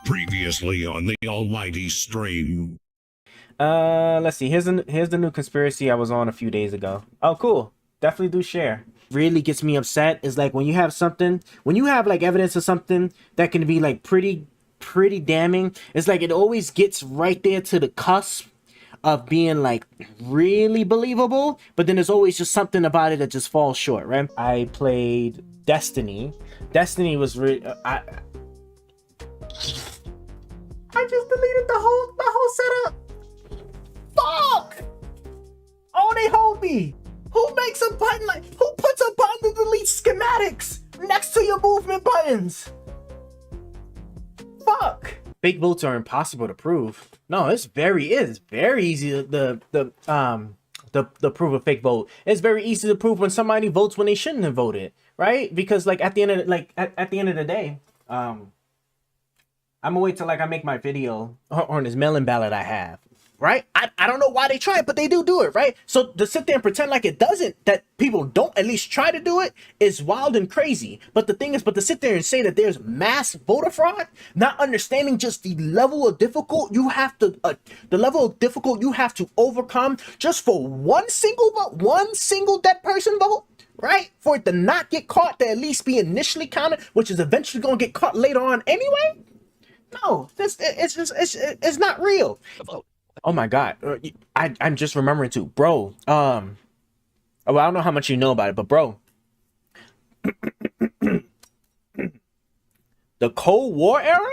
Previously on the Almighty Stream. Let's see. Here's the new conspiracy I was on a few days ago. Oh, cool. Definitely do share. Really gets me upset is like when you have like evidence of something that can be like pretty damning. It's like it always gets right there to the cusp of being like really believable, but then there's always just something about it that just falls short, right? I played Destiny. Destiny was I just deleted the whole setup. Fuck! Oh, they hold me. Who makes a button who puts a button to delete schematics next to your movement buttons? Fuck! Fake votes are impossible to prove. No, it's very easy to the prove a fake vote. It's very easy to prove when somebody votes when they shouldn't have voted, right? Because like at the end of at the end of the day, I'm gonna wait till like I make my video on this mail-in ballot I have, right? I don't know why they try it, but they do it, right? So to sit there and pretend like it doesn't, that people don't at least try to do it, is wild and crazy. But the thing is, to sit there and say that there's mass voter fraud, not understanding just the level of difficult you have to, overcome just for one single vote, one single dead person vote, right? For it to not get caught, to at least be initially counted, which is eventually gonna get caught later on anyway. No, it's not real. Oh my God, I'm just remembering too, bro. Well, I don't know how much you know about it, but bro, the Cold War era,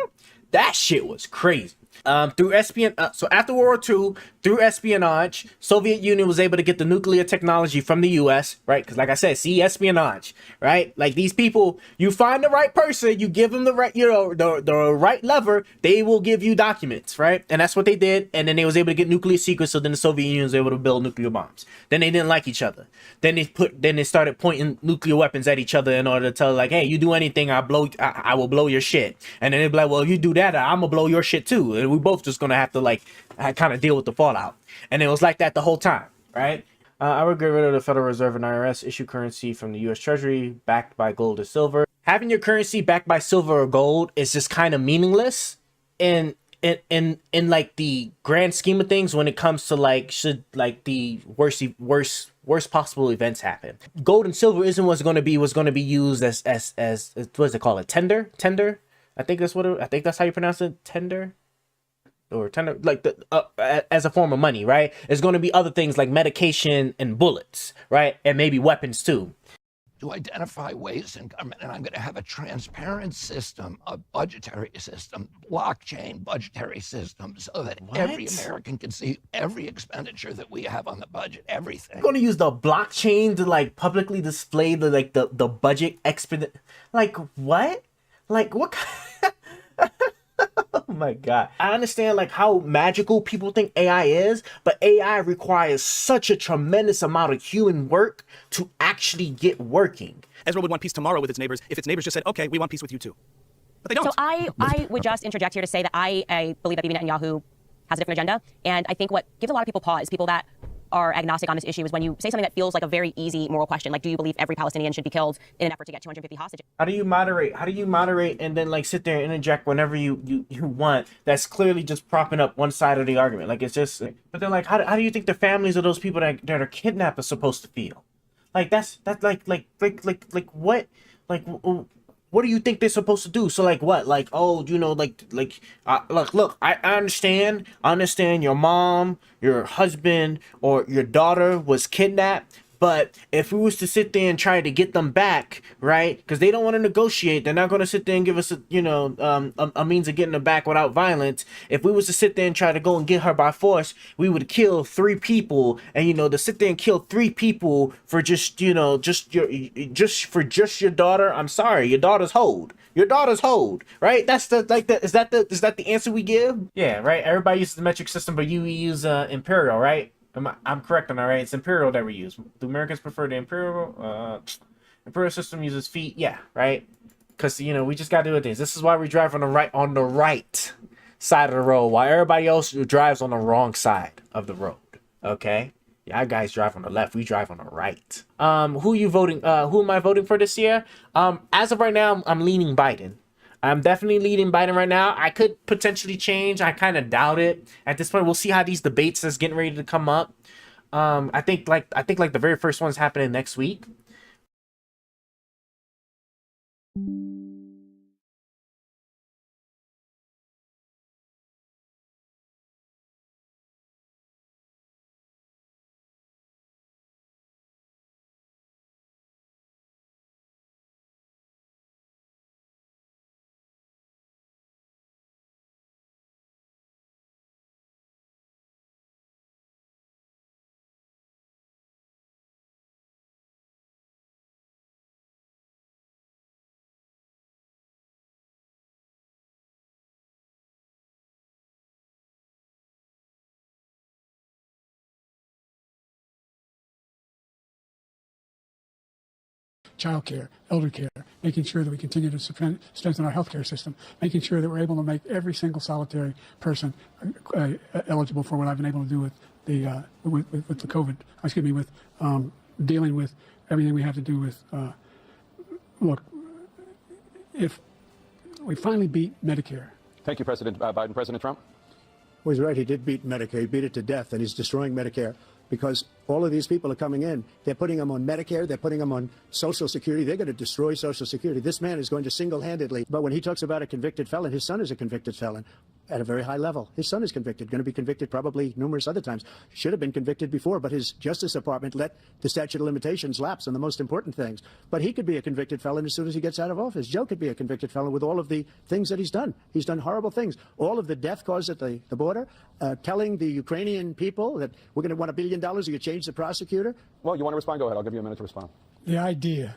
that shit was crazy. Through espionage, so after World War II, through espionage, Soviet Union was able to get the nuclear technology from the U.S., right? Because like I said, see, espionage, right? Like these people, you find the right person, you give them the right, the right lever, they will give you documents, right? And that's what they did. And then they was able to get nuclear secrets. So then the Soviet Union was able to build nuclear bombs. Then they didn't like each other. Then they started pointing nuclear weapons at each other in order to tell like, hey, you do anything, I will blow your shit. And then they'd be like, well, you do that, I'm gonna blow your shit too. And we both just gonna have to like kind of deal with the fallout. And it was like that the whole time, right? I would get rid of the Federal Reserve and IRS, issue currency from the U.S. Treasury backed by gold or silver. Having your currency backed by silver or gold is just kind of meaningless in like the grand scheme of things when it comes to like should like the worst possible events happen. Gold and silver isn't what's going to be used as what is it called, a tender. I think that's how you pronounce it, tender. Or tender, like the as a form of money, right? It's going to be other things like medication and bullets, right? And maybe weapons too. To identify waste in government, and I'm going to have a transparent system, a budgetary system, blockchain budgetary system, so that every American can see every expenditure that we have on the budget, everything. I'm going to use the blockchain to like publicly display the budget like what? Like what kind Oh my God. I understand like how magical people think AI is, but AI requires such a tremendous amount of human work to actually get working. Israel would want peace tomorrow with its neighbors if its neighbors just said, okay, we want peace with you too. But they don't. So I would just interject here to say that I believe that Bibi Netanyahu has a different agenda. And I think what gives a lot of people pause, people that are agnostic on this issue, is when you say something that feels like a very easy moral question, like do you believe every Palestinian should be killed in an effort to get 250 hostages? How do you moderate and then like sit there and interject whenever you want? That's clearly just propping up one side of the argument. Like it's just, but then like how do you think the families of those people that are kidnapped are supposed to feel? Like that's like what, like what do you think they're supposed to do? So like what? Like, oh, look, I understand your mom, your husband, or your daughter was kidnapped. But if we was to sit there and try to get them back, right? Because they don't want to negotiate. They're not going to sit there and give us a means of getting them back without violence. If we was to sit there and try to go and get her by force, we would kill 3 people. And, to sit there and kill 3 people for just your daughter. I'm sorry, your daughter's hold. Your daughter's hold, right? Is that the answer we give? Yeah, right. Everybody uses the metric system, but you use imperial, right? I'm correct on that, right? It's imperial that we use. Do Americans prefer the imperial? Imperial system uses feet. Yeah, right. Because we just gotta do this. This is why we drive on the right side of the road, while everybody else drives on the wrong side of the road. Okay. Yeah, guys drive on the left. We drive on the right. Who you voting? Who am I voting for this year? As of right now, I'm leaning Biden. I'm definitely leading Biden right now. I could potentially change. I kind of doubt it at this point. We'll see how these debates is getting ready to come up. I think like the very first one's happening next week. child care, elder care, making sure that we continue to strengthen our healthcare system, making sure that we're able to make every single solitary person eligible for what I've been able to do with the with the COVID. Excuse me, with dealing with everything we have to do with. Look, if we finally beat Medicare. Thank you, President Biden. President Trump? Well, he's right. He did beat Medicare. He beat it to death, and he's destroying Medicare because all of these people are coming in. They're putting them on Medicare. They're putting them on Social Security. They're going to destroy Social Security. This man is going to single-handedly. But when he talks about a convicted felon, his son is a convicted felon at a very high level. His son is convicted, going to be convicted probably numerous other times. Should have been convicted before, but his Justice Department let the statute of limitations lapse on the most important things. But he could be a convicted felon as soon as he gets out of office. Joe could be a convicted felon with all of the things that he's done. He's done horrible things. All of the death caused at the border, telling the Ukrainian people that we're going to want $1 billion, you could change the prosecutor. Well, you want to respond? Go ahead. I'll give you a minute to respond. The idea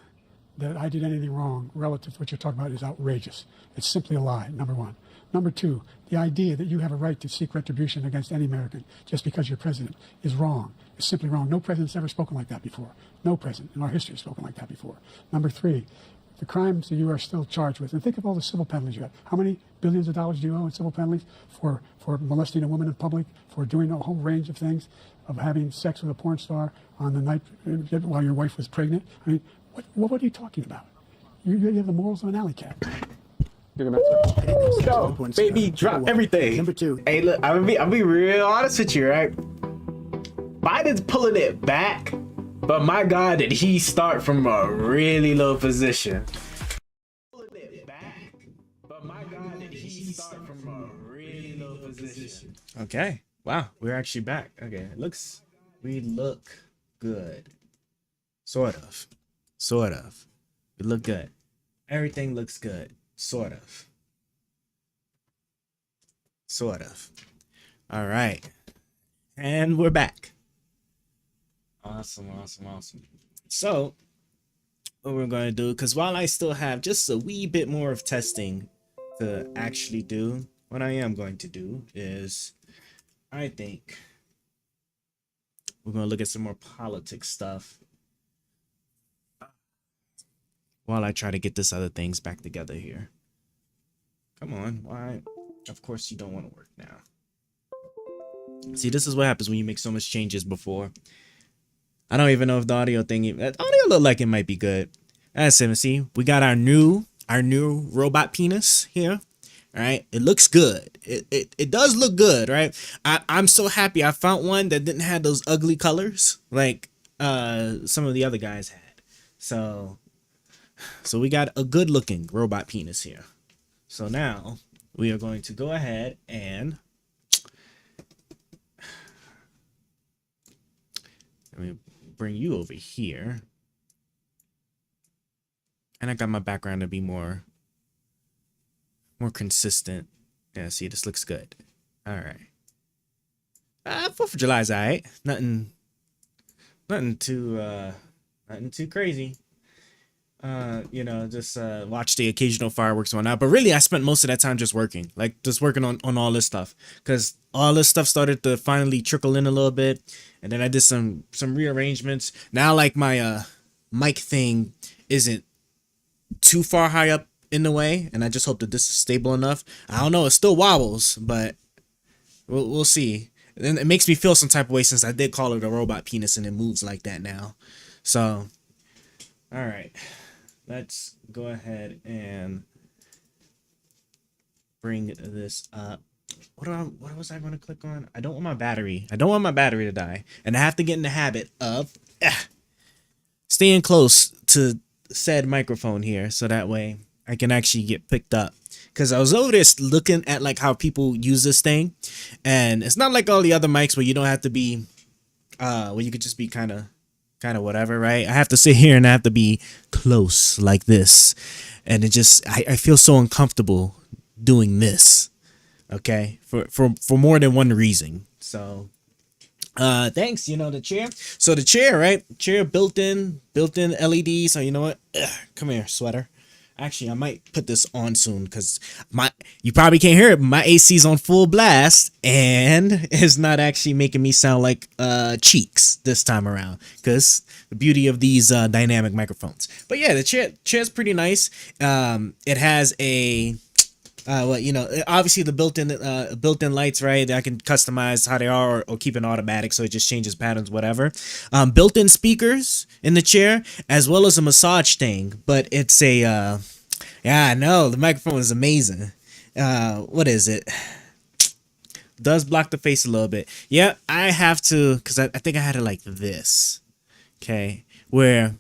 that I did anything wrong relative to what you're talking about is outrageous. It's simply a lie, number one. Number two, the idea that you have a right to seek retribution against any American just because you're president is wrong. It's simply wrong. No president's ever spoken like that before. No president in our history has spoken like that before. Number three, the crimes that you are still charged with, and think of all the civil penalties you have. How many billions of dollars do you owe in civil penalties for molesting a woman in public, for doing a whole range of things, of having sex with a porn star on the night while your wife was pregnant? I mean, what are you talking about? You have the morals of an alley cat. Go, baby, drop everything. Number two. Hey, look, I'm gonna be real honest with you, right? Biden's pulling it back, but my God, did he start from a really low position? Pulling it back, but my God, did he start from a really low position? Okay, wow, we're actually back. Okay, we look good, sort of. We look good. Everything looks good. Sort of. All right. And we're back. Awesome. So, what we're going to do, because while I still have just a wee bit more of testing to actually do, what I am going to do is, I think, we're going to look at some more politics stuff while I try to get this other things back together here. Come on, why? Of course you don't want to work now. See, this is what happens when you make so much changes before. I don't even know if the audio look like it might be good. That's it. See, we got our new robot penis here. All right, it looks good. It does look good, right? I'm so happy I found one that didn't have those ugly colors like some of the other guys had. So we got a good looking robot penis here. So now we are going to go ahead and let me bring you over here. And I got my background to be more consistent. Yeah, see, this looks good. All right. 4th of July's all right. Nothing too crazy. Just watch the occasional fireworks and whatnot. But really, I spent most of that time just working on all this stuff, because all this stuff started to finally trickle in a little bit, and then I did some rearrangements. Now, like my mic thing isn't too far high up in the way, and I just hope that this is stable enough. I don't know, it still wobbles, but we'll see. And it makes me feel some type of way since I did call it a robot penis and it moves like that now. So, all right. Let's go ahead and bring this up. What was I going to click on? I don't want my battery. I don't want my battery to die. And I have to get in the habit of staying close to said microphone here so that way I can actually get picked up. Because I was over there looking at like how people use this thing, and it's not like all the other mics where you don't have to be where you could just be kind of whatever, right? I have to sit here and I have to be close like this, and it just I feel so uncomfortable doing this, okay, for more than one reason. So thanks, the chair. So the chair, right? Chair built-in LED. So you know what? Come here, sweater. Actually, I might put this on soon because you probably can't hear it, but my AC's on full blast and it's not actually making me sound like Cheeks this time around, because the beauty of these dynamic microphones. But yeah, the chair's pretty nice. It has a obviously the built-in lights, right? That I can customize how they are or keep it automatic, so it just changes patterns, whatever. Built-in speakers in the chair, as well as a massage thing. But it's a yeah, I know the microphone is amazing. What is it? Does block the face a little bit. Yeah, I have to, because I think I had it like this. Okay, where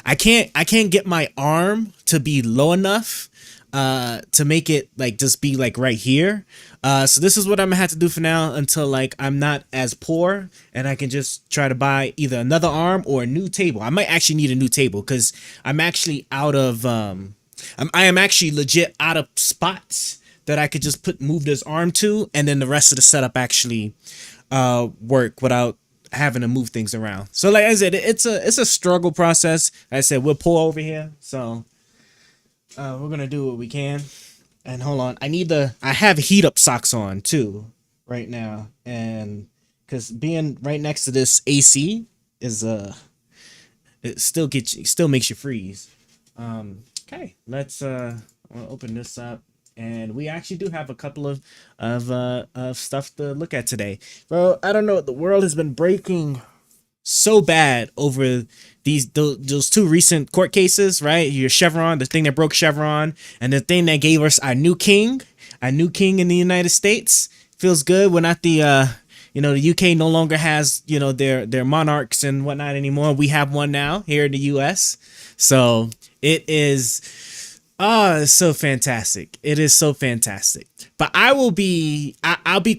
I can't get my arm to be low enough to make it like just be like right here. So this is what I'm gonna have to do for now until like I'm not as poor and I can just try to buy either another arm or a new table. I might actually need a new table because I'm actually out of I am actually legit out of spots that I could just move this arm to, and then the rest of the setup actually work without having to move things around. So like I said, it's a struggle process. Like I said, we're poor over here, so we're gonna do what we can. And hold on, I have heat up socks on too right now, and because being right next to this AC is it still makes you freeze. Okay, let's I'll open this up, and we actually do have a couple of stuff to look at today. Bro, I don't know, the world has been breaking so bad over those two recent court cases, right? Your Chevron, the thing that broke Chevron, and the thing that gave us our new king in the United States. Feels good. We're not the the UK no longer has their monarchs and whatnot anymore. We have one now here in the US, so it is it's so fantastic. It is so fantastic. But I'll be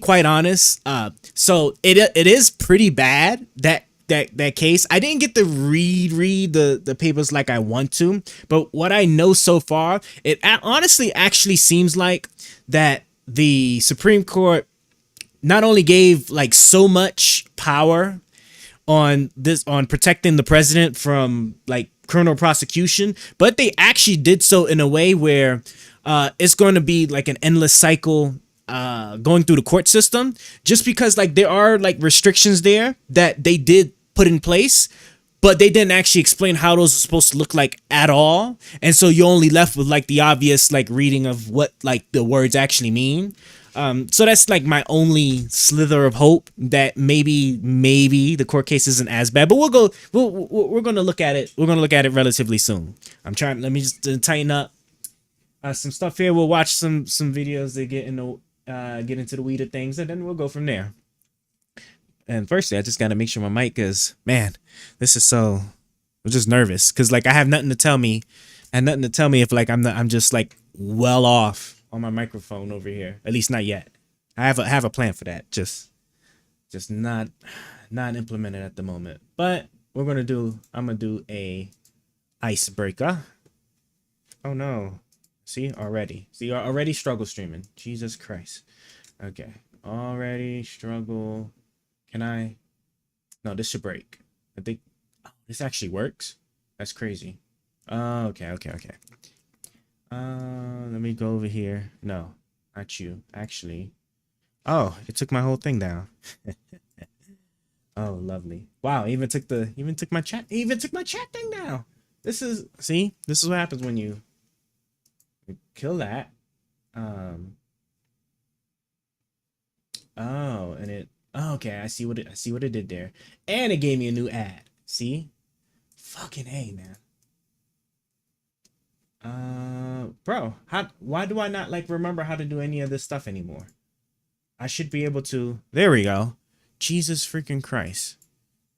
quite honest. So it is pretty bad that case. I didn't get to read the papers like I want to, but what I know so far, it honestly actually seems like that the Supreme Court not only gave like so much power on protecting the president from like criminal prosecution, but they actually did so in a way where it's going to be like an endless cycle going through the court system, just because like there are like restrictions there that they did put in place, but they didn't actually explain how those are supposed to look like at all. And so you're only left with like the obvious like reading of what like the words actually mean. So that's like my only slither of hope that maybe the court case isn't as bad, but we're going to look at it. We're going to look at it relatively soon. Let me just tighten up some stuff here. We'll watch some videos that get into the weed of things, and then we'll go from there. And firstly, I just got to make sure my mic is, man, this is so, I'm just nervous because like I have nothing to tell me if like I'm just like well off on my microphone over here. At least not yet. I have a plan for that. Just not implemented at the moment. But I'm gonna do a icebreaker. Oh no. See, already struggle streaming. Jesus Christ. Okay. Already struggle. Can I? No, this should break. I think this actually works. That's crazy. Okay. Let me go over here. No, not you. Actually. Oh, it took my whole thing down. Oh, lovely. Wow, even took my chat thing down. This is what happens when you kill that. Oh, and it. Oh, okay, I see what it did there, and it gave me a new ad. See, fucking A, man. Bro, why do I not like remember how to do any of this stuff anymore? I should be able to. There we go. Jesus freaking Christ.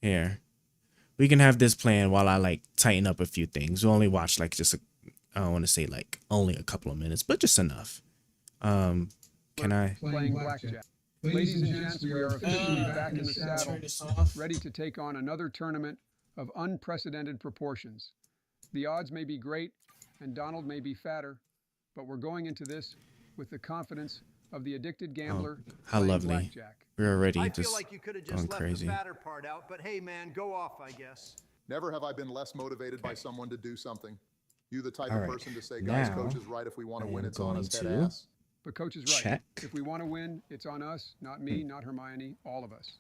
Here. We can have this playing while I like tighten up a few things. We'll only watch like just I don't want to say like only a couple of minutes, but just enough. Can I? Playing blackjack. Ladies and gents, we are officially back in the saddle, ready to take on another tournament of unprecedented proportions. The odds may be great, and Donald may be fatter, but we're going into this with the confidence of the addicted gambler. How playing lovely. blackjack. We're already I just feel like you could have going just left crazy. the fatter part out, but hey, man, go off, I guess. Never have I been less motivated by someone to do something. You the type All of right. person to say, guys, Now, coach is right. If we want I to win, am it's on us, going head to ass. But coach is right. check. If we want to win, it's on us, not me, not Hermione, all of us.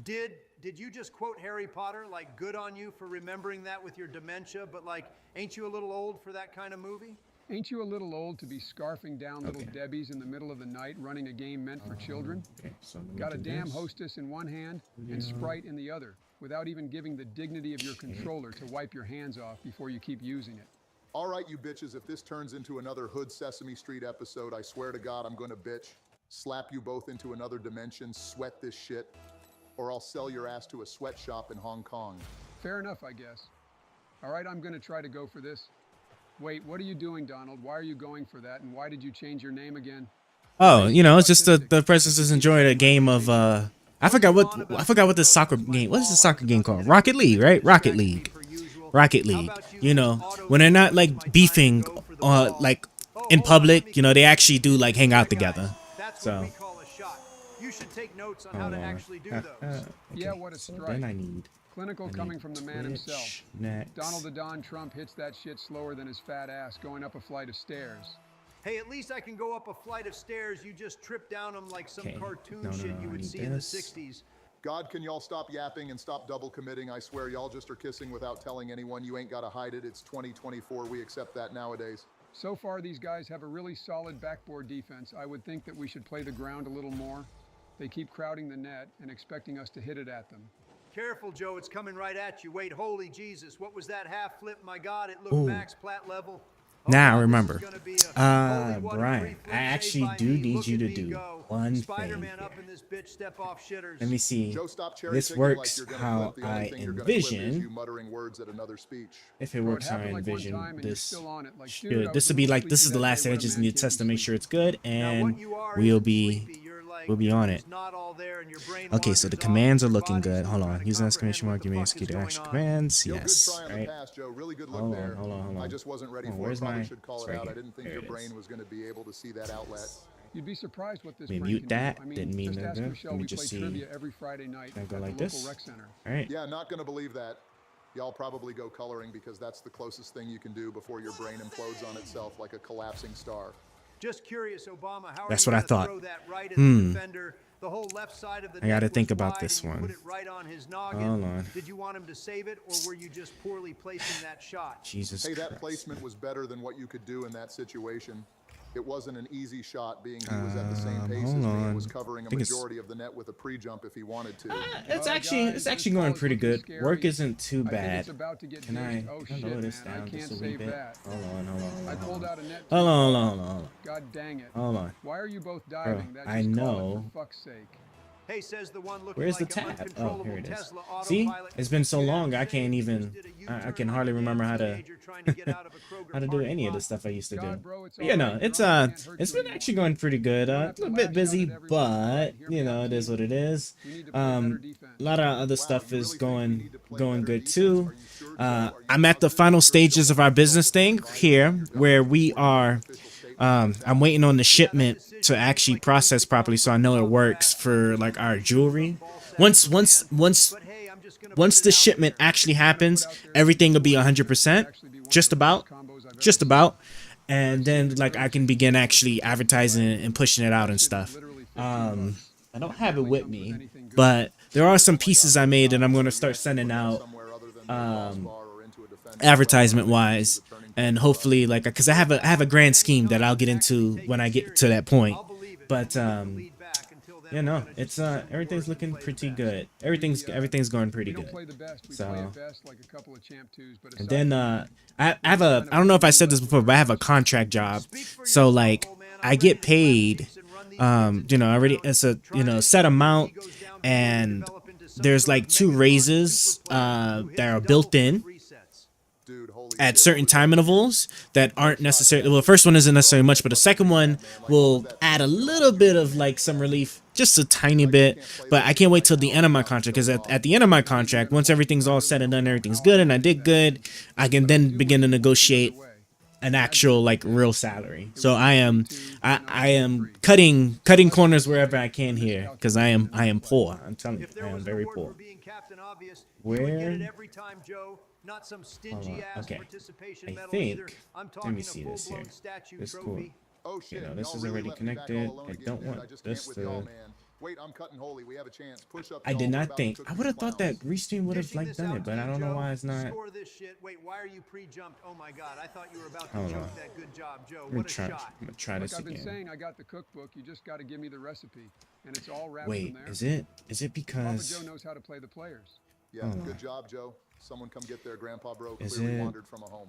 Did you just quote Harry Potter? Like, good on you for remembering that with your dementia, but like, ain't you a little old for that kind of movie? Ain't you a little old to be scarfing down little Debbies in the middle of the night running a game meant for children? Okay, so let me Got a do damn this. hostess in one hand and Sprite in the other, without even giving the dignity of your controller to wipe your hands off before you keep using it. All right, you bitches, if this turns into another Hood Sesame Street episode, I swear to God, I'm going to bitch, slap you both into another dimension, sweat this shit, or I'll sell your ass to a sweatshop in Hong Kong. Fair enough, I guess. All right, I'm going to try to go for this. Wait, what are you doing, Donald? Why are you going for that, and why did you change your name again? Oh, you know, it's just the president is enjoying a game of I forgot what the soccer game. What is the soccer game called? Rocket League, right? Rocket League. Rocket League. You know, when they're not like beefing like in public, you know, they actually do like hang out together. That's So what we call a shot. You should take notes on how to actually do those. Yeah, what a so strike. then I need Clinical coming from the man himself. Twitch next. Donald the Don Trump hits that shit slower than his fat ass going up a flight of stairs. Hey, at least I can go up a flight of stairs. You just trip down them like some Okay. cartoon No, shit I you would need see in the this. 60s. God, can y'all stop yapping and stop double committing? I swear y'all just are kissing without telling anyone. You ain't got to hide it. It's 2024. We accept that nowadays. So far, these guys have a really solid backboard defense. I would think that we should play the ground a little more. They keep crowding the net and expecting us to hit it at them. Careful, Joe. It's coming right at you. Wait, holy Jesus. What was that half flip? My God, it looked Max Platt level. Now this remember, is gonna be a holy water Brian, free flip I saved actually by do me. need Look you at to me do go. one thing. Spider-Man Here. up in this bitch, step off shitters. Let me see. Joe, stop cherry This picking works like you're gonna how clip. The only I thing you're gonna clip is you envision. muttering words at another speech. If it Bro, works how I happened like one envision time and you're this still on it. Like, dude, I should. was This a would be little like this is sleepy the that last day when a edges man need to can't test to be make sure it's good, Now, and what you are we'll isn't be sleepy. You're like, we'll be on it. it's not all there and your brain Okay, so the wanders commands off, are your looking body's good. still Hold trying on. to Use an comprehend exclamation what mark. the Give me fuck execute is action going on. commands. Yo, Yes. good try on Right. the pass, Joe. Really good look Hold there. on. Hold I on. just wasn't ready Oh, for it. where's Probably my- should call it's it right out. I here. didn't think There your it brain is. was going to be able to see that outlet. You'd be surprised what this Let me brain mute can that. do. I mean, Didn't mean just that ask good. Michelle. Let me We play just see. trivia every Friday night Can I at go the like local this? rec center. All right. Yeah, not going to believe that. Y'all probably go coloring because that's the closest thing you can do before your brain implodes on itself like a collapsing star. Just curious, Obama, how That's are you what I gonna thought. throw that right at the defender? The whole left side of the I gotta net think was about wide this and you one. Put it right on his noggin. Hold on. Did you want him to save it, or were you just poorly placing that shot? Jesus Hey, Christ. that placement was better than what you could do in that situation. It wasn't an easy shot, being he was at the same pace as hold me on. and was covering I a think it's- majority of the net with a pre-jump if he wanted to. It's Oh, actually guys, it's this actually call going is pretty looking good. scary. Work isn't too I think bad. it's about to get Can I juiced. Oh, shit, lower this man, I down can't just a wee save bit? that. Hold on. I pulled out a net. Hold on. God dang it. Hold on. Why are you both diving? That I just call it, know. for fuck's sake. Hey, says the one looking Where's the like an tab? Oh, uncontrollable here it is. Tesla See, autopilot. it's been so Yeah, long. I say can't you even. just did a I U-turn can like hardly a remember how to teenager trying to get out of a Kroger how to do parking any of lot. the stuff I used to do. God, bro, it's But, you know, alright, it's Ron. Can't hurt it's you been actually going pretty good. don't A have to little bit lash out busy, at everyone. but Hear me you know, out, it is what it is. We need to play better defense. A lot of other Wow, stuff you is really think we going need to play going better good defense? too. Are you sure, Joe? Are you I'm at the positive? final Are you sure stages Joe of our wants business to thing provide here, your where we official are. statement? I'm waiting on the shipment to actually process properly, so I know it works for like our jewelry. Once the shipment actually happens, everything will be 100%, just about, and then like I can begin actually advertising and pushing it out and stuff. I don't have it with me, but there are some pieces I made, and I'm going to start sending out advertisement wise, and hopefully like because I have a grand scheme that I'll get into when I get to that point. But yeah, no, it's everything's looking pretty good. Everything's going pretty We don't good. play the best. We So, play at best like a couple of champ twos, but and aside then from I have a, I don't know if I said this before, but I have a contract job. So like I get paid, you know, already it's a, you know, set amount, and there's like 2 raises that are built in at certain time intervals that aren't necessarily, well, the first one isn't necessarily much, but the second one will add a little bit of like some relief, just a tiny bit. But I can't wait till the end of my contract, because at the end of my contract, once everything's all said and done, everything's good and I did good, I can then begin to negotiate an actual like real salary. So I am cutting corners wherever I can here, because I am poor. I'm telling you, I am very poor. Where? Not some stingy ass Okay. participation I medal think. either. I'm Let talking me a see this here. full-blown statue This trophy. cool. Oh You shit, know, this y'all is really already let me back connected. all alone I again, don't dude. I want just this can't with y'all, to. man. Wait, I'm cutting holy. We have a chance. Push up. I y'all. did We're not about to think. cook I these would have thought that clowns. Restream would have Dishing like this done out it, but to I you, don't know Joe. why it's not. Score this shit. Wait, why are you pre-jumped? Oh my god, I thought you were about to Hold choke on. that. Good job, Joe. I'm gonna What a try. shot. I'm gonna try Look, this I've been again. saying I got the cookbook. You just got to give me the recipe, and it's all wrapped Wait, from there. is it Papa because? Joe knows how to play the players. Yeah, Hold on. good job, Joe. Someone come get their grandpa bro Is clearly it- wandered from a home.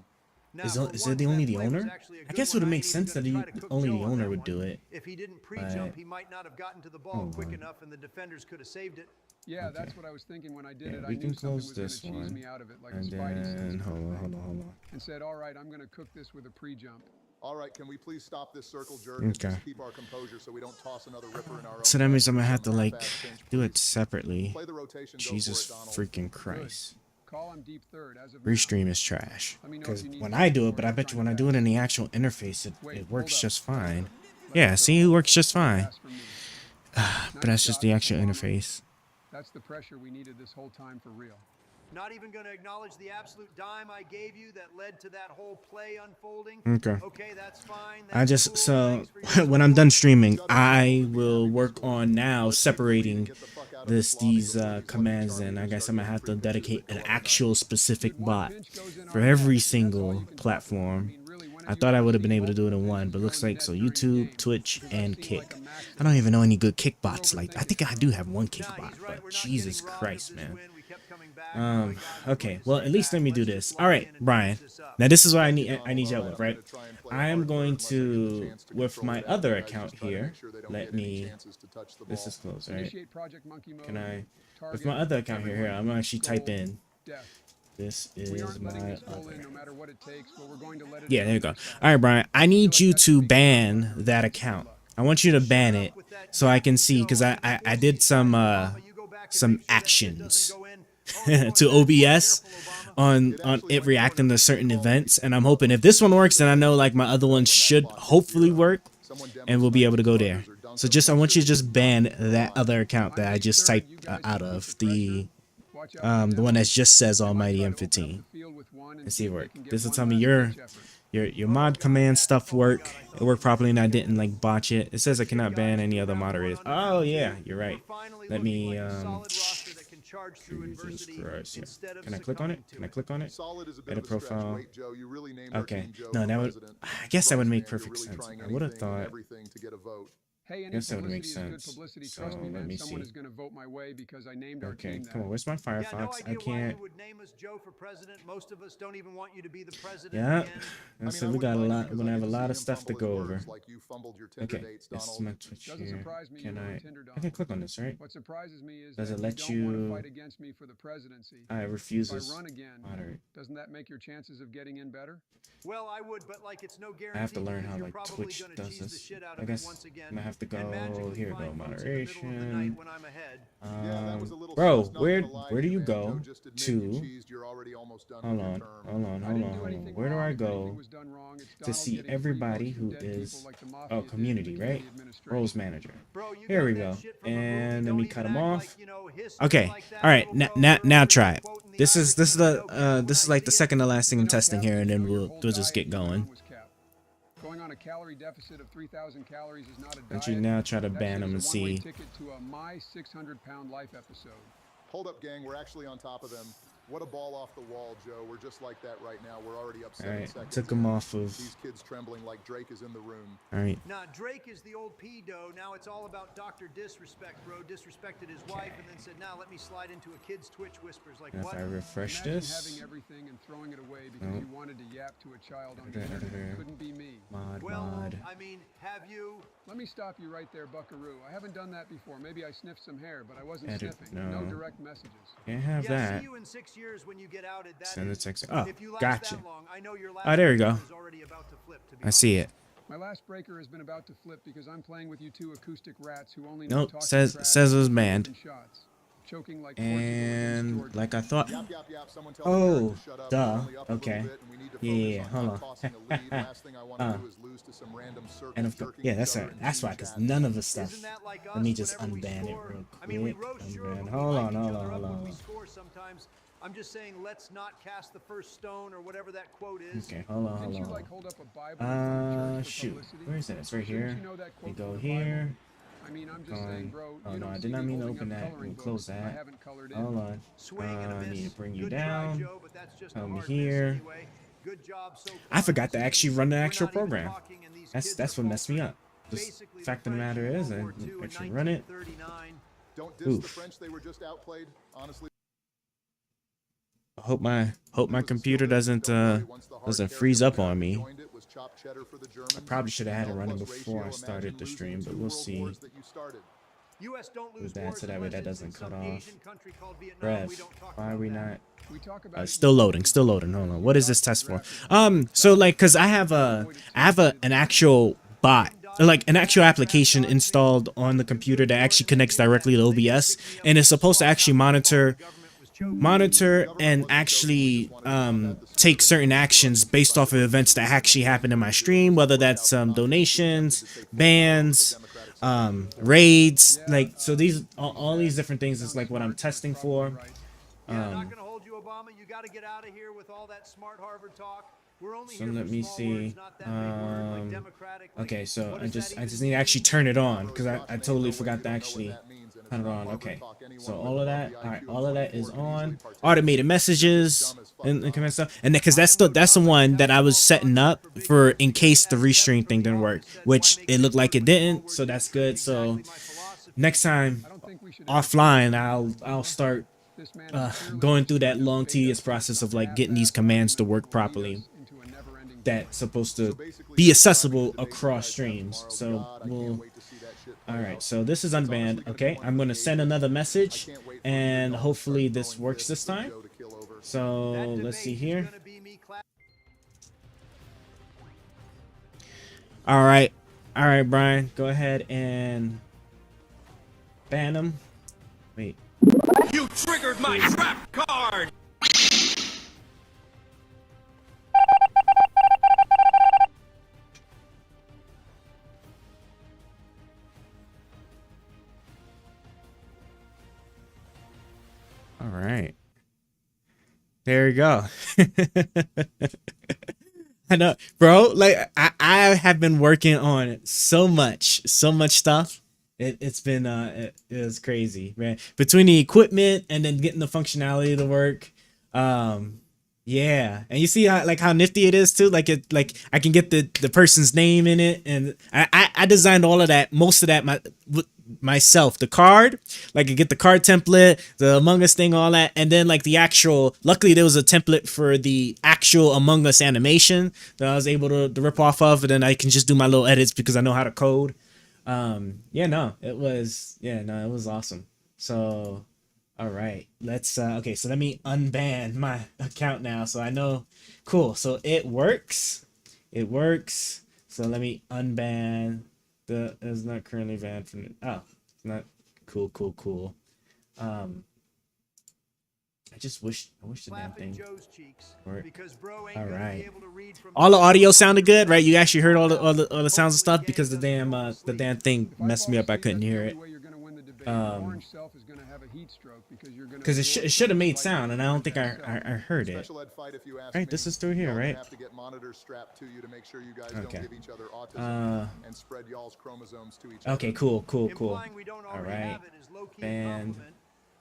Is it the only the owner? I guess it would make sense that only the owner would do it. If he didn't pre-jump, But- he might not have gotten to the ball Hold quick on. enough, and the defenders could have saved it. Yeah, Okay. that's what I was thinking when I did Yeah, it. I we knew can something close was going to this cheese one, me out of it, like a and Spidey sense then kind of hold thing. on. And said, all right, I'm going to cook this with a pre-jump. All right, can we please stop this circle jerk and Okay. just keep our composure so we don't toss another ripper in our own So that means I'm gonna have to some like half-ass pinch, do it please. separately. Play the rotation, go Jesus for it, Donald. freaking Christ. Call him deep third as of now. Restream is trash. Let me know if Because you need when me I do or it, but I I'm bet you trying when I to do it pass. in the actual interface, Wait, it works hold up. just fine. Let Yeah, me see, cook. it works just fine. Pass from me. But that's just the actual interface. That's the pressure we needed this whole time for real. Not even going to acknowledge the absolute dime I gave you that led to that whole play unfolding. Okay. Okay, that's fine. I That's just, cool. so Thanks for your when I'm done streaming, I will work on now separating these commands, and I guess I'm gonna have to dedicate an actual specific bot for every single platform. I thought I would have been able to do it in one, but looks like so YouTube, Twitch, and Kick. I don't even know any good Kick bots. Like I think I do have one Kick bot, but Jesus Christ, man. Okay, well at least let me do this. All right, Brian. Now this is what I need help with, right? I am going to, with my other account here, let me, this is closed, right? Initiate Project Monkey mode. Can I, with Target, my other account here, I'm gonna actually type goal, in, death. this We is aren't letting my this goal in other. no matter what it takes, but we're going to let it Yeah, in there you go. on All right, Brian, I need you to ban that account. I want you to ban it so I can see, because I did some actions to OBS on it reacting to certain events, and I'm hoping if this one works, then I know like my other ones should hopefully work, and we'll be able to go there. So just I want you to just ban that other account that I just typed out of, the one that just says Almighty M15, and see if it works. This will tell me your mod command stuff work. It worked properly, and I didn't like botch it. It says I cannot ban any other moderators. Oh yeah, you're right. Let me Jesus Christ, yeah. Can I click on it? Can I click on it? Solid is a bit Edit of a stretch. profile. Wait, Joe, you really named our Okay. team Joe No, for that would. president. I guess that would Trust make me, you're perfect really sense. trying I would have anything and thought. everything to get a vote. Hey, any Guess that would make publicity is good sense. publicity. So Trust me, let man. me Someone see. is going to vote my way because I named our Okay, team come on. that. Where's my Firefox? Yeah, no I idea why can't. you would name us Joe for president. Most of us don't even want you to be the president. Yeah. again. And so we got a lot. We're gonna have a lot of stuff to go over. Like you fumbled your Tinder Okay, dates, this is Donald. my Twitch Doesn't here. surprise me you Can were on I? Tinder, I can Donald. click on this, right? What surprises me is Does that it let you don't want you- to fight against me for the presidency. I If refuses. I run again, Moderate. doesn't that make your chances of getting in better? Well, I would, but like it's no guarantee. I have to learn because how you're like probably Twitch gonna does cheese the this. shit out I of it guess once again, I'm gonna have to go. and magically Here we go. find folks in the middle of the night Moderation. when I'm ahead. Yeah, that was a little Bro, sus, not where gonna lie do to you man. go Joe just admitted you to? cheesed. You're already almost done Hold with your on, term. hold on, I hold didn't on, do hold on. anything Where do wrong. I If anything go was done wrong, it's to Donald see getting free everybody votes from who dead is people like the mafia oh did community, to the right? administration. Roles manager. Bro, you Here got we that go. shit from a movie. And let Don't me even cut them act off. like, you know, history Okay. like that, All right. little Now bro. try it. Quoting the This is Irishman, I know this is like the second to last thing I'm testing here, and then we'll just get going. Going on a calorie deficit of 3,000 calories is not a Don't diet. you now try to That's ban them and just a one-way see. ticket to a My 600-Pound Life episode. Hold up, gang. We're actually on top of them. What a ball off the wall, Joe. We're just like that right now. We're already up 7 Alright, seconds. took him off of. These kids trembling like Drake is in the room. Alright. Nah, Drake is the old pedo. Now it's all about Dr. Disrespect, bro. Disrespected his wife and then said, "Now let me slide into a kid's Twitch whispers." Like, And if what? I refresh Imagine this. having everything and throwing it away because Nope. you wanted to yap to a child on the Editor, internet. editor. Couldn't be me. Mod, Well, mod. I mean, have you? Let me stop you right there, Buckaroo. I haven't done that before. Maybe I sniffed some hair, but I wasn't Edit, sniffing. no. No direct messages. Can't have Yeah, that. see you in 6 years when you get outed. That Send the is- text. Oh, if you last gotcha. that long, I know your last Oh, there we go. breaker is already about to flip, to be I see it. My last breaker has been about to flip because I'm playing with you two acoustic rats who only know Nope. talking Says trash it was and banned. open shots. Choking like Portugal against And Georgia. like I thought. Yap, yap, yap. Someone tell Oh, Derek to shut up. We're duh. only up a little Okay. bit and we need to Yeah, focus on hold not on. tossing a lead. Last thing I want to do is lose to some random circus And of course, jerking yeah, each that's other right. in That's team why, because chats. none of the stuff. Isn't that like Let me us just whenever we unban it score? real I mean, we quick. roast sure, Unban. but we Hold light on, each hold other on, up hold when we on. score sometimes. I'm just saying, let's not cast the first stone or whatever that quote is. Okay, hold on, Didn't you hold like on. hold up a Bible in front of church for Shoot. publicity? Where is it? It's right Shouldn't here. you know that We quote go from the Bible? here. I mean, I'm just saying, bro. Oh you no, don't I see did not me mean to holding open up that. coloring We'll close books I that. haven't colored in. Hold on. Swing and a I need miss. to bring you Good try, down. Joe, but that's just a Come hard miss here. anyway. Good job so I far forgot to this actually game. run the We're actual not even program. talking, and these That's kids that's are what messed me faltering. up. The Basically, fact of the French matter in is, World I War II in actually run it. 1939. Don't diss the Oof. French. They were just outplayed. Honestly. Hope my computer doesn't freeze up on me. I probably should have had it running before I started the stream, but we'll see. US don't Do lose that wars so that way that unless it's in doesn't cut some off. Asian country called Vietnam. Rev, We don't talk why are about we that. not? We talk about Still loading, still loading. Hold on. What is this test for? So like, cause I have an actual bot, like an actual application installed on the computer that actually connects directly to OBS, and it's supposed to actually monitor and actually take certain actions based off of events that actually happen in my stream, whether that's donations, bans, raids, like, so these all these different things is like what I'm testing for. Yeah, not gonna hold you, Obama. You got to get out of here with all that smart Harvard talk. We're only So here let for me small see. words, not that big word, like democratic. Like, Okay, so what I does just that need even to actually mean? turn it on because I totally forgot to actually turn it on. Okay, so all of that, all right, all of that is on. Automated messages and command stuff, and because that's the one that I was setting up for in case the restream thing didn't work, which it looked like it didn't. So that's good. So next time offline, I'll start going through that long tedious process of like getting these commands to work properly. That's supposed to be accessible across streams. So we'll. All right, so this is unbanned. Okay, I'm gonna send another message, and hopefully this works this time. So let's see here. All right, Brian, go ahead and ban him. Wait. You triggered my trap card! All right. There you go. I know, bro, like I have been working on so much stuff. It's been it was crazy, man. Between the equipment and then getting the functionality to work. Yeah. And you see how nifty it is too? Like I can get the person's name in it, and I designed all of that, most of that myself. The card, like I get the card template, the Among Us thing, all that, and then like the actual, luckily there was a template for the actual Among Us animation that I was able to rip off of, and then I can just do my little edits because I know how to code. It was awesome. So all right, let's okay, so let me unban my account now so I know. Cool, so it works. So let me unban the is not currently banned from it's not cool. I wish the damn thing worked. All right, all the audio sounded good, right? You actually heard all the sounds and stuff because the damn thing messed me up. I couldn't hear it. Because it should have made sound, and I don't think I heard it. Right, this is through here, right? Okay. Okay, cool. All right, and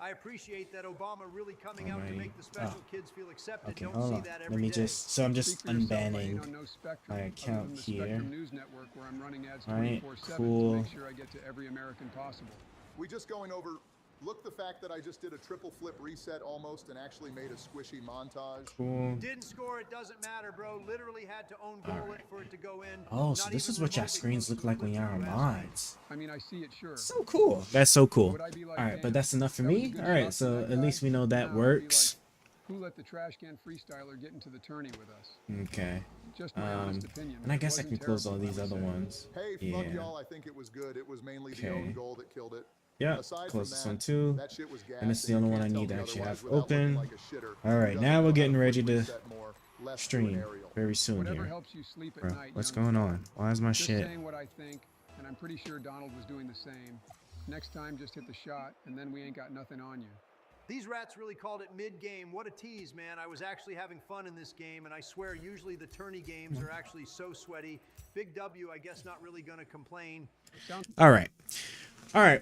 I appreciate that Obama really coming out to Alright. make the special Oh. kids feel accepted. Okay, Don't hold see on. that Let every me day. just, so I'm just Speak for yourself, I ain't unbanning on no spectrum, my other account than the here. Spectrum News Network, where I'm running ads Alright, 24/7 cool. to make sure I get to every American possible. We just going over, look the fact that I just did a triple flip reset almost and actually made a squishy montage. Cool. Didn't score, it doesn't matter, bro. Literally had to own goal it for it to go in. Oh, so Not this even is what your remotely screens close look to like when what you're on you asked. mods. I mean, I see it, sure. So cool. That's so cool. Would I be like, All right, "Damn, but that's enough for that was a me. good All shot right, from so that at guy"? least we know that Now I'd be works. like, who let the trash can freestyler get into the tourney with us? Okay. Just my honest opinion. And I It guess I wasn't can close all terrible, these I would other say. ones. Hey, Yeah. fuck y'all, I think it was good. It was mainly the Okay. own goal that killed it. Yeah, Aside close from this that, one too. that shit was gas, And this is the and only you one I can't tell need to me actually otherwise have without looking open. like a shitter All who right, doesn't now know we're how getting to ready quick to reset more, less to an stream aerial. very soon Whatever here. helps you sleep at Bro, night, what's young going fella. on? Why is my Just shit? saying what I think, and I'm pretty sure Donald was doing the same. Next time, just hit the shot, and then we ain't got nothing on you. These rats really called it mid-game. What a tease, man. I was actually having fun in this game, and I swear usually the tourney games are actually so sweaty. Big W, I guess not really going to complain. All right. All right.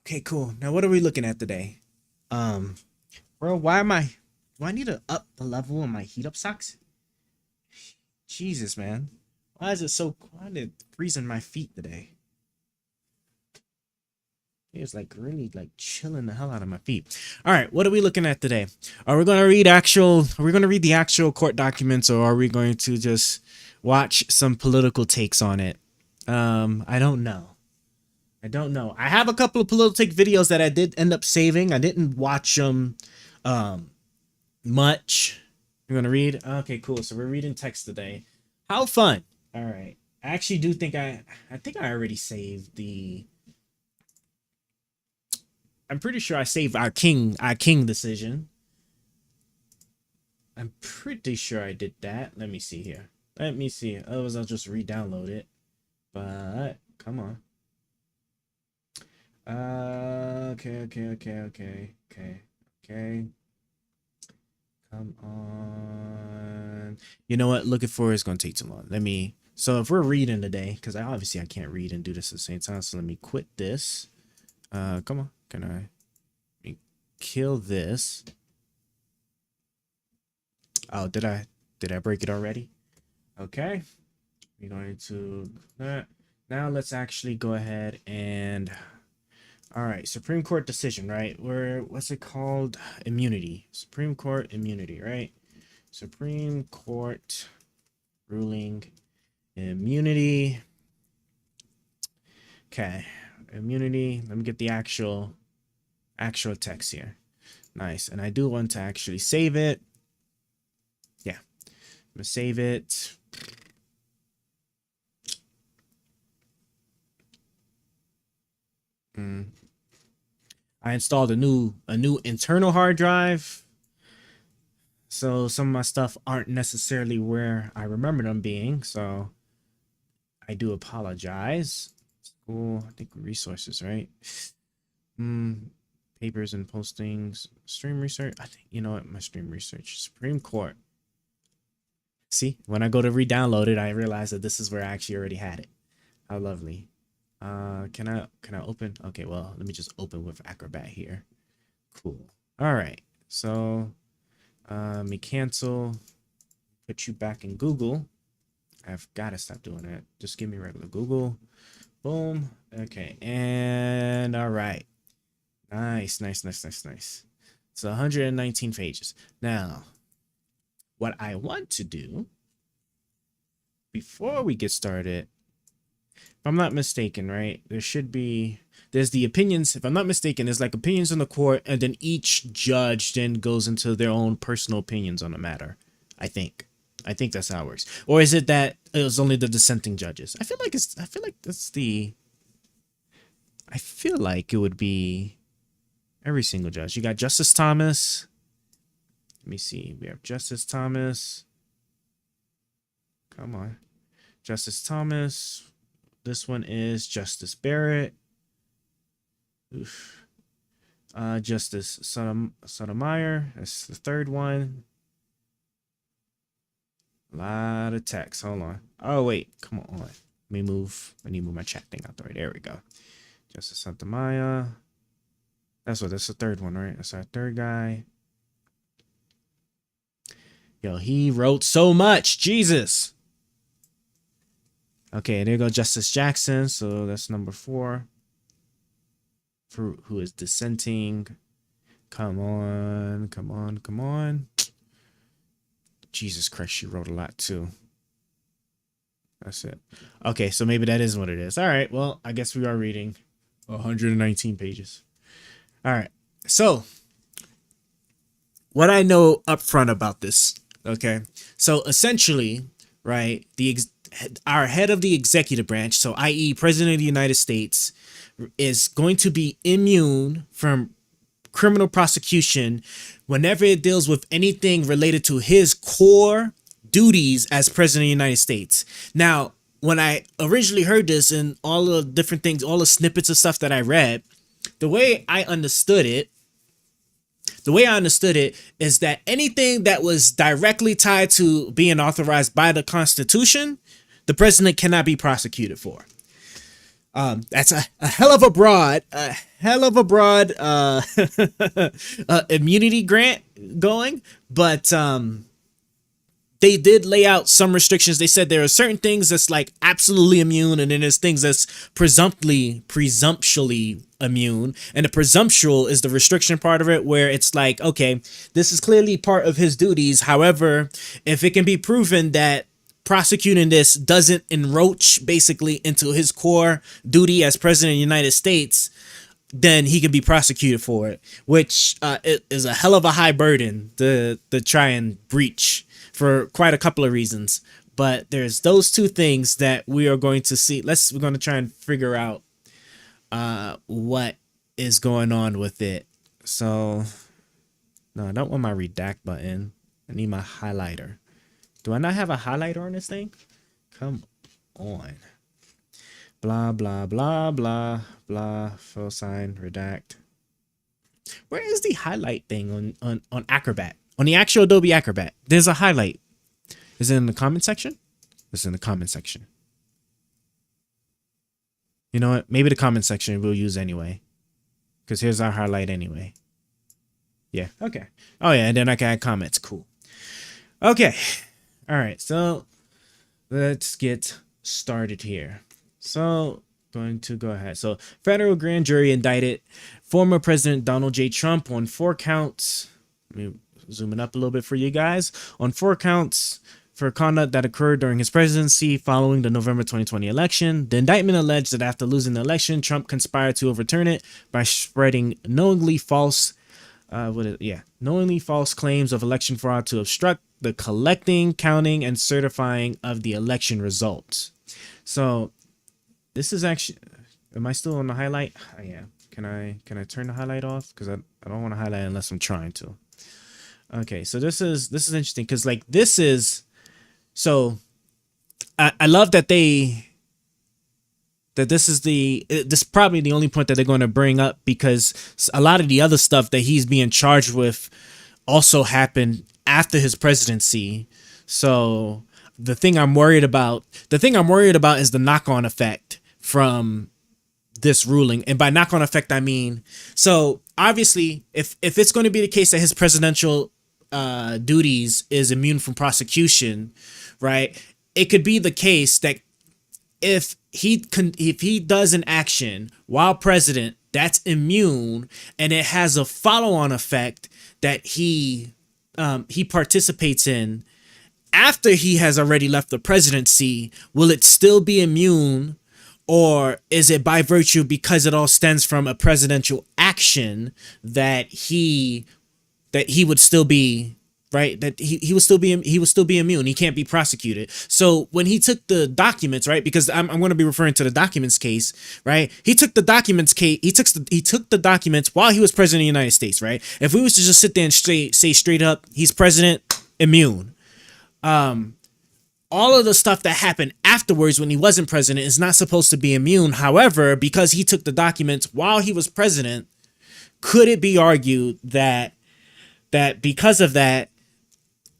Okay, cool. Now what are we looking at today? Bro, do I need to up the level on my heat up socks? Jesus, man. Why is it freezing my feet today? It's like really like chilling the hell out of my feet. All right, what are we looking at today? Are we going to read the actual court documents, or are we going to just watch some political takes on it? I don't know. I have a couple of political take videos that I did end up saving. I didn't watch them much. You're going to read? Okay, cool. So we're reading text today. How fun. All right. I actually do think I already saved I'm pretty sure I saved our king decision. I'm pretty sure I did that. Let me see here. Let me see. Otherwise, I'll just re-download it. But come on. Okay. Come on. You know what? Looking for is gonna take too long. So if we're reading today, because I can't read and do this at the same time. So let me quit this. Come on. Can I kill this? Oh, did I break it already? Okay. We're going to that. Now let's actually go ahead and all right, Supreme Court decision, right? What's it called? Immunity. Supreme Court immunity, right? Supreme Court ruling immunity. Okay. Immunity. Let me get the actual text here. Nice. And I do want to actually save it. Yeah. I'm gonna save it. I installed a new internal hard drive. So some of my stuff aren't necessarily where I remember them being. So I do apologize. Cool. I think resources, right? Papers and postings. Stream research. I think, you know what? My stream research. Supreme Court. See, when I go to re-download it, I realize that this is where I actually already had it. How lovely. Can I open? Okay, well, let me just open with Acrobat here. Cool. All right. So, let me cancel. Put you back in Google. I've got to stop doing that. Just give me regular Google. Boom. Okay. And all right. Nice. So 119 pages. Now, what I want to do before we get started, if I'm not mistaken, right? There's the opinions. If I'm not mistaken, there's like opinions in the court, and then each judge then goes into their own personal opinions on the matter. I think that's how it works. Or is it that it was only the dissenting judges? I feel like it would be every single judge. You got Justice Thomas. Let me see. We have Justice Thomas. Come on. Justice Thomas. This one is Justice Barrett. Oof. Justice Sotomayor. That's the third one. A lot of text. Hold on. Oh, wait. Come on. I need to move my chat thing out the way. There we go. Justice Sotomayor. That's the third one, right? That's our third guy. Yo, he wrote so much. Jesus. Okay, there go Justice Jackson. So that's number 4. For who is dissenting. Come on, come on, come on. Jesus Christ, she wrote a lot too. That's it. Okay, so maybe that is what it is. All right, well, I guess we are reading 119 pages. All right, so what I know up front about this, okay? So essentially, right, our head of the executive branch, so i.e. President of the United States, is going to be immune from criminal prosecution whenever it deals with anything related to his core duties as president of the United States. Now, when I originally heard this and all the different things, all the snippets of stuff that I read, the way I understood it is that anything that was directly tied to being authorized by the Constitution, the president cannot be prosecuted for. That's a hell of a broad immunity grant going, but they did lay out some restrictions. They said there are certain things that's like absolutely immune, and then there's things that's presumptually immune. And the presumptual is the restriction part of it, where it's like, okay, this is clearly part of his duties. However, if it can be proven that prosecuting this doesn't encroach basically into his core duty as president of the United States, then he can be prosecuted for it, which it is a hell of a high burden to try and breach for quite a couple of reasons. But there's those two things that we are going to see. We're going to try and figure out what is going on with it. So no, I don't want my redact button. I need my highlighter. Do I not have a highlighter on this thing? Come on. Blah, blah, blah, blah, blah. Fill sign, redact. Where is the highlight thing on Acrobat? On the actual Adobe Acrobat, there's a highlight. Is it in the comment section? It's in the comment section. You know what? Maybe the comment section we'll use anyway. Because here's our highlight anyway. Yeah, okay. Oh yeah, and then I can add comments. Cool. Okay. All right, so let's get started here. So going to go ahead. So federal grand jury indicted former President Donald J. Trump on 4 counts. Let me zoom it up a little bit for you guys. On 4 counts for conduct that occurred during his presidency following the November 2020 election. The indictment alleged that after losing the election, Trump conspired to overturn it by spreading knowingly false claims of election fraud to obstruct the collecting, counting, and certifying of the election results. So this is actually, am I still on the highlight? I am. Can I turn the highlight off? Because I don't want to highlight unless I'm trying to. Okay, so this is interesting because like this is, so I love that this is probably the only point that they're going to bring up, because a lot of the other stuff that he's being charged with also happened after his presidency. So the thing I'm worried about is the knock-on effect from this ruling. And by knock-on effect, I mean, so obviously if it's going to be the case that his presidential duties is immune from prosecution, right? It could be the case that if he does an action while president that's immune, and it has a follow-on effect that he participates in after he has already left the presidency, will it still be immune, or is it by virtue because it all stems from a presidential action that he would still be, right, that he would still be immune, he can't be prosecuted? So when he took the documents, right, because I'm going to be referring to the documents case, right, he took the documents while he was president of the United States, right? If we was to just sit there and say straight up he's president, immune. All of the stuff that happened afterwards when he wasn't president is not supposed to be immune. However, because he took the documents while he was president, could it be argued that because of that,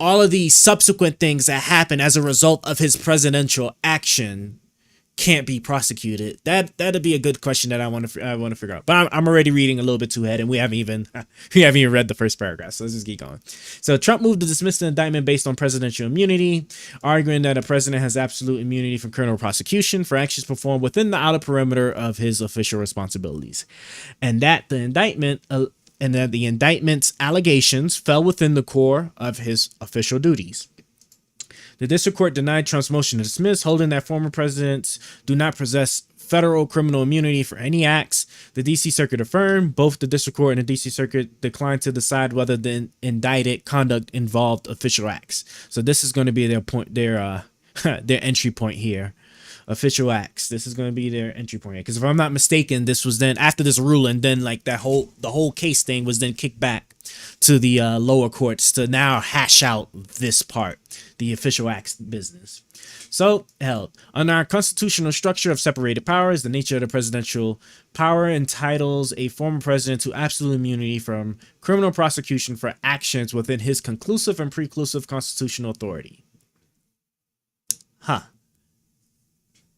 all of these subsequent things that happen as a result of his presidential action can't be prosecuted? That'd be a good question that I want to figure out. But I'm already reading a little bit too ahead, and we haven't even read the first paragraph. So let's just keep going. So Trump moved to dismiss the indictment based on presidential immunity, arguing that a president has absolute immunity from criminal prosecution for actions performed within the outer perimeter of his official responsibilities, and that the indictment's allegations fell within the core of his official duties. The district court denied Trump's motion to dismiss, holding that former presidents do not possess federal criminal immunity for any acts. The D.C. Circuit affirmed. Both the district court and the D.C. Circuit declined to decide whether the indicted conduct involved official acts. So this is going to be their entry point here. Official acts. This is going to be their entry point. Because if I'm not mistaken, this was then after this ruling, then like the whole case thing was then kicked back to the lower courts to now hash out this part, the official acts business. So, held. Under our constitutional structure of separated powers, the nature of the presidential power entitles a former president to absolute immunity from criminal prosecution for actions within his conclusive and preclusive constitutional authority. Huh.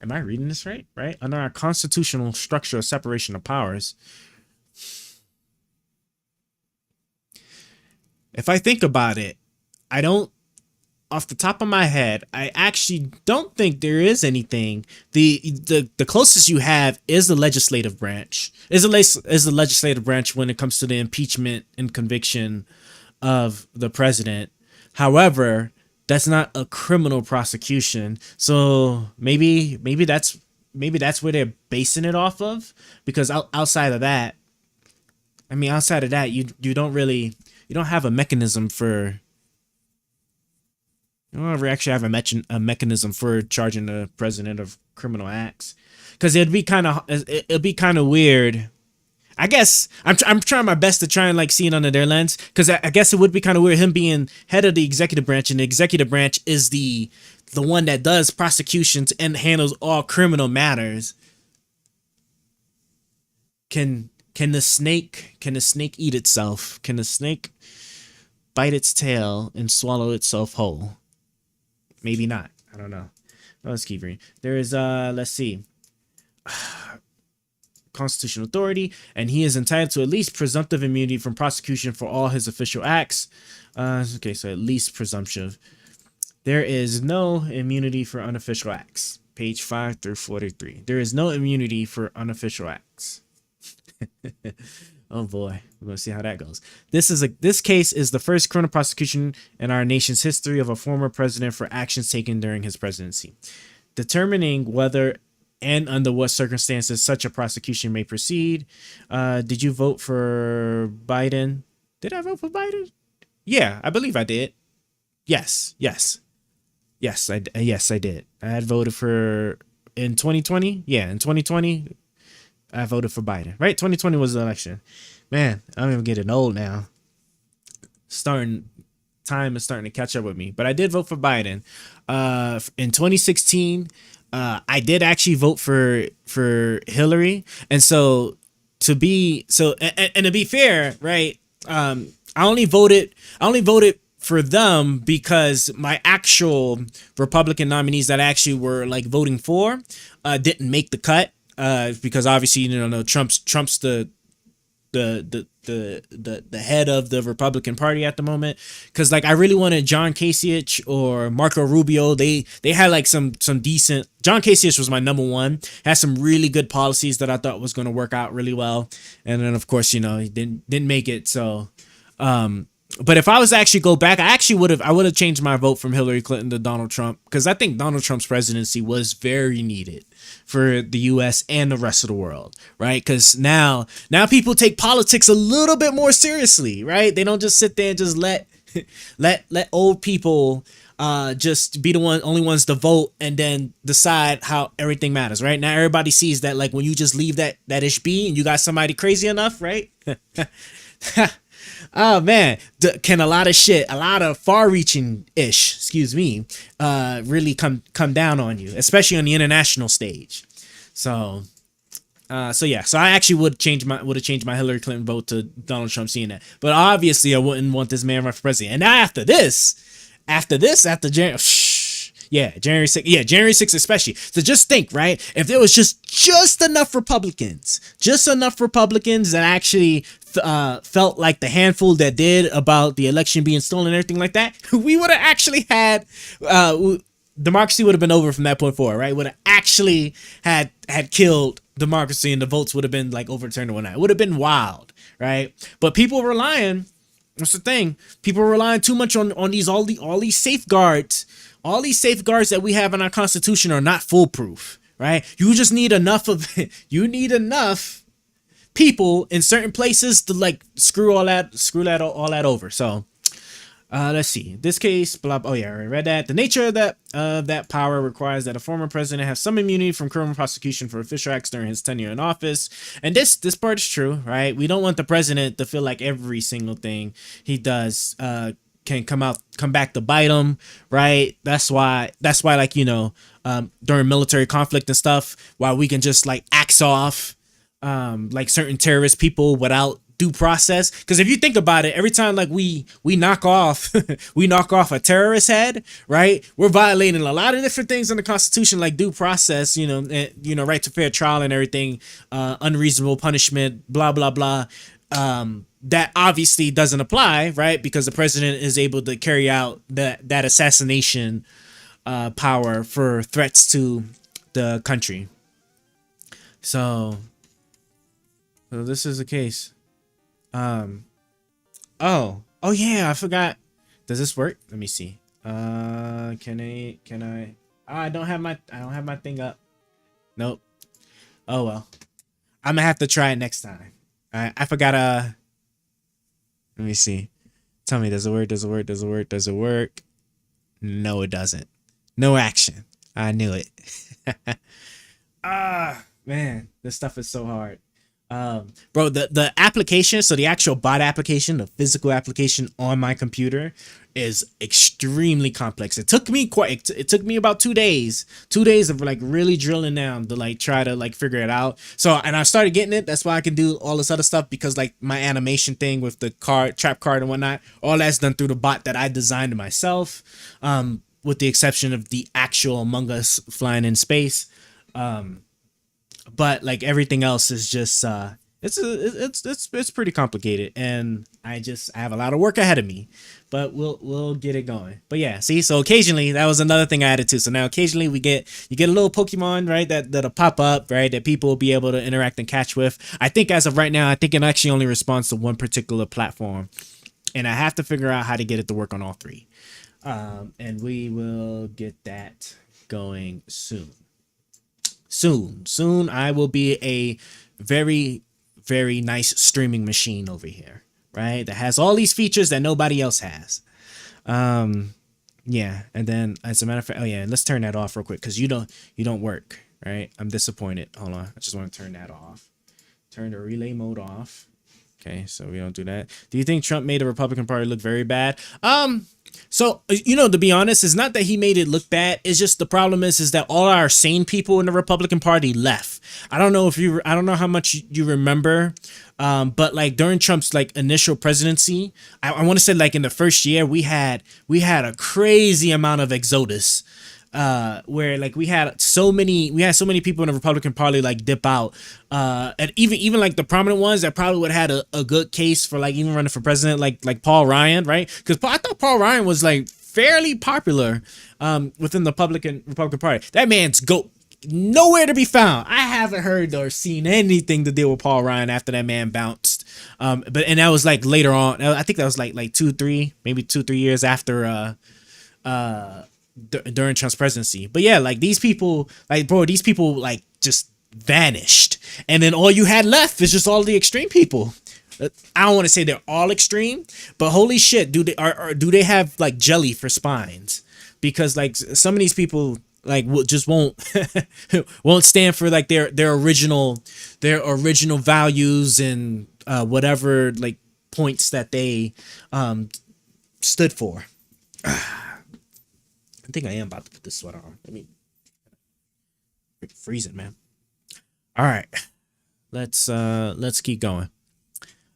Am I reading this right? Right? Under our constitutional structure of separation of powers, if I think about it, I don't, off the top of my head, I actually don't think there is anything. The closest you have is the legislative branch. Is the legislative branch when it comes to the impeachment and conviction of the president. However, that's not a criminal prosecution. So maybe that's where they're basing it off of, because outside of that, you don't have a mechanism for. You don't ever actually have a mechanism for charging the president of criminal acts, because it'd be kind of weird. I guess I'm trying my best to try and like see it under their lens, because I guess it would be kind of weird him being head of the executive branch, and the executive branch is the one that does prosecutions and handles all criminal matters. Can the snake eat itself? Can the snake bite its tail and swallow itself whole? Maybe not. I don't know. Let's keep reading. There is let's see. Constitutional authority, and he is entitled to at least presumptive immunity from prosecution for all his official acts. Okay, so at least presumptive. There is no immunity for unofficial acts. Page 5 through 43. There is no immunity for unofficial acts. Oh boy, we're gonna see how that goes. This case is the first criminal prosecution in our nation's history of a former president for actions taken during his presidency. Determining whether and under what circumstances such a prosecution may proceed. Did you vote for Biden? Did I vote for Biden? Yeah, I believe I did. Yes, I did. I had voted for in 2020. Yeah, in 2020. I voted for Biden, right? 2020 was the election. Man, I'm even getting old now. Time is starting to catch up with me. But I did vote for Biden. In 2016, I did actually vote for Hillary. And so to be fair, right? I only voted for them because my actual Republican nominees that I actually were like voting for didn't make the cut. Because obviously, Trump's the head of the Republican Party at the moment. Because like I really wanted John Kasich or Marco Rubio. They had like some decent. John Kasich was my number one. Had some really good policies that I thought was going to work out really well. And then of course, he didn't make it. So, but if I was to actually go back, I would have changed my vote from Hillary Clinton to Donald Trump, because I think Donald Trump's presidency was very needed for the U.S. and the rest of the world, right? Because now people take politics a little bit more seriously, right? They don't just sit there and just let old people just be the only ones to vote and then decide how everything matters, right? Now everybody sees that like when you just leave that ish be and you got somebody crazy enough, right? Oh man, can a lot of far-reaching ish, really come down on you, especially on the international stage. So I actually would have changed my Hillary Clinton vote to Donald Trump, seeing that. But obviously, I wouldn't want this man run for president. And now after Yeah, January 6th. Yeah, January 6th especially. So just think, right? If there was just enough Republicans that actually felt like the handful that did about the election being stolen and everything like that, we would have actually had democracy would have been over from that point forward, right? Would have actually had killed democracy, and the votes would have been like overturned or whatnot. It would have been wild, right? But people relying. What's the thing? People are relying too much on all these safeguards. All these safeguards that we have in our Constitution are not foolproof, right? You just need enough of it. You need enough people in certain places to like screw all that over. So let's see. This case, blah. Oh yeah, I already read that. The nature of that power requires that a former president have some immunity from criminal prosecution for official acts during his tenure in office. And this part is true, right? We don't want the president to feel like every single thing he does can come back to bite him, right? That's why like, you know, during military conflict and stuff, while we can just like axe off like certain terrorist people without due process. Because if you think about it, every time like we knock off a terrorist head, right, we're violating a lot of different things in the Constitution, like due process, you know, right to fair trial and everything, unreasonable punishment, blah blah blah. That obviously doesn't apply, right, because the president is able to carry out that assassination power for threats to the country. So this is the case. Oh yeah, I forgot. Does this work? Let me see. Can I? I don't have my thing up. Nope. Oh well. I'm gonna have to try it next time. I forgot. Let me see. Tell me, does it work? Does it work? Does it work? Does it work? No, it doesn't. No action. I knew it. Man, this stuff is so hard. Bro, the application, so the actual bot application, the physical application on my computer is extremely complex. It took me about 2 days of like really drilling down to like try to like figure it out. So, and I started getting it. That's why I can do all this other stuff, because like my animation thing with the trap card and whatnot, all that's done through the bot that I designed myself, with the exception of the actual Among Us flying in space. But like everything else is just it's pretty complicated, and I have a lot of work ahead of me, but we'll get it going. But yeah, see, so occasionally that was another thing I added to. So now occasionally you get a little Pokemon, right, that'll pop up, right, that people will be able to interact and catch with. I think as of right now, I think it actually only responds to one particular platform, and I have to figure out how to get it to work on all three. And we will get that going soon. Soon I will be a very, very nice streaming machine over here, right, that has all these features that nobody else has. Yeah, and then as a matter of fact, oh yeah, let's turn that off real quick, because you don't work, right? I'm disappointed. Hold on, I just want to turn that off. Turn the relay mode off. Okay, so we don't do that. Do you think Trump made the Republican Party look very bad? So, you know, to be honest, it's not that he made it look bad. It's just the problem is that all our sane people in the Republican Party left. I don't know how much you remember, but like during Trump's like initial presidency, I want to say like in the first year, we had a crazy amount of exodus. Where like we had so many people in the Republican Party like dip out, and even like the prominent ones that probably would have had a good case for like even running for president, like Paul Ryan, right? Because I thought Paul Ryan was like fairly popular within the Republican Party. That man's nowhere to be found. I haven't heard or seen anything to deal with Paul Ryan after that man bounced. And that was like later on. I think that was like 2-3 years after during Trump's presidency. But yeah, like these people like just vanished, and then all you had left is just all the extreme people. I don't want to say they're all extreme, but holy shit, do they have like jelly for spines? Because like some of these people like won't stand for like their original values and whatever like points that they stood for. I think I am about to put this sweater on. I mean, it's freezing, man. All right, let's keep going.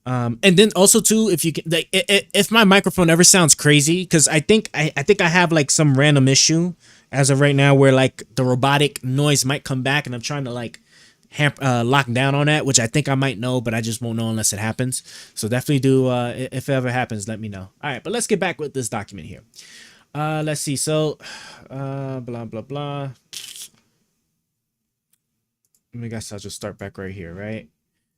And then also too, if you can, like, if my microphone ever sounds crazy, because I think I have like some random issue as of right now, where like the robotic noise might come back, and I'm trying to like lock down on that, which I think I might know, but I just won't know unless it happens. So definitely do, if it ever happens, let me know. All right, but let's get back with this document here. Let's see. So, blah, blah, blah. I guess I'll just start back right here, right?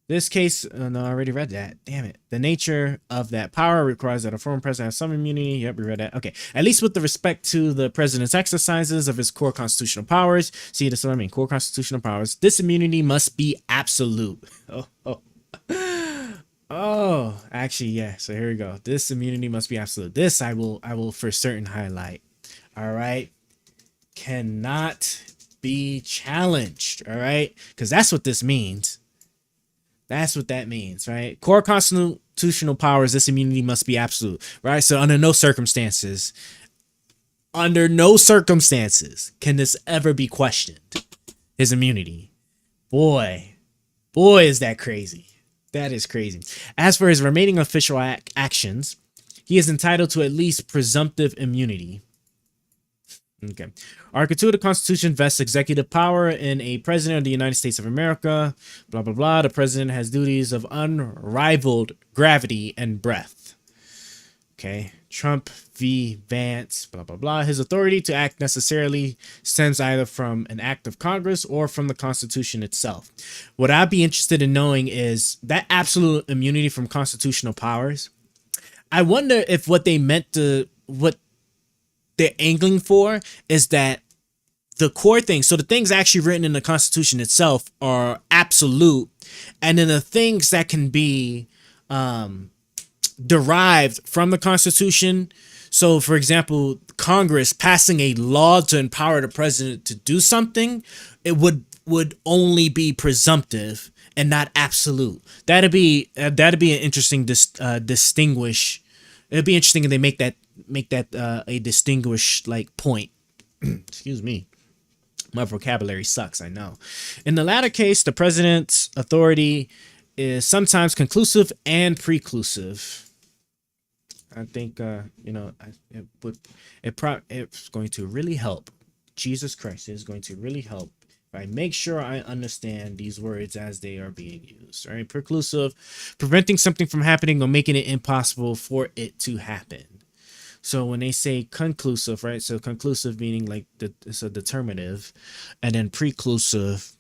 This case, no, I already read that. Damn it. The nature of that power requires that a former president has some immunity. Yep, we read that. Okay. At least with the respect to the president's exercises of his core constitutional powers. See, this is what I mean. Core constitutional powers. This immunity must be absolute. Oh, actually, yeah. So here we go. This immunity must be absolute. This I will for certain highlight. All right. Cannot be challenged. All right. Because that's what this means. That's what that means, right? Core constitutional powers, this immunity must be absolute, right? So under no circumstances can this ever be questioned, his immunity. Boy, is that crazy. That is crazy. As for his remaining official actions, he is entitled to at least presumptive immunity. Okay. Article 2 of the Constitution vests executive power in a president of the United States of America. Blah, blah, blah. The president has duties of unrivaled gravity and breadth. Okay. Trump v. Vance. Blah, blah, blah. His authority to act necessarily stems either from an act of Congress or from the Constitution itself. What I'd be interested in knowing is that absolute immunity from constitutional powers. I wonder if what they meant to, what they're angling for is that the core things, so the things actually written in the Constitution itself are absolute, and then the things that can be derived from the Constitution. So, for example, Congress passing a law to empower the president to do something, it would only be presumptive and not absolute. That'd be an interesting distinguish. It'd be interesting if they make that a distinguished like point. Excuse me. My vocabulary sucks, I know. In the latter case, the president's authority is sometimes conclusive and preclusive. I think it's going to really help. Jesus Christ is going to really help if I make sure I understand these words as they are being used. All right, preclusive, preventing something from happening or making it impossible for it to happen. So when they say conclusive, right? So conclusive meaning like it's a determinative, and then preclusive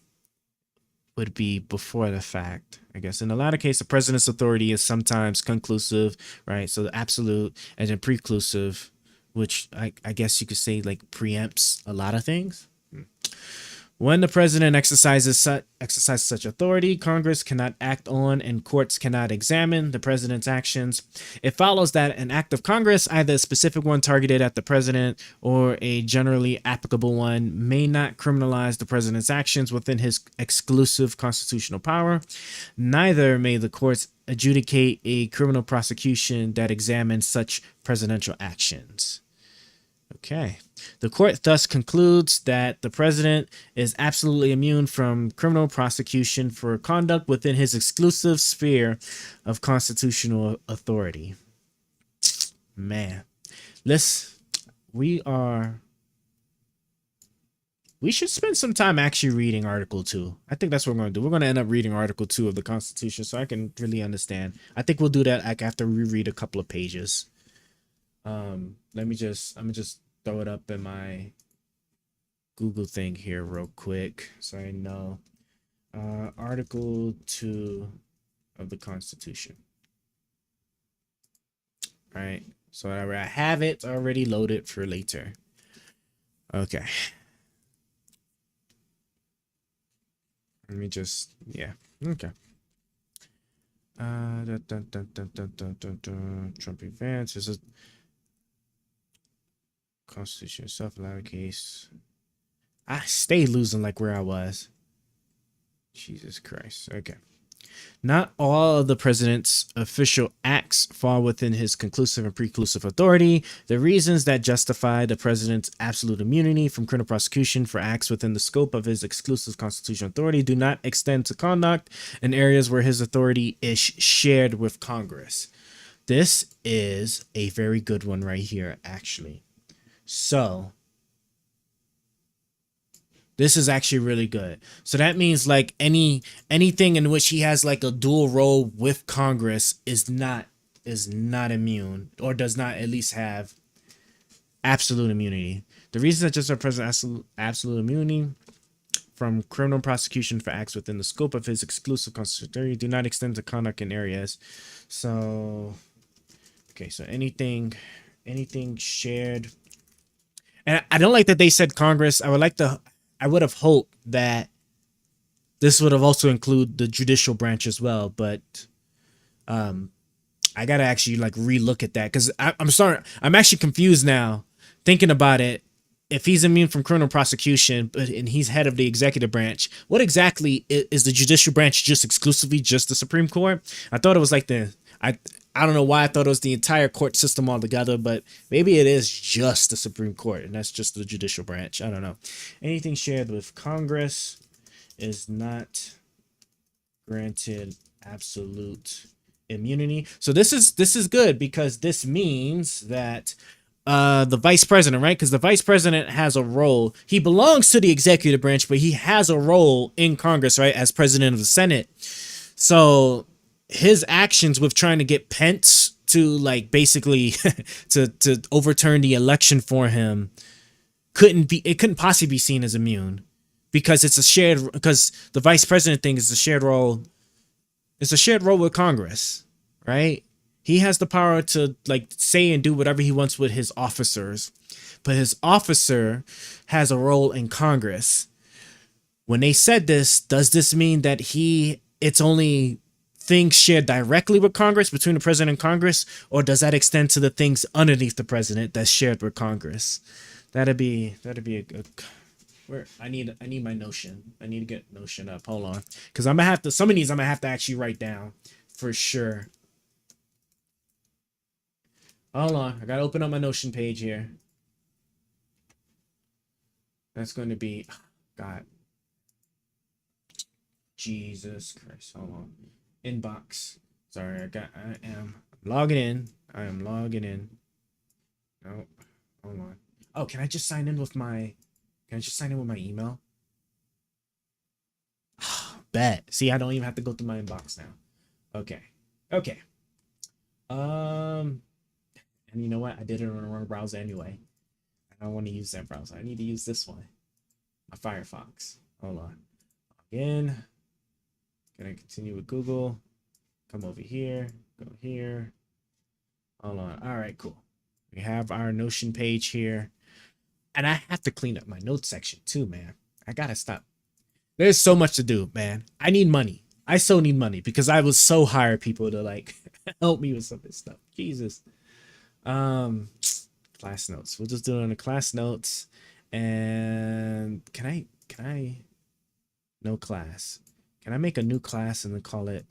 would be before the fact, I guess. In the latter case, the president's authority is sometimes conclusive, right? So the absolute, and then preclusive, which I guess you could say like preempts a lot of things. When the president exercises such authority, Congress cannot act on and courts cannot examine the president's actions. It follows that an act of Congress, either a specific one targeted at the president or a generally applicable one, may not criminalize the president's actions within his exclusive constitutional power. Neither may the courts adjudicate a criminal prosecution that examines such presidential actions. Okay. The court thus concludes that the president is absolutely immune from criminal prosecution for conduct within his exclusive sphere of constitutional authority. Man, we should spend some time actually reading Article 2. I think that's what we're going to do. We're going to end up reading Article 2 of the Constitution so I can really understand. I think we'll do that like after we read a couple of pages. I'm gonna just throw it up in my Google thing here real quick so I know. Article 2 of the Constitution. All right, so I have it already loaded for later. Okay. Let me just, yeah, okay. Trump advance is a Constitution self-allowed case. I stay losing like where I was. Jesus Christ. Okay. Not all of the president's official acts fall within his conclusive and preclusive authority. The reasons that justify the president's absolute immunity from criminal prosecution for acts within the scope of his exclusive constitutional authority do not extend to conduct in areas where his authority is shared with Congress. This is a very good one right here, actually. So, This is actually really good. So that means like anything in which he has like a dual role with Congress is not immune, or does not at least have absolute immunity. The reasons that just are present absolute immunity from criminal prosecution for acts within the scope of his exclusive constitution do not extend to conduct in areas. So, okay, so anything shared. And I don't like that they said Congress. I would have hoped that this would have also included the judicial branch as well, but I gotta actually like relook at that, because I'm sorry, I'm actually confused now thinking about it. If he's immune from criminal prosecution, and he's head of the executive branch, what exactly is the judicial branch? Just exclusively just the Supreme Court? I thought it was like I don't know why I thought it was the entire court system altogether, but maybe it is just the Supreme Court, and that's just the judicial branch. I don't know. Anything shared with Congress is not granted absolute immunity. So this is good, because this means that the vice president, right? Because the vice president has a role. He belongs to the executive branch, but he has a role in Congress, right? As president of the Senate. So his actions with trying to get Pence to like basically to overturn the election for him couldn't possibly be seen as immune, because because the vice president thing is a shared role. It's a shared role with Congress, right? He has the power to like say and do whatever he wants with his officers, but his officer has a role in Congress. When they said this, does this mean that it's only things shared directly with Congress, between the president and Congress, or does that extend to the things underneath the president that's shared with Congress? That'd be a good. Where I need my Notion. I need to get Notion up. Hold on, because I'm gonna have to. Some of these I'm gonna have to actually write down for sure. Hold on, I gotta open up my Notion page here. That's going to be, God, Jesus Christ. Hold on, inbox. Sorry, I am logging in. I am logging in. No, hold on. Oh, can I just sign in with my? Can I just sign in with my email? Bet. See, I don't even have to go through my inbox now. Okay. And you know what? I did it on the wrong browser anyway. I don't want to use that browser. I need to use this one. My Firefox. Hold on. Again. Gonna continue with Google. Come over here. Go here. Hold on. All right, cool. We have our Notion page here. And I have to clean up my notes section too, man. I gotta stop. There's so much to do, man. I need money. I so need money, because I would so hire people to like help me with some of this stuff. Jesus. Class notes. We'll just do it on the class notes. And can I no class. Can I make a new class and then call it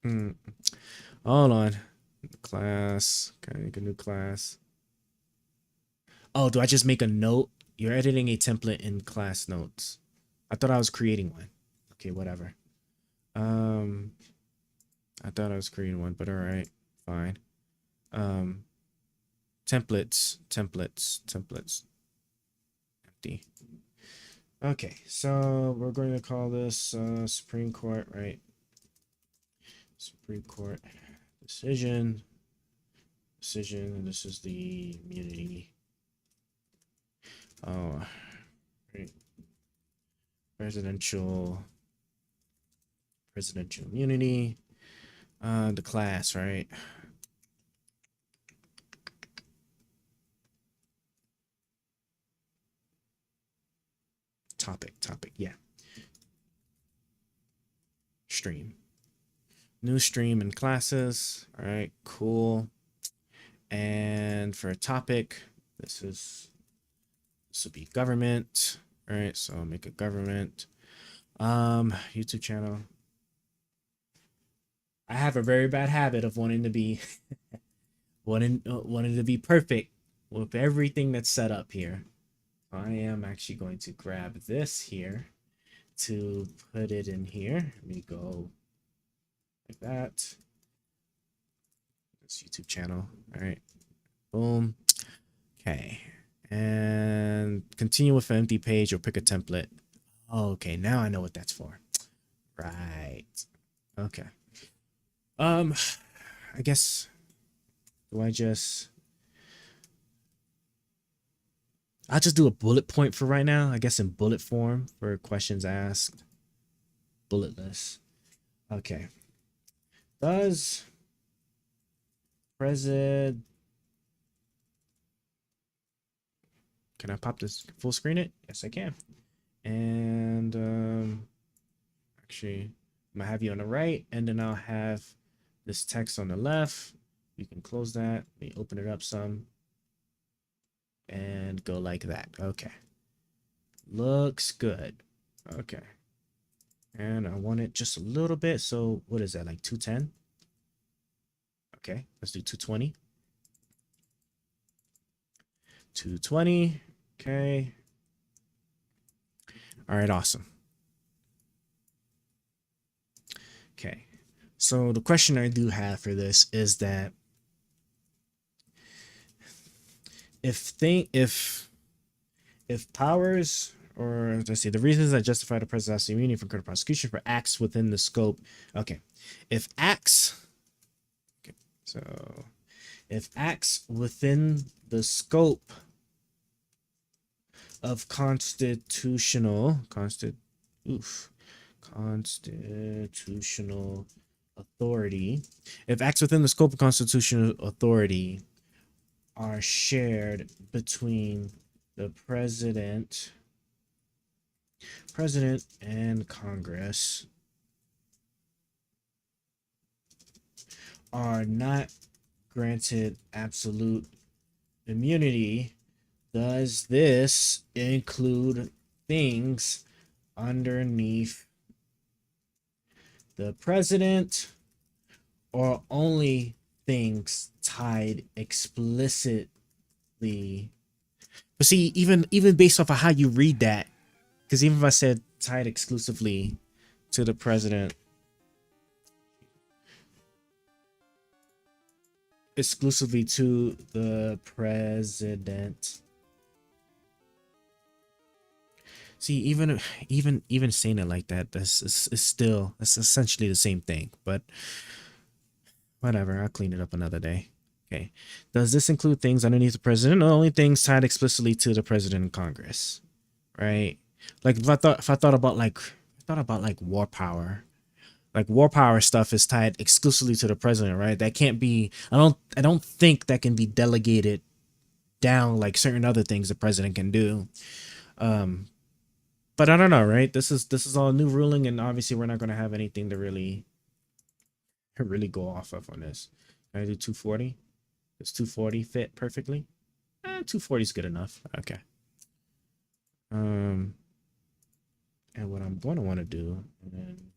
hold on. Class. Can I make a new class? Oh, do I just make a note? You're editing a template in class notes. I thought I was creating one. Okay, whatever. I thought I was creating one, but all right, fine. Templates. Empty. Okay, so we're going to call this Supreme Court, right? Supreme Court decision. And this is the immunity. Oh, right. Presidential immunity. The class, right? Topic, yeah. Stream. New stream and classes. All right, cool. And for a topic, this will be government. All right, so I'll make a government. YouTube channel. I have a very bad habit of wanting to be wanting to be perfect with everything that's set up here. I am actually going to grab this here to put it in here. Let me go like that. This YouTube channel. All right. Boom. Okay. And continue with an empty page or pick a template. Okay, now I know what that's for. Right. Okay. I guess I'll just do a bullet point for right now. I guess in bullet form for questions asked. Bulletless. Okay. Does President... Can I pop this, full screen it? Yes, I can. And actually, I'm gonna have you on the right, and then I'll have this text on the left. You can close that. Let me open it up some. And go like that. Okay. Looks good. Okay. And I want it just a little bit. So what is that, like 210? Okay, let's do 220. 220. Okay. All right, awesome. Okay. So the question I do have for this is that if powers, or let's see, the reasons that justify the president's immunity from criminal prosecution for acts within the scope. Okay. If acts within the scope of constitutional authority, if acts within the scope of constitutional authority are shared between the president and Congress, are not granted absolute immunity, does this include things underneath the president, or only things tied explicitly? But see, even based off of how you read that, because even if I said tied exclusively to the president, exclusively to the president. See, even saying it like that, that's essentially the same thing. But whatever, I'll clean it up another day. Okay. Does this include things underneath the president, or only things tied explicitly to the president and Congress? Right? Like if I thought about war power. Like war power stuff is tied exclusively to the president, right? That can't be, I don't think that can be delegated down like certain other things the president can do. But I don't know, right? This is all new ruling, and obviously we're not going to have anything to really go off of on this. Can I do 240? Does 240 fit perfectly? 240 is good enough. Okay. And what I'm going to want to do, and then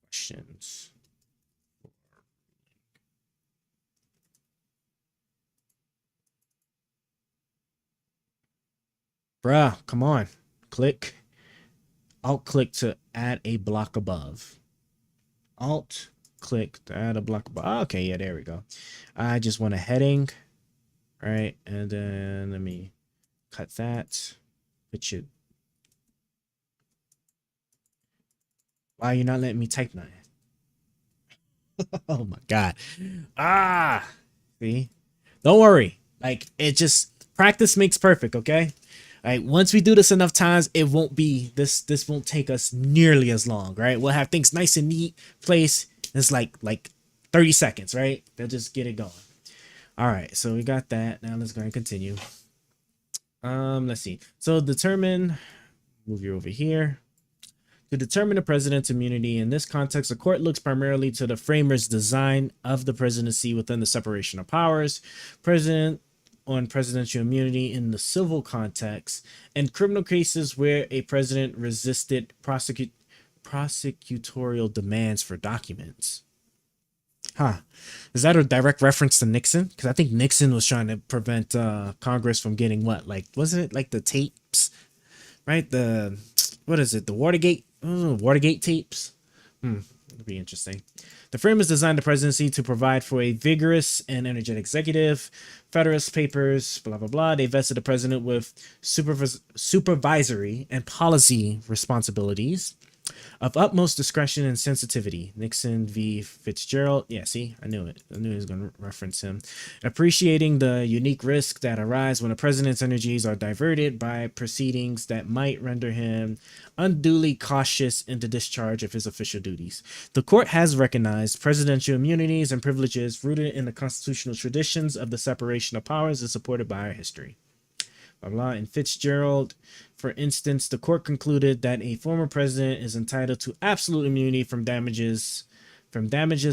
questions. Bruh, come on. Click. Alt click to add a block above. Alt click to add a block above. Okay, yeah, there we go. I just want a heading. Right, and then let me cut that. Put it. Why are you not letting me type nothing? Oh my god. See? Don't worry. Like, it just, practice makes perfect, okay? Right, once we do this enough times, it won't be this won't take us nearly as long, right? We'll have things nice and neat, place. It's like 30 seconds, right? They'll just get it going. All right, so we got that. Now let's go and continue. Let's see. So determine, move you over here. To determine the president's immunity in this context, the court looks primarily to the framers' design of the presidency within the separation of powers. On presidential immunity in the civil context, and criminal cases where a president resisted prosecutorial demands for documents. Is that a direct reference to Nixon? Because I think Nixon was trying to prevent Congress from getting what? Like, wasn't it like the tapes? Right? What is it? The Watergate tapes? It'll be interesting. The firm has designed the presidency to provide for a vigorous and energetic executive. Federalist Papers, blah, blah, blah. They vested the president with supervisory and policy responsibilities of utmost discretion and sensitivity. Nixon v. Fitzgerald. Yeah, see, I knew it. I knew he was going to reference him. Appreciating the unique risk that arise when a president's energies are diverted by proceedings that might render him unduly cautious in the discharge of his official duties. The court has recognized presidential immunities and privileges rooted in the constitutional traditions of the separation of powers and supported by our history. Blah, blah. In Fitzgerald, for instance, the court concluded that a former president is entitled to absolute immunity from damages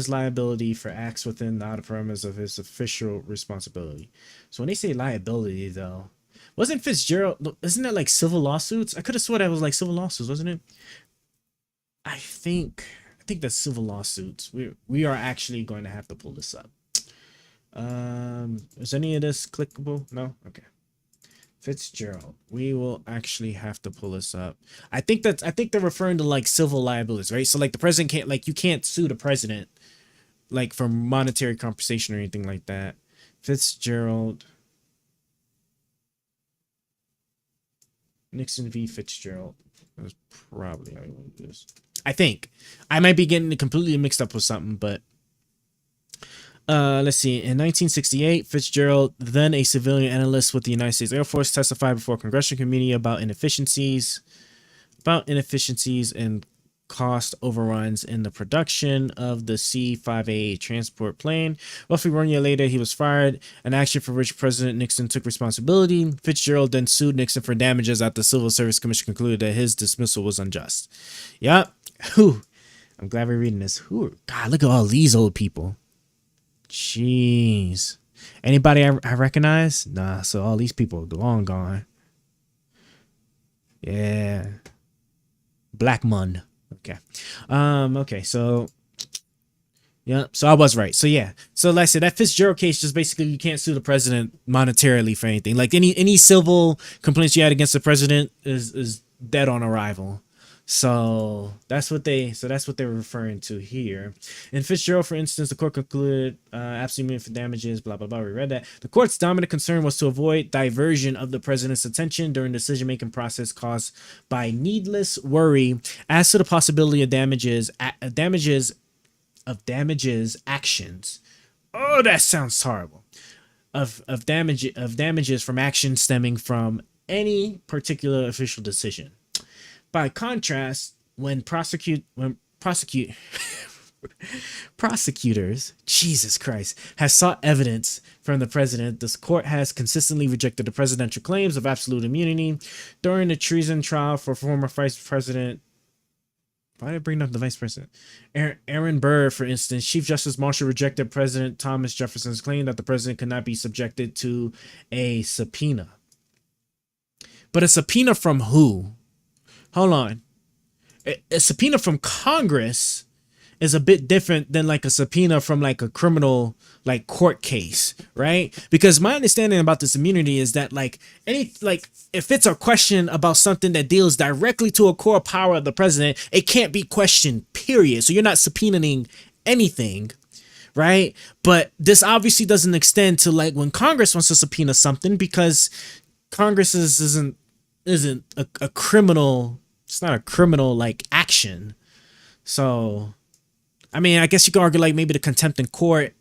liability for acts within the outer parameters of his official responsibility. So when they say liability, though, wasn't Fitzgerald, isn't that like civil lawsuits? I could have swore that was like civil lawsuits, wasn't it? I think that's civil lawsuits. We are actually going to have to pull this up. Is any of this clickable? No? Okay. Fitzgerald. We will actually have to pull this up. I think they're referring to like civil liabilities, right? So like the president can't, like, you can't sue the president like for monetary compensation or anything like that. Fitzgerald. Nixon v. Fitzgerald. That's probably how you want to do this. I think. I might be getting it completely mixed up with something, but let's see. In 1968, Fitzgerald, then a civilian analyst with the United States Air Force, testified before a congressional committee about inefficiencies and cost overruns in the production of the C-5A transport plane. Roughly 1 year later, he was fired, an action for which President Nixon took responsibility. Fitzgerald then sued Nixon for damages after the Civil Service Commission concluded that his dismissal was unjust. Yep. Whew. I'm glad we're reading this. God, look at all these old people. Jeez. Anybody I recognize? Nah, so all these people are long gone. Yeah. Black Mun. Okay. Okay, so yeah, so I was right. So yeah. So like I said, that Fitzgerald case just basically you can't sue the president monetarily for anything. Like any civil complaints you had against the president is dead on arrival. So that's what they were referring to here. In Fitzgerald, for instance, the court concluded absolute immunity for damages, blah, blah, blah. We read that. The court's dominant concern was to avoid diversion of the president's attention during the decision-making process caused by needless worry as to the possibility of damages actions. Oh, that sounds horrible. Of damages from actions stemming from any particular official decision. By contrast, when prosecutors, Jesus Christ, has sought evidence from the president, this court has consistently rejected the presidential claims of absolute immunity. During the treason trial for former vice president, why did I bring up the vice president? Aaron Burr, for instance, Chief Justice Marshall rejected President Thomas Jefferson's claim that the president could not be subjected to a subpoena. But a subpoena from who? Hold on. A subpoena from Congress is a bit different than like a subpoena from like a criminal like court case, right? Because my understanding about this immunity is that like if it's a question about something that deals directly to a core power of the president, it can't be questioned, period. So you're not subpoenaing anything, right? But this obviously doesn't extend to like when Congress wants to subpoena something, because Congress isn't a criminal. It's not a criminal like action. So, I mean, I guess you could argue like maybe the contempt in court,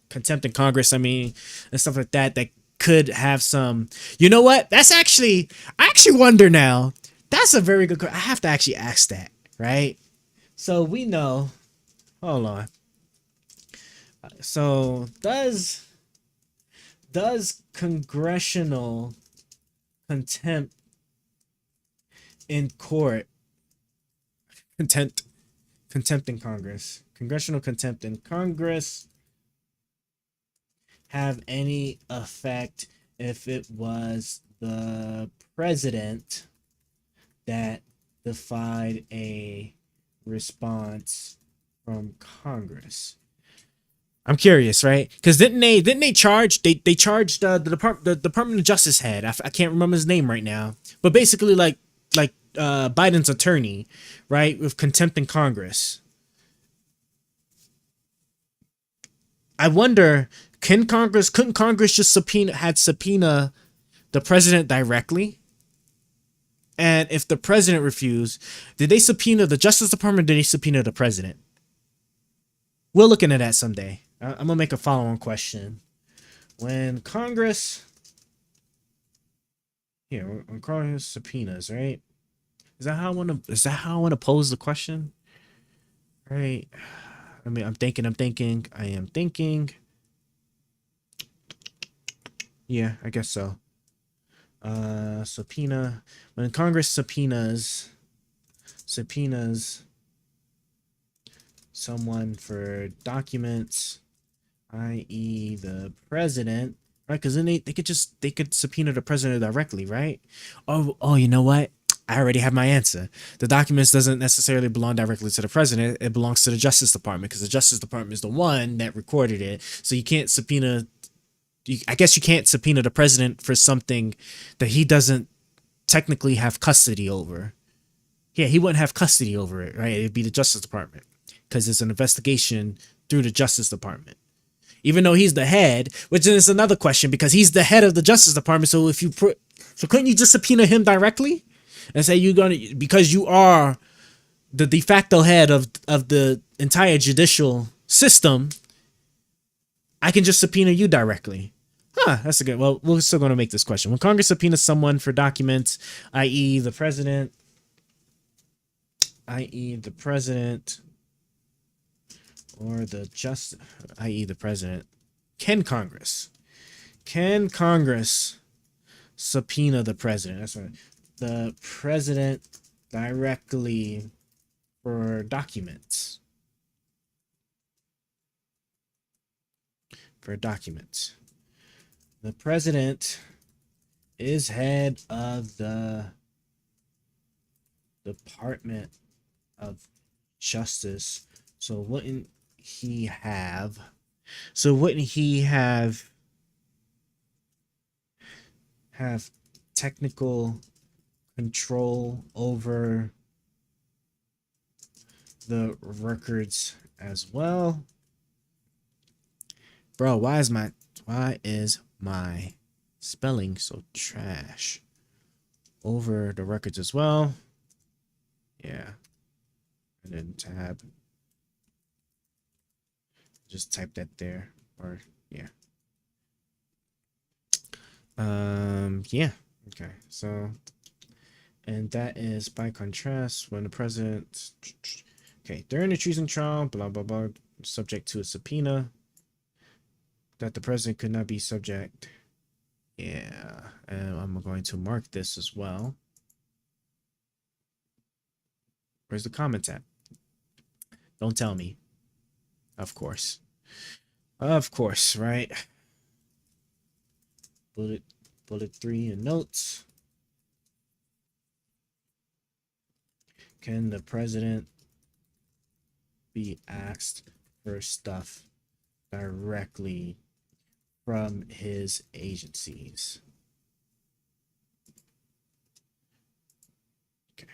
contempt in Congress. I mean, and stuff like that could have some. You know what? I actually wonder now. That's a very good. I have to actually ask that, right? So we know. Hold on. So does congressional contempt in court, contempt in Congress, congressional contempt in Congress have any effect if it was the president that defied a response from Congress? I'm curious, right? Because didn't they charge the Department of Justice head? I can't remember his name right now, but basically like Biden's attorney, right, with contempt in Congress. I wonder, couldn't Congress just subpoena the president directly? And if the president refused, did they subpoena the Justice Department? Or did they subpoena the president? We'll look into that someday. I'm gonna make a follow-on question. When Congress, when Congress subpoenas, right? Is that how I want to pose the question? Right. I mean, I'm thinking. Yeah, I guess so. Subpoena. When Congress subpoenas someone for documents, i.e. the president, right? Because then they could subpoena the president directly, right? Oh, you know what? I already have my answer. The documents doesn't necessarily belong directly to the president. It belongs to the Justice Department because the Justice Department is the one that recorded it. So you can't subpoena. I guess you can't subpoena the president for something that he doesn't technically have custody over. Yeah, he wouldn't have custody over it, right? It'd be the Justice Department because it's an investigation through the Justice Department. Even though he's the head, which is another question because he's the head of the Justice Department. So couldn't you just subpoena him directly and say because you are the de facto head of the entire judicial system, I can just subpoena you directly. That's a good. Well, we're still going to make this question. When Congress subpoenas someone for documents, i.e. the president, or the president, can Congress subpoena the president? That's right. The president directly for documents. The president is head of the Department of Justice. So wouldn't he have technical control over the records as well? Bro, why is my spelling so trash? Over the records as well. Yeah. And then tab. Just type that there. Or yeah. Yeah. Okay. So, and that is by contrast when the president, okay, during the treason trial, blah blah blah, subject to a subpoena, that the president could not be subject. Yeah, and I'm going to mark this as well. Where's the comments at? Don't tell me. Of course, right? Bullet 3 in notes. Can the president be asked for stuff directly from his agencies? Okay.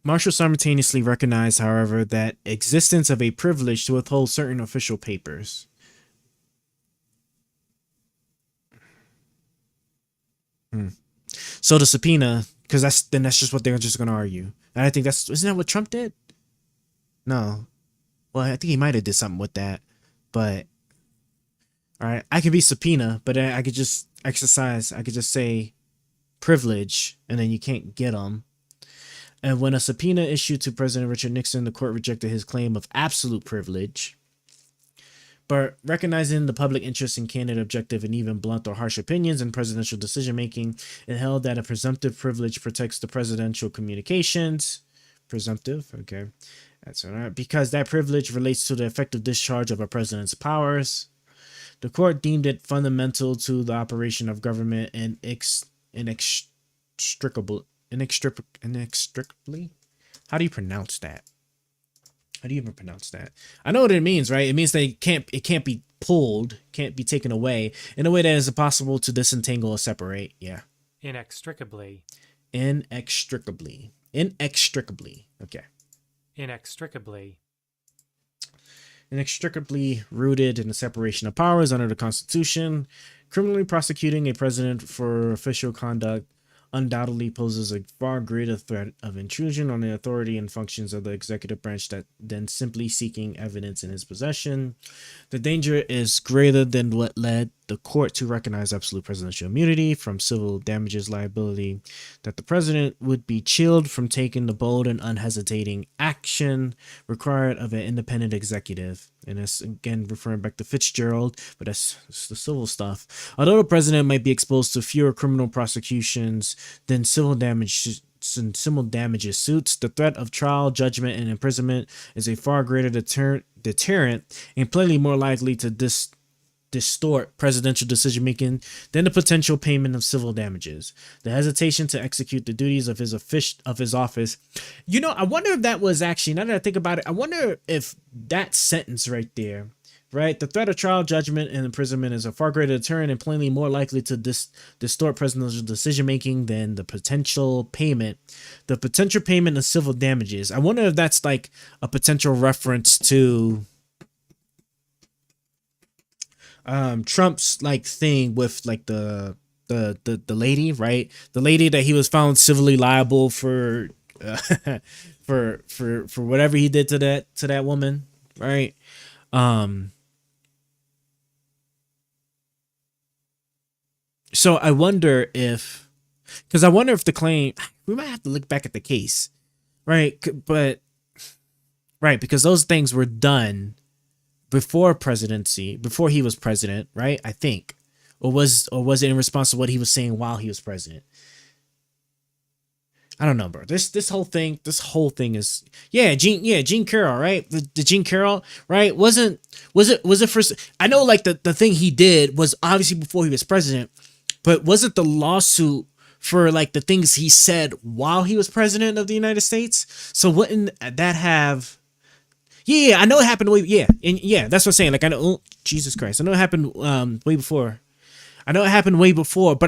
Marshall simultaneously recognized, however, that existence of a privilege to withhold certain official papers. So the subpoena, because that's just what they're just going to argue. And I think isn't that what Trump did? No. Well, I think he might have did something with that, but all right, I could be subpoena, but I could just say privilege, and then you can't get them. And when a subpoena issued to President Richard Nixon, the court rejected his claim of absolute privilege. But recognizing the public interest in candid, objective, and even blunt or harsh opinions in presidential decision-making, it held that a presumptive privilege protects the presidential communications. Presumptive, okay. That's all right. Because that privilege relates to the effective discharge of a president's powers. The court deemed it fundamental to the operation of government and inextricably. How do you pronounce that? How do you even pronounce that? I know what it means, right? It means that it can't be pulled, can't be taken away in a way that is impossible to disentangle or separate. Yeah. Inextricably. Inextricably. Okay. Inextricably. inextricably rooted in the separation of powers under the Constitution. Criminally prosecuting a president for official conduct undoubtedly poses a far greater threat of intrusion on the authority and functions of the executive branch than simply seeking evidence in his possession. The danger is greater than what led the court to recognize absolute presidential immunity from civil damages liability, that the president would be chilled from taking the bold and unhesitating action required of an independent executive. And that's again referring back to Fitzgerald, but that's the civil stuff. Although the president might be exposed to fewer criminal prosecutions than civil damages suits, the threat of trial, judgment, and imprisonment is a far greater deterrent and plainly more likely to distort presidential decision making than the potential payment of civil damages. The hesitation to execute the duties of his office. You know, I wonder if that was actually, now that I think about it, I wonder if that sentence right there, right? The threat of trial, judgment, and imprisonment is a far greater deterrent and plainly more likely to distort presidential decision making than the potential payment of civil damages. I wonder if that's like a potential reference to Trump's like thing with like the lady, right? The lady that he was found civilly liable for for whatever he did to that woman, right? So I wonder if, because I wonder if the claim, we might have to look back at the case, right? But right, because those things were done before he was president, right? I think, or was it in response to what he was saying while he was president? I don't know, bro. This whole thing is Jean Carroll, right? The Jean Carroll, right? Was it first? I know like the thing he did was obviously before he was president, but was it the lawsuit for like the things he said while he was president of the United States? So wouldn't that have? Yeah, I know it happened that's what I'm saying. Like I know, oh, Jesus Christ, I know it happened way before. But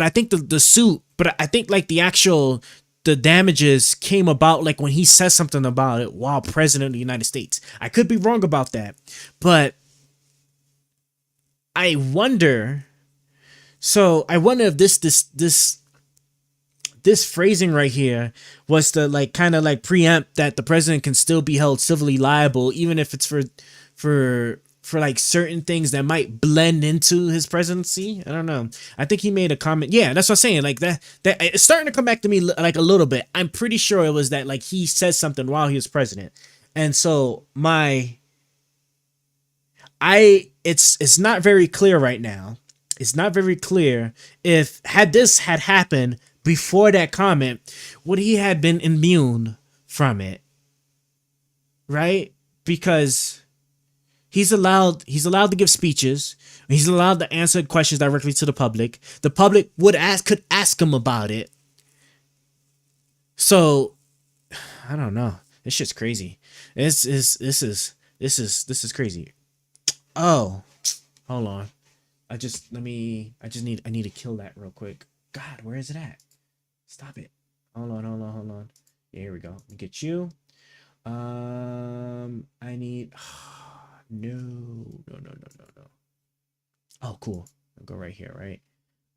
I think the suit, but I think like the damages came about like when he says something about it while president of the United States. I could be wrong about that, but I wonder. So I wonder if this phrasing right here was to like kind of like preempt that the president can still be held civilly liable, even if it's for like certain things that might blend into his presidency. I don't know. I think he made a comment. Yeah, that's what I'm saying. Like that it's starting to come back to me like a little bit. I'm pretty sure it was that like he says something while he was president. And so it's not very clear right now. It's not very clear if this had happened before that comment, would he had been immune from it, right? Because he's allowed to give speeches. He's allowed to answer questions directly to the public. The public could ask him about it. So I don't know. This shit's crazy. This is crazy. Oh, hold on. I need to kill that real quick. God, where is it at? Stop it. Hold on. Yeah, here we go. Let me get you. I need no. Oh, cool. I'll go right here, right?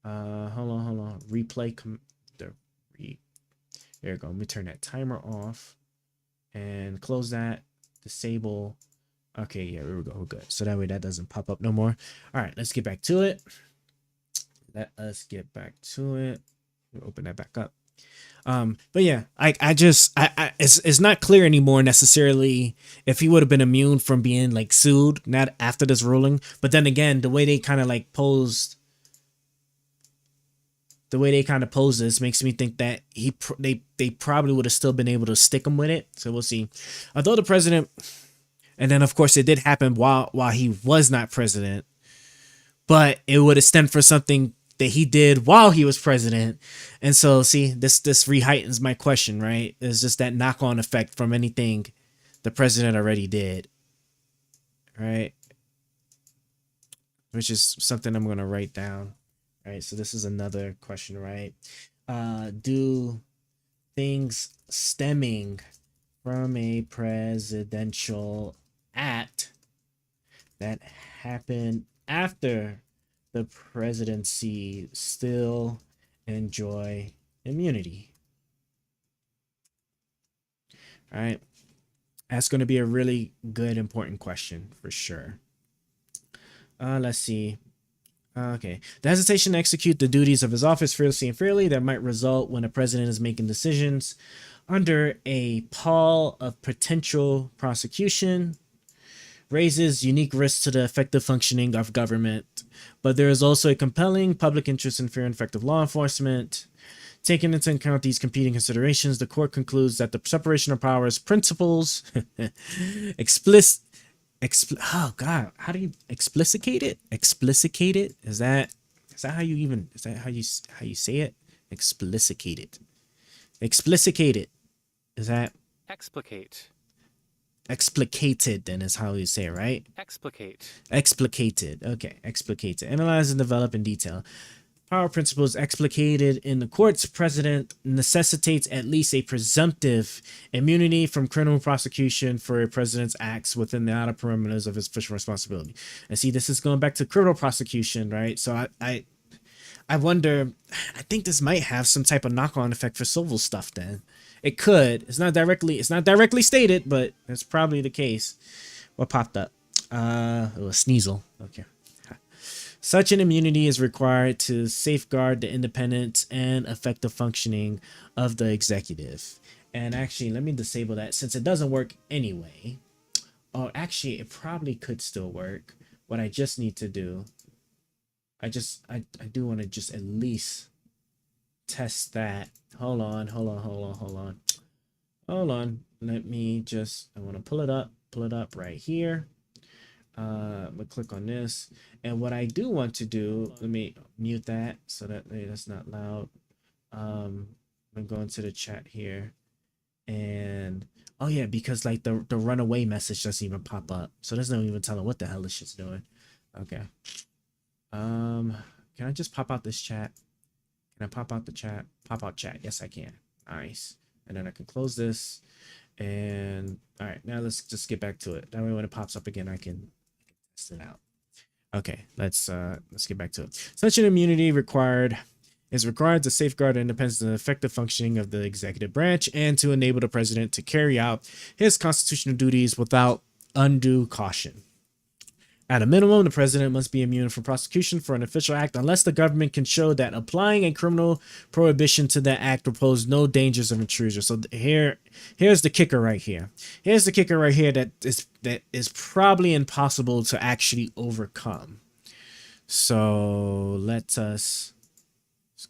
Hold on. Replay there we go. Let me turn that timer off and close that. Disable. Okay, yeah, here we go. We're good. So that way that doesn't pop up no more. All right, let's get back to it. We'll open that back up. But yeah, it's not clear anymore necessarily if he would have been immune from being like sued not after this ruling. But then again, the way they kind of like posed this makes me think that they probably would have still been able to stick him with it. So we'll see. Although the president, and then of course it did happen while he was not president, but it would have stemmed for something that he did while he was president. And so see, this reheightens my question, right? It's just that knock-on effect from anything the president already did, right? Which is something I'm going to write down, right? So this is another question, right? Do things stemming from a presidential act that happen after the presidency still enjoy immunity? All right. That's going to be a really good, important question for sure. Let's see. Okay. The hesitation to execute the duties of his office fearlessly and fairly that might result when a president is making decisions under a pall of potential prosecution raises unique risks to the effective functioning of government, but there is also a compelling public interest in fair and effective law enforcement. Taking into account these competing considerations, the court concludes that the separation of powers principles oh God, how do you explicate it? Explicate it? Is that how you say it? Explicate it. Explicate it. Is that Explicate. explicated then is how you say it, right? Explicate. Explicated. Okay, explicated. Analyze and develop in detail. Power principles explicated in the court's precedent necessitates at least a presumptive immunity from criminal prosecution for a president's acts within the outer perimeters of his official responsibility. And see, this is going back to criminal prosecution, right? So I wonder, I think this might have some type of knock-on effect for civil stuff then. It could. It's not directly stated, but it's probably the case. What popped up? It was Sneasel. Okay. Such an immunity is required to safeguard the independence and effective functioning of the executive. And actually, let me disable that since it doesn't work anyway. Oh, actually, it probably could still work. What I just need to do, I do want to just at least test that. Hold on. Let me just, I want to pull it up right here. I'm gonna click on this, and what I do want to do, let me mute that so that that's not loud. I'm gonna go into the chat here, and oh yeah, because like the runaway message doesn't even pop up, so there's no even telling what the hell this shit's doing. Okay. Can I just pop out this chat? Can I pop out the chat? Pop out chat. Yes, I can. Nice. And then I can close this. And all right, now let's just get back to it. That way, when it pops up again, I can test it out. Okay, let's get back to it. Such an immunity is required to safeguard the independence and effective functioning of the executive branch and to enable the president to carry out his constitutional duties without undue caution. At a minimum, the president must be immune from prosecution for an official act unless the government can show that applying a criminal prohibition to that act will pose no dangers of intrusion. So here's the kicker right here. Here's the kicker right here that is probably impossible to actually overcome. So let's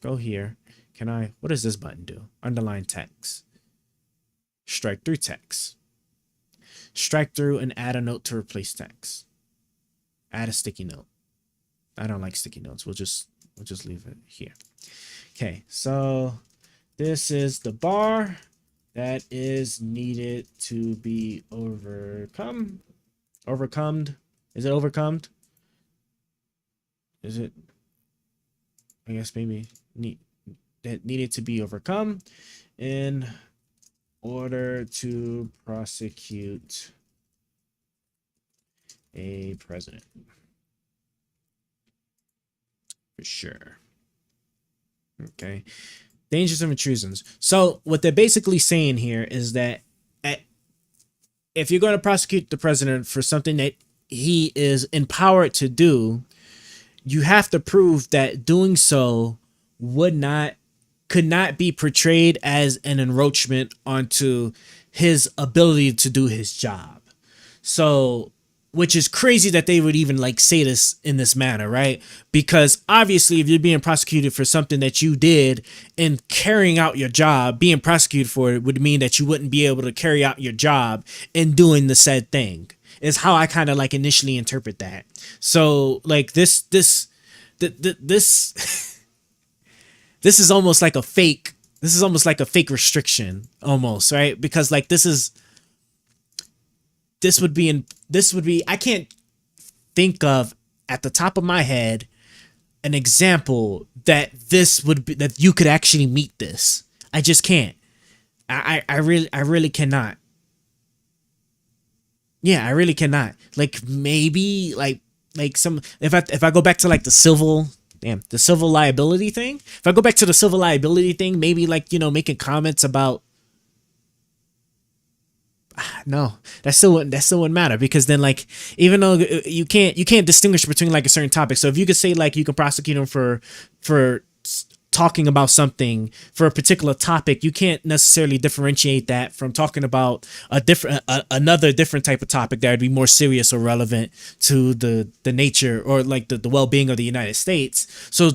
go here. What does this button do? Underline text. Strike through text. Strike through and add a note to replace text. Add a sticky note. I don't like sticky notes. We'll just leave it here. Okay, so this is the bar that is needed to be overcome. Overcome? Is it overcome? Is it? I guess maybe that needed to be overcome in order to prosecute a president. For sure. Okay. Dangers of intrusions. So what they're basically saying here is that if you're going to prosecute the president for something that he is empowered to do, you have to prove that doing so could not be portrayed as an encroachment onto his ability to do his job. So, which is crazy that they would even like say this in this manner, right? Because obviously if you're being prosecuted for something that you did and carrying out your job, being prosecuted for it would mean that you wouldn't be able to carry out your job in doing the said thing, is how I kind of like initially interpret that. So like this this is almost like a fake, restriction almost, right? Because like this would be, I can't think of at the top of my head an example that you could actually meet this. I just can't. I really cannot. Yeah, I really cannot. Like maybe like some if I go back to like the civil liability thing. If I go back to the civil liability thing, maybe like, you know, making comments about no, that still wouldn't matter, because then like, even though you can't distinguish between like a certain topic. So if you could say like you can prosecute him for talking about something for a particular topic, you can't necessarily differentiate that from talking about another different type of topic that would be more serious or relevant to the nature or like the well-being of the United States. So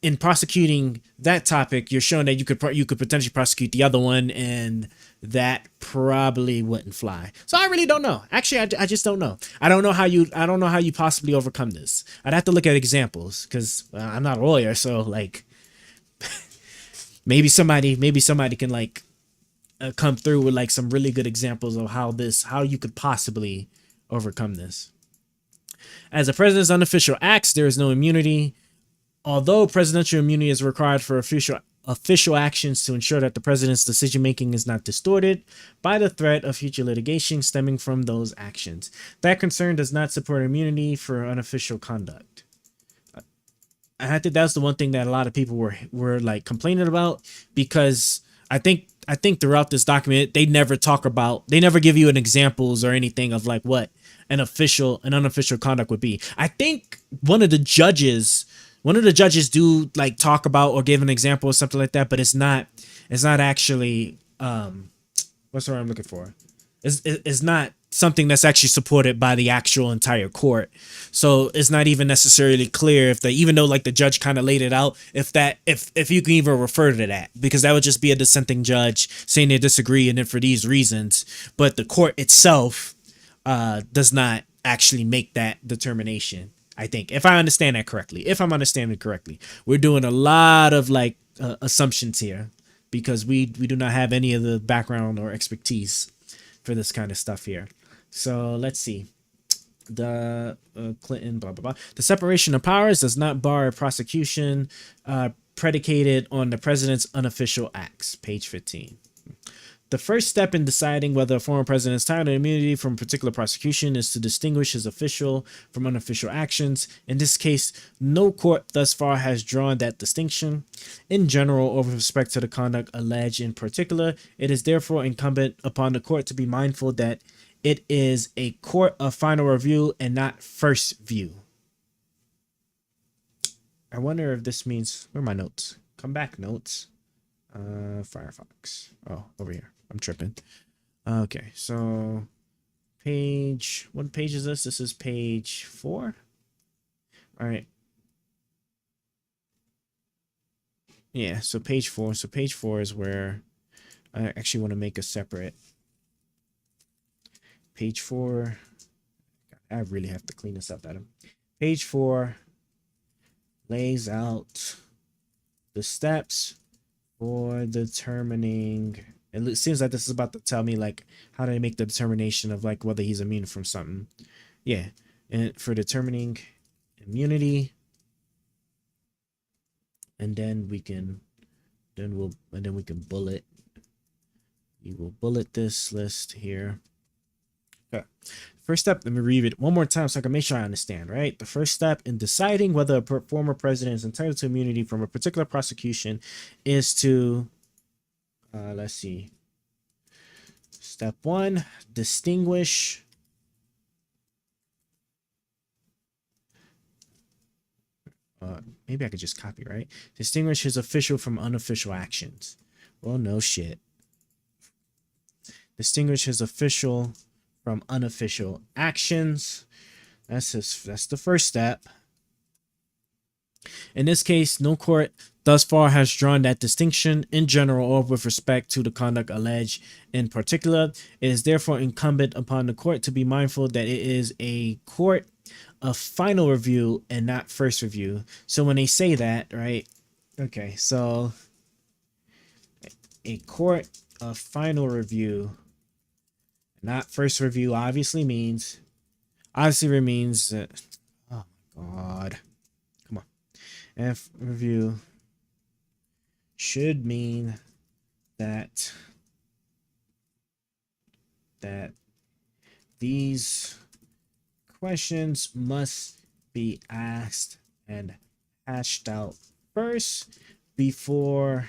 in prosecuting that topic, you're showing that you could potentially prosecute the other one, and that probably wouldn't fly. So I really don't know. Actually, I just don't know. I don't know how you possibly overcome this. I'd have to look at examples, because I'm not a lawyer. So like, maybe somebody can like come through with like some really good examples of how you could possibly overcome this. As a president's unofficial acts, there is no immunity. Although presidential immunity is required for official actions to ensure that the president's decision-making is not distorted by the threat of future litigation stemming from those actions. That concern does not support immunity for unofficial conduct. I think that's the one thing that a lot of people were like complaining about, because I think throughout this document they never give you an examples or anything of like what an unofficial conduct would be. I think one of the judges do like talk about or give an example or something like that, but it's not actually what's the word I'm looking for? It's not something that's actually supported by the actual entire court. So it's not even necessarily clear even though like the judge kind of laid it out, if you can even refer to that, because that would just be a dissenting judge saying they disagree and then for these reasons. But the court itself does not actually make that determination. I think, if I'm understanding correctly, we're doing a lot of like assumptions here, because we do not have any of the background or expertise for this kind of stuff here. So let's see. The Clinton, blah, blah, blah. The separation of powers does not bar a prosecution predicated on the president's unofficial acts. Page 15. The first step in deciding whether a former president is entitled to immunity from a particular prosecution is to distinguish his official from unofficial actions. In this case, no court thus far has drawn that distinction. In general, or with respect to the conduct alleged in particular, it is therefore incumbent upon the court to be mindful that it is a court of final review and not first view. I wonder if this means, where are my notes? Come back, notes. Firefox. Oh, over here. I'm tripping. Okay, so what page is this? This is page 4. All right. Yeah, so page 4. So page 4 is where I actually want to make a separate page 4. I really have to clean this up, Adam. Page 4 lays out the steps for determining. It seems like this is about to tell me like how to make the determination of like whether he's immune from something. Yeah, and for determining immunity, and then we can bullet. We will bullet this list here. Okay. First step, let me read it one more time so I can make sure I understand, right? The first step in deciding whether a former president is entitled to immunity from a particular prosecution is to, let's see. Step 1, distinguish maybe I could just copy, right? Distinguish his official from unofficial actions. Well, no shit. Distinguish his official from unofficial actions. That's the first step. In this case, no court thus far has drawn that distinction in general or with respect to the conduct alleged in particular. It is therefore incumbent upon the court to be mindful that it is a court of final review and not first review. So when they say that, right? Okay, so a court of final review, not first review, obviously means that, oh my god, come on, F review should mean that these questions must be asked and hashed out first before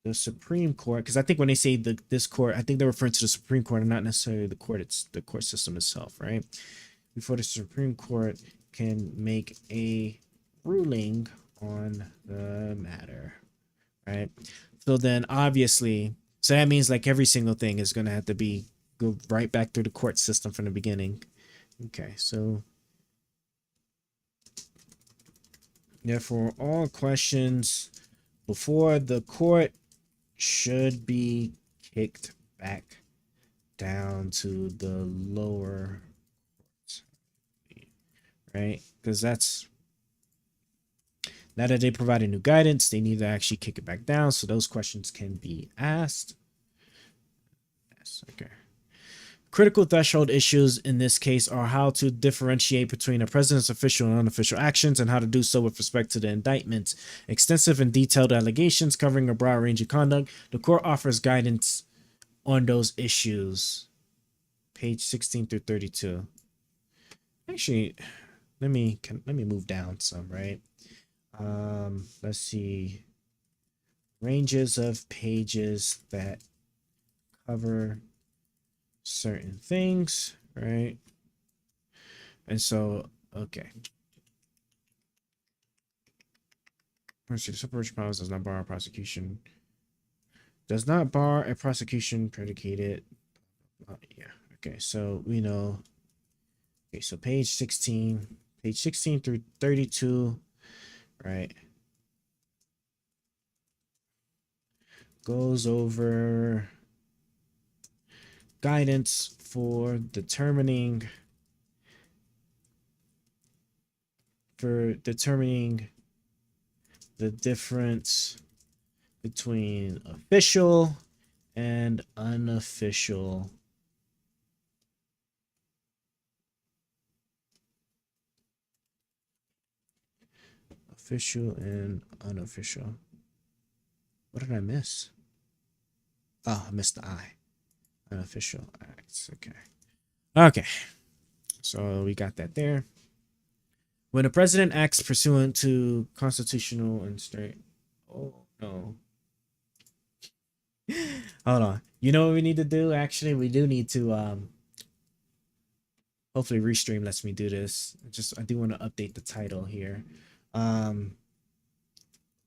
the Supreme Court, because I think when they say this court, I think they're referring to the Supreme Court and not necessarily the court. It's the court system itself, right? Before the Supreme Court can make a ruling on the matter, right? So then obviously, so that means like every single thing is going to have to be go right back through the court system from the beginning. Okay, so therefore all questions before the court should be kicked back down to the lower courts, right? Because that's, now that they provided new guidance, they need to actually kick it back down so those questions can be asked. Yes, okay. Critical threshold issues in this case are how to differentiate between a president's official and unofficial actions and how to do so with respect to the indictment's extensive and detailed allegations covering a broad range of conduct. The court offers guidance on those issues. Page 16 through 32. Actually, let me move down some, right? Let's see. Ranges of pages that cover certain things, right? And so, okay. Separation powers does not bar a prosecution. Does not bar a prosecution predicated. Yeah. Okay. So we know. Okay. So page 16 through 32, right? Goes over guidance for determining the difference between official and unofficial and unofficial. What did I miss? Oh, I missed the I. Unofficial acts. Okay, so we got that there. When a president acts pursuant to constitutional and straight, oh no, hold on. You know what we need to do? Actually, we do need to hopefully Restream lets me do this. I do want to update the title here.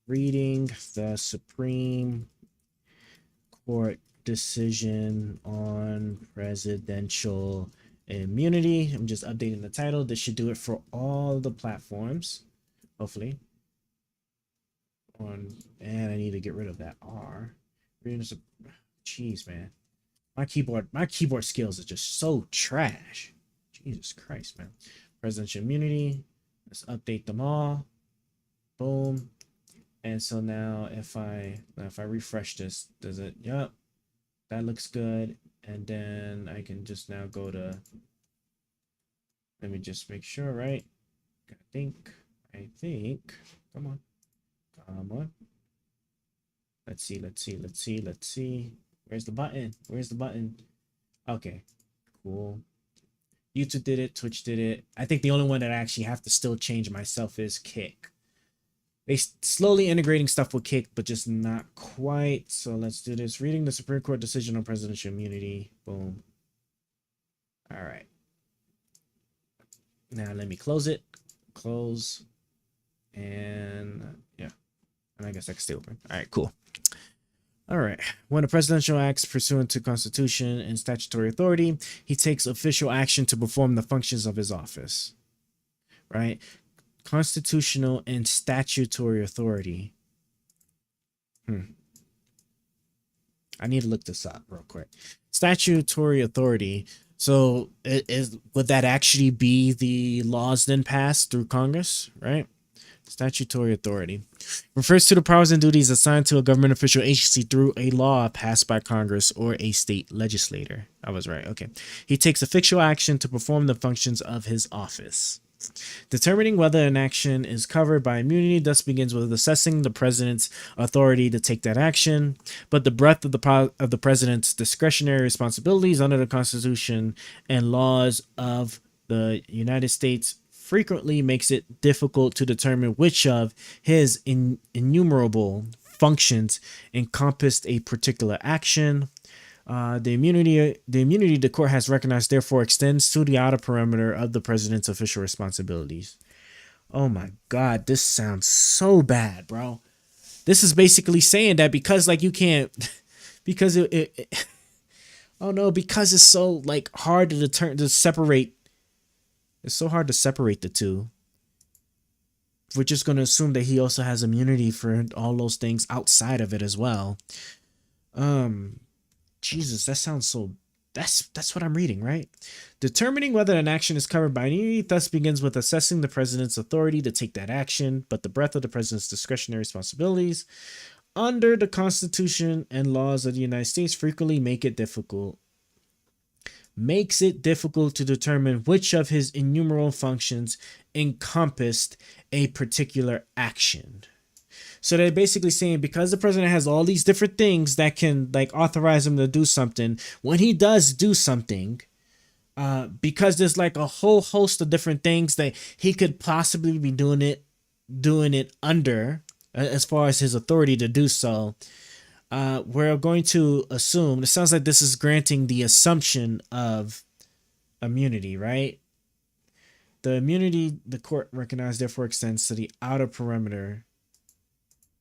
Reading the Supreme Court decision on presidential immunity. I'm just updating the title. This should do it for all the platforms, hopefully. And I need to get rid of that R. Jeez, man. My keyboard skills are just so trash. Jesus Christ, man. Presidential immunity. Let's update them all. Boom. And so now if I refresh this, does it? Yup. That looks good. And then I can just now go to, let me just make sure, right? I think, come on. Let's see. Where's the button? Okay, cool. YouTube did it, Twitch did it. I think the only one that I actually have to still change myself is Kick. They slowly integrating stuff with Kick, but just not quite. So let's do this. Reading the Supreme Court decision on presidential immunity. Boom. All right. Now let me close it. Close. And yeah. And I guess I can stay open. All right, cool. All right. When a presidential acts pursuant to Constitution and statutory authority, he takes official action to perform the functions of his office. Right? Constitutional and statutory authority. I need to look this up real quick. Statutory authority. So would that actually be the laws then passed through Congress, right? Statutory authority refers to the powers and duties assigned to a government official agency through a law passed by Congress or a state legislator. I was right. Okay. He takes official action to perform the functions of his office. Determining whether an action is covered by immunity thus begins with assessing the president's authority to take that action, but the breadth of the president's discretionary responsibilities under the Constitution and laws of the United States frequently makes it difficult to determine which of his innumerable functions encompassed a particular action. The immunity the court has recognized therefore extends to the outer perimeter of the president's official responsibilities. Oh my God, this sounds so bad, bro. This is basically saying that because like you can't, because oh no, because it's so like hard to separate. It's so hard to separate the two. We're just going to assume that he also has immunity for all those things outside of it as well. Jesus, that sounds so... That's what I'm reading, right? Determining whether an action is covered by immunity thus begins with assessing the president's authority to take that action, but the breadth of the president's discretionary responsibilities under the Constitution and laws of the United States frequently makes it difficult to determine which of his innumerable functions encompassed a particular action. So they're basically saying because the president has all these different things that can like authorize him to do something, when he does do something, because there's like a whole host of different things that he could possibly be doing it under, as far as his authority to do so, we're going to assume, it sounds like this is granting the assumption of immunity, right? The immunity the court recognized therefore extends to the outer perimeter,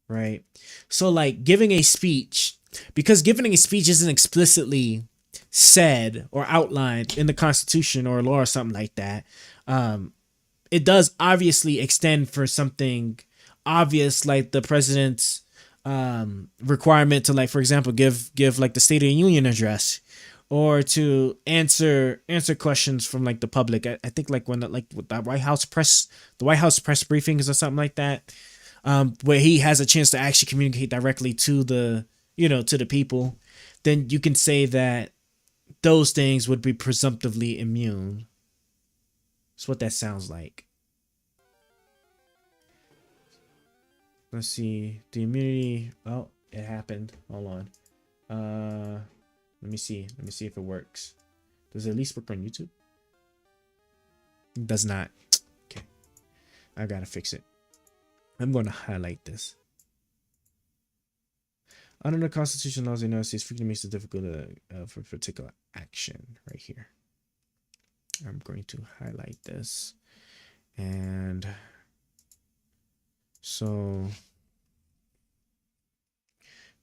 right? So like giving a speech, because giving a speech isn't explicitly said or outlined in the Constitution or law or something like that, it does obviously extend for something obvious like the president's requirement to, like, for example, give like the State of the Union address, or to answer questions from like the public. I think like when like with the White House press briefings or something like that, where he has a chance to actually communicate directly to the people, then you can say that those things would be presumptively immune. That's what that sounds like. Let's see. The immunity. Oh, it happened. Hold on. Let me see. Let me see if it works. Does it at least work on YouTube? It does not. Okay. I gotta fix it. I'm going to highlight this. Under the Constitution laws of the United States, frequently makes it difficult for particular action right here. I'm going to highlight this. And so,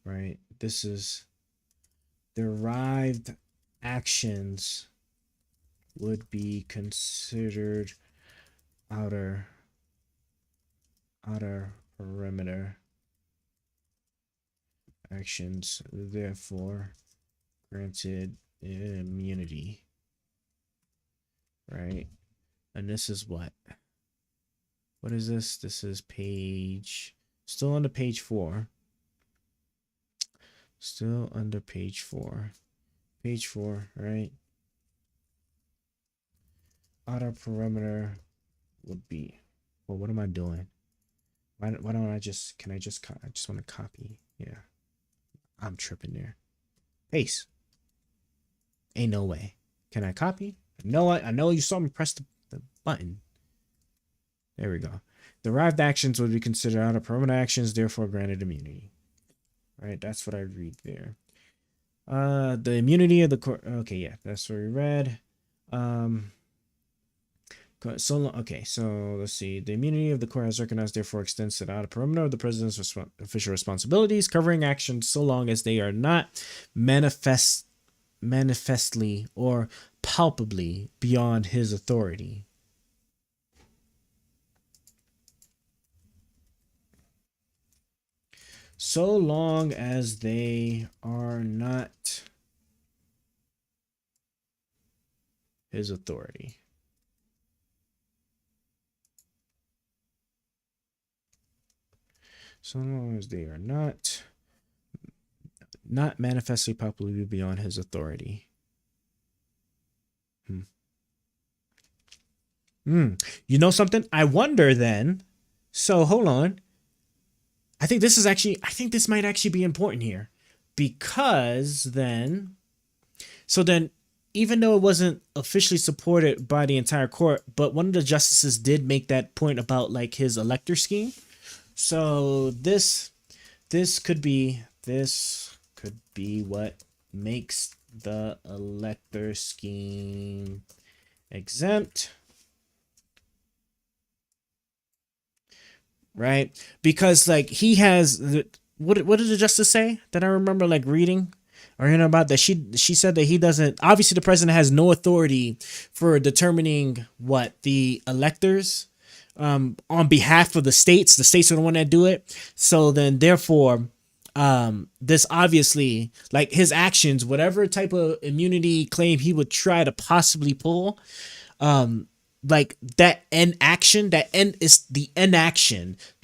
right, this is derived actions would be considered outer perimeter actions, therefore granted immunity, right? And this is what is this? This is page, still under page 4. Still under page 4. Page 4, right? Outer perimeter would be, well, what am I doing? Why don't I just, I just want to copy. Yeah. I'm tripping there. Paste. Ain't no way. Can I copy? No, I know you saw me press the button. There we go. Derived actions would be considered outer perimeter actions, therefore granted immunity. Right, that's what I read there. The immunity of the court. Okay, yeah, that's what we read. Okay, so let's see. The immunity of the court has recognized, therefore extends to the outer perimeter of the president's official responsibilities, covering actions so long as they are not manifestly or palpably beyond his authority. So long as they are not his authority. So long as they are not manifestly palpably beyond his authority. You know something? I wonder then. So hold on. I think this might actually be important here, because then, even though it wasn't officially supported by the entire court, but one of the justices did make that point about like his elector scheme. So this could be what makes the elector scheme exempt. Right? Because like he has what did the justice say that I remember like reading or hearing about, that she said that he doesn't, obviously the president has no authority for determining what the electors on behalf of the states are the one that do it. So then therefore this obviously, like his actions, whatever type of immunity claim he would try to possibly pull, like that inaction that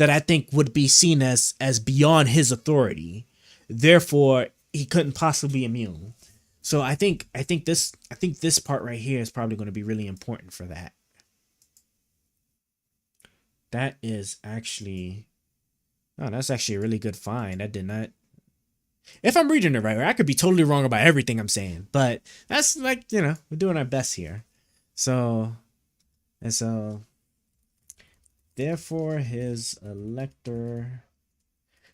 I think would be seen as beyond his authority. Therefore, he couldn't possibly be immune. So I think this part right here is probably going to be really important for that. That is actually, oh, that's actually a really good find. I did not. If I'm reading it right, I could be totally wrong about everything I'm saying, but that's like, you know, we're doing our best here. So. And so, therefore, his elector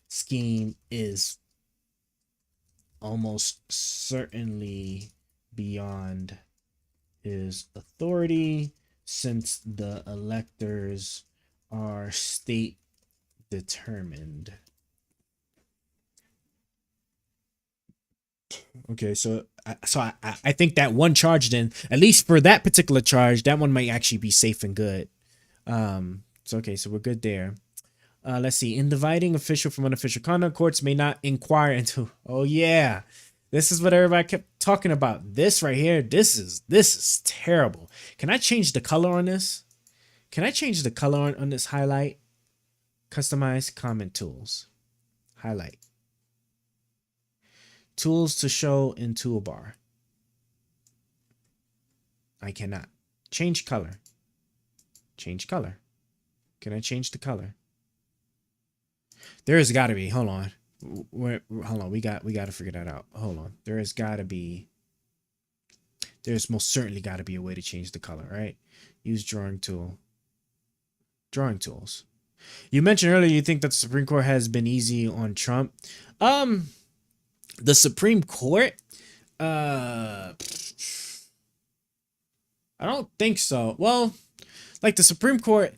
scheme is almost certainly beyond his authority, since the electors are state determined. Okay, so I think that one charge, then, at least for that particular charge, that one might actually be safe and good. So okay, so we're good there. Let's see. In dividing official from unofficial conduct, courts may not inquire into. Oh yeah, this is what everybody kept talking about. This right here. This is terrible. Can I change the color on this? Can I change the color on this highlight? Customize comment tools. Highlight. Tools to show in toolbar. I cannot. Change color. Change color. Can I change the color? There has got to be. Hold on. Hold on. We got to figure that out. Hold on. There has got to be. There's most certainly got to be a way to change the color, right? Use drawing tool. Drawing tools. You mentioned earlier you think that the Supreme Court has been easy on Trump. The Supreme Court? I don't think so. Well, like the Supreme Court,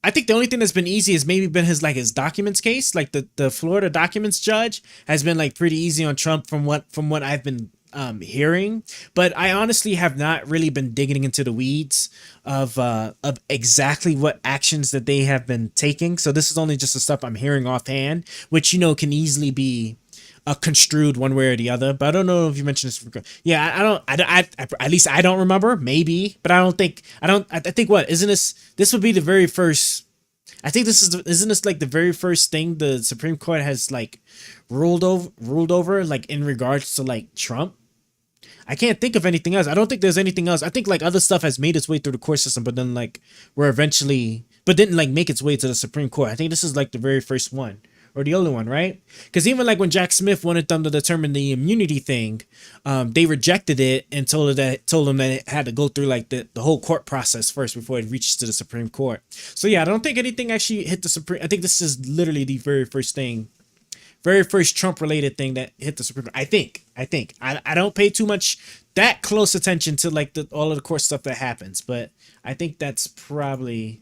I think the only thing that's been easy has maybe been his documents case. Like the Florida documents judge has been like pretty easy on Trump from what I've been hearing. But I honestly have not really been digging into the weeds of exactly what actions that they have been taking. So this is only just the stuff I'm hearing offhand, which, you know, can easily be construed one way or the other. But I don't know if you mentioned this. Yeah, I at least I don't remember. Maybe, but I think what isn't this would be the very first. I think isn't this like the very first thing the Supreme Court has like ruled over like in regards to like Trump. I can't think of anything else. I don't think there's anything else. I think like other stuff has made its way through the court system, but then like didn't like make its way to the Supreme Court. I think this is like the very first one. Or the only one, right? Because even like when Jack Smith wanted them to determine the immunity thing, they rejected it and told them that it had to go through like the whole court process first before it reaches to the Supreme Court. So yeah, I don't think anything actually hit the Supreme. I think this is literally the very first Trump related thing that hit the Supreme Court. I think I don't pay too much that close attention to like all of the court stuff that happens, but I think that's probably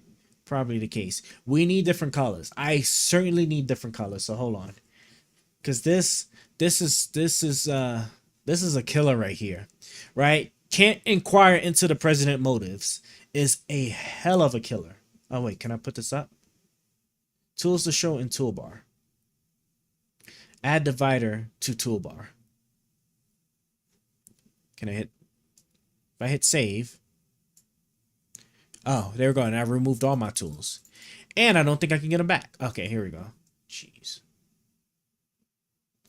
the case. We need different colors. I certainly need different colors. So hold on, because this is a killer right here, right? Can't inquire into the president motives is a hell of a killer. Oh wait, can I put this up? Tools to show in toolbar. Add divider to toolbar. Can I hit? If I hit save. Oh, there we go. And I removed all my tools. And I don't think I can get them back. Okay, here we go. Jeez.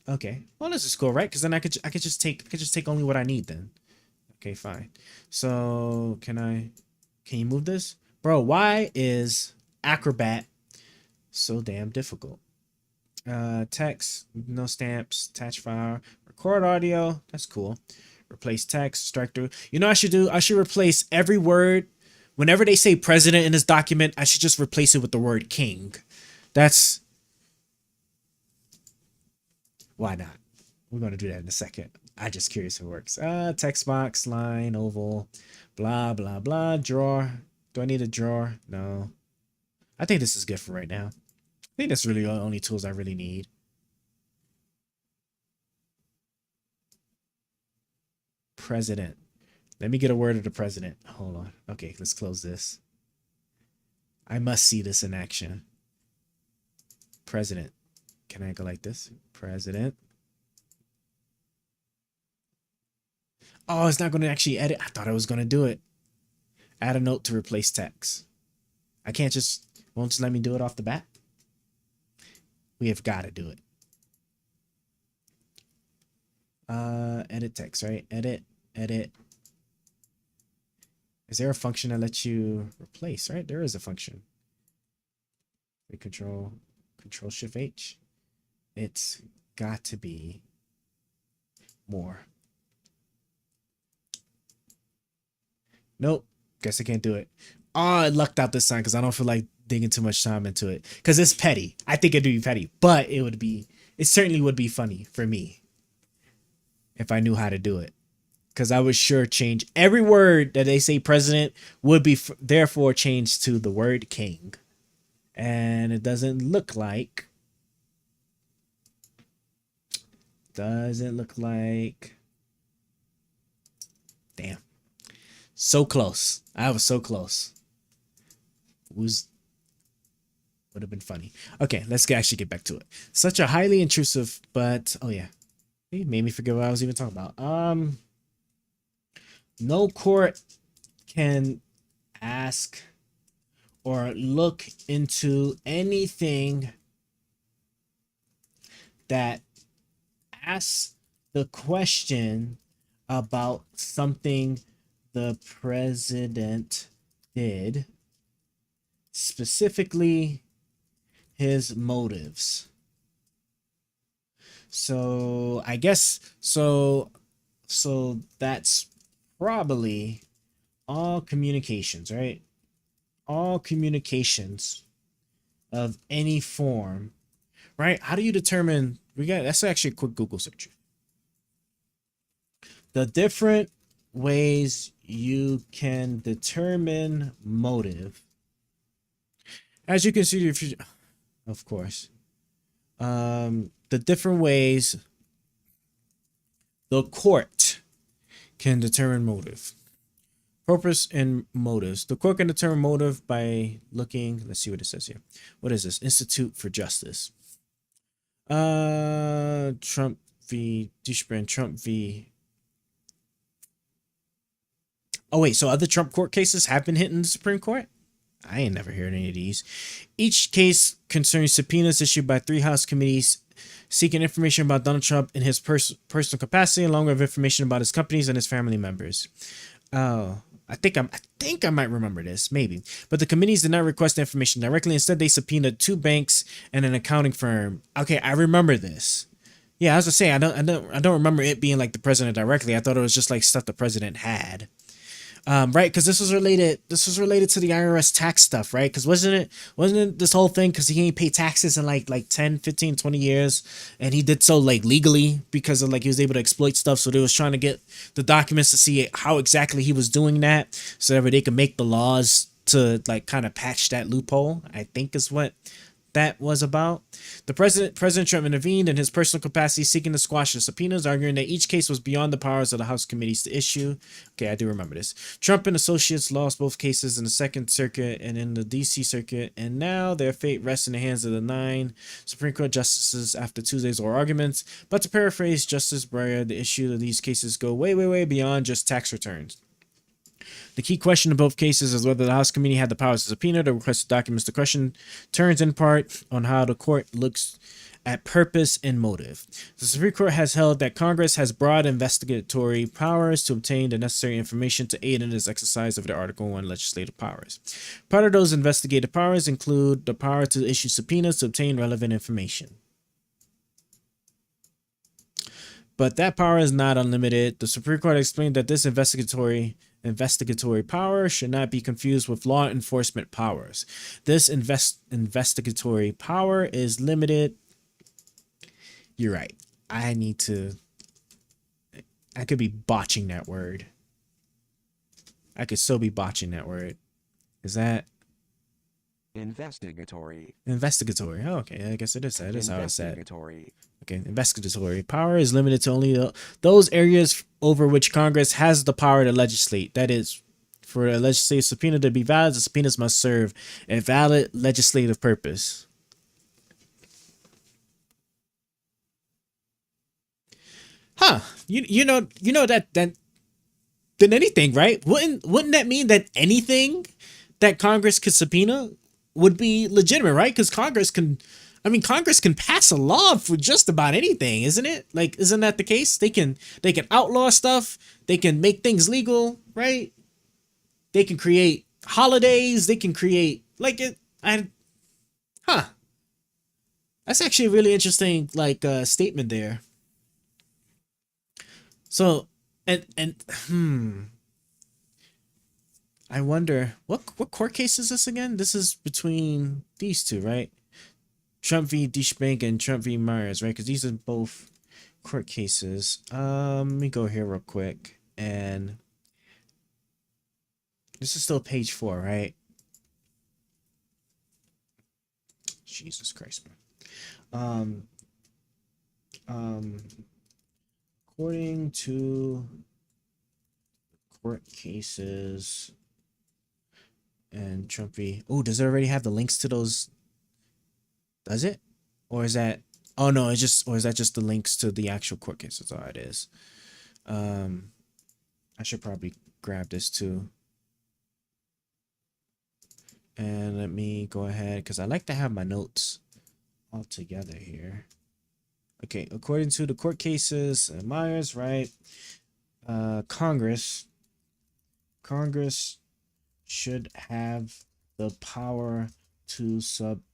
Okay. Well, this is cool, right? Because then I could just take only what I need then. Okay, fine. So can I Can you move this? Bro, why is Acrobat so damn difficult? Text, no stamps, attach file, record audio. That's cool. Replace text, strike through. You know what I should do? I should replace every word. Whenever they say president in this document, I should just replace it with the word king. That's... Why not? We're going to do that in a second. I'm just curious if it works. Text box, line, oval, blah, blah, blah. Drawer. Do I need a drawer? No. I think this is good for right now. I think that's really the only tools I really need. President. Let me get a word of the president. Hold on. Okay, let's close this. I must see this in action. President. Can I go like this? President. Oh, it's not going to actually edit. I thought I was going to do it. Add a note to replace text. I can't just... Won't just let me do it off the bat? We have got to do it. Edit text, right? Edit. Is there a function that lets you replace, right? There is a function. Control Shift H. It's got to be more. Nope. Guess I can't do it. Oh, I lucked out this time because I don't feel like digging too much time into it. Because it's petty. I think it'd be petty. But it certainly would be funny for me if I knew how to do it. Because I would sure change every word that they say president would be therefore changed to the word king. And it doesn't look like. Damn. So close. I was so close. Would have been funny. Okay, let's actually get back to it. Such a highly intrusive, but oh yeah. It made me forget what I was even talking about. No court can ask or look into anything that asks the question about something the president did, specifically his motives. So I guess so that's probably all communications, right? All communications of any form, right? How do you determine? That's actually a quick Google search. The different ways you can determine motive. As you can see, of course, the different ways the court can determine motive. Purpose and motives. The court can determine motive by looking. Let's see what it says here. What is this? Institute for Justice. Trump v. Dushman. Trump v. Oh wait, so other Trump court cases have been hitting the Supreme Court? I ain't never heard any of these. Each case concerns subpoenas issued by 3 House committees seeking information about Donald Trump in his personal capacity, along with information about his companies and his family members. Oh, I think I might remember this, maybe. But the committees did not request information directly. Instead, they subpoenaed 2 banks and an accounting firm. Okay, I remember this. Yeah, as I say, I don't remember it being like the president directly. I thought it was just like stuff the president had. Right, because this was related to the IRS tax stuff, right? Because wasn't it this whole thing because he ain't pay taxes in like 10, 15, 20 years, and he did so like legally because of like he was able to exploit stuff, so they was trying to get the documents to see how exactly he was doing that so that they could make the laws to like kind of patch that loophole, I think is what that was about. President Trump intervened in his personal capacity, seeking to squash the subpoenas, arguing that each case was beyond the powers of the House committees to issue. Okay, I do remember this. Trump and associates lost both cases in the Second Circuit and in the DC Circuit, and now their fate rests in the hands of the 9 Supreme Court justices after Tuesday's oral arguments. But to paraphrase Justice Breyer, the issue of these cases go way, way, way beyond just tax returns. The key question in both cases is whether the House committee had the powers to subpoena the requested documents. The question turns in part on how the court looks at purpose and motive. The Supreme Court has held that Congress has broad investigatory powers to obtain the necessary information to aid in its exercise of the Article 1 legislative powers. Part of those investigative powers include the power to issue subpoenas to obtain relevant information. But that power is not unlimited. The Supreme Court explained that this investigatory power should not be confused with law enforcement powers. This investigatory power is limited. You're right. I could be botching that word. I could still be botching that word. Is that investigatory? Investigatory. Oh, okay. I guess it is. That is how it's said. Investigatory. Okay. Investigatory power is limited to only those areas over which Congress has the power to legislate. That is, for a legislative subpoena to be valid, the subpoenas must serve a valid legislative purpose. Huh? You know that than anything, right? Wouldn't that mean that anything that Congress could subpoena would be legitimate, right? Because Congress can pass a law for just about anything, isn't it? Like, isn't that the case? They can outlaw stuff. They can make things legal, right? They can create holidays. They can create That's actually a really interesting statement there. So, I wonder what court case is this again? This is between these two, right? Trump v. Deschbank and Trump v. Myers, right? Because these are both court cases. Let me go here real quick, and this is still page 4, right? Jesus Christ, man. According to court cases and Trump v. Oh, does it already have the links to those? Does it? Or is that? Oh no, is that just the links to the actual court cases? Oh, it is. I should probably grab this too. And let me go ahead, because I like to have my notes all together here. Okay, according to the court cases, Myers, right? Congress should have the power to subpoena,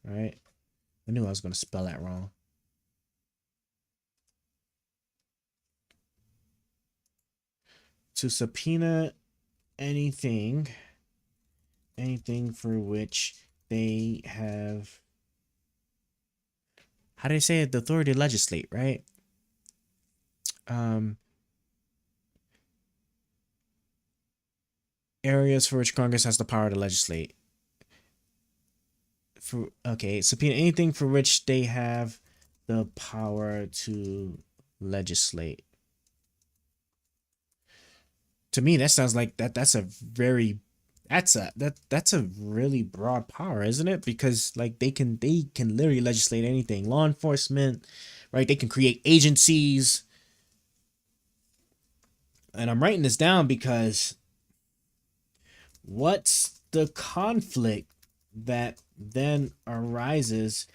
right? I knew I was going to spell that wrong. To subpoena anything for which they have, how do they say it? The authority to legislate, right? Areas for which Congress has the power to legislate. Subpoena anything for which they have the power to legislate. To me, that sounds like that's a really broad power, isn't it? Because they can literally legislate anything. Law enforcement, right? They can create agencies. And I'm writing this down because what's the conflict that then arises?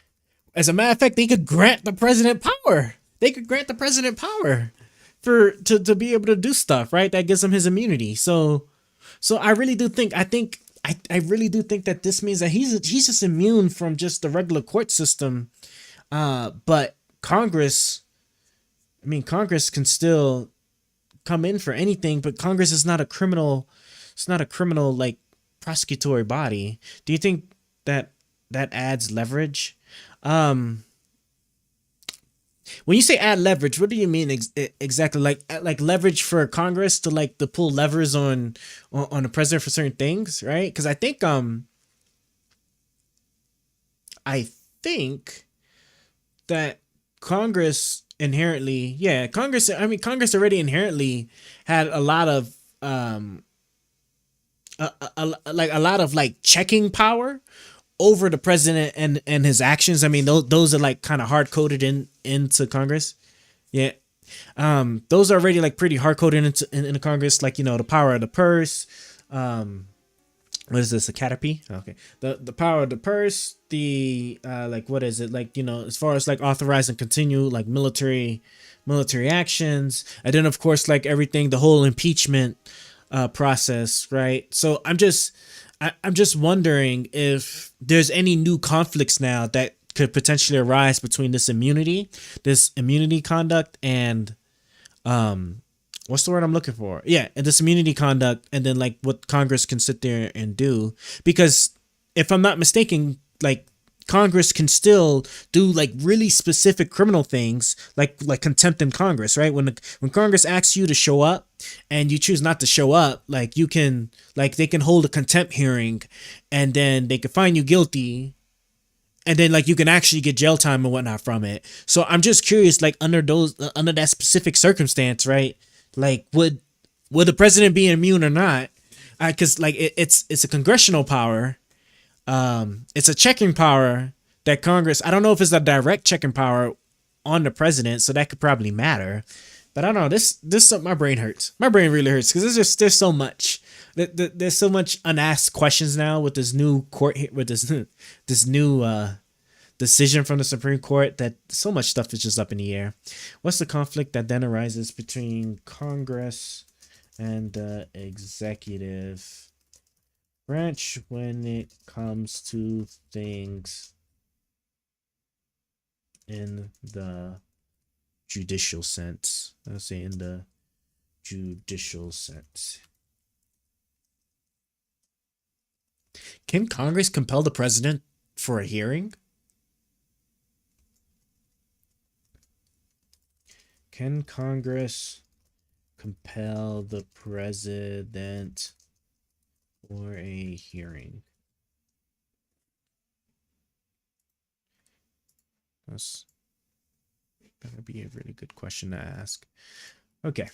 As a matter of fact, they could grant the president power. They could grant the president power to be able to do stuff, right? That gives him his immunity. So I really do think I really do think that this means that he's just immune from just the regular court system. But Congress can still come in for anything, but Congress is not a criminal. It's not a criminal like prosecutory body. Do you think that adds leverage? When you say add leverage, what do you mean exactly? Like leverage for Congress to pull levers on the president for certain things, right? Because I think that Congress inherently, Congress already inherently had a lot of checking power over the president and his actions. I mean, those are kind of hard coded into Congress. Yeah. Those are already pretty hard coded into Congress, the power of the purse, what is this, a Caterpie? Okay, the power of the purse, the like, what is it, like, you know, as far as like authorize and continue like military actions, and then of course like everything, the whole impeachment process, right? So I'm just wondering if there's any new conflicts now that could potentially arise between this immunity conduct and what's the word I'm looking for? Yeah, and this immunity conduct, and then like what Congress can sit there and do. Because if I'm not mistaken, like Congress can still do like really specific criminal things, like contempt in Congress, right? When Congress asks you to show up and you choose not to show up, like you can, like they can hold a contempt hearing, and then they can find you guilty, and then like you can actually get jail time and whatnot from it. So I'm just curious, like under that specific circumstance, right? Like would the president be immune or not? Because like it's a congressional power. It's a checking power that Congress, I don't know if it's a direct checking power on the president, so that could probably matter. But I don't know, this my brain hurts. My brain really hurts because there's so much. There's so much unasked questions now with this new court, with this new decision from the Supreme Court, that so much stuff is just up in the air. What's the conflict that then arises between Congress and the executive branch when it comes to things in the judicial sense? Let's say in the judicial sense. Can Congress compel the president for a hearing? Can Congress compel the president for a hearing? That's gonna be a really good question to ask. Okay.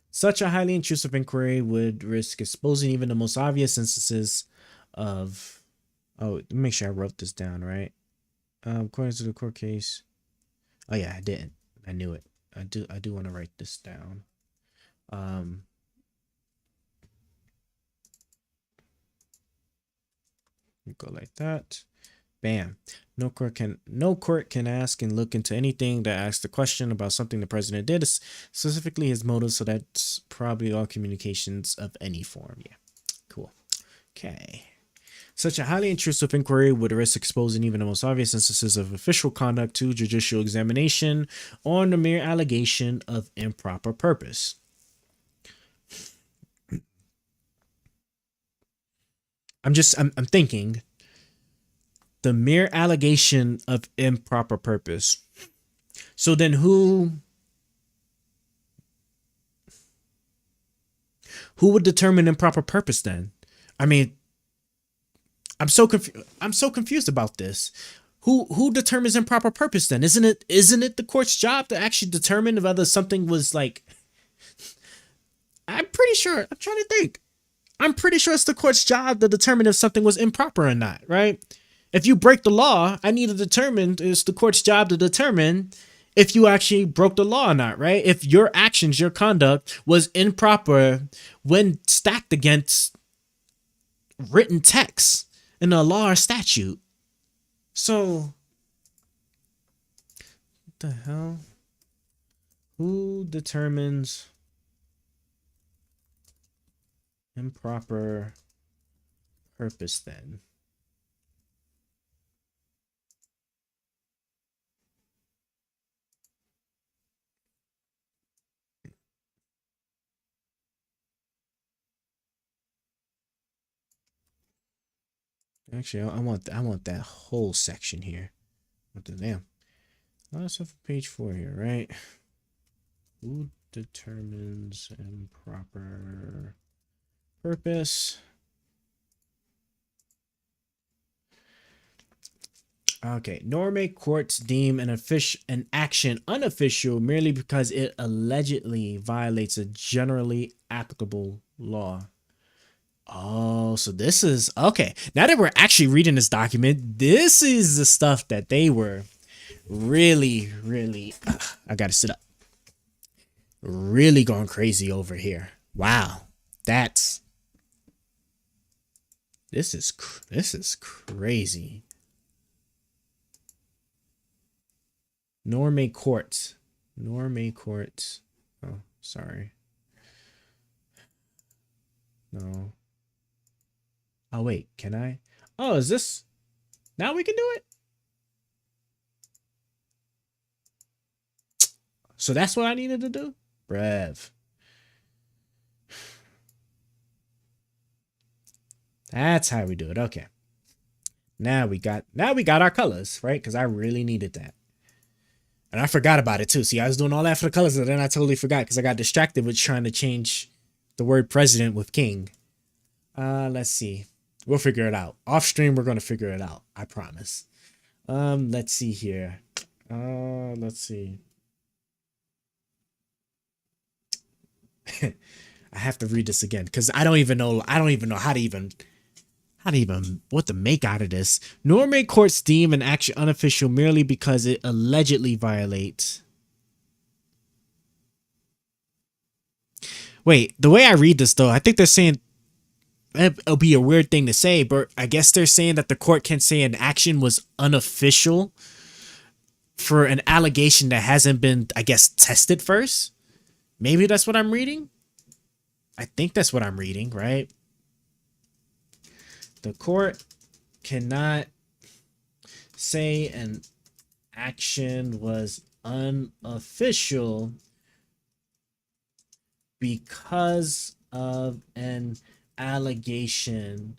Such a highly intrusive inquiry would risk exposing even the most obvious instances of... Oh, let me make sure I wrote this down, right? According to the court case... Oh yeah, I didn't. I knew it. I do want to write this down. Go like that. Bam. No court can ask and look into anything that asks the question about something the president did, specifically his motives. So that's probably all communications of any form. Yeah. Cool. Okay. Such a highly intrusive inquiry would risk exposing even the most obvious instances of official conduct to judicial examination on the mere allegation of improper purpose. I'm thinking the mere allegation of improper purpose. So then who would determine improper purpose then? I mean, I'm so confused about this. Who determines improper purpose then? Isn't it the court's job to actually determine whether something was like... I'm pretty sure. I'm trying to think. I'm pretty sure it's the court's job to determine if something was improper or not, right? If you break the law, I need to determine, it's the court's job to determine if you actually broke the law or not, right? If your actions, your conduct was improper when stacked against written text in a law or statute. So, what the hell? Who determines improper purpose then? Actually, I want that whole section here. What the damn? Let's have page 4 here, right? Who determines improper purpose? Okay, nor may courts deem an action unofficial merely because it allegedly violates a generally applicable law. Oh, so this is okay. Now that we're actually reading this document, this is the stuff that they were really, I gotta sit up. Really going crazy over here. Wow, that's This is crazy. Norme Court. Norme Court. Oh, sorry. No. Oh, wait. Can I? Oh, is this? Now we can do it? So that's what I needed to do? Brev. That's how we do it. Okay. Now we got our colors, right? Because I really needed that. And I forgot about it too. See, I was doing all that for the colors, and then I totally forgot because I got distracted with trying to change the word president with king. Let's see. We'll figure it out. Off stream, we're gonna figure it out. I promise. Let's see here. Let's see. I have to read this again because I don't even know how to even what to make out of this. Norme courts deem an action unofficial merely because it allegedly violates. Wait, the way I read this though, I think they're saying it'll be a weird thing to say, but I guess they're saying that the court can say an action was unofficial for an allegation that hasn't been, I guess, tested first. Maybe that's what I'm reading. I think that's what I'm reading, right? The court cannot say an action was unofficial because of an allegation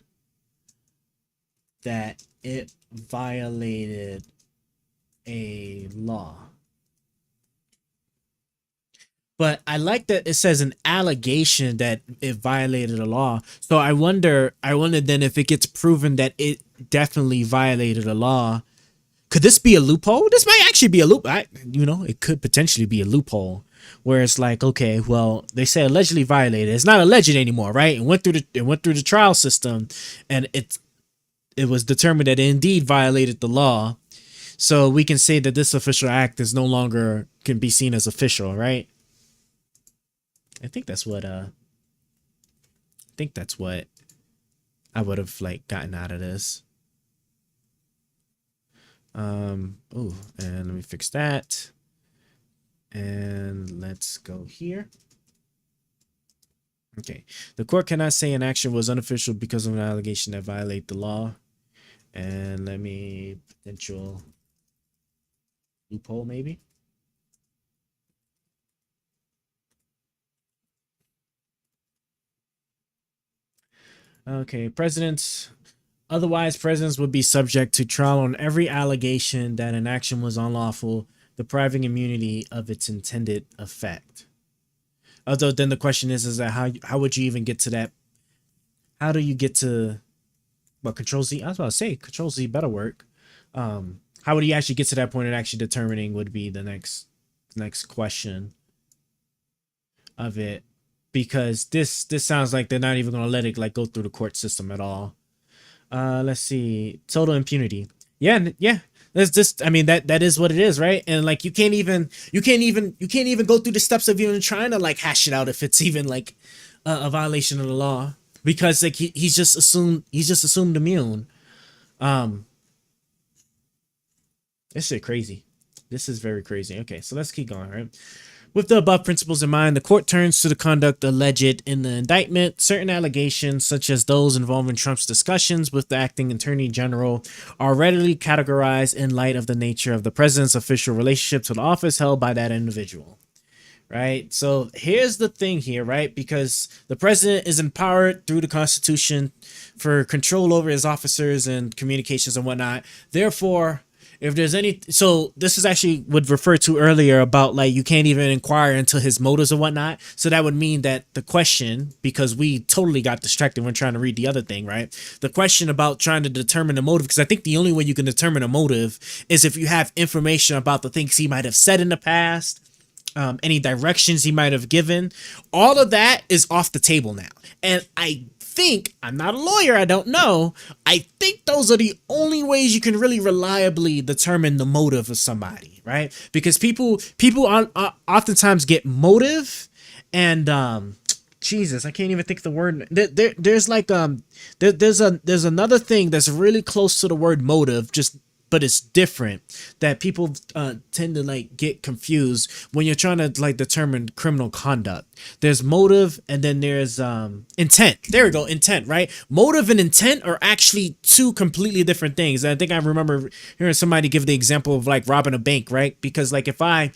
that it violated a law. But I like that it says an allegation that it violated a law. So I wonder then if it gets proven that it definitely violated a law, could this be a loophole? This might actually be a loophole. It could potentially be a loophole where it's like, okay, well, they say allegedly violated. It's not alleged anymore, right? It went through the trial system, and it was determined that it indeed violated the law. So we can say that this official act is no longer can be seen as official, right? I think that's what I would have gotten out of this. And let me fix that. And let's go here. Okay. The court cannot say an action was unofficial because of an allegation that violate the law. And let me potential loophole maybe. Okay, otherwise presidents would be subject to trial on every allegation that an action was unlawful, depriving immunity of its intended effect. Although then the question is that how would you even get to that? How do you get to Control Z? I was about to say Control Z better work. How would you actually get to that point of actually determining would be the next question of it. Because this sounds like they're not even going to let it go through the court system at all. Let's see. Total impunity. Yeah. That's just, that is what it is, right? And you can't even go through the steps of even trying to hash it out if it's even a violation of the law, because he's just assumed immune. This shit crazy. This is very crazy. Okay, so let's keep going, right? With the above principles in mind, the court turns to the conduct alleged in the indictment. Certain allegations, such as those involving Trump's discussions with the acting attorney general, are readily categorized in light of the nature of the president's official relationship to the office held by that individual. Right? So here's the thing here, right? Because the president is empowered through the Constitution for control over his officers and communications and whatnot. Therefore, if there's any, so this is actually would refer to earlier about you can't even inquire into his motives or whatnot. So that would mean that the question, because we totally got distracted when trying to read the other thing, right? The question about trying to determine the motive, because I think the only way you can determine a motive is if you have information about the things he might have said in the past, any directions he might have given. All of that is off the table now. And I'm not a lawyer, I don't know. I think those are the only ways you can really reliably determine the motive of somebody, right? Because people oftentimes get motive and Jesus, I can't even think of the word. There's like there's another thing that's really close to the word motive, just but it's different, that people tend to like get confused when you're trying to like determine criminal conduct. There's motive and then there's intent. There we go, intent, right? Motive and intent are actually two completely different things. And I think I remember hearing somebody give the example of like robbing a bank, right? Because like if I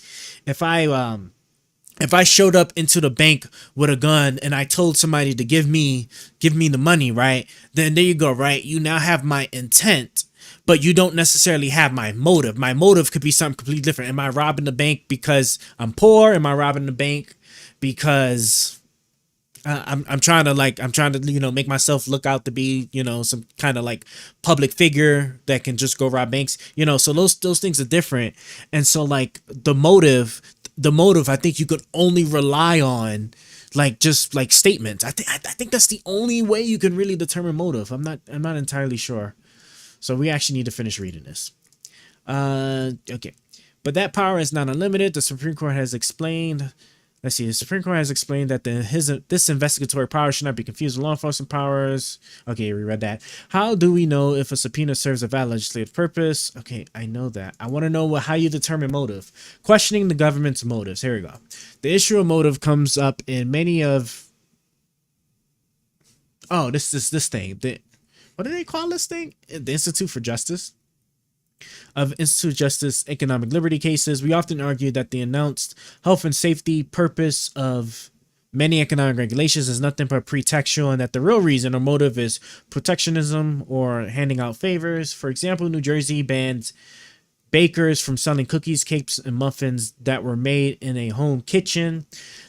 showed up into the bank with a gun and I told somebody to give me the money, right? Then there you go, right? You now have my intent, but you don't necessarily have my motive. My motive could be something completely different. Am I robbing the bank because I'm poor? Am I robbing the bank because I'm trying to, you know, make myself look out to be, you know, some kind of like public figure that can just go rob banks, you know? So those things are different. And so like the motive, I think you could only rely on like just like statements. I think that's the only way you can really determine motive. I'm not entirely sure. So we actually need to finish reading this. Okay. But that power is not unlimited. The Supreme Court has explained. Let's see. The Supreme Court has explained that this investigatory power should not be confused with law enforcement powers. Okay, we read that. How do we know if a subpoena serves a valid legislative purpose? Okay, I know that. I want to know how you determine motive. Questioning the government's motives. Here we go. The issue of motive comes up in many of. Oh, this thing. What do they call this thing? The Institute for Justice. Of Institute of Justice Economic Liberty cases, we often argue that the announced health and safety purpose of many economic regulations is nothing but pretextual, and that the real reason or motive is protectionism or handing out favors. For example, New Jersey bans bakers from selling cookies, cakes, and muffins that were made in a home kitchen.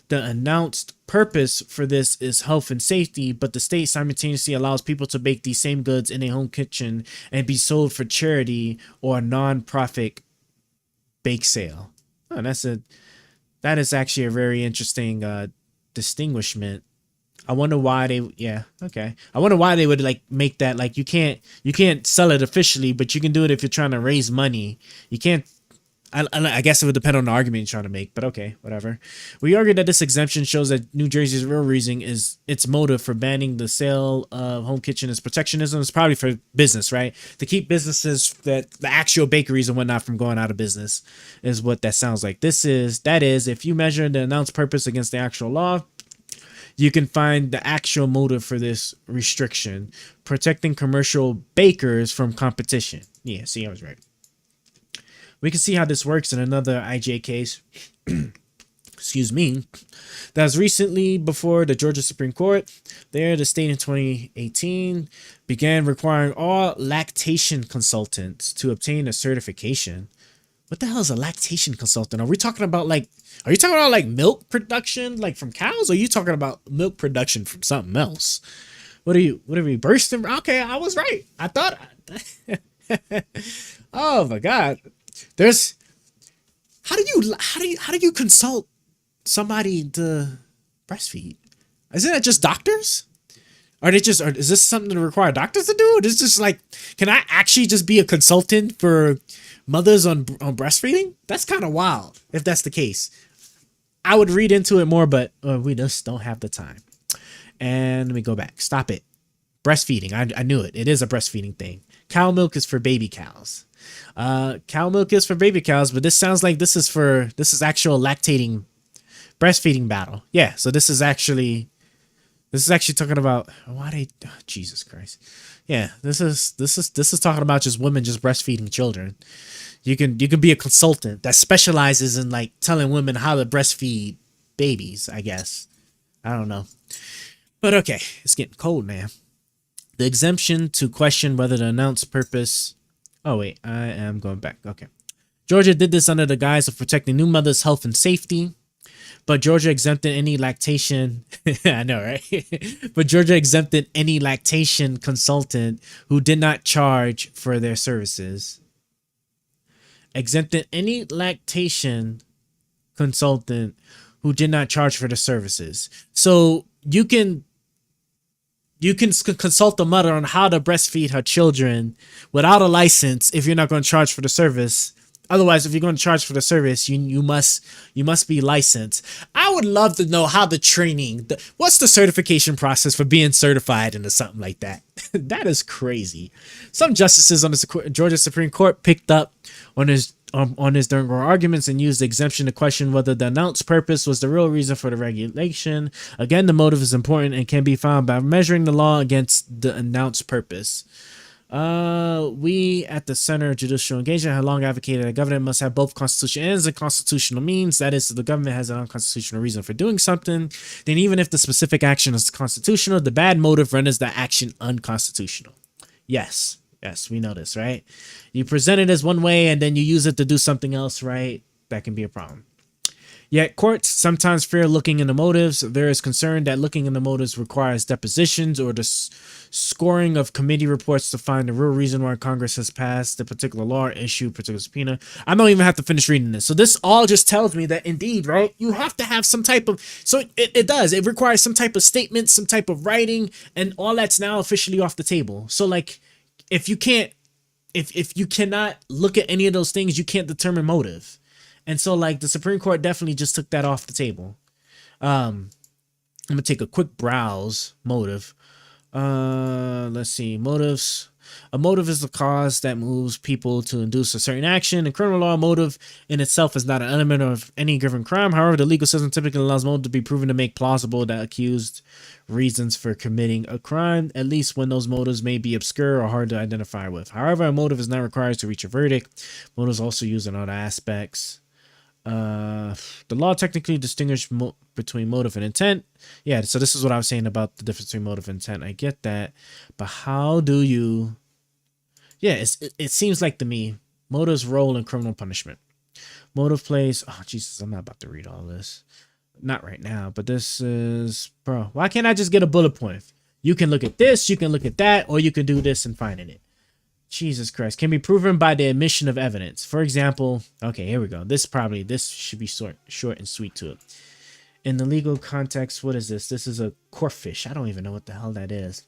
The announced purpose for this is health and safety, but the state simultaneously allows people to bake these same goods in a home kitchen and be sold for charity or a non-profit bake sale. Oh, that is actually a very interesting distinguishment. I wonder why I wonder why they would like make that like you can't sell it officially, but you can do it if you're trying to raise money. You can't. I guess it would depend on the argument you're trying to make, but okay, whatever. We argue that this exemption shows that New Jersey's real reason is its motive for banning the sale of home kitchen is protectionism. It's probably for business, right? To keep businesses, that the actual bakeries and whatnot, from going out of business is what that sounds like. That is, if you measure the announced purpose against the actual law, you can find the actual motive for this restriction: protecting commercial bakers from competition. Yeah, see, I was right. We can see how this works in another IJ case, excuse me, that was recently before the Georgia Supreme Court. There, the state in 2018 began requiring all lactation consultants to obtain a certification. What the hell is a lactation consultant? Are you talking about like milk production, like from cows? Or are you talking about milk production from something else? What are we bursting? Okay, I was right. I thought. Oh my God. How do you consult somebody to breastfeed? Isn't that just doctors? Is this something to require doctors to do? Or is this just like, can I actually just be a consultant for mothers on breastfeeding? That's kind of wild if that's the case. I would read into it more, but we just don't have the time. And let me go back. Stop it. Breastfeeding. I knew it. It is a breastfeeding thing. Cow milk is for baby cows. Cow milk is for baby cows, but this sounds like this is actual lactating breastfeeding battle. Yeah, so this is actually talking about Jesus Christ. Yeah, this is talking about just women just breastfeeding children. You can be a consultant that specializes in like telling women how to breastfeed babies, I guess. I don't know. But okay, it's getting cold, man. The exemption to question whether the announced purpose. Oh, wait, I am going back. Okay. Georgia did this under the guise of protecting new mothers' health and safety, but Georgia exempted any lactation. I know, right? But Georgia exempted any lactation consultant who did not charge for their services. Exempted any lactation consultant who did not charge for the services. So you can consult the mother on how to breastfeed her children without a license if you're not going to charge for the service. Otherwise, if you're going to charge for the service, you must be licensed. I would love to know how the training, what's the certification process for being certified into something like that? That is crazy. Some justices on the Georgia Supreme Court picked up on his during oral arguments and used the exemption to question whether the announced purpose was the real reason for the regulation. Again, the motive is important and can be found by measuring the law against the announced purpose. We at the Center of Judicial Engagement have long advocated that government must have both constitutional ends and constitutional means. That is, if the government has an unconstitutional reason for doing something, then even if the specific action is constitutional, the bad motive renders the action unconstitutional. Yes, we know this, right? You present it as one way and then you use it to do something else, right? That can be a problem. Yet courts sometimes fear looking into motives. There is concern that looking into motives requires depositions or the scoring of committee reports to find the real reason why Congress has passed a particular law or issued a particular subpoena. I don't even have to finish reading this. So this all just tells me that indeed, right, you have to have some type of, so it does. It requires some type of statement, some type of writing, and all that's now officially off the table. So like, if you cannot look at any of those things, you can't determine motive. And so, like, the Supreme Court definitely just took that off the table. I'm going to take a quick browse. Motive. Let's see. Motives. A motive is the cause that moves people to induce a certain action. In criminal law, motive in itself is not an element of any given crime. However, the legal system typically allows motive to be proven to make plausible that accused reasons for committing a crime, at least when those motives may be obscure or hard to identify with. However, a motive is not required to reach a verdict. Motives also used in other aspects. The law technically distinguishes between motive and intent. Yeah, so this is what I was saying about the difference between motive and intent. I get that, but how do you? Yeah, it seems like to me, motive's role in criminal punishment. Motive plays. Oh Jesus, I'm not about to read all this. Not right now, but this is, bro. Why can't I just get a bullet point? You can look at this, you can look at that, or you can do this and find it. Jesus Christ, can be proven by the admission of evidence. For example, okay, here we go. This should be short and sweet to it. In the legal context, what is this? This is a corfish. I don't even know what the hell that is.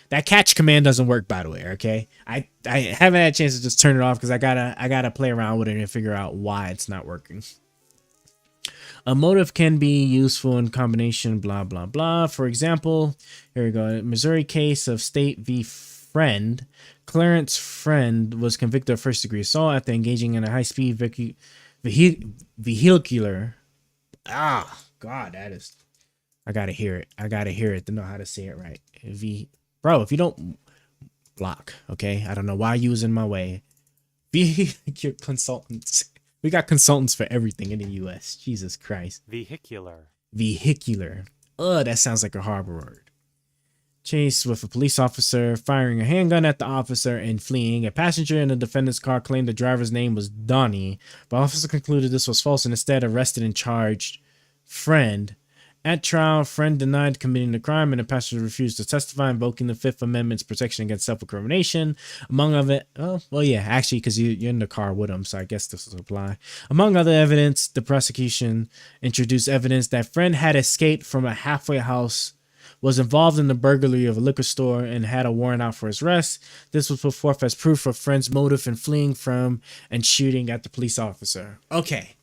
That catch command doesn't work, by the way, okay? I haven't had a chance to just turn it off because I gotta play around with it and figure out why it's not working. A motive can be useful in combination, blah, blah, blah. For example, here we go. Missouri case of State v. Friend. Clarence Friend was convicted of first-degree assault after engaging in a high-speed vehicular. Ah, God, that is. I gotta hear it. I gotta hear it to know how to say it right. Bro, if you don't block, okay? I don't know why you was in my way. Vehicular consultants. We got consultants for everything in the U.S. Jesus Christ. Vehicular. That sounds like a horrible word. Chase with a police officer, firing a handgun at the officer and fleeing. A passenger in the defendant's car claimed the driver's name was Donnie, but officer concluded this was false and instead arrested and charged Friend. At trial, Friend denied committing the crime and the passenger refused to testify, invoking the Fifth Amendment's protection against self-incrimination. Among other, actually, because you're in the car with him, so I guess this will apply. Among other evidence, the prosecution introduced evidence that Friend had escaped from a halfway house, was involved in the burglary of a liquor store, and had a warrant out for his arrest. This was put forth as proof of Friend's motive in fleeing from and shooting at the police officer. Okay,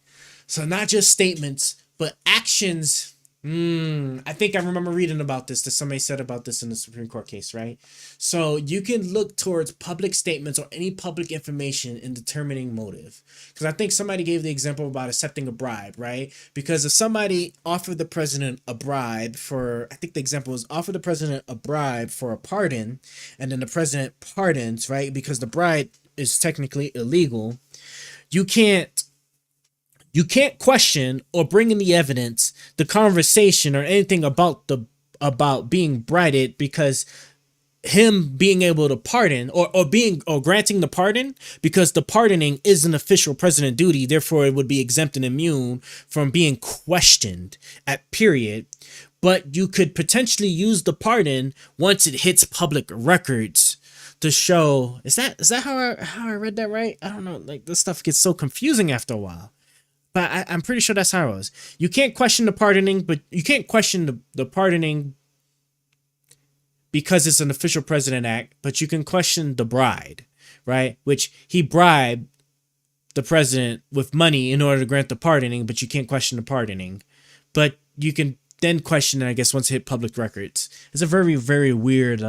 so not just statements, but actions. I think I remember reading about this, that somebody said about this in the Supreme Court case, right? So you can look towards public statements or any public information in determining motive. Because I think somebody gave the example about accepting a bribe, right? Because if somebody offered the president a bribe for, I think the example was offer the president a bribe for a pardon, and then the president pardons, right? Because the bribe is technically illegal. You can't question or bring in the evidence, the conversation, or anything about being bribed, because him being able to pardon or granting the pardon, because the pardoning is an official president duty, therefore it would be exempt and immune from being questioned at period. But you could potentially use the pardon once it hits public records to show. Is that how I read that right? I don't know. Like, this stuff gets so confusing after a while. But I'm pretty sure that's how it was. You can't question the pardoning, but you can't question the pardoning because it's an official president act, but you can question the bride, right? Which he bribed the president with money in order to grant the pardoning, but you can't question the pardoning. But you can then question it, I guess, once it hit public records. It's a very, very weird,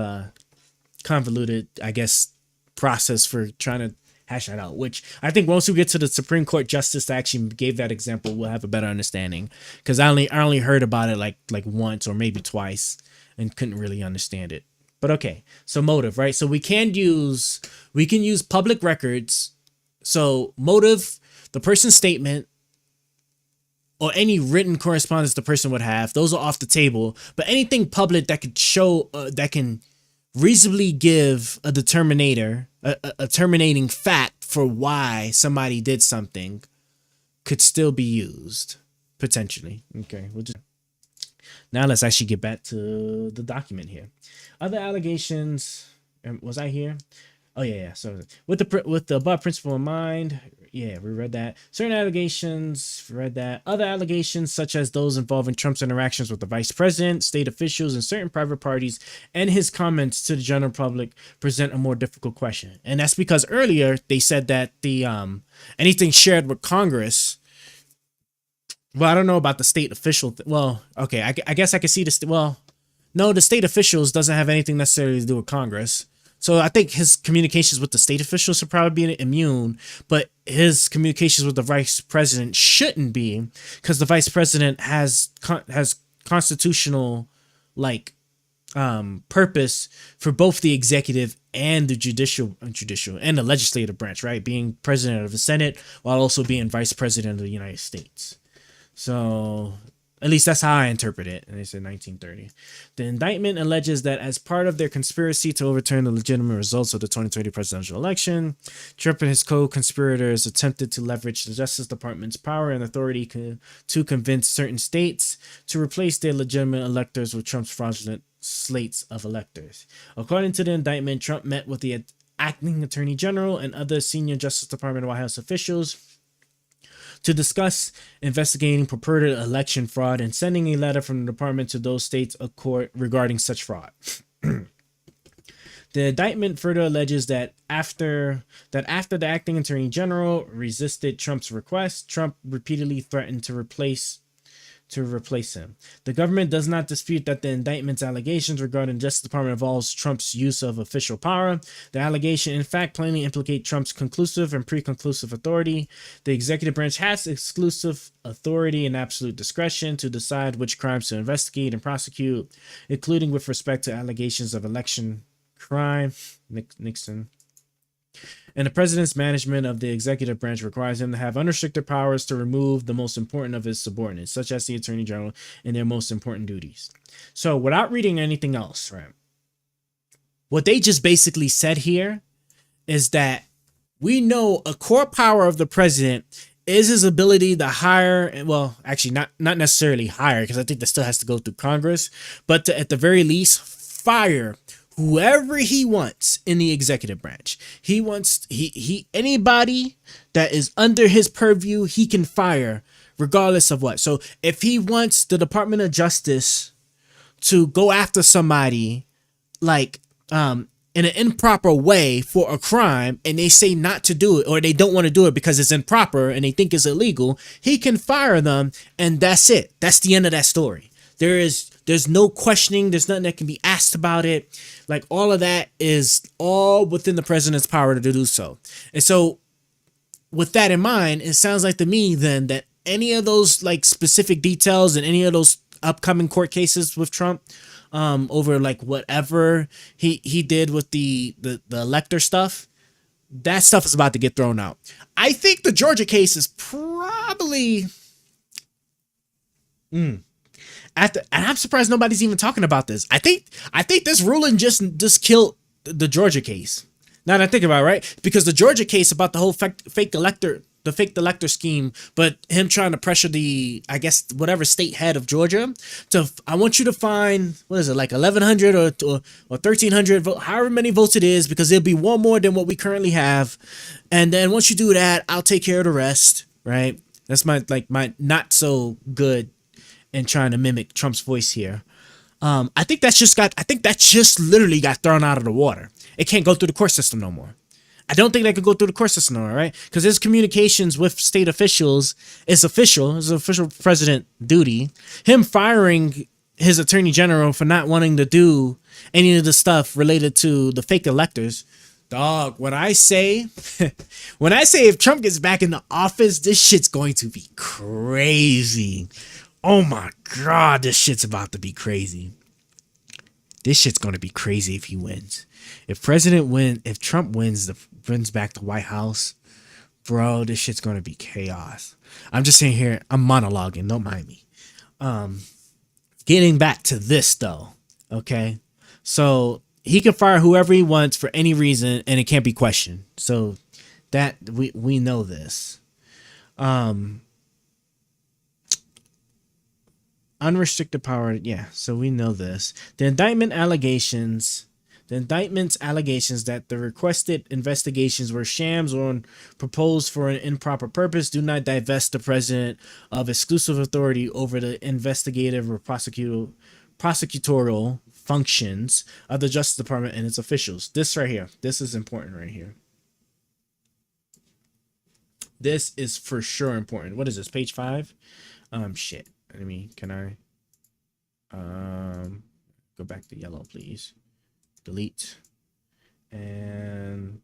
convoluted, I guess, process for trying to hash that out, which I think once we get to the Supreme Court justice that actually gave that example, we'll have a better understanding. Because I only heard about it like once or maybe twice and couldn't really understand it. But okay, so motive, right? So we can use public records. So motive, the person's statement, or any written correspondence the person would have, those are off the table. But anything public that could show, that can reasonably give a determinator, a terminating fact for why somebody did something, could still be used, potentially. Okay, now let's actually get back to the document here. Other allegations, was I here? Oh yeah. So with the above principle in mind, yeah, we read that. Certain allegations, read that. Other allegations, such as those involving Trump's interactions with the vice president, state officials, and certain private parties, and his comments to the general public, present a more difficult question. And that's because earlier they said that the anything shared with Congress. Well, I don't know about the state official. Well, okay, I guess I can see this. Well, no, the state officials doesn't have anything necessarily to do with Congress. So I think his communications with the state officials should probably be immune, but his communications with the vice president shouldn't be, because the vice president has constitutional purpose for both the executive and the judicial and the legislative branch, right? Being president of the Senate while also being vice president of the United States. So at least that's how I interpret it. And they said 1930. The indictment alleges that as part of their conspiracy to overturn the legitimate results of the 2020 presidential election, Trump and his co-conspirators attempted to leverage the Justice Department's power and authority to convince certain states to replace their legitimate electors with Trump's fraudulent slates of electors. According to the indictment, Trump met with the acting attorney general and other senior Justice Department White House officials to discuss investigating purported election fraud and sending a letter from the department to those states of court regarding such fraud. The indictment further alleges that after the acting attorney general resisted Trump's request, Trump repeatedly threatened to replace him. The government does not dispute that the indictment's allegations regarding the Justice Department involves Trump's use of official power. The allegation, in fact, plainly implicate Trump's conclusive and pre-conclusive authority. The executive branch has exclusive authority and absolute discretion to decide which crimes to investigate and prosecute, including with respect to allegations of election crime. Nixon. And the president's management of the executive branch requires him to have unrestricted powers to remove the most important of his subordinates, such as the attorney general, in their most important duties. So without reading anything else, right? What they just basically said here is that we know a core power of the president is his ability to hire, well, actually not necessarily hire, because I think that still has to go through Congress, but to, at the very least, fire whoever he wants in the executive branch. He wants anybody that is under his purview, he can fire regardless of what. So if he wants the Department of Justice to go after somebody like in an improper way for a crime, and they say not to do it, or they don't want to do it because it's improper and they think it's illegal, he can fire them, and that's it. That's the end of that story. There's no questioning. There's nothing that can be asked about it. Like, all of that is all within the president's power to do so. And so with that in mind, it sounds like to me then that any of those like specific details and any of those upcoming court cases with Trump over like whatever he did with the elector stuff, that stuff is about to get thrown out. I think the Georgia case is probably and I'm surprised nobody's even talking about this. I think this ruling just killed the Georgia case. Now that I think about it, right? Because the Georgia case about the whole fake elector scheme, but him trying to pressure the, I guess, whatever state head of Georgia to, I want you to find, what is it, like 1,100 or 1,300 vote, however many votes it is, because it'll be one more than what we currently have. And then once you do that, I'll take care of the rest, right? That's my not so good in trying to mimic Trump's voice here. I think that just literally got thrown out of the water. It can't go through the court system no more. I don't think that could go through the court system, all right? Because his communications with state officials is official. It's official president duty. Him firing his attorney general for not wanting to do any of the stuff related to the fake electors. Dog, when I say if Trump gets back in the office, this shit's going to be crazy. Oh my God, this shit's about to be crazy. This shit's going to be crazy if he wins. If Trump wins back the White House, bro, this shit's going to be chaos. I'm just saying here, I'm monologuing, don't mind me. Getting back to this though, okay? So he can fire whoever he wants for any reason and it can't be questioned. So that we know this. Unrestricted power, yeah, so we know this. The indictment's allegations that the requested investigations were shams or proposed for an improper purpose do not divest the president of exclusive authority over the investigative or prosecutorial functions of the Justice Department and its officials. This right here, this is important right here. This is for sure important. What is this, page 5? Shit. I mean, can I go back to yellow, please? Delete and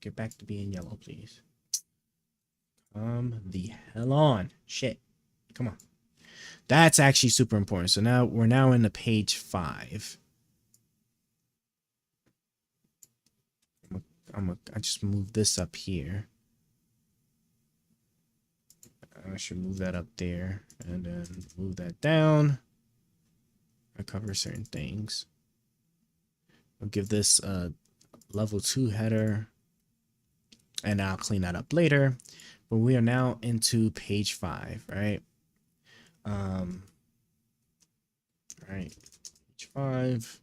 get back to being yellow, please. The hell on. Shit. Come on. That's actually super important. So now we're in the page 5. I just move this up here. I should move that up there and then move that down. I cover certain things. I'll give this a level 2 header and I'll clean that up later. But we are now into page 5, right? Right, page 5.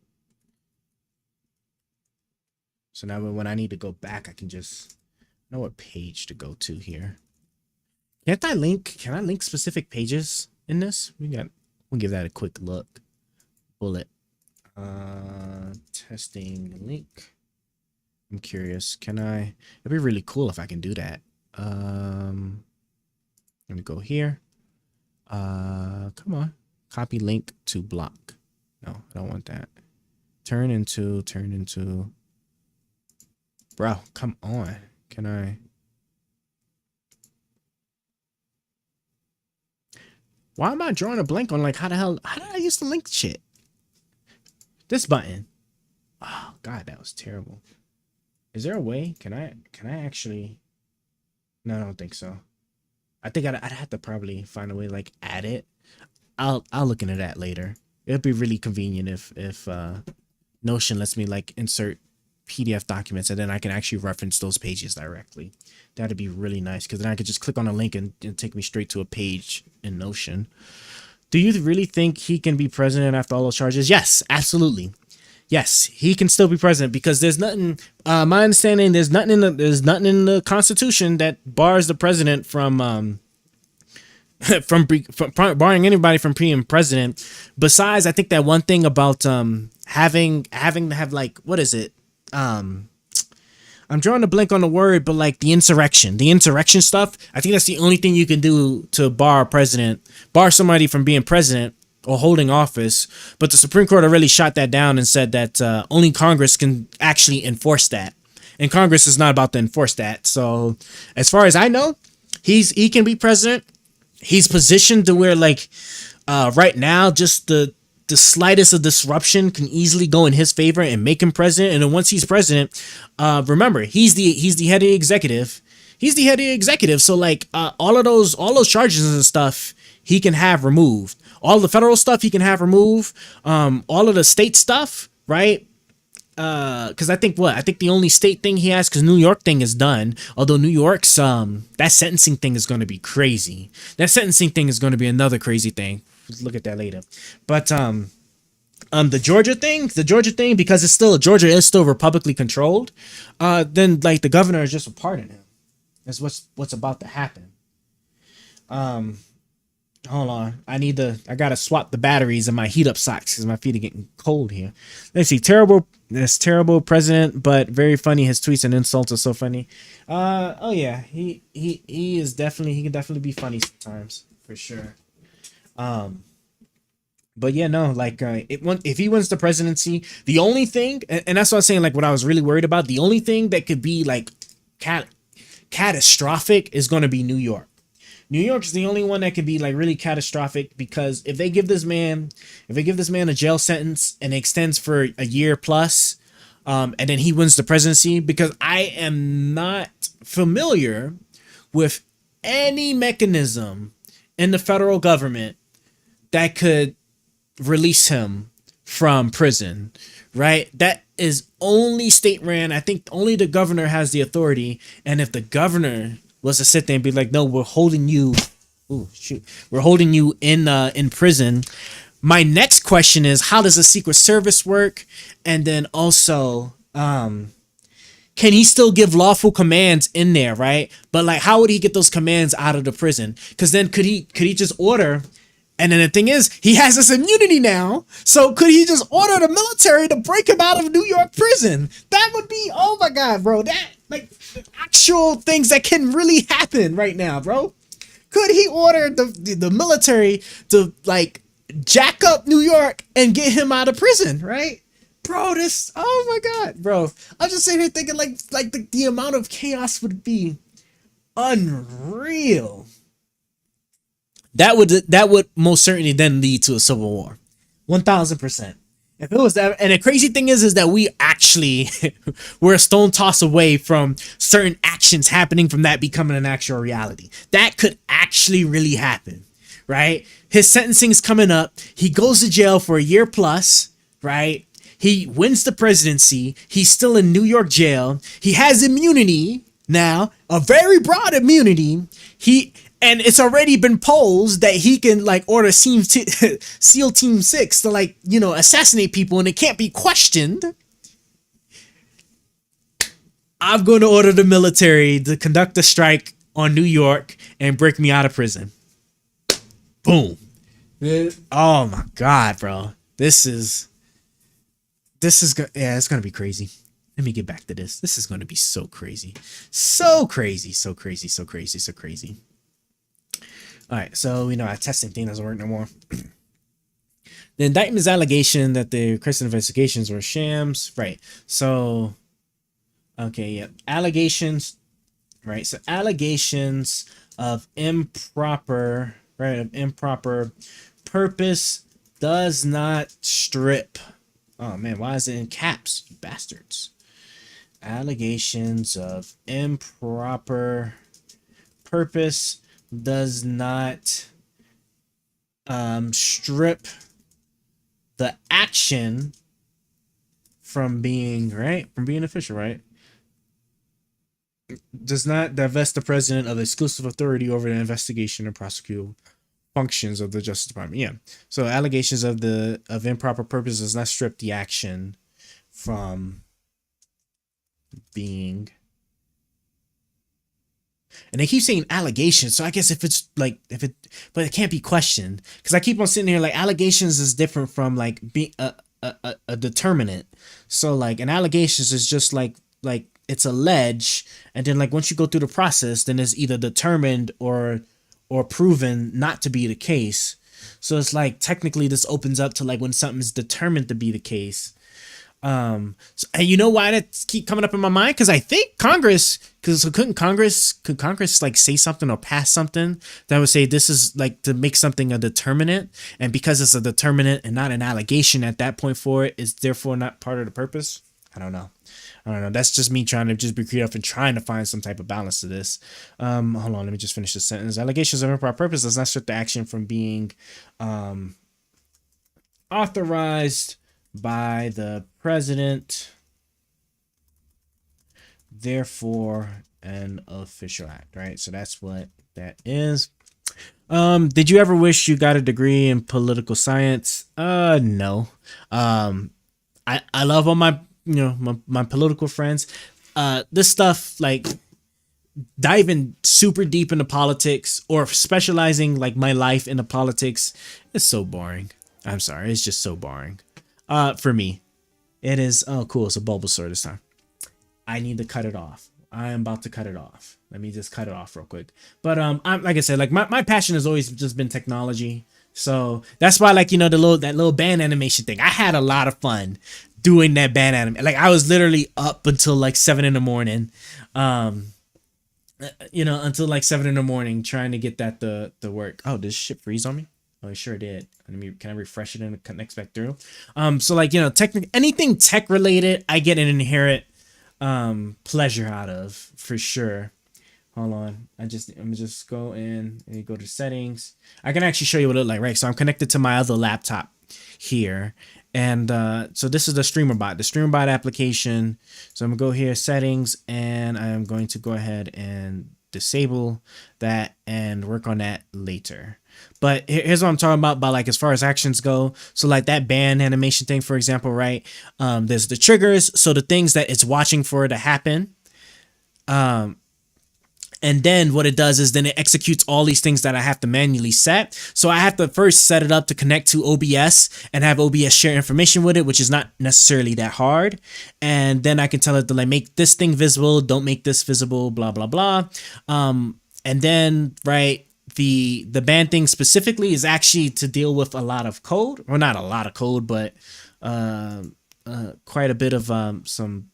So now when I need to go back, I can just know what page to go to here. Can I link specific pages in this? We'll give that a quick look. Bullet. Testing link. I'm curious. It'd be really cool if I can do that. Let me go here. Come on. Copy link to block. No, I don't want that. Turn into. Bro, come on. Can I? Why am I drawing a blank on how did I use the link shit? This button. Oh God, that was terrible. Is there a way? Can I actually? No, I don't think so. I think I'd have to probably find a way add it. I'll look into that later. It'd be really convenient if Notion lets me insert PDF documents and then I can actually reference those pages directly. That'd be really nice because then I could just click on a link and take me straight to a page in Notion. Do you really think he can be president after all those charges? Yes, absolutely. Yes, he can still be president because there's nothing. My understanding, there's nothing in the Constitution that bars the president from barring anybody from being president. Besides, I think that one thing about having to have what is it? I'm drawing a blank on the word, but the insurrection stuff. I think that's the only thing you can do to bar somebody from being president or holding office. But the Supreme Court already shot that down and said that only Congress can actually enforce that, and Congress is not about to enforce that. So as far as I know, he can be president. He's positioned to where right now, just the slightest of disruption can easily go in his favor and make him president. And then once he's president, remember, he's the head of the executive. He's the head of the executive. So all those charges and stuff he can have removed. All the federal stuff he can have removed. All of the state stuff, right? Because I think the only state thing he has, because New York thing is done. Although New York's that sentencing thing is going to be crazy. That sentencing thing is going to be another crazy thing. Look at that later. But the Georgia thing, because Georgia is still republicly controlled, then the governor is just a pardon him. That's what's about to happen. Hold on. I gotta swap the batteries in my heat up socks because my feet are getting cold here. Let's see. Terrible president, but very funny. His tweets and insults are so funny. Oh yeah, he is definitely, he can definitely be funny sometimes for sure. But yeah, no, like if he wins the presidency, the only thing, and that's what I'm saying, like what I was really worried about, the only thing that could be like catastrophic is going to be New York. New York's the only one that could be like really catastrophic, because if they give this man a jail sentence and it extends for a year plus, and then he wins the presidency, because I am not familiar with any mechanism in the federal government that could release him from prison, right? That is only state ran. I think only the governor has the authority, and if the governor was to sit there and be like, no, we're holding you in prison. My next question is, how does the Secret Service work? And then also, can he still give lawful commands in there, right? But like, how would he get those commands out of the prison? Because then could he just order? And then the thing is, he has this immunity now. So could he just order the military to break him out of New York prison? That would be, oh my God, bro. That, like, actual things that can really happen right now, bro. Could he order the military to, like, jack up New York and get him out of prison, right? Bro, this, oh my God, bro. I'm just sitting here thinking, like the amount of chaos would be unreal. That would most certainly then lead to a civil war. 1000%. If it was that, and the crazy thing is that we actually we're a stone toss away from certain actions happening from that becoming an actual reality. That could actually really happen, right? His sentencing's coming up. He goes to jail for a year plus, right? He wins the presidency. He's still in New York jail. He has immunity now, a very broad immunity. And it's already been posed that he can like order SEAL Team 6 to like, you know, assassinate people and it can't be questioned. I'm going to order the military to conduct a strike on New York and break me out of prison. Boom. Oh my God, bro. This is it's going to be crazy. Let me get back to this. This is going to be so crazy. So crazy. All right, so we know our testing thing doesn't work no more. The indictment's allegation that the Crescent investigations were shams, right? So, okay, yeah, allegations, right? So allegations of improper purpose does not strip. Oh man, why is it in caps, you bastards? Allegations of improper purpose does not strip the action from being official, right? Does not divest the president of exclusive authority over the investigation and prosecution functions of the Justice Department. Yeah. So allegations of improper purpose does not strip the action from being. And they keep saying allegations, so I guess but it can't be questioned, because I keep on sitting here like allegations is different from like being a determinant. So like an allegations is just like it's alleged, and then like once you go through the process, then it's either determined or proven not to be the case. So it's like technically this opens up to like when something is determined to be the case. And you know why that keep coming up in my mind? Because I think Congress could Congress like say something or pass something that would say this is like to make something a determinant, and because it's a determinant and not an allegation at that point for it, is therefore not part of the purpose. I don't know. That's just me trying to just be creative and trying to find some type of balance to this. Hold on, let me just finish the sentence. Allegations of improper purpose does not strip the action from being authorized by the president, therefore an official act, right? So that's what that is. Did you ever wish you got a degree in political science? No. I love all my my political friends. This stuff, like diving super deep into politics or specializing like my life into politics is so boring. I'm sorry, it's just so boring. For me, it is. Oh, cool. It's a Bulbasaur this time. I need to cut it off. I am about to cut it off. Let me just cut it off real quick. But I'm like I said, like my passion has always just been technology. So that's why, like, you know, that little band animation thing. I had a lot of fun doing that band anime. Like I was literally up until like 7 in the morning. You know, until like 7 in the morning trying to get that to work. Oh, did this shit freeze on me? Oh, it sure did. Can I refresh it and it connects back through? So like, you know, anything tech related, I get an inherent pleasure out of, for sure. Hold on. I'm just go in and go to settings. I can actually show you what it looks like, right? So I'm connected to my other laptop here. And so this is the StreamerBot application. So I'm gonna go here, settings, and I'm going to go ahead and disable that and work on that later. But here's what I'm talking about like as far as actions go. So like that band animation thing, for example, right? There's the triggers, so the things that it's watching for to happen. And then what it does is then it executes all these things that I have to manually set. So I have to first set it up to connect to OBS and have OBS share information with it, which is not necessarily that hard. And then I can tell it to like make this thing visible, don't make this visible, blah, blah, blah. And then, right, the band thing specifically is actually to deal with a lot of code. Well, not a lot of code, but quite a bit of some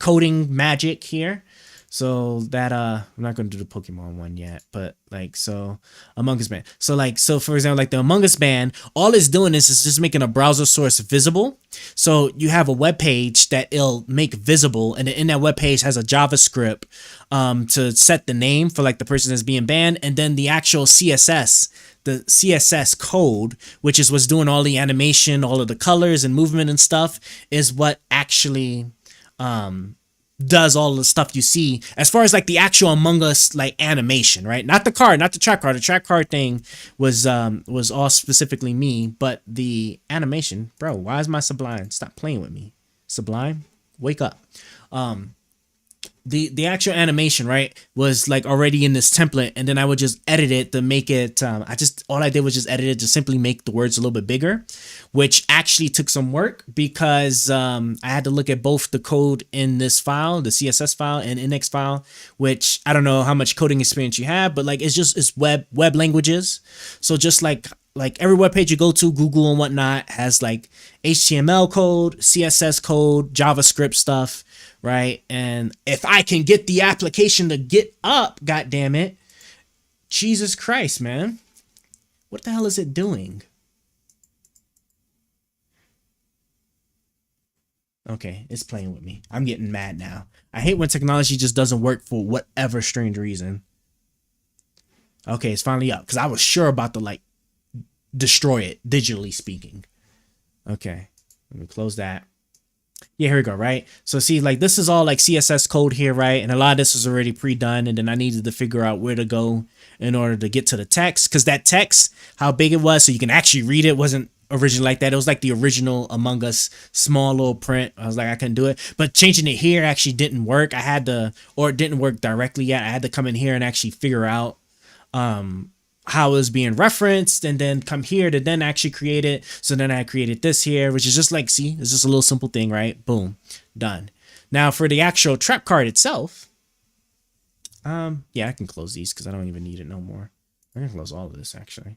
coding magic here. So that I'm not going to do the Pokemon one yet, but like, so Among Us band. So for example, like the Among Us band, all it's doing is just making a browser source visible. So you have a web page that it'll make visible, and in that web page has a JavaScript to set the name for like the person that's being banned, and then the actual CSS, the CSS code, which is what's doing all the animation, all of the colors and movement and stuff, is what actually does all the stuff you see as far as like the actual Among Us like animation, right? Not the card, not the track card. The track card thing was all specifically me, but the animation, bro, why is my Sublime? Stop playing with me. Sublime, wake up. The actual animation, right, was like already in this template, and then I would just edit it to make it all I did was just edit it to simply make the words a little bit bigger, which actually took some work because I had to look at both the code in this file, the CSS file and index file, which I don't know how much coding experience you have, but like it's web languages. So just like every web page you go to, Google and whatnot has like HTML code, CSS code, JavaScript stuff, right? And if I can get the application to get up, God damn it, Jesus Christ, man, what the hell is it doing? Okay, it's playing with me. I'm getting mad now. I hate when technology just doesn't work for whatever strange reason. Okay, it's finally up because I was sure about to like destroy it, digitally speaking. Okay, let me close that. Yeah, here we go, right? So see, like this is all like CSS code here, right? And a lot of this is already pre-done, and then I needed to figure out where to go in order to get to the text, because that text, how big it was so you can actually read it, wasn't originally like that. It was like the original Among Us small little print. I was like, I couldn't do it, but changing it here actually didn't work. I had to, or it didn't work directly yet. I had to come in here and actually figure out how it was being referenced, and then come here to then actually create it. So then I created this here, which is just like, see, it's just a little simple thing, right? Boom, done. Now for the actual trap card itself, yeah, I can close these because I don't even need it no more. I can close all of this actually.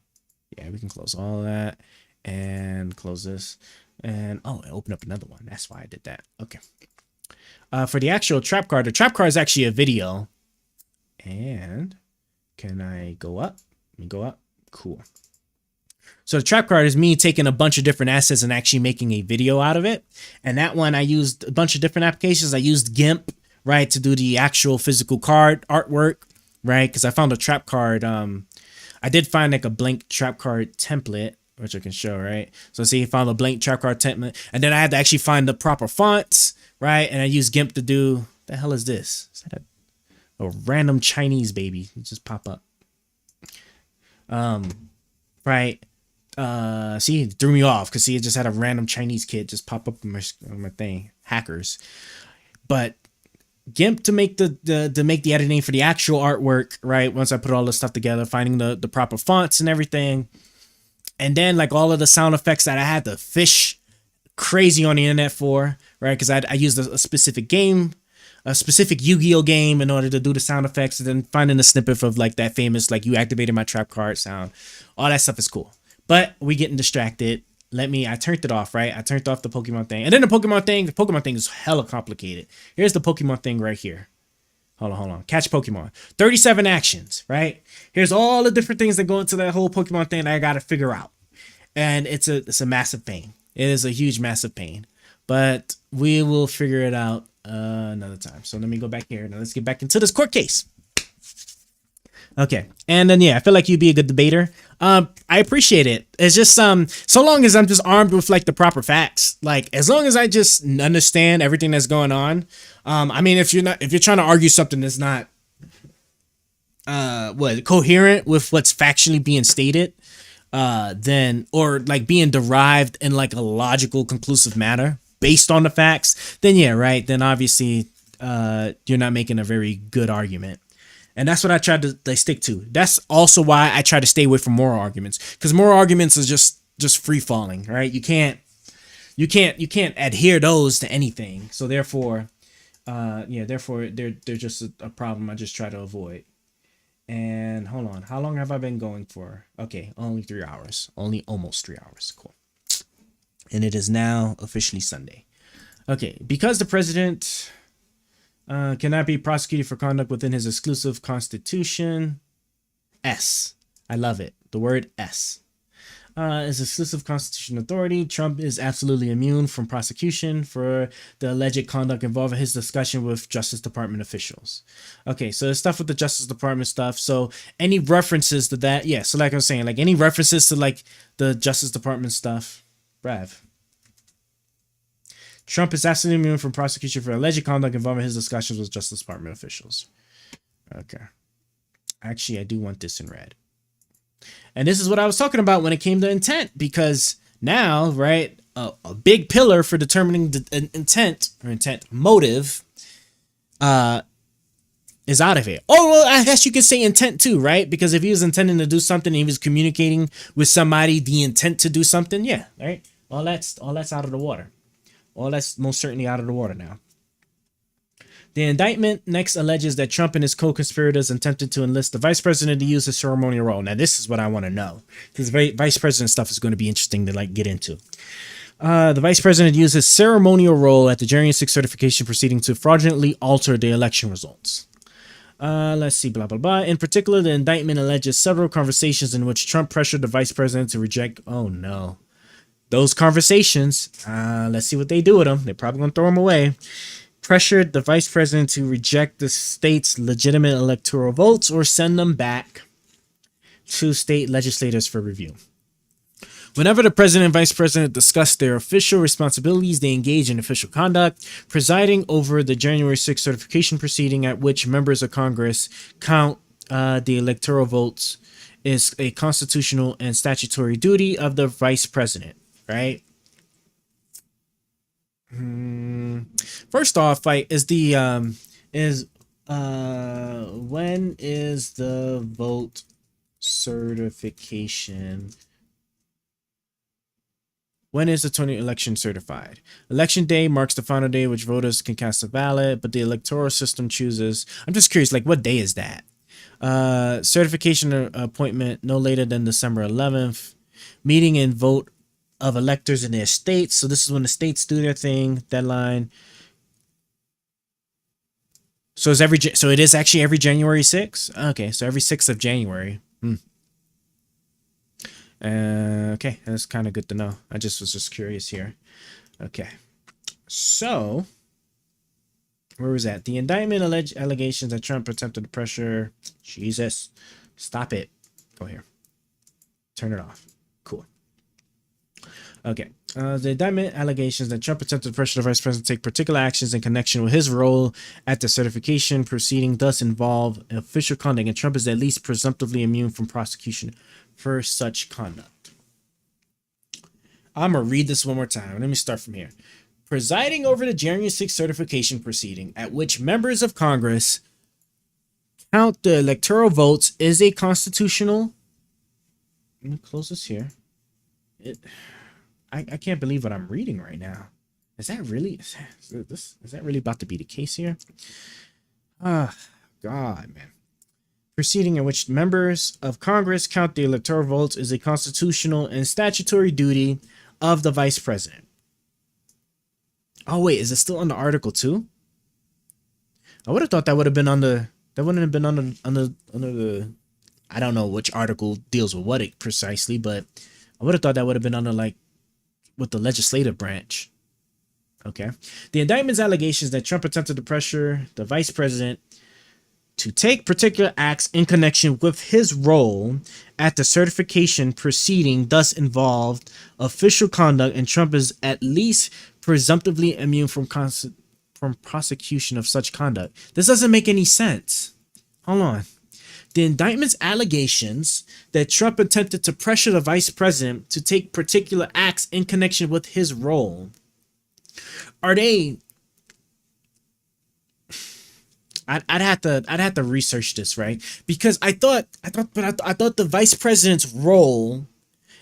Yeah, we can close all of that and close this, and oh, I opened up another one. That's why I did that. Okay. For the actual trap card, the trap card is actually a video. And can I go up? Let me go up. Cool. So the trap card is me taking a bunch of different assets and actually making a video out of it. And that one, I used a bunch of different applications. I used GIMP, right, to do the actual physical card artwork, right? Because I found a trap card. I did find like a blank trap card template, which I can show, right? So see, I found a blank trap card template, and then I had to actually find the proper fonts, right? And I used GIMP to do, the hell is this? Is that a random Chinese baby? It just pop up. Right. See, it threw me off because see, it just had a random Chinese kid just pop up on my thing. Hackers. But GIMP to make the editing for the actual artwork, right? Once I put all this stuff together, finding the proper fonts and everything. And then like all of the sound effects that I had to fish crazy on the internet for, right? Because I used a specific game, a specific Yu-Gi-Oh game in order to do the sound effects, and then finding a snippet of like that famous like you activated my trap card sound. All that stuff is cool. But we getting distracted. I turned it off, right? I turned off the Pokemon thing. And then the Pokemon thing is hella complicated. Here's the Pokemon thing right here. Hold on. Catch Pokemon. 37 actions, right? Here's all the different things that go into that whole Pokemon thing that I got to figure out. And it's a massive pain. It is a huge, massive pain. But we will figure it out another time. So let me go back here. Now let's get back into this court case. Okay. And then, yeah, I feel like you'd be a good debater. I appreciate it. It's just so long as I'm just armed with like the proper facts, like as long as I just understand everything that's going on. I mean, if you're trying to argue something that's not coherent with what's factually being stated, then or like being derived in like a logical, conclusive manner based on the facts, then yeah, right. Then obviously you're not making a very good argument. And that's what I tried to stick to. That's also why I try to stay away from moral arguments, because moral arguments is just free falling, right? You can't adhere those to anything. So therefore, they're just a problem I just try to avoid. And hold on, how long have I been going for? Okay, only 3 hours, only almost 3 hours. Cool. And it is now officially Sunday. Okay, because the president cannot be prosecuted for conduct within his exclusive constitution. S. I love it. The word S. His exclusive constitutional authority. Trump is absolutely immune from prosecution for the alleged conduct involving his discussion with Justice Department officials. Okay, so the stuff with the Justice Department stuff. So any references to that, yeah. So like I was saying, like any references to like the Justice Department stuff, Brav. Trump is absolutely immune from prosecution for alleged conduct involving his discussions with Justice Department officials. Okay. Actually, I do want this in red. And this is what I was talking about when it came to intent, because now, right, a big pillar for determining the intent motive is out of it. Oh, well, I guess you could say intent too, right? Because if he was intending to do something and he was communicating with somebody the intent to do something, yeah, right? All that's out of the water. Well, that's most certainly out of the water now. The indictment next alleges that Trump and his co-conspirators attempted to enlist the vice president to use his ceremonial role. Now, this is what I want to know, because vice president stuff is going to be interesting to like get into. The vice president used his ceremonial role at the January 6 certification proceeding to fraudulently alter the election results. Let's see, blah, blah, blah. In particular, the indictment alleges several conversations in which Trump pressured the vice president to reject. Oh, no. Those conversations, let's see what they do with them. They're probably going to throw them away. Pressured the vice president to reject the state's legitimate electoral votes or send them back to state legislators for review. Whenever the president and vice president discuss their official responsibilities, they engage in official conduct, presiding over the January 6th certification proceeding at which members of Congress count the electoral votes is a constitutional and statutory duty of the vice president. Right. First off, like, when is the vote certification? When is the 2020 election certified? Election day marks the final day which voters can cast a ballot, but the electoral system chooses. I'm just curious, like, what day is that? Certification appointment no later than December 11th. Meeting and vote of electors in their states. So this is when the states do their thing. Deadline. So it is actually every January 6th. Okay, so every 6th of January. Okay, that's kind of good to know. I was just curious here. Okay, so where was that? The indictment alleged allegations that Trump attempted to pressure. Jesus, stop it. Go here. Turn it off. Cool. Okay. The indictment allegations that Trump attempted to pressure the vice president to take particular actions in connection with his role at the certification proceeding thus involve official conduct, and Trump is at least presumptively immune from prosecution for such conduct. I'm going to read this one more time. Let me start from here. presiding over the January 6th certification proceeding at which members of Congress count the electoral votes is a constitutional. Let me close this here. I can't believe what I'm reading right now. Is that really about to be the case here? Ah, God, man. Proceeding in which members of Congress count the electoral votes is a constitutional and statutory duty of the vice president. Oh wait, is it still under Article 2? I would have thought that would have been under. That wouldn't have been under the. I don't know which article deals with what it precisely, but I would have thought that would have been under like with the legislative branch. Okay. The indictment's allegations that Trump attempted to pressure the vice president to take particular acts in connection with his role at the certification proceeding thus involved official conduct, and Trump is at least presumptively immune from prosecution of such conduct. This doesn't make any sense. Hold on. The indictment's allegations that Trump attempted to pressure the vice president to take particular acts in connection with his role, are they? I'd have to research this, right? Because I thought the vice president's role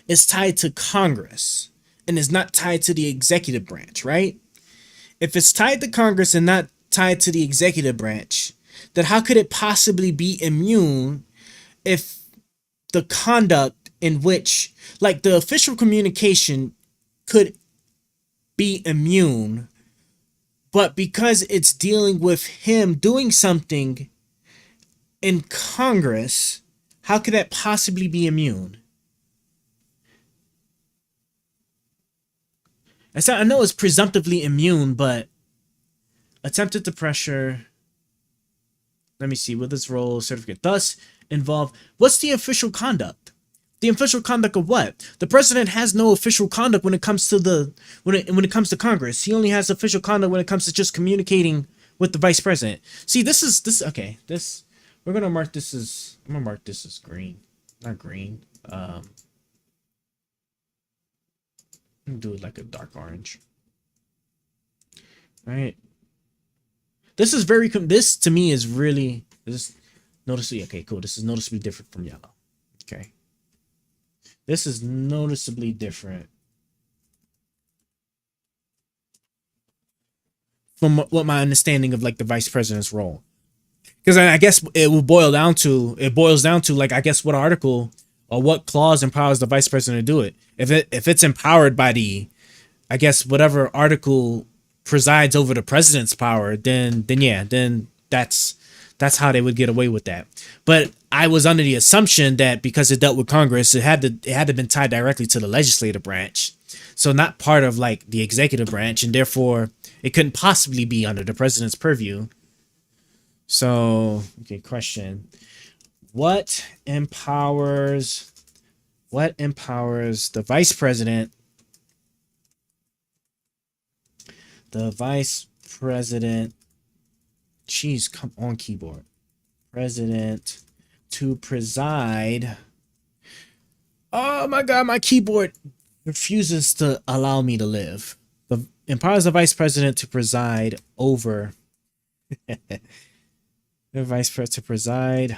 is tied to Congress and is not tied to the executive branch, right? If it's tied to Congress and not tied to the executive branch, then how could it possibly be immune if the conduct in which, like, the official communication could be immune, but because it's dealing with him doing something in Congress, how could that possibly be immune? I know it's presumptively immune, but attempted to pressure. Let me see. With its role certificate thus involve. What's the official conduct? The official conduct of what? The president has no official conduct when it comes to when it comes to Congress. He only has official conduct when it comes to just communicating with the vice president. See, this okay. This we're gonna mark this as. I'm gonna mark this as green, not green. I'm gonna do it like a dark orange. All right. This is very. This to me is really. This noticeably okay. Cool. This is noticeably different from yellow. Okay. This is noticeably different from what my understanding of like the vice president's role. Because I guess it boils down to like, I guess what article or what clause empowers the vice president to do it. If it's empowered by the, I guess whatever article presides over the president's power, then that's how they would get away with that. But I was under the assumption that because it dealt with Congress, it had to been tied directly to the legislative branch. So not part of like the executive branch, and therefore it couldn't possibly be under the president's purview. So, okay, question. What empowers the vice president? The vice president, jeez, come on, keyboard. President to preside. Oh my God, my keyboard refuses to allow me to live. The empowers the vice president to preside over. The vice president to preside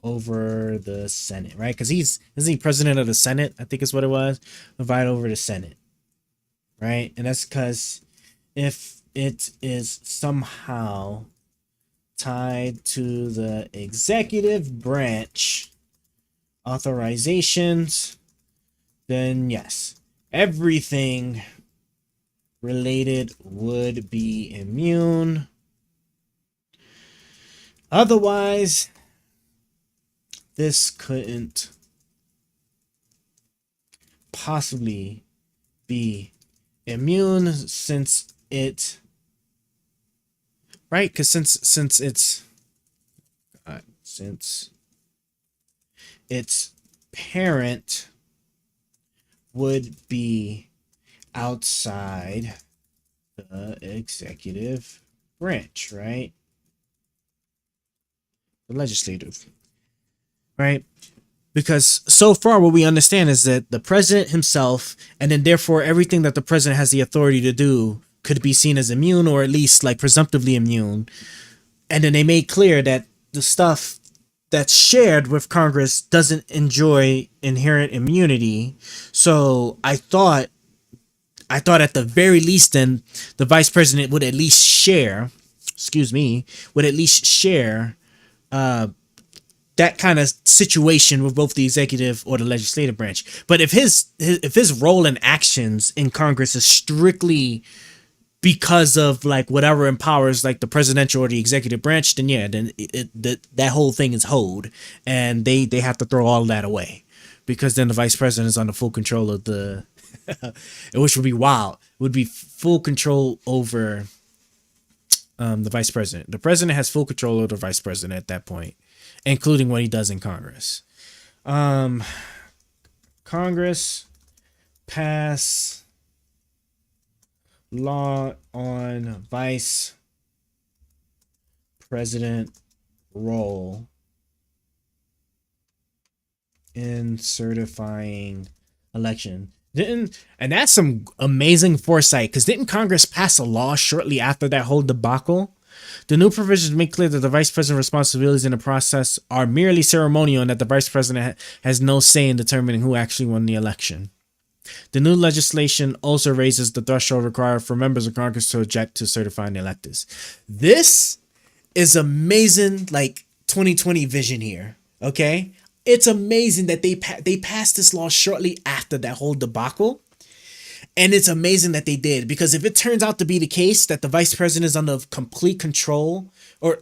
over the Senate, right? Because isn't he president of the Senate? I think is what it was. Preside over the Senate, right? And that's because if it is somehow tied to the executive branch authorizations, then yes, everything related would be immune. Otherwise, this couldn't possibly be immune since it, right? Because since its parent would be outside the executive branch, right? The legislative, right? Because so far what we understand is that the president himself, and then therefore everything that the president has the authority to do, could be seen as immune, or at least like presumptively immune. And then they made clear that the stuff that's shared with Congress doesn't enjoy inherent immunity. So I thought at the very least then the vice president would at least share, that kind of situation with both the executive or the legislative branch. But if his role and actions in Congress is strictly because of like whatever empowers like the presidential or the executive branch, then yeah, then that whole thing is hold, and they have to throw all of that away, because then the vice president is under full control of the, which would be wild. Would be full control over the vice president. The president has full control of the vice president at that point, including what he does in Congress. Congress pass law on vice president role in certifying election. And that's some amazing foresight, because didn't Congress pass a law shortly after that whole debacle? The new provisions make clear that the vice president's responsibilities in the process are merely ceremonial, and that the vice president has no say in determining who actually won the election. The new legislation also raises the threshold required for members of Congress to object to certifying the electors. This is amazing, like 2020 vision here. Okay, it's amazing that they passed this law shortly after that whole debacle. And it's amazing that they did, because if it turns out to be the case that the vice president is under complete control, or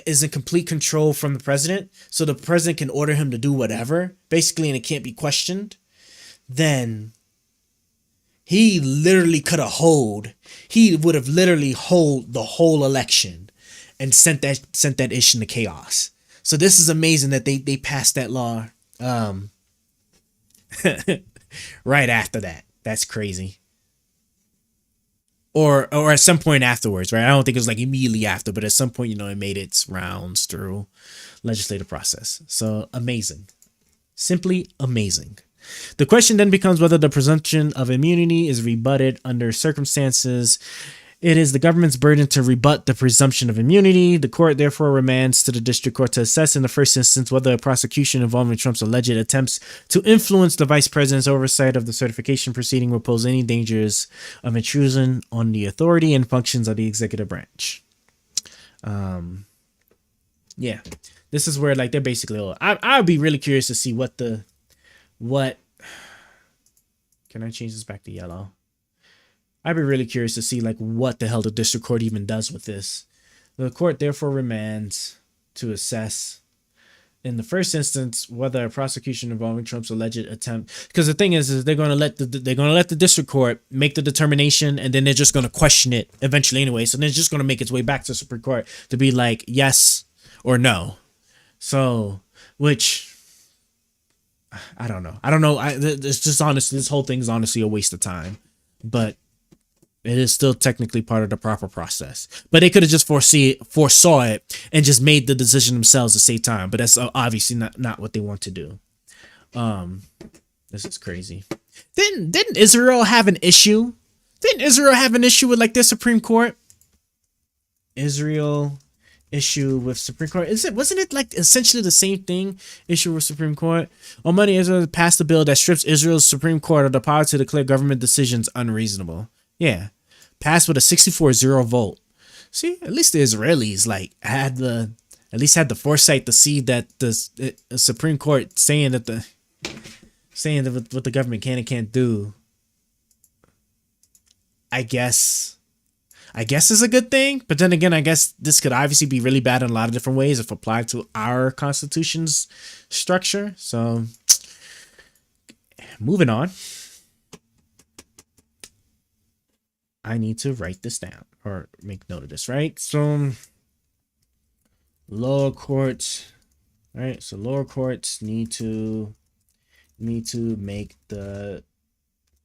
is in complete control from the president, so the president can order him to do whatever, basically, and it can't be questioned, then he literally could have he would have literally hold the whole election and sent that issue into chaos. So this is amazing that they passed that law right after that. That's crazy. Or at some point afterwards, right? I don't think it was like immediately after, but at some point, it made its rounds through legislative process. So amazing. Simply amazing. The question then becomes whether the presumption of immunity is rebutted under circumstances. It is the government's burden to rebut the presumption of immunity. The court therefore remands to the district court to assess in the first instance whether a prosecution involving Trump's alleged attempts to influence the vice president's oversight of the certification proceeding will pose any dangers of intrusion on the authority and functions of the executive branch. Yeah, this is where like they're basically. I would be really curious to see what. Can I change this back to yellow? I'd be really curious to see like what the hell the district court even does with this. The court therefore remands to assess in the first instance whether a prosecution involving Trump's alleged attempt, because the thing is they're going to let the district court make the determination, and then they're just going to question it eventually anyway. So then it's just going to make its way back to the Supreme Court to be like yes or no. So, which I don't know. It's just honestly, this whole thing is honestly a waste of time, but it is still technically part of the proper process. But they could have just foresaw it and just made the decision themselves to save time. But that's obviously not what they want to do. This is crazy. Didn't Israel have an issue? Didn't Israel have an issue with like their Supreme Court? Israel issue with Supreme Court. Wasn't it like essentially the same thing? Issue with Supreme Court. On Monday, Israel passed a bill that strips Israel's Supreme Court of the power to declare government decisions unreasonable. Yeah, passed with a 64-0 vote. See, at least the Israelis like had the foresight to see that the Supreme Court saying that what the government can and can't do, I guess is a good thing. But then again, I guess this could obviously be really bad in a lot of different ways if applied to our Constitution's structure. So, moving on. I need to write this down or make note of this, right? So, lower courts, right? So lower courts need to make the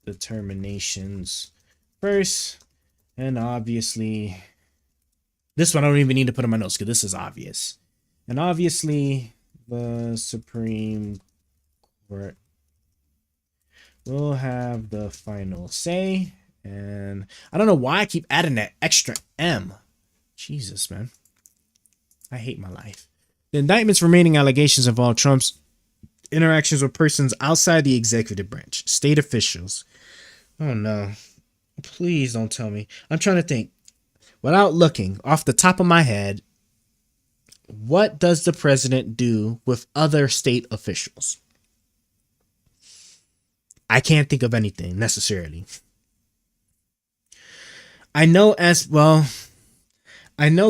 determinations first. And obviously, this one I don't even need to put in my notes because this is obvious. And obviously, the Supreme Court will have the final say. And I don't know why I keep adding that extra M. Jesus, man. I hate my life. The indictment's remaining allegations involve Trump's interactions with persons outside the executive branch, state officials. Oh no. Please don't tell me. I'm trying to think. Without looking, off the top of my head, what does the president do with other state officials? I can't think of anything necessarily. I know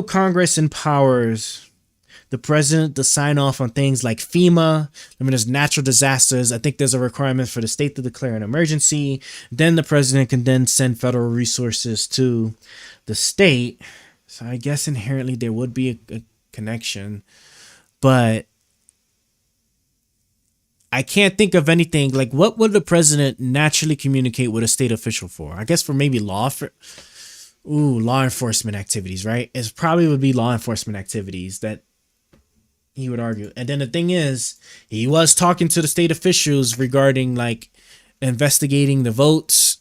Congress empowers the president to sign off on things like FEMA. I mean, there's natural disasters. I think there's a requirement for the state to declare an emergency. Then the president can then send federal resources to the state. So I guess inherently there would be a connection, but I can't think of anything. Like, what would the president naturally communicate with a state official for? I guess for maybe law enforcement activities, right? It probably would be law enforcement activities that he would argue. And then the thing is, he was talking to the state officials regarding like investigating the votes.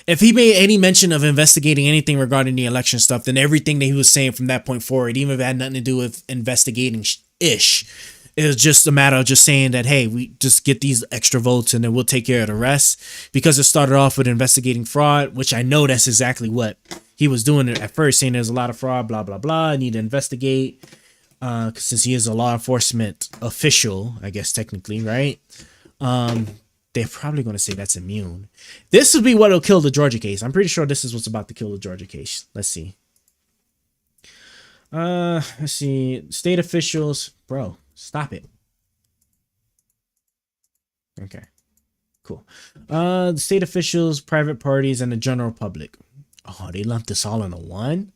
If he made any mention of investigating anything regarding the election stuff, then everything that he was saying from that point forward, even if it had nothing to do with investigating ish, it was just a matter of just saying that, hey, we just get these extra votes and then we'll take care of the rest. Because it started off with investigating fraud, which I know that's exactly what he was doing at first, saying there's a lot of fraud, blah, blah, blah. I need to investigate. Since he is a law enforcement official, I guess technically, right? They're probably going to say that's immune. This would be what will kill the Georgia case. I'm pretty sure this is what's about to kill the Georgia case. Let's see. Let's see. State officials. Bro, stop it. Okay. Cool. The state officials, private parties, and the general public. Oh, they lumped this all into one?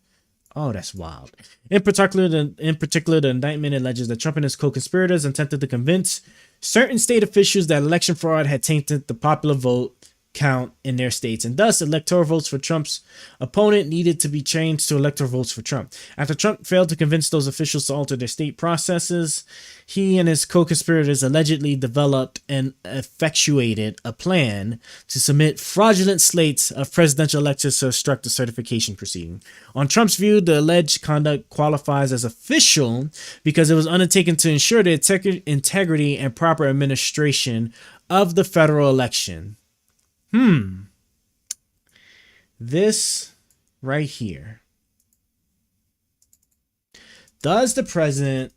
Oh, that's wild. In particular, the indictment alleges that Trump and his co-conspirators attempted to convince certain state officials that election fraud had tainted the popular vote count in their states, and thus electoral votes for Trump's opponent needed to be changed to electoral votes for Trump. After Trump failed to convince those officials to alter their state processes, he and his co-conspirators allegedly developed and effectuated a plan to submit fraudulent slates of presidential electors to obstruct the certification proceeding. On Trump's view, the alleged conduct qualifies as official because it was undertaken to ensure the integrity and proper administration of the federal election. This right here. Does the president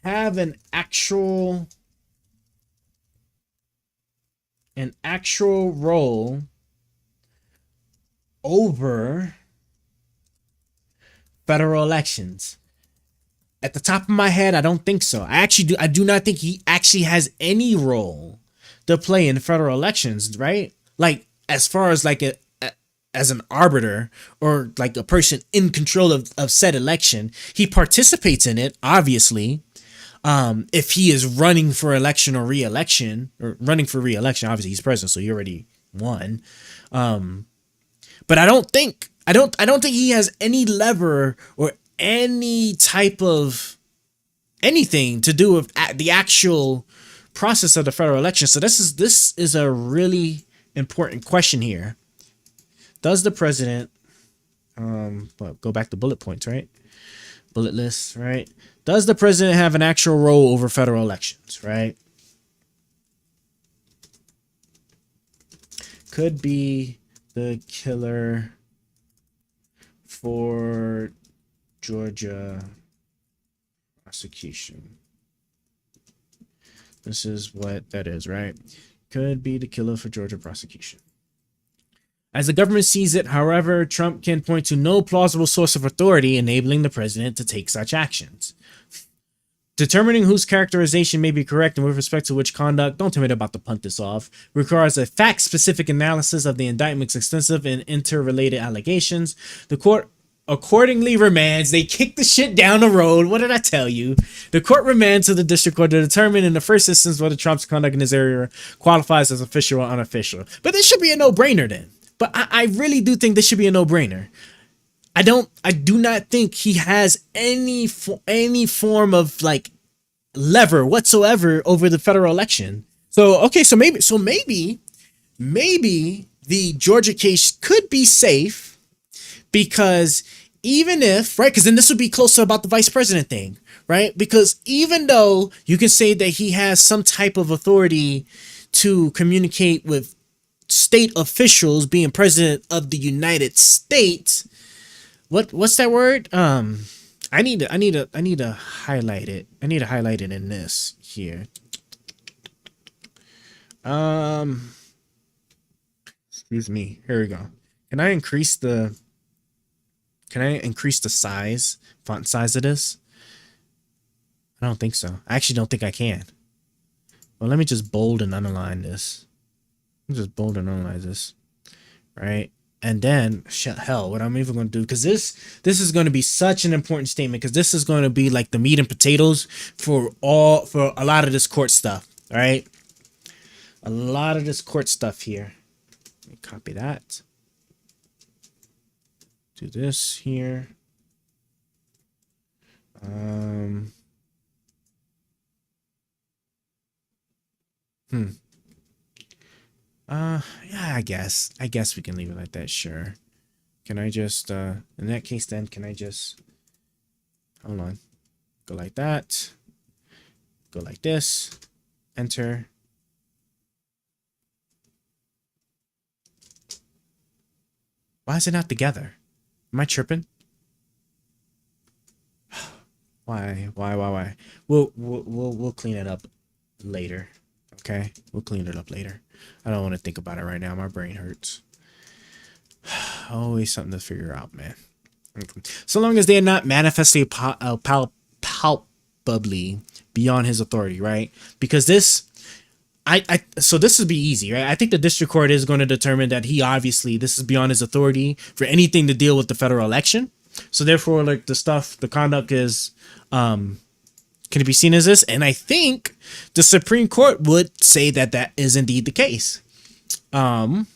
have an actual role over federal elections? At the top of my head, I don't think so. I do not think he actually has any role to play in federal elections, right? Like, as far as like as an arbiter or like a person in control of said election, he participates in it, obviously. If he is running for election or re-election, obviously he's president, so he already won. But I don't think he has any lever or any type of anything to do with the actual process of the federal election. So this is a really important question here. Does the president go back to bullet points, right? Bullet lists, right? Does the president have an actual role over federal elections, right? Could be the killer for Georgia prosecution. This is what that is, right? Could be the killer for Georgia prosecution. As the government sees it, however, Trump can point to no plausible source of authority enabling the president to take such actions. Determining whose characterization may be correct and with respect to which conduct, don't tell me they're about to punt this off, requires a fact-specific analysis of the indictment's extensive and interrelated allegations. The court accordingly remands. They kick the shit down the road. What did I tell you? The court remands to the district court to determine in the first instance whether Trump's conduct in this area qualifies as official or unofficial. But this should be a no-brainer then. But I really do think this should be a no-brainer. I do not think he has any form of like lever whatsoever over the federal election. So okay, so maybe the Georgia case could be safe because even if, right, because then this would be closer about the vice president thing, right? Because even though you can say that he has some type of authority to communicate with state officials, being president of the United States, what's that word? I need to highlight it. I need to highlight it in this here. Excuse me. Here we go. Can I increase the font size of this? I don't think so. I actually don't think I can. Well, let me just bold and underline this. Just bold and underline this. Right? And then, hell, what I'm even going to do, because this is going to be such an important statement, because this is going to be like the meat and potatoes for a lot of this court stuff. All right? A lot of this court stuff here. Let me copy that. Do this here. Yeah, I guess we can leave it like that, sure. Can I just, in that case then, can I just, hold on, go like that, go like this, enter. Why is it not together? Am I tripping? Why? We'll clean it up later. Okay, we'll clean it up later. I don't want to think about it right now. My brain hurts. Always something to figure out, man. So long as they're not manifestly palpably beyond his authority, right? Because this, so this would be easy, right? I think the district court is going to determine that this is beyond his authority for anything to deal with the federal election. So therefore, like the conduct is, can it be seen as this? And I think the Supreme Court would say that is indeed the case. And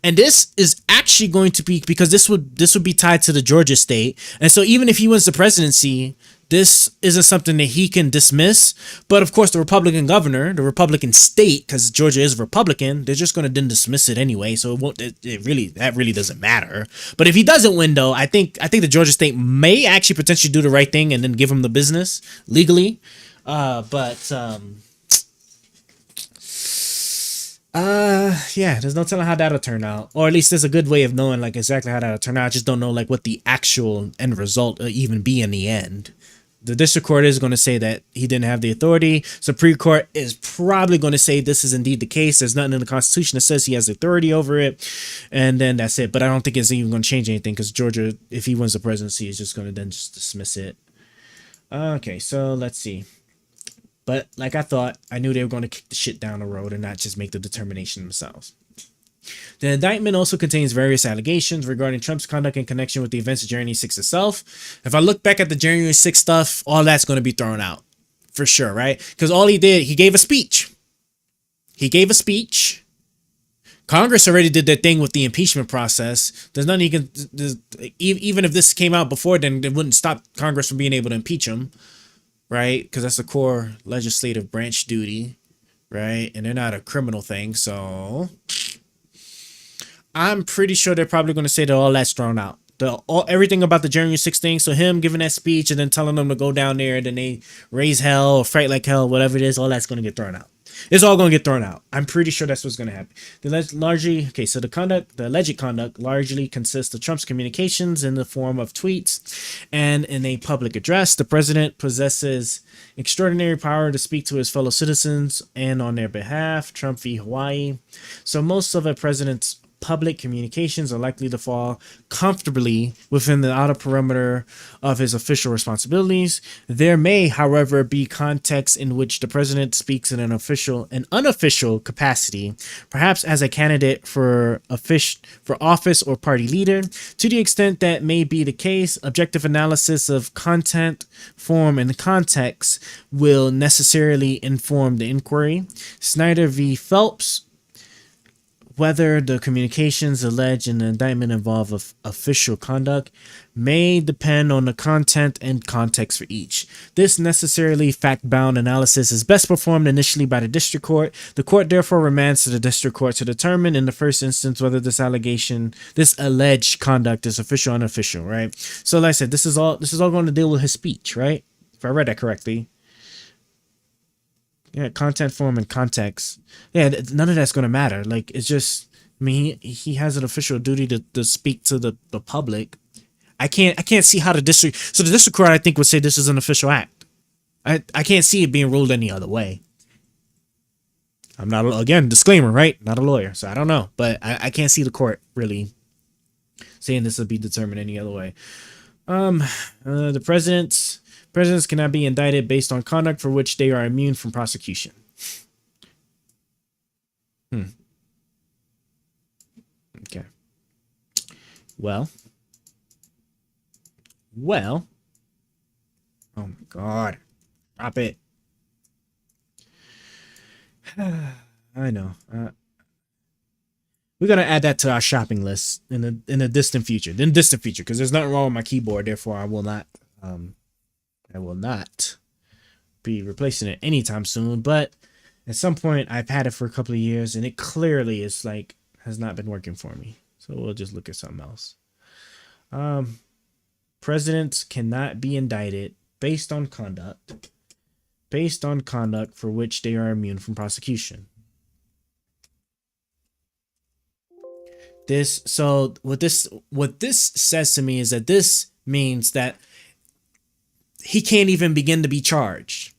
this is actually going to be, because this would be tied to the Georgia state. And so even if he wins the presidency, this isn't something that he can dismiss. But of course, the Republican governor, the Republican state, because Georgia is Republican, they're just going to then dismiss it anyway. So that really doesn't matter. But if he doesn't win, though, I think the Georgia state may actually potentially do the right thing and then give him the business legally. Yeah, there's no telling how that'll turn out, or at least there's a good way of knowing like exactly how that'll turn out. I just don't know like what the actual end result will even be in the end. The district court is going to say that he didn't have the authority. Supreme Court is probably going to say this is indeed the case. There's nothing in the Constitution that says he has authority over it, and then that's it. But I don't think it's even going to change anything because Georgia, if he wins the presidency, is just going to then just dismiss it. Okay, so let's see. But like I thought, I knew they were going to kick the shit down the road and not just make the determination themselves. The indictment also contains various allegations regarding Trump's conduct in connection with the events of January 6th itself. If I look back at the January 6th stuff, all that's going to be thrown out for sure, right? Because all he did, he gave a speech. Congress already did their thing with the impeachment process. There's nothing you can, even if this came out before, then it wouldn't stop Congress from being able to impeach him. Right? Because that's a core legislative branch duty, right? And they're not a criminal thing, so I'm pretty sure they're probably going to say that all that's thrown out. Everything about the January 6th thing, so him giving that speech and then telling them to go down there and then they raise hell or fight like hell, whatever it is, all that's going to get thrown out. It's all going to get thrown out. I'm pretty sure that's what's going to happen. The alleged conduct largely consists of Trump's communications in the form of tweets and in a public address. The president possesses extraordinary power to speak to his fellow citizens and on their behalf. Trump v. Hawaii. So most of a president's public communications are likely to fall comfortably within the outer perimeter of his official responsibilities. There may, however, be contexts in which the president speaks in an unofficial capacity, perhaps as a candidate for office or party leader. To the extent that may be the case, objective analysis of content, form, and context will necessarily inform the inquiry. Snyder v. Phelps whether the communications alleged in the indictment involve official conduct may depend on the content and context for each. This necessarily fact-bound analysis is best performed initially by the district court. The court therefore remands to the district court to determine in the first instance whether this alleged conduct is official or unofficial, right? So like I said, this is all going to deal with his speech, right? If I read that correctly. Yeah, content, form, and context. Yeah, none of that's going to matter. Like, it's just, I mean, he has an official duty to speak to the public. I can't see how the district court, I think, would say this is an official act. I can't see it being ruled any other way. I'm not, again, disclaimer, right? Not a lawyer, so I don't know. But I can't see the court really saying this will be determined any other way. The presidents cannot be indicted based on conduct for which they are immune from prosecution. Okay. Well. Oh my God. Drop it. I know. We're gonna add that to our shopping list in the distant future. Because there's nothing wrong with my keyboard. Therefore, I will not be replacing it anytime soon, but at some point I've had it for a couple of years and it clearly is like has not been working for me. So we'll just look at something else. Presidents cannot be indicted based on conduct for which they are immune from prosecution. What this says to me is that this means that he can't even begin to be charged.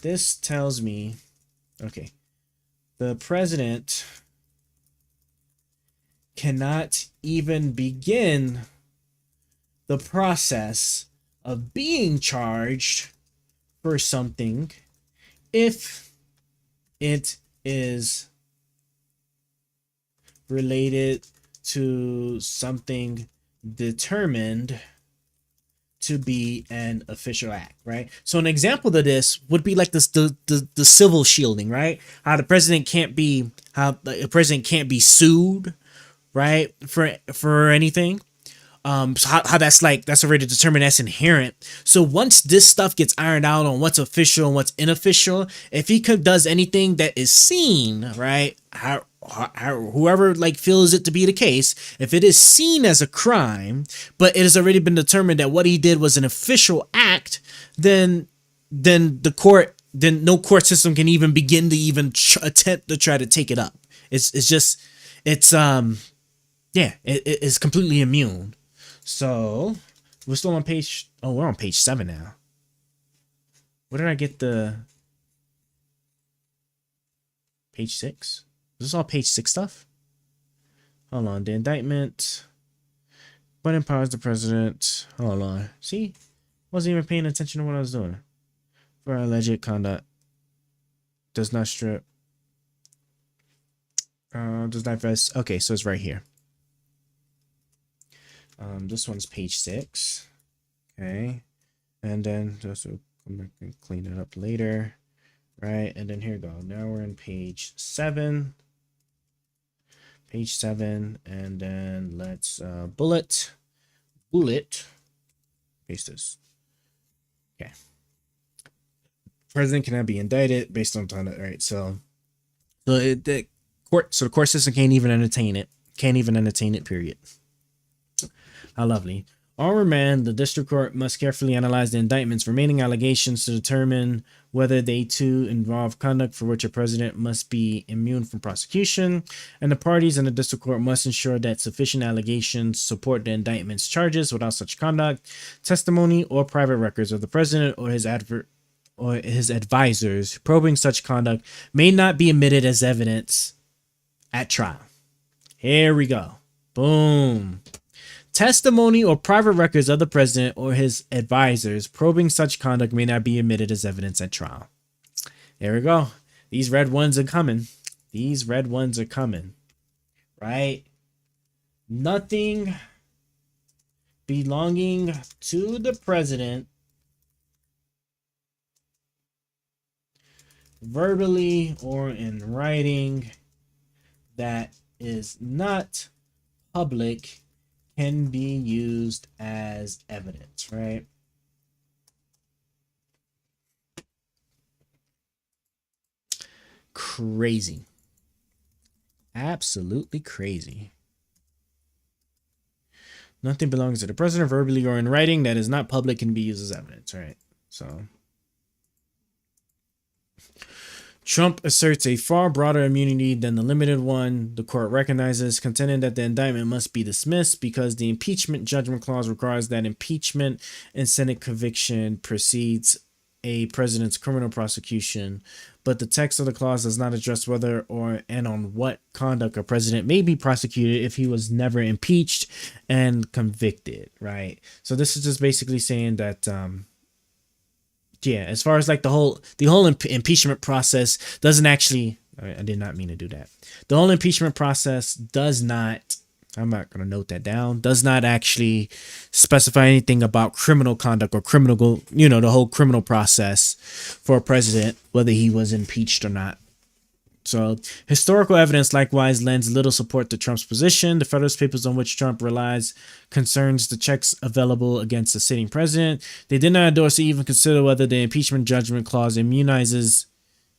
This tells me, okay, the president cannot even begin the process of being charged for something if it is related to something determined to be an official act, right? So an example of this would be like this the civil shielding, right? How a president can't be sued, right? For anything. So how that's already determined, that's inherent. So once this stuff gets ironed out on what's official and what's unofficial, if he does anything that is seen, right? Whoever feels it to be the case, if it is seen as a crime, but it has already been determined that what he did was an official act, then no court system can even begin to attempt to try to take it up. It's completely immune. So we're still on page. Oh, we're on page 7 now. Where did I get the page 6? Is this all page 6 stuff? Hold on. The indictment. What empowers the president? Hold on. See? Wasn't even paying attention to what I was doing. For alleged conduct. Does not strip. Does not vest. Okay, so it's right here. This one's page 6. Okay. And then just come back and clean it up later. Right. And then here we go. Now we're in page 7. Page 7. And then let's bullet. Paste this. Okay. President cannot be indicted based on conduct. All right. So the court system can't even entertain it. Period. How lovely. On remand, the district court must carefully analyze the indictment's remaining allegations to determine whether they too involve conduct for which a president must be immune from prosecution, and the parties in the district court must ensure that sufficient allegations support the indictment's charges. Without such conduct, testimony or private records of the president or his advisors probing such conduct may not be admitted as evidence at trial. Here we go. Boom. Testimony or private records of the president or his advisors probing such conduct may not be admitted as evidence at trial. There we go. These red ones are coming. Right? Nothing belonging to the president verbally or in writing that is not public can be used as evidence, right? Crazy. Absolutely crazy. Nothing belongs to the president verbally or in writing that is not public can be used as evidence, right? So Trump asserts a far broader immunity than the limited one the court recognizes, contending that the indictment must be dismissed because the impeachment judgment clause requires that impeachment and Senate conviction precedes a president's criminal prosecution, but the text of the clause does not address whether or and on what conduct a president may be prosecuted if he was never impeached and convicted, right? So this is just basically saying that yeah, as far as like the whole impeachment process doesn't actually, I did not mean to do that. The whole impeachment process does not, I'm not going to note that down, does not actually specify anything about criminal conduct or criminal, you know, the whole criminal process for a president, whether he was impeached or not. So historical evidence likewise lends little support to Trump's position. The Federalist Papers on which Trump relies concerns the checks available against the sitting president. They did not endorse or even consider whether the impeachment judgment clause immunizes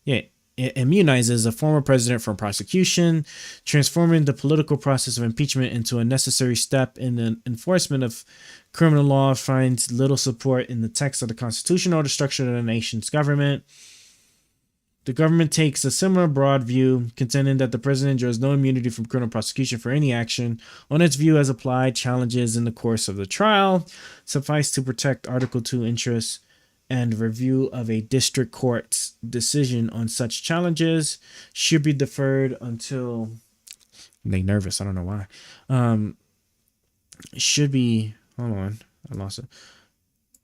a former president from prosecution, transforming the political process of impeachment into a necessary step in the enforcement of criminal law. Finds little support in the text of the Constitution or the structure of the nation's government. The government takes a similar broad view, contending that the president enjoys no immunity from criminal prosecution for any action on its view as applied challenges in the course of the trial suffice to protect Article 2 interests, and review of a district court's decision on such challenges should be deferred until they nervous. I don't know why. Should be, hold on, I lost it.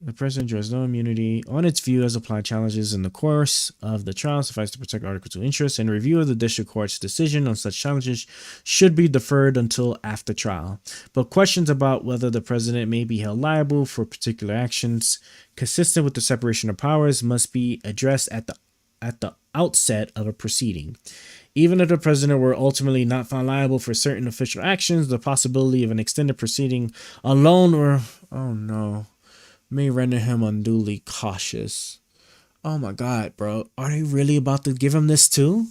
The president enjoys no immunity on its view as applied challenges in the course of the trial suffice to protect Article 2 interests, and review of the district court's decision on such challenges should be deferred until after trial. But questions about whether the president may be held liable for particular actions consistent with the separation of powers must be addressed at the outset of a proceeding. Even if the president were ultimately not found liable for certain official actions, the possibility of an extended proceeding alone may render him unduly cautious. Oh my God, bro. Are they really about to give him this too?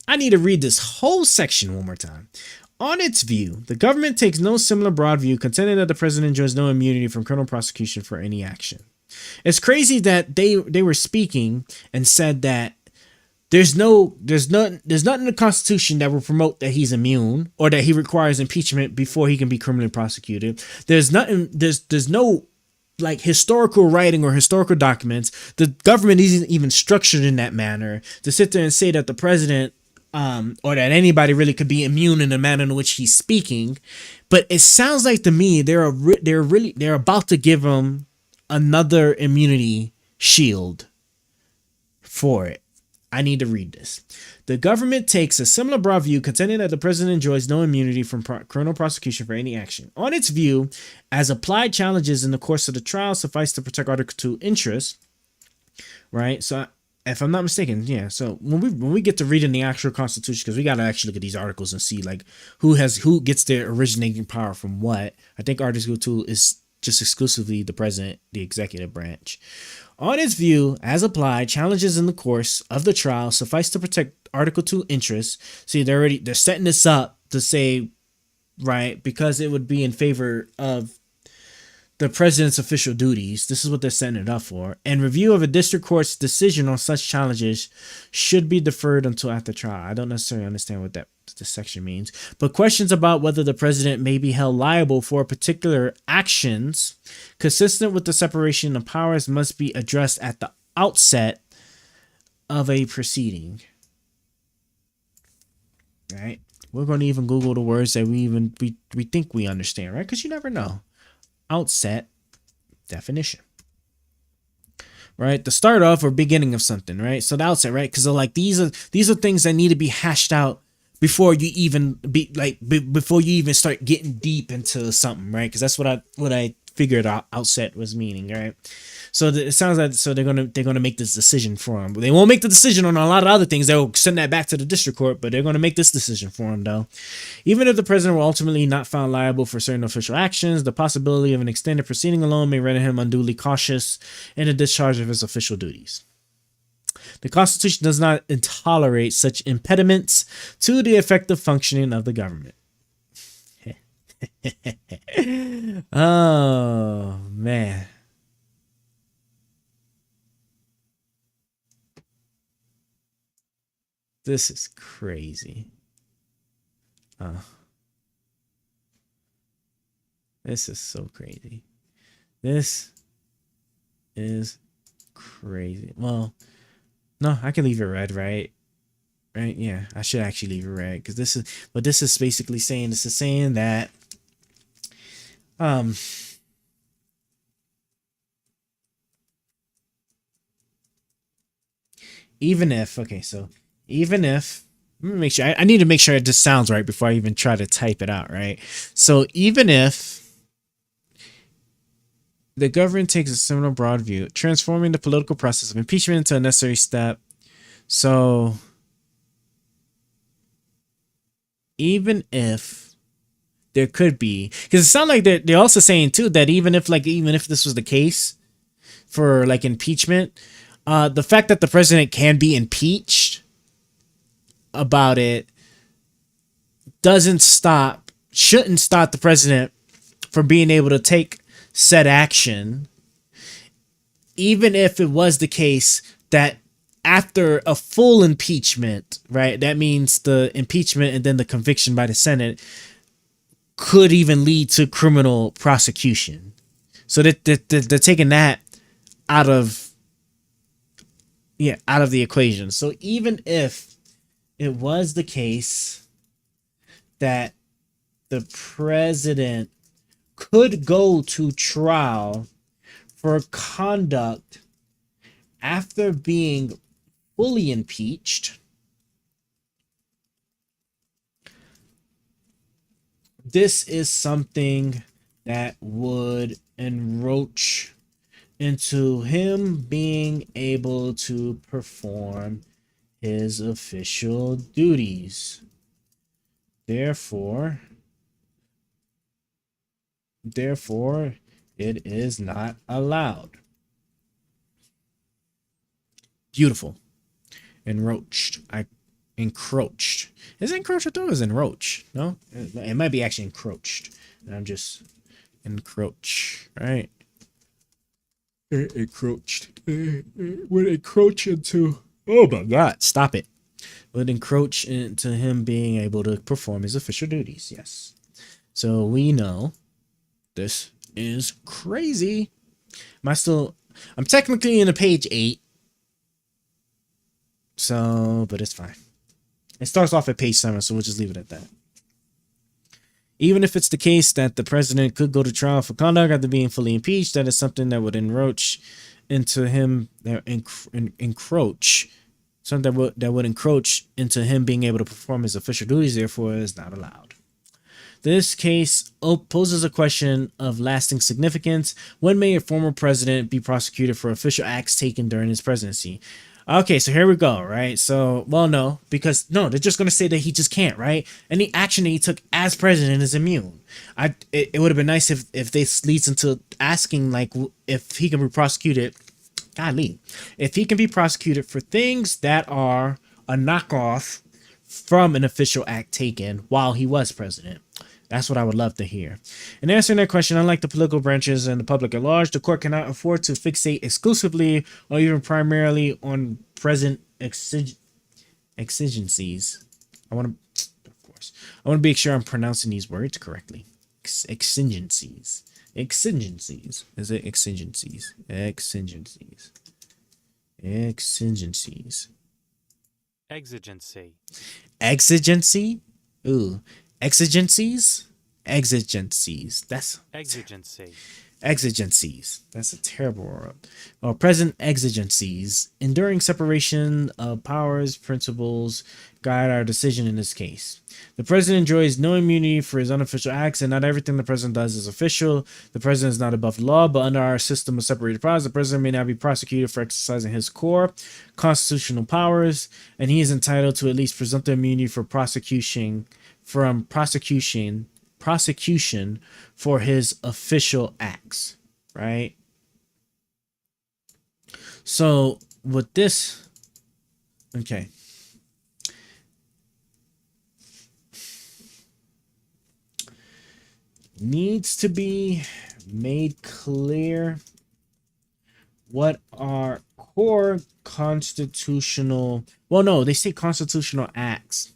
I need to read this whole section one more time. On its view, the government takes no similar broad view, contending that the president enjoys no immunity from criminal prosecution for any action. It's crazy that they were speaking and said that there's nothing in the Constitution that will promote that he's immune or that he requires impeachment before he can be criminally prosecuted. There's no like historical writing or historical documents. The government isn't even structured in that manner to sit there and say that the president or that anybody really could be immune in the manner in which he's speaking. But it sounds like to me they're about to give him another immunity shield for it. I need to read this. The government takes a similar broad view, contending that the president enjoys no immunity from criminal prosecution for any action. On its view, as applied challenges in the course of the trial suffice to protect Article 2 interests, right? So, if I'm not mistaken, yeah. So when we get to reading the actual Constitution, because we got to actually look at these articles and see like who gets their originating power from what. I think Article 2 is just exclusively the president, the executive branch. On its view, as applied, challenges in the course of the trial suffice to protect Article 2 interests. See, they're setting this up to say, right, because it would be in favor of the president's official duties. This is what they're setting it up for. And review of a district court's decision on such challenges should be deferred until after trial. I don't necessarily understand what this section means, but questions about whether the president may be held liable for particular actions consistent with the separation of powers must be addressed at the outset of a proceeding. Right? We're going to even Google the words that we think we understand, right? Because you never know. Outset definition. Right, the start of or beginning of something, right? So the outset, right? Because like these are things that need to be hashed out before you even start getting deep into something, right? Because that's what I figured out outset was meaning, right? So it sounds like they're gonna make this decision for him. They won't make the decision on a lot of other things. They'll send that back to the district court, but they're gonna make this decision for him though. Even if the president were ultimately not found liable for certain official actions, the possibility of an extended proceeding alone may render him unduly cautious in the discharge of his official duties. The Constitution does not tolerate such impediments to the effective functioning of the government. Oh, man. This is crazy. This is so crazy. This is crazy. Well, no, I can leave it red, right? Right? Yeah, I should actually leave it red because this is basically saying that even if let me make sure I need to make sure it just sounds right before I even try to type it out, right? So even if the government takes a similar broad view, transforming the political process of impeachment into a necessary step. So even if there could be, because it sounds like they're also saying too that even if this was the case for like impeachment, the fact that the president can be impeached about it shouldn't stop the president from being able to take said action, even if it was the case that after a full impeachment, right? That means the impeachment and then the conviction by the Senate could even lead to criminal prosecution. So they're taking that out of the equation. So even if it was the case that the president could go to trial for conduct after being fully impeached, this is something that would encroach into him being able to perform his official duties. Therefore, it is not allowed. Beautiful. Encroached. Encroached. Is it encroached or is it encroached? No? It might be actually encroached. And I'm just encroach, right? Encroached. Would encroach into, oh my God, stop it. Would encroach into him being able to perform his official duties. Yes. So we know this is crazy. I'm technically in a page 8. So, but it's fine. It starts off at page 7, so we'll just leave it at that. Even if it's the case that the president could go to trial for conduct after being fully impeached, that is something that would encroach into him, something that would encroach into him being able to perform his official duties, therefore is not allowed. This case poses a question of lasting significance. When may a former president be prosecuted for official acts taken during his presidency? Okay, so here we go, right? So, well, no, because no, they're just going to say that he just can't, right? Any action that he took as president is immune. It would have been nice if this leads into asking, like, if he can be prosecuted, if he can be prosecuted for things that are a knockoff from an official act taken while he was president. That's what I would love to hear. In answering that question, unlike the political branches and the public at large, the court cannot afford to fixate exclusively or even primarily on present exigencies. I want to make sure I'm pronouncing these words correctly. Exigencies. Exigencies. Is it exigencies? Exigencies. Exigencies. Exigency. Exigency? Ooh. Exigencies? Exigencies. That's exigency. Exigencies. That's a terrible word. Or present exigencies. Enduring separation of powers principles guide our decision in this case. The president enjoys no immunity for his unofficial acts, and not everything the president does is official. The president is not above the law, but under our system of separated powers, the president may not be prosecuted for exercising his core constitutional powers, and he is entitled to at least presumptive immunity for prosecution for his official acts, right? So with this, okay. Needs to be made clear what are core constitutional, well, no, they say constitutional acts.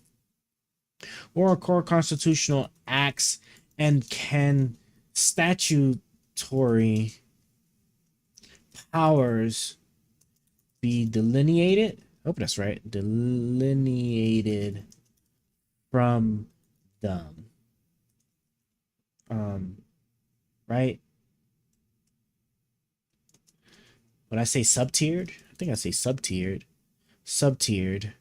Or core constitutional acts, and can statutory powers be delineated? I hope that's right. Delineated from them. Right? Would I say subtiered? I think I say subtiered. Subtiered.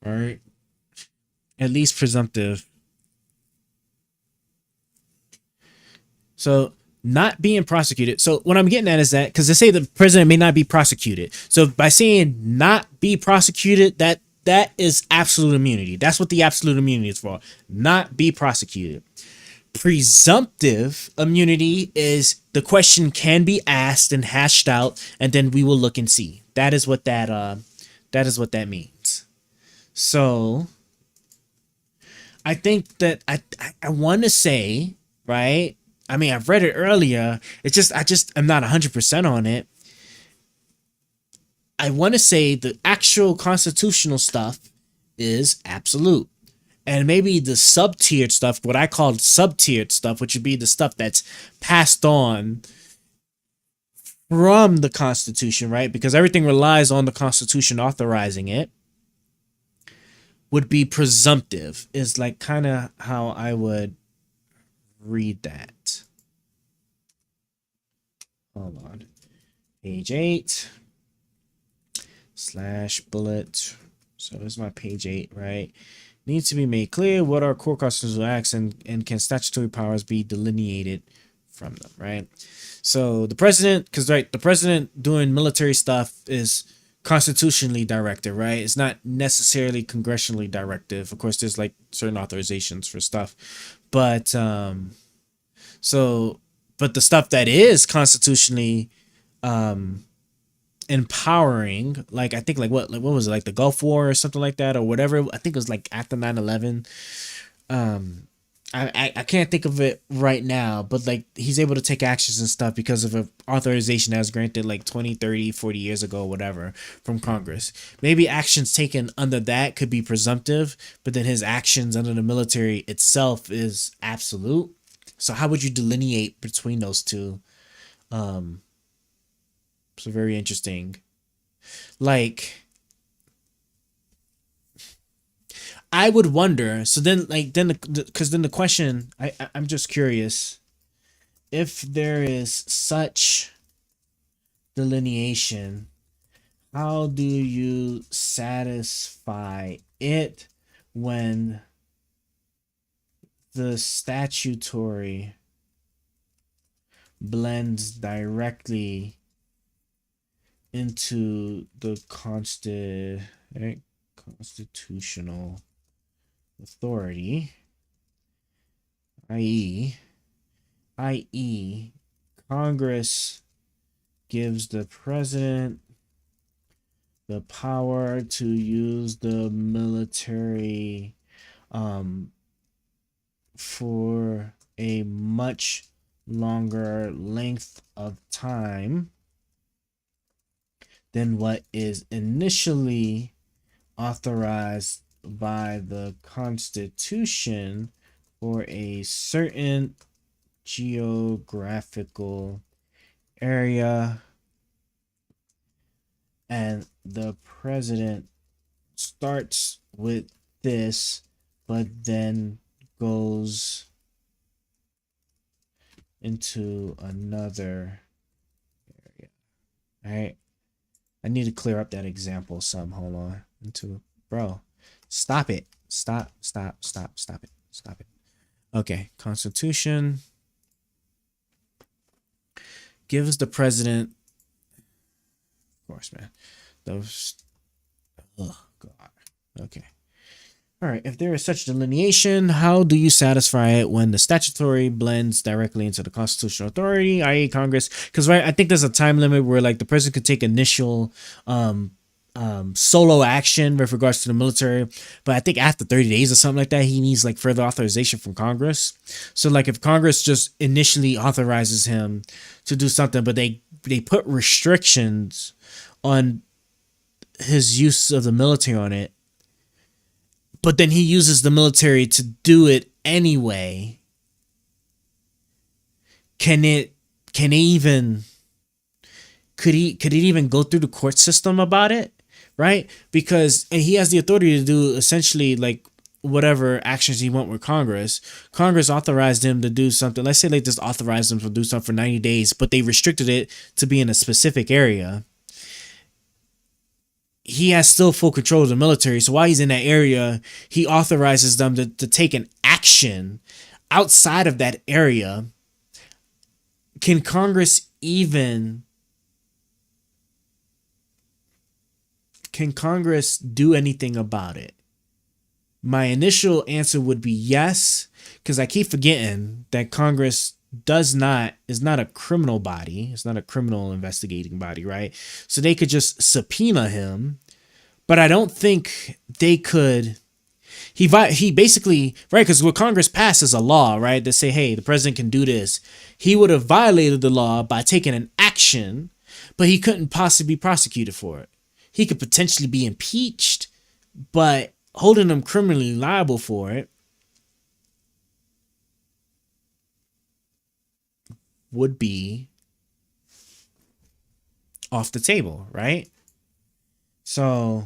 All right. At least presumptive. So not being prosecuted. So what I'm getting at is that because they say the president may not be prosecuted. So by saying not be prosecuted, that is absolute immunity. That's what the absolute immunity is for. Not be prosecuted. Presumptive immunity is the question can be asked and hashed out, and then we will look and see. That is what that means. So I think that I want to say, right? I mean, I've read it earlier. It's just I'm not 100% on it. I want to say the actual constitutional stuff is absolute. And maybe the sub-tiered stuff, what I call sub-tiered stuff, which would be the stuff that's passed on from the Constitution, right? Because everything relies on the Constitution authorizing it, would be presumptive, is like kind of how I would read that. Hold on. Page 8 / bullet. So this is my page 8, right? Needs to be made clear what are core constitutional acts and can statutory powers be delineated from them, right? So the president, because right, the president doing military stuff is constitutionally directed, right? It's not necessarily congressionally directive. Of course, there's like certain authorizations for stuff, but but the stuff that is constitutionally empowering, like I think like what was it, like the Gulf War or something like that, or whatever. I think it was like after 9/11. I can't think of it right now, but like he's able to take actions and stuff because of an authorization that was granted like 20, 30, 40 years ago, or whatever, from Congress. Maybe actions taken under that could be presumptive, but then his actions under the military itself is absolute. So how would you delineate between those two? So very interesting. Like, I would wonder. So then, like, because then the question, I'm just curious if there is such delineation. How do you satisfy it when the statutory blends directly into the constitutional authority, i.e. Congress gives the president the power to use the military for a much longer length of time than what is initially authorized by the Constitution for a certain geographical area, and the president starts with this but then goes into another area. All right. I need to clear up that example some. Hold on. Bro. Stop it. Stop it. Okay. Constitution gives the president, of course, man. Those. Oh, God. Okay. All right. If there is such delineation, how do you satisfy it when the statutory blends directly into the constitutional authority, i.e., Congress? Because I think there's a time limit where like the president could take initial solo action with regards to the military, but I think after 30 days or something like that, he needs like further authorization from Congress. So like if Congress just initially authorizes him to do something, but they put restrictions on his use of the military on it, but then he uses the military to do it anyway, could it even go through the court system about it, right? Because he has the authority to do essentially like whatever actions he want with Congress. Congress authorized him to do something. Let's say they just authorized him to do something for 90 days, but they restricted it to be in a specific area. He has still full control of the military. So while he's in that area, he authorizes them to take an action outside of that area. Can Congress do anything about it? My initial answer would be yes, because I keep forgetting that Congress is not a criminal body. It's not a criminal investigating body, right? So they could just subpoena him, but I don't think they could. He basically, right? Because what Congress passes a law, right? That say, hey, the president can do this. He would have violated the law by taking an action, but he couldn't possibly be prosecuted for it. He could potentially be impeached, but holding him criminally liable for it would be off the table, right? So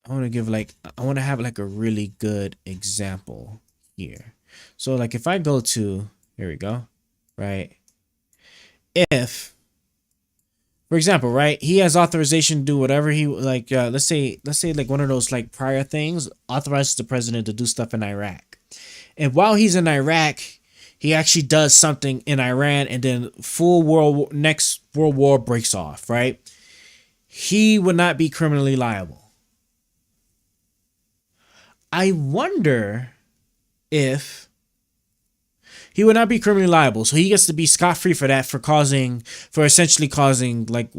I want to have like a really good example here. So like if I go to, here we go, right? If, for example, right, he has authorization to do whatever he like, let's say like one of those like prior things authorizes the president to do stuff in Iraq. And while he's in Iraq, he actually does something in Iran, and then next world war breaks off, right? He would not be criminally liable. I wonder if he would not be criminally liable. So he gets to be scot-free for that, for essentially causing like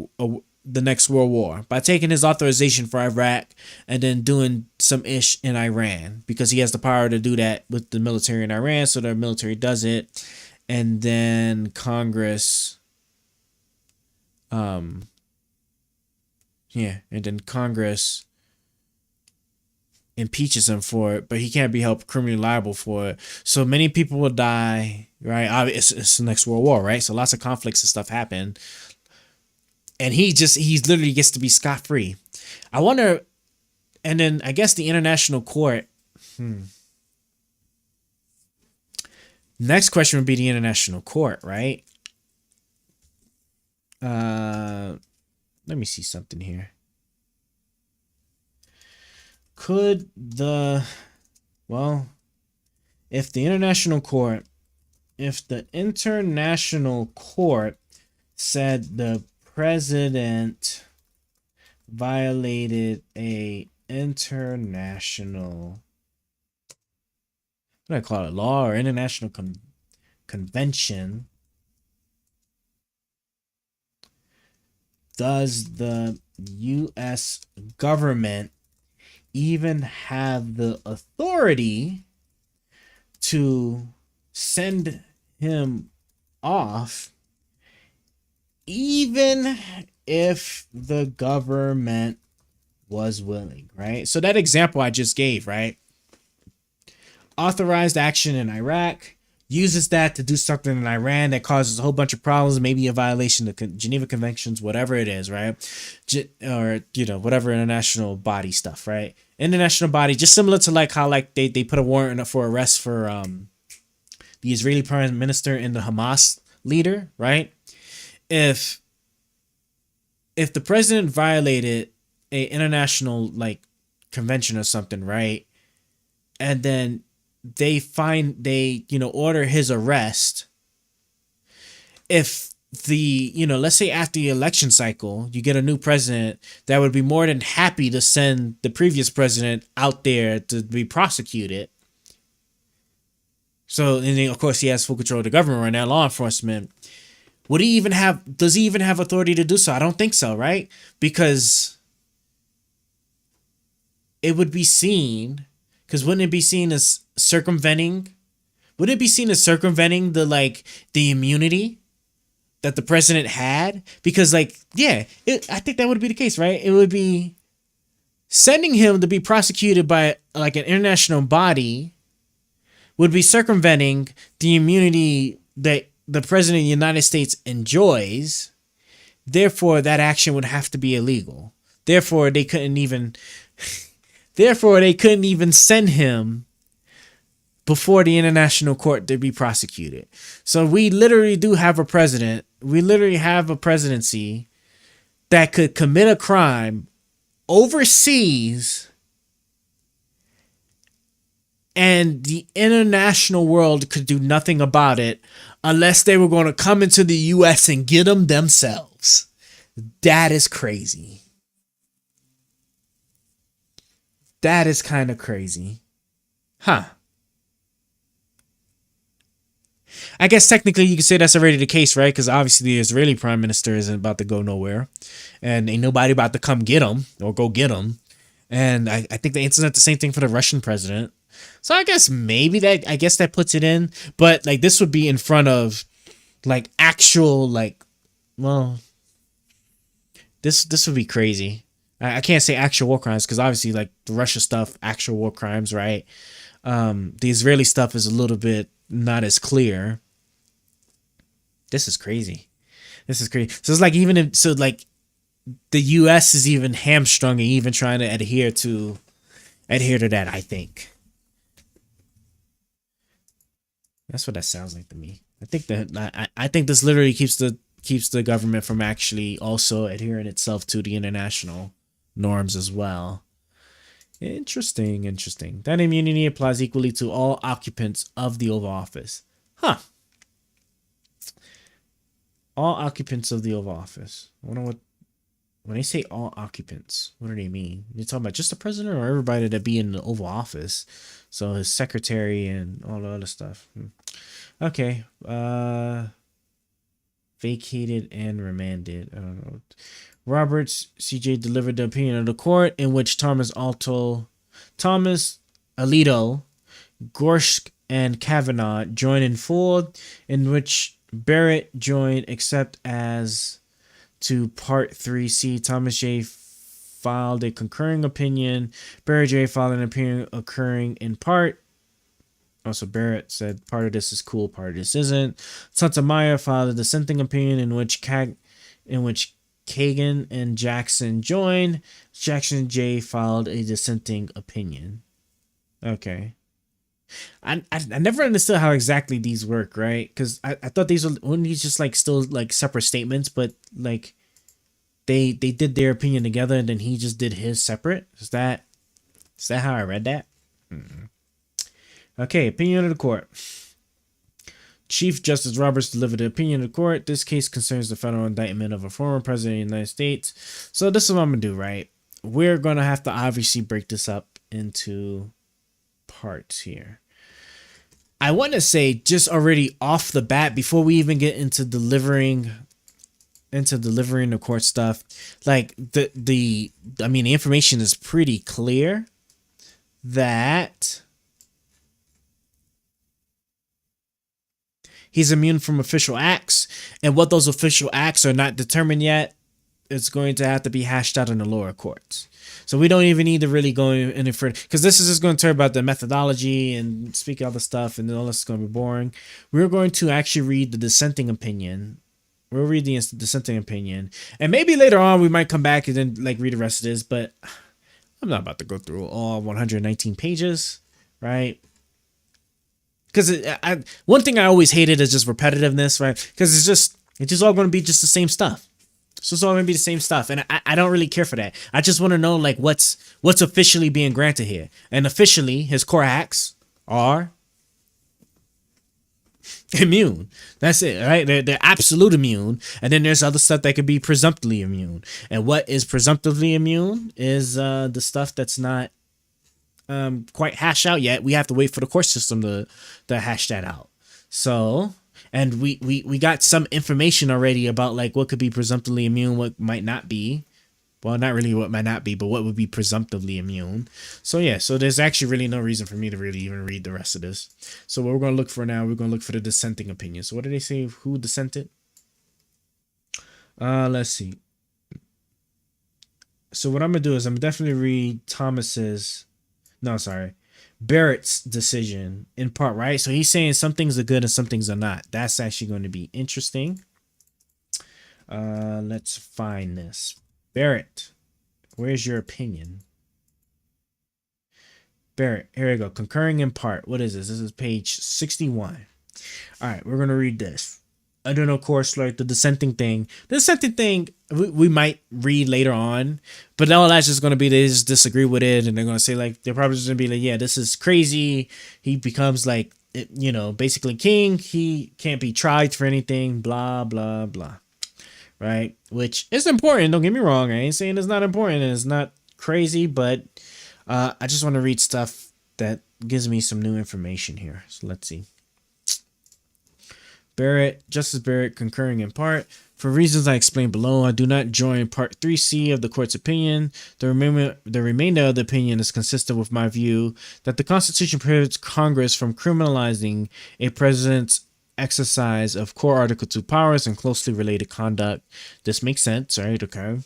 the next world war by taking his authorization for Iraq and then doing some ish in Iran, because he has the power to do that with the military in Iran. So the military does it. And then Congress, Congress impeaches him for it, but he can't be held criminally liable for it. So many people will die, right? It's the next world war, right? So lots of conflicts and stuff happen. And he literally gets to be scot-free. I wonder, and then I guess the international court. Next question would be the international court, right? Let me see something here. If the international court said the president violated a international, what do I call it, law or international convention, does the U.S. government even have the authority to send him off, even if the government was willing, right? So that example I just gave, right? Authorized action in Iraq, uses that to do something in Iran that causes a whole bunch of problems, maybe a violation of Geneva Conventions, whatever it is, right? Or, whatever international body stuff, right? international body, just similar to like how like they put a warrant for arrest for the Israeli prime minister and the Hamas leader, right? If the president violated a international like convention or something, right? And then they order his arrest. If let's say after the election cycle, you get a new president that would be more than happy to send the previous president out there to be prosecuted. So, and then of course he has full control of the government right now, law enforcement. Does he even have authority to do so? I don't think so, right? Because it would be seen, because wouldn't it be seen as circumventing? Wouldn't it be seen as circumventing the immunity that the president had? Because I think that would be the case, right? It would be sending him to be prosecuted by like an international body would be circumventing the immunity that the president of the United States enjoys. Therefore, that action would have to be illegal. Therefore, they couldn't even send him before the international court to be prosecuted. So we literally do have a president. We literally have a presidency that could commit a crime overseas, and the international world could do nothing about it unless they were going to come into the U.S. and get them themselves. That is crazy. That is kind of crazy. Huh. I guess technically you could say that's already the case, right? Because obviously the Israeli prime minister isn't about to go nowhere. And ain't nobody about to come get him or go get him. And I think the internet the same thing for the Russian president. So I guess maybe that puts it in. But like this would be in front of like actual this would be crazy. I can't say actual war crimes because obviously like the Russia stuff, actual war crimes, right? The Israeli stuff is a little bit not as clear. This is crazy. So it's like the US is even hamstrung and even trying to adhere to that, I think. That's what that sounds like to me. I think this literally keeps the government from actually also adhering itself to the international norms as well. Interesting. That immunity applies equally to all occupants of the Oval Office. Huh. All occupants of the Oval Office. I wonder when they say all occupants, what do they mean? You're talking about just the president or everybody that be in the Oval Office? So his secretary and all the other stuff. Okay. Vacated and remanded. I don't know. Roberts, CJ delivered the opinion of the court in which Thomas Alito, Gorsuch, and Kavanaugh joined in full, in which Barrett joined except as to Part 3C. Thomas J. filed a concurring opinion. Barrett J. filed an opinion occurring in part. Also, Barrett said part of this is cool, part of this isn't. Sotomayor filed a dissenting opinion in which Kagan and Jackson joined. Jackson J. filed a dissenting opinion. Okay. I never understood how exactly these work, right? Because I thought weren't these just like still like separate statements, but like they did their opinion together and then he just did his separate. Is that how I read that? Okay, opinion of the court. Chief Justice Roberts delivered the opinion of the court. This case concerns the federal indictment of a former president of the United States. So this is what I'm going to do, right? We're going to have to obviously break this up into parts here. I want to say just already off the bat, before we even get into delivering the court stuff, like the information is pretty clear that he's immune from official acts, and what those official acts are not determined yet. It's going to have to be hashed out in the lower courts. So we don't even need to really go any further, because this is just going to talk about the methodology and speak all the stuff, and all this is going to be boring. We're going to actually read the dissenting opinion. We'll read the dissenting opinion, and maybe later on we might come back and then like read the rest of this. But I'm not about to go through all 119 pages, right? Because one thing I always hated is just repetitiveness, right? Because it's just all going to be just the same stuff. It's just all going to be the same stuff, and I don't really care for that. I just want to know like what's officially being granted here, and officially his core acts are immune. That's it, right? They're absolute immune, and then there's other stuff that could be presumptively immune. And what is presumptively immune is the stuff that's not quite hashed out yet. We have to wait for the court system to hash that out. So, and we got some information already about like what could be presumptively immune, what might not be. Well, not really what might not be, but what would be presumptively immune. So yeah, so there's actually really no reason for me to really even read the rest of this. So what we're going to look for now, we're going to look for the dissenting opinion. So what did they say? Who dissented? Let's see. So what I'm going to do is I'm definitely read Barrett's decision in part, right? So he's saying some things are good and some things are not. That's actually going to be interesting. Let's find this. Barrett, where's your opinion? Barrett, here we go. Concurring in part. What is this? This is page 61. All right, we're going to read this. I don't know, of course, like the dissenting thing. The dissenting thing, we might read later on, but all that's just going to be they just disagree with it, and they're going to say, like, they're probably just going to be like, yeah, this is crazy. He becomes, like, you know, basically king. He can't be tried for anything, blah, blah, blah. Right? Which is important. Don't get me wrong. I ain't saying it's not important and it's not crazy, but I just want to read stuff that gives me some new information here. So let's see. Justice Barrett concurring in part. For reasons I explained below, I do not join Part 3C of the court's opinion. The remainder of the opinion is consistent with my view that the Constitution prohibits Congress from criminalizing a president's exercise of core Article 2 powers and closely related conduct. This makes sense, right? Okay.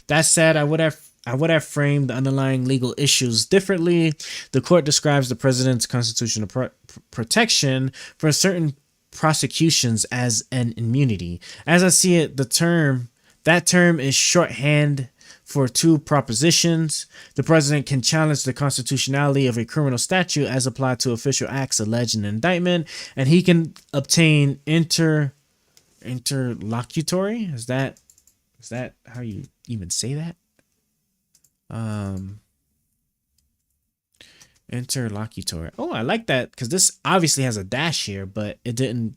That said, I would have framed the underlying legal issues differently. The court describes the president's constitutional protection for certain prosecutions as an immunity. As I see it, that term is shorthand for two propositions. The president can challenge the constitutionality of a criminal statute as applied to official acts alleged in an indictment, and he can obtain interlocutory. Is that how you even say that? Interlocutory. Oh, I like that because this obviously has a dash here, but they didn't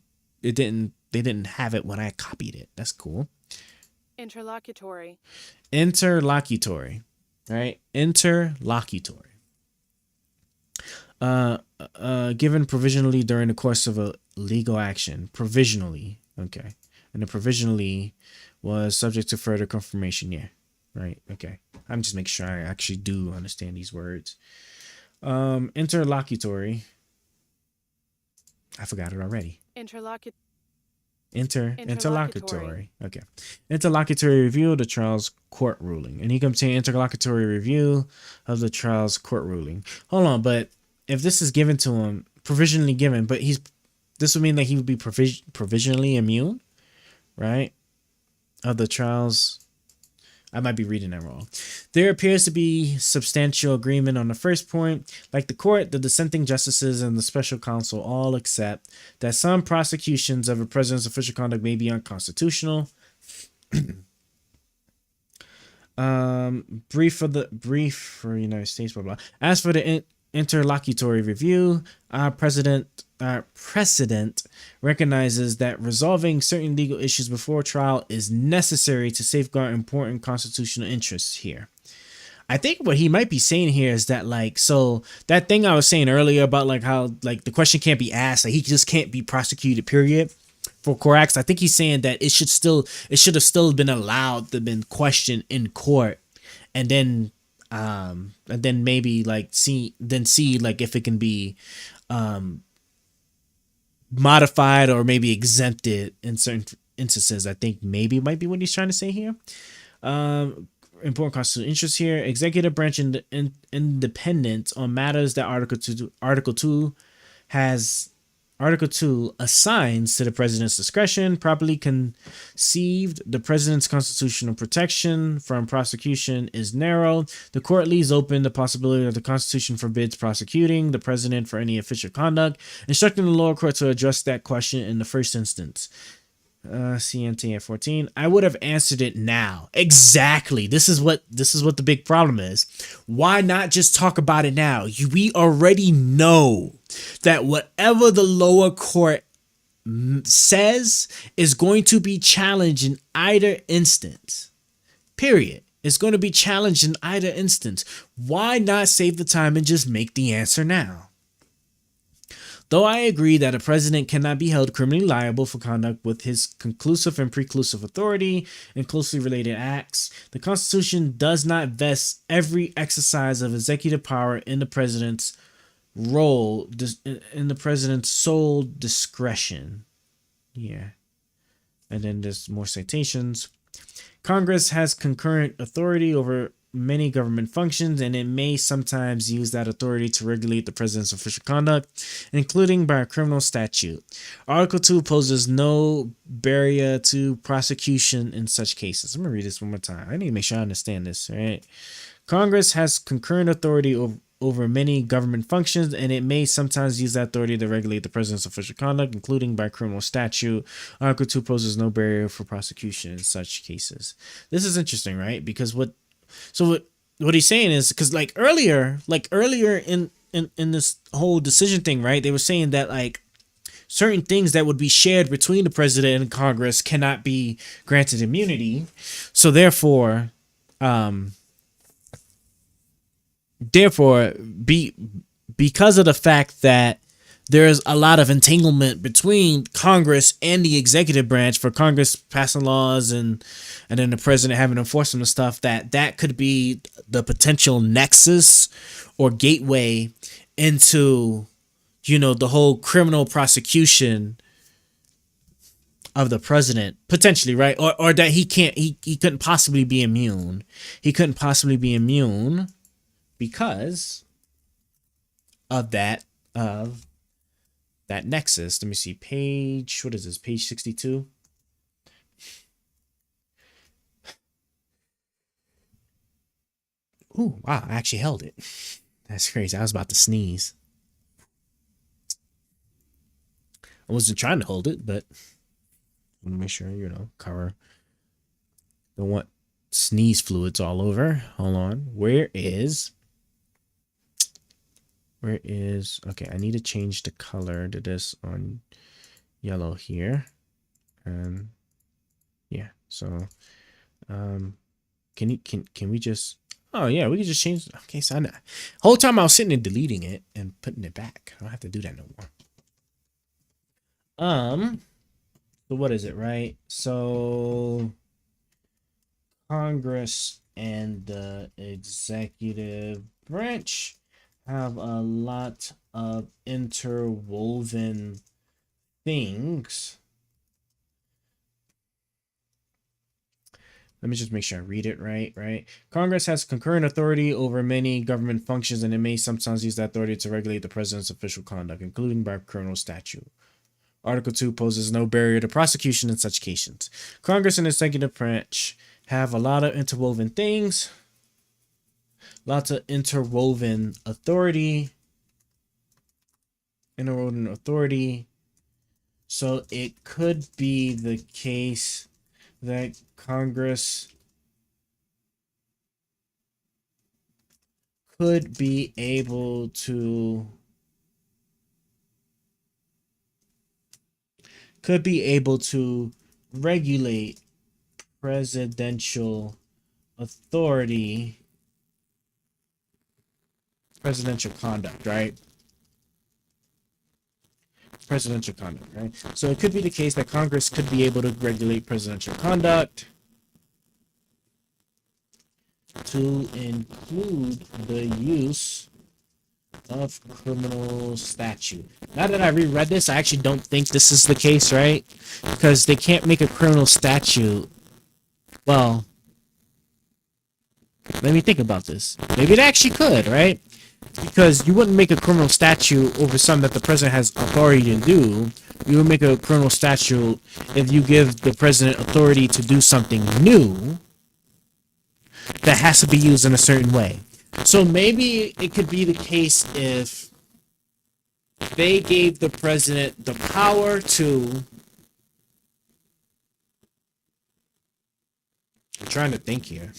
have it when I copied it. That's cool. Interlocutory, right? Interlocutory. Given provisionally during the course of a legal action. Provisionally. Okay. And the provisionally was subject to further confirmation. Yeah. Right. Okay. I'm just making sure I actually do understand these words. Interlocutory. I forgot it already. Interlocutory. Okay. Interlocutory review of the trial's court ruling. And he can obtain interlocutory review of the trial's court ruling. Hold on, but if this is given to him, provisionally given, but this would mean that he would be provisionally immune, right? Of the trial's. I might be reading that wrong. There appears to be substantial agreement on the first point. Like the court, the dissenting justices and the special counsel all accept that some prosecutions of a president's official conduct may be unconstitutional. Brief for United States, blah blah. As for the interlocutory review, our precedent recognizes that resolving certain legal issues before trial is necessary to safeguard important constitutional interests here. I think what he might be saying here is that, like, so that thing I was saying earlier about like how like the question can't be asked, like he just can't be prosecuted, period, for core acts. I think he's saying that it should have still been allowed to been questioned in court, and then maybe like see like if it can be modified or maybe exempted in certain instances. I think maybe might be what he's trying to say here. Important constitutional interests here. Executive branch independence on matters that Article 2 has Article 2 assigns to the president's discretion, properly conceived, the president's constitutional protection from prosecution is narrow. The court leaves open the possibility that the Constitution forbids prosecuting the president for any official conduct, instructing the lower court to address that question in the first instance. CNT at 14. I would have answered it now. Exactly. This is what the big problem is. Why not just talk about it now? We already know that whatever the lower court says is going to be challenged in either instance. Period. It's going to be challenged in either instance. Why not save the time and just make the answer now? Though I agree that a president cannot be held criminally liable for conduct with his conclusive and preclusive authority and closely related acts, the Constitution does not vest every exercise of executive power in the president's role, in the president's sole discretion. Yeah. And then there's more citations. Congress has concurrent authority over many government functions, and it may sometimes use that authority to regulate the president's official conduct, including by a criminal statute. Article 2 poses no barrier to prosecution in such cases. Let me read this one more time. I need to make sure I understand this, right? Congress has concurrent authority over many government functions, and it may sometimes use that authority to regulate the president's official conduct, including by criminal statute. Article 2 poses no barrier for prosecution in such cases. This is interesting, right? Because what he's saying is, because like earlier in this whole decision thing, right, they were saying that like certain things that would be shared between the president and Congress cannot be granted immunity. So therefore, because of the fact that there's a lot of entanglement between Congress and the executive branch, for Congress passing laws and then the president having to enforce them and stuff, that could be the potential nexus or gateway into, the whole criminal prosecution of the president, potentially, right? Or that he couldn't possibly be immune. He couldn't possibly be immune because of that nexus. Let me see, page 62. Ooh, wow, I actually held it. That's crazy. I was about to sneeze. I wasn't trying to hold it, but I want to make sure, cover. Don't want sneeze fluids all over. Hold on. Where is, okay, I need to change the color to this on yellow here. And yeah, so can we just, oh yeah, we can just change. Okay, so whole time I was sitting and deleting it and putting it back. I don't have to do that no more. So what is it, right? So Congress and the executive branch have a lot of interwoven things. Let me just make sure I read it right. Congress has concurrent authority over many government functions, and it may sometimes use that authority to regulate the president's official conduct, including by criminal statute. Article 2 poses no barrier to prosecution in such cases. Congress and the executive branch have a lot of interwoven things. Lots of interwoven authority. So it could be the case that Congress could be able to regulate presidential conduct, right? So it could be the case that Congress could be able to regulate presidential conduct to include the use of criminal statute. Now that I reread this, I actually don't think this is the case, right? Because they can't make a criminal statute. Well, let me think about this. Maybe it actually could, right? Because you wouldn't make a criminal statute over something that the president has authority to do. You would make a criminal statute if you give the president authority to do something new that has to be used in a certain way. So maybe it could be the case if they gave the president the power to... I'm trying to think here.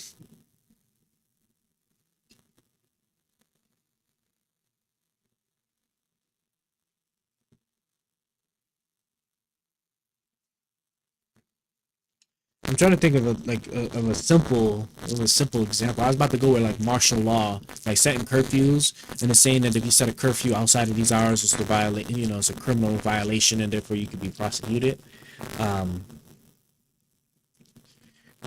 I'm trying to think of a simple example. I was about to go with like martial law, like setting curfews, and it's saying that if you set a curfew outside of these hours, it's to violate, it's a criminal violation, and therefore you could be prosecuted.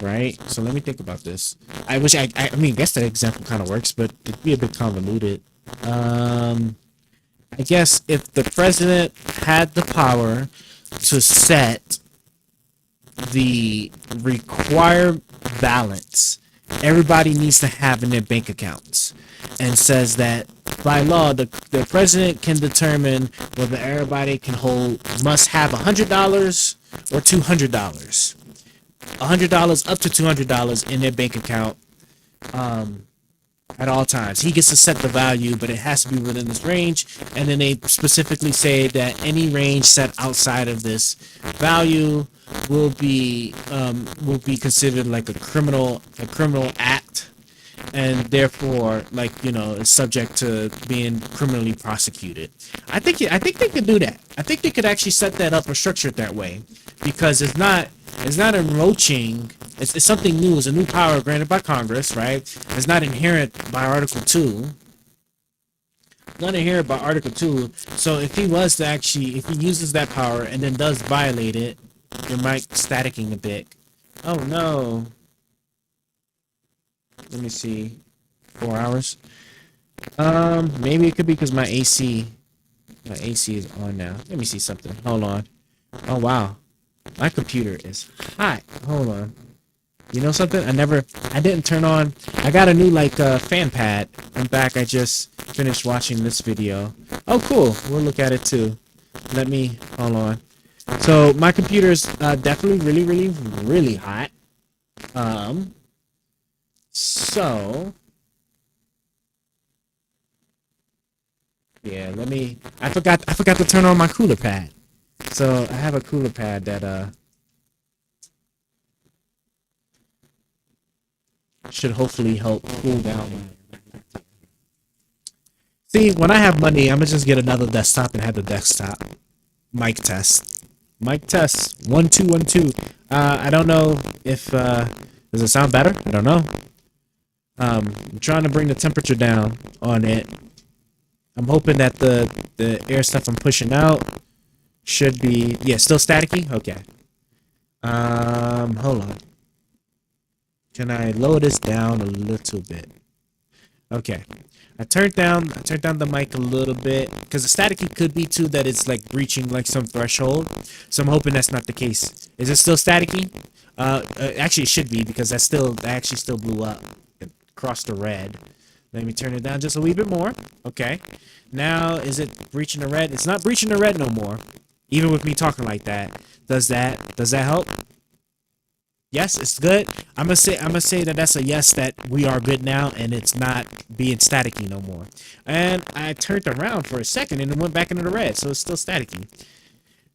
Right. So let me think about this. I wish I mean, I guess that example kind of works, but it'd be a bit convoluted. I guess if the president had the power to set the required balance everybody needs to have in their bank accounts, and says that by law the president can determine whether everybody must have $100 or $200, $100 up to $200 in their bank account at all times. He gets to set the value, but it has to be within this range. And then they specifically say that any range set outside of this value will be considered like a criminal act, and therefore, is subject to being criminally prosecuted. I think they could do that. I think they could actually set that up or structure it that way, because it's not encroaching. It's something new. It's a new power granted by Congress, right? It's not inherent by Article 2. Not inherent by Article 2. So if he uses that power and then does violate it, your mic staticking a bit. Oh no. Let me see. 4 hours. Maybe it could be because my AC is on now. Let me see something. Hold on. Oh wow. My computer is hot. Hold on. You know something? I didn't turn on. I got a new fan pad. I'm back. I just finished watching this video. Oh cool. We'll look at it too. Hold on. So my computer is definitely really, really, really hot. So yeah, I forgot to turn on my cooler pad. So I have a cooler pad that should hopefully help cool down. See, when I have money, I'm gonna just get another desktop and have the desktop mic test. Mic test 1 2 1 2. I don't know if does it sound better? I don't know. I'm trying to bring the temperature down on it. I'm hoping that the air stuff I'm pushing out should be still staticky. Okay. Hold on. Can I lower this down a little bit? Okay. I turned down the mic a little bit because the staticky could be too that it's breaching some threshold. So I'm hoping that's not the case. Is it still staticky? Actually it should be, because that actually still blew up. It crossed the red. Let me turn it down just a wee bit more. Okay. Now is it breaching the red? It's not breaching the red no more. Even with me talking like that. Does that help? Yes, it's good. I'm gonna say that that's a yes, that we are good now, and it's not being staticky no more. And I turned around for a second and it went back into the red, so it's still staticky.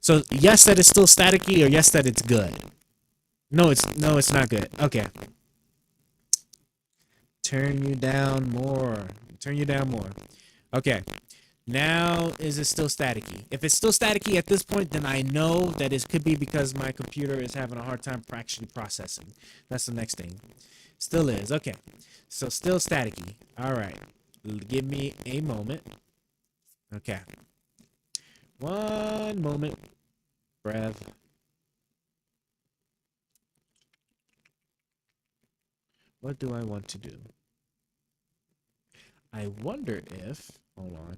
So yes, that it's still staticky, or yes, that it's good. No, it's not good. Okay. Turn you down more. Turn you down more. Okay. Now, is it still staticky? If it's still staticky at this point, then I know that it could be because my computer is having a hard time actually processing. That's the next thing. Still is. Okay. So still staticky. All right. Give me a moment. Okay. One moment. Brev. What do I want to do? I wonder if... Hold on.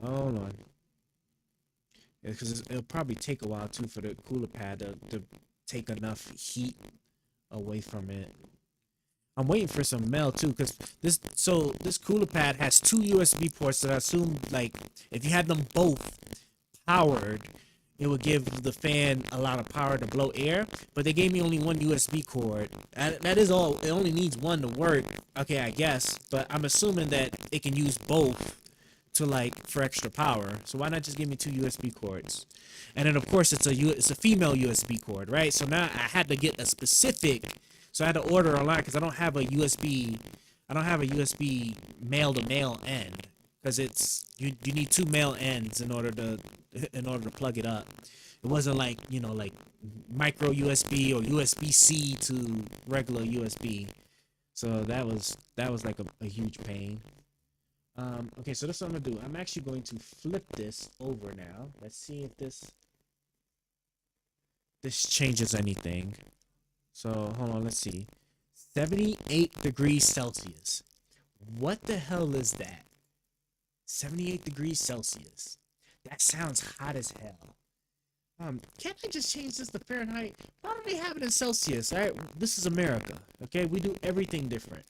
Hold on. Because it'll probably take a while too for the cooler pad to take enough heat away from it. I'm waiting for some mail too, because this cooler pad has 2 USB ports that I assume, like, if you had them both powered, it would give the fan a lot of power to blow air. But they gave me only 1 USB cord. That is all. It only needs 1 to work. Okay, I guess. But I'm assuming that it can use both to, like, for extra power. So why not just give me 2 USB cords? And then of course it's a female USB cord, right? So now I had to get a specific. So I had to order online because I don't have a USB male to male end, because it's you need 2 male ends in order to plug it up. It wasn't like, you know, like micro USB or USB-C to regular USB. So that was like a huge pain. Okay, so that's what I'm gonna do. I'm actually going to flip this over now. Let's see if this changes anything. So hold on, let's see. 78 degrees Celsius. What the hell is that? 78 degrees Celsius. That sounds hot as hell. Can't I just change this to Fahrenheit? Why do they have it in Celsius? All right, this is America. Okay, we do everything different.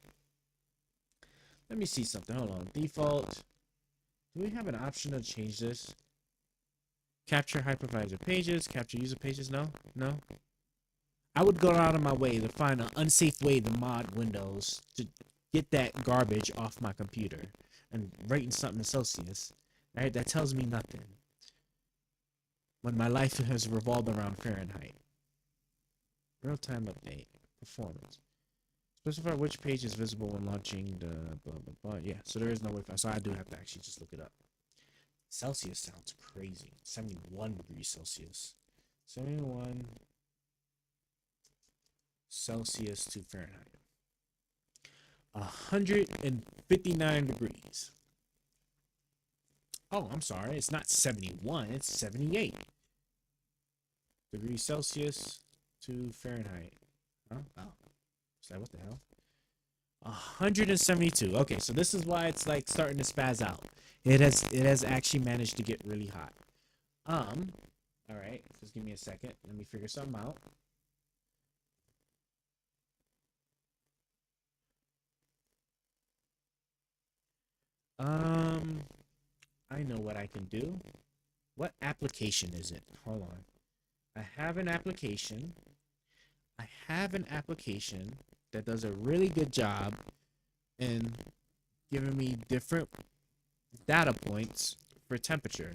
Let me see something. Hold on. Default. Do we have an option to change this? Capture hypervisor pages. Capture user pages. No. No. I would go out of my way to find an unsafe way to mod Windows to get that garbage off my computer. And writing something in Celsius, right? That tells me nothing. When my life has revolved around Fahrenheit. Real-time update. Performance. Specify which page is visible when launching the blah, blah, blah. Yeah, so there is no Wi-Fi, so I do have to actually just look it up. Celsius sounds crazy. 71 degrees Celsius. 71 Celsius to Fahrenheit. 159 degrees. Oh, I'm sorry. It's not 71. It's 78 degrees Celsius to Fahrenheit. Huh? Oh. So what the hell? 172. Okay, so this is why it's like starting to spaz out. It has actually managed to get really hot. All right. Just give me a second. Let me figure something out. I know what I can do. What application is it? Hold on. I have an application that does a really good job in giving me different data points for temperature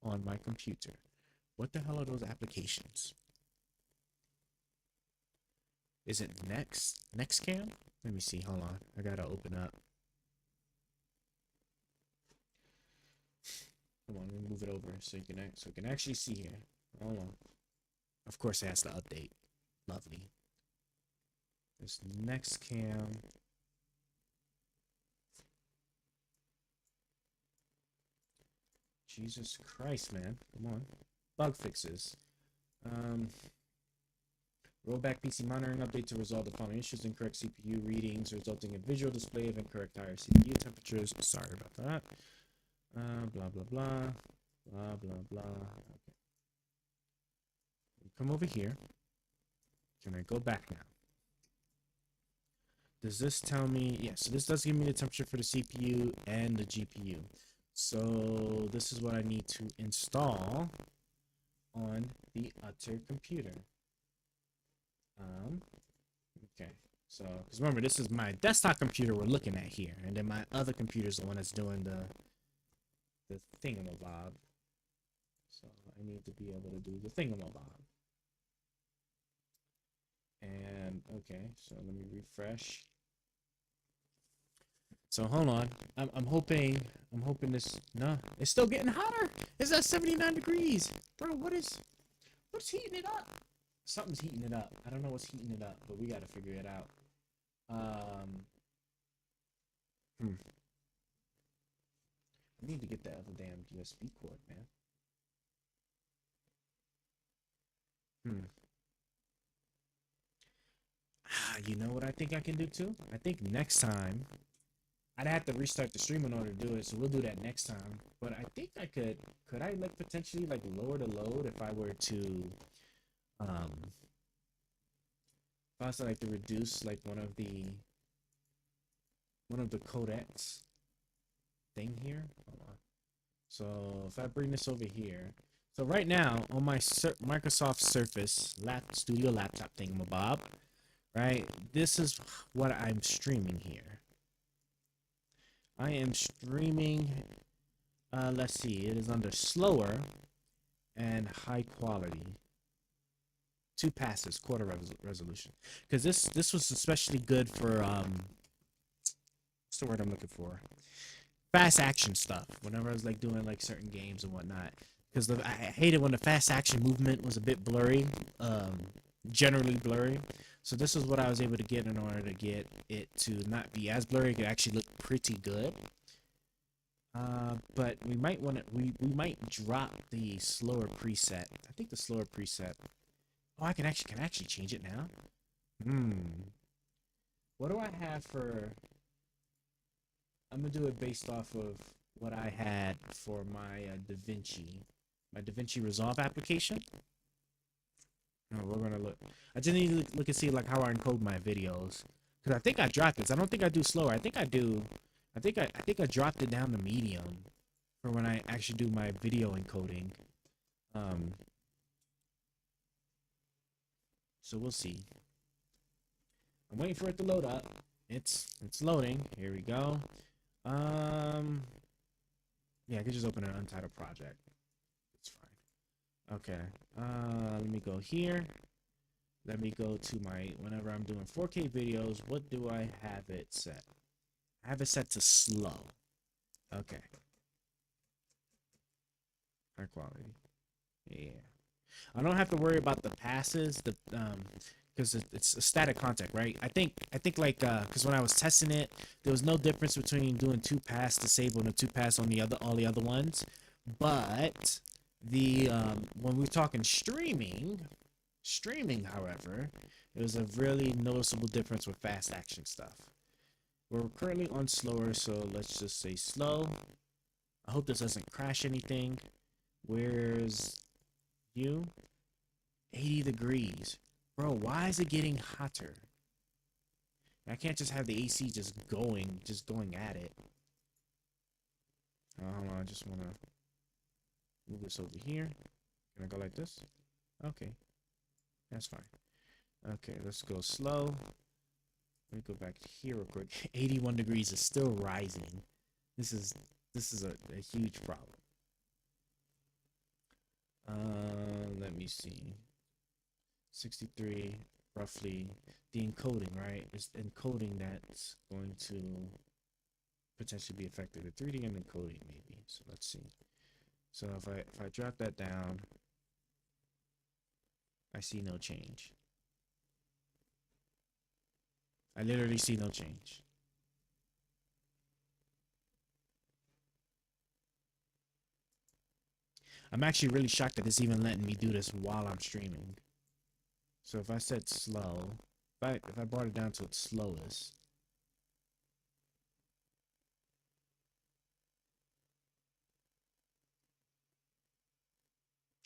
on my computer. What the hell are those applications? Is it Nextcam? Let me see. Hold on. I gotta open up. Come on, let me move it over so you can actually see here. Hold on. Of course, it has to update. Lovely. This Nextcam. Jesus Christ, man. Come on. Bug fixes. Rollback PC monitoring update to resolve the following issues. Incorrect CPU readings resulting in visual display of incorrect higher CPU temperatures. Sorry about that. Blah, blah, blah. Blah, blah, blah. Okay. Come over here. Can I go back now? Does this tell me? Yes, so this does give me the temperature for the CPU and the GPU. So this is what I need to install on the other computer. Okay, so because remember, this is my desktop computer we're looking at here, and then my other computer is the one that's doing the thingamabob. So I need to be able to do the thingamabob. And okay, so let me refresh. So hold on. I'm hoping this. No, it's still getting hotter. It's at 79 degrees, bro. What's heating it up? Something's heating it up. I don't know what's heating it up, but we got to figure it out. I need to get that other damn USB cord, man. You know what I think I can do too? I think next time I'd have to restart the stream in order to do it, so we'll do that next time. But I think I could I like potentially like lower the load if I were to If I also like to reduce like one of the codecs thing here. Hold on. So if I bring this over here, so right now on my Microsoft Surface Studio laptop thingamabob, right? This is what I'm streaming here. I am streaming. Let's see. It is under slower and high quality. 2 passes, quarter resolution. Because this was especially good for what's the word I'm looking for? Fast action stuff. Whenever I was like doing like certain games and whatnot. Because I hated when the fast action movement was a bit blurry, generally blurry. So this is what I was able to get in order to get it to not be as blurry. It could actually look pretty good. But we might want to we might drop the slower preset. I think the slower preset. Oh, I can actually change it now. What do I have for? I'm gonna do it based off of what I had for my DaVinci Resolve application. No, we're gonna look. I just need to look and see like how I encode my videos, because I think I dropped this. I don't think I do slower. I think I do. I think I dropped it down to medium for when I actually do my video encoding. So we'll see. I'm waiting for it to load up. It's loading. Here we go. Yeah, I could just open an untitled project. It's fine. Okay. Let me go here. Let me go to my, whenever I'm doing 4K videos, what do I have it set? I have it set to slow. Okay. High quality. Yeah. I don't have to worry about the passes, because it's a static contact, right? I think like because when I was testing it, there was no difference between doing 2-pass disable and a 2-pass on all the other ones. But the when we're talking streaming, however, it was a really noticeable difference with fast action stuff. We're currently on slower, so let's just say slow. I hope this doesn't crash anything. Where's you? 80 degrees. Bro, why is it getting hotter? I can't just have the AC just going at it. Hold on, I just want to move this over here. Can I go like this? Okay. That's fine. Okay, let's go slow. Let me go back here real quick. 81 degrees is still rising. This is a huge problem. Let me see. 63, roughly. The encoding, right? It's encoding that's going to potentially be affected. The 3D and encoding, maybe. So let's see. So if I drop that down, I see no change. I literally see no change. I'm actually really shocked that it's even letting me do this while I'm streaming. So if I said slow, if I brought it down to its slowest,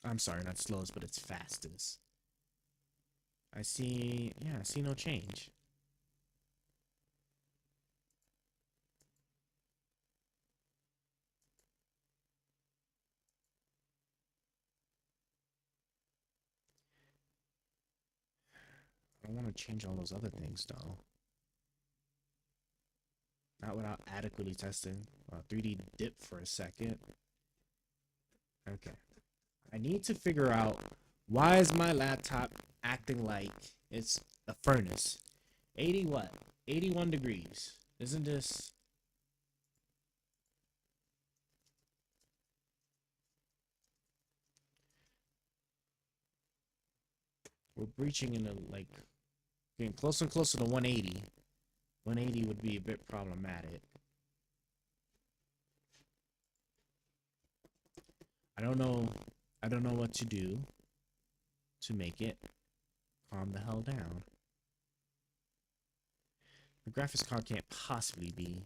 I'm sorry, not slowest, but its fastest. I see no change. I don't want to change all those other things, though. Not without adequately testing. 3D dip for a second. Okay. I need to figure out, why is my laptop acting like it's a furnace? 80 what? 81 degrees. Isn't this... We're breaching into, like, getting closer and closer to 180. 180 would be a bit problematic. I don't know what to do to make it calm the hell down. The graphics card can't possibly be.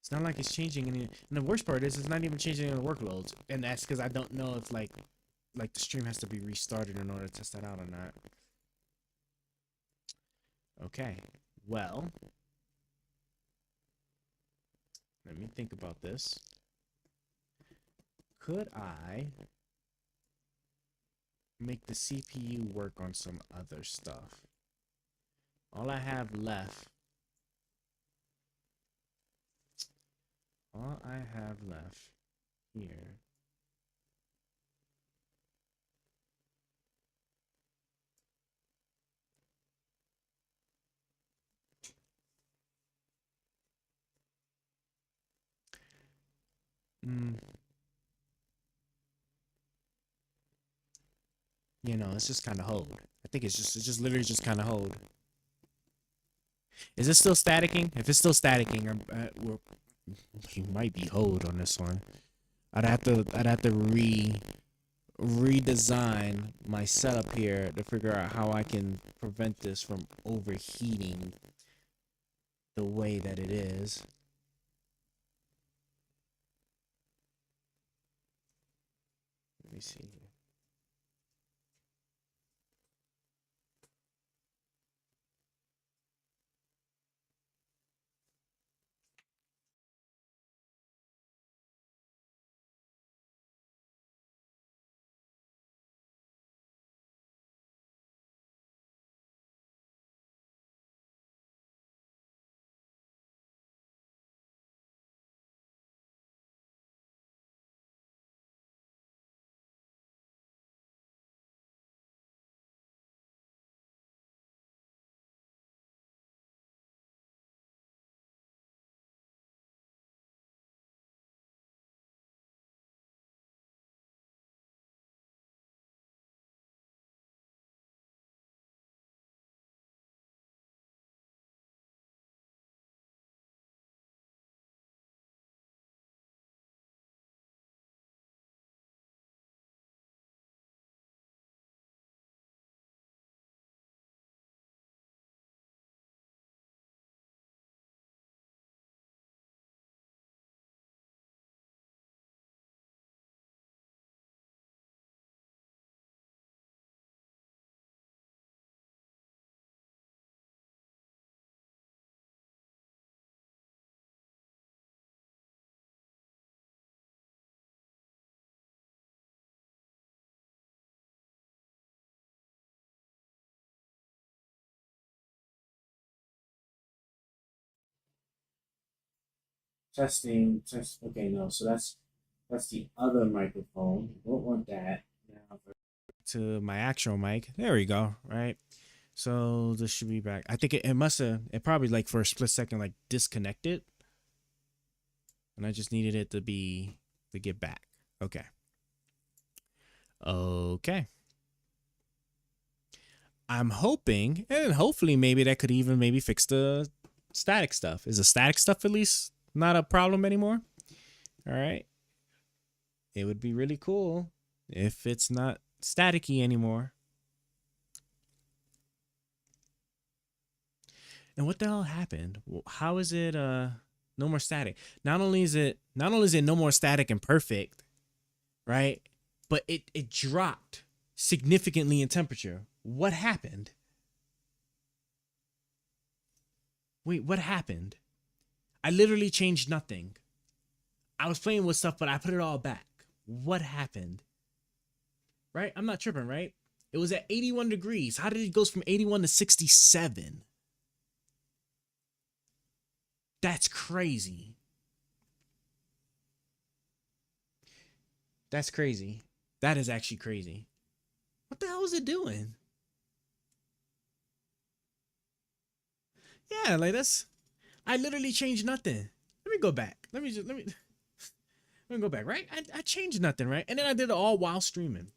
It's not like it's changing any. And the worst part is it's not even changing any workloads. And that's because I don't know if like the stream has to be restarted in order to test that out or not. Okay. Well, let me think about this. Could I make the CPU work on some other stuff? All I have left here you know, it's just kind of hold. I think it's just literally just kind of hold. Is it still staticking? If it's still staticking, you might be hold on this one. I'd have to redesign my setup here to figure out how I can prevent this from overheating the way that it is. Let me see here. Testing, test. Okay, no. So that's the other microphone. Won't want that. Now to my actual mic. There we go. Right. So this should be back. I think it must have. It probably like for a split second like disconnected, and I just needed it to get back. Okay. Okay. I'm hoping, and hopefully maybe that could even maybe fix the static stuff. Is the static stuff at least not a problem anymore? All right. It would be really cool if it's not staticky anymore. And what the hell happened? How is it no more static? Not only is it no more static and perfect, right? But it dropped significantly in temperature. What happened? Wait, what happened? I literally changed nothing. I was playing with stuff, but I put it all back. What happened? Right? I'm not tripping, right? It was at 81 degrees. How did it go from 81 to 67? That's crazy. That's crazy. That is actually crazy. What the hell is it doing? Yeah, like that's. I literally changed nothing. Let me go back. Let me go back. Right? I changed nothing, right? And then I did it all while streaming,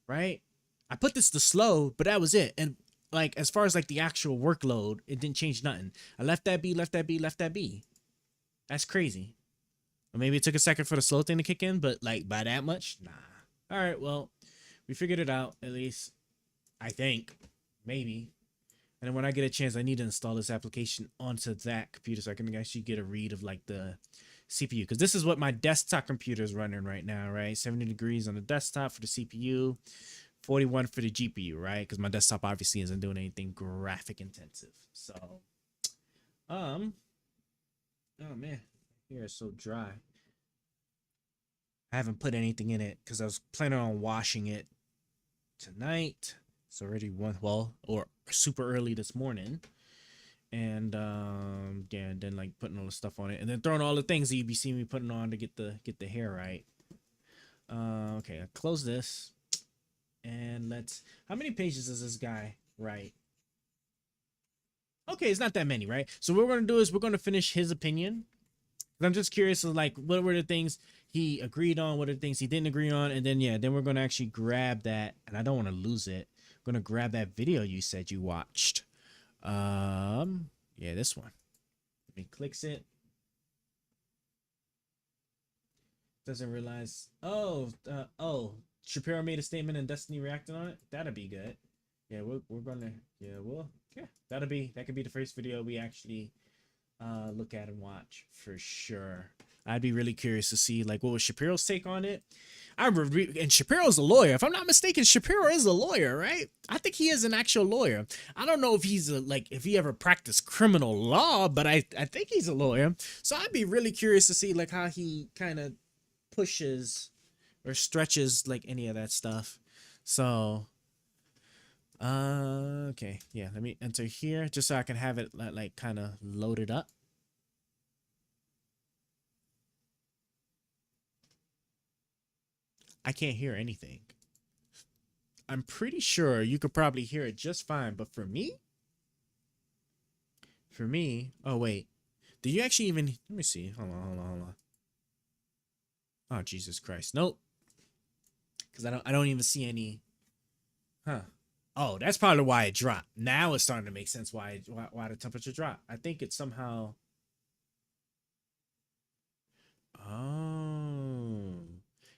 right? I put this to slow, but that was it. And like as far as like the actual workload, it didn't change nothing. I left that be, left that be, left that be. That's crazy. Or maybe it took a second for the slow thing to kick in, but like by that much, nah. All right, well, we figured it out at least. I think, maybe. And then when I get a chance, I need to install this application onto that computer so I can actually get a read of like the CPU, because this is what my desktop computer is running right now, right? 70 degrees on the desktop for the CPU, 41 for the GPU, right? Because my desktop obviously isn't doing anything graphic intensive. So, oh man, here it's so dry. I haven't put anything in it because I was planning on washing it tonight. It's already or super early this morning. And yeah, and then like putting all the stuff on it and then throwing all the things that you'd be seeing me putting on to get the hair right. Okay, I'll close this. And how many pages does this guy write? Okay, it's not that many, right? So what we're gonna do is we're gonna finish his opinion. I'm just curious of like what were the things he agreed on, what are the things he didn't agree on, and then then we're gonna actually grab that, and I don't want to lose it. I'm gonna grab that video you said you watched. Yeah, this one. Let me clicks it. Doesn't realize. Oh, Shapiro made a statement and Destiny reacted on it. That'd be good. Yeah, we're gonna. Yeah, that could be the first video we actually look at and watch for sure. I'd be really curious to see like what was Shapiro's take on it. And Shapiro's a lawyer. If I'm not mistaken, Shapiro is a lawyer, right? I think he is an actual lawyer. I don't know if he's if he ever practiced criminal law, but I think he's a lawyer. So I'd be really curious to see like how he kind of pushes or stretches like any of that stuff. So okay, yeah, let me enter here just so I can have it like kind of loaded up. I can't hear anything. I'm pretty sure you could probably hear it just fine, but for me, oh wait, do you actually even, let me see, hold on. Oh, Jesus Christ, nope. Because I don't even see any, oh, that's probably why it dropped. Now it's starting to make sense why the temperature dropped. I think it's somehow, oh,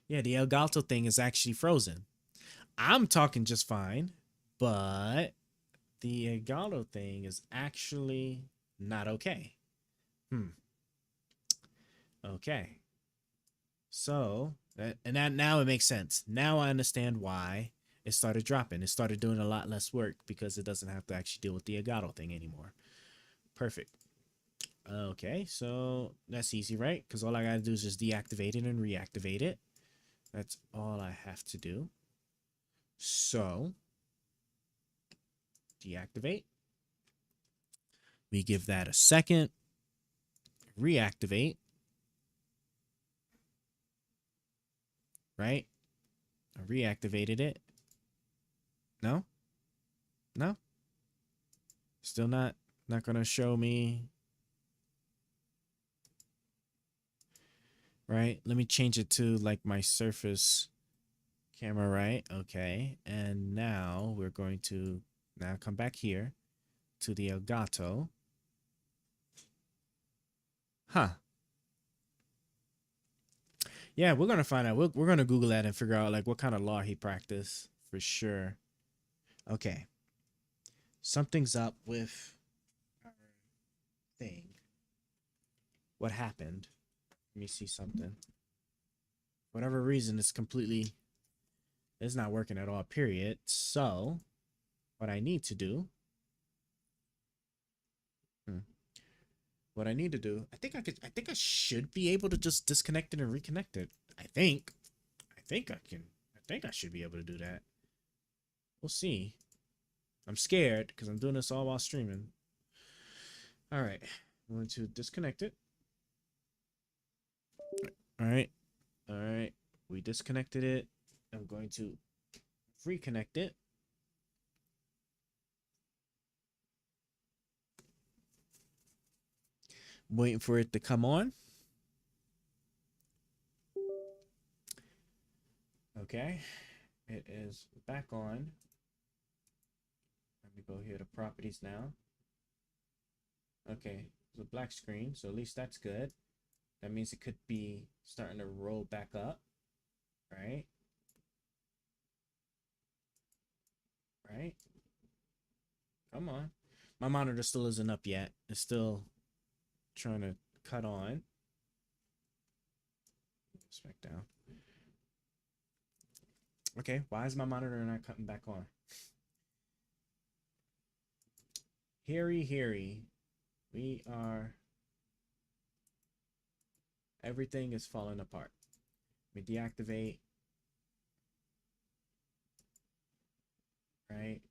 yeah, the Elgato thing is actually frozen. I'm talking just fine, but the Elgato thing is actually not okay. Okay. So, now it makes sense. Now I understand why it started dropping. It started doing a lot less work because it doesn't have to actually deal with the Elgato thing anymore. Perfect. Okay, so that's easy, right? Because all I gotta do is just deactivate it and reactivate it. That's all I have to do. So, deactivate. We give that a second. Reactivate. Right? I reactivated it. No? No? Still not gonna show me. Right? Let me change it to like my Surface camera, right? Okay. And now we're going to come back here to the Elgato. Yeah, we're going to find out. We're going to Google that and figure out like what kind of law he practiced for sure. Okay. Something's up with our thing. What happened? Let me see something. For whatever reason, it's not working at all, period. So what I need to do, I think I should be able to just disconnect it and reconnect it. I think I should be able to do that. We'll see. I'm scared because I'm doing this all while streaming. All right, I'm going to disconnect it. All right. We disconnected it. I'm going to reconnect it. Waiting for it to come on. Okay. It is back on. Let me go here to properties now. Okay. It's a black screen, so at least that's good. That means it could be starting to roll back up. Right? Right? Come on. My monitor still isn't up yet. It's still trying to cut on. this back down. Okay, why is my monitor not coming back on? Harry, we are. Everything is falling apart. Let me deactivate. Right.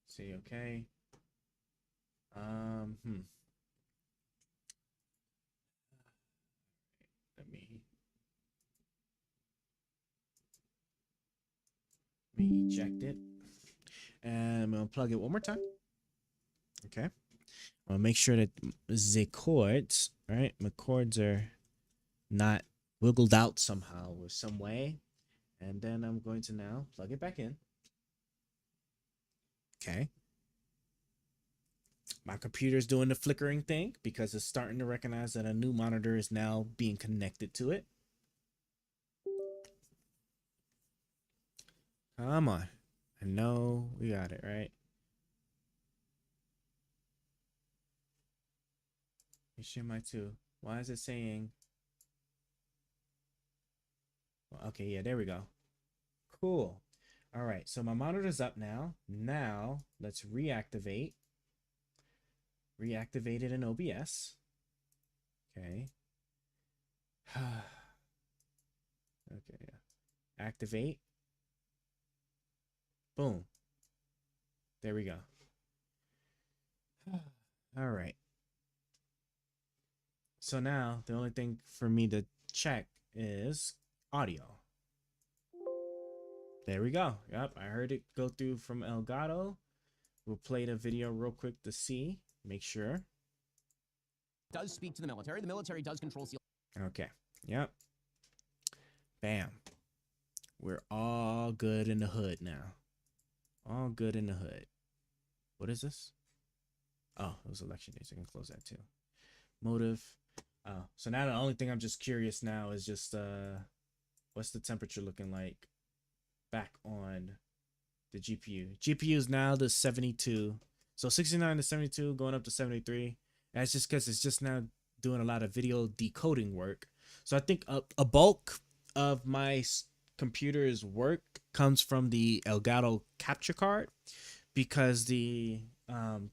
See, okay. Let me eject it. And I'm gonna plug it one more time. Okay. I'll make sure that the cords, right? My cords are not wiggled out somehow or some way. And then I'm going to now plug it back in. Okay. My computer's doing the flickering thing because it's starting to recognize that a new monitor is now being connected to it. Come on. I know we got it, right? HDMI 2. Why is it saying? Well, okay, yeah, there we go. Cool. All right, so my monitor's up now. Now, let's reactivate. Reactivate it in OBS. Okay. Okay, yeah. Activate. Boom. There we go. All right. So now the only thing for me to check is audio. There we go. Yep, I heard it go through from Elgato. We'll play the video real quick to see. Make sure. Does speak to the military. The military does control SEAL. Okay. Yep. Bam. We're all good in the hood now. All good in the hood. What is this? Oh, it was election day, so I can close that too. Motive. So now the only thing I'm just curious now is just what's the temperature looking like back on the GPU. GPU is now the 72. So 69 to 72 going up to 73. That's just because it's just now doing a lot of video decoding work. So I think a bulk of my computer's work comes from the Elgato capture card, because the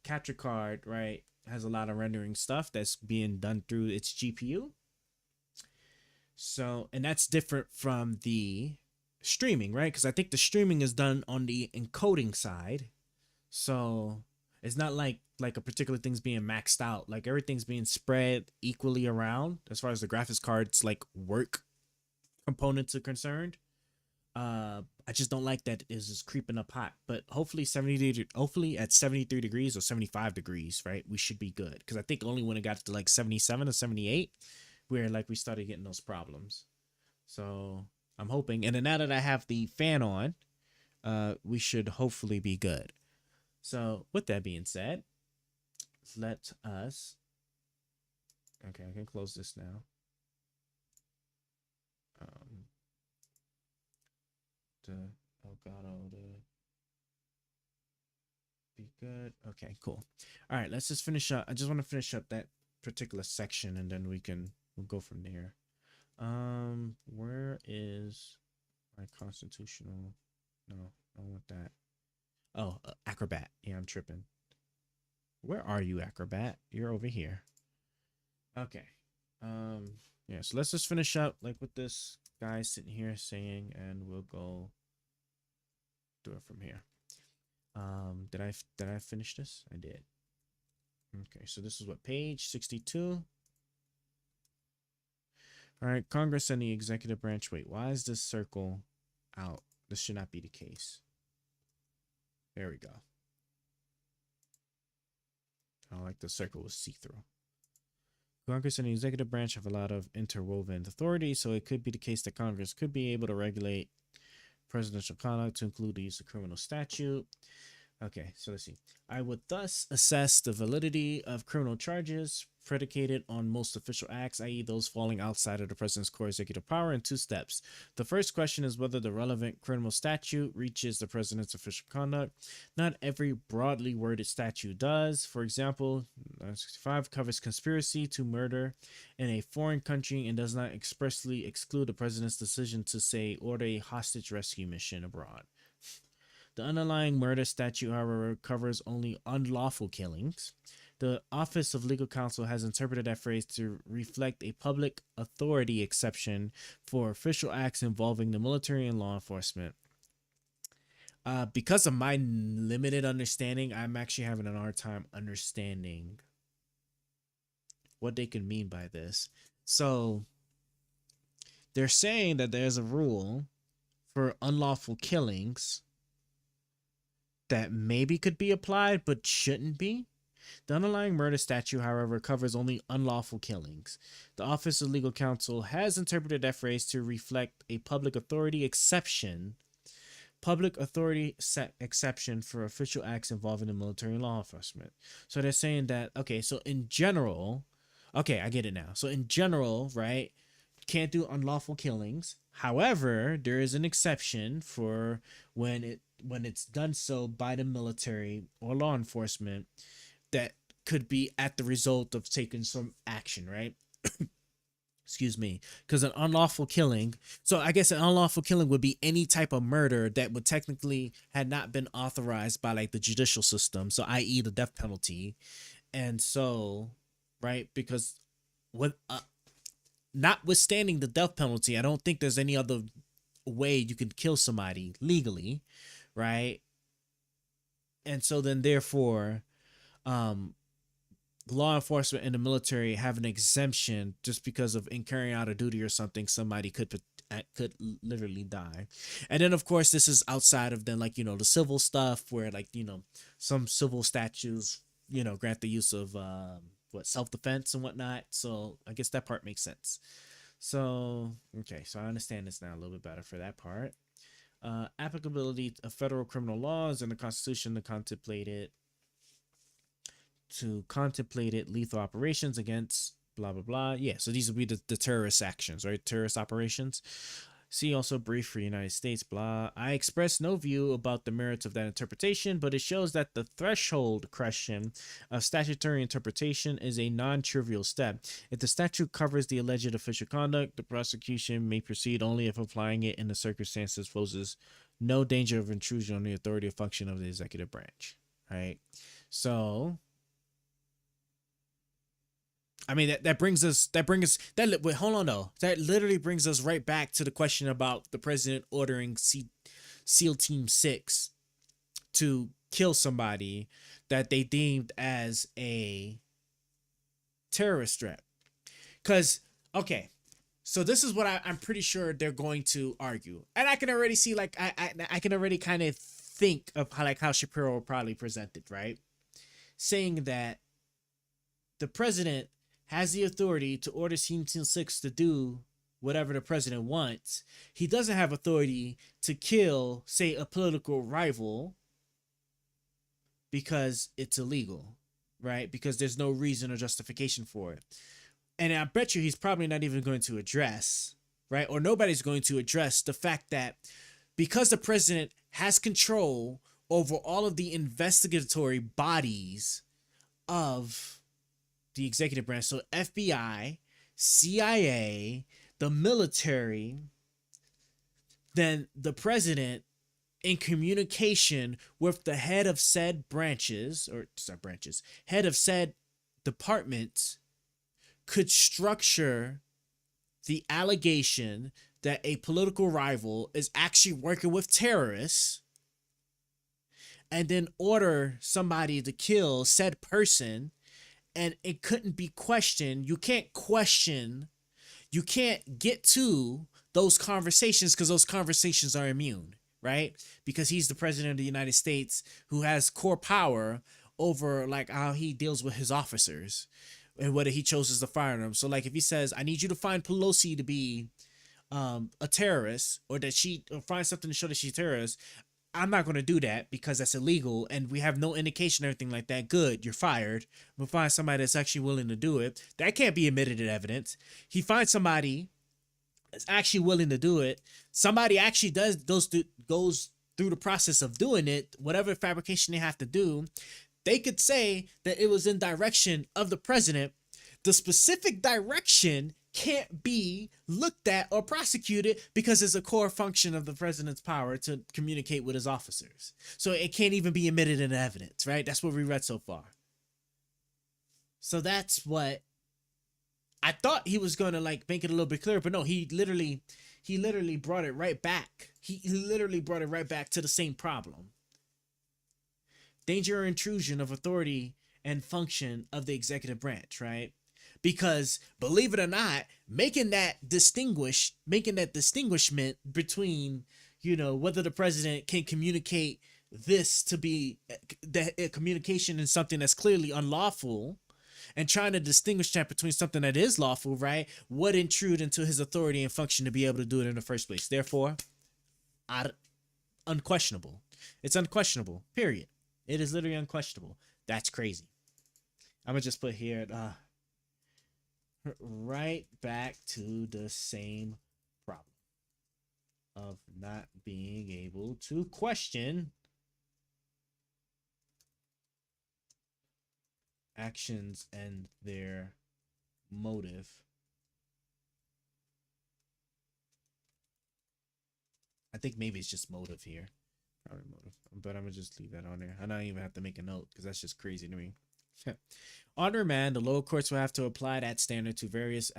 capture card, right, has a lot of rendering stuff that's being done through its GPU. So, and that's different from the streaming, right? Because I think the streaming is done on the encoding side. So it's not like a particular thing's being maxed out. Like everything's being spread equally around as far as the graphics card's like work components are concerned. I just don't like that it's just creeping up hot. But hopefully hopefully at 73 degrees or 75 degrees, right, we should be good. Because I think only when it got to like 77 or 78, where like we started getting those problems. So I'm hoping. And then now that I have the fan on, we should hopefully be good. So with that being said, let us. Okay, I can close this now. The Elgato to be good. Okay, cool. All right, let's just finish up. I just want to finish up that particular section, and then we'll go from there. Where is my constitutional? No, I don't want that. Oh, Acrobat. Yeah, I'm tripping. Where are you, Acrobat? You're over here. Okay. Yeah, so let's just finish up like with this guy sitting here saying, and we'll go do it from here. Did I finish this? I did. Okay, so this is what, page 62. All right, Congress and the executive branch. Wait, why is this circle out? This should not be the case. There we go. I like the circle was see-through. Congress and the executive branch have a lot of interwoven authority, so it could be the case that Congress could be able to regulate presidential conduct to include the use of criminal statute. Okay, so let's see. I would thus assess the validity of criminal charges predicated on most official acts, i.e., those falling outside of the president's core executive power, in two steps. The first question is whether the relevant criminal statute reaches the president's official conduct. Not every broadly worded statute does. For example, 65 covers conspiracy to murder in a foreign country and does not expressly exclude the president's decision to, say, order a hostage rescue mission abroad. The underlying murder statute, however, covers only unlawful killings. The Office of Legal Counsel has interpreted that phrase to reflect a public authority exception for official acts involving the military and law enforcement. Because of my limited understanding, I'm actually having a hard time understanding what they can mean by this. So they're saying that there's a rule for unlawful killings that maybe could be applied but shouldn't be. The underlying murder statute, however, covers only unlawful killings. The Office of Legal Counsel has interpreted that phrase to reflect a public authority exception for official acts involving the military and law enforcement. So they're saying that, okay, so in general, okay, I get it now. So in general, right, can't do unlawful killings. However, there is an exception for when it's done so by the military or law enforcement that could be at the result of taking some action, right? Excuse me. Because an unlawful killing, so I guess an unlawful killing would be any type of murder that would technically had not been authorized by like the judicial system, so i.e. the death penalty. And so, right, because what notwithstanding the death penalty, I don't think there's any other way you can kill somebody legally, right? And so then therefore law enforcement and the military have an exemption just because of in carrying out a duty or something, somebody could literally die. And then of course this is outside of then, like, you know, the civil stuff where, like, you know, some civil statutes, you know, grant the use of self-defense and whatnot. So I guess that part makes sense. So okay, so I understand this now a little bit better for that part. Applicability of federal criminal laws and the Constitution to contemplate it lethal operations against blah blah blah. Yeah, so these will be the terrorist actions, right? Terrorist operations. See also brief for the United States, blah. I express no view about the merits of that interpretation, but it shows that the threshold question of statutory interpretation is a non-trivial step. If the statute covers the alleged official conduct, the prosecution may proceed only if applying it in the circumstances poses no danger of intrusion on the authority or function of the executive branch, right? So I mean, that hold on though. That literally brings us right back to the question about the president ordering SEAL Team 6 to kill somebody that they deemed as a terrorist threat. Because, okay, so this is what I'm pretty sure they're going to argue. And I can already see, like, I can already kind of think of how Shapiro will probably present it, right? Saying that the president has the authority to order SEAL Team 6 to do whatever the president wants. He doesn't have authority to kill, say, a political rival because it's illegal, right? Because there's no reason or justification for it. And I bet you he's probably not even going to address, right? Or nobody's going to address the fact that because the president has control over all of the investigatory bodies of the executive branch, so FBI, CIA, the military, then the president, in communication with the head of said head of said departments, could structure the allegation that a political rival is actually working with terrorists, and then order somebody to kill said person. And it couldn't be questioned. You can't get to those conversations because those conversations are immune, right? Because he's the president of the United States who has core power over like how he deals with his officers and whether he chooses to fire them. So like if he says, I need you to find Pelosi to be a terrorist, or that or find something to show that she's a terrorist, I'm not going to do that because that's illegal and we have no indication or anything like that. Good, you're fired. We'll find somebody that's actually willing to do it. That can't be admitted in evidence. He finds somebody that's actually willing to do it. Somebody actually goes through the process of doing it, whatever fabrication they have to do. They could say that it was in direction of the president. The specific direction can't be looked at or prosecuted because it's a core function of the president's power to communicate with his officers. So it can't even be admitted in evidence, right? That's what we read so far. So that's what I thought he was going to like make it a little bit clearer, but no, he literally brought it right back. He literally brought it right back to the same problem. Danger or intrusion of authority and function of the executive branch, right? Because believe it or not, making that distinguishment between, you know, whether the president can communicate this to be that communication is something that's clearly unlawful, and trying to distinguish that between something that is lawful, right, would intrude into his authority and function to be able to do it in the first place. Therefore, unquestionable. It's unquestionable, period. It is literally unquestionable. That's crazy. I'm going to just put here, right back to the same problem of not being able to question actions and their motive. I think maybe it's just motive here. Probably motive. But I'm going to just leave that on there. I don't even have to make a note because that's just crazy to me. On remand, the lower courts will have to apply that standard to various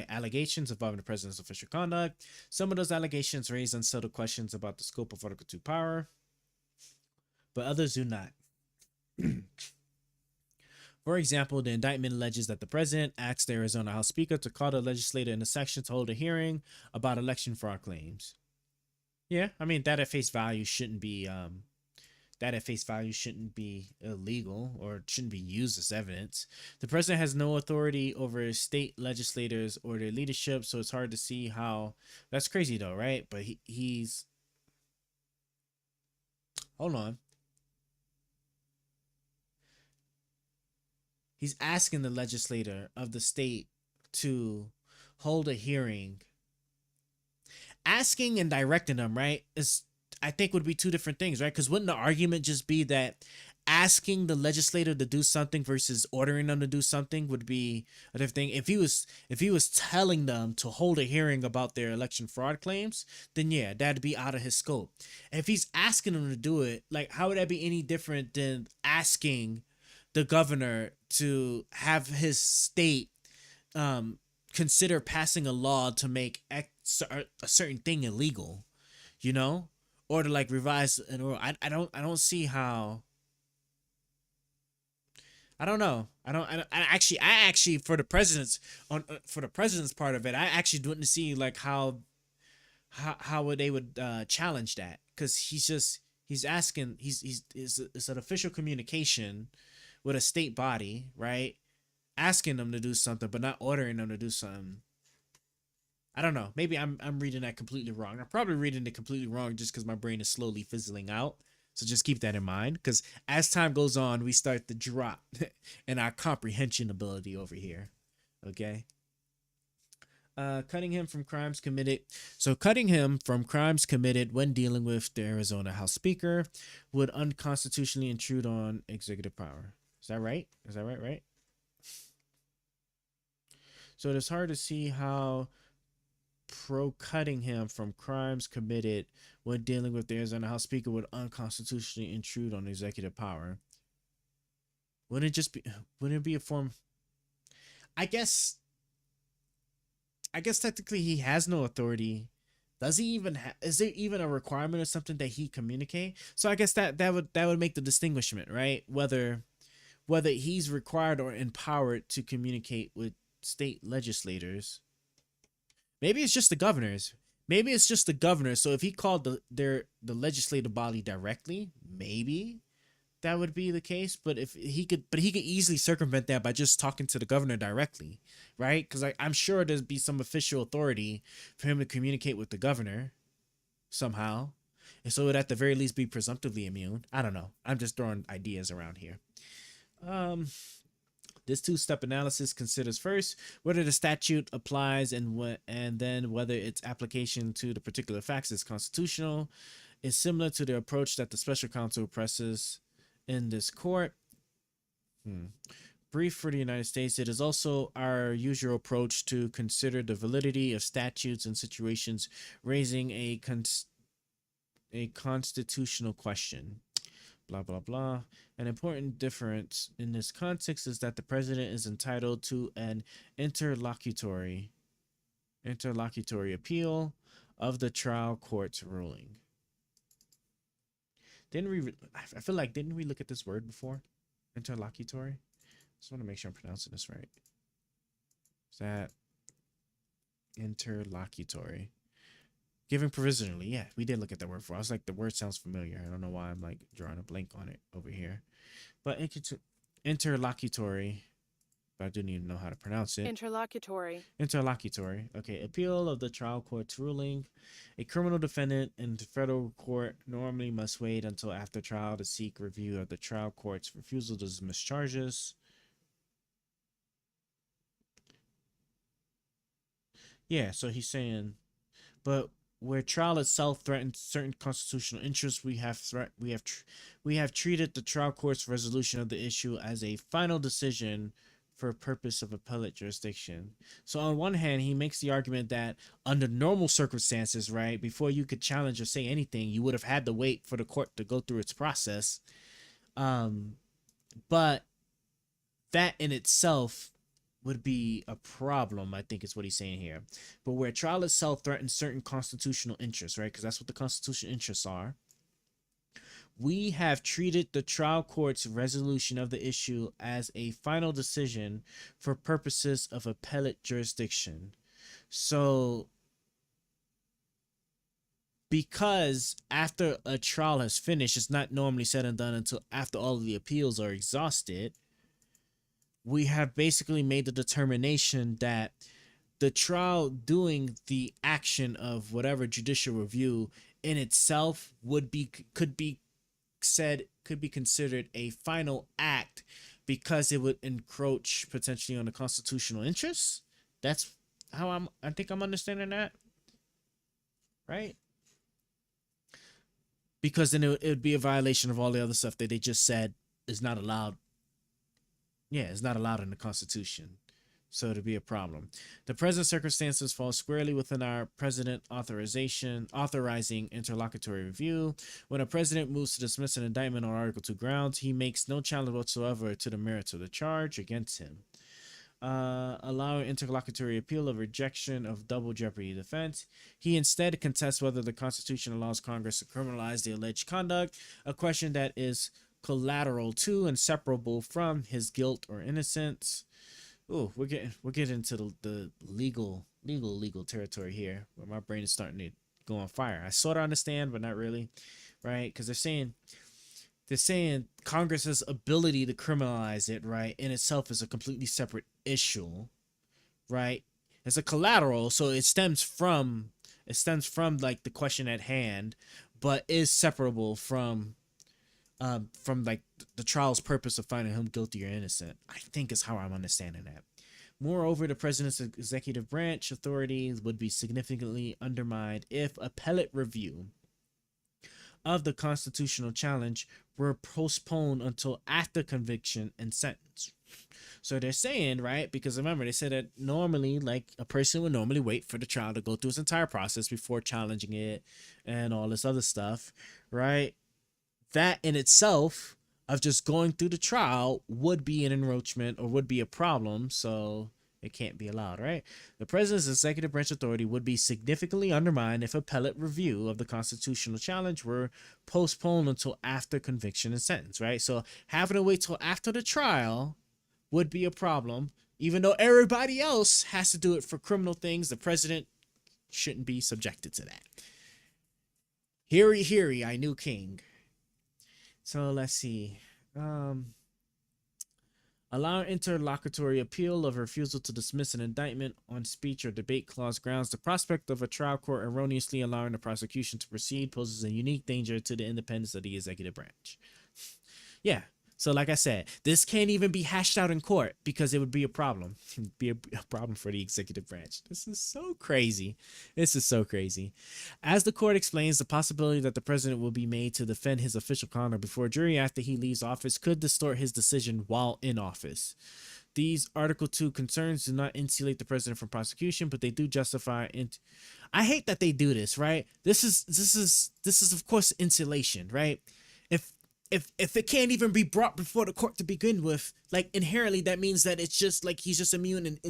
allegations involving the president's official conduct. Some of those allegations raise unsettled questions about the scope of Article 2 power, but others do not. For example, the indictment alleges that the president asked the Arizona House Speaker to call the legislator in the section to hold a hearing about election fraud claims. Yeah, I mean, that at face value shouldn't be illegal or shouldn't be used as evidence. The president has no authority over state legislators or their leadership, so it's hard to see how that's crazy though, right? But he's hold on. He's asking the legislator of the state to hold a hearing. Asking and directing them, right, is I think would be two different things, right? Because wouldn't the argument just be that asking the legislator to do something versus ordering them to do something would be a different thing? If he was telling them to hold a hearing about their election fraud claims, then yeah, that'd be out of his scope. If he's asking them to do it, like how would that be any different than asking the governor to have his state consider passing a law to make a certain thing illegal, you know? Or to like revise an oral. I don't see how. I don't know. I actually for the president's part of it, I actually didn't see like how they would challenge that, because he's asking it's an official communication with a state body, right? Asking them to do something, but not ordering them to do something. I don't know. Maybe I'm reading that completely wrong. I'm probably reading it completely wrong just because my brain is slowly fizzling out. So just keep that in mind, because as time goes on, we start to drop in our comprehension ability over here. Okay. Cutting him from crimes committed. So cutting him from crimes committed when dealing with the Arizona House Speaker would unconstitutionally intrude on executive power. Is that right? Is that right? So it is hard to see how cutting him from crimes committed when dealing with the Arizona House Speaker would unconstitutionally intrude on executive power. Wouldn't it be a form? I guess technically he has no authority. Does he even is there even a requirement or something that he communicate? So I guess that would make the distinguishment, right? Whether he's required or empowered to communicate with state legislators. Maybe it's just the governors. Maybe it's just the governor. So if he called the legislative body directly, maybe that would be the case. But he could easily circumvent that by just talking to the governor directly, right? Because I'm sure there'd be some official authority for him to communicate with the governor somehow. so it would at the very least be presumptively immune. I don't know. I'm just throwing ideas around here. This two-step analysis considers first whether the statute applies and then whether its application to the particular facts is constitutional. Is similar to the approach that the special counsel presses in this court. Brief for the United States. It is also our usual approach to consider the validity of statutes in situations raising a constitutional question. Blah, blah, blah. An important difference in this context is that the president is entitled to an interlocutory appeal of the trial court's ruling. I feel like, didn't we look at this word before? Interlocutory? Just want to make sure I'm pronouncing this right. Is that interlocutory? Giving provisionally. Yeah, we did look at that word before. I was like, the word sounds familiar. I don't know why I'm like drawing a blank on it over here. But interlocutory, but I didn't even know how to pronounce it. Interlocutory. Interlocutory. Okay, appeal of the trial court's ruling. A criminal defendant in the federal court normally must wait until after trial to seek review of the trial court's refusal to dismiss charges. Yeah, so he's saying, but where trial itself threatens certain constitutional interests, we have treated the trial court's resolution of the issue as a final decision for purpose of appellate jurisdiction. So on one hand, he makes the argument that under normal circumstances, right, before you could challenge or say anything, you would have had to wait for the court to go through its process. But that in itself would be a problem, I think is what he's saying here. But where trial itself threatens certain constitutional interests, right, because that's what the constitutional interests are, we have treated the trial court's resolution of the issue as a final decision for purposes of appellate jurisdiction. So, because after a trial has finished, it's not normally said and done until after all of the appeals are exhausted, we have basically made the determination that the trial doing the action of whatever judicial review in itself could be considered a final act because it would encroach potentially on the constitutional interests. That's how I think I'm understanding that, right? Because then it would be a violation of all the other stuff that they just said is not allowed. Yeah, it's not allowed in the Constitution. So it'd be a problem. The present circumstances fall squarely within our president authorizing interlocutory review. When a president moves to dismiss an indictment on Article 2 grounds, he makes no challenge whatsoever to the merits of the charge against him. Allowing interlocutory appeal of rejection of double jeopardy defense. He instead contests whether the Constitution allows Congress to criminalize the alleged conduct, a question that is collateral to and separable from his guilt or innocence. Oh, we're getting into the legal territory here, where my brain is starting to go on fire. I sort of understand, but not really, right? Because they're saying Congress's ability to criminalize it, right, in itself is a completely separate issue, right? It's a collateral, so it stems from like the question at hand, but is separable from like the trial's purpose of finding him guilty or innocent, I think is how I'm understanding that. Moreover, the president's executive branch authorities would be significantly undermined if appellate review of the constitutional challenge were postponed until after conviction and sentence. So they're saying, right, because remember, they said that normally, like, a person would normally wait for the trial to go through its entire process before challenging it and all this other stuff, right? That in itself of just going through the trial would be an encroachment or would be a problem, so it can't be allowed, right? The president's executive branch authority would be significantly undermined if appellate review of the constitutional challenge were postponed until after conviction and sentence, right? So having to wait till after the trial would be a problem, even though everybody else has to do it for criminal things. The president shouldn't be subjected to that. Hear ye, hear ye, I knew king. So let's see. allowing interlocutory appeal of refusal to dismiss an indictment on speech or debate clause grounds. The prospect of a trial court erroneously allowing the prosecution to proceed poses a unique danger to the independence of the executive branch. Yeah. So like I said, this can't even be hashed out in court because it would be a problem. It would be a problem for the executive branch. This is so crazy. This is so crazy. As the court explains, the possibility that the president will be made to defend his official conduct before a jury after he leaves office could distort his decision while in office. These Article 2 concerns do not insulate the president from prosecution, but they do justify I hate that they do this, right? This is of course insulation, right? If it can't even be brought before the court to begin with, like inherently that means that it's just like he's just immune and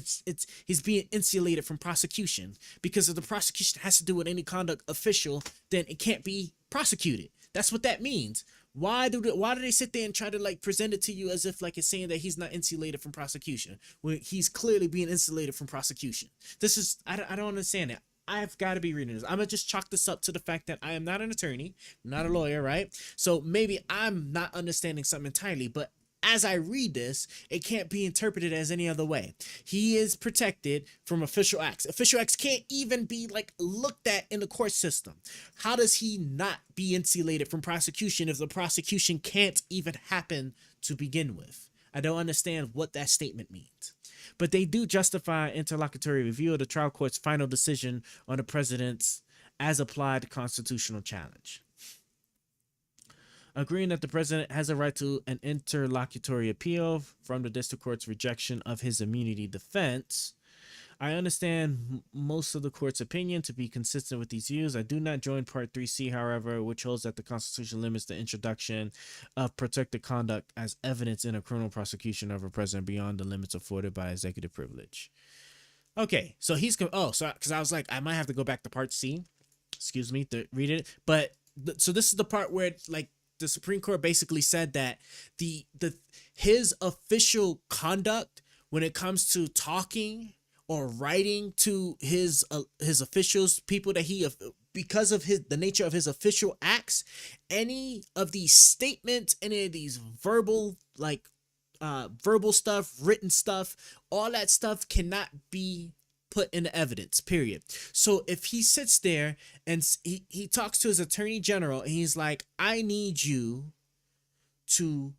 he's being insulated from prosecution, because if the prosecution has to do with any conduct official, then it can't be prosecuted. That's what that means. Why do they sit there and try to like present it to you as if like it's saying that he's not insulated from prosecution when he's clearly being insulated from prosecution? This is I don't understand it. I've got to be reading this. I'm going to just chalk this up to the fact that I am not an attorney, not a lawyer, right? So maybe I'm not understanding something entirely, but as I read this, it can't be interpreted as any other way. He is protected from official acts. Official acts can't even be like looked at in the court system. How does he not be insulated from prosecution if the prosecution can't even happen to begin with? I don't understand what that statement means. But they do justify interlocutory review of the trial court's final decision on the president's as applied constitutional challenge. Agreeing that the president has a right to an interlocutory appeal from the district court's rejection of his immunity defense. I understand most of the court's opinion to be consistent with these views. I do not join Part 3C, however, which holds that the Constitution limits the introduction of protected conduct as evidence in a criminal prosecution of a president beyond the limits afforded by executive privilege. Okay, so he's because I was like, I might have to go back to Part C, excuse me, to read it. But so this is the part where like the Supreme Court basically said that his official conduct when it comes to talking or writing to his officials, people that he, because of the nature of his official acts, any of these statements, any of these verbal stuff, written stuff, all that stuff cannot be put into evidence, period. So if he sits there and he talks to his attorney general and he's like, I need you to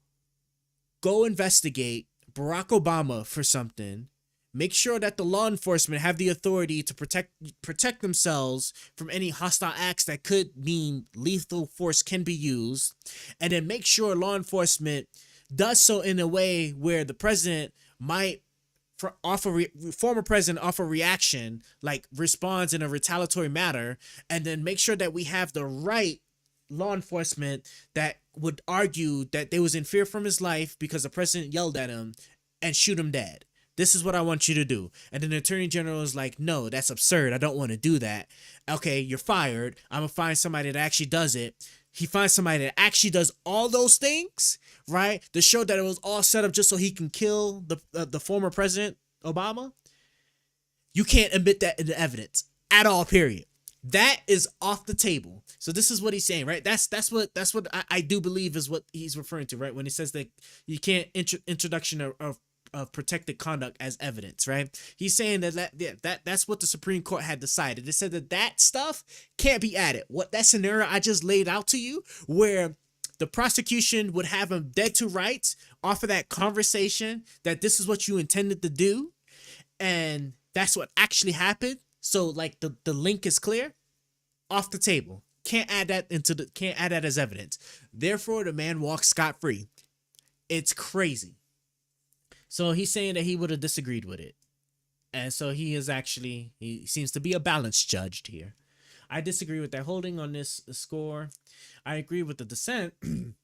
go investigate Barack Obama for something, make sure that the law enforcement have the authority to protect themselves from any hostile acts that could mean lethal force can be used, and then make sure law enforcement does so in a way where the president might former president offer reaction, like responds in a retaliatory manner, and then make sure that we have the right law enforcement that would argue that they was in fear from his life because the president yelled at him and shoot him dead. This is what I want you to do. And then the attorney general is like, no, that's absurd. I don't want to do that. Okay, you're fired. I'm going to find somebody that actually does it. He finds somebody that actually does all those things, right? To show that it was all set up just so he can kill the former president, Obama. You can't admit that in the evidence at all, period. That is off the table. So this is what he's saying, right? That's what I do believe is what he's referring to, right? When he says that you can't introduction of protected conduct as evidence, right? He's saying that's what the Supreme Court had decided. It said that stuff can't be added. What that scenario I just laid out to you, where the prosecution would have him dead to rights off of that conversation that this is what you intended to do, and that's what actually happened. So like the link is clear, off the table. Can't add that as evidence. Therefore, the man walks scot-free. It's crazy. So he's saying that he would have disagreed with it. And so he seems to be a balanced judge here. I disagree with that holding on this score. I agree with the dissent. And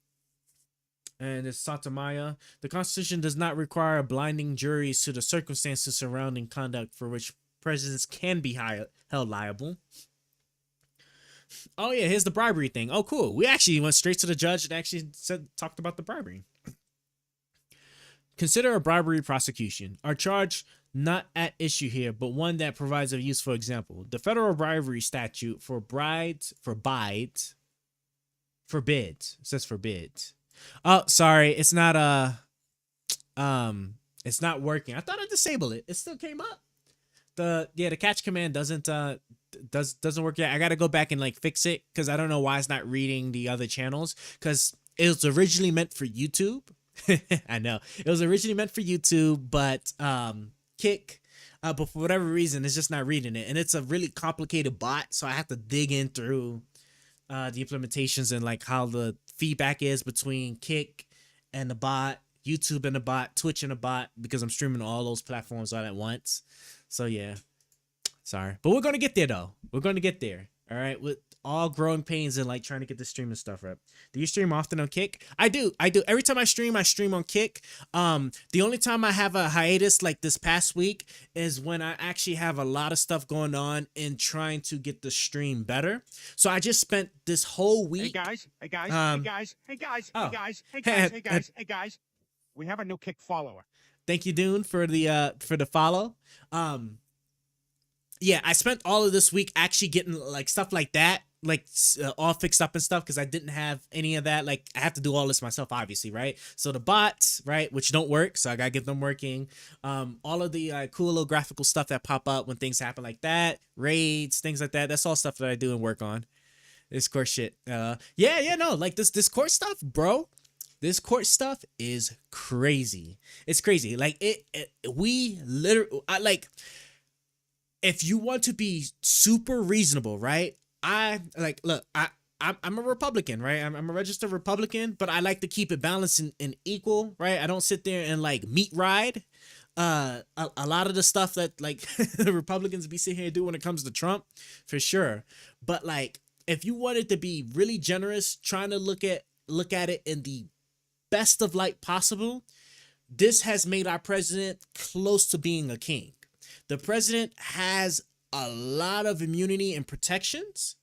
it's Sotomayor. The Constitution does not require blinding juries to the circumstances surrounding conduct for which presidents can be held liable. Oh yeah, here's the bribery thing. Oh cool. We actually went straight to the judge and actually talked about the bribery. Consider a bribery prosecution. Our charge not at issue here, but one that provides a useful example. The federal bribery statute forbids. It says forbids. Oh, sorry, it's not It's not working. I thought I disabled it. It still came up. The catch command doesn't work yet. I gotta go back and like fix it because I don't know why it's not reading the other channels, because it was originally meant for YouTube. I know it was originally meant for YouTube, but Kick, but for whatever reason, it's just not reading it, and it's a really complicated bot, so I have to dig in through the implementations and like how the feedback is between Kick and the bot, YouTube and the bot, Twitch and the bot, because I'm streaming on all those platforms all at once. So yeah, sorry, but we're gonna get there though. We're gonna get there. All right, with all growing pains and like trying to get the streaming stuff right. Do you stream often on Kick? I do. Every time I stream on Kick. The only time I have a hiatus like this past week is when I actually have a lot of stuff going on in trying to get the stream better. So I just spent this whole week. Hey guys, oh. hey guys. We have a new Kick follower. Thank you, Dune, for the follow. Yeah, I spent all of this week actually getting like stuff like that, like all fixed up and stuff, because I didn't have any of that. Like I have to do all this myself, obviously, right? So the bots, right, which don't work, so I gotta get them working. All of the cool little graphical stuff that pop up when things happen like that, raids, things like that. That's all stuff that I do and work on. This court shit. No, like this court stuff, bro. This court stuff is crazy. It's crazy. Like we literally, if you want to be super reasonable, right? I'm a Republican, right? I'm a registered Republican, but I like to keep it balanced and equal, right? I don't sit there and like meat ride a lot of the stuff that like the Republicans be sitting here do when it comes to Trump, for sure. But like, if you wanted to be really generous, trying to look at it in the best of light possible, this has made our president close to being a king. The president has a lot of immunity and protections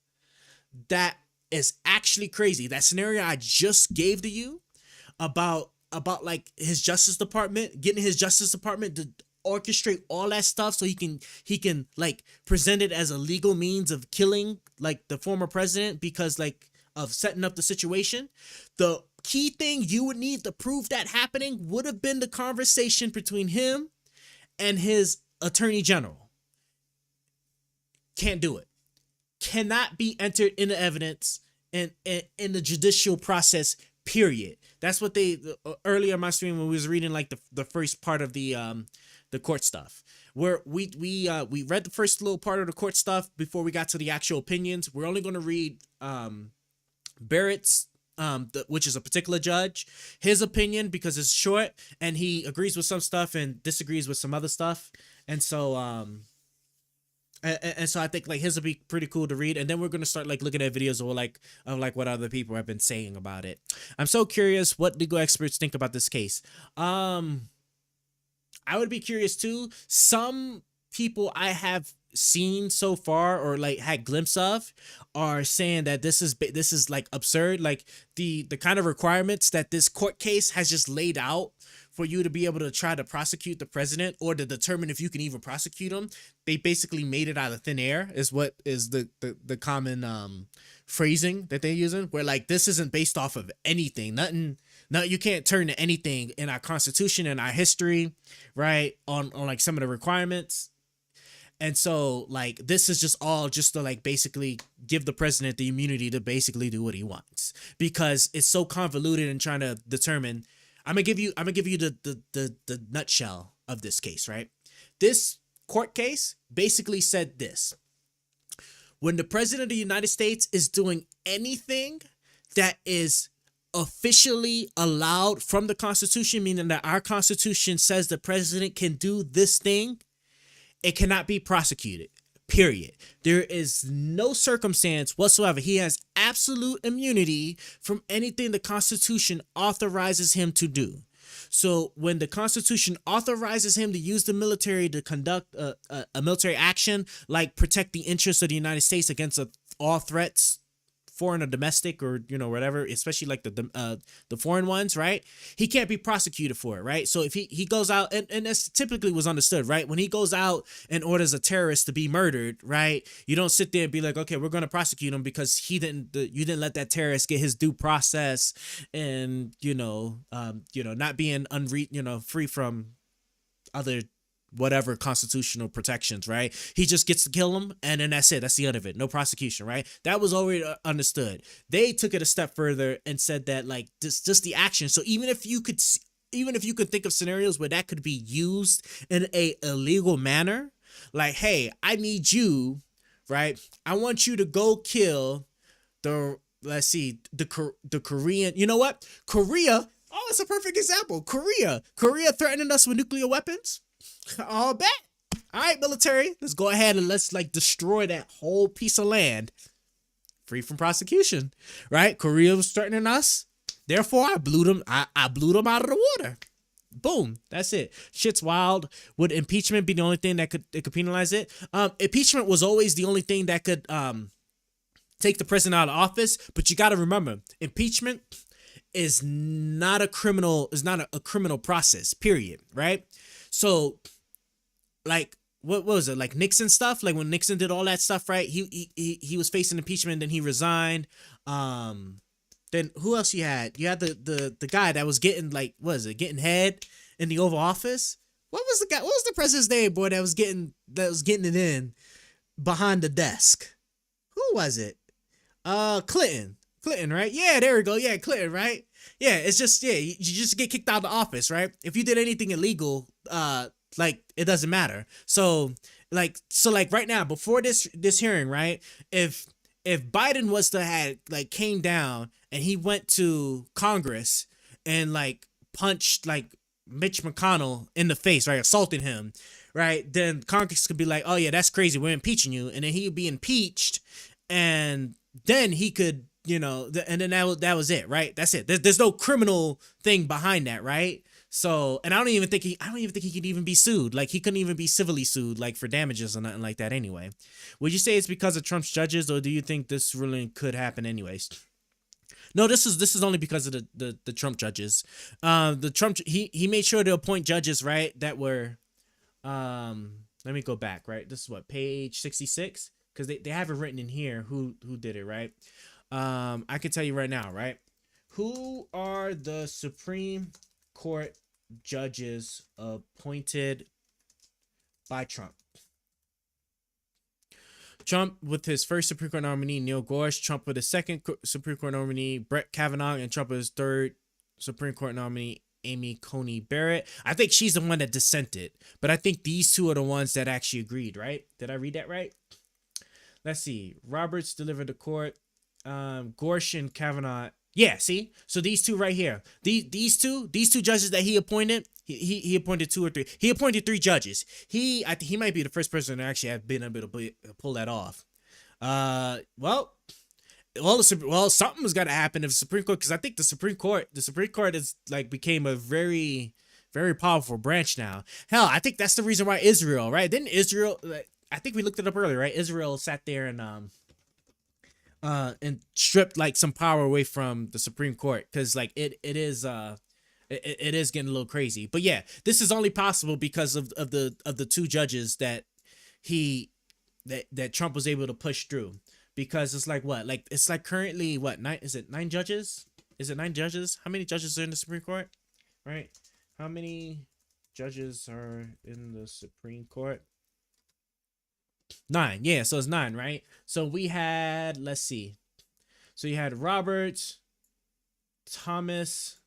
that is actually crazy. That scenario I just gave to you about like his Justice Department, getting his Justice Department to orchestrate all that stuff so he can like present it as a legal means of killing like the former president because like of setting up the situation. The key thing you would need to prove that happening would have been the conversation between him and his attorney general. Can't do it. Cannot be entered into evidence in the judicial process, period. That's what they earlier in my stream when we was reading like the first part of the court stuff, where we read the first little part of the court stuff before we got to the actual opinions. We're only going to read Barrett's which is a particular judge, his opinion, because it's short and he agrees with some stuff and disagrees with some other stuff. And so and so I think like his will be pretty cool to read, and then we're gonna start like looking at videos of what other people have been saying about it. I'm so curious what legal experts think about this case. I would be curious too. Some people I have seen so far or like had glimpse of are saying that this is like absurd, like the kind of requirements that this court case has just laid out for you to be able to try to prosecute the president or to determine if you can even prosecute him. They basically made it out of thin air is what is the common phrasing that they're using, where like this isn't based off of anything, nothing. No, you can't turn to anything in our constitution and our history, right? On like some of the requirements. And so like this is just all just to like basically give the president the immunity to basically do what he wants, because it's so convoluted in trying to determine. I'm gonna give you the nutshell of this case, right? This court case basically said this: when the president of the United States is doing anything that is officially allowed from the Constitution, meaning that our Constitution says the president can do this thing, it cannot be prosecuted, period. There is no circumstance whatsoever. He has absolute immunity from anything the Constitution authorizes him to do. So when the Constitution authorizes him to use the military to conduct a military action, like protect the interests of the United States against all threats foreign or domestic or whatever, especially like the foreign ones, right? He can't be prosecuted for it, right? So if he goes out and this typically was understood, right? When he goes out and orders a terrorist to be murdered, right? You don't sit there and be like, okay, we're going to prosecute him because you didn't let that terrorist get his due process and not being free from other whatever constitutional protections, right? He just gets to kill him and then that's it. That's the end of it. No prosecution, right? That was already understood. They took it a step further and said that like just the action. So even if you could think of scenarios where that could be used in a illegal manner, like, hey, I need you, right? I want you to go kill the Korean, you know what? Korea, oh, it's a perfect example. Korea threatening us with nuclear weapons. I'll bet. All right, military, let's go ahead and let's like destroy that whole piece of land free from prosecution, right? Korea was threatening us. Therefore, I blew them out of the water. Boom. That's it. Shit's wild. Would impeachment be the only thing that could penalize it? Impeachment was always the only thing that could take the president out of office. But you got to remember, impeachment is not a criminal process, period, right? So like what was it, like Nixon stuff, like when Nixon did all that stuff, right? He was facing impeachment, then he resigned. Then who else you had the guy that was getting like, what is it, getting head in the Oval Office? What was the president's name, boy, that was getting it in behind the desk? Who was it? Clinton, right? Yeah, there we go. Yeah, Clinton, right? Yeah, it's just, yeah, you just get kicked out of the office, right? If you did anything illegal, like it doesn't matter. So right now, before this hearing, right? If Biden was to had like came down and he went to Congress and like punched like Mitch McConnell in the face, right? Assaulting him, right? Then Congress could be like, oh yeah, that's crazy, we're impeaching you. And then he'd be impeached and then he could, and then that was it, right? That's it. There's no criminal thing behind that, right? So, and I don't even think he could even be sued. Like he couldn't even be civilly sued, like for damages or nothing like that anyway. Would you say it's because of Trump's judges, or do you think this ruling could happen anyways? No, this is only because of the Trump judges. The Trump, he made sure to appoint judges, right? That were, let me go back, right? This is what, page 66? Because they have it written in here who did it, right? I can tell you right now, right? Who are the Supreme Court judges appointed by Trump? Trump with his first Supreme Court nominee, Neil Gorsuch. Trump with his second Supreme Court nominee, Brett Kavanaugh. And Trump with his third Supreme Court nominee, Amy Coney Barrett. I think she's the one that dissented. But I think these two are the ones that actually agreed, right? Did I read that right? Let's see. Roberts delivered the court. Gorsuch and Kavanaugh. Yeah, see? So these two right here. These two judges that he appointed, he appointed 2 or 3. He appointed 3 judges. I think he might be the first person to actually have been able to pull that off. Well, something's got to happen if the Supreme Court, because I think the Supreme Court is like became a very, very powerful branch now. Hell, I think that's the reason why Israel, right? Didn't Israel, I think we looked it up earlier, right? Israel sat there and stripped like some power away from the Supreme Court, because like it is getting a little crazy. But yeah, this is only possible because of the 2 judges that Trump was able to push through. Because it's like what, like it's like currently what, 9 judges? Is it 9 judges? How many judges are in the Supreme Court? Right? How many judges are in the Supreme Court? 9. Yeah, so it's 9, right? So we had, let's see. So you had Roberts, Thomas,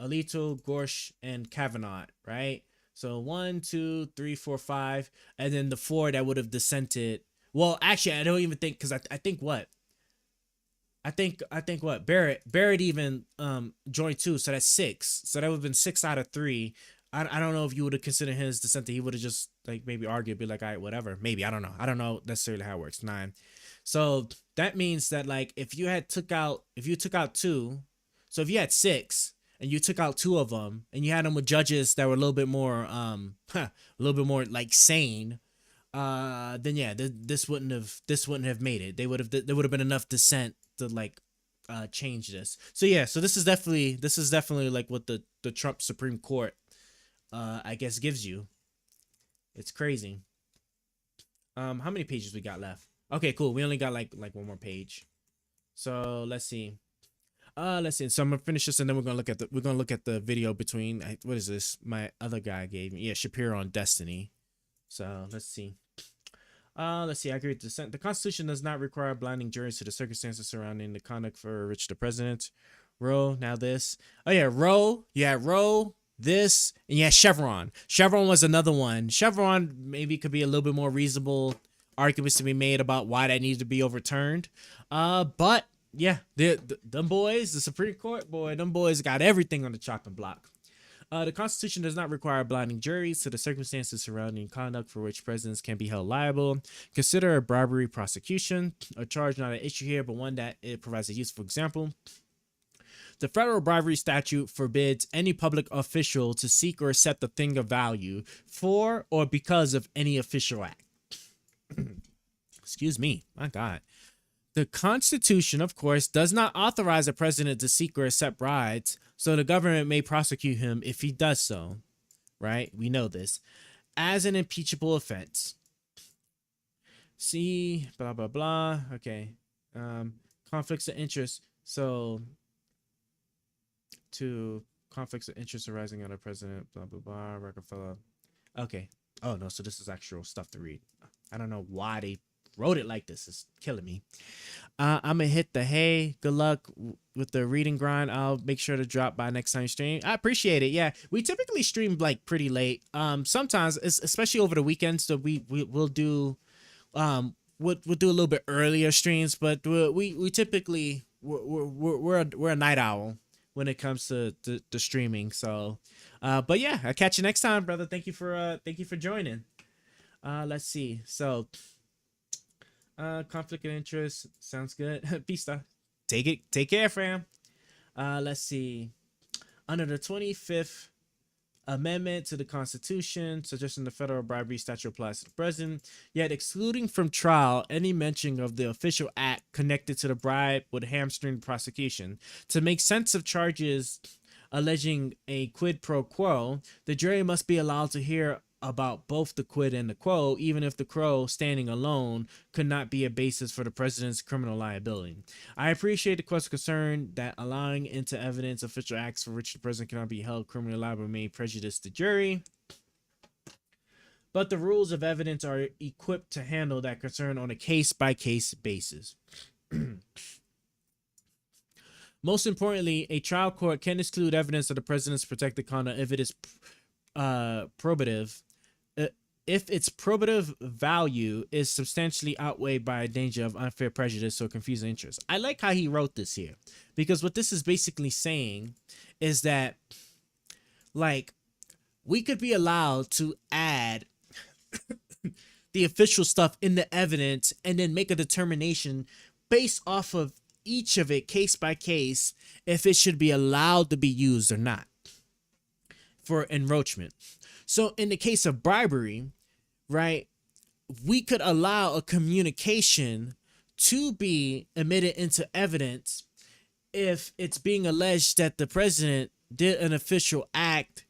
Alito, Gorsuch, and Kavanaugh, right? So 1, 2, 3, 4, 5, and then the 4 that would have dissented. Well, actually, I don't even think, because I think what? I think what? Barrett even joined too, so that's 6. So that would have been 6 out of 3. I don't know if you would have considered his dissent. He would have just like maybe argued, be like, all right, whatever. Maybe, I don't know. I don't know necessarily how it works. 9. So that means that like if you took out 2, so if you had 6 and you took out 2 of them and you had them with judges that were a little bit more like sane, then yeah, this wouldn't have made it. There would have been enough dissent to like change this. So yeah, so this is definitely like what the Trump Supreme Court I guess gives you. It's crazy. How many pages we got left? Okay, cool. We only got like one more page. So let's see. So I'm gonna finish this and then we're gonna look at the video between what is this? My other guy gave me. Yeah, Shapiro on Destiny. So let's see. I agree with dissent. The Constitution does not require blinding juries to the circumstances surrounding the conduct for which the president. Roe, now this. Oh yeah, Roe. Yeah, Roe. This and yeah, Chevron. Chevron was another one. Chevron maybe could be a little bit more reasonable arguments to be made about why that needs to be overturned. But yeah, them boys, the Supreme Court them boys got everything on the chopping block. The Constitution does not require blinding juries to the circumstances surrounding conduct for which presidents can be held liable. Consider a bribery prosecution, a charge not an issue here, but one that it provides a useful example. The federal bribery statute forbids any public official to seek or accept a thing of value for or because of any official act. Excuse me, my God. The Constitution, of course, does not authorize a president to seek or accept bribes, so the government may prosecute him if he does so, right? We know this, as an impeachable offense. See, blah, blah, blah. Okay. Conflicts of interest. So, to conflicts of interest arising out of president, blah, blah, blah, Rockefeller. Okay. Oh, no, so this is actual stuff to read. I don't know why they wrote it like this. It's killing me. I'm gonna hit the hey. Good luck with the reading grind. I'll make sure to drop by next time you stream. I appreciate it. Yeah, we typically stream like pretty late. Sometimes, especially over the weekends, so we'll do we'll do a little bit earlier streams, but we typically we're a night owl when it comes to the streaming. So, but yeah, I'll catch you next time, brother. Thank you for joining. Let's see. So. Conflict of interest sounds good. Peace out. Take care, fam. Let's see. Under the 25th Amendment to the Constitution, suggesting the federal bribery statute applies to the president, yet excluding from trial any mention of the official act connected to the bribe would hamstring the prosecution. To make sense of charges alleging a quid pro quo, the jury must be allowed to hear about both the quid and the quo, even if the quo standing alone could not be a basis for the president's criminal liability. I appreciate the court's concern that allowing into evidence official acts for which the president cannot be held criminally liable may prejudice the jury, but the rules of evidence are equipped to handle that concern on a case-by-case basis. Most importantly, a trial court can exclude evidence of the president's protected conduct if it is probative. If its probative value is substantially outweighed by a danger of unfair prejudice or confusing interest. I like how he wrote this here, because what this is basically saying is that, like, we could be allowed to add the official stuff in the evidence and then make a determination based off of each of it, case by case, if it should be allowed to be used or not for enroachment. So in the case of bribery, right, we could allow a communication to be admitted into evidence if it's being alleged that the president did an official act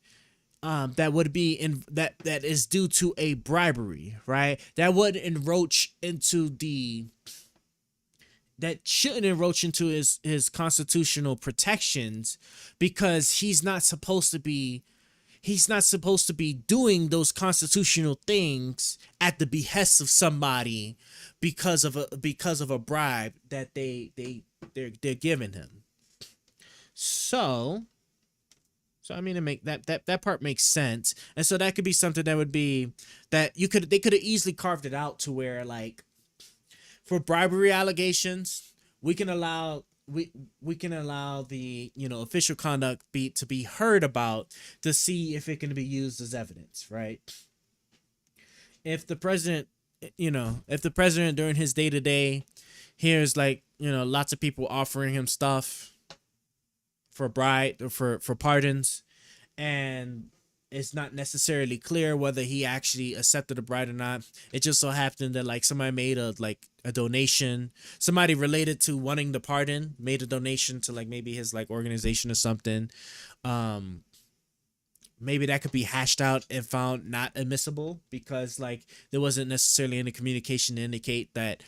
that would be in that is due to a bribery, right? That wouldn't encroach into that shouldn't encroach into his constitutional protections, because he's not supposed to be doing those constitutional things at the behest of somebody because of a bribe that they're giving him. So I mean, to make that part makes sense. And so that could be something that would be that they could have easily carved it out to where, like, for bribery allegations, we can allow the, you know, official conduct to be heard about to see if it can be used as evidence, right? If the president during his day-to-day hears, like, you know, lots of people offering him stuff for bribe or for pardons, and it's not necessarily clear whether he actually accepted the bride or not. It just so happened that like somebody made a donation. Somebody related to wanting the pardon made a donation to like maybe his like organization or something. Maybe that could be hashed out and found not admissible because like there wasn't necessarily any communication to indicate that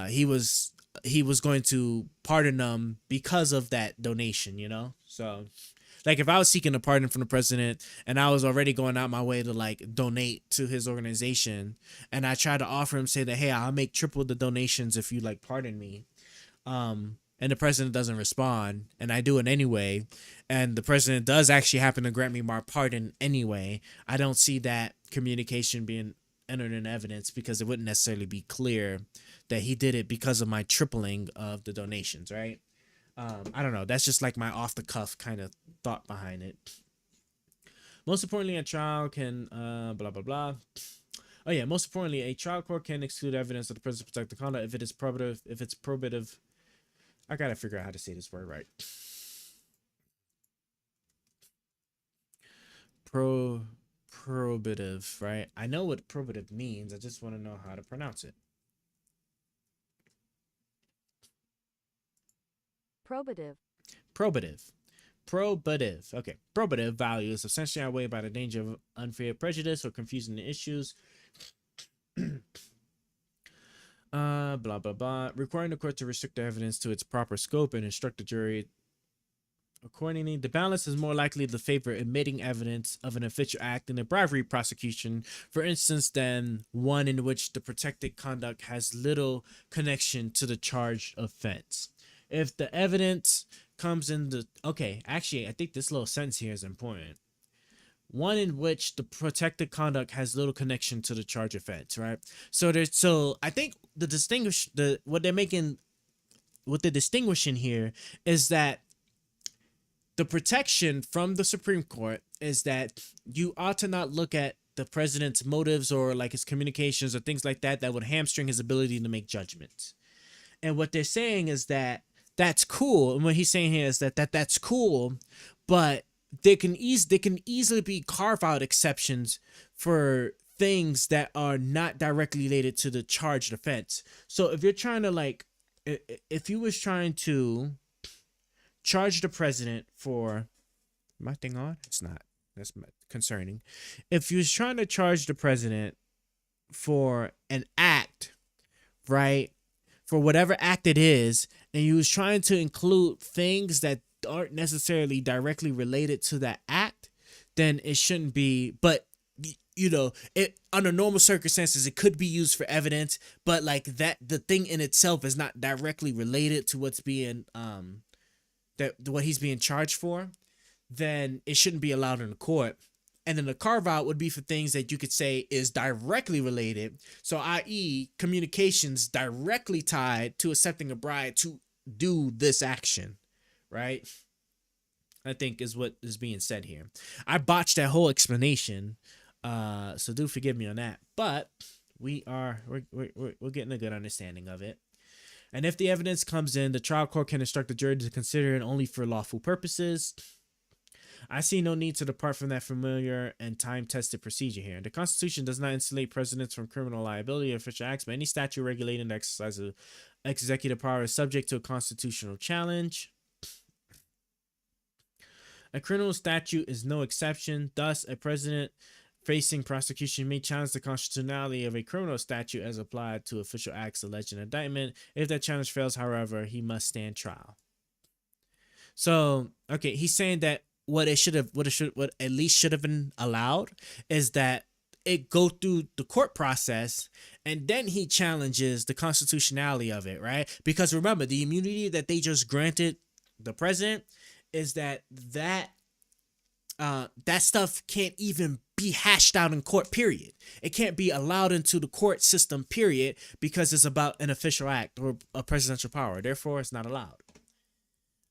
he was going to pardon them because of that donation, you know? So like if I was seeking a pardon from the president and I was already going out my way to like donate to his organization and I tried to offer him, say that, hey, I'll make triple the donations if you like pardon me. And the president doesn't respond and I do it anyway. And the president does actually happen to grant me my pardon anyway. I don't see that communication being entered in evidence because it wouldn't necessarily be clear that he did it because of my tripling of the donations, right? I don't know. That's just like my off the cuff kind of thought behind it. Most importantly, a trial can blah blah blah. Oh yeah, most importantly, a trial court can exclude evidence of the president's protected conduct if it is probative. If it's probative, I gotta figure out how to say this word right. Probative, right? I know what probative means. I just want to know how to pronounce it. Probative. Probative. Okay. Probative value is essentially outweighed by the danger of unfair prejudice or confusing the issues. Blah blah blah. Requiring the court to restrict the evidence to its proper scope and instruct the jury accordingly. The balance is more likely to favor admitting evidence of an official act in a bribery prosecution, for instance, than one in which the protected conduct has little connection to the charged offense. If the evidence comes in the... Okay, actually, I think this little sentence here is important. One in which the protected conduct has little connection to the charge offense, right? So I think what they're distinguishing here is that the protection from the Supreme Court is that you ought to not look at the president's motives or like his communications or things like that would hamstring his ability to make judgments. And what they're saying is that that's cool. And what he's saying here is that's cool, but they can easily be carve out exceptions for things that are not directly related to the charged offense. So if you're trying to like, if you was trying to charge the president for, my thing on? It's not. That's concerning. If you was trying to charge the president for an act, right? For whatever act it is, and you was trying to include things that aren't necessarily directly related to that act, then it shouldn't be. But you know, it under normal circumstances it could be used for evidence, but like that the thing in itself is not directly related to what's being what he's being charged for, then it shouldn't be allowed in the court. And then the carve out would be for things that you could say is directly related. So i.e. communications directly tied to accepting a bride to do this action, right? I think is what is being said here. I botched that whole explanation, so do forgive me on that. But we're getting a good understanding of it. And if the evidence comes in, the trial court can instruct the jury to consider it only for lawful purposes. I see no need to depart from that familiar and time-tested procedure here. The Constitution does not insulate presidents from criminal liability or official acts, but any statute regulating the exercise of executive power is subject to a constitutional challenge. A criminal statute is no exception. Thus, a president facing prosecution may challenge the constitutionality of a criminal statute as applied to official acts alleged in indictment. If that challenge fails, however, he must stand trial. So, okay, he's saying that what at least should have been allowed is that it go through the court process, and then he challenges the constitutionality of it, right? Because remember, the immunity that they just granted the president is that stuff can't even be hashed out in court, period. It can't be allowed into the court system, period, because it's about an official act or a presidential power. Therefore, it's not allowed.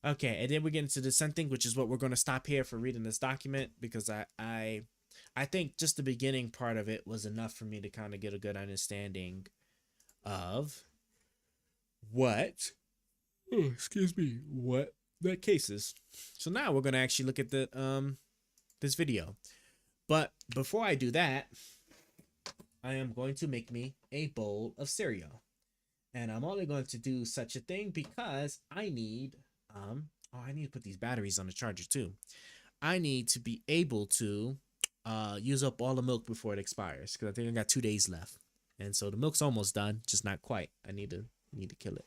Okay, and then we get into the sentencing, which is what we're going to stop here for reading this document, because I think just the beginning part of it was enough for me to kind of get a good understanding of what that case is. So now we're going to actually look at the this video. But before I do that, I am going to make me a bowl of cereal. And I'm only going to do such a thing because I need I need to put these batteries on the charger too. I need to be able to use up all the milk before it expires, because I think I got 2 days left. And so the milk's almost done, just not quite. I need to kill it.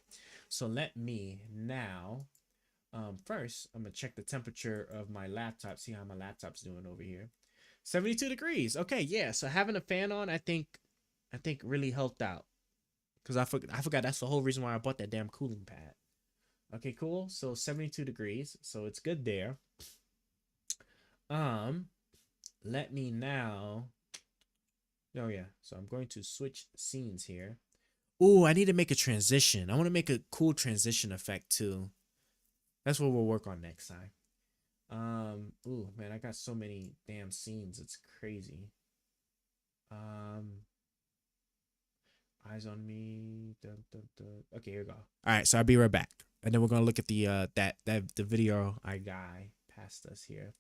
So let me now first I'm gonna check the temperature of my laptop, see how my laptop's doing over here. 72 degrees. Okay, yeah. So having a fan on, I think really helped out. Because I forgot that's the whole reason why I bought that damn cooling pad. Okay, cool. So 72 degrees. So it's good there. Let me now. Oh yeah. So I'm going to switch scenes here. Ooh, I need to make a transition. I want to make a cool transition effect too. That's what we'll work on next time. Ooh, man, I got so many damn scenes. It's crazy. Eyes on me. Dun, dun, dun. Okay, here we go. All right, so I'll be right back, and then we're gonna look at the the video I guy passed us here.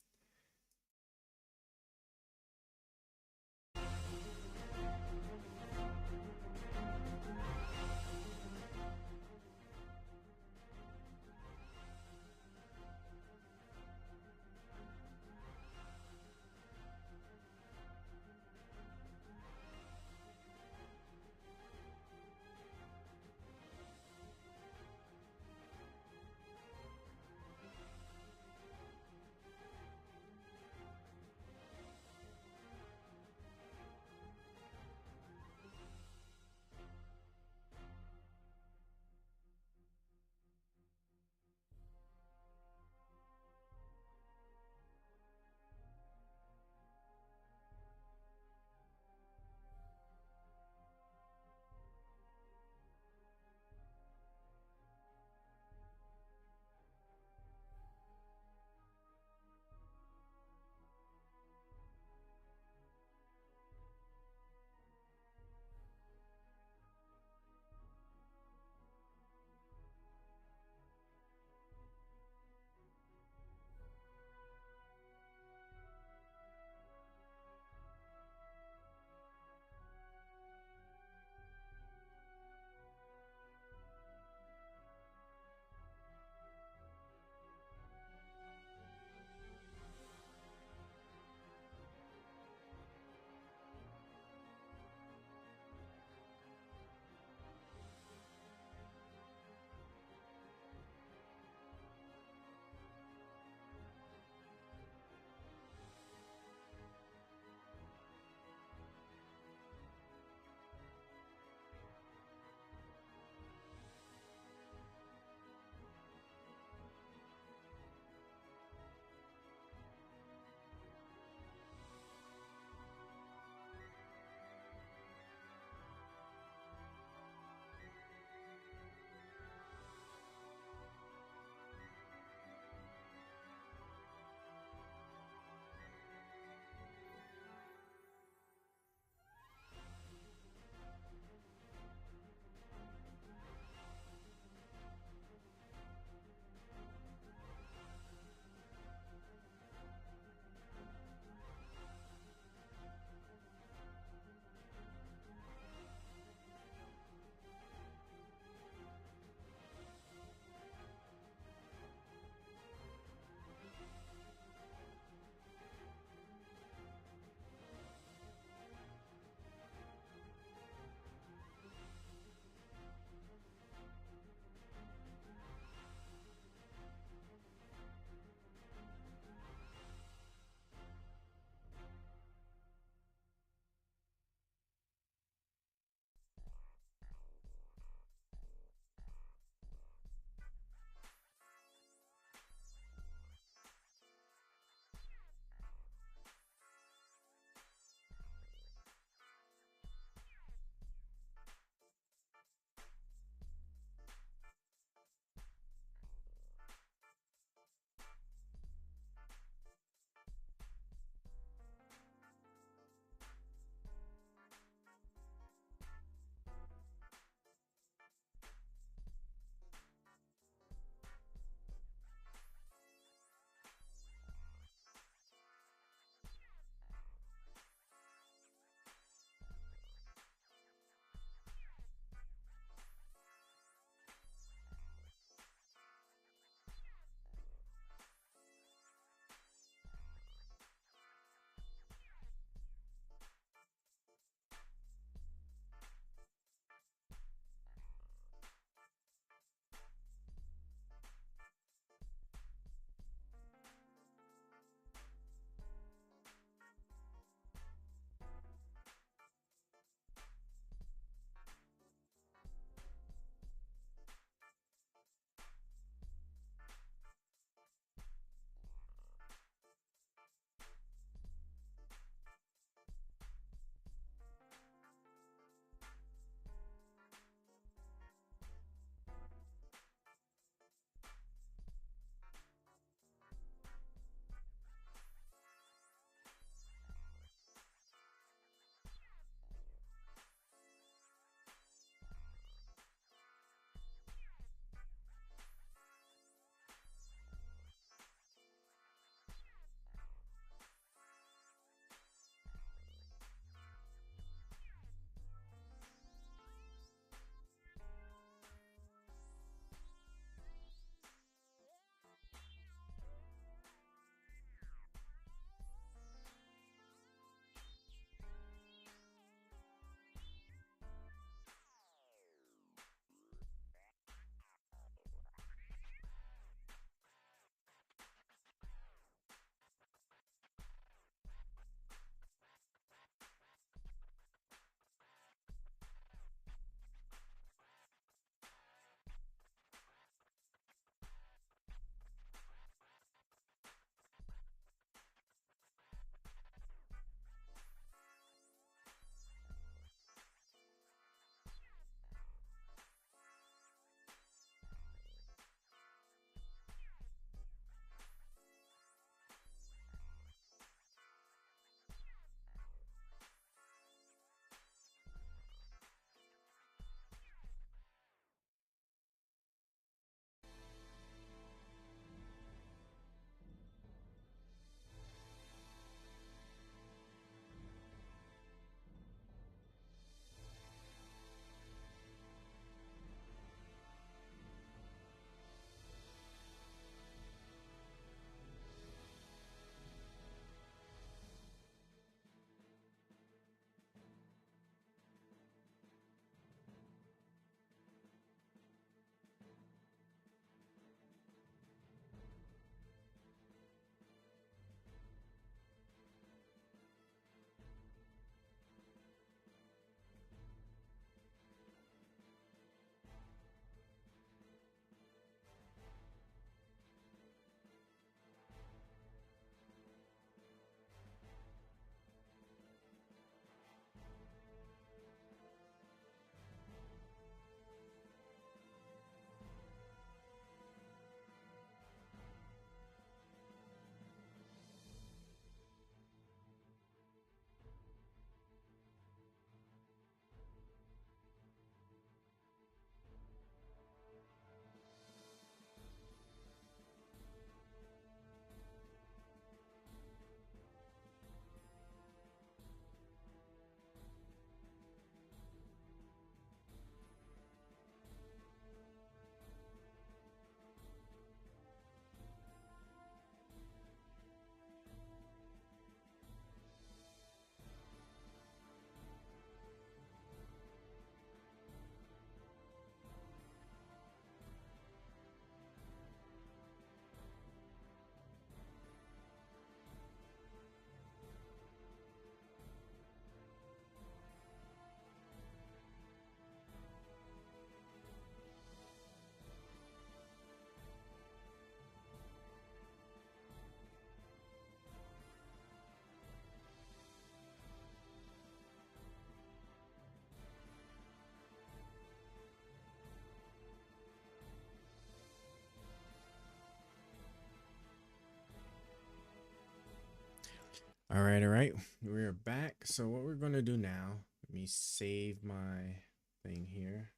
All right. We're back. So what we're gonna do now? Let me save my thing here.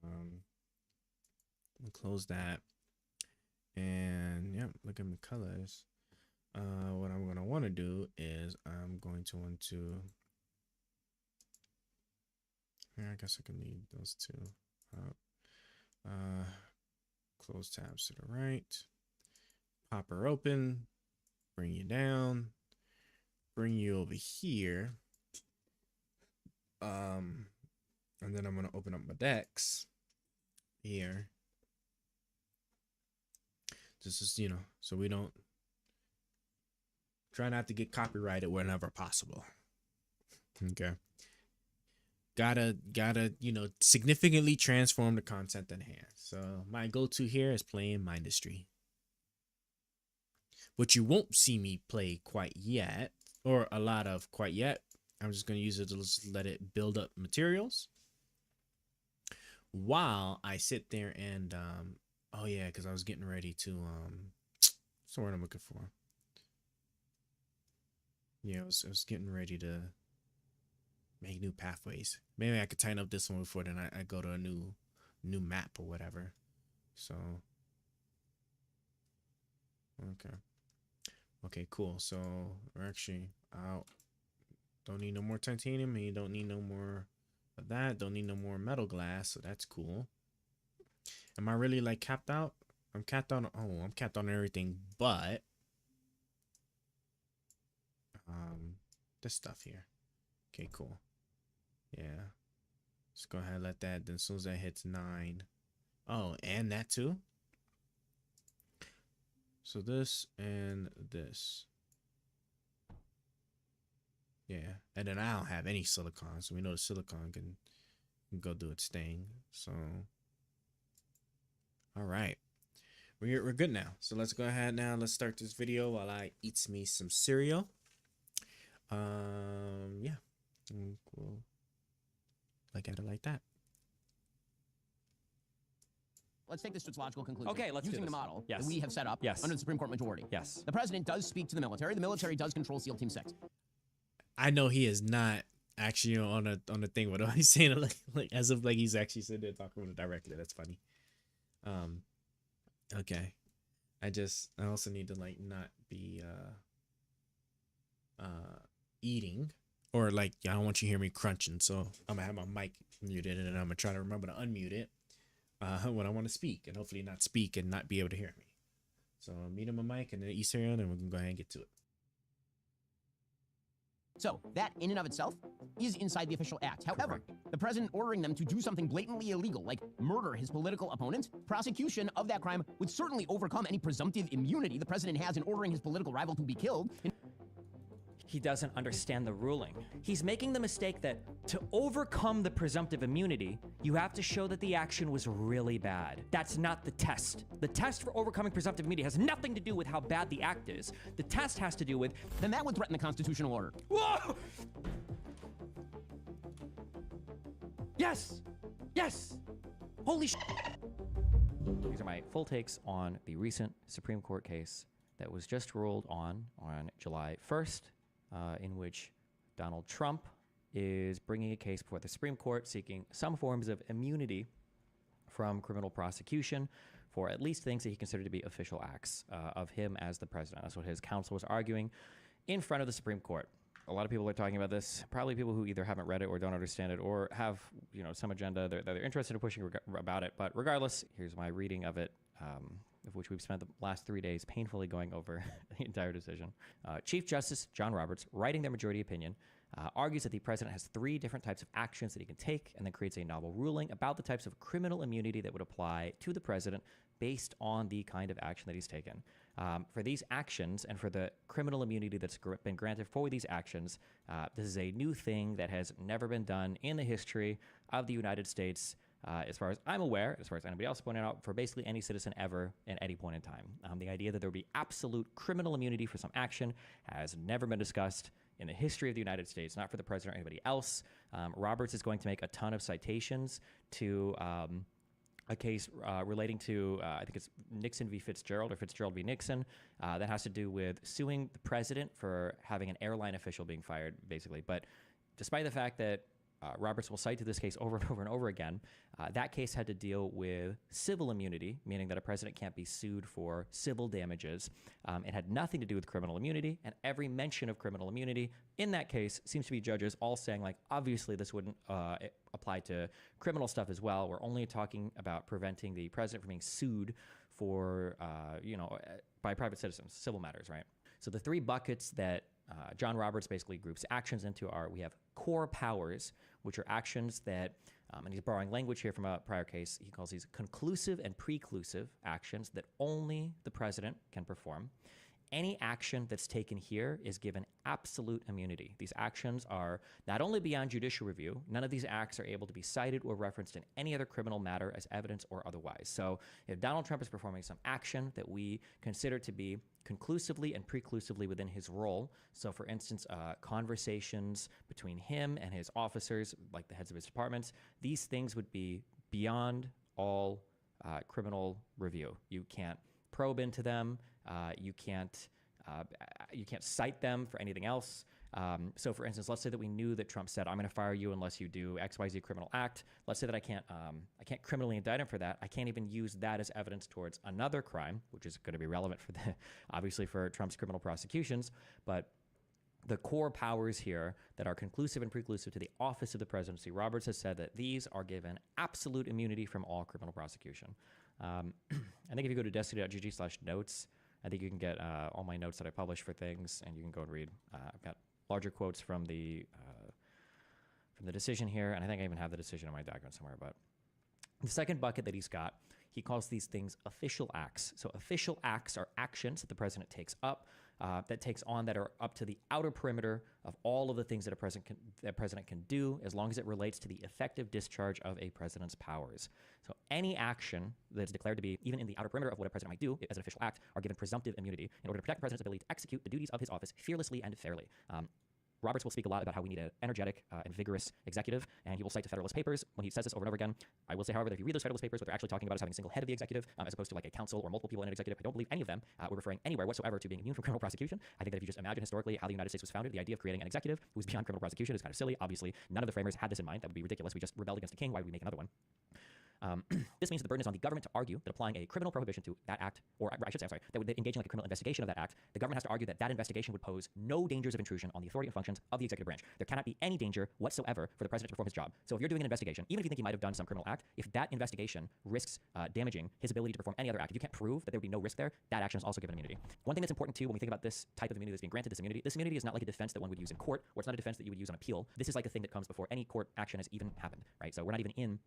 We'll close that. And yeah, look at my colors. What I'm gonna want to do is I'm going to want to. Yeah, I guess I can leave those two out. Close tabs to the right. Pop her open. Bring you down. Bring you over here. And then I'm gonna open up my decks here. This is, so we don't try not to get copyrighted whenever possible. Okay. Gotta, significantly transform the content at hand. So my go-to here is playing Mindustry. What you won't see me play quite yet, or a lot of quite yet, I'm just going to use it to just let it build up materials while I sit there and, oh yeah, because I was getting ready to, what's the word I'm looking for? Yeah, I was getting ready to make new pathways. Maybe I could tighten up this one before then I go to a new map or whatever. So, okay, cool. So we're actually out. Don't need no more titanium, and you don't need no more of that. Don't need no more metal glass, so that's cool. Am I really like capped out? I'm capped on. Oh, I'm capped on everything, but this stuff here. Okay, cool. Yeah, let's go ahead and let that. Then as soon as that hits 9, oh, and that too. So this and this. Yeah, and then I don't have any silicon, so we know the silicon can go do its thing. So, all right, we're good now. So let's go ahead now. Let's start this video while I eat me some cereal. Yeah, we'll look at it like that. Let's take this to its logical conclusion. Okay, let's Using do the this. model Yes. that we have set up under the Supreme Court majority. Yes. The president does speak to the military. The military does control SEAL Team 6. I know he is not actually on the thing, but he's saying it like as if like he's actually sitting there talking with it directly. That's funny. Okay. I also need to like not be eating, or like I don't want you to hear me crunching, so I'm gonna have my mic muted and I'm gonna try to remember to unmute it when I want to speak, and hopefully not speak and not be able to hear me. So mute my mic and then eat cereal, and we can go ahead and get to it. So, that in and of itself is inside the official act. However, the president ordering them to do something blatantly illegal, like murder his political opponent, prosecution of that crime would certainly overcome any presumptive immunity the president has in ordering his political rival to be killed. He doesn't understand the ruling. He's making the mistake that to overcome the presumptive immunity, you have to show that the action was really bad. That's not the test. The test for overcoming presumptive immunity has nothing to do with how bad the act is. The test has to do with... Then that would threaten the constitutional order. Whoa! Yes! Yes! Holy sh... These are my full takes on the recent Supreme Court case that was just ruled on July 1st. In which Donald Trump is bringing a case before the Supreme Court seeking some forms of immunity from criminal prosecution for at least things that he considered to be official acts of him as the president. That's what his counsel was arguing in front of the Supreme Court. A lot of people are talking about this, probably people who either haven't read it or don't understand it or have some agenda that they're interested in pushing about it. But regardless, here's my reading of it. Of which we've spent the last 3 days painfully going over the entire decision. Chief Justice John Roberts, writing their majority opinion, argues that the president has 3 different types of actions that he can take, and then creates a novel ruling about the types of criminal immunity that would apply to the president based on the kind of action that he's taken. For these actions and for the criminal immunity that's been granted for these actions, this is a new thing that has never been done in the history of the United States. As far as I'm aware, as far as anybody else pointed out, for basically any citizen ever at any point in time. The idea that there would be absolute criminal immunity for some action has never been discussed in the history of the United States, not for the president or anybody else. Roberts is going to make a ton of citations to a case relating to, I think it's Nixon v. Fitzgerald or Fitzgerald v. Nixon, that has to do with suing the president for having an airline official being fired, basically. But despite the fact that Roberts will cite to this case over and over and over again, that case had to deal with civil immunity, meaning that a president can't be sued for civil damages. It had nothing to do with criminal immunity, and every mention of criminal immunity in that case seems to be judges all saying, like, obviously this wouldn't apply to criminal stuff as well. We're only talking about preventing the president from being sued for, by private citizens, civil matters, right? So the three buckets that John Roberts basically groups actions into are, we have core powers, which are actions that, and he's borrowing language here from a prior case, he calls these conclusive and preclusive actions that only the president can perform. Any action that's taken here is given absolute immunity. These actions are not only beyond judicial review, none of these acts are able to be cited or referenced in any other criminal matter as evidence or otherwise. So if Donald Trump is performing some action that we consider to be conclusively and preclusively within his role, so for instance, conversations between him and his officers, like the heads of his departments, these things would be beyond all criminal review. You can't probe into them. You can't cite them for anything else. So for instance, let's say that we knew that Trump said, I'm going to fire you unless you do XYZ criminal act. Let's say that I can't criminally indict him for that. I can't even use that as evidence towards another crime, which is going to be relevant for obviously for Trump's criminal prosecutions. But the core powers here that are conclusive and preclusive to the office of the presidency, Roberts has said that these are given absolute immunity from all criminal prosecution. I think if you go to destiny.gg/notes, I think you can get all my notes that I publish for things, and you can go and read. I've got larger quotes from the decision here, and I think I even have the decision in my document somewhere. But the second bucket that he's got, he calls these things official acts. So official acts are actions that the president takes up, that are up to the outer perimeter of all of the things that a president can do, as long as it relates to the effective discharge of a president's powers. So any action that's declared to be even in the outer perimeter of what a president might do as an official act are given presumptive immunity in order to protect the president's ability to execute the duties of his office fearlessly and fairly. Roberts will speak a lot about how we need an energetic and vigorous executive, and he will cite the Federalist Papers when he says this over and over again. I will say, however, that if you read those Federalist Papers, what they're actually talking about is having a single head of the executive, as opposed to like a council or multiple people in an executive. I don't believe any of them were referring anywhere whatsoever to being immune from criminal prosecution. I think that if you just imagine historically how the United States was founded, the idea of creating an executive who was beyond criminal prosecution is kind of silly. Obviously, none of the framers had this in mind. That would be ridiculous. We just rebelled against the king. Why would we make another one? This means that the burden is on the government to argue that applying a criminal prohibition to that act, or I should say, I'm sorry, that would engage in like a criminal investigation of that act, the government has to argue that that investigation would pose no dangers of intrusion on the authority and functions of the executive branch. There cannot be any danger whatsoever for the president to perform his job. So if you're doing an investigation, even if you think he might have done some criminal act, if that investigation risks damaging his ability to perform any other act, if you can't prove that there would be no risk there, that action is also given immunity. One thing that's important too when we think about this type of immunity that's being granted, this immunity is not like a defense that one would use in court, or it's not a defense that you would use on appeal. This is like a thing that comes before any court action has even happened, right? So we're not even in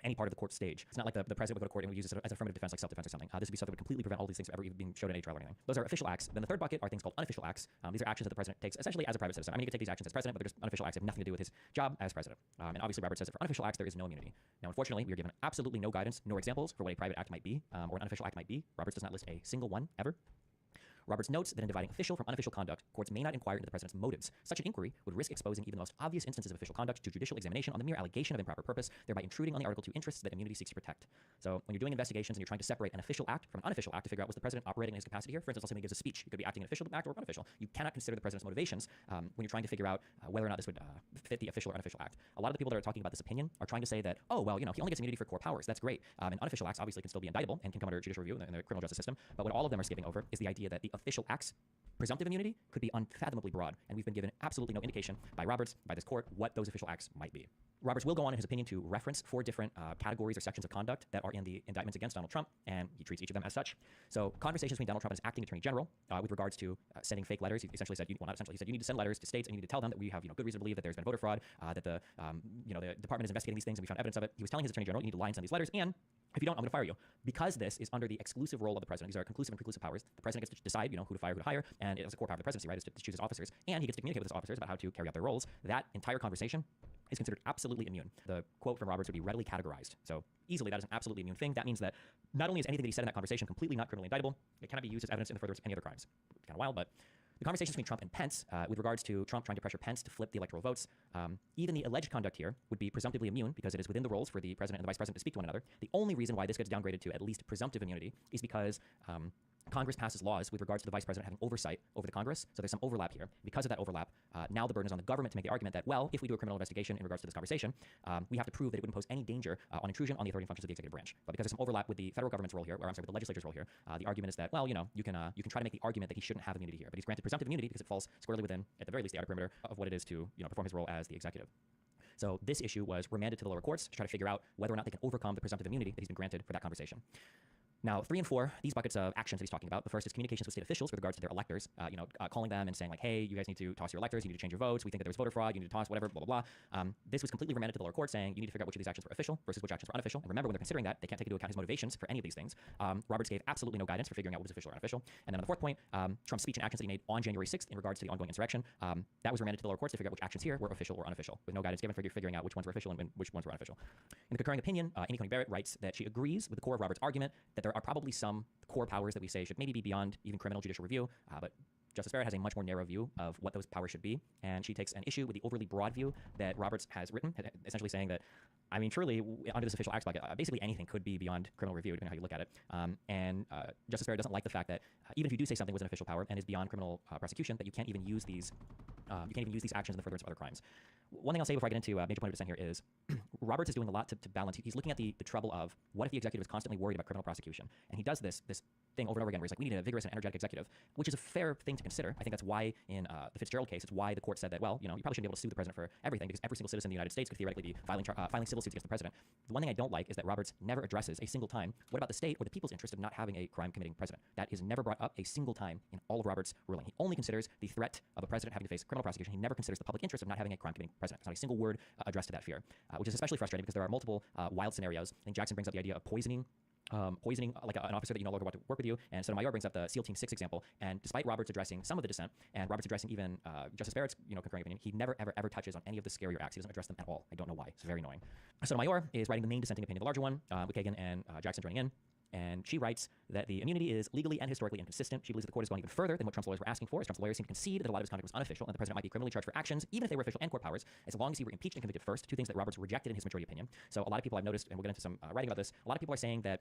any part of the court stage. It's not like the president would go to court and would use it as affirmative defense, like self-defense or something. This would be something that would completely prevent all these things from ever even being showed in a trial or anything. Those are official acts. Then the third bucket are things called unofficial acts. These are actions that the president takes essentially as a private citizen. I mean, you can take these actions as president, but they're just unofficial acts that have nothing to do with his job as president. And obviously, Robert says that for unofficial acts, there is no immunity. Now, unfortunately, we are given absolutely no guidance nor examples for what a private act might be or an unofficial act might be. Roberts does not list a single one ever. Roberts notes that in dividing official from unofficial conduct, courts may not inquire into the president's motives. Such an inquiry would risk exposing even the most obvious instances of official conduct to judicial examination on the mere allegation of improper purpose, thereby intruding on the Article 2 interests that immunity seeks to protect. So when you're doing investigations and you're trying to separate an official act from an unofficial act to figure out was the president operating in his capacity here, for instance, let's say he gives a speech. He could be acting an official act or unofficial. You cannot consider the president's motivations when you're trying to figure out whether or not this would fit the official or unofficial act. A lot of the people that are talking about this opinion are trying to say that, oh, well, he only gets immunity for core powers. That's great. And unofficial acts obviously can still be indictable and can come under judicial review in the criminal justice system. But what all of them are skipping over is the idea that the official acts presumptive immunity could be unfathomably broad, and we've been given absolutely no indication by Roberts, by this court, what those official acts might be. Roberts will go on in his opinion to reference 4 different categories or sections of conduct that are in the indictments against Donald Trump, and he treats each of them as such. So conversations between Donald Trump and his acting attorney general with regards to sending fake letters. He essentially said, he said you need to send letters to states and you need to tell them that we have good reason to believe that there's been voter fraud, that the department is investigating these things and we found evidence of it. He was telling his attorney general, you need to lie and send these letters, and if you don't, I'm going to fire you. Because this is under the exclusive role of the president. These are conclusive and preclusive powers. The president gets to decide, who to fire, who to hire, and it is a core power of the presidency, right, is to choose his officers. And he gets to communicate with his officers about how to carry out their roles. That entire conversation is considered absolutely immune. The quote from Roberts would be readily categorized. So easily, that is an absolutely immune thing. That means that not only is anything that he said in that conversation completely not criminally indictable, it cannot be used as evidence in the furtherance of any other crimes. It's kind of wild, but The conversations between Trump and Pence, with regards to Trump trying to pressure Pence to flip the electoral votes, even the alleged conduct here would be presumptively immune because it is within the roles for the president and the vice president to speak to one another. The only reason why this gets downgraded to at least presumptive immunity is because Congress passes laws with regards to the vice president having oversight over the Congress. So there's some overlap here. Because of that overlap, now the burden is on the government to make the argument that, well, if we do a criminal investigation in regards to this conversation, we have to prove that it wouldn't pose any danger on intrusion on the authority and functions of the executive branch. But because there's some overlap with the federal government's role here, or I'm sorry, with the legislature's role here, the argument is that, well, you know, you can try to make the argument that he shouldn't have immunity here, but he's granted presumptive immunity because it falls squarely within, at the very least, the outer perimeter of what it is to, you know, perform his role as the executive. So this issue was remanded to the lower courts to try to figure out whether or not they can overcome the presumptive immunity that he's been granted for that conversation. Now, 3 and 4, these buckets of actions that he's talking about. The first is communications with state officials with regards to their electors, calling them and saying like, hey, you guys need to toss your electors, you need to change your votes, we think that there was voter fraud, you need to toss whatever, blah, blah, blah. This was completely remanded to the lower court saying you need to figure out which of these actions were official versus which actions were unofficial. And remember, when they're considering that, they can't take into account his motivations for any of these things. Roberts gave absolutely no guidance for figuring out what was official or unofficial. And then on the fourth point, Trump's speech and actions that he made on January 6th in regards to the ongoing insurrection, that was remanded to the lower courts to figure out which actions here were official or unofficial, with no guidance given for figuring out which ones were official and which ones were unofficial. In the concurring opinion, Amy Coney Barrett writes that she agrees with the core of Roberts' argument that there are probably some core powers that we say should maybe be beyond even criminal judicial review, but Justice Barrett has a much more narrow view of what those powers should be, and she takes an issue with the overly broad view that Roberts has written, essentially saying that, I mean, truly, under this official acts bucket, basically anything could be beyond criminal review, depending on how you look at it. And Justice Barrett doesn't like the fact that even if you do say something was an official power and is beyond criminal prosecution, that you can't even use these actions in the furtherance of other crimes. One thing I'll say before I get into major point of dissent here is Roberts is doing a lot to balance. He's looking at the trouble of what if the executive is constantly worried about criminal prosecution, and he does this thing over and over again where he's like, we need a vigorous and energetic executive, which is a fair thing to consider. I think that's why in the Fitzgerald case, it's why the court said that, well, you know, you probably shouldn't be able to sue the president for everything because every single citizen in the United States could theoretically be filing civil suits against the president. The one thing I don't like is that Roberts never addresses a single time what about the state or the people's interest of not having a crime-committing president. That is never brought up a single time in all of Roberts' ruling. He only considers the threat of a president having to face criminal prosecution. He never considers the public interest of not having a crime-committing president. There's not a single word addressed to that fear, which is especially frustrating because there are multiple wild scenarios. I think Jackson brings up the idea of poisoning like an officer that you no longer want to work with you, and Sotomayor brings up the SEAL Team 6 example. And despite Roberts addressing some of the dissent, and Roberts addressing even Justice Barrett's concurring opinion, he never ever touches on any of the scarier acts. He doesn't address them at all. I don't know why. It's very annoying. Sotomayor is writing the main dissenting opinion, the larger one, with Kagan and Jackson joining in. And she writes that the immunity is legally and historically inconsistent. She believes that the court is going even further than what Trump's lawyers were asking for, as Trump's lawyers seem to concede that a lot of his conduct was unofficial, and that the president might be criminally charged for actions, even if they were official and court powers, as long as he were impeached and convicted first, two things that Roberts rejected in his majority opinion. So a lot of people I've noticed, and we'll get into some writing about this, a lot of people are saying that,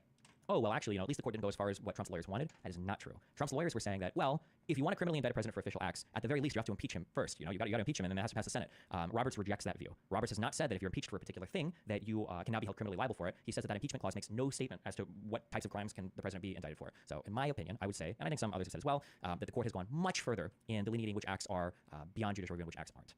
oh, well, actually, at least the court didn't go as far as what Trump's lawyers wanted. That is not true. Trump's lawyers were saying that, well, if you want to criminally indict a president for official acts, at the very least, you have to impeach him first. You got to impeach him, and then it has to pass the Senate. Roberts rejects that view. Roberts has not said that if you're impeached for a particular thing, that you can now be held criminally liable for it. He says that impeachment clause makes no statement as to what types of crimes can the president be indicted for. So, in my opinion, I would say, and I think some others have said as well, that the court has gone much further in delineating which acts are beyond judicial review and which acts aren't.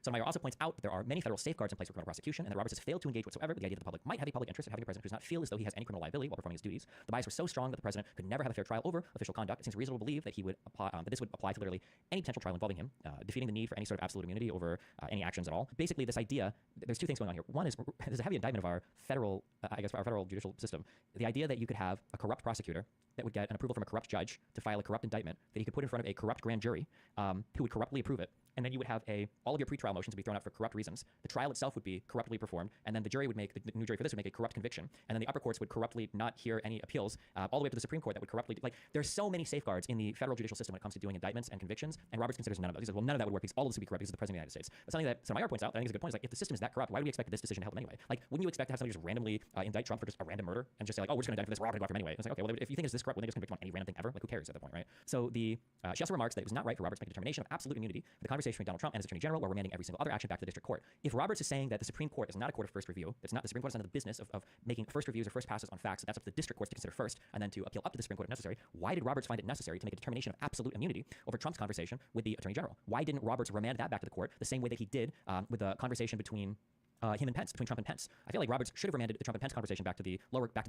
Sotomayor also points out that there are many federal safeguards in place for criminal prosecution, and that Roberts has failed to engage whatsoever with the idea that the public might have a public interest in having a president who does not feel as though he has any criminal liability while performing his duties. The bias was so strong that the president could never have a fair trial over official conduct. It seems reasonable to believe that he would apply, that this would apply to literally any potential trial involving him, defeating the need for any sort of absolute immunity over any actions at all. Basically, this idea, there's two things going on here. One is there's a heavy indictment of our federal, our federal judicial system. The idea that you could have a corrupt prosecutor that would get an approval from a corrupt judge to file a corrupt indictment that he could put in front of a corrupt grand jury who would corruptly approve it. And then you would have all of your pretrial motions would be thrown out for corrupt reasons. The trial itself would be corruptly performed, and then the jury would make, the new jury for this would make a corrupt conviction, and then the upper courts would corruptly not hear any appeals, all the way up to the Supreme Court that would corruptly, like, there's so many safeguards in the federal judicial system when it comes to doing indictments and convictions, and Roberts considers none of those. He says, well, none of that would work because all of this would be corrupt because of the President of the United States. But something that Sotomayor points out, that I think is a good point, is like, if the system is that corrupt, why would we expect this decision to help him anyway? Like, wouldn't you expect to have somebody just randomly indict Trump for just a random murder and just say, like, oh, we're just going to indict him for this, we're all going to go after him anyway? It's like, okay, well, if you think it's this corrupt, wouldn't they just convict him on any random thing ever? Like, who cares at that point, right? So she also remarks that it was not right for Roberts to make a determination of absolute immunity for the conversation between Donald Trump and his attorney general while remanding every single other action back to the district court. If Roberts is saying that the Supreme Court is not a court of first review, it's not, the Supreme Court is not in the business of making first reviews or first passes on facts, that's up to the district courts to consider first and then to appeal up to the Supreme Court if necessary, why did Roberts find it necessary to make a determination of absolute immunity over Trump's conversation with the attorney general? Why didn't Roberts remand that back to the court the same way that he did with the conversation between him and Pence, between Trump and Pence? I feel like Roberts should have remanded the Trump and Pence conversation back to the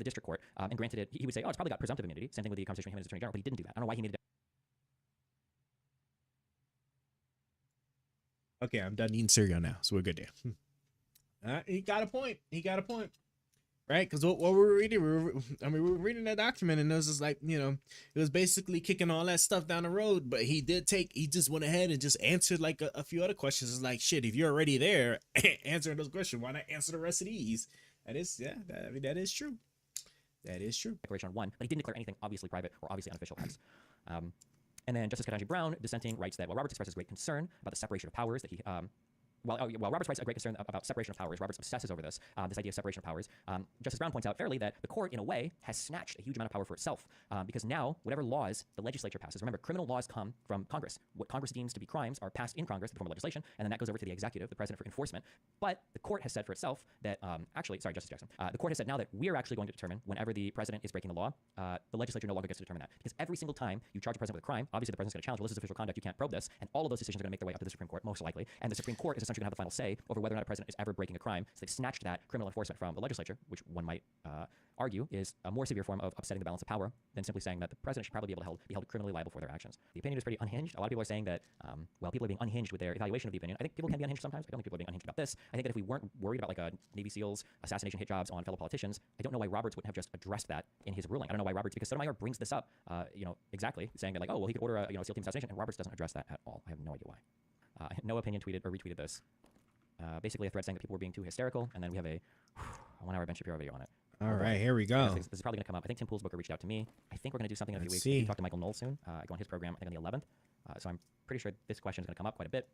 district court and granted it. He would say, oh, it's probably got presumptive immunity. Same thing with the conversation with him and his attorney general, but he didn't do that. I don't know why he needed to. Okay, I'm done eating cereal now, so we're good there. He got a point. Right? Because what we were reading, we were reading that document, and it was just like, it was basically kicking all that stuff down the road. But he just went ahead and just answered like a few other questions. It's like, shit, if you're already there answering those questions, why not answer the rest of these? That is, that is true. That is true. Declaration on one, but he didn't declare anything obviously private or obviously unofficial acts. And then Justice Ketanji Brown, dissenting, writes that while Roberts expresses great concern about the separation of powers that he while Roberts writes a great concern about separation of powers, Roberts obsesses over this idea of separation of powers. Justice Brown points out fairly that the court, in a way, has snatched a huge amount of power for itself because now whatever laws the legislature passes, remember, criminal laws come from Congress. What Congress deems to be crimes are passed in Congress in the form of legislation, and then that goes over to the executive, the president, for enforcement. But the court has said for itself that, Justice Jackson, the court has said now that we're actually going to determine whenever the president is breaking the law, the legislature no longer gets to determine that. Because every single time you charge the president with a crime, obviously the president's going to challenge, well, this is official conduct, you can't probe this, and all of those decisions are going to make their way up to the Supreme Court, most likely, and the Supreme Court is essentially going to have the final say over whether or not a president is ever breaking a crime. So they've snatched that criminal enforcement from the legislature, which one might argue is a more severe form of upsetting the balance of power than simply saying that the president should probably be able to be held criminally liable for their actions. The opinion is pretty unhinged. A lot of people are saying that, people are being unhinged with their evaluation of the opinion. I think people can be unhinged sometimes. I don't think people are being unhinged about this. I think that if we weren't worried about like a Navy SEALs assassination hit jobs on fellow politicians, I don't know why Roberts wouldn't have just addressed that in his ruling. I don't know why Roberts, because Sotomayor brings this up, exactly, saying that like, oh, well, he could order a SEAL team assassination, and Roberts doesn't address that at all. I have no idea why. No opinion tweeted or retweeted this. Basically a thread saying that people were being too hysterical, and then we have a 1 hour Ben Shapiro video on it. All right, here we go. This is probably going to come up. I think Tim Poolsbooker reached out to me. I think we're going to do something in a few Let's weeks. see. Talk to Michael Knoll soon. I go on his program, I think on the 11th. So I'm pretty sure this question is going to come up quite a bit.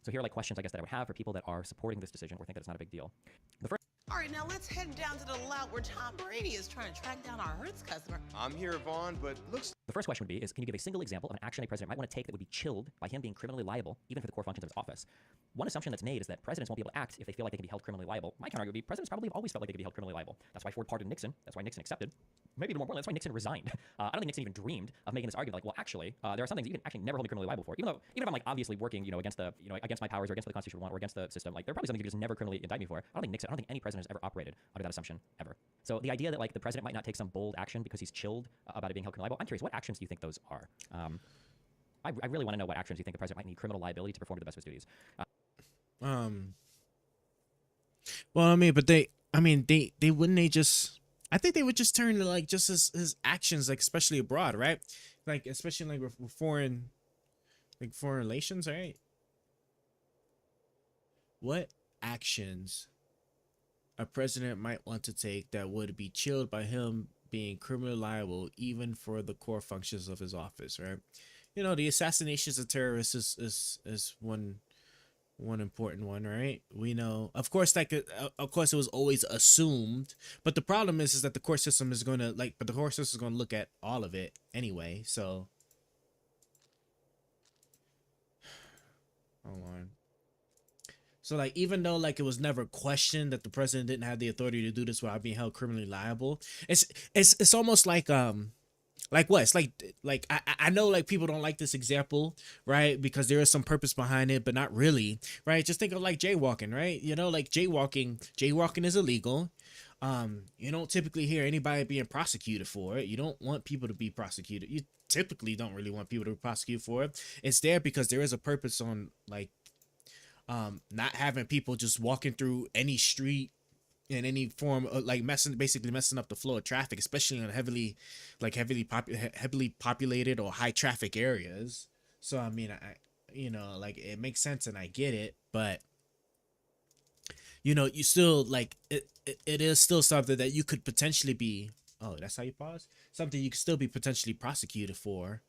So here are like questions I guess that I would have for people that are supporting this decision or think that it's not a big deal. The first All right, now let's head down to the lot where Tom Brady is trying to track down our Hertz customer. I'm here, Vaughn, but looks. The first question would be, can you give a single example of an action a president might want to take that would be chilled by him being criminally liable, even for the core functions of his office? One assumption that's made is that presidents won't be able to act if they feel like they can be held criminally liable. My counter would be, presidents probably have always felt like they could be held criminally liable. That's why Ford pardoned Nixon. That's why Nixon accepted. Maybe even more importantly, that's why Nixon resigned. I don't think Nixon even dreamed of making this argument like, well, actually, there are some things you can actually never hold me criminally liable for. Even if I'm like obviously working, against my powers or against what the Constitution would want or against the system, like there are probably something you could just never criminally indict me for. I don't think any president has ever operated under that assumption ever. So the idea that like the president might not take some bold action because he's chilled about it being held criminally liable, I'm curious, what actions do you think those are? I really want to know what actions you think the president might need criminal liability to perform to the best of his duties. Well, I mean, but they wouldn't they just, I think they would just turn to like just his actions, like especially abroad, right? Like especially like with foreign relations, right? What actions a president might want to take that would be chilled by him being criminally liable even for the core functions of his office, right? The assassinations of terrorists is one important one, right? We know, of course, it was always assumed, but the problem is that the court system is going to look at all of it anyway. So, hold on. So, like, even though like it was never questioned that the president didn't have the authority to do this without being held criminally liable, it's almost like what? It's like I know like people don't like this example, right? Because there is some purpose behind it, but not really, right? Just think of like jaywalking, right? Like jaywalking is illegal. You don't typically hear anybody being prosecuted for it. You don't want people to be prosecuted. You typically don't really want people to be prosecuted for it. It's there because there is a purpose on like not having people just walking through any street in any form of like basically messing up the flow of traffic, especially in heavily populated or high traffic areas. So I mean, like it makes sense and I get it, but you still like it is still something that you could potentially be, oh, that's how you pause, something you could still be potentially prosecuted for.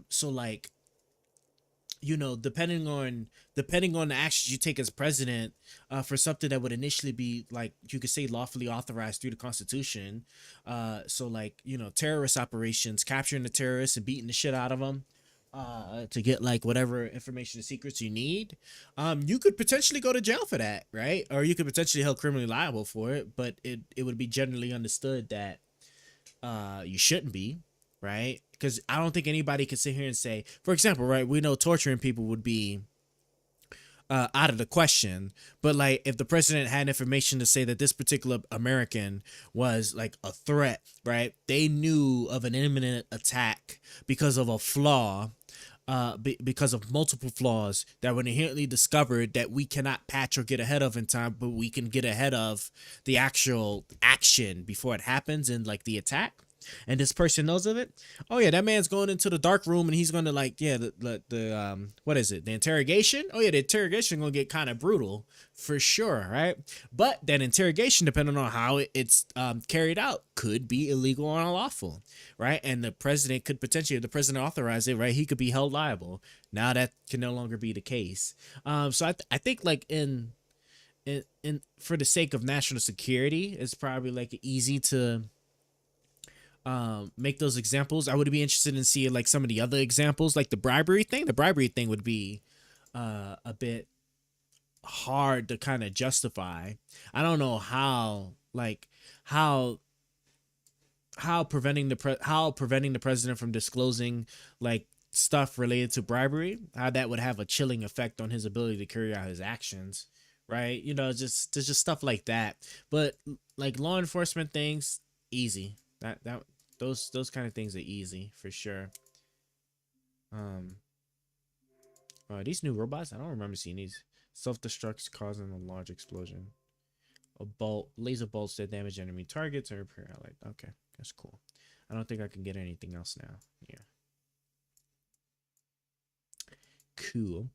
So like, depending on the actions you take as president, for something that would initially be like, you could say lawfully authorized through the Constitution. So like, terrorist operations, capturing the terrorists and beating the shit out of them, to get like whatever information and secrets you need. You could potentially go to jail for that, right? Or you could potentially held criminally liable for it, but it would be generally understood that, you shouldn't be. Right? Because I don't think anybody could sit here and say, for example, right, we know torturing people would be out of the question, but like if the president had information to say that this particular American was like a threat, right? They knew of an imminent attack because of a flaw, because of multiple flaws that were inherently discovered that we cannot patch or get ahead of in time, but we can get ahead of the actual action before it happens and like the attack. and this person knows of it, oh yeah, that man's going into the dark room and he's gonna like, yeah, what is it, the interrogation? Oh yeah, the interrogation gonna get kind of brutal for sure, right? But that interrogation, depending on how it's carried out, could be illegal or unlawful, right? And the president could potentially, if the president authorized it, right, he could be held liable. Now that can no longer be the case. So I think like in for the sake of national security, it's probably like easy to make those examples. I would be interested in seeing like some of the other examples, like the bribery thing. The bribery thing would be a bit hard to kind of justify. I don't know how preventing the president from disclosing like stuff related to bribery, how that would have a chilling effect on his ability to carry out his actions, right? You know, there's just stuff like that. But like law enforcement things, easy. Those kind of things are easy for sure. These new robots, I don't remember seeing these. Self-destructs causing a large explosion. Laser bolts that damage enemy targets or repair allied. Okay, that's cool. I don't think I can get anything else now. Yeah. Cool.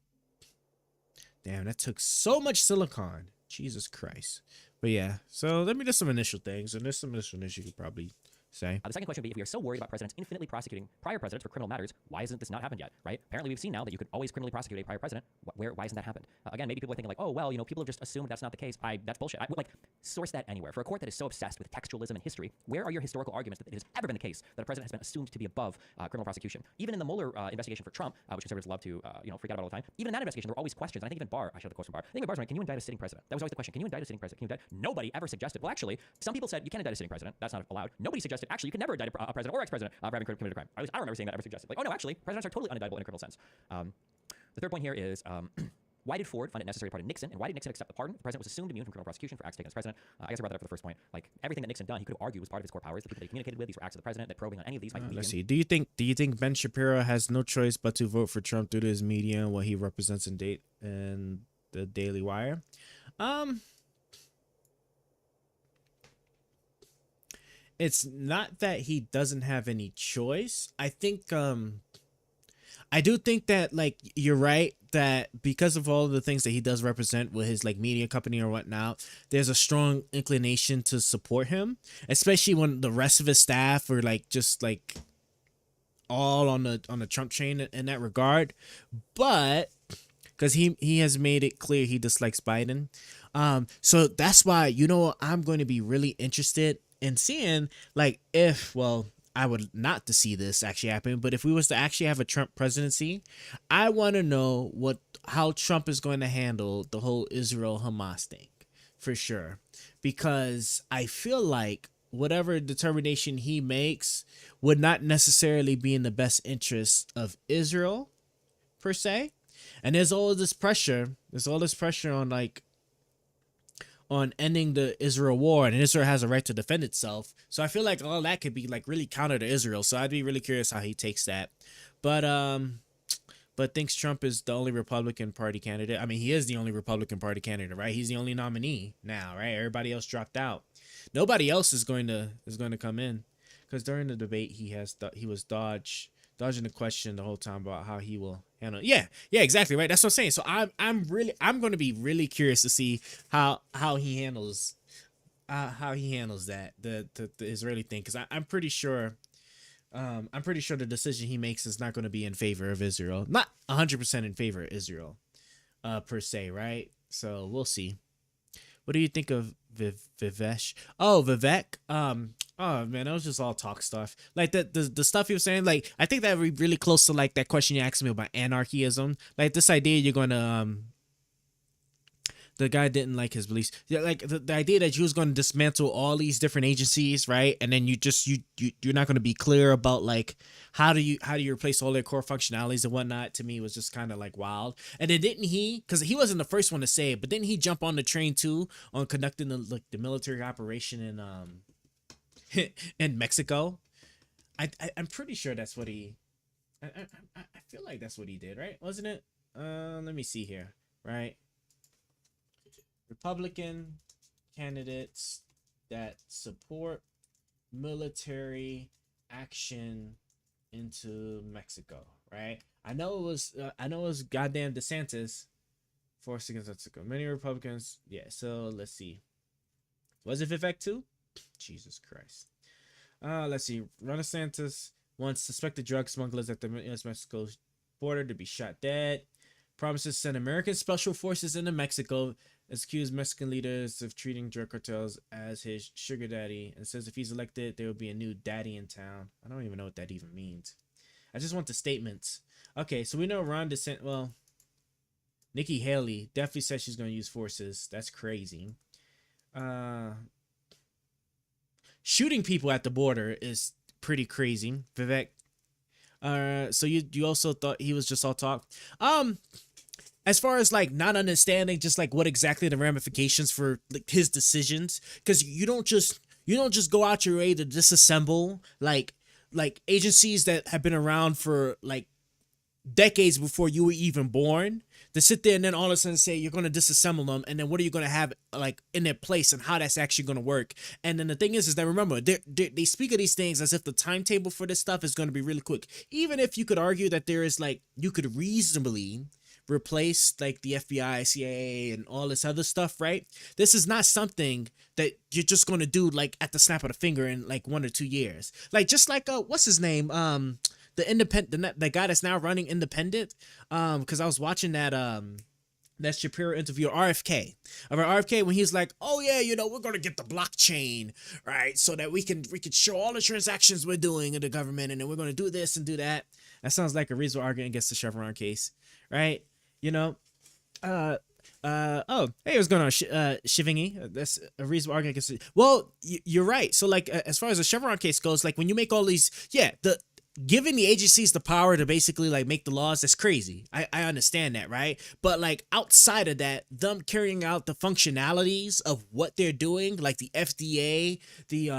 Damn, that took so much silicon. Jesus Christ. But yeah, so let me do some initial things, and there's some initial things you could probably say. The second question would be, if we are so worried about presidents infinitely prosecuting prior presidents for criminal matters, why hasn't this not happened yet, right? Apparently we've seen now that you could always criminally prosecute a prior president. Why hasn't that happened? Again, maybe people are thinking like, oh, well, you know, people have just assumed that's not the case. That's bullshit. Like, source that anywhere. For a court that is so obsessed with textualism and history, where are your historical arguments that it has ever been the case that a president has been assumed to be above criminal prosecution? Even in the Mueller investigation for Trump, which conservatives love to, freak out about all the time, even in that investigation, there were always questions. And I think even Barr, I should have the quote from Barr. I think Barr's right. Can you indict a sitting president? That was always the question. Can you indict a sitting president? Can you indict? Nobody ever suggested. Well, actually, some people said you can't indict a sitting president. That's not allowed. Nobody suggested, actually, you can never indict a president or ex-president for having committed a crime. I don't remember seeing that ever suggested. Like, oh no, actually, presidents are totally unindictable in a criminal sense. The third point here is, why did Ford find it necessary to pardon Nixon, and why did Nixon accept the pardon? The president was assumed immune from criminal prosecution for acts taken as president. I guess I brought that up for the first point. Like, everything that Nixon done, he could have argued was part of his core powers. The people that he communicated with, these were acts of the president. That probing on any of these might be. Let's see. Do you think Ben Shapiro has no choice but to vote for Trump due to his media and what he represents in the Daily Wire? It's not that he doesn't have any choice. I think I do think that, like, you're right that because of all of the things that he does represent with his like media company or whatnot, there's a strong inclination to support him, especially when the rest of his staff are like just like all on the Trump train in that regard. But because he has made it clear he dislikes Biden, so that's why, you know, I'm going to be really interested in seeing, like, if, well, I would not to see this actually happen, but if we was to actually have a Trump presidency, I want to know how Trump is going to handle the whole Israel-Hamas thing, for sure. Because I feel like whatever determination he makes would not necessarily be in the best interest of Israel, per se. And there's all this pressure on, like, on ending the Israel war, and Israel has a right to defend itself. So I feel like all that could be like really counter to Israel. So I'd be really curious how he takes that. But thinks Trump is the only Republican Party candidate. I mean, he is the only Republican Party candidate, right? He's the only nominee now, right? Everybody else dropped out. Nobody else is going to come in, because during the debate he was dodging the question the whole time about how he will handle it. Yeah, exactly, right. That's what I'm saying. So I'm going to be really curious to see how he handles that the Israeli thing, because I'm pretty sure the decision he makes is not going to be in favor of Israel, not 100% in favor of Israel, per se, right? So we'll see. What do you think of Vivesh? Oh, Vivek. Oh man, that was just all talk stuff. Like the stuff he was saying. Like, I think that would be really close to like that question you asked me about anarchism. Like this idea you're gonna the guy didn't like his beliefs. Yeah, like the idea that you was going to dismantle all these different agencies, right? And then you're not going to be clear about like how do you replace all their core functionalities and whatnot. To me, was just kind of like wild. And then didn't he? Because he wasn't the first one to say it, but didn't he jump on the train too on conducting the military operation in Mexico? I'm pretty sure that's what he. I feel like that's what he did, right? Wasn't it? Let me see here, right? Republican candidates that support military action into Mexico, right? I know it was goddamn DeSantis forced against Mexico. Many Republicans, yeah. So let's see. Was it Vivek too? Jesus Christ. Let's see. Ron DeSantis wants suspected drug smugglers at the U.S. Mexico border to be shot dead. Promises to send American special forces into Mexico. Accused Mexican leaders of treating drug cartels as his sugar daddy, and says if he's elected, there will be a new daddy in town. I don't even know what that even means. I just want the statements. Okay, so we know Ron DeSantis. Well, Nikki Haley definitely said she's going to use forces. That's crazy. Shooting people at the border is pretty crazy. Vivek. So you also thought he was just all talk. As far as like not understanding just like what exactly the ramifications for like his decisions, because you don't just go out your way to disassemble like agencies that have been around for like decades before you were even born, to sit there and then all of a sudden say you're going to disassemble them, and then what are you going to have like in their place and how that's actually going to work. And then the thing is that remember they speak of these things as if the timetable for this stuff is going to be really quick, even if you could argue that there is like you could reasonably replace like the FBI, CIA, and all this other stuff, right? This is not something that you're just going to do like at the snap of the finger in like 1 or 2 years. Like just like what's his name, the independent, the guy that's now running Independent, because I was watching that Shapiro interview, RFK, when he's like, oh yeah, you know, we're gonna get the blockchain, right, so that we can show all the transactions we're doing in the government, and then we're gonna do this and do that. That sounds like a reasonable argument against the Chevron case, right? You know, oh, hey, what's going on, Shivingi? That's a reasonable argument against it. Well, you're right. So like, as far as the Chevron case goes, like when you make all these, giving the agencies the power to basically like make the laws, that's crazy. I understand that, right? But like outside of that, them carrying out the functionalities of what they're doing, like the FDA, the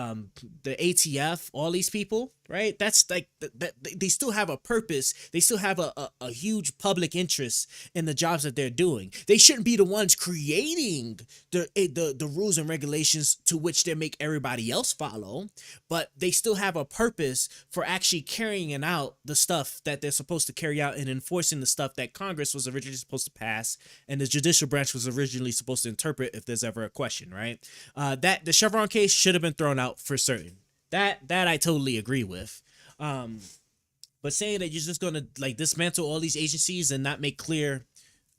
ATF, all these people, right? That's like they still have a purpose. They still have a huge public interest in the jobs that they're doing. They shouldn't be the ones creating the rules and regulations to which they make everybody else follow, but they still have a purpose for actually carrying out the stuff that they're supposed to carry out and enforcing the stuff that Congress was originally supposed to pass and the judicial branch was originally supposed to interpret if there's ever a question, right? That the Chevron case should have been thrown out for certain. That I totally agree with. But saying that you're just going to like dismantle all these agencies and not make clear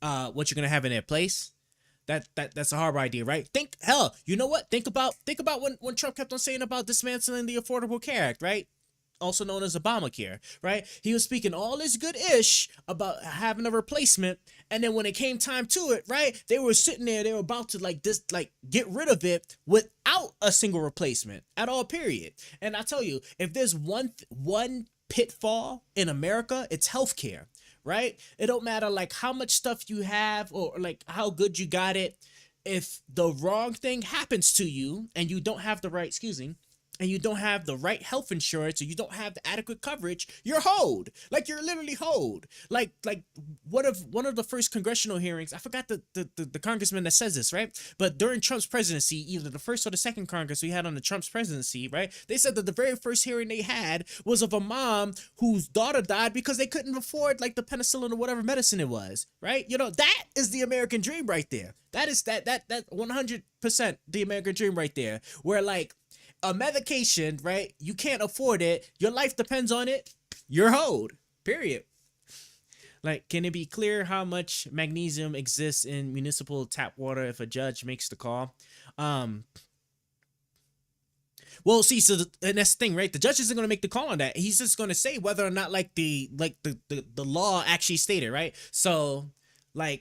what you're going to have in their place, that's a horrible idea, right? You know what? Think about when Trump kept on saying about dismantling the Affordable Care Act, right? Also known as Obamacare, right? He was speaking all this good ish about having a replacement, and then when it came time to it, right, they were sitting there, they were about to get rid of it without a single replacement at all, period. And I tell you, if there's one pitfall in America, it's healthcare, right? It don't matter like how much stuff you have or like how good you got it. If the wrong thing happens to you and you don't have the right, and you don't have the right health insurance or you don't have the adequate coverage, you're hoed. Like you're literally hoed. Like one of the first congressional hearings, I forgot the congressman that says this, right? But during Trump's presidency, either the first or the second Congress we had on the Trump's presidency, right? They said that the very first hearing they had was of a mom whose daughter died because they couldn't afford like the penicillin or whatever medicine it was, right? You know, that is the American dream right there. That is that 100% the American dream right there, where like a medication, right? You can't afford it. Your life depends on it. You're hoed. Period. Like, can it be clear how much magnesium exists in municipal tap water if a judge makes the call? Well, see, and that's the thing, right? The judge isn't going to make the call on that. He's just going to say whether or not like the law actually stated, right? So the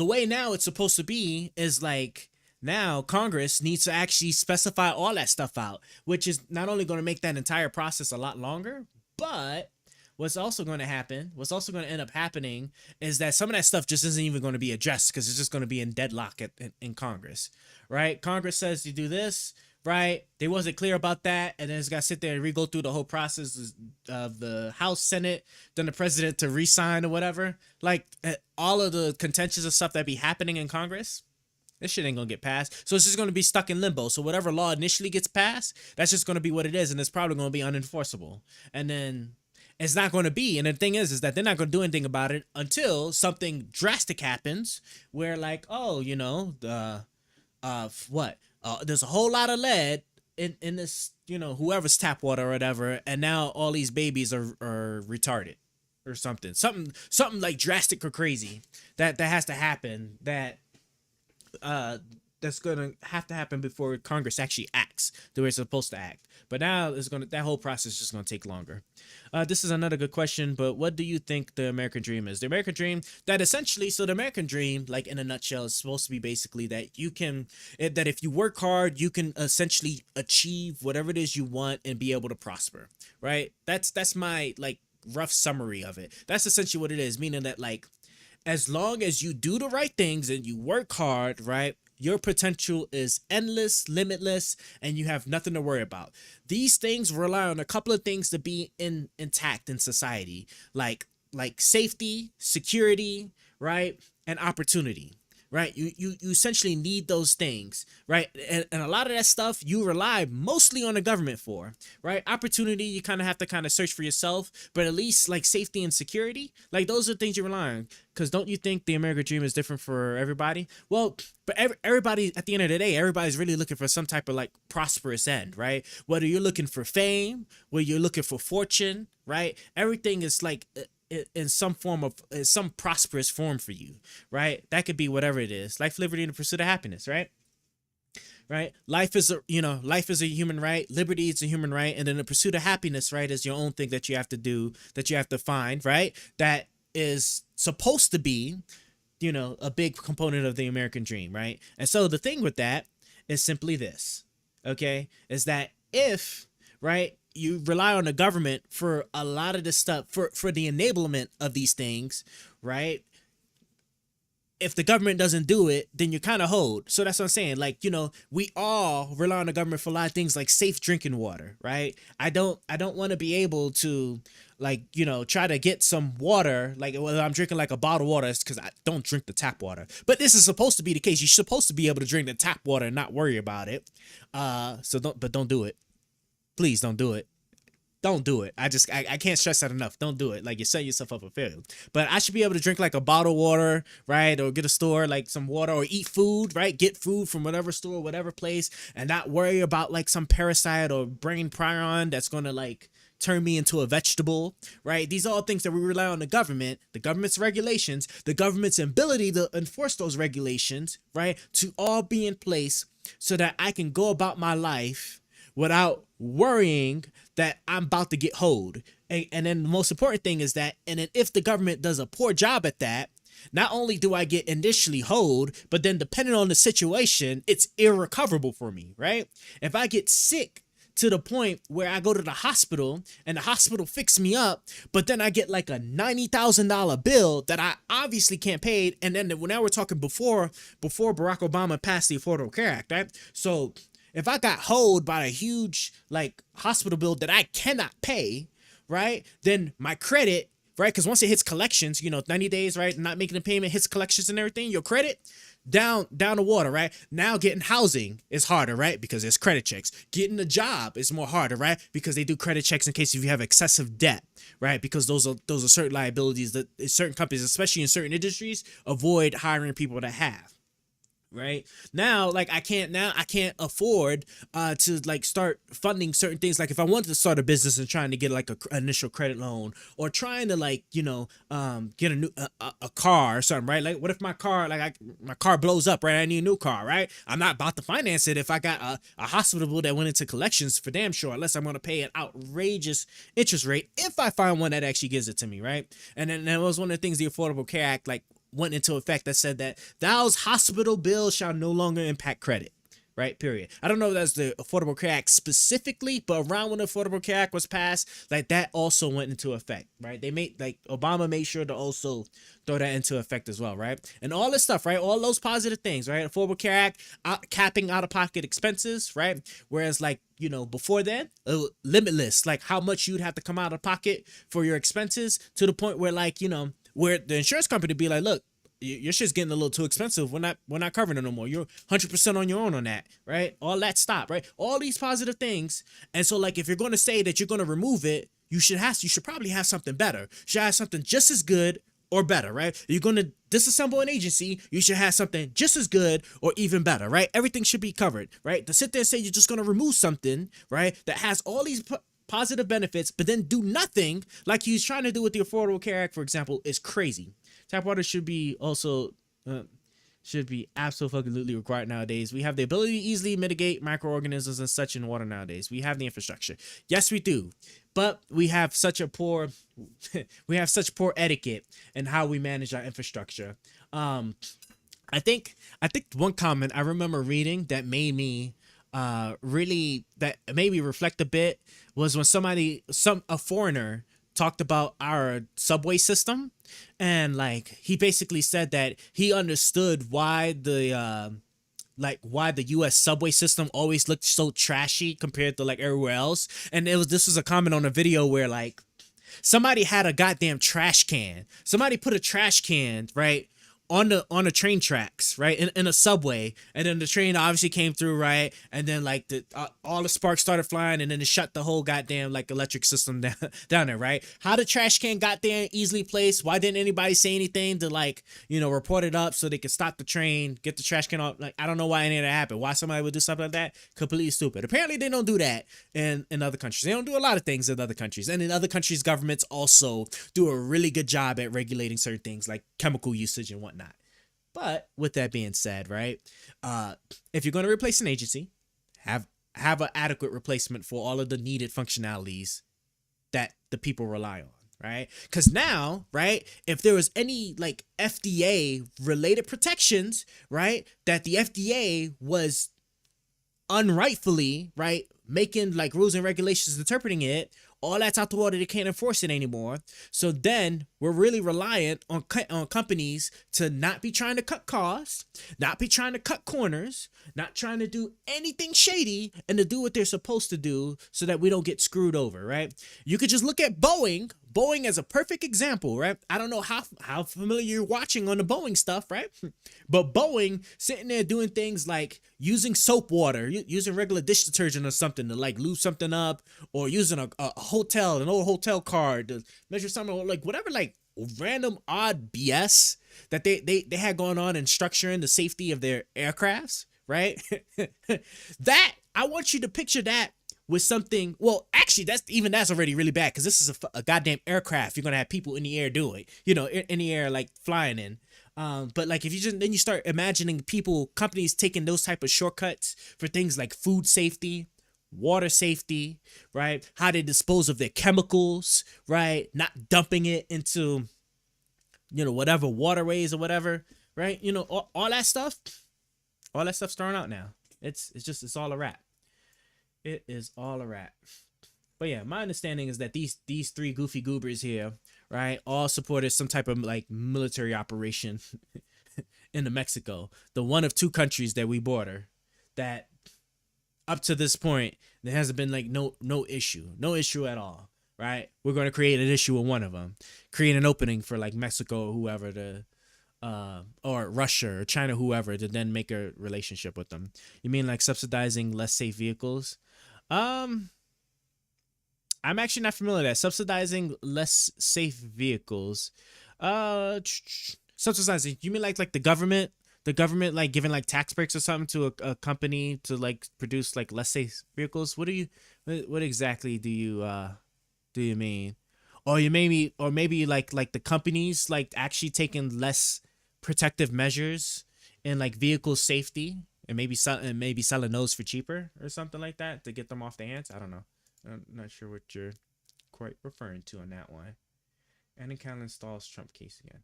way now it's supposed to be is like, now Congress needs to actually specify all that stuff out, which is not only going to make that entire process a lot longer, but what's also going to end up happening is that some of that stuff just isn't even going to be addressed because it's just going to be in deadlock in Congress, right? Congress says you do this, right? They wasn't clear about that, and then it's got to sit there and re-go through the whole process of the House, Senate, then the president to re-sign or whatever. Like all of the contentious stuff that be happening in Congress. This shit ain't gonna get passed. So it's just gonna be stuck in limbo. So whatever law initially gets passed, that's just gonna be what it is, and it's probably gonna be unenforceable. And then it's not gonna be. And the thing is that they're not gonna do anything about it until something drastic happens, where like, oh, you know, there's a whole lot of lead in this, you know, whoever's tap water or whatever, and now all these babies are retarded or something like drastic or crazy that has to happen, that's gonna have to happen before Congress actually acts the way it's supposed to act. But now that whole process is just gonna take longer. This is another good question, but what do you think the American dream is? The American dream, the American dream, like in a nutshell, is supposed to be basically that that if you work hard, you can essentially achieve whatever it is you want and be able to prosper, right? That's my like rough summary of it. That's essentially what it is, meaning that like, as long as you do the right things and you work hard, right, your potential is endless, limitless, and you have nothing to worry about. These things rely on a couple of things to be intact in society, like safety, security, right, and opportunity. Right, you essentially need those things, right, and a lot of that stuff you rely mostly on the government for, right? Opportunity, you kind of have to search for yourself, but at least like safety and security, like those are things you rely on. Because don't you think the American dream is different for everybody? Well, but everybody, at the end of the day, everybody's really looking for some type of like prosperous end, right? Whether you're looking for fame, whether you're looking for fortune, right? Everything is like in some form of some prosperous form for you, right? That could be whatever it is. Life, liberty, and the pursuit of happiness, right? Right? Life is a human right. Liberty is a human right, and then the pursuit of happiness, right, is your own thing that you have to do, that you have to find, right? That is supposed to be, you know, a big component of the American dream, right? And so the thing with that is simply this, okay? Is that if, right, you rely on the government for a lot of this stuff, for the enablement of these things, right? If the government doesn't do it, then you're kind of hold. So that's what I'm saying. Like, you know, we all rely on the government for a lot of things like safe drinking water, right? I don't want to be able to, like, you know, try to get some water, like whether I'm drinking like a bottled water, it's because I don't drink the tap water. But this is supposed to be the case. You're supposed to be able to drink the tap water and not worry about it. So don't do it. Please don't do it. Don't do it. I can't stress that enough. Don't do it. Like, you're setting yourself up for failure. But I should be able to drink like a bottle of water, right? Or get a store, like some water, or eat food, right? Get food from whatever store, whatever place, and not worry about like some parasite or brain prion that's going to like turn me into a vegetable, right? These are all things that we rely on the government's regulations, the government's ability to enforce those regulations, right? To all be in place so that I can go about my life without worrying that I'm about to get hoed. And then the most important thing is that, and then if the government does a poor job at that, not only do I get initially hoed, but then depending on the situation, it's irrecoverable for me, right? If I get sick to the point where I go to the hospital and the hospital fix me up, but then I get like a $90,000 bill that I obviously can't pay. And then now we're talking before Barack Obama passed the Affordable Care Act, right? So if I got hoed by a huge like hospital bill that I cannot pay, right, then my credit, right, because once it hits collections, you know, 90 days, right, not making a payment, hits collections and everything, your credit down the water, right? Now getting housing is harder, right, because there's credit checks. Getting a job is more harder, right, because they do credit checks in case if you have excessive debt, right, because those are certain liabilities that certain companies, especially in certain industries, avoid hiring people to have. Right now, like I can't afford to like start funding certain things. Like if I wanted to start a business and trying to get like an initial credit loan, or trying to like, you know, get a new a car or something, right? Like what if my car my car blows up, right? I need a new car, right? I'm not about to finance it if I got a hospital bill that went into collections for damn sure, unless I'm going to pay an outrageous interest rate if I find one that actually gives it to me, right? And then that was one of the things the Affordable Care Act like went into effect that said that those hospital bills shall no longer impact credit, right? Period. I don't know if that's the Affordable Care Act specifically, but around when the Affordable Care Act was passed, like that also went into effect, right? They made like Obama made sure to also throw that into effect as well, right? And all this stuff, right? All those positive things, right? Affordable Care Act, capping out-of-pocket expenses, right? Whereas like, you know, before then, limitless, like how much you'd have to come out of pocket for your expenses, to the point where like, you know, where the insurance company be like, look, your shit's getting a little too expensive. We're not covering it no more. You're 100% on your own on that, right? All that stop, right? All these positive things. And so like if you're going to say that you're going to remove it, you should probably have something better. You should have something just as good or better, right? You're going to disassemble an agency, you should have something just as good or even better, right? Everything should be covered, right? To sit there and say you're just going to remove something, right, that has all these positive benefits, but then do nothing like he's trying to do with the Affordable Care Act, for example, is crazy. Tap water should be also should be absolutely required nowadays. We have the ability to easily mitigate microorganisms and such in water nowadays. We have the infrastructure. Yes, we do. But we have such poor etiquette in how we manage our infrastructure. I think one comment I remember reading that made me reflect a bit was when a foreigner talked about our subway system, and like he basically said that he understood why the US subway system always looked so trashy compared to like everywhere else. And this was a comment on a video where like somebody had a goddamn trash can. Somebody put a trash can, right, on the train tracks, right, in a subway, and then the train obviously came through, right, and then like all the sparks started flying, and then it shut the whole goddamn like electric system down there, right? How the trash can got there easily placed? Why didn't anybody say anything to like, you know, report it up so they could stop the train, get the trash can off? Like, I don't know why any of that happened. Why somebody would do something like that? Completely stupid. Apparently they don't do that in other countries. They don't do a lot of things in other countries, and in other countries governments also do a really good job at regulating certain things like chemical usage and whatnot. But with that being said, right, if you're going to replace an agency, have an adequate replacement for all of the needed functionalities that the people rely on, right? Because now, right, if there was any like FDA related protections, right, that the FDA was unrightfully, right, making like rules and regulations interpreting it, all that's out the water. They can't enforce it anymore. So then we're really reliant on companies to not be trying to cut costs, not be trying to cut corners, not trying to do anything shady, and to do what they're supposed to do so that we don't get screwed over, right? You could just look at Boeing. Boeing as a perfect example, right? I don't know how familiar you're watching on the Boeing stuff, right? But Boeing sitting there doing things like using soap water, using regular dish detergent or something to like lube something up, or using an old hotel card to measure something, or like whatever, like random odd BS that they had going on in structuring the safety of their aircrafts, right? That, I want you to picture that with something, well, actually, that's already really bad, because this is a goddamn aircraft. You're gonna have people in the air doing, you know, in the air, like flying in. But like if you start imagining companies taking those type of shortcuts for things like food safety, water safety, right? How they dispose of their chemicals, right? Not dumping it into, you know, whatever waterways or whatever, right? You know, all that stuff's thrown out now. It's all a wrap. It is all a wrap. But yeah, my understanding is that these three goofy goobers here, right, all supported some type of like military operation in Mexico, the one of two countries that we border, that up to this point there hasn't been like no issue at all, right? We're going to create an issue with one of them, create an opening for like Mexico or whoever to or Russia or China, whoever, to then make a relationship with them. You mean like subsidizing less safe vehicles? I'm actually not familiar with that. Subsidizing less safe vehicles. Subsidizing, you mean like the government like giving like tax breaks or something to a company to like produce like less safe vehicles? What exactly do you mean? Or maybe like the companies like actually taking less protective measures in like vehicle safety, and maybe selling those for cheaper or something like that to get them off the hands. I don't know. I'm not sure what you're quite referring to on that one. And account installs Trump case again.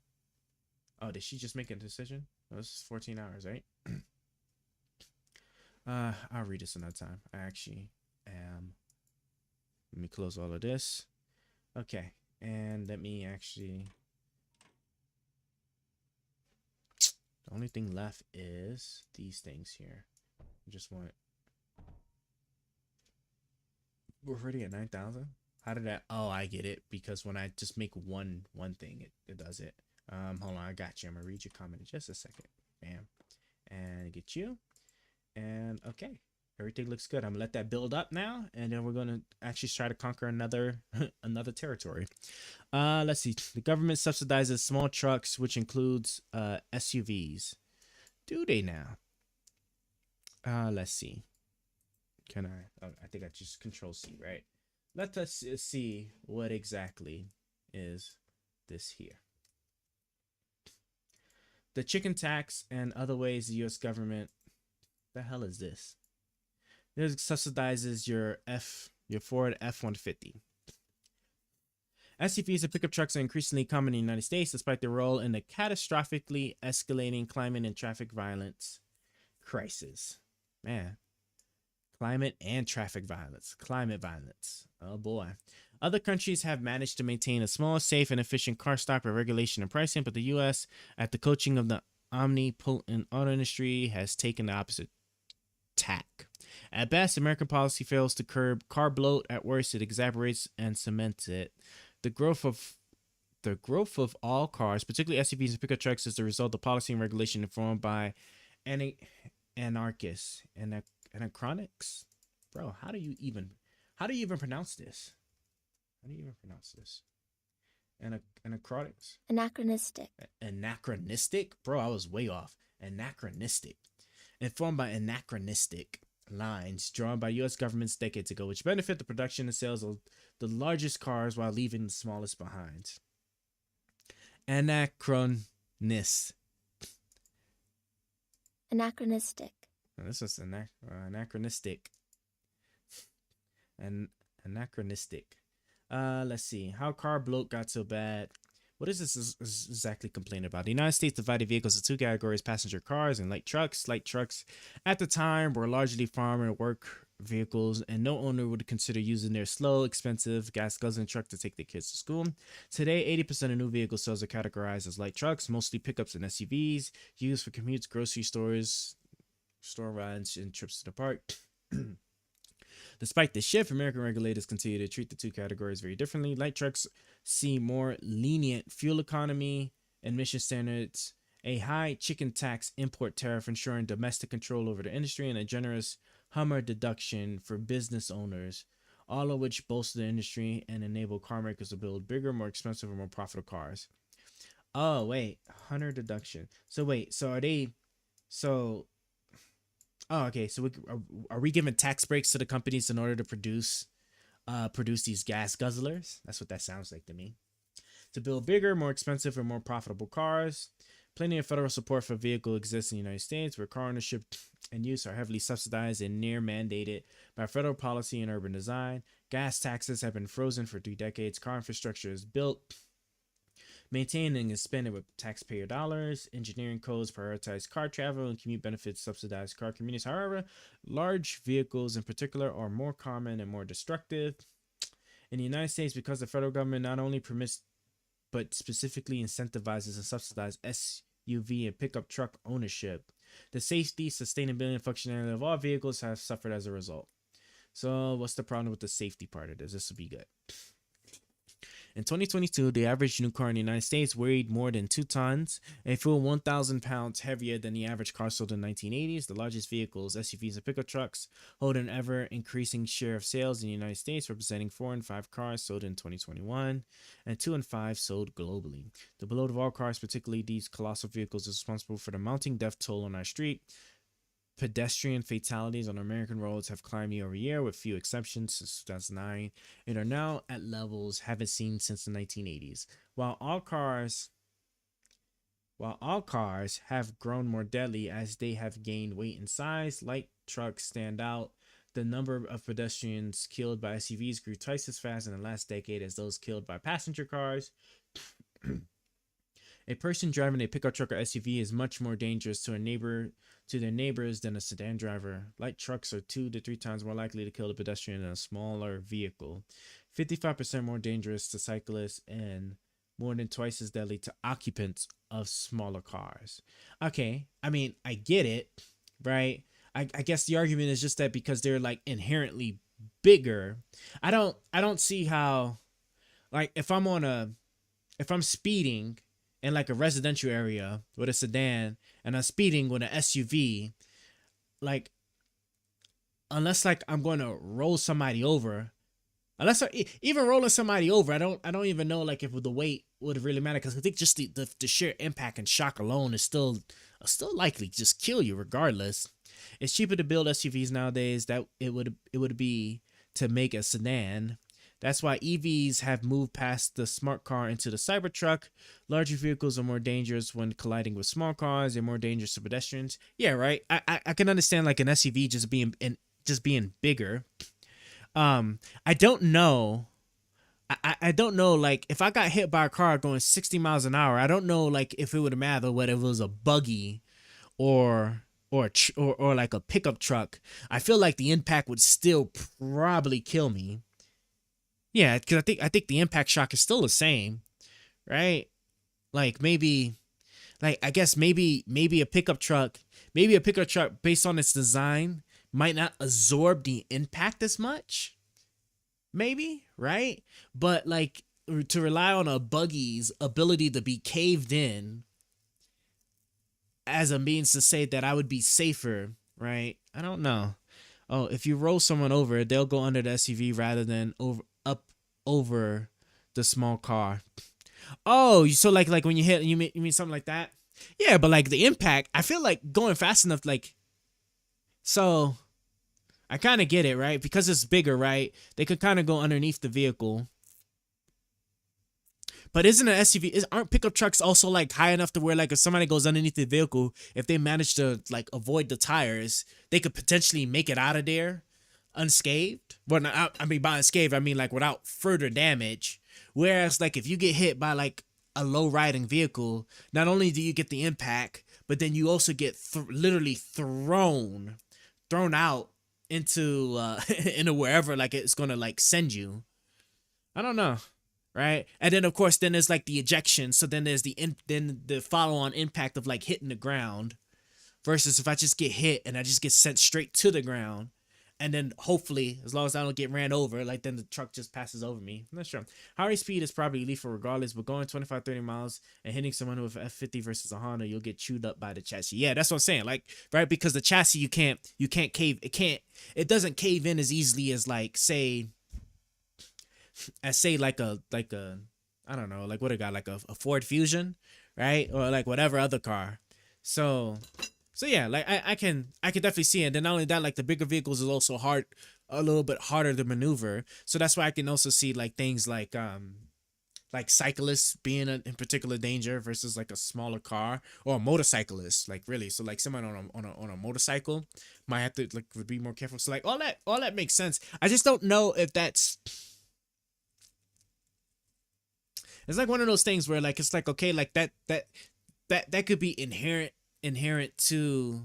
Oh, did she just make a decision? Oh, this is 14 hours, right? I'll read this another time. I actually am. Let me close all of this. Okay, and let me actually. The only thing left is these things here. I just want. We're already at 9,000. How did that? Oh, I get it. Because when I just make one thing, it does it. Hold on, I got you. I'm gonna read your comment in just a second. Bam. And get you. And okay. Everything looks good. I'm gonna let that build up now, and then we're gonna actually try to conquer another another territory. Let's see. The government subsidizes small trucks, which includes SUVs. Do they now? Let's see. Can I? Oh, I think I just Control C, right? Let us see what exactly is this here. The chicken tax and other ways the U.S. government. The hell is this? This subsidizes your Ford F-150. SUVs and pickup trucks are increasingly common in the United States, despite their role in the catastrophically escalating climate and traffic violence crisis. Man, climate and traffic violence. Climate violence. Oh boy. Other countries have managed to maintain a small, safe, and efficient car stock by regulation and pricing, but the U.S., at the coaching of the omnipotent auto industry, has taken the opposite tack. At best, American policy fails to curb car bloat. At worst, it exacerbates and cements it. The growth of all cars, particularly SUVs and pickup trucks, is the result of policy and regulation informed by anarchists and anachronics. Bro, how do you even pronounce this? How do you even pronounce this? Anachronics? Anachronistic. Anachronistic? Bro, I was way off. Anachronistic. Informed by anachronistic lines drawn by U.S. governments decades ago, which benefit the production and sales of the largest cars while leaving the smallest behind. Anachronistic. This is anachronistic. Anachronistic. Let's see. How car bloat got so bad. What is this exactly complaining about? The United States divided vehicles into two categories: passenger cars and light trucks. Light trucks at the time were largely farm and work vehicles, and no owner would consider using their slow, expensive, gas-guzzling truck to take their kids to school. Today, 80% of new vehicle sales are categorized as light trucks, mostly pickups and SUVs, used for commutes, grocery stores, store rides, and trips to the park. Despite this shift, American regulators continue to treat the two categories very differently. Light trucks see more lenient fuel economy, emission standards, a high chicken tax import tariff ensuring domestic control over the industry, and a generous Hummer deduction for business owners, all of which bolster the industry and enable car makers to build bigger, more expensive, and more profitable cars. Oh, wait. Hummer deduction. So are they... So... Oh, okay. So are we giving tax breaks to the companies in order to produce these gas guzzlers? That's what that sounds like to me. To build bigger, more expensive, and more profitable cars. Plenty of federal support for vehicle exists in the United States, where car ownership and use are heavily subsidized and near mandated by federal policy and urban design. Gas taxes have been frozen for 3 decades. Car infrastructure is built, maintained, and expanded with taxpayer dollars. Engineering codes prioritize car travel, and commute benefits subsidize car commutes. However, large vehicles in particular are more common and more destructive. In the United States, because the federal government not only permits but specifically incentivizes and subsidizes SUV and pickup truck ownership, the safety, sustainability, and functionality of all vehicles have suffered as a result. So what's the problem with the safety part of this? This will be good. In 2022, the average new car in the United States weighed more than 2 tons, a full 1,000 pounds heavier than the average car sold in the 1980s. The largest vehicles, SUVs and pickup trucks, hold an ever-increasing share of sales in the United States, representing 4 in 5 cars sold in 2021 and 2 in 5 sold globally. The bloat of all cars, particularly these colossal vehicles, is responsible for the mounting death toll on our street. Pedestrian fatalities on American roads have climbed year over year, with few exceptions since 2009, and are now at levels haven't seen since the 1980s. While all cars have grown more deadly as they have gained weight and size, light trucks stand out. The number of pedestrians killed by SUVs grew twice as fast in the last decade as those killed by passenger cars. A person driving a pickup truck or SUV is much more dangerous to their neighbors than a sedan driver. Light trucks are 2 to 3 times more likely to kill a pedestrian than a smaller vehicle, 55% more dangerous to cyclists, and more than twice as deadly to occupants of smaller cars. Okay, I mean, I get it, right? I guess the argument is just that because they're like inherently bigger, I don't see how, like, if I'm speeding in like a residential area with a sedan and I'm speeding with an SUV, like unless like I'm going to roll somebody over, even rolling somebody over, I don't even know like if the weight would really matter, because I think just the sheer impact and shock alone is still likely to just kill you regardless. It's cheaper to build SUVs nowadays that it would be to make a sedan. That's why EVs have moved past the smart car into the Cybertruck. Larger vehicles are more dangerous when colliding with small cars. They're more dangerous to pedestrians. Yeah, right. I can understand like an SUV just being bigger. I don't know. I don't know, like, if I got hit by a car going 60 miles an hour, I don't know, like, if it would matter whether it was a buggy or like a pickup truck. I feel like the impact would still probably kill me. Yeah, because I think the impact shock is still the same, right? Like, maybe, like, I guess maybe a pickup truck based on its design might not absorb the impact as much. Maybe, right? But like to rely on a buggy's ability to be caved in as a means to say that I would be safer, right? I don't know. Oh, if you roll someone over, they'll go under the SUV rather than over the small car. Oh, so like when you hit, you mean something like that? Yeah, but like the impact, I feel like going fast enough, like, so I kind of get it, right? Because it's bigger, right? They could kind of go underneath the vehicle. But isn't an SUV, aren't pickup trucks also like high enough to where like if somebody goes underneath the vehicle, if they manage to like avoid the tires, they could potentially make it out of there unscathed? Well, I mean by unscathed, I mean like without further damage. Whereas like if you get hit by like a low riding vehicle, not only do you get the impact, but then you also get literally thrown out into into wherever like it's gonna like send you. I don't know, right? And then of course then there's like the ejection, so then there's the follow-on impact of like hitting the ground, versus if I just get hit and I just get sent straight to the ground, and then hopefully as long as I don't get ran over, like then the truck just passes over me. I'm not sure. High speed is probably lethal regardless, but going 25-30 miles and hitting someone with an F50 versus a Honda, you'll get chewed up by the chassis. Yeah, that's what I'm saying. Like, right, because the chassis you can't cave, it doesn't cave in as easily as like say like a I don't know, like what it got, like a Ford Fusion, right? Or like whatever other car. So yeah, like I can definitely see it. And then not only that, like the bigger vehicles is also a little bit harder to maneuver. So that's why I can also see like things like cyclists being in particular danger versus like a smaller car, or a motorcyclist, like really. So like someone on a motorcycle might have to like be more careful. So like all that makes sense. I just don't know if that's, it's like one of those things where like it's like, okay, like that could be inherent to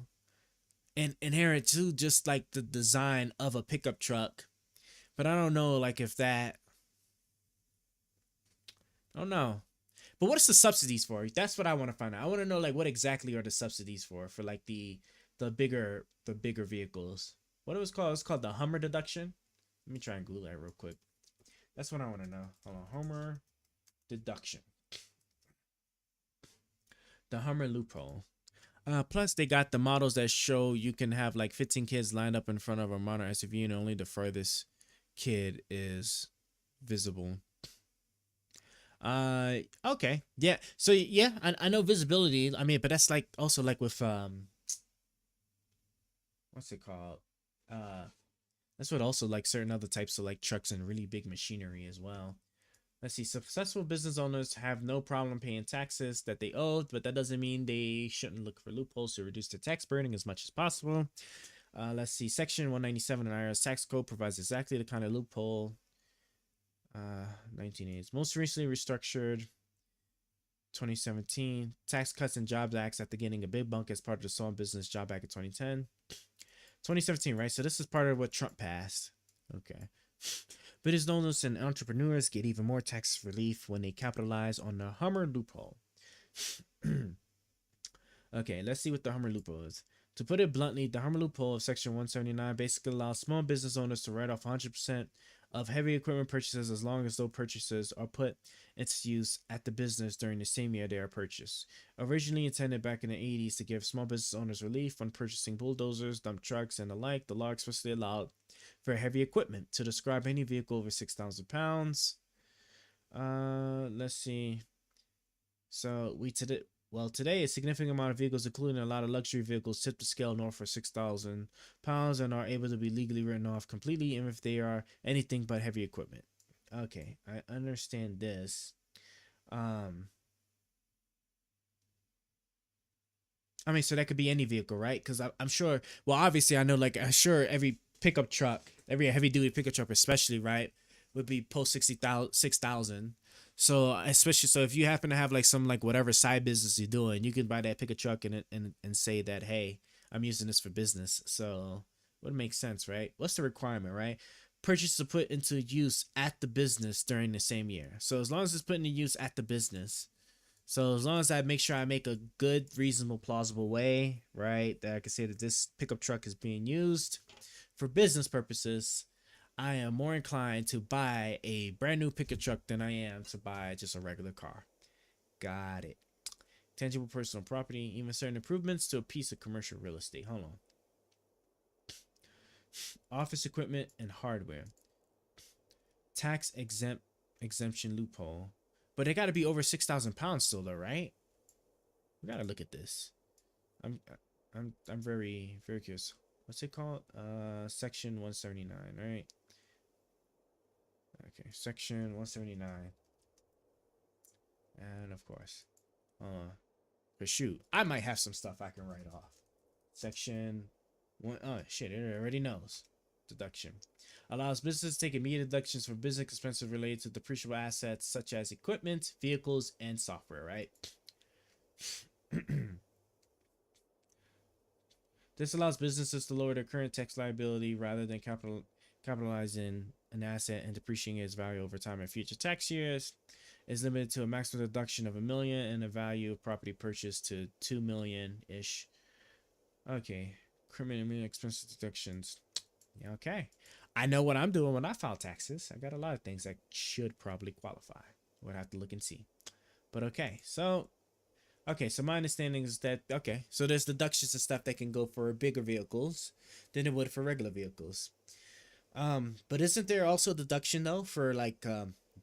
just like the design of a pickup truck, but I don't know like if that, I don't know. But what's the subsidies for? That's what I want to find out. I want to know like what exactly are the subsidies for like the bigger vehicles. What it was called? It's called the Hummer deduction. Let me try and Google that real quick. That's what I want to know. Hold on, Hummer deduction. The Hummer loophole. Plus, they got the models that show you can have like 15 kids lined up in front of a modern SUV and only the furthest kid is visible. Okay. Yeah. So, yeah, I know visibility. I mean, but that's like also like with, what's it called? That's what also like certain other types of like trucks and really big machinery as well. Let's see. Successful business owners have no problem paying taxes that they owe, but that doesn't mean they shouldn't look for loopholes to reduce their tax burden as much as possible. Let's see. Section 197 of the IRS tax code provides exactly the kind of loophole 1980s. Most recently restructured 2017 Tax Cuts and Jobs Act after getting a big bump as part of the Small Business Job Act of 2010. 2017, right? So this is part of what Trump passed. Okay. Business owners and entrepreneurs get even more tax relief when they capitalize on the Hummer loophole. Okay, let's see what the Hummer loophole is. To put it bluntly, the Hummer loophole of Section 179 basically allows small business owners to write off 100% of heavy equipment purchases as long as those purchases are put into use at the business during the same year they are purchased. Originally intended back in the 80s to give small business owners relief when purchasing bulldozers, dump trucks, and the like, the law explicitly allowed for heavy equipment to describe any vehicle over 6,000 pounds. Let's see. So today a significant amount of vehicles, including a lot of luxury vehicles, tip the scale north for 6,000 pounds and are able to be legally written off completely, even if they are anything but heavy equipment. Okay, I understand this. I mean, so that could be any vehicle, right? Because I'm sure. Well, obviously, I know. Like, I'm sure every pickup truck, every heavy duty pickup truck, especially, right, would be post 6,000. So especially, so if you happen to have like some like whatever side business you're doing, you can buy that pickup truck and say that, hey, I'm using this for business. So would make sense, right? What's the requirement, right? Purchase to put into use at the business during the same year. So as long as it's put into use at the business, so as long as I make sure I make a good, reasonable, plausible way, right, that I can say that this pickup truck is being used for business purposes, I am more inclined to buy a brand new pickup truck than I am to buy just a regular car. Got it. Tangible personal property, even certain improvements to a piece of commercial real estate. Hold on. Office equipment and hardware. Tax exemption loophole. But they got to be over 6,000 pounds still, though, right? We got to look at this. I'm very, very curious. What's it called? Section 179, right? Okay, section 179. And of course, but shoot, I might have some stuff I can write off. Section 1, oh shit, it already knows. Deduction. Allows businesses to take immediate deductions for business expenses related to depreciable assets such as equipment, vehicles, and software, right? This allows businesses to lower their current tax liability rather than capitalizing an asset and depreciating its value over time in future tax years. Is limited to a maximum deduction of $1 million and a value of property purchased to $2 million-ish. Okay, criminal expenses deductions. Yeah, okay. I know what I'm doing when I file taxes. I got a lot of things that should probably qualify. We'll have to look and see. But okay, so my understanding is that, okay, so there's deductions and stuff that can go for bigger vehicles than it would for regular vehicles. But isn't there also deduction though for like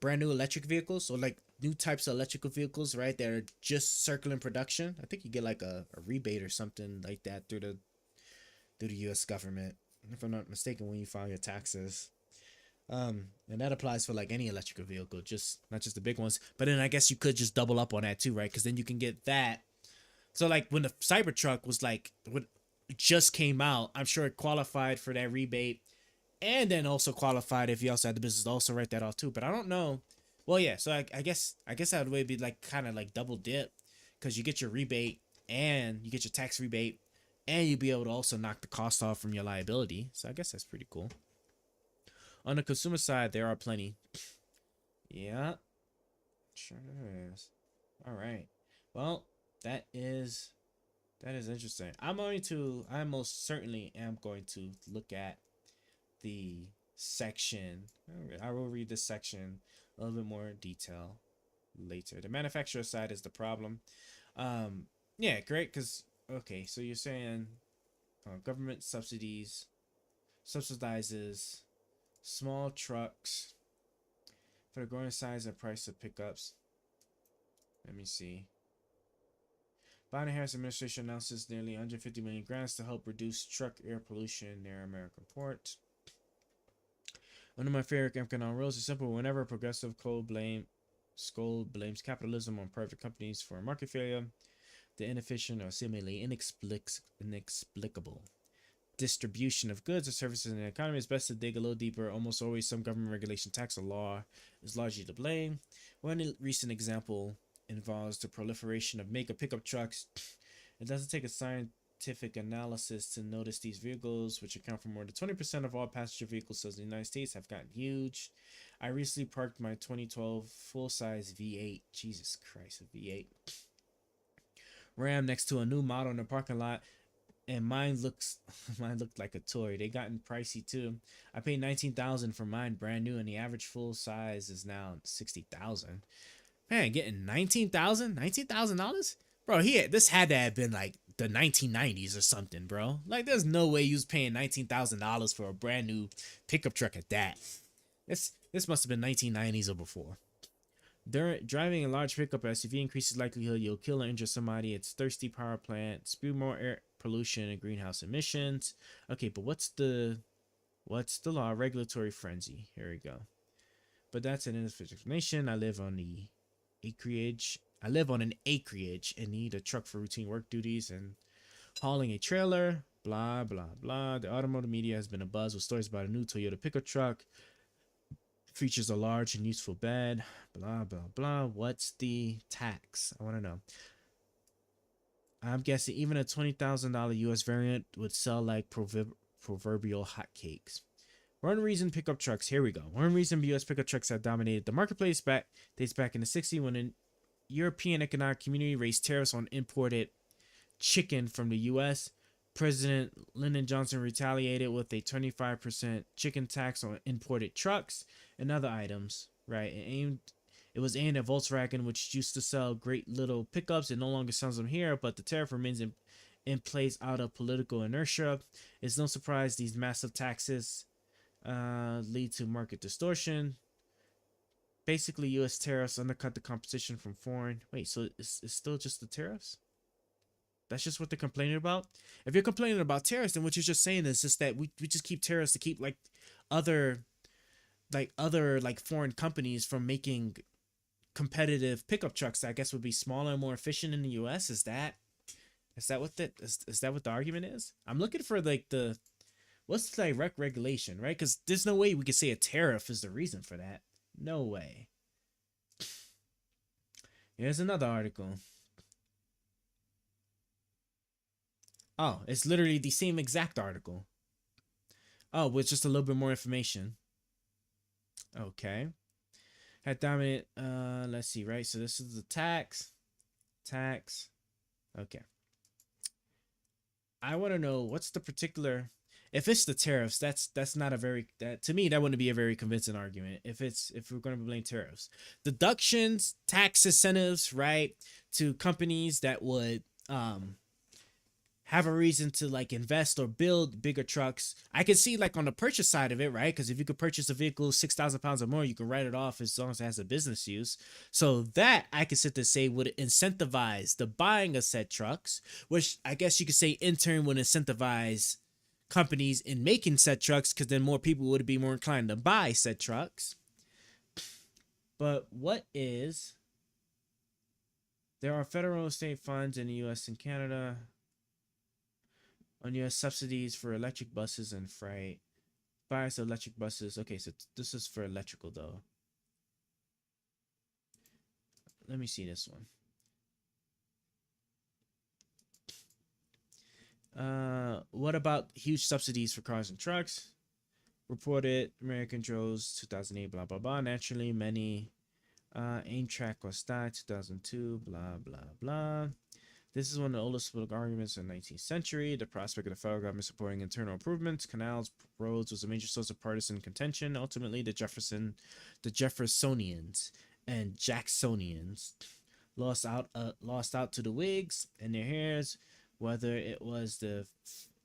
brand new electric vehicles or like new types of electrical vehicles, right? That are just circling production. I think you get like a rebate or something like that through the U.S. government, if I'm not mistaken, when you file your taxes. And that applies for like any electrical vehicle, just not just the big ones. But then I guess you could just double up on that too, right? Because then you can get that. So like when the Cybertruck was like what just came out, I'm sure it qualified for that rebate, and then also qualified if you also had the business to also write that off too. But I don't know. Well, yeah. So I guess that would be like kind of like double dip, because you get your rebate and you get your tax rebate, and you'll be able to also knock the cost off from your liability. So I guess that's pretty cool. On the consumer side, there are plenty. Yeah. Sure is. All right. Well, that is interesting. I most certainly am going to look at the section. I will read this section a little bit more in detail later. The manufacturer side is the problem. Yeah, great. Because, okay, so you're saying government subsidizes small trucks for the growing size and price of pickups. Let me see. Biden-Harris administration announces nearly 150 million grants to help reduce truck air pollution near American ports. One of my favorite economic rules is simple. Whenever a progressive scold blames capitalism on private companies for market failure, the inefficient or seemingly inexplicable distribution of goods or services in the economy, is best to dig a little deeper. Almost always some government regulation, tax, or law is largely to blame. One recent example involves the proliferation of mega pickup trucks. It doesn't take a scientific analysis to notice these vehicles, which account for more than 20% of all passenger vehicle sales in the United States, have gotten huge. I recently parked my 2012 full-size V8, Jesus Christ, a V8 Ram next to a new model in the parking lot and mine looked like a toy. They gotten pricey too. I paid $19,000 for mine, brand new, and the average full size is now $60,000. Man, getting $19,000, bro. This had to have been like the 1990s or something, bro. Like, there's no way you was paying $19,000 for a brand new pickup truck at that. This must have been 1990s or before. Driving a large pickup SUV increases likelihood you'll kill or injure somebody. It's thirsty power plant, spew more air pollution and greenhouse emissions. Okay, but what's the law? Regulatory frenzy. Here we go. But that's an insufficient explanation. I live on an acreage and need a truck for routine work duties and hauling a trailer. Blah blah blah. The automotive media has been abuzz with stories about a new Toyota pickup truck. Features a large and useful bed. Blah blah blah. What's the tax? I want to know. I'm guessing even a $20,000 US variant would sell like proverbial hotcakes. One reason pickup trucks, here we go. One reason US pickup trucks have dominated the marketplace dates back in the 60s when an European economic community raised tariffs on imported chicken from the US. President Lyndon Johnson retaliated with a 25% chicken tax on imported trucks and other items, right? It was aimed at Volkswagen, which used to sell great little pickups. It no longer sells them here, but the tariff remains in place out of political inertia. It's no surprise these massive taxes lead to market distortion. Basically, U.S. tariffs undercut the competition from foreign. Wait, so it's still just the tariffs? That's just what they're complaining about? If you're complaining about tariffs, then what you're just saying is just that we just keep tariffs to keep other foreign companies from making competitive pickup trucks that I guess would be smaller and more efficient in the US. Is that what the argument is? I'm looking for what's the direct regulation, right? Because there's no way we could say a tariff is the reason for that. No way. Here's another article. Oh, it's literally the same exact article. Oh, with just a little bit more information. Okay. Had dominant, let's see, right? So this is the tax. Okay. I want to know what's the particular, if it's the tariffs, that's not a very, to me, that wouldn't be a very convincing argument if we're going to blame tariffs. Deductions, tax incentives, right? To companies that would, have a reason to invest or build bigger trucks. I can see on the purchase side of it, right? Because if you could purchase a vehicle 6,000 pounds or more, you can write it off as long as it has a business use. So that I could sit to say would incentivize the buying of said trucks, which I guess you could say in turn would incentivize companies in making said trucks, because then more people would be more inclined to buy said trucks. But there are federal and state funds in the US and Canada on U.S. subsidies for electric buses and freight. Buyers of electric buses. Okay, so this is for electrical, though. Let me see this one. What about huge subsidies for cars and trucks? Reported American Joe's 2008, blah, blah, blah. Naturally, many Amtrak was died, 2002, blah, blah, blah. This is one of the oldest political arguments in the 19th century. The prospect of the federal government supporting internal improvements, canals, roads was a major source of partisan contention. Ultimately, the Jeffersonians and Jacksonians lost out to the Whigs and their heirs, whether it was the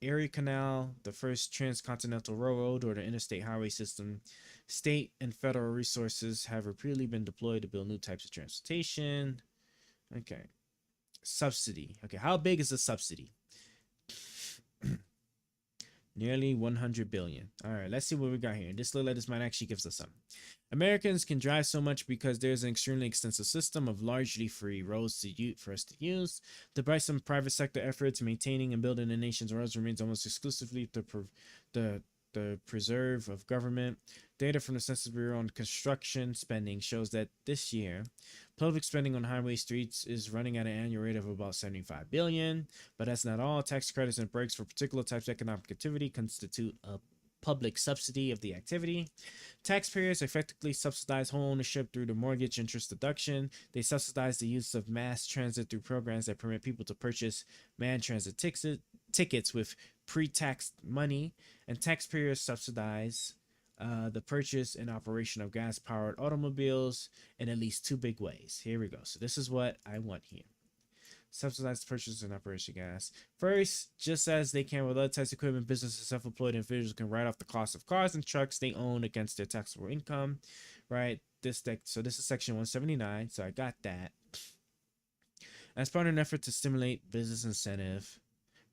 Erie Canal, the first transcontinental railroad, or the interstate highway system. State and federal resources have repeatedly been deployed to build new types of transportation. Okay. Subsidy. Okay, how big is the subsidy? Nearly 100 billion. All right, let's see what we got here. This little letters might actually give us something. Americans can drive so much because there's an extremely extensive system of largely free roads for us to use. Despite some private sector efforts, maintaining and building the nation's roads remains almost exclusively the preserve of government. Data from the Census Bureau on construction spending shows that this year, public spending on highway streets is running at an annual rate of about $75 billion. But that's not all. Tax credits and breaks for particular types of economic activity constitute a public subsidy of the activity. Taxpayers effectively subsidize home ownership through the mortgage interest deduction. They subsidize the use of mass transit through programs that permit people to purchase transit tickets with pre-tax money, and taxpayers subsidize the purchase and operation of gas-powered automobiles in at least 2 big ways. Here we go. So this is what I want here. Subsidized purchase and operation gas. First, just as they can with other types of equipment, businesses and self-employed individuals can write off the cost of cars and trucks they own against their taxable income, right? So this is section 179. So I got that. As part of an effort to stimulate business incentive,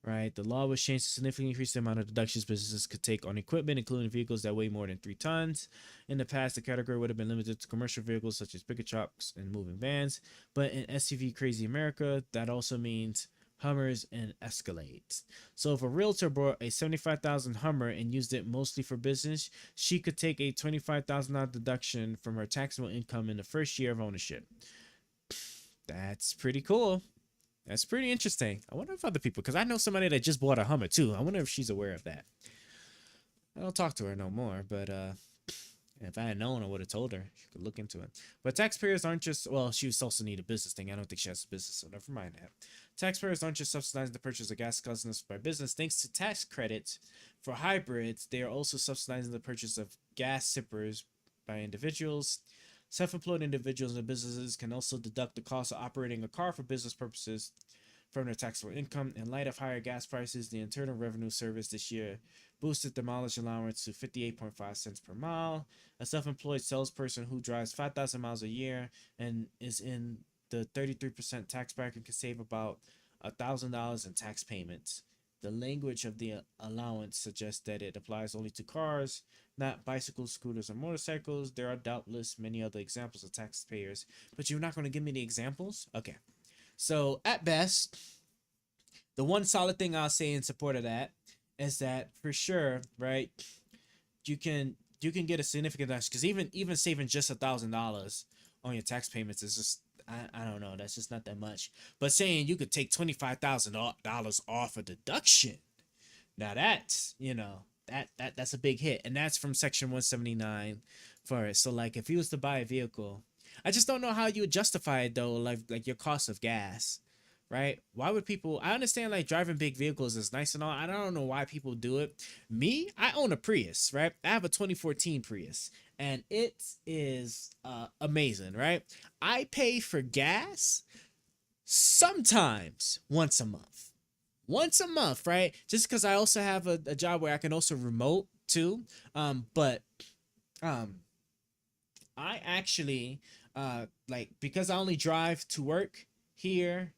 right? The law was changed to significantly increase the amount of deductions businesses could take on equipment, including vehicles that weigh more than 3 tons. In the past, the category would have been limited to commercial vehicles such as pickup trucks and moving vans. But in SUV Crazy America, that also means Hummers and Escalades. So if a realtor bought a $75,000 Hummer and used it mostly for business, she could take a $25,000 deduction from her taxable income in the first year of ownership. That's pretty cool. That's pretty interesting. I wonder if other people, because I know somebody that just bought a Hummer too. I wonder if she's aware of that. I don't talk to her no more, but if I had known, I would have told her. She could look into it. But taxpayers aren't just, well, she was also need a business thing. I don't think she has a business, so never mind that. Taxpayers aren't just subsidizing the purchase of gas customers by business. Thanks to tax credits for hybrids, they are also subsidizing the purchase of gas sippers by individuals. Self-employed individuals and businesses can also deduct the cost of operating a car for business purposes from their taxable income. In light of higher gas prices, the Internal Revenue Service this year boosted the mileage allowance to 58.5 cents per mile. A self-employed salesperson who drives 5,000 miles a year and is in the 33% tax bracket can save about $1,000 in tax payments. The language of the allowance suggests that it applies only to cars, not bicycles, scooters, or motorcycles. There are doubtless many other examples of taxpayers, but you're not going to give me the examples? Okay. So at best, the one solid thing I'll say in support of that is that for sure, right, you can get a significant deduction, because even saving just $1,000 on your tax payments is just, I don't know, that's just not that much. But saying you could take $25,000 off a deduction, now that's, you know, that's a big hit, and that's from section 179 for it. So like if he was to buy a vehicle, I just don't know how you would justify it though, like your cost of gas, right? Why would people, I understand like driving big vehicles is nice and all, I don't know why people do it. Me, I own a Prius, right? I have a 2014 Prius, and it is amazing, right? I pay for gas sometimes once a month, right? Just because I also have a job where I can also remote too. But I actually like, because I only drive to work here,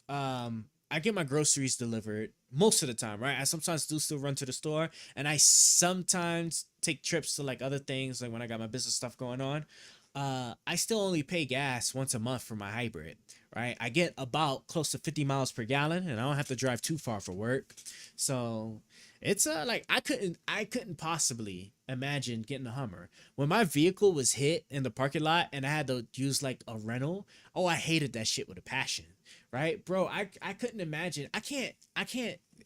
I get my groceries delivered most of the time, right? I sometimes do still run to the store, and I sometimes take trips to like other things, like when I got my business stuff going on. I still only pay gas once a month for my hybrid, right? I get about close to 50 miles per gallon, and I don't have to drive too far for work. So it's like I couldn't possibly imagine getting a Hummer. When my vehicle was hit in the parking lot and I had to use like a rental, oh, I hated that shit with a passion, right? Bro, I couldn't imagine. I can't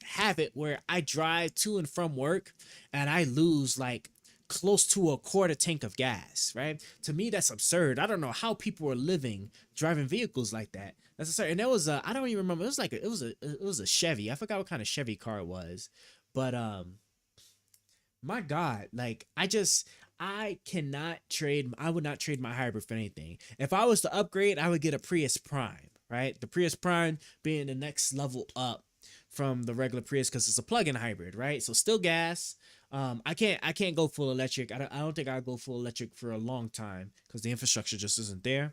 have it where I drive to and from work and I lose like close to a quarter tank of gas, right? To me, that's absurd. I don't know how people are living driving vehicles like that. That's absurd. And there was I don't even remember. It was a Chevy. I forgot what kind of Chevy car it was, but my God, like I would not trade my hybrid for anything. If I was to upgrade, I would get a Prius Prime, right? The Prius Prime being the next level up from the regular Prius because it's a plug-in hybrid, right? So still gas. I can't go full electric. I don't think I'll go full electric for a long time because the infrastructure just isn't there.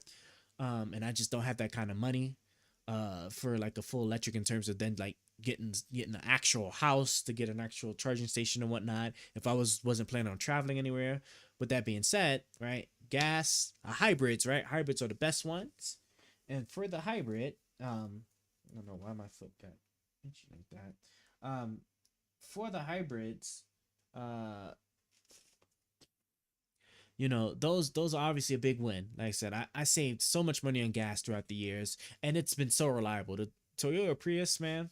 And I just don't have that kind of money for like a full electric in terms of then like getting an actual house to get an actual charging station and whatnot if I wasn't planning on traveling anywhere. With that being said, right, gas hybrids, right? Hybrids are the best ones. And for the hybrid, I don't know why my foot got itchy like that. For the hybrids, you know, those are obviously a big win. Like I said, I saved so much money on gas throughout the years, and it's been so reliable. The Toyota Prius, man,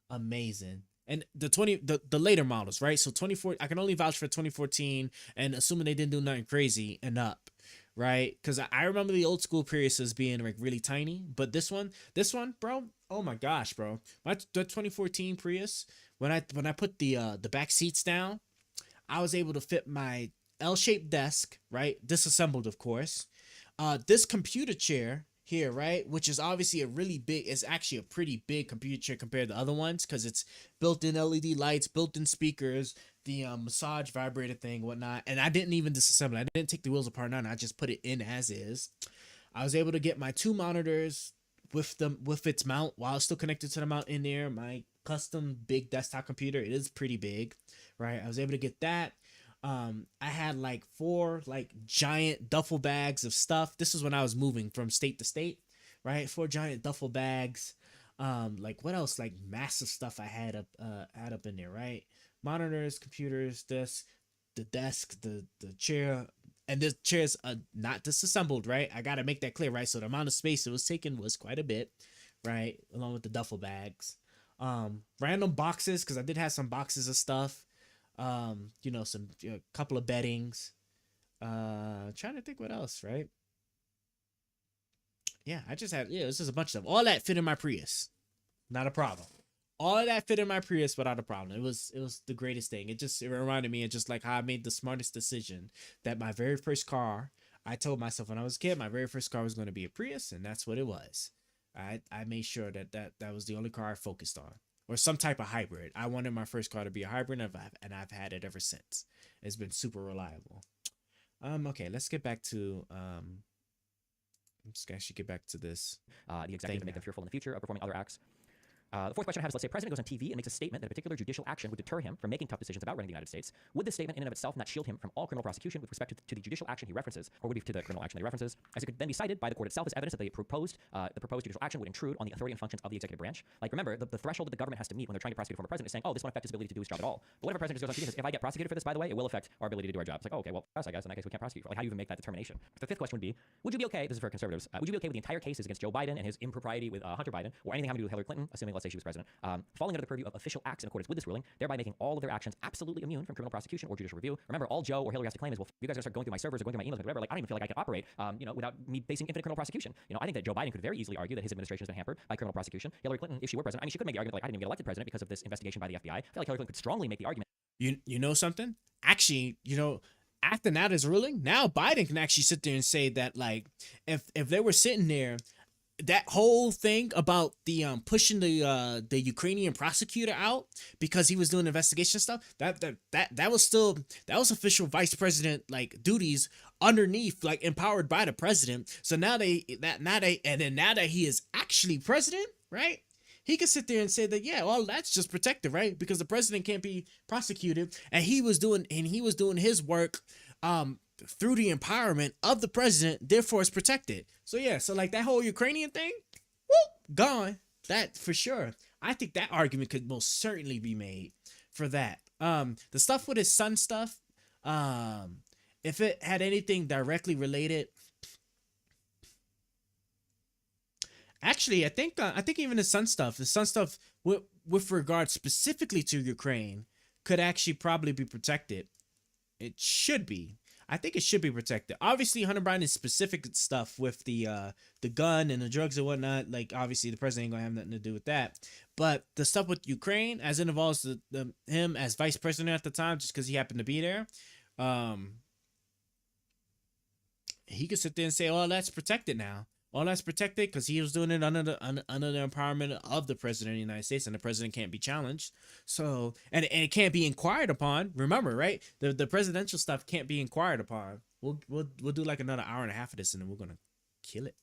amazing. And the later models, right? So 24, I can only vouch for 2014, and assuming they didn't do nothing crazy and up, right? Because I remember the old school Priuses being like really tiny, but this one, bro, Oh my gosh, bro. The 2014 Prius, when I put the back seats down, I was able to fit my L-shaped desk, right? Disassembled, of course. This computer chair here, right? Which is obviously it's actually a pretty big computer chair compared to other ones because it's built-in LED lights, built-in speakers, the massage vibrator thing, whatnot. And I didn't even disassemble it. I didn't take the wheels apart, none. I just put it in as is. I was able to get my 2 monitors with its mount while it's still connected to the mount in there. My custom big desktop computer, it is pretty big, right? I was able to get that. I had like 4 like giant duffel bags of stuff. This was when I was moving from state to state, right? 4 giant duffel bags. Like what else? Like massive stuff I had up in there, right? Monitors, computers, the desk, the chair, and this chair's not disassembled, right? I gotta make that clear, right? So the amount of space it was taking was quite a bit, right? Along with the duffel bags, random boxes because I did have some boxes of stuff. You know, some couple of beddings. Trying to think what else, right? Yeah, I just had this is a bunch of stuff. All that fit in my Prius, not a problem. All of that fit in my Prius without a problem. It was the greatest thing. It reminded me of just like how I made the smartest decision that my very first car, I told myself when I was a kid, my very first car was going to be a Prius, and that's what it was. I made sure that was the only car I focused on. Or some type of hybrid. I wanted my first car to be a hybrid, and I've had it ever since. It's been super reliable. Okay, let's get back to let's actually get back to this. The executive to make them fearful in the future of performing other acts. The fourth question I have is, let's say a president goes on TV and makes a statement that a particular judicial action would deter him from making tough decisions about running the United States. Would this statement in and of itself not shield him from all criminal prosecution with respect to the judicial action he references, or would it be to the criminal action that he references, as it could then be cited by the court itself as evidence that the proposed judicial action would intrude on the authority and functions of the executive branch? Like, remember, the threshold that the government has to meet when they're trying to prosecute a former president is saying, oh, this won't affect his ability to do his job at all. But what if a president just goes on TV and says, if I get prosecuted for this, by the way, it will affect our ability to do our job? It's like, oh, okay, well, I guess in that case we can't prosecute for it. Like, how do you even make that determination? The fifth question would be, would you be okay, this is for conservatives, would you be okay with the entire cases against Joe Biden and his impropriety with Hunter Biden, or anything having to do with Hillary Clinton, assuming, let's say, she was president, falling under the purview of official acts in accordance with this ruling, thereby making all of their actions absolutely immune from criminal prosecution or judicial review? Remember, all Joe or Hillary has to claim is, well, you guys are gonna start going through my servers or going through my emails or whatever, like, I don't even feel like I can operate, without me facing infinite criminal prosecution. I think that Joe Biden could very easily argue that his administration has been hampered by criminal prosecution. Hillary Clinton, if she were president, I mean, she could make the argument like, I didn't even get elected president because of this investigation by the FBI. I feel like Hillary Clinton could strongly make the argument. You know something? Actually, after now this ruling, now Biden can actually sit there and say that, like, if they were sitting there, that whole thing about the pushing the Ukrainian prosecutor out because he was doing investigation stuff, that was official vice president like duties underneath, like empowered by the president. So now that he is actually president, right? He could sit there and say that, yeah, well, that's just protected, right? Because the president can't be prosecuted, and he was doing his work through the empowerment of the president, therefore it's protected. So yeah, so like that whole Ukrainian thing, whoop, gone. That for sure. I think that argument could most certainly be made for that. The stuff with his son stuff, if it had anything directly related, actually, I think even the son stuff with regard specifically to Ukraine could actually probably be protected. It should be. I think it should be protected. Obviously, Hunter Biden's specific stuff with the gun and the drugs and whatnot, like obviously the president ain't gonna have nothing to do with that. But the stuff with Ukraine, as it involves him as vice president at the time, just because he happened to be there, he could sit there and say, "Oh, that's protected now." All that's protected because he was doing it under the empowerment of the president of the United States, and the president can't be challenged. So, and it can't be inquired upon. Remember, right? The presidential stuff can't be inquired upon. We'll do like another hour and a half of this, and then we're gonna kill it.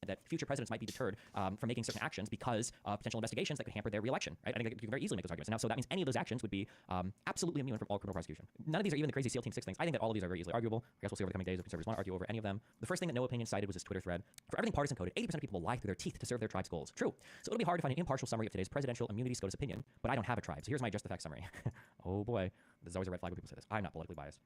That future presidents might be deterred from making certain actions because of potential investigations that could hamper their reelection, right? I think you can very easily make those arguments. Now, so that means any of those actions would be absolutely immune from all criminal prosecution. None of these are even the crazy SEAL Team 6 things. I think that all of these are very easily arguable. I guess we'll see over the coming days if conservatives want to argue over any of them. The first thing that No Opinion cited was this Twitter thread. For everything partisan coded, 80% of people will lie through their teeth to serve their tribe's goals. True. So it'll be hard to find an impartial summary of today's presidential immunity SCOTUS opinion, but I don't have a tribe. So here's my just the facts summary. Oh boy, this is always a red flag when people say this. I'm not politically biased.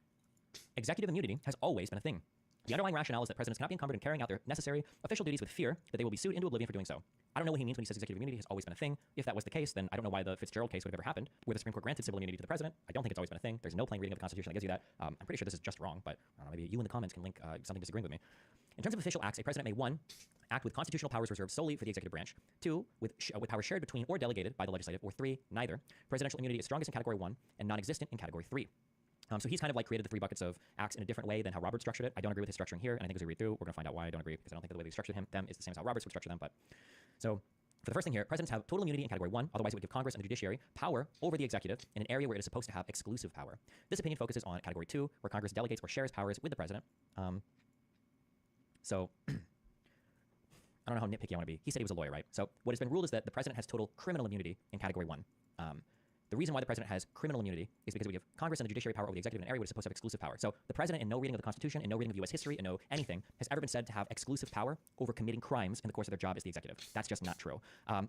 Executive immunity has always been a thing. The underlying rationale is that presidents cannot be encumbered in carrying out their necessary official duties with fear that they will be sued into oblivion for doing so. I don't know what he means when he says executive immunity has always been a thing. If that was the case, then I don't know why the Fitzgerald case would have ever happened, where the Supreme Court granted civil immunity to the president. I don't think it's always been a thing. There's no plain reading of the Constitution that gives you that. I'm pretty sure this is just wrong, but I don't know, maybe you in the comments can link something disagreeing with me. In terms of official acts, a president may 1. Act with constitutional powers reserved solely for the executive branch. 2. With powers shared between or delegated by the legislative. Or 3. Neither. Presidential immunity is strongest in Category 1 and non-existent in Category 3. So he's kind of like created the 3 buckets of acts in a different way than how Robert structured it. I don't agree with his structuring here, and I think as we read through, we're going to find out why I don't agree, because I don't think that the way they structured them is the same as how Roberts would structure them. But so for the first thing here, presidents have total immunity in Category 1, otherwise it would give Congress and the judiciary power over the executive in an area where it is supposed to have exclusive power. This opinion focuses on Category 2, where Congress delegates or shares powers with the president. So I don't know how nitpicky I want to be. He said he was a lawyer, right? So what has been ruled is that the president has total criminal immunity in Category 1. The reason why the president has criminal immunity is because we give Congress and the judiciary power over the executive in an area where it's supposed to have exclusive power. So the president, in no reading of the Constitution, in no reading of U.S. history, in no anything, has ever been said to have exclusive power over committing crimes in the course of their job as the executive. That's just not true.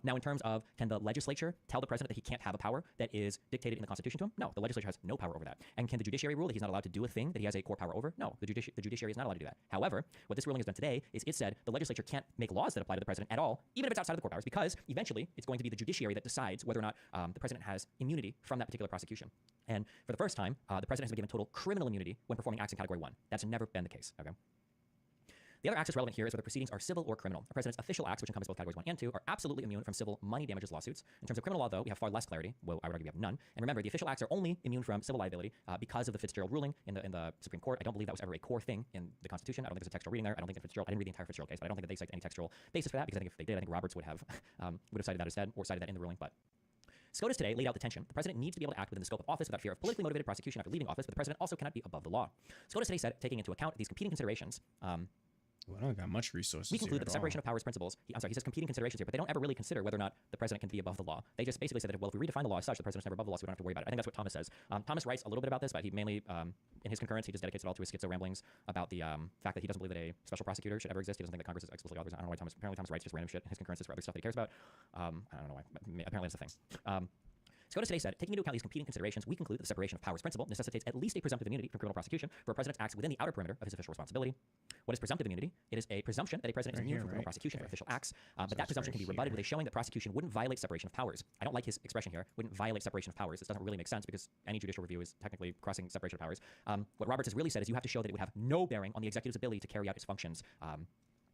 Now, in terms of, can the legislature tell the president that he can't have a power that is dictated in the Constitution to him? No, the legislature has no power over that. And can the judiciary rule that he's not allowed to do a thing that he has a core power over? No, the judiciary is not allowed to do that. However, what this ruling has done today is it said the legislature can't make laws that apply to the president at all, even if it's outside of the core powers, because eventually it's going to be the judiciary that decides whether or not the president has immunity from that particular prosecution. And for the first time, the president has been given total criminal immunity when performing acts in Category 1. That's never been the case, okay? The other axis relevant here is whether proceedings are civil or criminal. A president's official acts, which encompass both Categories 1 and 2, are absolutely immune from civil money damages lawsuits. In terms of criminal law, though, we have far less clarity. Well, I would argue we have none. And remember, the official acts are only immune from civil liability because of the Fitzgerald ruling in the Supreme Court. I don't believe that was ever a core thing in the Constitution. I don't think there's a textual reading there. I don't think that Fitzgerald, I didn't read the entire Fitzgerald case, but I don't think that they cite any textual basis for that, because I think if they did, I think Roberts would have cited that instead, or cited that in the ruling. But SCOTUS today laid out the tension. The president needs to be able to act within the scope of office without fear of politically motivated prosecution after leaving office, but the president also cannot be above the law. SCOTUS today said, taking into account these competing considerations, well, I don't got much resources. we conclude that the separation of powers principles, he says competing considerations here, but they don't ever really consider whether or not the president can be above the law. They just basically say that, well, if we redefine the law as such, the president's never above the law, so we don't have to worry about it. I think that's what Thomas says. Thomas writes a little bit about this, but he mainly, in his concurrence, he just dedicates it all to his schizo ramblings about the fact that he doesn't believe that a special prosecutor should ever exist. He doesn't think that Congress is explicitly authorized. I don't know why apparently Thomas writes just random shit in his concurrences for other stuff that he cares about. I don't know why. Apparently that's the thing. SCOTUS today said, taking into account these competing considerations, we conclude that the separation of powers principle necessitates at least a presumptive immunity from criminal prosecution for a president's acts within the outer perimeter of his official responsibility. What is presumptive immunity? It is a presumption that a president is immune from criminal prosecution for official acts, but that presumption can be rebutted with a showing that prosecution wouldn't violate separation of powers. I don't like his expression here, wouldn't violate separation of powers. This doesn't really make sense because any judicial review is technically crossing separation of powers. What Roberts has really said is you have to show that it would have no bearing on the executive's ability to carry out its functions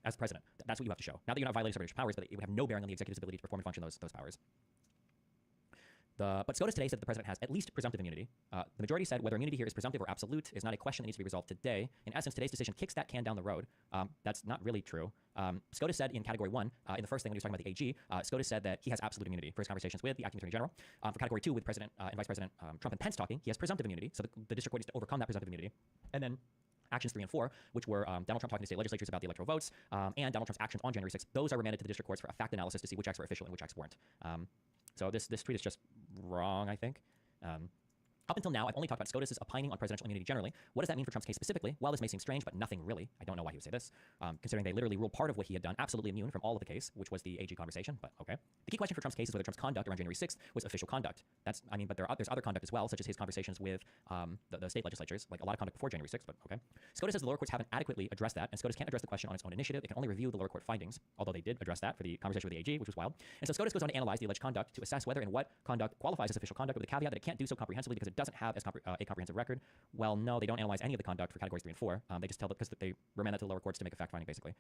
as president. That's what you have to show. Not that you're not violating separation of powers, but it would have no bearing on the executive's ability to perform and function those powers. But SCOTUS today said that the president has at least presumptive immunity. The majority said whether immunity here is presumptive or absolute is not a question that needs to be resolved today. In essence, today's decision kicks that can down the road. That's not really true. SCOTUS said in Category 1, in the first thing when he was talking about the AG, SCOTUS said that he has absolute immunity for his conversations with the acting attorney general. For Category 2, with President and Vice President Trump and Pence talking, he has presumptive immunity. So the district court needs to overcome that presumptive immunity. And then actions 3 and 4, which were Donald Trump talking to state legislatures about the electoral votes, and Donald Trump's actions on January 6th, those are remanded to the district courts for a fact analysis to see which acts were official and which acts weren't. So this tweet is just wrong, I think. Up until now, I've only talked about SCOTUS's opining on presidential immunity generally. What does that mean for Trump's case specifically? Well, this may seem strange, but nothing really. I don't know why he would say this, considering they literally ruled part of what he had done absolutely immune from all of the case, which was the AG conversation, but okay. The key question for Trump's case is whether Trump's conduct around January 6th was official conduct. But there's other conduct as well, such as his conversations with the state legislatures, like a lot of conduct before January 6th, but okay. SCOTUS says the lower courts haven't adequately addressed that, and SCOTUS can't address the question on its own initiative. It can only review the lower court findings, although they did address that for the conversation with the AG, which was wild. And so SCOTUS goes on to analyze the alleged conduct to assess whether and what conduct qualifies as official conduct, with the caveat that it can't do so comprehensively because it doesn't have a comprehensive record. Well, no, they don't analyze any of the conduct for Categories 3 and 4. They just tell because they remand that to the lower courts to make a fact finding, basically.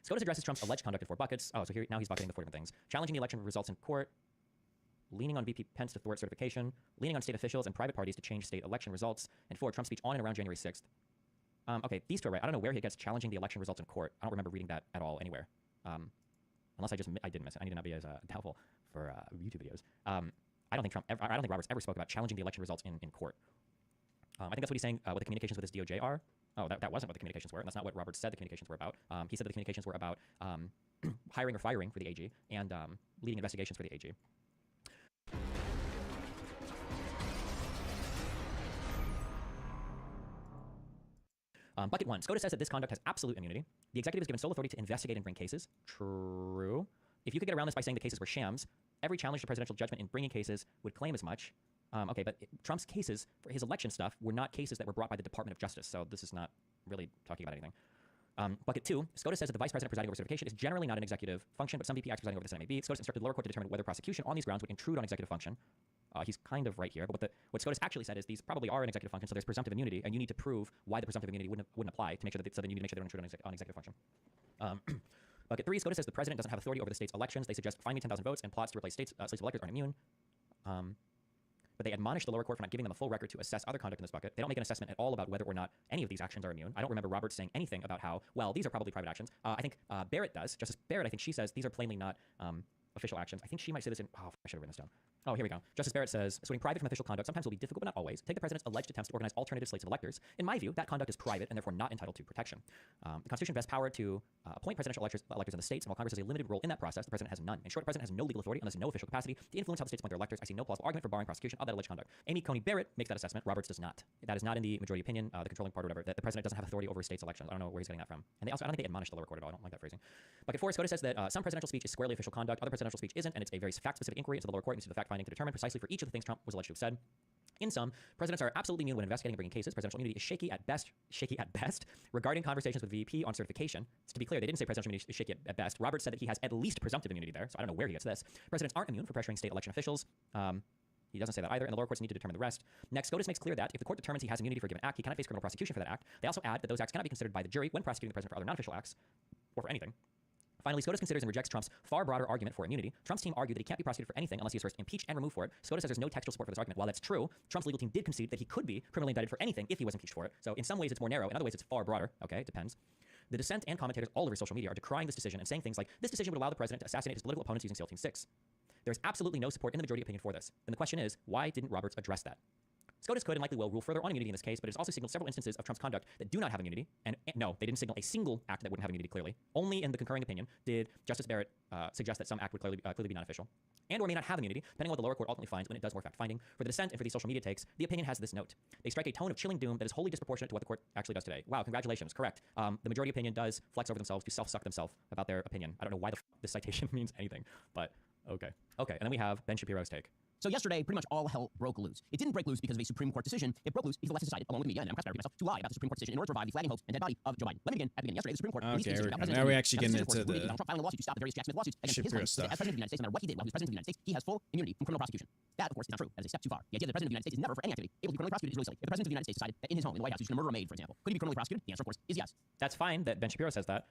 SCOTUS addresses Trump's alleged conduct in 4 buckets. Oh, so here now he's bucketing the 4 different things: challenging the election results in court, leaning on VP Pence to thwart certification, leaning on state officials and private parties to change state election results, and 4, Trump's speech on and around January 6th. Okay, these 2 are right. I don't know where he gets challenging the election results in court. I don't remember reading that at all anywhere. Unless I did miss it. I need to not be as doubtful for YouTube videos. I don't think Roberts ever spoke about challenging the election results in court. I think that's what he's saying what the communications with his DOJ are. Oh, that wasn't what the communications were, and that's not what Roberts said the communications were about. He said that the communications were about hiring or firing for the AG and leading investigations for the AG. Bucket 1. SCOTUS says that this conduct has absolute immunity. The executive is given sole authority to investigate and bring cases. True. If you could get around this by saying the cases were shams, every challenge to presidential judgment in bringing cases would claim as much. Okay, but Trump's cases for his election stuff were not cases that were brought by the Department of Justice, so this is not really talking about anything. Bucket 2, SCOTUS says that the vice president presiding over certification is generally not an executive function, but some VP acts presiding over the Senate may be. SCOTUS instructed the lower court to determine whether prosecution on these grounds would intrude on executive function. He's kind of right here, but what SCOTUS actually said is these probably are an executive function, so there's presumptive immunity, and you need to prove why the presumptive immunity wouldn't apply to make sure that so then you need to make sure they don't intrude on executive function. Bucket 3, SCOTUS says the president doesn't have authority over the state's elections. They suggest find me 10,000 votes, and plots to replace slates of electors aren't immune. But they admonish the lower court for not giving them a full record to assess other conduct in this bucket. They don't make an assessment at all about whether or not any of these actions are immune. I don't remember Roberts saying anything about how, well, these are probably private actions. I think Barrett does. Justice Barrett, I think she says these are plainly not official actions. I think she might say this in, I should have written this down. Oh, here we go. Justice Barrett says, sorting private from official conduct sometimes will be difficult, but not always. Take the president's alleged attempts to organize alternative slates of electors. In my view, that conduct is private and therefore not entitled to protection. The Constitution vests power to appoint presidential electors in the states, and while Congress has a limited role in that process, the president has none. In short, the president has no legal authority unless no official capacity to influence how the states appoint their electors. I see no plausible argument for barring prosecution of that alleged conduct. Amy Coney Barrett makes that assessment. Roberts does not. That is not in the majority opinion, the controlling part or whatever, that the president doesn't have authority over states' elections. I don't know where he's getting that from. And they also, I don't think they admonish the lower court at all. I don't like that phrasing. Bucket 4, SCOTUS says that some presidential speech is squarely official conduct, other presidential speech isn't, and it's a very fact-specific inquiry, and so the lower court needs to do the fact-finding to determine precisely for each of the things Trump was alleged to have said. In sum, presidents are absolutely immune when investigating and bringing cases. Presidential immunity is shaky at best regarding conversations with VP on certification. So to be clear, they didn't say presidential immunity is shaky at best. Roberts said that he has at least presumptive immunity there, so I don't know where he gets this. Presidents aren't immune for pressuring state election officials. He doesn't say that either, and the lower courts need to determine the rest. Next, SCOTUS makes clear that if the court determines he has immunity for a given act, he cannot face criminal prosecution for that act. They also add that those acts cannot be considered by the jury when prosecuting the president for other non-official acts, or for anything. Finally, SCOTUS considers and rejects Trump's far broader argument for immunity. Trump's team argued that he can't be prosecuted for anything unless he is first impeached and removed for it. SCOTUS says there's no textual support for this argument. While that's true, Trump's legal team did concede that he could be criminally indicted for anything if he was impeached for it. So in some ways it's more narrow, in other ways it's far broader. Okay, it depends. The dissent and commentators all over social media are decrying this decision and saying things like, this decision would allow the president to assassinate his political opponents using SEAL Team 6. There's absolutely no support in the majority opinion for this. And the question is, why didn't Roberts address that? SCOTUS could and likely will rule further on immunity in this case, but it's also signaled several instances of Trump's conduct that do not have immunity. And no, they didn't signal a single act that wouldn't have immunity clearly. Only in the concurring opinion did Justice Barrett suggest that some act would clearly be non-official, and or may not have immunity, depending on what the lower court ultimately finds when it does more fact-finding. For the dissent and for these social media takes, the opinion has this note. They strike a tone of chilling doom that is wholly disproportionate to what the court actually does today. Wow, congratulations, correct. The majority opinion does flex over themselves to self-suck themselves about their opinion. I don't know why this citation means anything, but okay. Okay, and then we have Ben Shapiro's take. So yesterday, pretty much all hell broke loose. It didn't break loose because of a Supreme Court decision. It broke loose because the left decided, along with the media and Democrats, myself, to lie about the Supreme Court decision in order to revive the flagging hopes and dead body of Joe Biden. Let me begin at the beginning. Yesterday, the Supreme Court released a decision about now we're actually getting into Donald the Trump filing a lawsuit to stop the various Jack Smith lawsuits against his claims that as president of the United States, no matter what he did while he was president of the United States, he has full immunity from criminal prosecution. That, of course, is not true. That is a step too far. The idea that the president of the United States is never, for any activity, able to be criminally prosecuted is really silly. If the president of the United States decided that in his home, in the White House, he should murder a maid, for example, could he be criminally prosecuted? The answer, of course, is yes. That's fine that Ben Shapiro says that.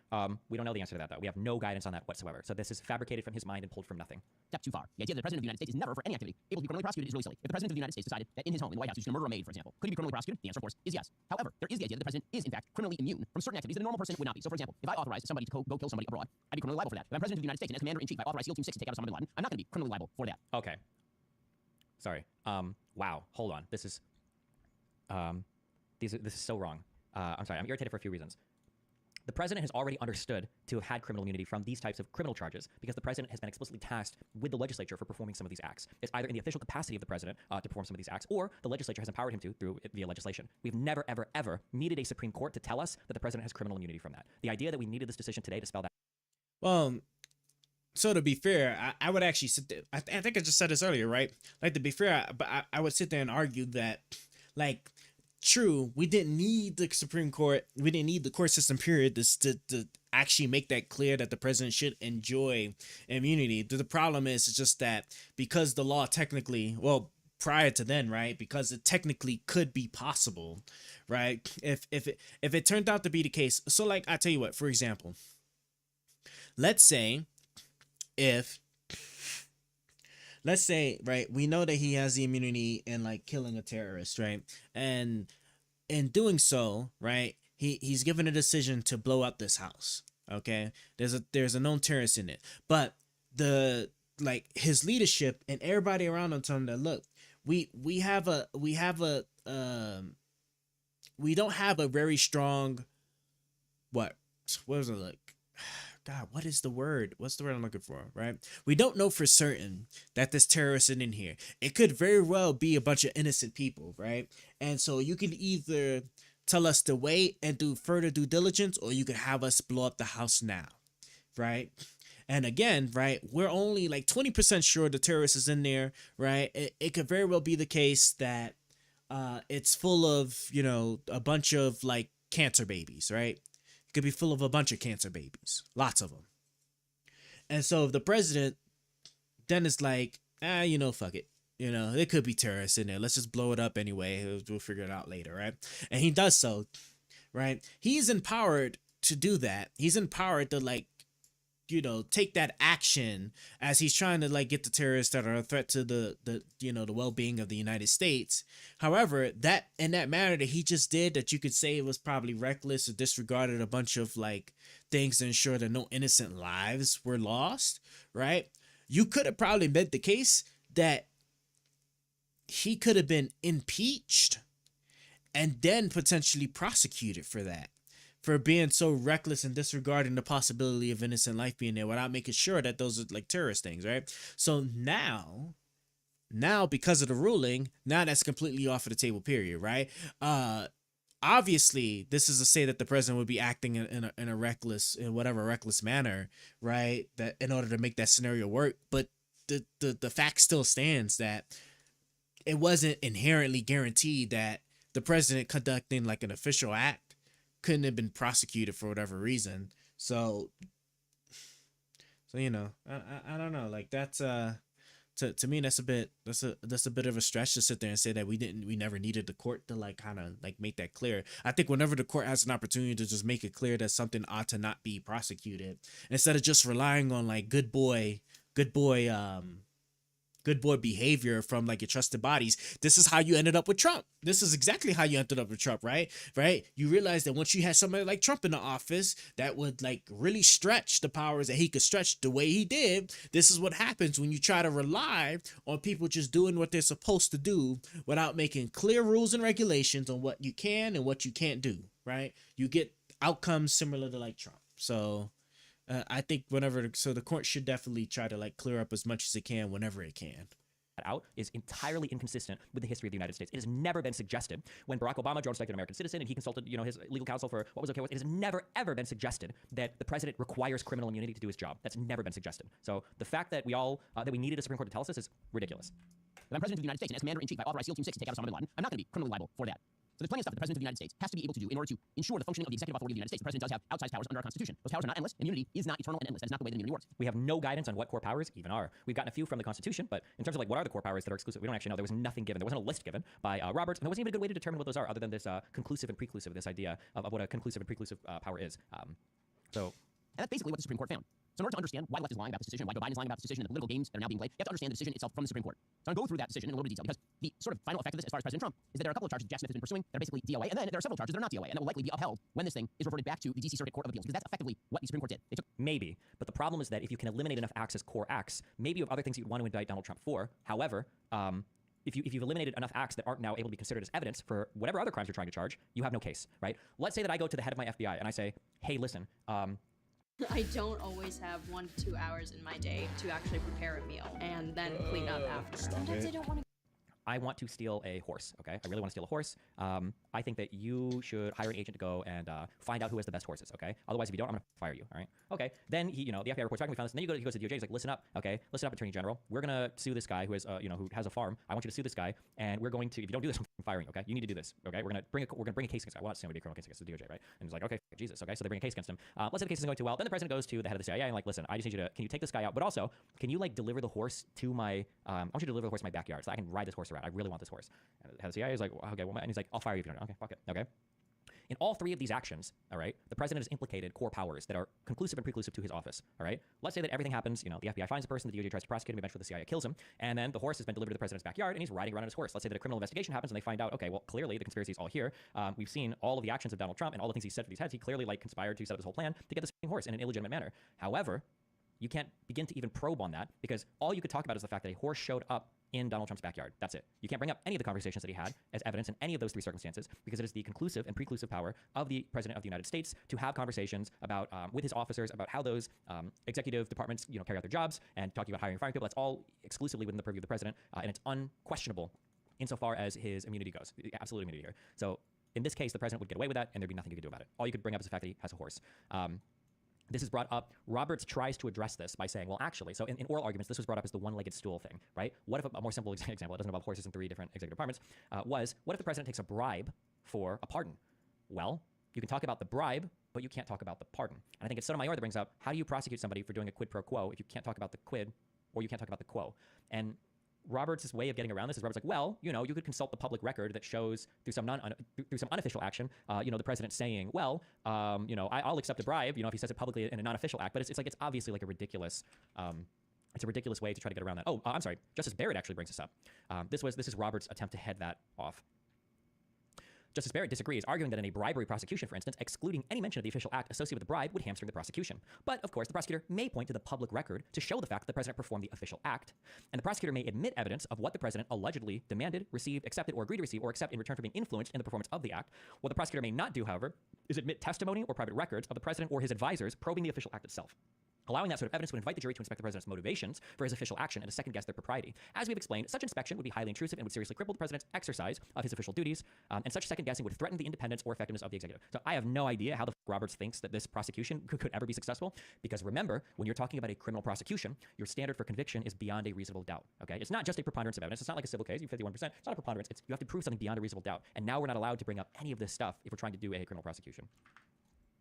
We don't know the answer to that, though. We have no guidance on that whatsoever. So this is fabricated from his mind and pulled from nothing. Step too far. The idea that the president of the United States is never, for any activity, able to be criminally prosecuted is really silly. If the president of the United States decided that in his home, in the White House, he should murder a maid, for example, could he be criminally prosecuted? The answer, of course, is yes. However, there is the idea that the president is, in fact, criminally immune from certain activities that a normal person would not be. So, for example, if I authorize somebody to go kill somebody abroad, I'd be criminally liable for that. If I'm president of the United States and as commander-in-chief, I authorize SEAL Team 6 to take out Osama bin Laden, I'm not going to be criminally liable for that. Okay. Sorry. Wow. Hold on. This is so wrong. I'm sorry. I'm irritated for a few reasons. The president has already understood to have had criminal immunity from these types of criminal charges because the president has been explicitly tasked with the legislature for performing some of these acts. It's either in the official capacity of the president to perform some of these acts, or the legislature has empowered him to through via legislation. We've never, ever, ever needed a Supreme Court to tell us that the president has criminal immunity from that. The idea that we needed this decision today to spell that. Well, so to be fair, I would actually sit there. I think I just said this earlier, right? Like, to be fair, I would sit there and argue that, like, true, we didn't need the Supreme Court. We didn't need the court system, period, to actually make that clear that the president should enjoy immunity. The problem is it's just that because the law technically, well, prior to then, right, because it technically could be possible, right, if it turned out to be the case. So, like, I tell you what, for example, let's say, right, we know that he has the immunity in, like, killing a terrorist, right? And in doing so, right, he's given a decision to blow up this house, okay? There's a known terrorist in it. But his leadership and everybody around him tell him that, look, we don't have a very strong, what was it like? God, what is the word? What's the word I'm looking for, right? We don't know for certain that this terrorist is in here. It could very well be a bunch of innocent people, right? And so you can either tell us to wait and do further due diligence, or you could have us blow up the house now, right? And again, right, we're only like 20% sure the terrorist is in there, right? It could very well be the case that it's full of, a bunch of, like, cancer babies, right? It could be full of a bunch of cancer babies, lots of them. And so the president then is like, fuck it. There could be terrorists in there. Let's just blow it up anyway. We'll figure it out later, right? And he does so, right? He's empowered to do that. He's empowered to take that action as he's trying to get the terrorists that are a threat to the well-being of the United States. However, that in that manner that he just did, that you could say it was probably reckless or disregarded a bunch of things to ensure that no innocent lives were lost, right? You could have probably made the case that he could have been impeached and then potentially prosecuted for that, for being so reckless and disregarding the possibility of innocent life being there without making sure that those are terrorist things, right? So now because of the ruling, now that's completely off of the table, period, right? Obviously, this is to say that the president would be acting in a reckless manner, right? That in order to make that scenario work, but the fact still stands that it wasn't inherently guaranteed that the president conducting an official act couldn't have been prosecuted for whatever reason. So I don't know. That's to me that's a bit of a stretch to sit there and say that we never needed the court to kind of make that clear. I think whenever the court has an opportunity to just make it clear that something ought to not be prosecuted, instead of just relying on good boy behavior from your trusted bodies. This is how you ended up with Trump. This is exactly how you ended up with Trump, right? You realize that once you had somebody like Trump in the office that would really stretch the powers that he could stretch the way he did. This is what happens when you try to rely on people just doing what they're supposed to do without making clear rules and regulations on what you can and what you can't do, right? You get outcomes similar to Trump. So I think the court should definitely try to clear up as much as it can whenever it can. Out is entirely inconsistent with the history of the United States. It has never been suggested when Barack Obama joined as an American citizen and he consulted, his legal counsel for what was okay. It has never ever been suggested that the president requires criminal immunity to do his job. That's never been suggested. So the fact that that we needed a Supreme Court to tell us this is ridiculous. If I'm president of the United States and as commander-in-chief, I authorize SEAL Team 6 to take out Osama bin Laden, I'm not going to be criminally liable for that. So there's plenty of stuff that the President of the United States has to be able to do in order to ensure the functioning of the executive authority of the United States. The President does have outsized powers under our Constitution. Those powers are not endless. Immunity is not eternal and endless. That is not the way that immunity works. We have no guidance on what core powers even are. We've gotten a few from the Constitution, but in terms of what are the core powers that are exclusive, we don't actually know. There was nothing given. There wasn't a list given by Roberts, and there wasn't even a good way to determine what those are other than this conclusive and preclusive, this idea of what a conclusive and preclusive power is. And that's basically what the Supreme Court found. So in order to understand why the left is lying about this decision, why Joe Biden is lying about this decision, and the political games that are now being played, you have to understand the decision itself from the Supreme Court. So I'm going to go through that decision in a little bit of detail because the sort of final effect of this as far as President Trump is that there are a couple of charges Jack Smith has been pursuing that are basically DOA, and then there are several charges that are not DOA, and that will likely be upheld when this thing is reverted back to the DC Circuit Court of Appeals, because that's effectively what the Supreme Court did. Maybe, but the problem is that if you can eliminate enough acts as core acts, maybe you have other things you want to indict Donald Trump for. However, if you've eliminated enough acts that aren't now able to be considered as evidence for whatever other crimes you're trying to charge, you have no case, right? Let's say that I go to the head of my FBI and I say, hey, listen, I don't always have 1 to 2 hours in my day to actually prepare a meal and then clean up after. Sometimes I don't want to. I want to steal a horse, okay? I really want to steal a horse. I think that you should hire an agent to go and find out who has the best horses, okay? Otherwise, if you don't, I'm gonna fire you, all right? Okay, then the FBI reports back and we found this, and then he goes to the DOJ, he's like, listen up, okay? Listen up, Attorney General. We're gonna sue this guy who has, who has a farm. I want you to sue this guy, and we're going to, if you don't do this, I'm firing you, okay? You need to do this, okay? We're gonna bring a case against him. Well, not a criminal case against the DOJ, right? And he's like, okay, Jesus, okay? So they bring a case against him. Let's say the case isn't going too well. Then the president goes to the head of the CIA and listen, I just need you to, can you take this guy out? But also, can you deliver the horse to my, I want you to deliver the horse to my backyard so I can ride this horse around. I really want this horse. And the head of the CIA is like, well, okay, well, and he's like, I'll fire you if you don't. Okay, fuck it. Okay. In all three of these actions, all right, the president has implicated core powers that are conclusive and preclusive to his office, all right? Let's say that everything happens, the FBI finds the person, the DOJ tries to prosecute him, eventually the CIA kills him, and then the horse has been delivered to the president's backyard, and he's riding around on his horse. Let's say that a criminal investigation happens, and they find out, okay, well, clearly the conspiracy is all here. We've seen all of the actions of Donald Trump and all the things he said for these heads. He clearly, conspired to set up this whole plan to get this horse in an illegitimate manner. However, you can't begin to even probe on that because all you could talk about is the fact that a horse showed up in Donald Trump's backyard. That's it. You can't bring up any of the conversations that he had as evidence in any of those three circumstances because it is the conclusive and preclusive power of the President of the United States to have conversations about with his officers about how those executive departments carry out their jobs and talking about hiring and firing people. That's all exclusively within the purview of the President, and it's unquestionable insofar as his immunity goes. Absolute immunity here. So in this case, the President would get away with that, and there'd be nothing you could do about it. All you could bring up is the fact that he has a horse. This is brought up. Roberts tries to address this by saying, well, actually, so in oral arguments, this was brought up as the one-legged stool thing, right? What if a more simple example, it doesn't involve horses in 3 different executive departments, what if the president takes a bribe for a pardon? Well, You can talk about the bribe, but you can't talk about the pardon. And I think it's Sotomayor that brings up, how do you prosecute somebody for doing a quid pro quo if you can't talk about the quid or you can't talk about the quo? And Roberts' way of getting around this is Roberts like, well, you know, you could consult the public record that shows through some unofficial action, you know, the president saying, well, you know, I'll accept a bribe, you know, if he says it publicly in a non-official act. But it's like, it's obviously like a ridiculous, it's a ridiculous way to try to get around that. Oh, I'm sorry. Justice Barrett actually brings this up. This is Roberts' attempt to head that off. Justice Barrett disagrees, arguing that in a bribery prosecution, for instance, excluding any mention of the official act associated with the bribe would hamstring the prosecution. But, of course, the prosecutor may point to the public record to show the fact that the president performed the official act. And the prosecutor may admit evidence of what the president allegedly demanded, received, accepted, or agreed to receive, or accept in return for being influenced in the performance of the act. What the prosecutor may not do, however, is admit testimony or private records of the president or his advisors probing the official act itself. Allowing that sort of evidence would invite the jury to inspect the president's motivations for his official action and to second-guess their propriety. As we've explained, such inspection would be highly intrusive and would seriously cripple the president's exercise of his official duties, and such second-guessing would threaten the independence or effectiveness of the executive. So I have no idea how the Roberts thinks that this prosecution could ever be successful, because remember, when you're talking about a criminal prosecution, your standard for conviction is beyond a reasonable doubt, okay? It's not just a preponderance of evidence. It's not like a civil case, you 51%. It's not a preponderance. You have to prove something beyond a reasonable doubt. And now we're not allowed to bring up any of this stuff if we're trying to do a criminal prosecution.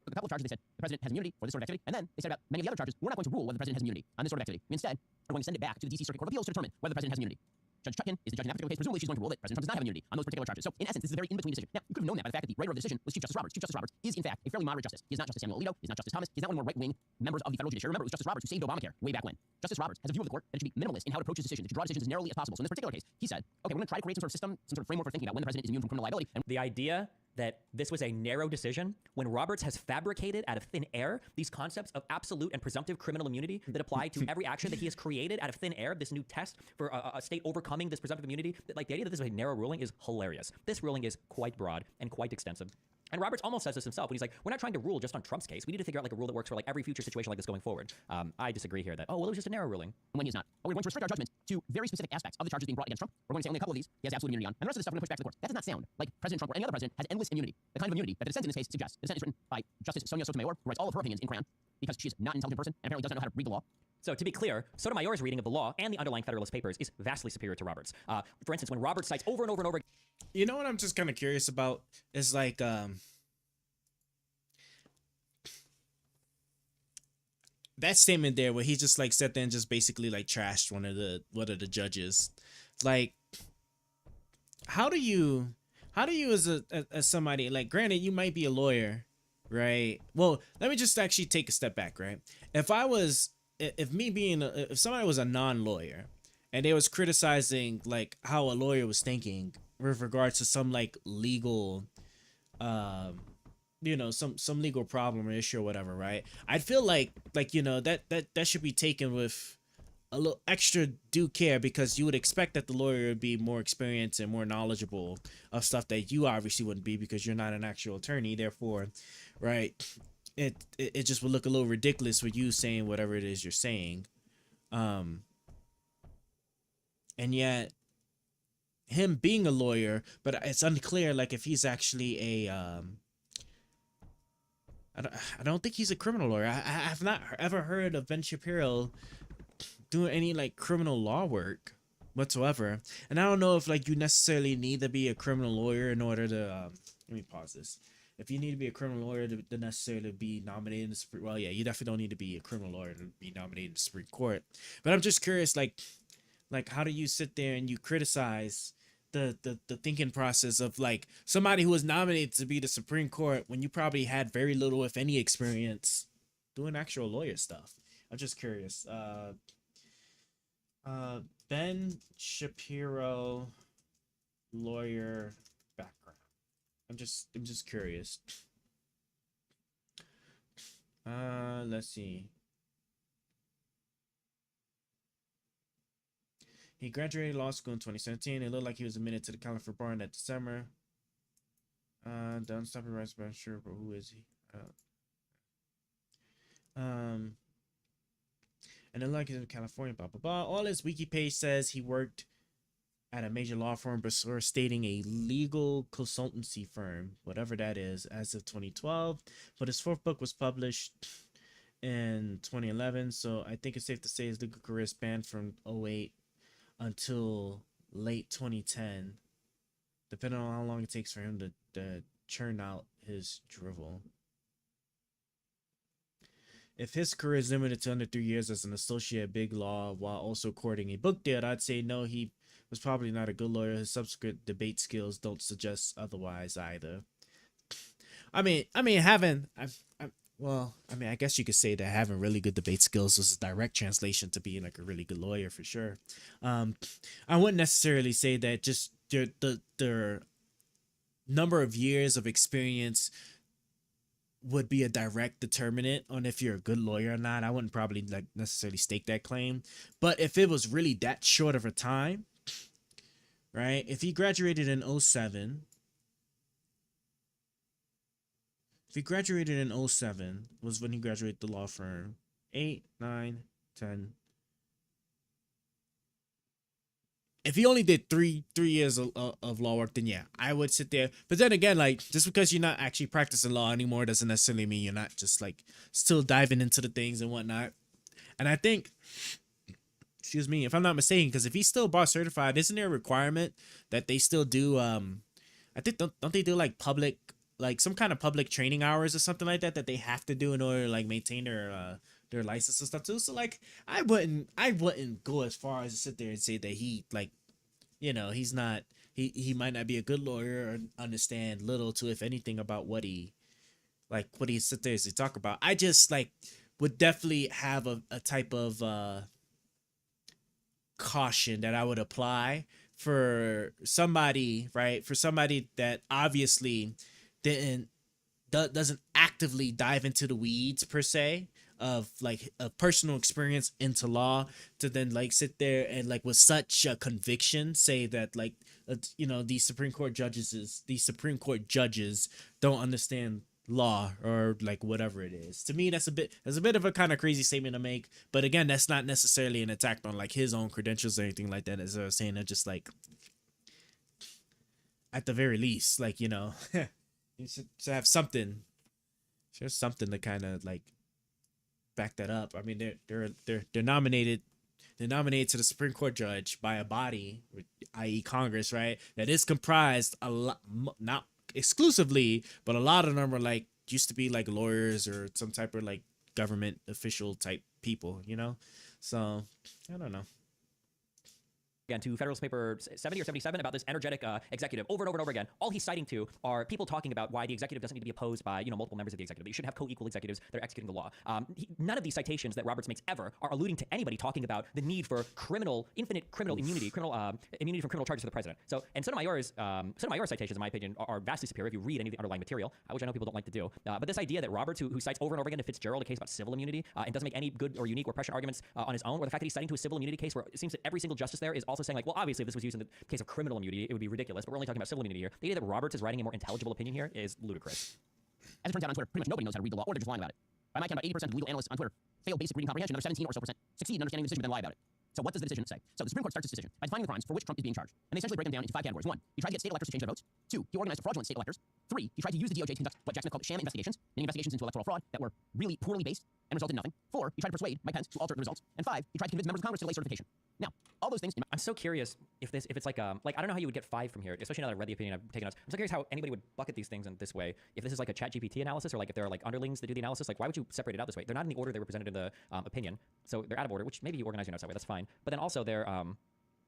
A couple of charges, they said the president has immunity for this sort of activity, and then they said about many of the other charges, we're not going to rule whether the president has immunity on this sort of activity. We instead are going to send it back to the D.C. Circuit Court of Appeals to determine whether the president has immunity. Judge Chutkan is the judge in that particular case. Presumably, she's going to rule that President Trump does not have immunity on those particular charges. So, in essence, this is a very in-between decision. Now, you could have known that by the fact that the writer of the decision was Chief Justice Roberts. Chief Justice Roberts is, in fact, a fairly moderate justice. He is not Justice Samuel Alito. He is not Justice Thomas. He's not one of the more right-wing members of the federal judiciary. Remember, it was Justice Roberts who saved Obamacare way back when. Justice Roberts has a view of the court that it should be minimalist in how it approaches decisions. It should draw decisions as narrowly as possible. So, in this particular case, he said, okay, we're going to try to create some sort of system, some sort of framework for thinking about when the president is immune from criminal liability. And the idea that this was a narrow decision when Roberts has fabricated out of thin air these concepts of absolute and presumptive criminal immunity that apply to every action that he has created out of thin air, this new test for a state overcoming this presumptive immunity, like the idea that this is a narrow ruling is hilarious. This ruling is quite broad and quite extensive. And Roberts almost says this himself when he's like, we're not trying to rule just on Trump's case. We need to figure out like a rule that works for like every future situation like this going forward. I disagree here that, oh, well, it was just a narrow ruling. When he's not. But we're going to restrict our judgment to very specific aspects of the charges being brought against Trump. We're going to say only a couple of these he has absolute immunity on. And the rest of the stuff we're going to push back to the court. That does not sound like President Trump or any other president has endless immunity. The kind of immunity that the dissent in this case suggests. The dissent is written by Justice Sonia Sotomayor, who writes all of her opinions in crayon because she is not an intelligent person and apparently doesn't know how to read the law. So to be clear, Sotomayor's reading of the law and the underlying Federalist Papers is vastly superior to Roberts. For instance, when Roberts cites over and over and over. You know what I'm just kind of curious about is like, that statement there where he just like sat there and just basically like trashed one of the judges. Like, how do you as somebody, like, granted you might be a lawyer, right? Well, let me just actually take a step back, right? If somebody was a non-lawyer and they was criticizing like how a lawyer was thinking with regards to some like legal you know, some legal problem or issue or whatever, right? I'd feel like you know, that should be taken with a little extra due care, because you would expect that the lawyer would be more experienced and more knowledgeable of stuff that you obviously wouldn't be, because you're not an actual attorney. Therefore, right, it just would look a little ridiculous with you saying whatever it is you're saying, and yet him being a lawyer, but it's unclear like if he's actually a I don't think he's a criminal lawyer. I have not ever heard of Ben Shapiro doing any like criminal law work whatsoever. And I don't know if like you necessarily need to be a criminal lawyer in order to let me pause this. If you need to be a criminal lawyer to necessarily be nominated in the Supreme, well, yeah, you definitely don't need to be a criminal lawyer to be nominated in the Supreme Court. But I'm just curious, like how do you sit there and you criticize the thinking process of like somebody who was nominated to be the Supreme Court when you probably had very little, if any, experience doing actual lawyer stuff? I'm just curious. Ben Shapiro lawyer background. I'm just curious. Let's see. He graduated law school in 2017. It looked like he was admitted to the California bar in that December. Done stopping rights, but I'm sure, but who is he? And it looked like he's in California, blah, blah, blah. All his wiki page says he worked at a major law firm before stating a legal consultancy firm, whatever that is, as of 2012. But his fourth book was published in 2011, so I think it's safe to say his legal career spanned from 2008 until late 2010, depending on how long it takes for him to churn out his drivel. If his career is limited to under 3 years as an associate at Big Law while also courting a book deal, I'd say no, he was probably not a good lawyer. His subsequent debate skills don't suggest otherwise either. I guess you could say that having really good debate skills was a direct translation to being like a really good lawyer for sure. I wouldn't necessarily say that just their number of years of experience would be a direct determinant on if you're a good lawyer or not. I wouldn't probably like necessarily stake that claim. But if it was really that short of a time, right? If he graduated in 07, was when he graduated the law firm. 8, 9, 10. If he only did three years of law work, then yeah, I would sit there. But then again, like, just because you're not actually practicing law anymore doesn't necessarily mean you're not just like still diving into the things and whatnot. And I think, excuse me, if I'm not mistaken, because if he's still bar certified, isn't there a requirement that they still do? I think don't they do like public, like some kind of public training hours or something like that they have to do in order to like maintain their license and stuff too. So like I wouldn't go as far as to sit there and say that he, like, you know, he's not, he might not be a good lawyer or understand little to if anything about what he sit there to talk about. I just like would definitely have a type of caution that I would apply for somebody, right? For somebody that obviously doesn't actively dive into the weeds per se of like a personal experience into law, to then like sit there and like with such a conviction say that like you know, these Supreme Court judges don't understand law or like whatever it is. To me, that's a bit of a kind of crazy statement to make. But again, that's not necessarily an attack on like his own credentials or anything like that. As I was saying, that just like at the very least, like, you know, you should have something. There's something to kind of like back that up. I mean, they're nominated to the Supreme Court judge by a body, i.e. Congress, right? That is comprised a lot, not exclusively, but a lot of them are like used to be like lawyers or some type of like government official type people, you know? So I don't know. Again, to Federalist Paper 70 or 77 about this energetic executive over and over and over again. All he's citing to are people talking about why the executive doesn't need to be opposed by, you know, multiple members of the executive. You should have co-equal executives that are executing the law. None of these citations that Roberts makes ever are alluding to anybody talking about the need for infinite criminal immunity, immunity from criminal charges for the president. So, and Sotomayor's citations, in my opinion, are vastly superior if you read any of the underlying material, which I know people don't like to do. But this idea that Roberts, who cites over and over again to Fitzgerald a case about civil immunity and doesn't make any good or unique or prescient arguments on his own, or the fact that he's citing to a civil immunity case where it seems that every single justice there is also saying like, well, obviously if this was used in the case of criminal immunity, it would be ridiculous, but we're only talking about civil immunity here. The idea that Roberts is writing a more intelligible opinion here is ludicrous. As it turns out on Twitter, pretty much nobody knows how to read the law, or they're just lying about it. By my count, about 80% of legal analysts on Twitter fail basic reading comprehension. Another 17 or so percent succeed in understanding the decision but then lie about it. So what does the decision say? So the Supreme Court starts its decision by defining the crimes for which Trump is being charged. And they essentially break them down into 5 categories. 1, he tried to get state electors to change their votes. 2, he organized fraudulent state electors. 3, he tried to use the DOJ to conduct what Jack Smith called sham investigations, meaning investigations into electoral fraud that were really poorly based and resulted in nothing. 4, he tried to persuade Mike Pence to alter the results. And 5, he tried to convince members of Congress to delay certification. Now, all those things. I'm so curious if it's like I don't know how you would get 5 from here, especially now that I've read the opinion, I've taken notes. I'm so curious how anybody would bucket these things in this way. If this is like a ChatGPT analysis, or like if there are like underlings that do the analysis, like why would you separate it out this way? They're not in the order they were presented in the opinion, so they're out of order. Which maybe you organize your notes that way. That's fine. But then also they're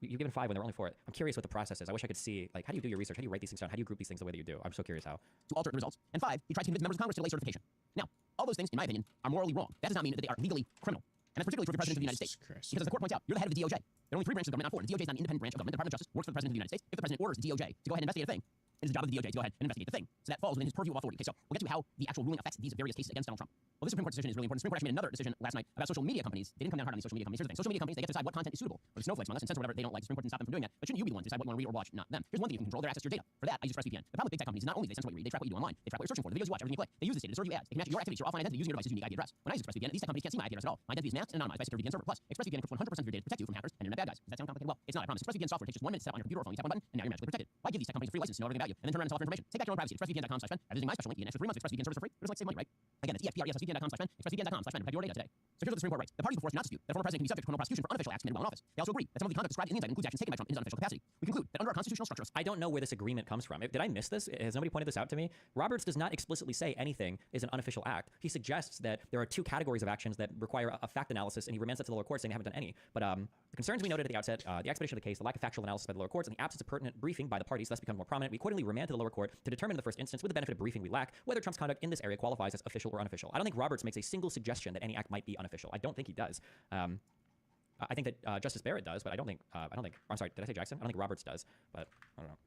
you've given 5 when there were only 4. I'm curious what the process is. I wish I could see, like, how do you do your research? How do you write these things down? How do you group these things the way that you do? I'm so curious how. To alter the results. And 5, he tried to convince members of Congress to delay certification. Now, all those things, in my opinion, are morally wrong. That does not mean that they are legally criminal. And that's particularly true for the President of the United States. Because as the court points out, you're the head of the DOJ. There are only 3 branches of government, not 4. The DOJ is not an independent branch of government. The Department of Justice works for the President of the United States. If the President orders the DOJ to go ahead and investigate a thing, it is the job of the DOJ to go ahead and investigate the thing. So that falls within his purview of authority. Okay, so we'll get to how the actual ruling affects these various cases against Donald Trump. Well, this Supreme Court decision is really important. The Supreme Court actually made another decision last night about social media companies. They didn't come down hard on these social media companies. Here's the thing. Social media companies, they get to decide what content is suitable. Or the snowflakes, unless and censor whatever they don't like. The Supreme Court didn't stop them from doing that. But shouldn't you be the one to decide what you want to read or watch, not them? Here's one thing you can control: their access to your data. For that, I use ExpressVPN. The problem with big tech companies is not only they censor what you read, they track what you do online. They track what you're searching for, the videos you watch, everything you play. They use this data to serve you ads. They can match your activities, your offline identity using your device's unique IP address. When I use ExpressVPN, these tech companies can't see my IP address at all. My identity is masked and anonymized by SecurVPN server. Plus, ExpressVPN encrypts 100% of your data to protect you from hackers and internet bad guys. Does that sound complicated? Well, it's not. I promise. ExpressVPN software takes just 1 minute to set up on your computer or phone. You tap one button, and now you're magically protected. Why give these tech companies a free license to know everything about you, and then turn around and sell off your information? Take back your own privacy. ExpressVPN.com/Ben. By visiting my special link, you get an extra 3 months of ExpressVPN service for free. It was like save money, right? Again, it's EXPRESSVPN.com/Ben. ExpressVPN.com/Ben. Protect your data today. So here's what the Supreme Court writes: the parties before us do not dispute that a former president can be subject to criminal prosecution for unofficial acts committed while in office. They also agree that some of the conduct described in the indictment includes actions taken by Trump in his unofficial capacity. We conclude that under our constitutional structure. I don't know where this agreement comes from. Did I miss this? Has nobody pointed this out to me? Roberts does not explicitly say anything is an unofficial act. He suggests that there are two categories of actions that require a fact analysis, and he remands that to the lower courts saying they haven't done any. But the concerns we noted at the outset, the expedition of the case, the lack of factual analysis by the lower courts, and the absence of pertinent briefing by the parties thus become more prominent. We accordingly remand to the lower court to determine in the first instance, with the benefit of briefing we lack, whether Trump's conduct in this area qualifies as official or unofficial. I don't think Roberts makes a single suggestion that any act might be unofficial. I don't think he does. I think that Justice Barrett does, but I don't think, I'm sorry, did I say Jackson? I don't think Roberts does, but I don't know.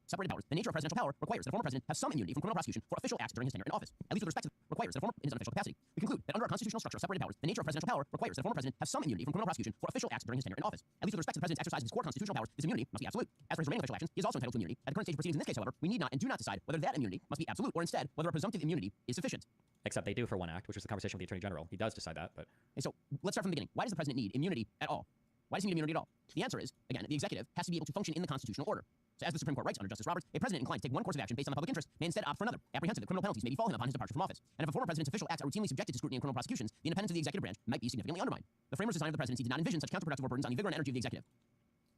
Separated powers. The nature of presidential power requires that a former president have some immunity from criminal prosecution for official acts during his tenure in office, at least with respect to requires that a former in his unofficial capacity. We conclude that under our constitutional structure of separated powers, the nature of presidential power requires that a former president have some immunity from criminal prosecution for official acts during his tenure in office, at least with respect to the president's exercise of his core constitutional powers. This immunity must be absolute. As for his remaining official actions, he is also entitled to immunity. At the current stage of proceedings in this case, however, we need not and do not decide whether that immunity must be absolute or instead whether a presumptive immunity is sufficient. Except they do for one act, which was the conversation with the Attorney General. He does decide that, but... And so let's start from the beginning. Why does the president need immunity at all? Why does he need immunity at all? The answer is, again, the executive has to be able to function in the constitutional order. So as the Supreme Court writes under Justice Roberts, a president inclined to take one course of action based on the public interest may instead opt for another, apprehensive that criminal penalties may befall him upon his departure from office. And if a former president's official acts are routinely subjected to scrutiny in criminal prosecutions, the independence of the executive branch might be significantly undermined. The framers' design of the presidency did not envision such counterproductive burdens on the vigor and energy of the executive.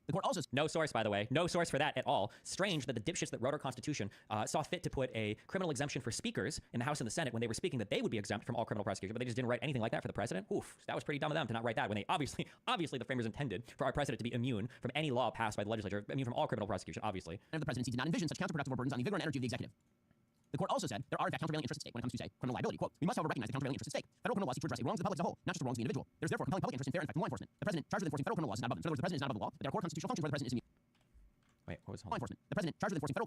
The court also... No source, by the way. No source for that at all. Strange that the dipshits that wrote our Constitution saw fit to put a criminal exemption for speakers in the House and the Senate when they were speaking that they would be exempt from all criminal prosecution, but they just didn't write anything like that for the president. Oof, that was pretty dumb of them to not write that when they obviously the framers intended for our president to be immune from any law passed by the legislature, immune from all criminal prosecution, obviously. And the presidency did not envision such counterproductive burdens on the vigor and energy of the executive. The court also said there are in fact countervailing interests at stake when it comes to, say, criminal liability. Quote, we must however recognize the countervailing interests at stake. Federal criminal laws seek to address a wrong to the public as a whole, not just the wrongs of the individual. There is therefore compelling public interest in fair and effective law enforcement. The president charged with enforcing federal criminal laws is not above them. So in other words, the president is not above the law, but there are core constitutional functions where the president is immune. Wait, what was law enforcement? The president charged with enforcing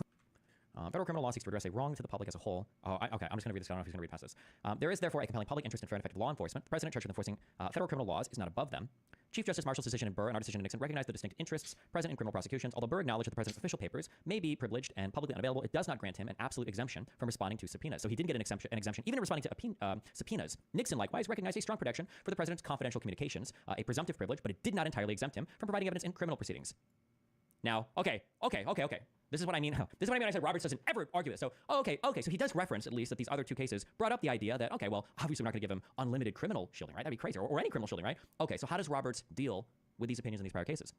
federal criminal law seeks to address a wrong to the public as a whole. Okay, I'm just going to read this. I don't know if he's going to read past this. There is therefore a compelling public interest in fair and effective law enforcement. The president charged with enforcing federal criminal laws is not above them. Chief Justice Marshall's decision in Burr and our decision in Nixon recognized the distinct interests present in criminal prosecutions. Although Burr acknowledged that the president's official papers may be privileged and publicly unavailable, it does not grant him an absolute exemption from responding to subpoenas. So he did get an exemption even in responding to subpoenas. Nixon likewise recognized a strong protection for the president's confidential communications, a presumptive privilege, but it did not entirely exempt him from providing evidence in criminal proceedings. Now, okay. This is what I mean. This is what I mean. I said Roberts doesn't ever argue this. So, okay. So he does reference at least that these other two cases brought up the idea that, okay, well, obviously we're not going to give him unlimited criminal shielding, right? That'd be crazy, or any criminal shielding, right? Okay, so how does Roberts deal with these opinions in these prior cases?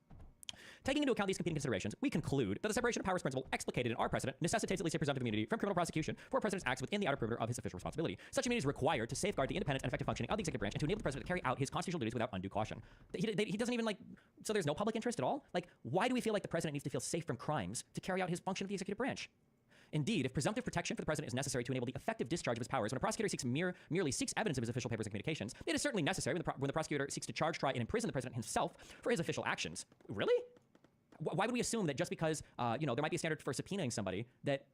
Taking into account these competing considerations, we conclude that the separation of powers principle explicated in our precedent necessitates at least a presumptive immunity from criminal prosecution for a president's acts within the outer perimeter of his official responsibility. Such immunity is required to safeguard the independent and effective functioning of the executive branch and to enable the president to carry out his constitutional duties without undue caution. He doesn't even so there's no public interest at all? Why do we feel like the president needs to feel safe from crimes to carry out his function of the executive branch? Indeed, if presumptive protection for the president is necessary to enable the effective discharge of his powers, when a prosecutor merely seeks evidence of his official papers and communications, it is certainly necessary when the prosecutor seeks to charge, try, and imprison the president himself for his official actions. Really? Why would we assume that just because there might be a standard for subpoenaing somebody, that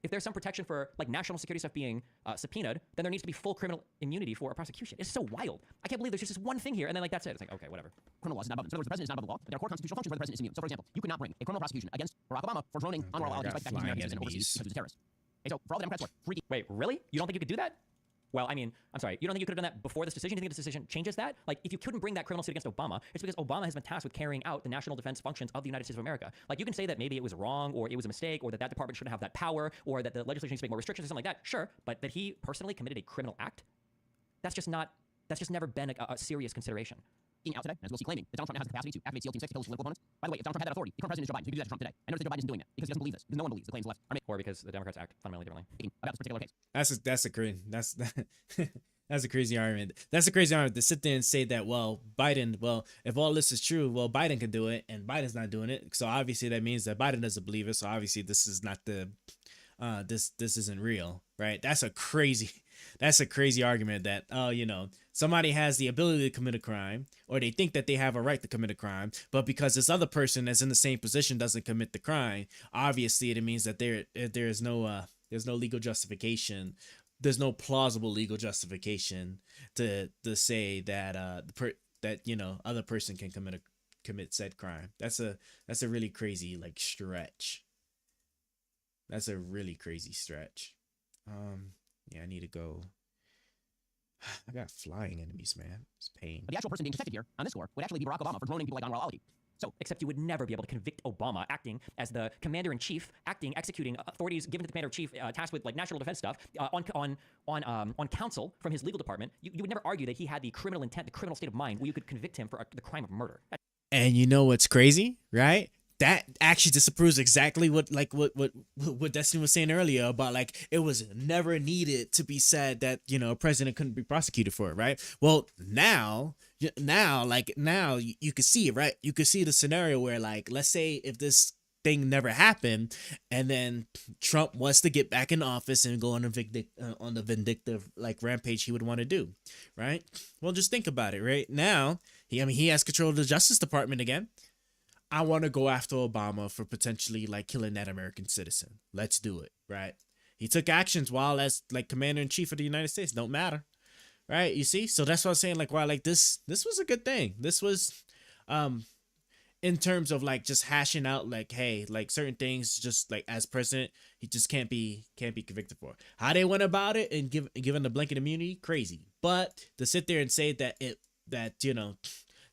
if there's some protection for national security stuff being subpoenaed, then there needs to be full criminal immunity for a prosecution? It's so wild. I can't believe there's just this one thing here, and then that's it. It's okay, whatever. Criminal laws is not above them. So in other words, the president is not above the law, but there are core constitutional functions where the president is immune. So for example, you could not bring a criminal prosecution against Barack Obama for droning on moral allegations despite the fact that he's American citizen overseas because he's a terrorist. Okay, so for all the Democrats who are freaking... Wait, really? You don't think you could do that? Well, I mean, I'm sorry. You don't think you could have done that before this decision? Do you think this decision changes that? If you couldn't bring that criminal suit against Obama, it's because Obama has been tasked with carrying out the national defense functions of the United States of America. You can say that maybe it was wrong, or it was a mistake, or that department shouldn't have that power, or that the legislature needs to make more restrictions or something like that. Sure, but that he personally committed a criminal act, that's just never been a serious consideration. Out today, as we'll see, claiming that Donald Trump now has the capacity to activate SEAL Team 6 to kill his political opponents. By the way, if Donald Trump had that authority, the current president is Joe Biden, so he could do that to Trump today. I notice that Joe Biden isn't doing that because he doesn't believe this, because no one believes the claims left are made. Or because the Democrats act fundamentally differently. About this particular case. That's a crazy argument. That's a crazy argument to sit there and say that, if all this is true, Biden can do it, and Biden's not doing it. So obviously that means that Biden doesn't believe it. So obviously this is not this isn't real, right? That's a crazy argument that, somebody has the ability to commit a crime, or they think that they have a right to commit a crime, but because this other person that's in the same position doesn't commit the crime, obviously it means that there's no legal justification. There's no plausible legal justification to say that other person can commit said crime. That's a really crazy stretch. That's a really crazy stretch. I need to go. I got flying enemies, man. It's pain. But the actual person being protected here on this score would actually be Barack Obama for droning people on morality. So, except you would never be able to convict Obama acting as the commander-in-chief, executing authorities given to the commander-in-chief tasked with national defense stuff on counsel from his legal department. You would never argue that he had the criminal intent, the criminal state of mind, where you could convict him for the crime of murder. And you know what's crazy, right? that actually disapproves exactly what Destiny was saying earlier about like it was never needed to be said that, you know, a president couldn't be prosecuted for it, right? Well, now you can see it, right? You can see the scenario where, like, let's say if this thing never happened and then Trump was to get back in office and go on the vindictive like rampage he would want to do, right? Well, just think about it. Right now, he has control of the Justice Department again. I want to go after Obama for potentially like killing that American citizen. Let's do it, right? He took actions while as like commander-in-chief of the United States. Don't matter, right? You see? So that's what I'm saying. Like, wow, like this was a good thing. This was in terms of like just hashing out like, hey, like certain things just like as president, he just can't be convicted for. How they went about it and given the blanket immunity, crazy. But to sit there and say that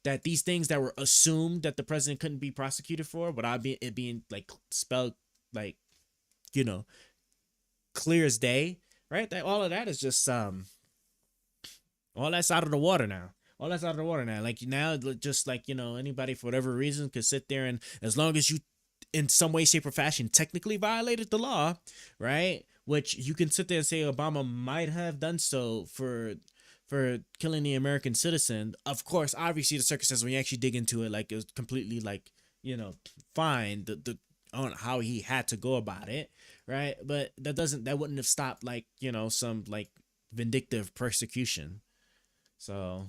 that these things that were assumed that the president couldn't be prosecuted for without it being like spelled like, you know, clear as day, right? That all of that is just all that's out of the water now. All that's out of the water now. Like now, just like, you know, anybody for whatever reason could sit there and as long as you in some way, shape, or fashion technically violated the law, right? Which you can sit there and say Obama might have done so for killing the American citizen. Of course, obviously the circumstances when you actually dig into it, like it was completely like, you know, fine the on how he had to go about it, right? But that wouldn't have stopped like, you know, some like vindictive persecution. So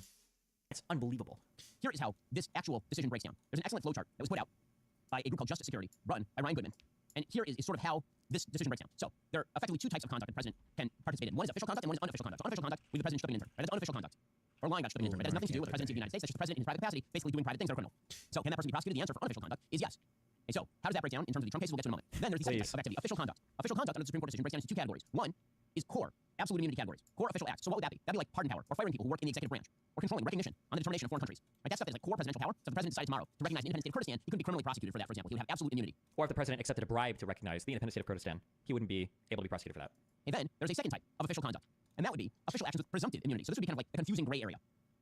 it's unbelievable. Here is how this actual decision breaks down. There's an excellent flowchart that was put out by a group called Justice Security, run by Ryan Goodman. And here is sort of how this decision breaks down. So there are effectively two types of conduct that the president can participate in. One is official conduct and one is unofficial conduct. So unofficial conduct would be the president shipping an intern. Right? That's unofficial conduct. Or lying about shipping an intern. It has nothing to do with the presidency of the United States. That's just the president in his private capacity basically doing private things that are criminal. So can that person be prosecuted? The answer for unofficial conduct is yes. And so how does that break down in terms of the Trump case? We'll get to in a moment. Then there's the second type of activity, official conduct. Official conduct under the Supreme Court decision breaks down into two categories. One is core absolute immunity categories, core official acts. So what would that be? That'd be like pardon power or firing people who work in the executive branch or controlling recognition on the determination of foreign countries. Right? That stuff is like core presidential power. So if the president decided tomorrow to recognize the independent state of Kurdistan, he couldn't be criminally prosecuted for that, for example. He would have absolute immunity. Or if the president accepted a bribe to recognize the independent state of Kurdistan, he wouldn't be able to be prosecuted for that. And then there's a second type of official conduct, and that would be official actions with presumptive immunity. So this would be kind of like a confusing gray area.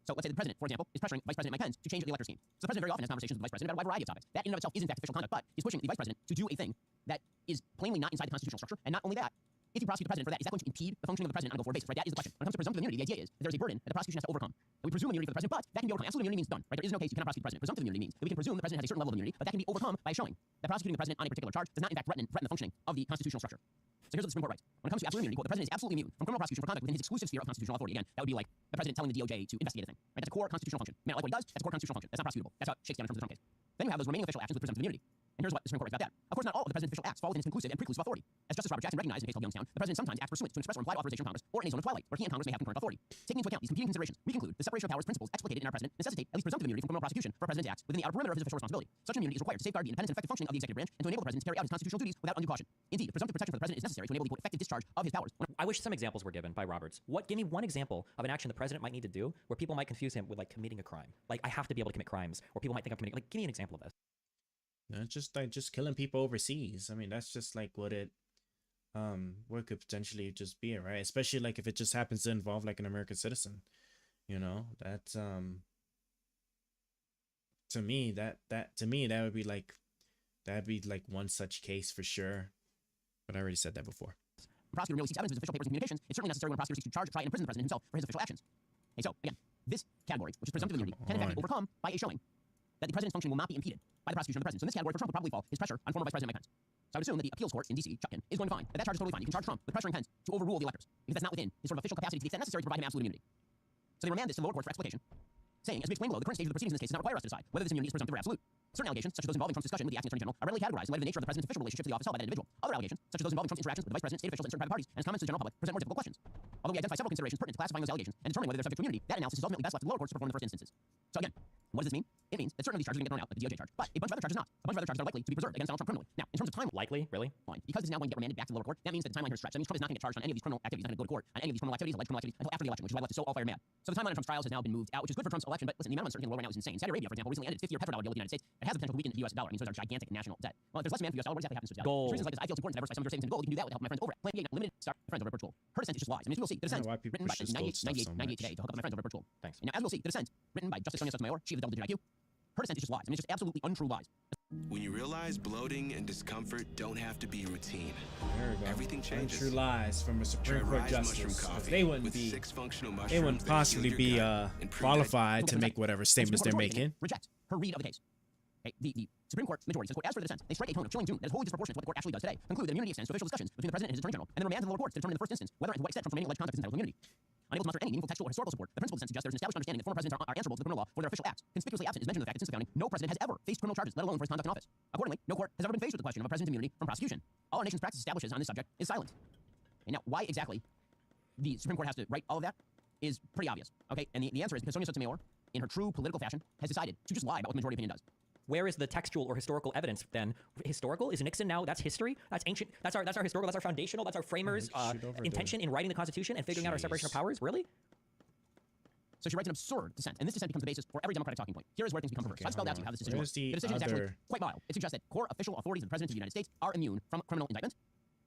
So let's say the president, for example, is pressuring Vice President Mike Pence to change the elector scheme. So the president very often has conversations with the vice president about a wide variety of topics. That in and of itself is in fact official conduct, but he's pushing the vice president to do a thing that is plainly not inside the constitutional structure. And not only that, if you prosecute the president for that, is that going to impede the functioning of the president on a go-forward basis? Right? That is the question. When it comes to presumptive immunity, the idea is that there is a burden that the prosecution has to overcome. And we presume immunity for the president, but that can be overcome. Absolute immunity means done. Right? There is no case you cannot prosecute the president. Presumptive immunity means that we can presume the president has a certain level of immunity, but that can be overcome by showing that prosecuting the president on a particular charge does not in fact threaten the functioning of the constitutional structure. So here's what the Supreme Court writes. When it comes to absolute immunity, quote, the president is absolutely immune from criminal prosecution for conduct within his exclusive sphere of constitutional authority. Again, that would be like the president telling the DOJ to investigate a thing. Right? That's a core constitutional function. Man, like what he does, that's a core constitutional function. That's not prosecutable. That's how it shakes down in terms of the Trump case. Then you have those remaining official actions with presumptive immunity. And here's what the Supreme Court writes about that. Of course, not all of the president's official acts fall within his conclusive and preclusive authority. As Justice Robert Jackson recognized in a case called Youngstown, the president sometimes acts pursuant to an express or implied authorization of Congress or in a zone of twilight, where he and Congress may have concurrent authority. Taking into account these competing considerations, we conclude the separation of powers principles explicated in our president necessitate at least presumptive immunity from criminal prosecution for a president's acts within the outer perimeter of his official responsibility. Such immunity is required to safeguard the independence and effective functioning of the executive branch and to enable the president to carry out his constitutional duties without undue caution. Indeed, presumptive protection for the president is necessary to enable the quote, effective discharge of his powers. I wish some examples were given by Roberts. Give me one example of an action the president might need to do where people might confuse him with like committing a crime. Like I have to be able to commit crimes, or people might think I'm committing. Like, give me an example of this. No, it's just like just killing people overseas. I mean, that's just like what it could potentially just be, right? Especially like if it just happens to involve like an American citizen, you know. That's to me that would be like one such case for sure. But I already said that before. The prosecutor merely seeks evidence of official papers and communications. It's certainly necessary when a prosecutor seeks to charge, try, and imprison the president himself for his official actions. And so again, this category, which is presumptive immunity, can in fact be overcome by a showing that the president's function will not be impeded by the prosecution of the president. So in this category for Trump would probably fall his pressure on former Vice President Mike Pence. So I would assume that the appeals court in D.C., Chutkan, is going to find that charge is totally fine. You can charge Trump with pressuring Pence to overrule the electors because that's not within his sort of official capacity to the extent necessary to provide him absolute immunity. So they remand this to the lower court for explication, saying, as we explained below, the current stage of the proceedings in this case does not require us to decide whether this immunity is presumptive or absolute. Certain allegations, such as those involving Trump's discussion with the acting attorney general, are readily categorized in light of the nature of the president's official relationship to the office held by that individual. Other allegations, such as those involving Trump's interactions with the vice president, state officials, and certain private parties, and his comments to the general public, present more difficult questions. Although we identify several considerations pertinent to classifying those allegations and determining whether they're subject to immunity, that analysis is ultimately best left to the lower courts to perform in the first instances. So again, what does this mean? It means that certain of these charges are going to get thrown out, like the DOJ charge, but a bunch of other charges not. A bunch of other charges are likely to be preserved against Donald Trump criminally. Now, in terms of time, likely, really, fine, because it's now going to get remanded back to the lower court. That means that the timeline here is stretched. That means Trump is not going to get charged on any of these criminal activities. He's not going to go to court on any of these criminal activities, alleged criminal activities, until after the election, which is why left is so all fire mad. So the timeline of Trump's trials has now been moved out, which is good for Trump's election. But listen, the amount of uncertainty in the world right now is insane. Saudi Arabia, for example, recently ended its 50-year petrodollar deal with the United States. It has the potential to weaken the U.S. dollar. It means those are gigantic national debt. Well, if there's less demand for U.S. dollar, what exactly happens to its value? Gold. For reasons like this, I feel it's important to diversify some of your savings into gold. You can do that with help my friends over at Plan B, limited stock friends over at Virtual. Her Descent is just lies. I mean, as we'll see, the Descent, written by 98 today to hook up with my friends over at Virtual. Thanks. And now, as we'll see, the Descent, written by Justice Sonia Sotomayor, she of the double-digit IQ. Her Descent is just lies. I mean, it's just absolutely untrue lies. When you realize bloating and discomfort don't have to be routine. There we go. Everything changes. Untrue lies from a Supreme Try Court Rise justice. Mushroom 'Cause Coffee they wouldn't with be. 6 functional They mushrooms wouldn't that heal possibly your be gut, improve qualified to make whatever statements they're making. Reject her read of the case. Okay, the Supreme Court majority says, quote, as for the dissent, they strike a tone of chilling doom that is wholly disproportionate to what the court actually does today. Conclude that immunity extends to official discussions between the president and his attorney general, and then remand to the lower courts to determine in the first instance whether and to what extent from any alleged conduct is entitled to immunity. Unable to muster any meaningful textual or historical support, the principal dissent suggests there is an established understanding that former presidents are answerable to the criminal law for their official acts. Conspicuously absent is mention of the fact that since the founding, no president has ever faced criminal charges, let alone for his conduct in office. Accordingly, no court has ever been faced with the question of a president's immunity from prosecution. All our nation's practice establishes on this subject is silent. And now, why exactly the Supreme Court has to write all of that is pretty obvious. Okay, and the answer is because Sonia Sotomayor, in her true political fashion, has decided to just lie about what the majority opinion does. Where is the textual or historical evidence then? Historical? Is Nixon now? That's history? That's ancient? That's our historical, that's our foundational, that's our framers' intention in writing the Constitution and figuring out our separation of powers? Really? So she writes an absurd dissent, and this dissent becomes the basis for every Democratic talking point. Here is where things become perverse. So I spelled out to you how this decision works. The decision is actually quite mild. It suggests that core official authorities of the President of the United States are immune from criminal indictment.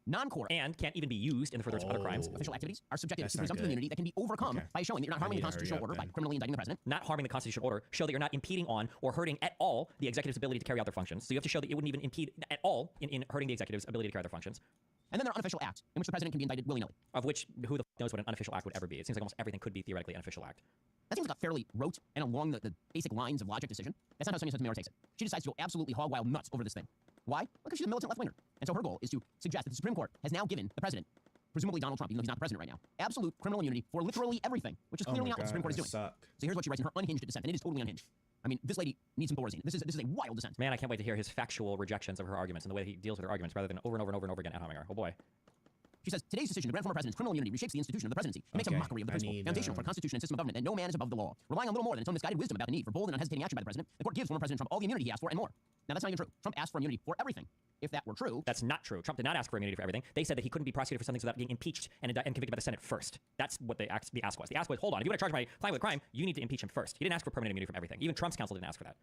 Non-core and can't even be used in the furtherance of other crimes. Official activities are subjected to presumptive immunity that can be overcome by showing that you're not harming the constitutional order by criminally indicting the president. Not harming the constitutional order. Show that you're not impeding on or hurting at all the executive's ability to carry out their functions. So you have to show that you wouldn't even impede at all in hurting the executive's ability to carry out their functions. And then there are unofficial acts in which the president can be indicted willy-nilly. Of which, who the knows what an unofficial act would ever be? It seems like almost everything could be theoretically an official act. That seems like a fairly rote and along the basic lines of logic decision. That's not how Sonia Sotomayor takes it. She decides to go absolutely hog wild nuts over this thing. Why? Because she's a militant left-winger. And so her goal is to suggest that the Supreme Court has now given the president, presumably Donald Trump, even though he's not the president right now, absolute criminal immunity for literally everything, which is clearly not what the Supreme Court is doing. So here's what she writes in her unhinged dissent, and it is totally unhinged. I mean, this lady needs some Thorazine. This is a wild dissent. Man, I can't wait to hear his factual rejections of her arguments and the way he deals with her arguments rather than over and over and over and over again ad hominem her. Oh boy. She says, today's decision to grant former presidents criminal immunity reshapes the institution of the presidency. It makes a mockery of the principle, foundational for a constitution and system of government, that no man is above the law. Relying on little more than its own misguided wisdom about the need for bold and unhesitating action by the president, the court gives former President Trump all the immunity he asked for and more. Now, that's not even true. Trump asked for immunity for everything. If that were true... That's not true. Trump did not ask for immunity for everything. They said that he couldn't be prosecuted for something without being impeached and convicted by the Senate first. That's what the ask was. The ask was, hold on, if you want to charge my client with a crime, you need to impeach him first. He didn't ask for permanent immunity from everything. Even Trump's counsel didn't ask for that.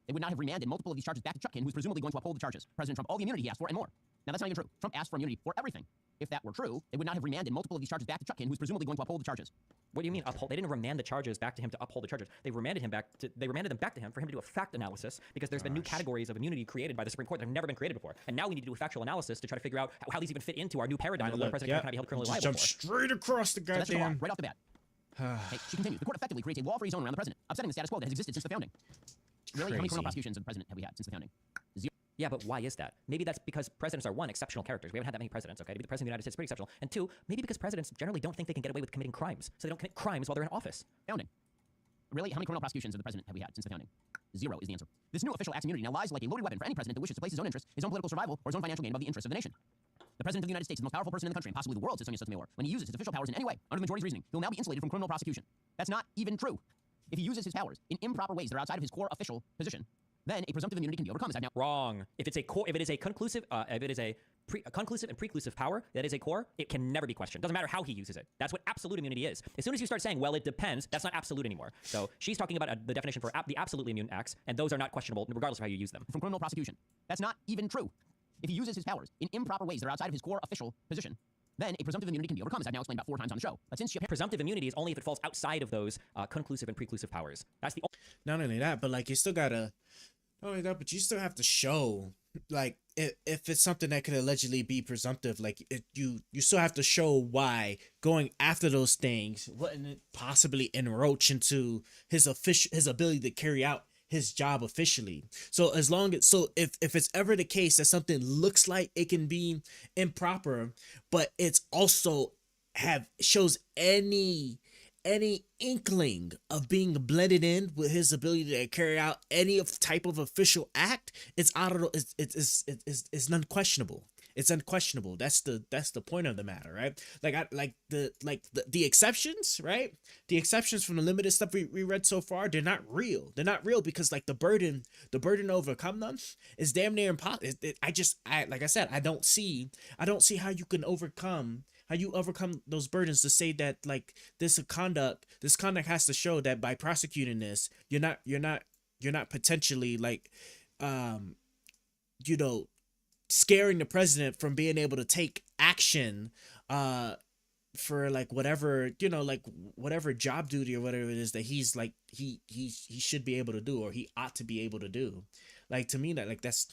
They would not have remanded multiple of these charges back to Chutkin, who's presumably going to uphold the charges. President Trump all the immunity he asked for and more. Now, that's not even true. Trump asked for immunity for everything. If that were true, they would not have remanded multiple of these charges back to Chutkin, who's presumably going to uphold the charges. What do you mean uphold? They didn't remand the charges back to him to uphold the charges. They remanded them back to him for him to do a fact analysis because there's been new categories of immunity created by the Supreme Court that have never been created before. And now we need to do a factual analysis to try to figure out how these even fit into our new paradigm of what a president cannot be held criminally liable jump for. straight across the goddamn... So that's the law, right off the bat. Hey, she continues. The court effectively creates a wall for his own around the president, upsetting the status quo that has existed since the founding. Really? How many criminal prosecutions of the president have we had since the founding? Zero. Yeah, but why is that? Maybe that's because presidents are, one, exceptional characters. We haven't had that many presidents, okay? To be the president of the United States is pretty exceptional. And two, maybe because presidents generally don't think they can get away with committing crimes. So they don't commit crimes while they're in office. Founding. Really? How many criminal prosecutions of the president have we had since the founding? Zero is the answer. This new official acts immunity now lies like a loaded weapon for any president that wishes to place his own interests, his own political survival, or his own financial gain above the interests of the nation. The president of the United States is the most powerful person in the country and possibly the world, says Sonia Sotomayor. When he uses his official powers in any way, under the majority's reasoning, he will now be insulated from criminal prosecution. That's not even true. If he uses his powers in improper ways that are outside of his core official position, then a presumptive immunity can be overcome. Wrong. If it is a conclusive, conclusive and preclusive power that is a core, it can never be questioned. Doesn't matter how he uses it. That's what absolute immunity is. As soon as you start saying, well, it depends, that's not absolute anymore. So she's talking about the definition for the absolutely immune acts, and those are not questionable regardless of how you use them. From criminal prosecution. That's not even true. If he uses his powers in improper ways that are outside of his core official position, then a presumptive immunity can be overcome, as I've now explained about 4 times on the show. But since presumptive immunity is only if it falls outside of those conclusive and preclusive powers. That's the not only that, but like you still gotta not only that, but you still have to show like if it's something that could allegedly be presumptive, like you still have to show why going after those things wouldn't it possibly encroach into his ability to carry out his job officially. So if it's ever the case that something looks like it can be improper, but it's also shows any inkling of being blended in with his ability to carry out any type of official act, it's unquestionable. It's unquestionable. That's the point of the matter, right? The exceptions, right? The exceptions from the limited stuff we read so far, they're not real. They're not real because like the burden to overcome them is damn near impossible. Like I said, I don't see how you can overcome those burdens to say that like this conduct has to show that by prosecuting this, you're not potentially like scaring the president from being able to take action for like whatever job duty or whatever it is that he's like he should be able to do or he ought to be able to do. Like to me, that like that's,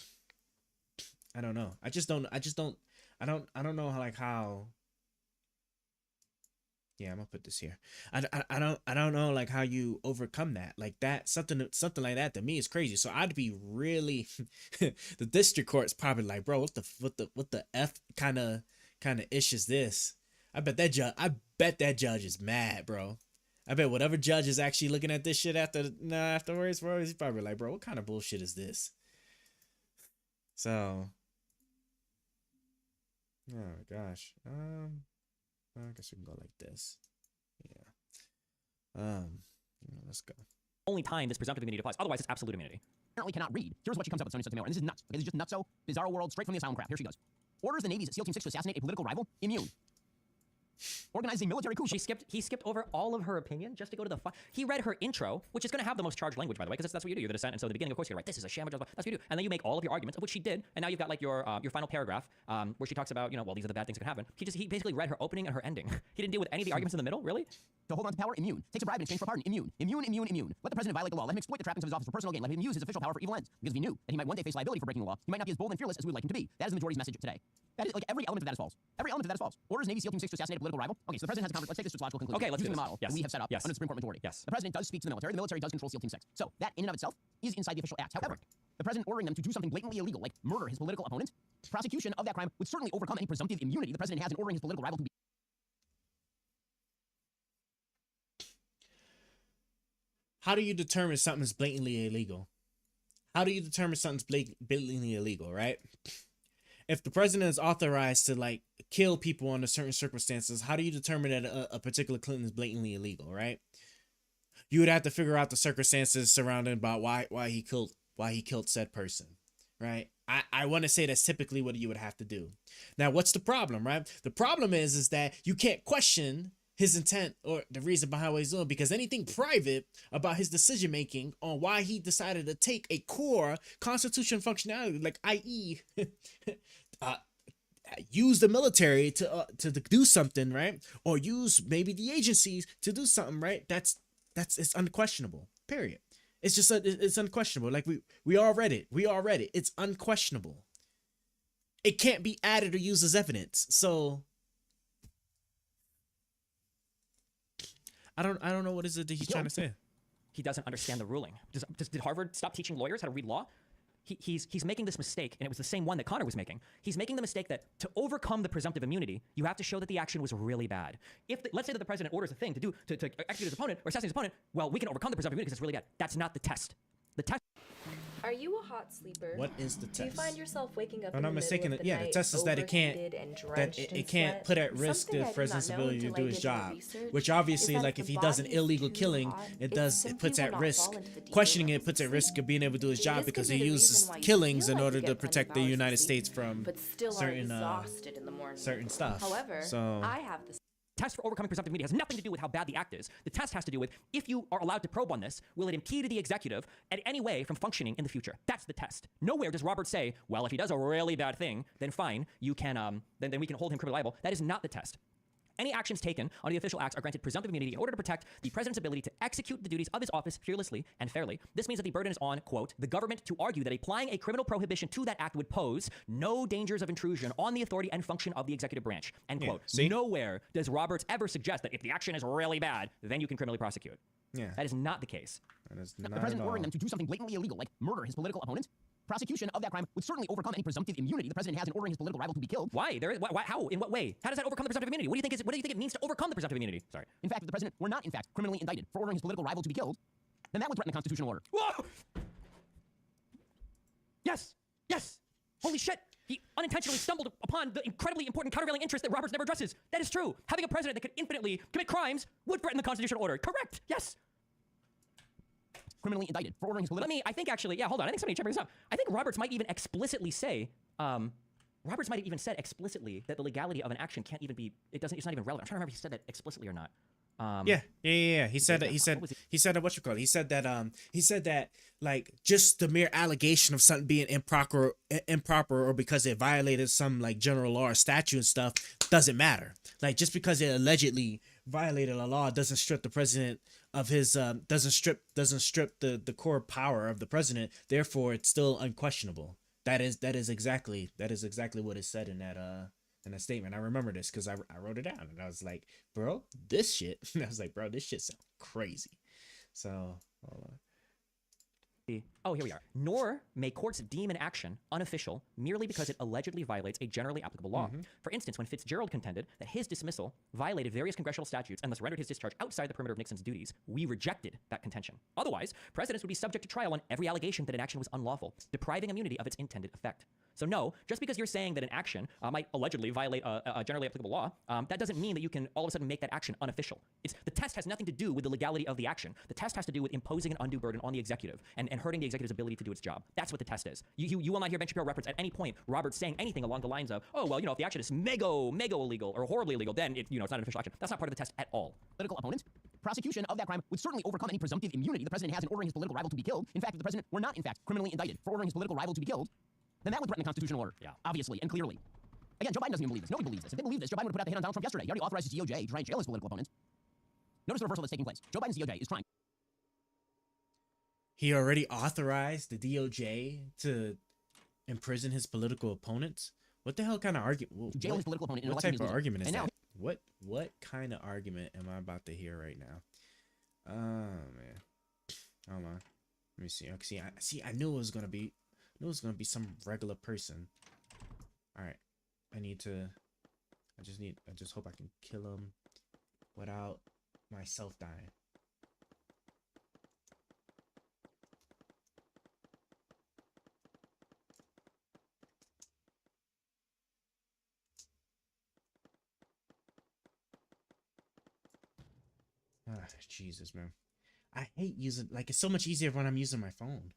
I don't know. I don't know how, like how. Yeah, I'm gonna put this here. I don't know like how you overcome that. Like that something like that to me is crazy. So I'd be really the district court's probably like, bro, what the F kind of ish is this? I bet that judge is mad, bro. I bet whatever judge is actually looking at this shit afterwards, bro, he's probably like, bro, what kind of bullshit is this? So oh my gosh. I guess we can go like this. Yeah. Let's go. Only time this presumptive immunity applies. Otherwise, it's absolute immunity. Apparently cannot read. Here's what she comes up with, Sonya Sotomayor. And this is nuts. Okay, this is just nutso, bizarro world, straight from the asylum crap. Here she goes. Orders the Navy's SEAL Team 6 to assassinate a political rival. Immune. Organizes a military coup. He skipped over all of her opinion just to go to the he read her intro, which is going to have the most charged language, by the way, because that's what you do. You're the dissent, and so at the beginning, of course, you're right. This is a sham. That's what you do, and then you make all of your arguments, of which she did, and now you've got like your final paragraph, where she talks about, well, these are the bad things that can happen. He basically read her opening and her ending. He didn't deal with any of the arguments in the middle, really. To hold on to power, immune. Takes a bribe in exchange for a pardon, immune. Immune. Let the president violate the law. Let him exploit the trappings of his office for personal gain. Let him use his official power for evil ends. Because if he knew that he might one day face liability for breaking the law, he might not be as bold and fearless as we would like him to be. That is the majority's message today. That is like every element of that is false. Every element of that is false. Orders Navy SEAL Team 6 to assassinate a political rival. Okay, so the president has a conference. Let's take this to its logical conclusion. Okay, let's using do the this. model Yes. that we have set up Yes. under the Supreme Court majority. Yes. The president does speak to the military. The military does control SEAL Team 6. So that in and of itself is inside the official act. However, the president ordering them to do something blatantly illegal, like murder his political opponent, prosecution of that crime would certainly overcome any presumptive immunity the president has in ordering his political rival to be. How do you determine something's blatantly illegal? How do you determine something's blatantly illegal, right? If the president is authorized to like kill people under certain circumstances, how do you determine that a particular Clinton is blatantly illegal, right? You would have to figure out the circumstances surrounding about why he killed said person, right? I want to say that's typically what you would have to do. Now, what's the problem, right? The problem is that you can't question his intent or the reason behind what he's doing, because anything private about his decision making on why he decided to take a core constitutional functionality, like i.e. use the military to do something, right? Or use maybe the agencies to do something, right? It's unquestionable. Period. It's just it's unquestionable. Like we all read it. It's unquestionable. It can't be added or used as evidence. So I don't know what is it that he's trying to say. He doesn't understand the ruling. Did Harvard stop teaching lawyers how to read law? He's making this mistake, and it was the same one that Connor was making. He's making the mistake that to overcome the presumptive immunity, you have to show that the action was really bad. Let's say that the president orders a thing to execute his opponent or assassinate his opponent, well, we can overcome the presumptive immunity because it's really bad. That's not the test. The test. Are you a hot sleeper? What is the Do you test? find yourself waking up I'm in not the mistaken. middle of the Yeah, the night test is that it overheated and drenched in can't sweat? put at risk Something the I did president's not know ability to until do I his did more job. research Which obviously, is that like if the he does an body is illegal too killing, hot, it simply puts will at not risk. fall into the deeper Questioning it levels puts of at risk sleep. of being able to do his It job is because gonna he be the uses reason why you killings feel in like order you to get plenty protect of the hours of United sleep, States from but still are certain exhausted in the morning. certain stuff. However, So I have the Test for overcoming presumptive immunity has nothing to do with how bad the act is. The test has to do with if you are allowed to probe on this, will it impede the executive in any way from functioning in the future? That's the test. Nowhere does Robert say, well, if he does a really bad thing, then fine, you can then we can hold him criminally liable. That is not the test. Any actions taken under the official acts are granted presumptive immunity in order to protect the president's ability to execute the duties of his office fearlessly and fairly. This means that the burden is on, quote, the government to argue that applying a criminal prohibition to that act would pose no dangers of intrusion on the authority and function of the executive branch, end quote. Nowhere does Roberts ever suggest that if the action is really bad, then you can criminally prosecute. Yeah. That is not the case. That is The president ordering them to do something blatantly illegal, like murder his political opponent, prosecution of that crime would certainly overcome any presumptive immunity the president has in ordering his political rival to be killed. Why? How? In what way? How does that overcome the presumptive immunity? What do you think it means to overcome the presumptive immunity? Sorry. In fact, if the president were not, in fact, criminally indicted for ordering his political rival to be killed, then that would threaten the constitutional order. Whoa! Yes! Yes! Holy shit! He unintentionally stumbled upon the incredibly important countervailing interest that Roberts never addresses. That is true. Having a president that could infinitely commit crimes would threaten the constitutional order. Correct. Yes. Criminally indicted for ordering his political... I think actually, yeah, hold on. I think somebody check this out. I think Roberts might even explicitly say, Roberts might have even said explicitly that the legality of an action can't even be, it's not even relevant. I'm trying to remember if he said that explicitly or not. Yeah. He said that. He said that. What you call it? He said that like just the mere allegation of something being improper, or because it violated some like general law or statute and stuff doesn't matter. Like just because it allegedly violated a law doesn't strip the president of his doesn't strip the core power of the president. Therefore, it's still unquestionable. That is exactly what is said in that statement. I remember this because I wrote it down and I was like, bro, this shit. I was like, bro, this shit sounds crazy. So hold on. Oh, here we are. Nor may courts deem an action unofficial merely because it allegedly violates a generally applicable law. For instance, when Fitzgerald contended that his dismissal violated various congressional statutes and thus rendered his discharge outside the perimeter of Nixon's duties, we rejected that contention. Otherwise, presidents would be subject to trial on every allegation that an action was unlawful, depriving immunity of its intended effect. So no, just because you're saying that an action might allegedly violate a generally applicable law, that doesn't mean that you can all of a sudden make that action unofficial. The test has nothing to do with the legality of the action. The test has to do with imposing an undue burden on the executive and hurting the executive's ability to do its job. That's what the test is. You will not hear Ben Shapiro reference at any point Roberts saying anything along the lines of, oh, well, if the action is mega illegal or horribly illegal, then it's not an official action. That's not part of the test at all. Political opponents, prosecution of that crime would certainly overcome any presumptive immunity the president has in ordering his political rival to be killed. In fact, if the president were not, in fact, criminally indicted for ordering his political rival to be killed, then that would threaten the constitutional order. Yeah. Obviously and clearly. Again, Joe Biden doesn't even believe this. Nobody believes this. If they believe this, Joe Biden would have put out the hand on Donald Trump yesterday. He already authorized his DOJ to try and jail his political opponents. Notice the reversal that's taking place. Joe Biden's DOJ is trying. He already authorized the DOJ to imprison his political opponents. What the hell kind of argument? To jail his political opponent in an what election type of argument is and that? What kind of argument am I about to hear right now? Oh man, hold on. Let me see. Okay, I knew it was gonna be some regular person. All right, I just hope I can kill him without myself dying. Ah, Jesus, man. I hate using, like, it's so much easier when I'm using my phone.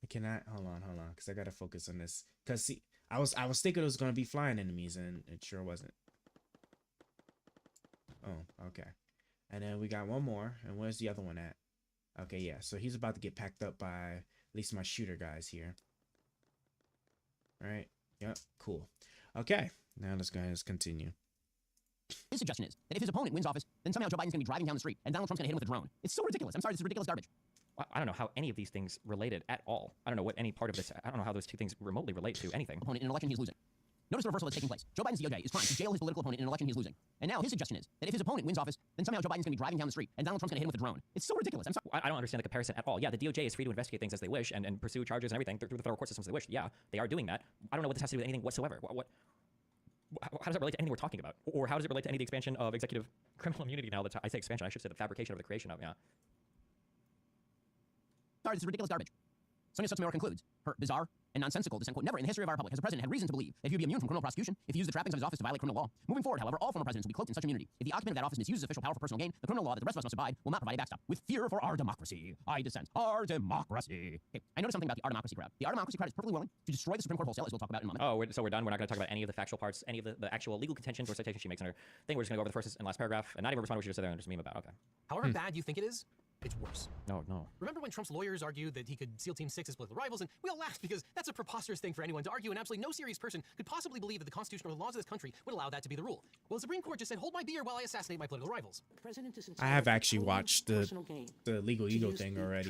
I cannot, hold on, because I gotta focus on this. Because, see, I was thinking it was gonna be flying enemies, and it sure wasn't. Oh, okay. And then we got one more, and where's the other one at? Okay, yeah, so he's about to get packed up by at least my shooter guys here. All right, yep, cool. Okay, now let's go ahead and continue. His suggestion is that if his opponent wins office, then somehow Joe Biden's going to be driving down the street and Donald Trump's going to hit him with a drone. It's so ridiculous. I'm sorry, this is ridiculous garbage. I don't know how any of these things related at all. I don't know what any part of this, I don't know how those two things remotely relate to anything. Opponent in an election he's losing. Notice the reversal that's taking place. Joe Biden's DOJ is trying to jail his political opponent in an election he's losing. And now his suggestion is that if his opponent wins office, then somehow Joe Biden's going to be driving down the street and Donald Trump's going to hit him with a drone. It's so ridiculous. I'm sorry. I don't understand the comparison at all. Yeah, the DOJ is free to investigate things as they wish and pursue charges and everything through the federal court systems as they wish. Yeah, they are doing that. I don't know what this has to do with anything whatsoever. How does it relate to anything we're talking about? Or how does it relate to any of the expansion of executive criminal immunity now that I say expansion? I should say the fabrication of the creation of, yeah. Sorry, this is ridiculous garbage. Sonia Sotomayor concludes her bizarre and nonsensical dissent, quote, never in the history of our republic has the president had reason to believe that he would be immune from criminal prosecution if he used the trappings of his office to violate criminal law. Moving forward, however, all former presidents will be cloaked in such immunity. If the occupant of that office misuses official power for personal gain, the criminal law that the rest of us must abide will not provide a backstop. With fear for our democracy, I dissent. Our democracy. Okay, I noticed something about the Our Democracy crowd. The Our Democracy crowd is perfectly willing to destroy the Supreme Court wholesale, as we'll talk about in a moment. Oh, so we're done? We're not going to talk about any of the factual parts, any of the actual legal contentions or citations she makes in her thing. We're just going to go over the first and last paragraph and not even respond to what she just said there and just meme about. Okay. However bad you think it is, it's worse. No. Remember when Trump's lawyers argued that he could SEAL Team 6 as political rivals, and we all laughed because that's a preposterous thing for anyone to argue, and absolutely no serious person could possibly believe that the Constitution or the laws of this country would allow that to be the rule. Well, the Supreme Court just said, hold my beer while I assassinate my political rivals. I have actually watched the Legal Ego thing already.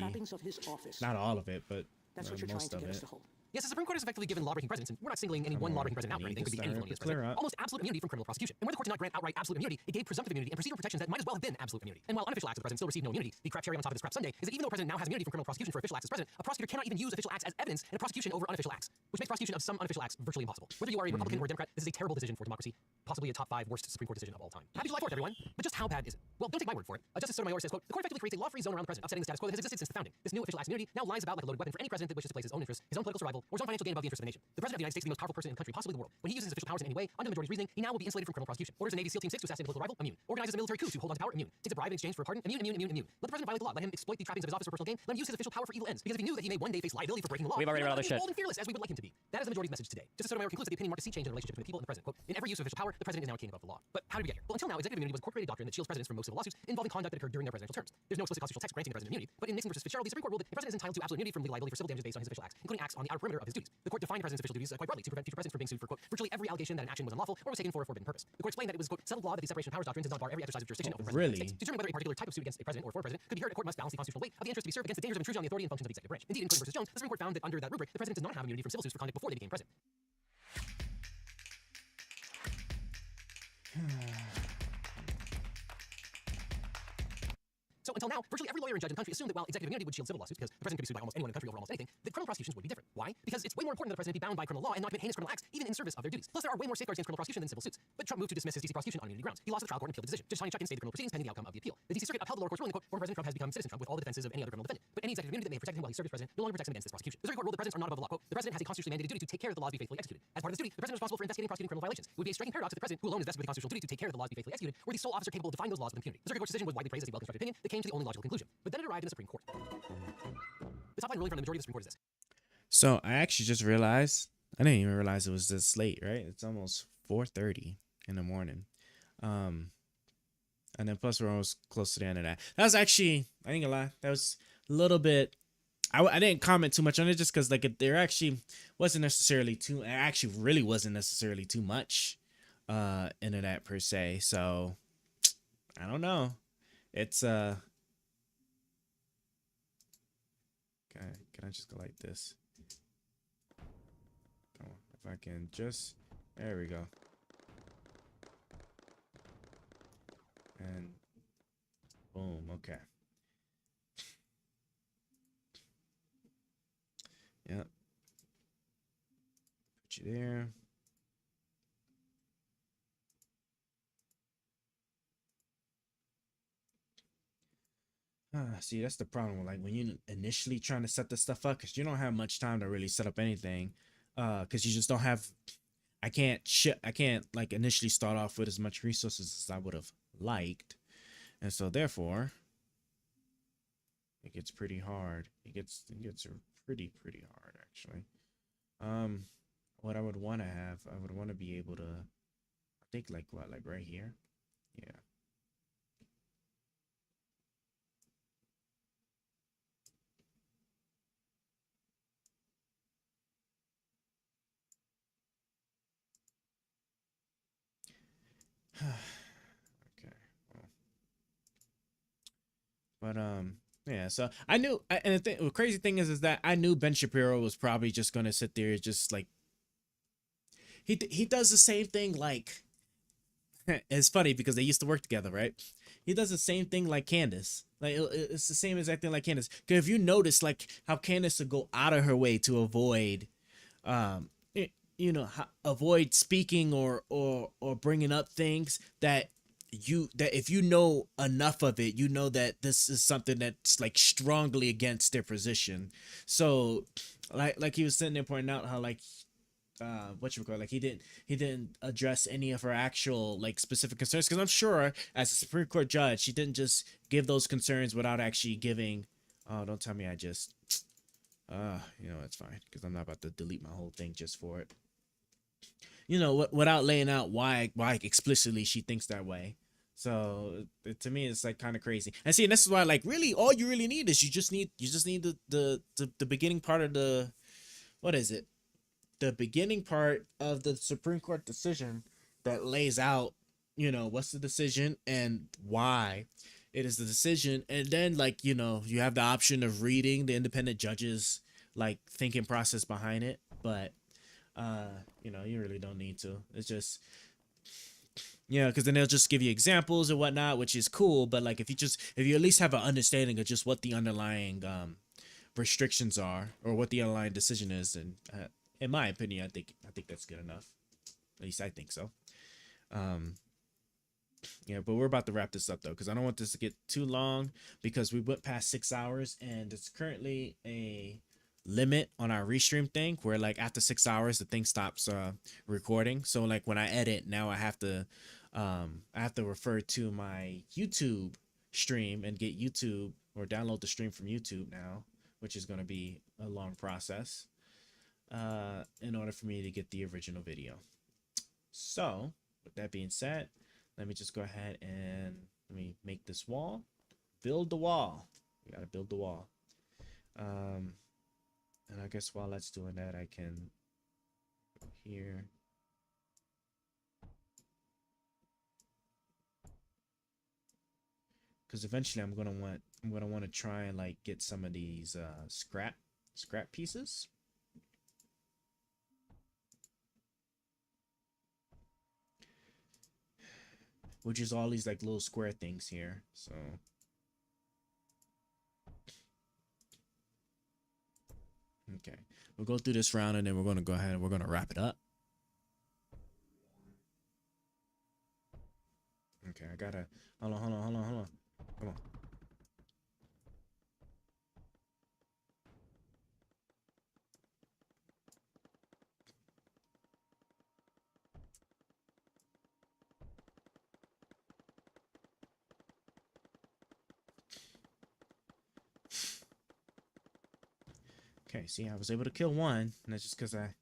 Not all of it, but most of it. Yes, the Supreme Court has effectively given law-breaking presidents, and we're not singling any one law-breaking president out or anything, could be any felonious president, almost absolute immunity from criminal prosecution. And where the court did not grant outright absolute immunity, it gave presumptive immunity and procedural protections that might as well have been absolute immunity. And while unofficial acts of the president still receive no immunity, the crap cherry on top of this crap sundae is that even though a president now has immunity from criminal prosecution for official acts as president, a prosecutor cannot even use official acts as evidence in a prosecution over unofficial acts, which makes prosecution of some unofficial acts virtually impossible. Whether you are a Republican or a Democrat, this is a terrible decision for democracy, possibly a top 5 worst Supreme Court decision of all time. Happy July 4th, everyone. But just how bad is it? Well, don't take my word for it. Justice Sotomayor says, quote, the court effectively creates a law-free zone around the president, upsetting the status quo that has existed since the founding. This new official acts immunity now lies about like a loaded weapon for any president that wishes to place his own interests, his own political survival, or his own financial gain above the interest of the nation. The president of the United States is the most powerful person in the country, possibly the world. When he uses his official powers in any way, under the majority's reasoning, he now will be insulated from criminal prosecution. Orders a Navy SEAL Team 6 to assassinate a political rival, immune. Organizes a military coup to hold on to power, immune. Takes a bribe in exchange for a pardon, immune. Let the president violate the law. Let him exploit the trappings of his office for personal gain. Let him use his official power for evil ends. Because if he knew that he may one day face liability for breaking the law, we've already read all this shit. Bold and fearless as we would like him to be. That is the majority's message today. Justice Sotomayor concludes that the opinion marked a sea change in the relationship between the people and the president. Quote, in every use of official power, the president is now a king above the law. But how did we get here? Well, until now, executive immunity was a incorporated doctrine that shields presidents from most civil lawsuits involving conduct that occurred during their presidential terms. There's no explicit constitutional text granting the president immunity, but in Nixon versus Fitzgerald, the Supreme Court ruled that the president is entitled to absolute immunity from legal liability for civil damages based on his official acts, including acts on the outer perimeter perimeter of his duties. The court defined the president's official duties quite broadly to prevent future presidents from being sued for, quote, virtually every allegation that an action was unlawful or was taken for a forbidden purpose. The court explained that it was, quote, settled law that the separation of powers doctrine does not bar every exercise of jurisdiction of the president of the United States. To determine whether a particular type of suit against a president or for a president could be heard, a court must balance the constitutional weight of the interest to be served against the dangers of intrusion on the authority and functions of the executive branch. Indeed, in Clinton versus Jones, the Supreme Court found that under that rubric, the president does not have immunity from civil suits for conduct before they became president. So until now, virtually every lawyer and judge in the country assumed that while executive immunity would shield civil lawsuits because the president could be sued by almost anyone in the country over almost anything, that criminal prosecutions would be different. Why? Because it's way more important that the president be bound by criminal law and not commit heinous criminal acts, even in service of their duties. Plus, there are way more safeguards against criminal prosecution than civil suits. But Trump moved to dismiss his DC prosecution on immunity grounds. He lost the trial court and appealed the decision. Judge Tanya Chutkan stayed the criminal proceedings pending the outcome of the appeal. The DC Circuit upheld the lower court's ruling, quote, former President Trump has become citizen Trump with all the defenses of any other criminal defendant. But any executive immunity that may have protected him while he served as president no longer protects him against this prosecution. The Circuit Court ruled that presidents are not above the law. Quote, the president has a constitutionally mandated duty to take care that the laws be faithfully executed. As part of this duty, the president is responsible for investigating and prosecuting criminal violations. It would be a striking paradox if the president, who alone is vested with the constitutional duty to take care that the laws be faithfully executed, were the sole officer capable of defying those laws with impunity. The Circuit Court's decision was widely praised as a well-constructed opinion that came to the only logical conclusion. But then it arrived in the Supreme Court. The top line ruling from the majority of the Supreme Court is this. So I actually just realized, I didn't even realize it was this late, right? It's almost 4:30 in the morning. And then plus we're almost close to the end of that. That was actually, I ain't gonna lie, that was a little bit, I didn't comment too much on it just because like there actually wasn't necessarily too, it actually really wasn't necessarily too much into that per se. So I don't know. It's can I just go like this? Come on, if I can just, there we go. And boom, okay. Yep. Put you there. See, that's the problem. Like when you initially trying to set this stuff up, because you don't have much time to really set up anything, because you just don't have. I can't like initially start off with as much resources as I would have liked, and so therefore, it gets pretty hard. It gets pretty hard actually. What I would want to have, I would want to be able to, I think like what, like right here, yeah. Okay. Well. But yeah, so I knew, and the crazy thing is that I knew Ben Shapiro was probably just gonna sit there just like he does the same thing. Like it's funny because they used to work together, right? He does the same thing like Candace. Like it's the same exact thing like Candace. Because if you notice, like how Candace would go out of her way to avoid, avoid speaking or bringing up things that if you know enough of it, you know that this is something that's like strongly against their position. So like he was sitting there pointing out how like like he didn't address any of her actual like specific concerns, because I'm sure as a Supreme Court judge she didn't just give those concerns without actually giving, oh, don't tell me I just it's fine because I'm not about to delete my whole thing just for it, without laying out why explicitly she thinks that way. So to me it's like kind of crazy. And see, and this is why like really all you really need is you just need the beginning part of the, what is it, the beginning part of the Supreme Court decision that lays out, what's the decision and why it is the decision. And then like, you have the option of reading the independent judges like thinking process behind it. But, you really don't need to. It's just, because then they'll just give you examples or whatnot, which is cool. But like, if you at least have an understanding of just what the underlying restrictions are or what the underlying decision is, and in my opinion, I think that's good enough. At least I think so. But we're about to wrap this up though, because I don't want this to get too long, because we went past 6 hours and it's currently a limit on our restream thing where like after 6 hours the thing stops recording. So like when I edit now I have to refer to my YouTube stream and get YouTube or download the stream from YouTube now, which is going to be a long process in order for me to get the original video. So with that being said, let me just go ahead and let me make this wall, build the wall. We got to build the wall. And I guess while that's doing that, I can go here. Because eventually I'm gonna want to try and like get some of these scrap pieces. Which is all these like little square things here. So okay, we'll go through this round and then we're gonna go ahead and we're gonna wrap it up. Okay, I gotta hold on. Come on. Okay, see, I was able to kill one, and that's just because I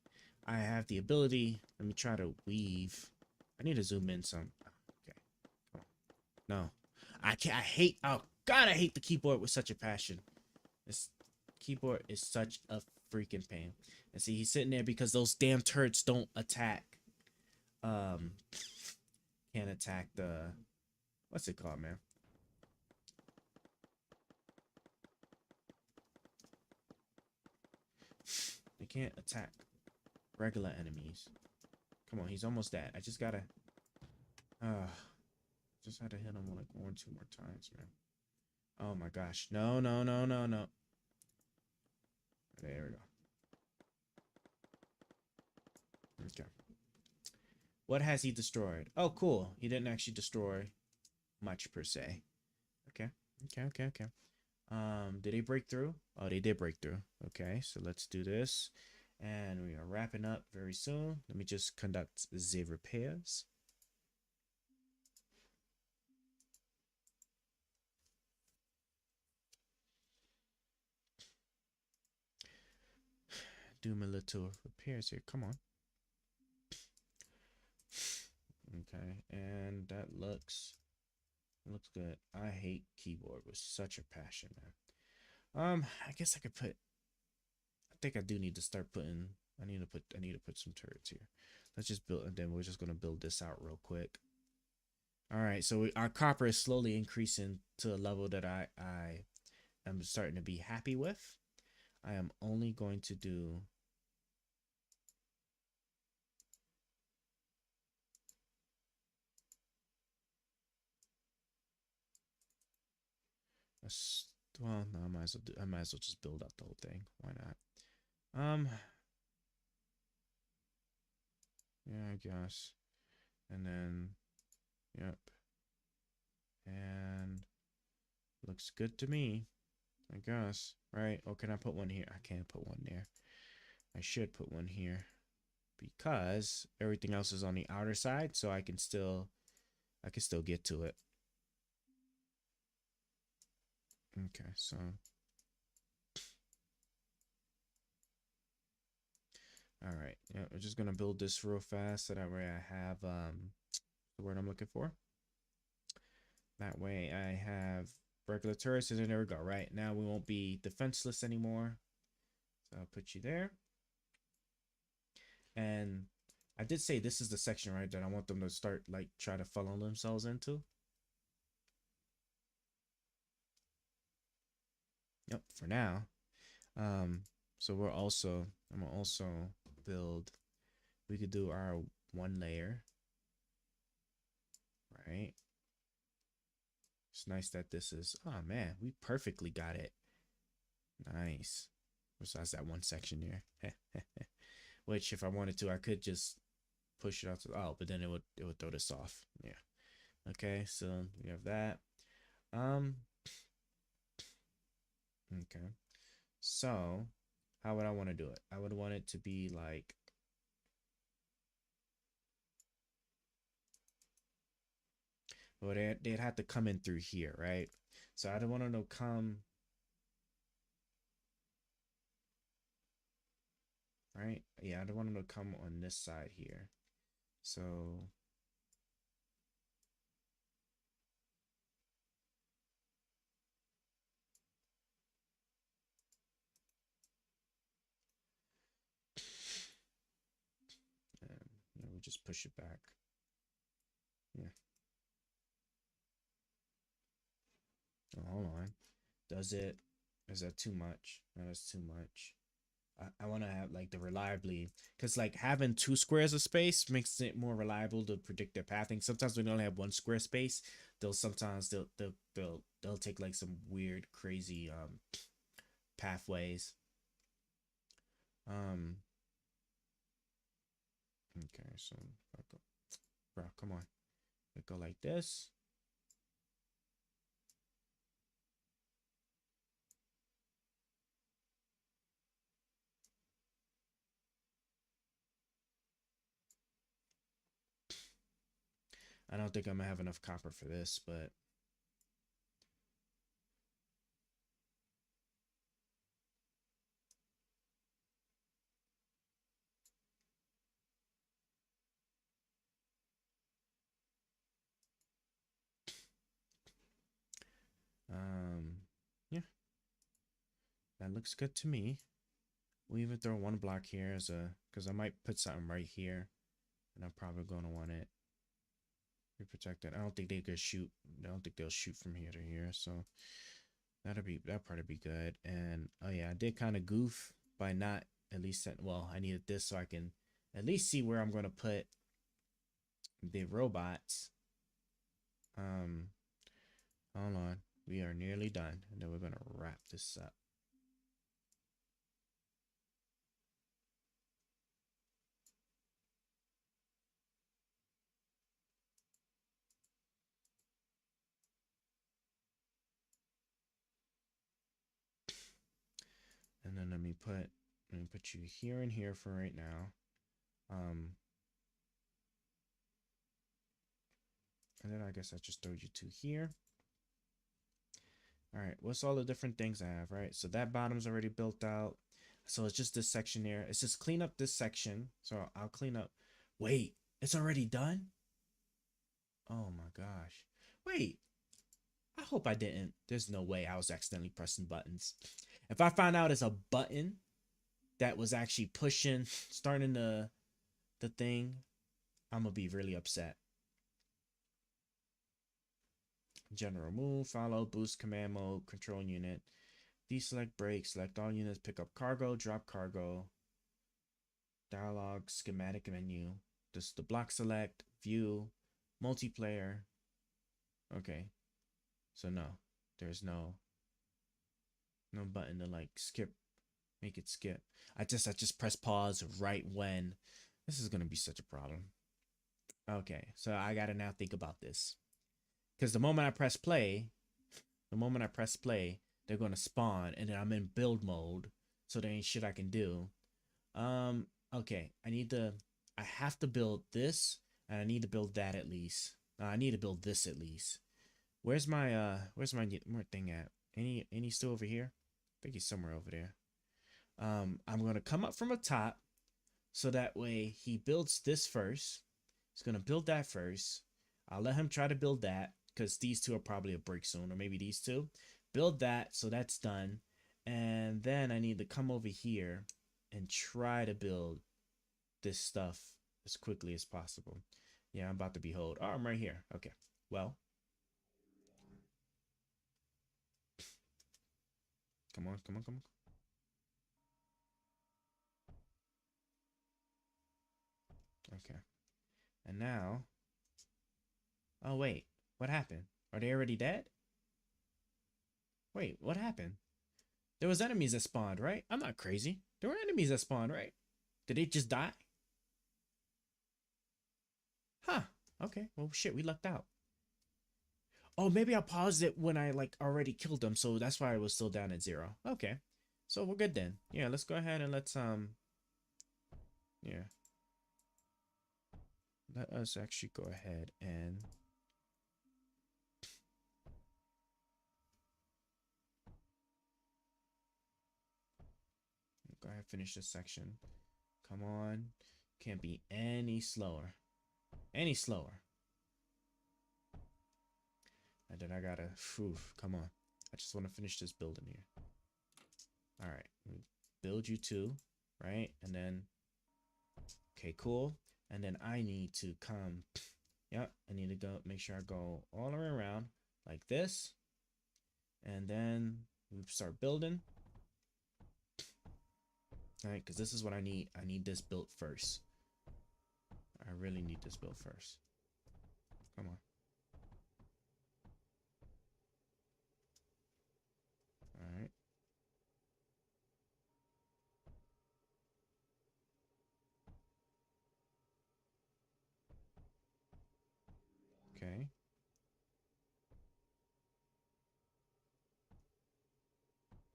have the ability. Let me try to weave. I need to zoom in some. Okay, come on. No, I can't. I hate. Oh God, I hate the keyboard with such a passion. This keyboard is such a freaking pain. And see, he's sitting there because those damn turrets don't attack. Can't attack the. What's it called, man? They can't attack regular enemies. Come on, he's almost dead. I just gotta... just had to hit him like 1 or 2 more times, man. Oh my gosh. No. There we go. Okay. What has he destroyed? Oh, cool. He didn't actually destroy much per se. Okay. Did he break through? Oh, they did break through. Okay, so let's do this. And we are wrapping up very soon. Let me just conduct the repairs. Do my little repairs here. Come on. Okay, and that looks good. I hate keyboard with such a passion, man. I guess I could put. I think I do need to start putting. I need to put some turrets here. Let's just build, and then we're just gonna build this out real quick. All right, so our copper is slowly increasing to a level that I am starting to be happy with. I am only going to do. Well, no, I might as well just build up the whole thing. Why not? Yeah, I guess. And then, yep. And looks good to me, I guess. Right? Or can I put one here? I can't put one there. I should put one here because everything else is on the outer side, so I can still get to it. Okay, so all right, yeah, we're just gonna build this real fast so that way I have the word I'm looking for. That way I have regular turrets, and then there we go. Right now we won't be defenseless anymore, so I'll put you there. And I did say this is the section, right, that I want them to start like try to funnel themselves into. Yep, for now. So I'm gonna also build, we could do our 1 layer, right? It's nice that this is, oh man, we perfectly got it. Nice. Besides that one section here. Which if I wanted to, I could just push it out to, oh, but then it would throw this off. Yeah. Okay, so we have that. Okay, so how would I want to do it? I would want it to be like, well, they'd have to come in through here, right? So I don't want them to come, right? Yeah, I don't want them to come on this side here. So just push it back. Yeah. Oh, hold on. Is that too much? No, that's too much. I want to have like the reliably, because like having 2 squares of space makes it more reliable to predict their pathing. Sometimes when they only have 1 square space, they'll take like some weird, crazy pathways. Okay, so bro, come on, we go like this. I don't think I'm gonna have enough copper for this, but yeah, that looks good to me. We'll even throw 1 block here as a, because I might put something right here, and I'm probably gonna want it protected. I don't think they could shoot. I don't think they'll shoot from here to here, so that'll probably be good. And oh yeah, I did kind of goof by not at least well, I needed this so I can at least see where I'm gonna put the robots. Hold on, we are nearly done, and then we're gonna wrap this up. And then let me put you here and here for right now. And then I guess I just throw you 2 here. All right, what's all the different things I have, right? So that bottom's already built out. So it's just this section here. It's just clean up this section. So I'll clean up. Wait, it's already done? Oh my gosh. Wait, I hope I didn't. There's no way I was accidentally pressing buttons. If I find out it's a button that was actually pushing, starting the thing, I'm gonna be really upset. General move, follow, boost, command mode, control unit, deselect brake, select all units, pick up cargo, drop cargo, dialogue, schematic menu, just the block select, view, multiplayer. Okay, so no, there's no button to like skip, make it skip. I just press pause right when. This is gonna be such a problem. Okay, so I gotta now think about this, because the moment I press play, they're gonna spawn, and then I'm in build mode, so there ain't shit I can do. Okay, I have to build this, and I need to build that at least. I need to build this at least. Where's my more thing at? Any still over here? I think he's somewhere over there. I'm gonna come up from the top, so that way he builds this first. He's gonna build that first. I'll let him try to build that, because these 2 are probably a break soon, or maybe these 2. Build that, so that's done. And then I need to come over here and try to build this stuff as quickly as possible. Yeah, I'm about to be hold. Oh, I'm right here. Okay, well. Come on. Okay. And now. Oh, wait. What happened? Are they already dead? Wait, what happened? There was enemies that spawned, right? I'm not crazy. There were enemies that spawned, right? Did they just die? Huh. Okay. Well, shit, we lucked out. Oh, maybe I paused it when I like already killed them, so that's why it was still down at 0. Okay. So we're good then. Yeah, let's go ahead and let's yeah. Let us actually go ahead and go ahead and finish this section. Come on. Can't be any slower. Any slower. And then I gotta, come on. I just want to finish this building here. All right, build you 2, right? And then, okay, cool. and then I need to come. Yep, I need to go make sure I go all the way around like this, and then we start building. All right, because this is what I need. I need this built first. I really need this built first. Come on. All right. Okay.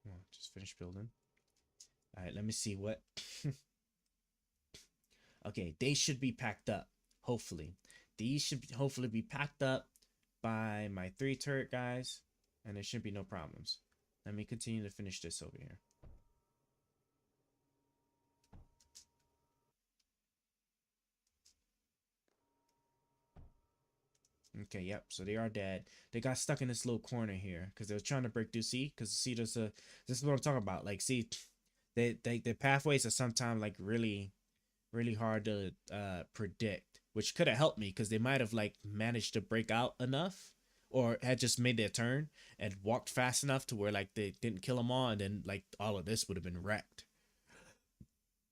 Come on, just finish building. All right, let me see what. Okay, they should be packed up. Hopefully, these should hopefully be packed up by my 3 turret guys, and there should be no problems. Let me continue to finish this over here. Okay, yep. So they are dead. They got stuck in this little corner here because they were trying to break through. See, because see, this is what I'm talking about. Like, see, the pathways are sometimes like really hard to predict, which could have helped me because they might have like managed to break out enough, or had just made their turn and walked fast enough to where like they didn't kill them all, and then like all of this would have been wrecked.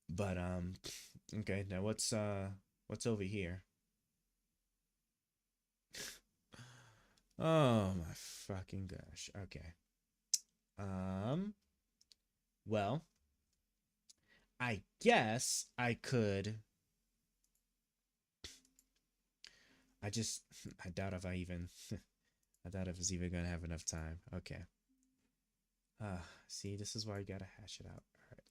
But okay, now what's over here? Oh my fucking gosh. Okay. Well, I guess I could. I doubt if I even I doubt if it's even gonna have enough time. Okay. See, this is why you gotta hash it out. All right.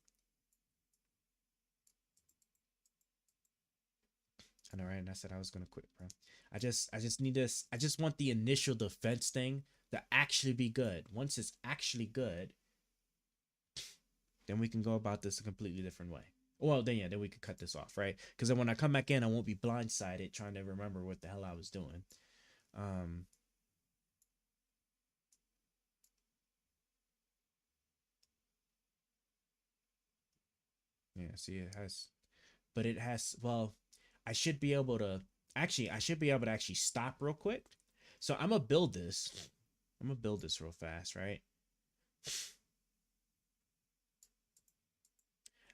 I know, right? And I said I was gonna quit, bro. I just need this. I just want the initial defense thing to actually be good. Once it's actually good, then we can go about this a completely different way. Well, then yeah, then we could cut this off, right? Because then when I come back in, I won't be blindsided trying to remember what the hell I was doing. Yeah, see, it has, but it has, well, I should be able to actually stop real quick. So I'm gonna build this. I'm gonna build this real fast, right?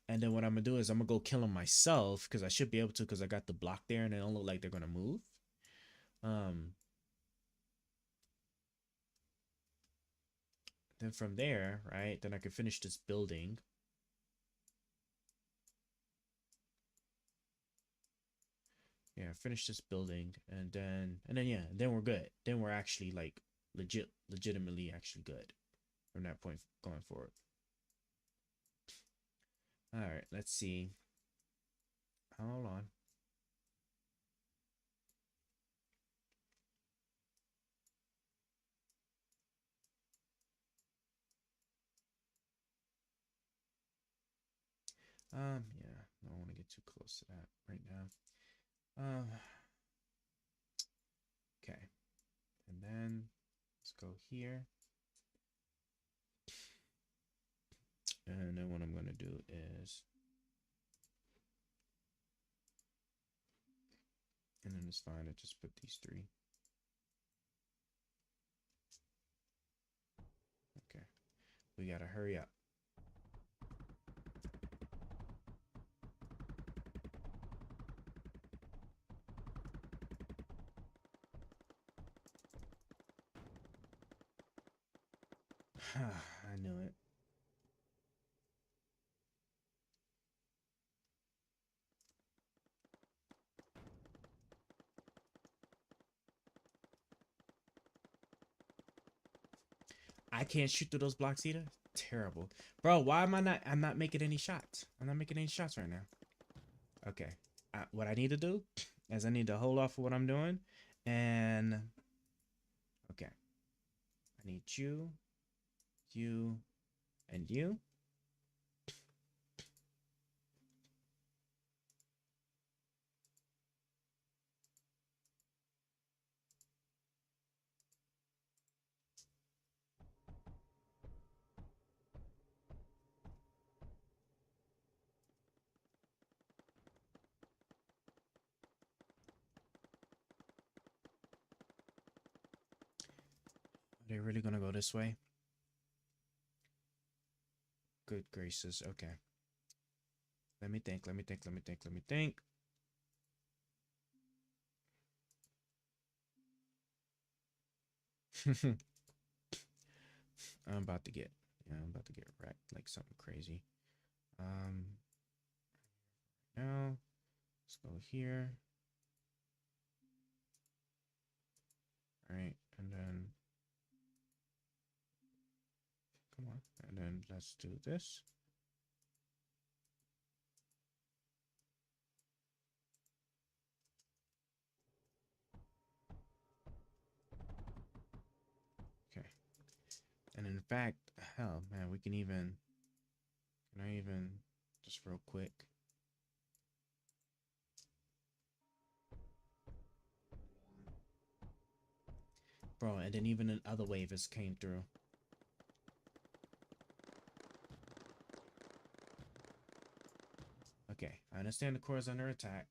And then what I'm gonna do is I'm gonna go kill them myself because I should be able to, because I got the block there and they don't look like they're gonna move. Then from there, right, then I can finish this building. Yeah, finish this building, and then yeah, then we're good. Then we're actually like legitimately actually good from that point going forward. All right, let's see. Hold on. Yeah, I don't want to get too close to that right now. Okay, and then let's go here, and then what I'm gonna do is, and then it's fine to just put these 3. Okay, we gotta hurry up. I knew it. I can't shoot through those blocks either. Terrible. Bro, why am I'm not making any shots. I'm not making any shots right now. Okay. What I need to do is I need to hold off of what I'm doing. And okay. I need you, and you. they really gonna go this way? Good gracious. Okay. Let me think. I'm about to get wrecked like something crazy. Now let's go here. All right, and then come on, and then let's do this. Okay, and in fact, hell, man, we can even. Can I even just real quick? Bro, and then even another wave has came through. Okay, I understand the core is under attack.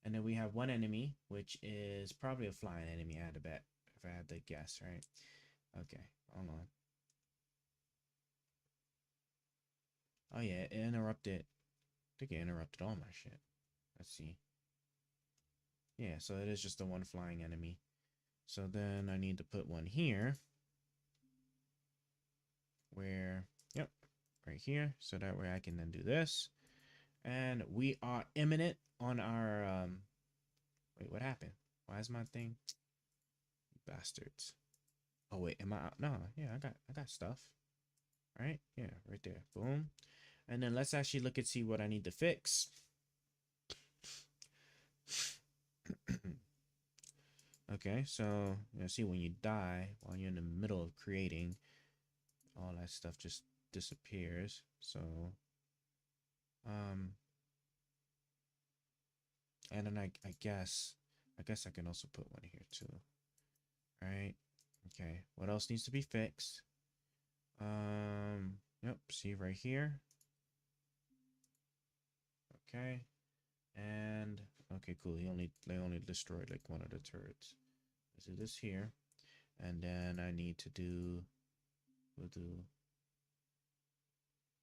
And then we have one enemy, which is probably a flying enemy, I had to bet. If I had to guess, right? Okay, hold on. Oh yeah, it interrupted. I think it interrupted all my shit. Let's see. Yeah, so it is just the one flying enemy. So then I need to put one here. Where, yep, right here. So that way I can then do this. And we are imminent on our, wait, what happened? Why is my thing? Bastards. Oh wait, am I out? No, yeah, I got stuff. Right? Yeah, right there. Boom. And then let's actually look and see what I need to fix. Okay, so you know, see when you die while you're in the middle of creating, all that stuff just disappears. So and then I guess I can also put one here too. All right. Okay, what else needs to be fixed? Yep, see right here. Okay. And okay, cool. They only destroyed like one of the turrets. Let's do this here. And then I need to do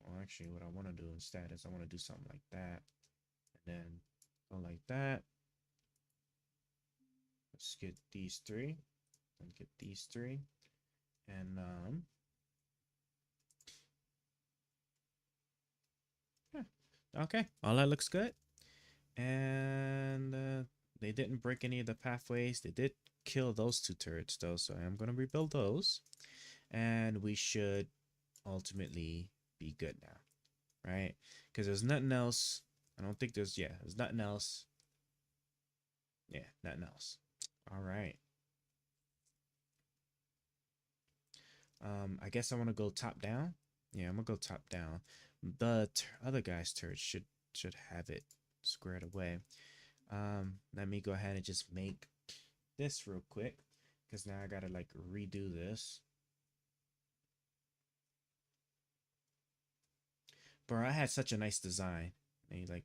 well, actually what I want to do instead is I want to do something like that. And then go like that. Let's get these three. And get these three. And yeah. Okay. All that looks good. And they didn't break any of the pathways. They did kill those two turrets though, so I'm gonna rebuild those, and we should ultimately be good now, right? Because there's nothing else. I don't think there's nothing else. Yeah, nothing else. All right. I guess I want to go top down. Yeah, I'm gonna go top down. The other guy's turret should have it squared away. Let me go ahead and just make this real quick, because now I gotta like redo this. Bro, I had such a nice design. They like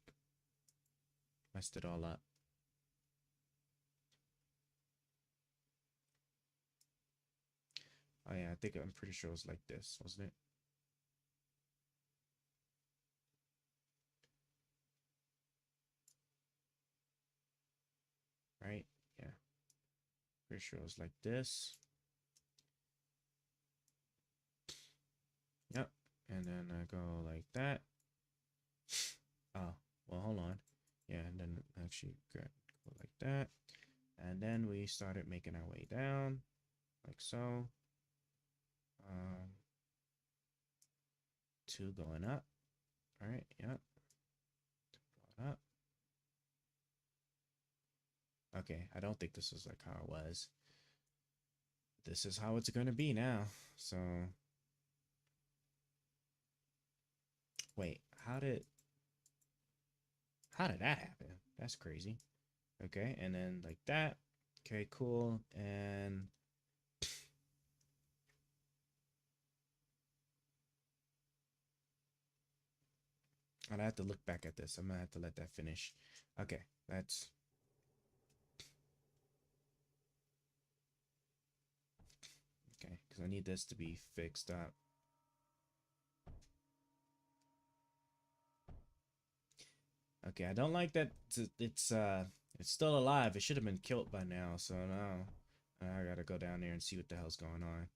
messed it all up. Oh yeah, I'm pretty sure it was like this, wasn't it? Right? Yeah. Pretty sure it was like this. Yep. And then I go like that. Oh, well, hold on. Yeah, and then actually go like that. And then we started making our way down, like so. 2 going up. All right, yep. 2 going up. Okay, I don't think this is like how it was. This is how it's going to be now. So, wait, how did that happen? That's crazy. Okay, and then like that. Okay, cool. And I'd have to look back at this. I'm gonna have to let that finish. Okay, that's okay, because I need this to be fixed up. Okay, I don't like that it's still alive. It should have been killed by now, so now I gotta go down there and see what the hell's going on.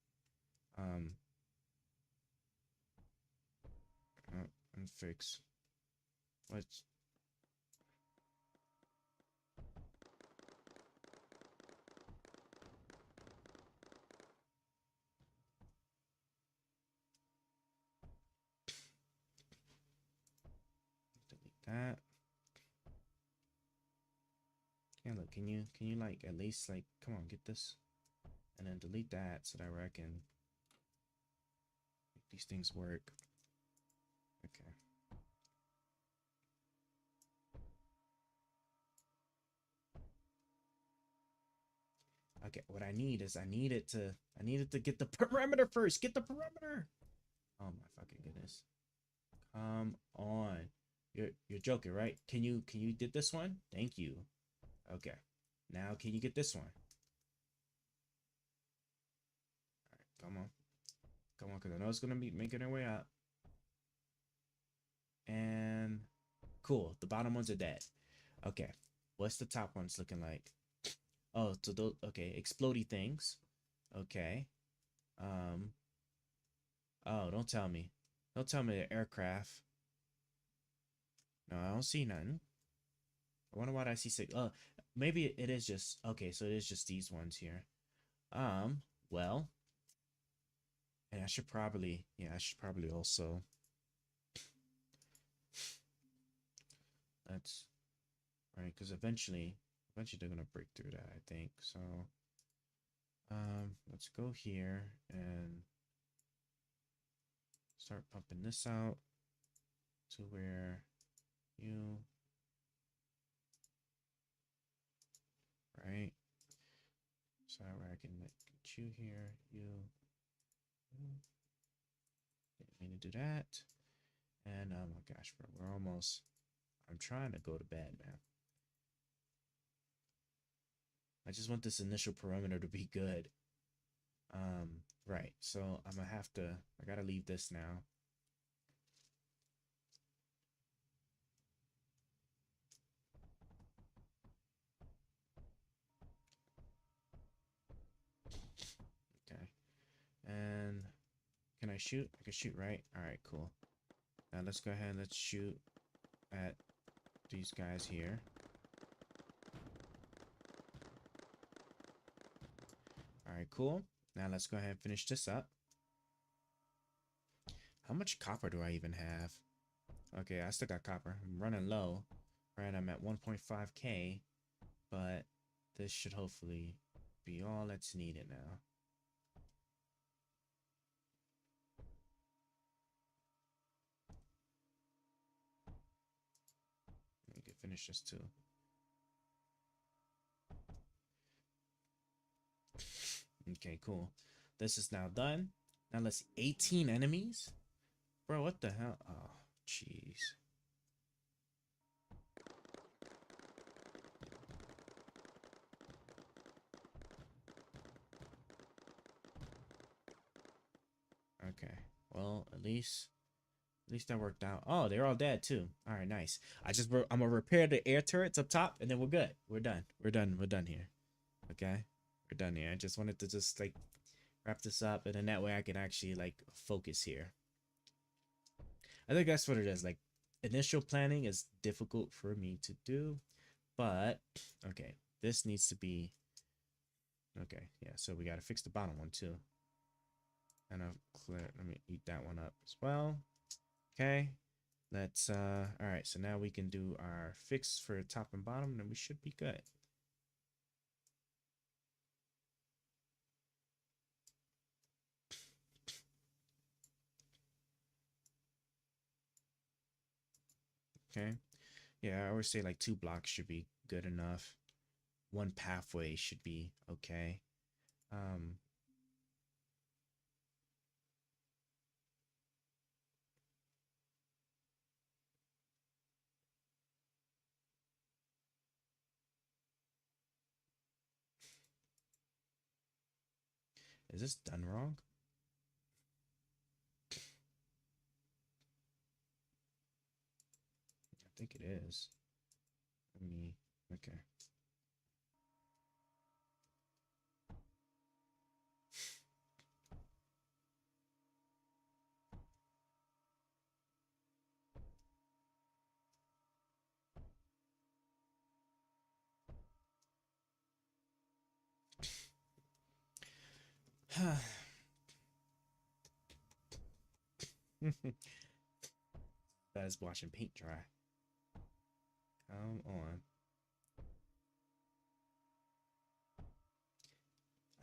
And fix. What's delete that. Yeah, look, can you like at least like come on, get this and then delete that so that way I can make these things work. Okay. Okay, what I need is I needed to get the perimeter first. Get the perimeter. Oh my fucking goodness. Come on. You're joking, right? Can you get this one? Thank you. Okay. Now can you get this one? Alright, come on. Come on, because I know it's gonna be making their way up. And cool. The bottom ones are dead. Okay. What's the top ones looking like? Oh, so those, okay, explodey things. Okay. Oh, don't tell me. Don't tell me the aircraft. No, I don't see nothing. I wonder why I see six. Maybe it is just okay, so it is just these ones here. Well. And I should probably also that's right, because eventually they're gonna break through that, I think. So let's go here and start pumping this out to where you right, so where I can get you here, you didn't mean to do that. And oh my gosh, bro, we're almost, I'm trying to go to bed, man. I just want this initial perimeter to be good. Right, so I'm gonna have to, I gotta leave this now. Okay. And can I shoot? I can shoot, right? Alright, cool. Now let's go ahead and let's shoot at these guys here. Alright, cool. Now let's go ahead and finish this up. How much copper do I even have? Okay, I still got copper. I'm running low. Right, I'm at 1.5k. But this should hopefully be all that's needed now. We can finish this too. Okay, cool. This is now done. Now let's see. 18 enemies? Bro, what the hell? Oh, jeez. Okay. Well, at least that worked out. Oh, they're all dead too. All right, nice. I'm gonna repair the air turrets up top, and then we're good. We're done. We're done here. Okay. We're done here. I just wanted to just like wrap this up, and then that way I can actually like focus here. I think that's what it is. Like initial planning is difficult for me to do, but okay, this needs to be okay. Yeah, so we got to fix the bottom one too. And I'll clear. Let me eat that one up as well. Okay, let's all right. So now we can do our fix for top and bottom, and we should be good. Okay. Yeah, I always say like 2 blocks should be good enough. 1 pathway should be okay. Is this done wrong? think it is. Let me, okay. That's watching paint dry. Come on.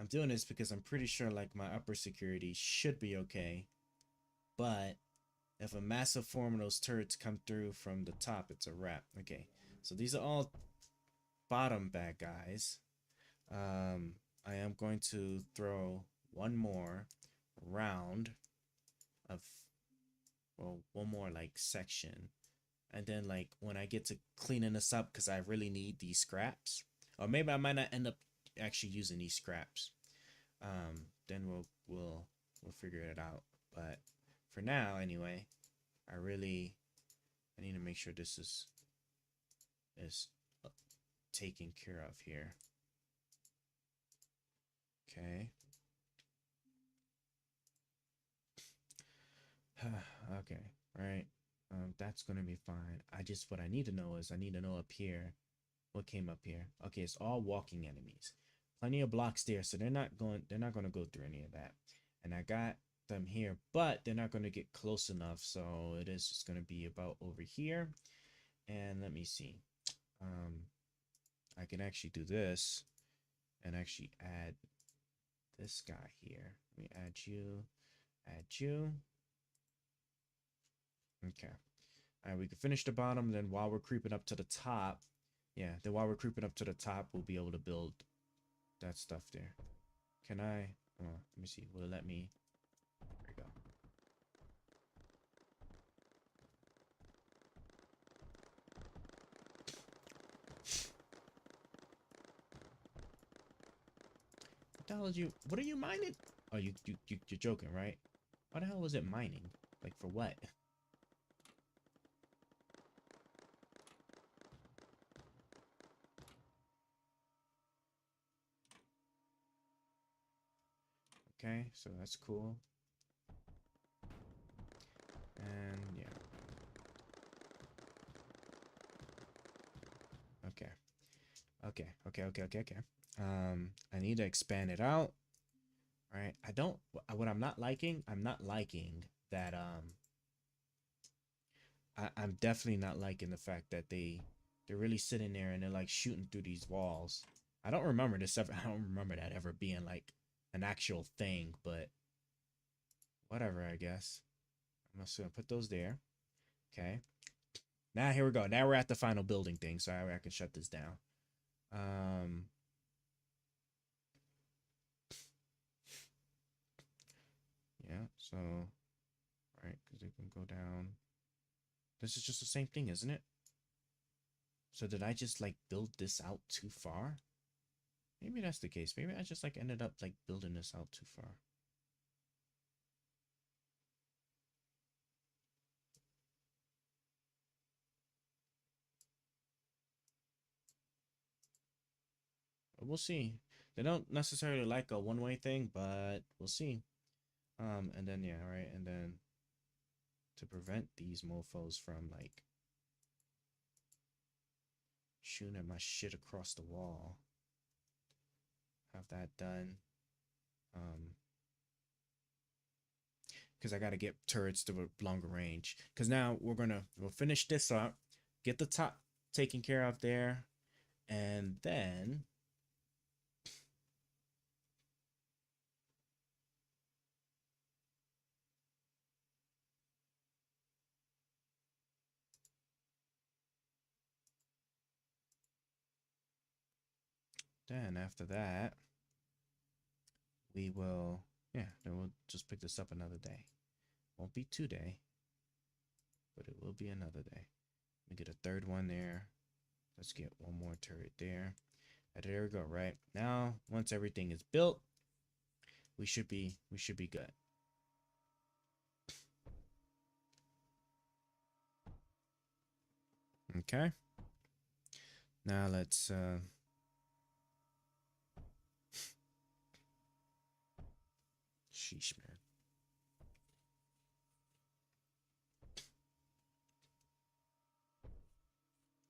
I'm doing this because I'm pretty sure like my upper security should be okay. But if a massive form of those turrets come through from the top, it's a wrap. Okay. So these are all bottom bad guys. I am going to throw one more round of, well, one more like section, and then like when I get to cleaning this up, because I really need these scraps, or maybe I might not end up actually using these scraps, then we'll figure it out. But for now anyway, I need to make sure this is taken care of here. Okay. Okay, right. That's gonna be fine. What I need to know is I need to know up here what came up here. Okay, it's all walking enemies. Plenty of blocks there, so they're not gonna go through any of that. And I got them here, but they're not gonna get close enough, so it is just gonna be about over here. And let me see. I can actually do this and actually add this guy here. Let me add you. Okay. All right, we can finish the bottom. Then while we're creeping up to the top, we'll be able to build that stuff there. Can I? Oh, let me see. Will it let me? There we go. What the hell is you? What are you mining? Oh, you're joking, right? Why the hell was it mining? Like for what? Okay, so that's cool. And yeah. Okay. I need to expand it out. All right. What I'm not liking that I'm definitely not liking the fact that they're really sitting there and they're like shooting through these walls. I don't remember that ever being like an actual thing, but whatever, I guess. I'm just gonna put those there. Okay. Now here we go. Now we're at the final building thing, so I can shut this down. Yeah, so right, because they can go down. This is just the same thing, isn't it? So did I just like build this out too far? Maybe that's the case. Maybe I just like ended up like building this out too far. But we'll see. They don't necessarily like a one-way thing, but we'll see. And then yeah, right, and then to prevent these mofos from like shooting at my shit across the wall. Have that done. Because I gotta get turrets to a longer range. Because now we'll finish this up, get the top taken care of there, and then after that, we will, then we'll just pick this up another day. Won't be today, but it will be another day. We get a third one there. Let's get one more turret there. And there we go, right? Now, once everything is built, we should be good. Okay. Now let's sheesh, man.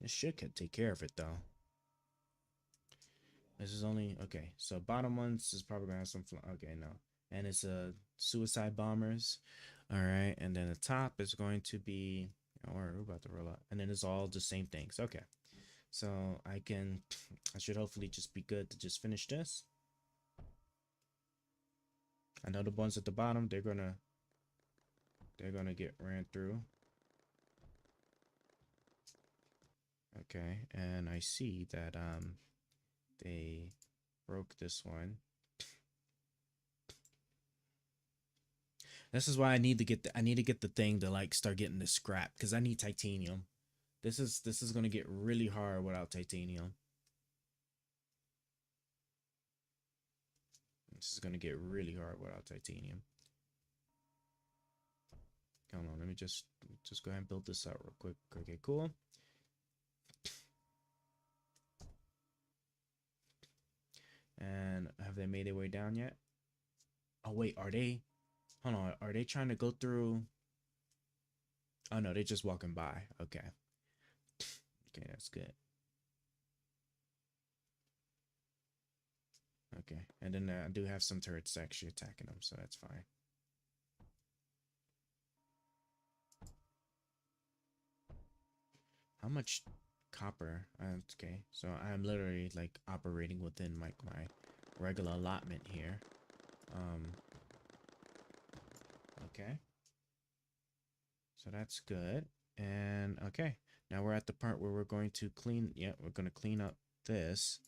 This shit could take care of it though. This is only okay. So bottom ones is probably gonna have some okay, no. And it's suicide bombers. All right, and then the top is going to be we're about to roll out. And then it's all the same things. Okay. So I should hopefully just be good to just finish this. I know the ones at the bottom, they're gonna get ran through. Okay, and I see that they broke this one. This is why I need to get the thing to like start getting this scrap because I need titanium. This is gonna get really hard without titanium. This is gonna get really hard without titanium. Hold on, let me just go ahead and build this out real quick. Okay, cool. And have they made their way down yet? Oh wait, are they? Hold on, are they trying to go through? Oh no, they're just walking by. Okay. Okay, that's good. Okay, and then I do have some turrets actually attacking them, so that's fine. How much copper? Okay, so I'm literally like operating within my regular allotment here. Okay, so that's good. And okay, now we're at the part where we're going to clean. Yeah, we're going to clean up this.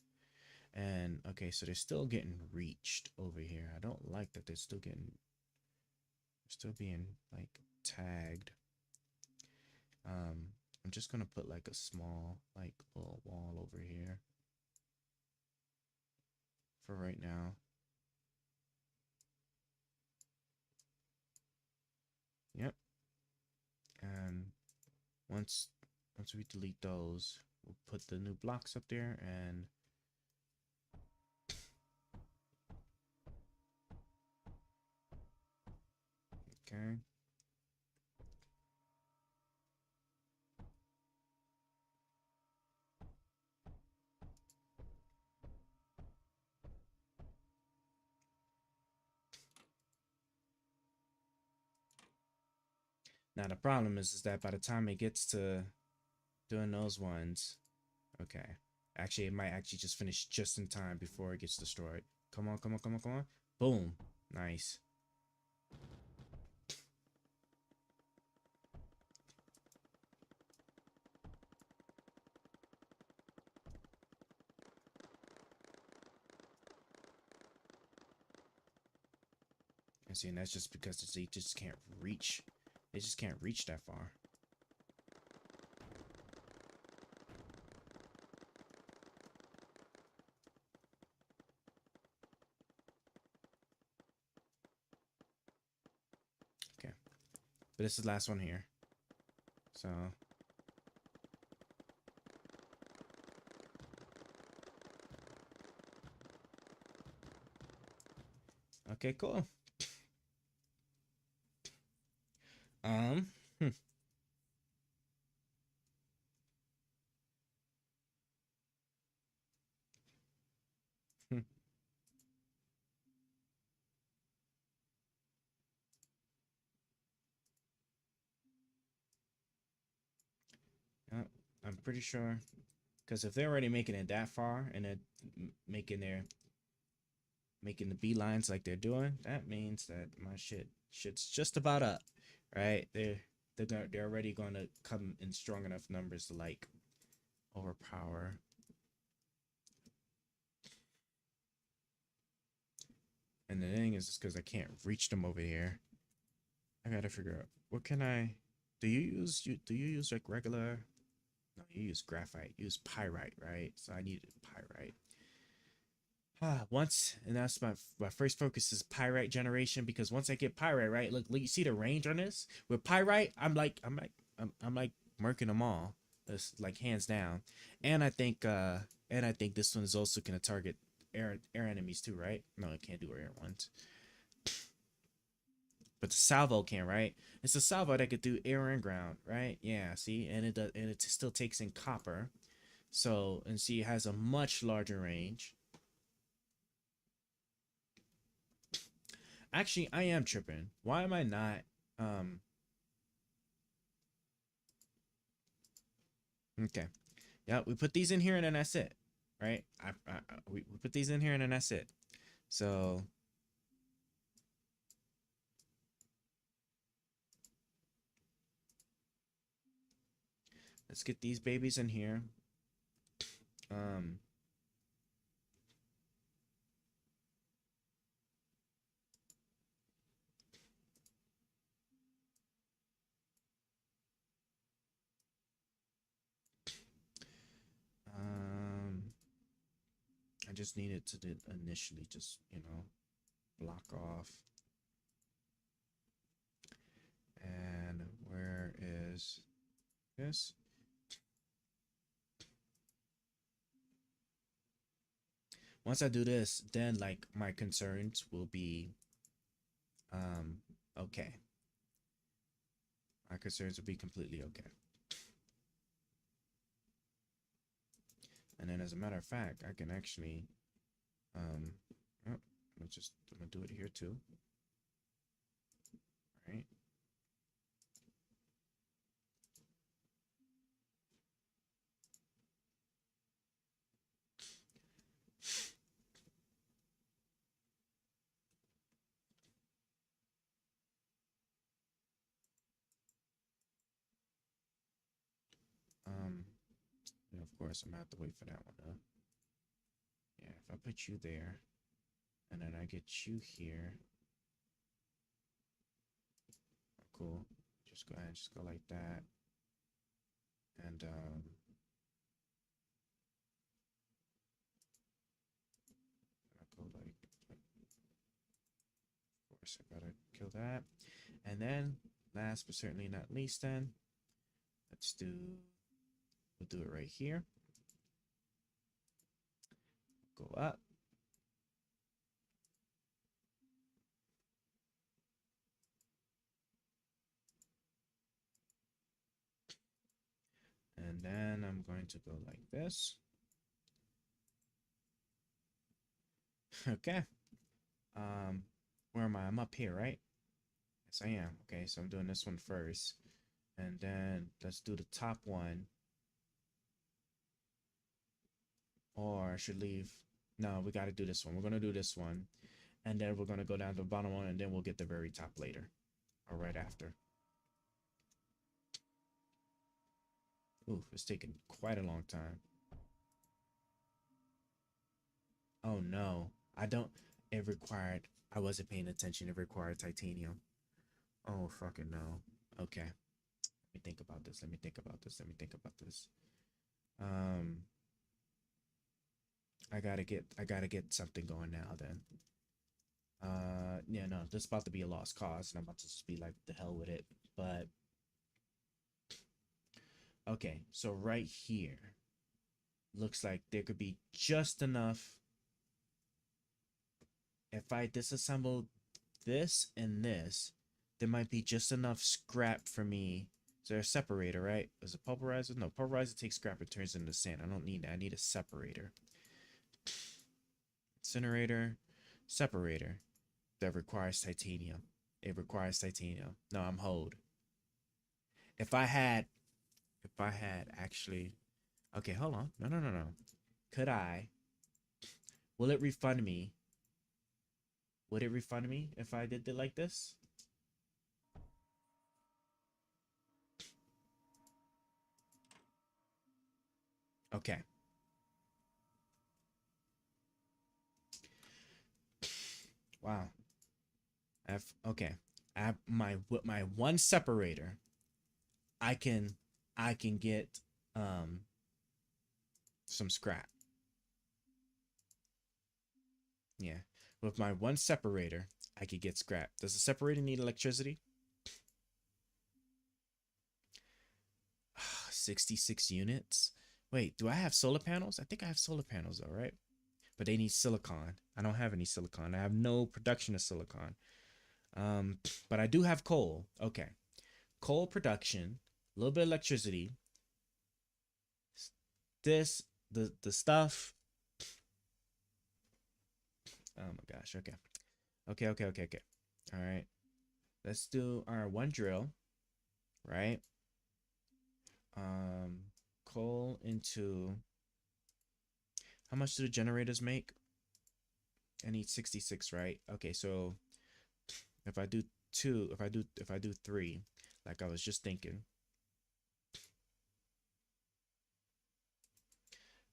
And okay, so they're still getting reached over here. I don't like that they're still being like tagged. I'm just gonna put like a small like little wall over here for right now. Yep. And once we delete those, we'll put the new blocks up there and okay. Now the problem is that by the time it gets to doing those ones, okay, actually it might actually just finish just in time before it gets destroyed. Come on, come on, come on, come on. Boom. Nice. And see, and that's just because they just can't reach. They just can't reach that far. Okay. But this is the last one here. So okay, cool. I'm pretty sure, because if they're already making it that far and they're making the beelines like they're doing, that means that my shit's just about up, right? They're already going to come in strong enough numbers to like overpower. And the thing is because I can't reach them over here. I gotta figure out what can I. Do you use like regular? No, you use graphite. You use pyrite, right? So I needed pyrite. And that's my first focus is pyrite generation, because once I get pyrite, right? Look, you see the range on this with pyrite. I'm like murking them all. It's like hands down. And I think this one is also gonna target air enemies too, right? No, it can't do air ones. But the salvo can, right? It's a salvo that could do air and ground, right? Yeah, see, and it does, and it still takes in copper. So, and see, it has a much larger range. Actually, I am tripping. Why am I not? Okay. Yeah, we put these in here and then that's it, right? We put these in here and then that's it. So. Let's get these babies in here. I just needed to initially just, you know, block off. And where is this? Once I do this, then like my concerns will be okay. My concerns will be completely okay. And then as a matter of fact, I can actually I'm gonna do it here too. All right. And of course, I'm gonna have to wait for that one, huh? Yeah, if I put you there, and then I get you here. Oh, cool. Just go ahead and just go like that. And, I'll go like, of course, I gotta kill that. And then, last but certainly not least, then, we'll do it right here. Go up. And then I'm going to go like this. Okay. Where am I? I'm up here, right? Yes, I am. Okay, so I'm doing this one first. And then let's do the top one. Or I should leave. No, we got to do this one. We're going to do this one. And then we're going to go down to the bottom one. And then we'll get the very top later. Or right after. Oof, it's taking quite a long time. Oh no. I wasn't paying attention. It required titanium. Oh fucking no. Okay. Let me think about this. I gotta get something going now then. Yeah, no, this is about to be a lost cause, and I'm about to just be like, the hell with it. But okay, so right here looks like there could be just enough. If I disassemble this and this, there might be just enough scrap for me. Is there a separator, right? Is it pulverizer? No, pulverizer takes scrap and turns it into sand. I don't need that. I need a separator. Incinerator, separator. That requires titanium. It requires titanium. No, I'm hold. If I had actually, okay, hold on. No. Could I? Will it refund me? Would it refund me if I did it like this? Okay. Wow. Okay. With my one separator, I can get some scrap. Yeah. With my one separator, I could get scrap. Does the separator need electricity? 66 units. Wait, do I have solar panels? I think I have solar panels though, right? But they need silicon. I don't have any silicon. I have no production of silicon. But I do have coal. Okay. Coal production, a little bit of electricity. The stuff. Oh my gosh. Okay. Okay. All right. Let's do our one drill, right? Coal into, how much do the generators make? I need 66, right? Okay, so if I do 3, like I was just thinking,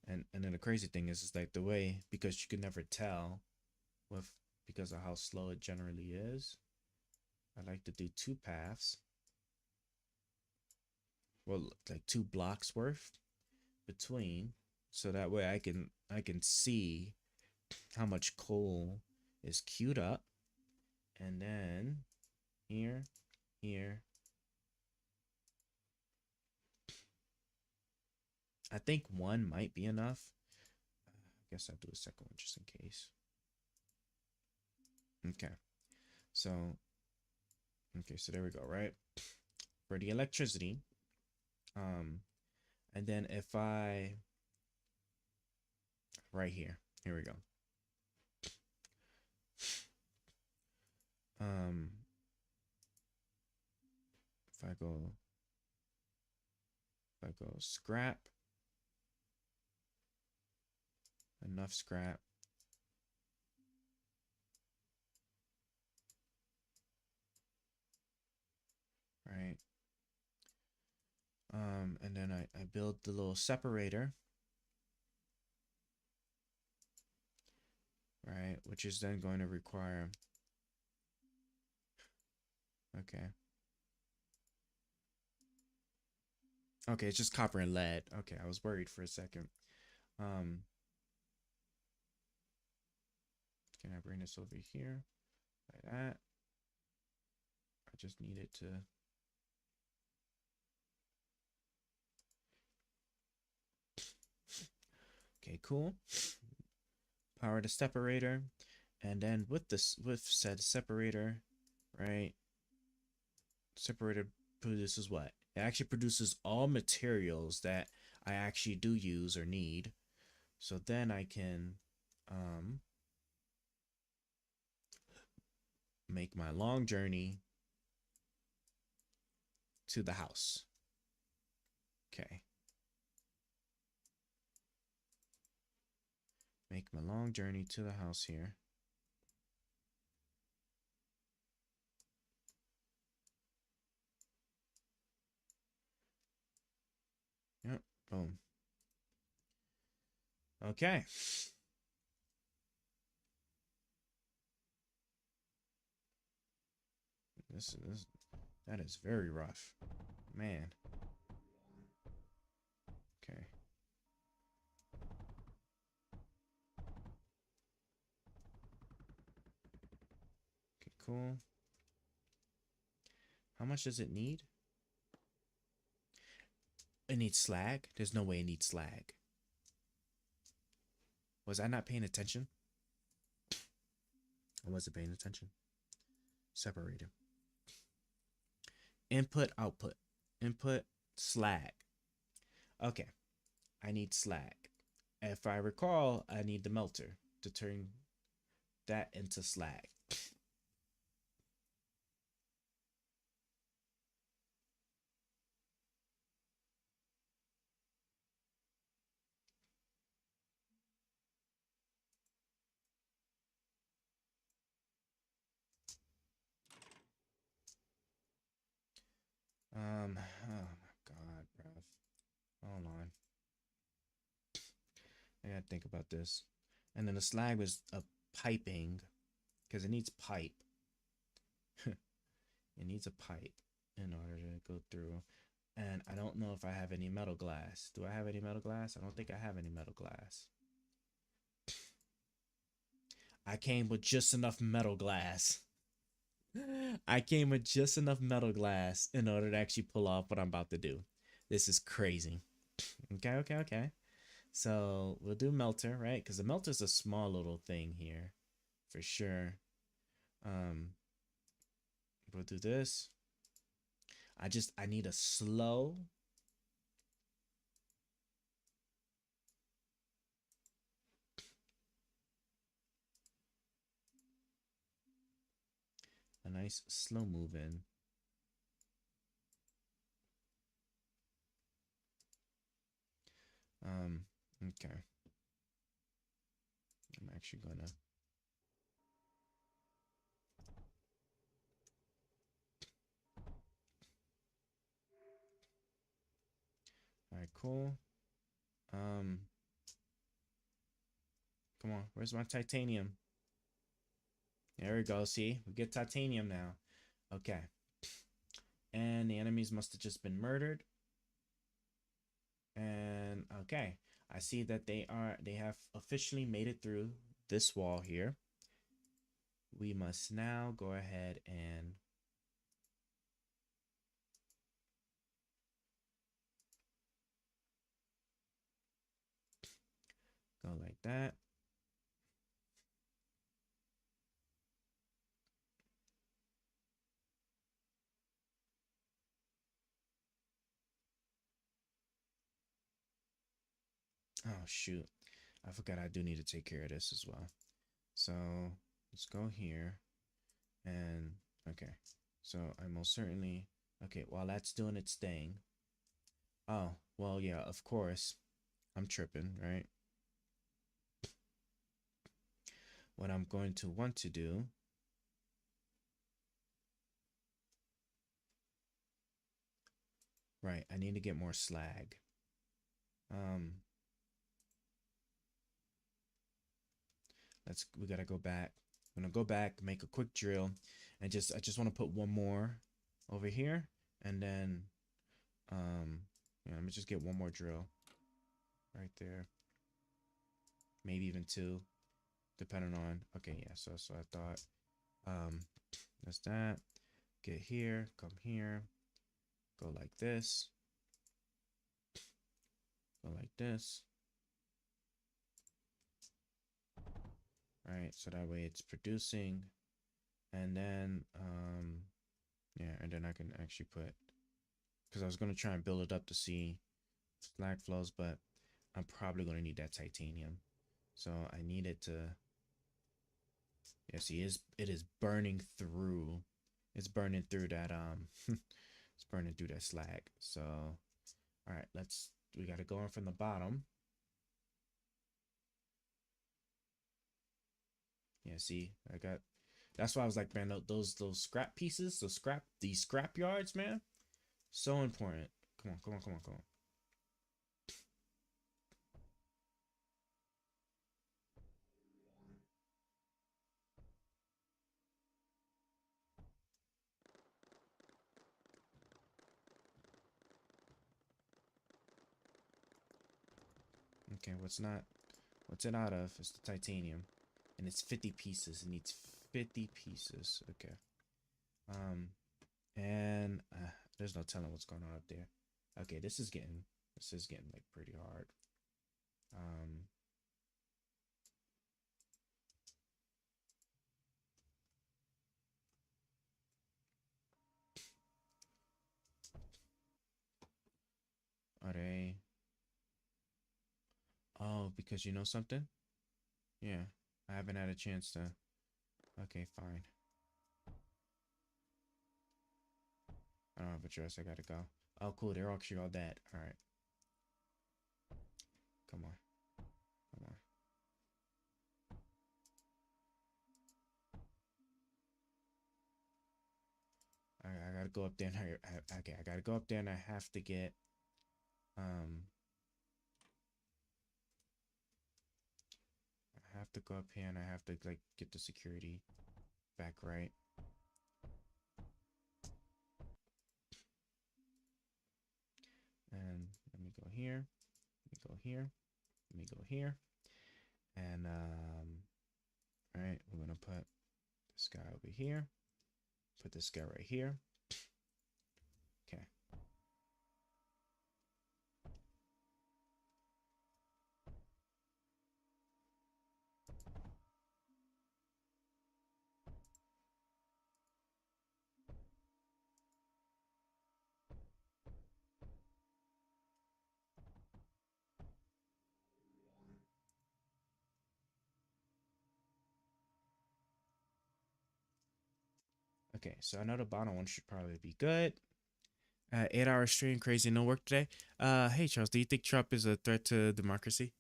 and then the crazy thing is like the way, because you can never tell because of how slow it generally is, I like to do 2 paths. Well, like 2 blocks worth between, so that way I can see how much coal is queued up, and then here. I think 1 might be enough. I guess I'll do a second one just in case. Okay, so there we go, right? For the electricity, and then if I, right here we go. If I go scrap, enough scrap, right? And then I build the little separator, right? Which is then going to require, okay, it's just copper and lead. Okay, I was worried for a second. Can I bring this over here like that? I just need it to, okay, cool. Power the separator, and then with said separator, right? Separator produces what? It actually produces all materials that I actually do use or need. So then I can make my long journey to the house. Okay. Make my long journey to the house here. Yep, boom. Okay. That is very rough, man. Okay. Okay, cool. How much does it need? It needs slag? There's no way it needs slag. Was I not paying attention? I wasn't paying attention. Separator. Input, output. Input, slag. Okay. I need slag. If I recall, I need the melter to turn that into slag. Oh my god, bruv. Hold on. I gotta think about this. And then the slag was a piping, because it needs pipe. It needs a pipe in order to go through. And I don't know if I have any metal glass. Do I have any metal glass? I don't think I have any metal glass. I came with just enough metal glass. I came with just enough metal glass in order to actually pull off what I'm about to do. This is crazy. Okay. So we'll do melter, right? Because the melter's a small little thing here, for sure. We'll do this. I need a slow. A nice slow move in. Okay. I'm actually gonna. All right, cool. Come on, where's my titanium? There we go. See, we get titanium now. Okay. And the enemies must have just been murdered. And okay, I see that they have officially made it through this wall here. We must now go ahead and go like that. Oh shoot, I forgot I do need to take care of this as well. So let's go here and okay, so I most certainly, okay, while that's doing its thing. Oh, well, yeah, of course, I'm tripping, right? What I'm going to want to do right, I need to get more slag. We gotta go back. I'm gonna go back, make a quick drill, and I just want to put one more over here, and then yeah, let me just get one more drill right there, maybe even two, depending on. Okay, yeah, so I thought that's that. Get here, come here, go like this, go like this. Right, so that way it's producing, and then yeah, and then I can actually put, because I was going to try and build it up to see slag flows, but I'm probably going to need that titanium, so I need it to, yeah, see, it is burning through, it's burning through that it's burning through that slag. So all right, we got to go in from the bottom. Yeah, see, that's why I was like, man, those scrap pieces, these scrap yards, man, so important. Come on. Okay, what's it out of? It's the titanium. And it's 50 pieces. It needs 50 pieces. Okay. And there's no telling what's going on up there. Okay, this is getting like pretty hard. Are they? Oh, because you know something? Yeah. I haven't had a chance to. Okay, fine. I don't have a choice. I gotta go. Oh, cool. They're actually all dead. All right. Come on. I gotta go up there and hurry. Okay, I gotta go up there and I have to get. I have to go up here and I have to like get the security back right. And let me go here. Let me go here. Let me go here. And all right, we're gonna put this guy over here. Put this guy right here. Okay. Okay, so I know the bottom one should probably be good. 8-hour stream, crazy, no work today. Hey Charles, do you think Trump is a threat to democracy?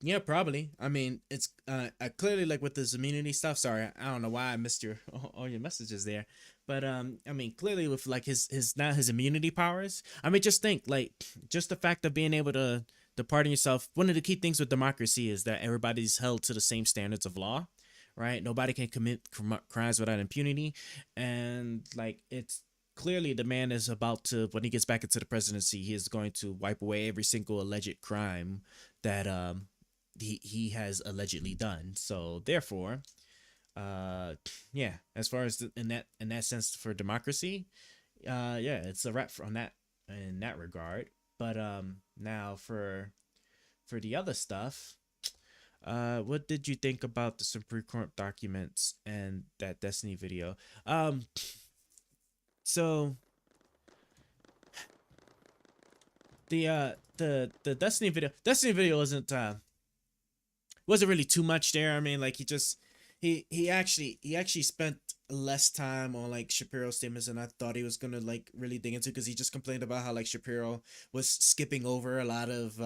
Yeah, probably. I mean, it's I clearly, like, with this immunity stuff. Sorry, I don't know why I missed your all your messages there, but I mean, clearly with like his immunity powers. I mean, just think, like, just the fact of being able to pardon yourself. One of the key things with democracy is that everybody's held to the same standards of law, right? Nobody can commit crimes without impunity, and like, it's clearly the man is about to, when he gets back into the presidency, he is going to wipe away every single alleged crime that he has allegedly done. So therefore, yeah, as far as in that sense for democracy, yeah, it's a wrap on that in that regard. But now for the other stuff, what did you think about the Supreme Court documents and that Destiny video? So the Destiny video wasn't really too much there. I mean, like, he actually spent less time on like Shapiro's statements than I thought he was gonna like really dig into, because he just complained about how like Shapiro was skipping over a lot of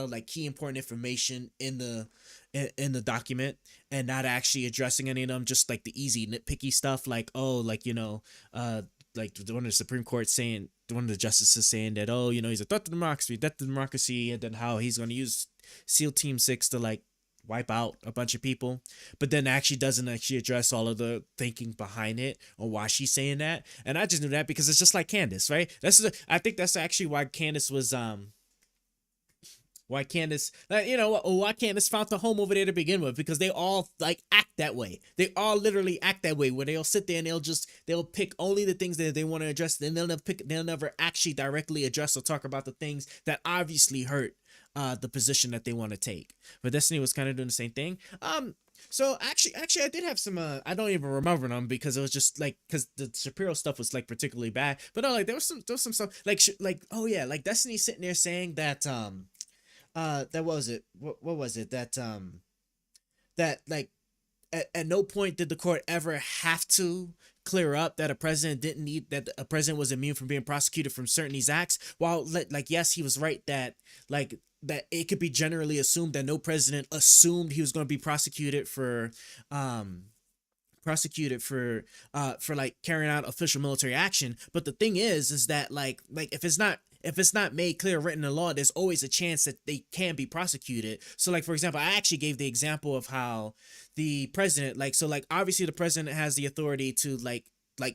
like key important information in the document and not actually addressing any of them, just like the easy nitpicky stuff, like, oh, like, you know, like one of the Supreme Court saying, one of the justices saying that, oh, you know, he's a threat to democracy, and then how he's going to use SEAL Team 6 to like wipe out a bunch of people, but then actually doesn't actually address all of the thinking behind it or why she's saying that. And I just knew that because it's just like Candace, right? I think that's actually why Candace was why Candace found the home over there to begin with, because they all like act that way. They all literally act that way, where they'll sit there and they'll pick only the things that they want to address, and they'll never actually directly address or talk about the things that obviously hurt the position that they want to take. But Destiny was kind of doing the same thing. So actually I did have some I don't even remember them, because it was just like, because the Shapiro stuff was like particularly bad. But no, like there was some stuff like oh yeah, like Destiny sitting there saying that that was it. What was it? That like at no point did the court ever have to clear up that a president was immune from being prosecuted from certain these acts. While like, yes, he was right that it could be generally assumed that no president assumed he was going to be prosecuted for like carrying out official military action. But the thing is that like if it's not made clear written in law, there's always a chance that they can be prosecuted. So like, for example, I actually gave the example of how the president, like, so like obviously the president has the authority to like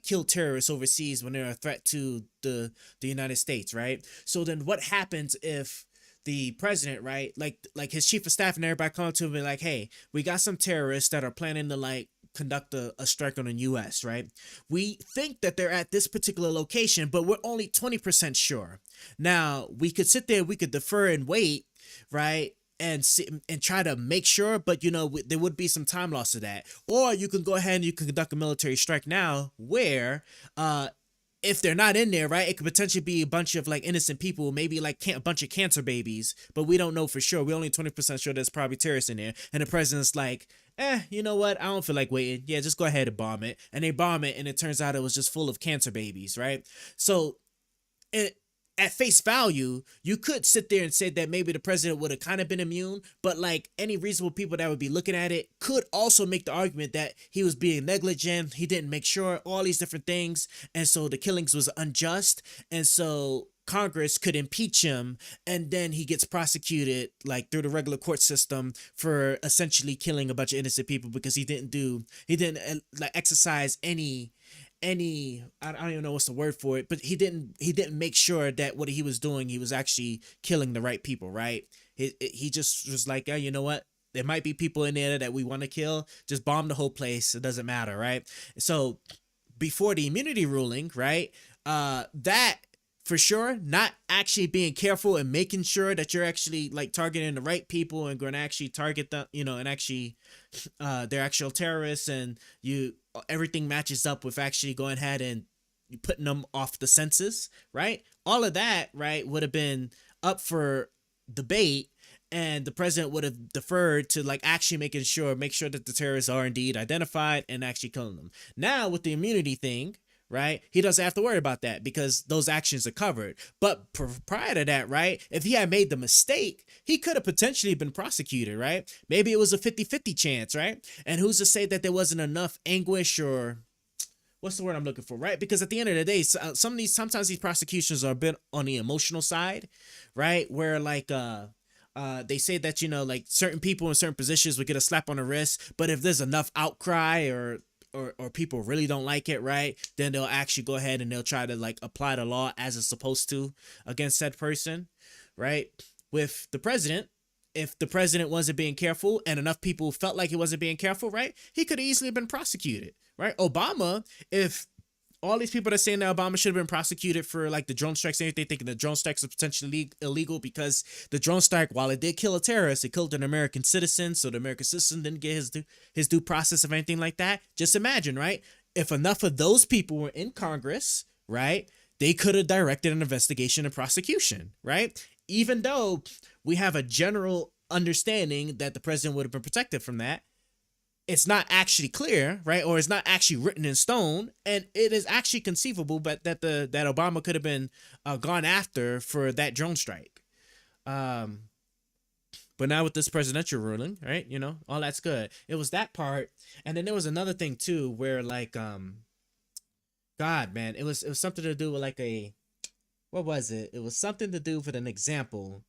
kill terrorists overseas when they're a threat to the United States, right? So then what happens if the president, right, like his chief of staff and everybody come to him and be like, hey, we got some terrorists that are planning to like conduct a strike on the U.S., right? We think that they're at this particular location, but we're only 20% sure. Now, we could sit there, we could defer and wait, right? And try to make sure, but you know, there would be some time loss to that. Or you can go ahead and you can conduct a military strike now where, if they're not in there, right, it could potentially be a bunch of like innocent people, maybe like a bunch of cancer babies, but we don't know for sure. We're only 20% sure there's probably terrorists in there. And the president's like, you know what? I don't feel like waiting. Yeah, just go ahead and bomb it. And they bomb it, and it turns out it was just full of cancer babies, right? So at face value, you could sit there and say that maybe the president would have kind of been immune, but like any reasonable people that would be looking at it could also make the argument that he was being negligent, he didn't make sure, all these different things, and so the killings was unjust, and so Congress could impeach him, and then he gets prosecuted like through the regular court system for essentially killing a bunch of innocent people because he didn't like exercise any I don't even know what's the word for it, but he didn't make sure that what he was doing, he was actually killing the right people, right? He just was like, you know what? There might be people in there that we want to kill. Just bomb the whole place. It doesn't matter, right? So before the immunity ruling, right? That for sure, not actually being careful and making sure that you're actually like targeting the right people and going to actually target them, you know, and actually they're actual terrorists, and everything matches up with actually going ahead and putting them off the census, right? All of that, right, would have been up for debate. and the president would have deferred to like actually make sure that the terrorists are indeed identified and actually killing them. Now with the immunity thing, right, he doesn't have to worry about that because those actions are covered. But prior to that, right, if he had made the mistake, he could have potentially been prosecuted, right? Maybe it was a 50-50 chance, right? And who's to say that there wasn't enough anguish, or what's the word I'm looking for, right? Because at the end of the day, sometimes these prosecutions are a bit on the emotional side, right? Where like they say that, you know, like certain people in certain positions would get a slap on the wrist, but if there's enough outcry or people really don't like it, right, then they'll actually go ahead and they'll try to like apply the law as it's supposed to against that person, right? With the president, if the president wasn't being careful and enough people felt like he wasn't being careful, right, he could have easily been prosecuted, right? Obama, if all these people that are saying that Obama should have been prosecuted for like the drone strikes and everything, thinking the drone strikes are potentially illegal because the drone strike, while it did kill a terrorist, it killed an American citizen. So the American citizen didn't get his due process of anything like that. Just imagine, right? If enough of those people were in Congress, right, they could have directed an investigation and prosecution, right? Even though we have a general understanding that the president would have been protected from that, it's not actually clear, right? Or it's not actually written in stone, and it is actually conceivable, but that Obama could have been gone after for that drone strike. But now with this presidential ruling, right? You know, all that's good. It was that part, and then there was another thing too, where like, God, man, it was something to do with like what was it? It was something to do with an example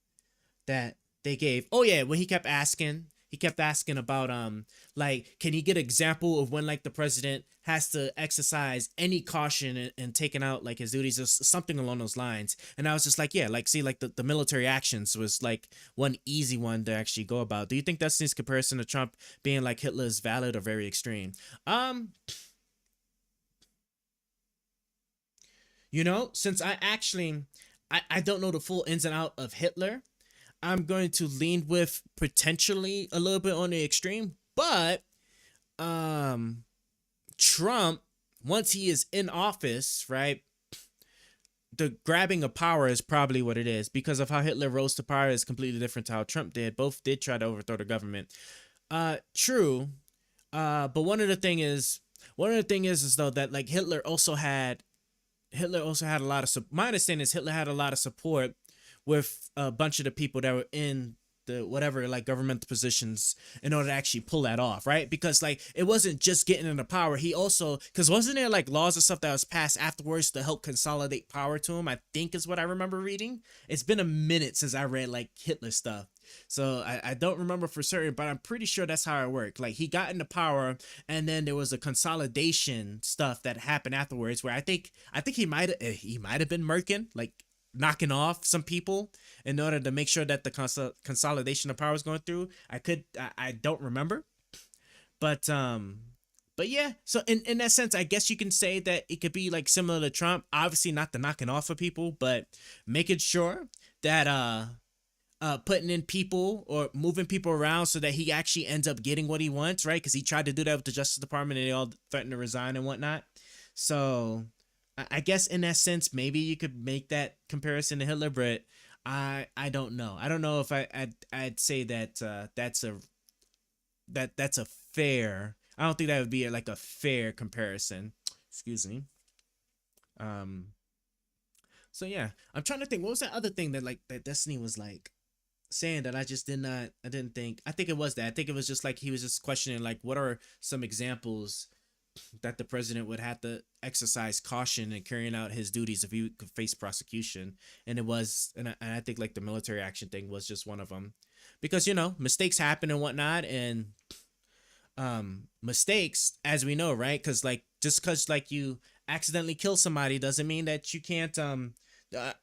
that they gave. Oh yeah, when he kept asking about like, can you get an example of when like the president has to exercise any caution and taking out like his duties or something along those lines. And I was just like, yeah, like, see, like the military actions was like one easy one to actually go about. Do you think that's in comparison to Trump being like Hitler's valid or very extreme? You know, since I don't know the full ins and out of Hitler, I'm going to lean with potentially a little bit on the extreme, but Trump, once he is in office, right, the grabbing of power is probably what it is, because of how Hitler rose to power is completely different to how Trump did. Both did try to overthrow the government. True. But one of the thing is though that like Hitler also had a lot of, my understanding is Hitler had a lot of support with a bunch of the people that were in the whatever like governmental positions in order to actually pull that off, right? Because like it wasn't just getting into power. He also, because wasn't there like laws and stuff that was passed afterwards to help consolidate power to him, I think is what I remember reading. It's been a minute since I read like Hitler stuff, so I don't remember for certain, but I'm pretty sure that's how it worked. Like he got into power and then there was a consolidation stuff that happened afterwards where I think he might have been murking, like knocking off some people in order to make sure that the consolidation of power is going through. I don't remember, but yeah. So in that sense, I guess you can say that it could be like similar to Trump. Obviously not the knocking off of people, but making sure that putting in people or moving people around so that he actually ends up getting what he wants, right? Because he tried to do that with the Justice Department and they all threatened to resign and whatnot. So I guess in that sense, maybe you could make that comparison to Hitler, but I don't know. I don't know if I'd say that that's a fair. I don't think that would be like a fair comparison. Excuse me. So yeah, I'm trying to think. What was that other thing that like that Destiny was like saying that I didn't think. I think it was that. I think it was just like he was just questioning like what are some examples that the president would have to exercise caution in carrying out his duties if he could face prosecution. And it was, and I think like the military action thing was just one of them, because, you know, mistakes happen and whatnot. And mistakes, as we know, right? Because like, just because like you accidentally kill somebody doesn't mean that you can't,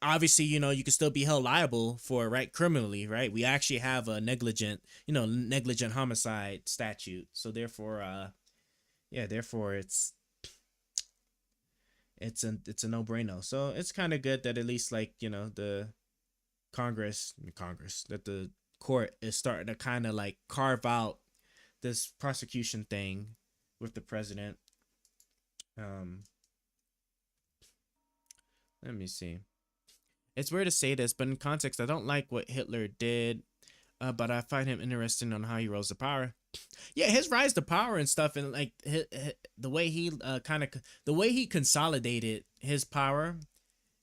obviously, you know, you can still be held liable for, right, criminally, right? We actually have a negligent homicide statute. So therefore, yeah, therefore it's a no-brainer. So it's kind of good that at least like, you know, the Congress that the court is starting to kind of like carve out this prosecution thing with the president. Let me see. It's weird to say this, but in context, I don't like what Hitler did. but I find him interesting on how he rose to power. Yeah, his rise to power and stuff, and like the way he the way he consolidated his power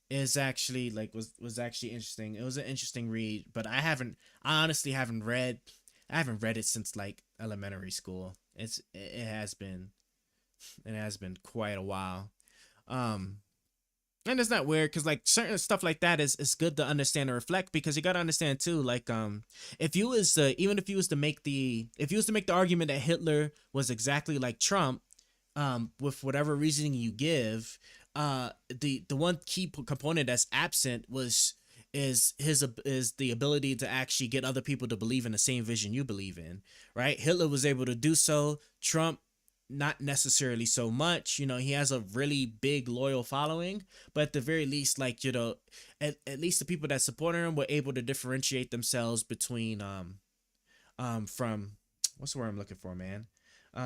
is actually like was actually interesting. It was an interesting read, but I honestly haven't read it since like elementary school. It has been quite a while. And it's not weird because like certain stuff like that is good to understand and reflect, because you got to understand too, like if you was to make the argument that Hitler was exactly like Trump, with whatever reasoning you give, the one key component that's absent is the ability to actually get other people to believe in the same vision you believe in, right? Hitler was able to do so. Trump, not necessarily so much. You know, he has a really big loyal following, but at the very least, like, you know, at least the people that supported him were able to differentiate themselves between from what's the word I'm looking for, man?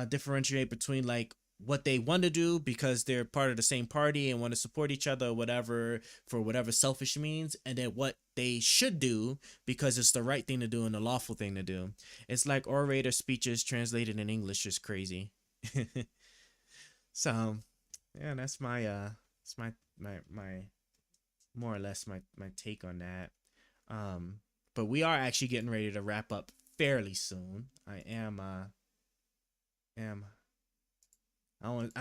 Differentiate between like what they want to do because they're part of the same party and want to support each other or whatever, for whatever selfish means, and then what they should do because it's the right thing to do and the lawful thing to do. It's like orator speeches translated in English is crazy. So yeah, that's my more or less my take on that. But we are actually getting ready to wrap up fairly soon. I'm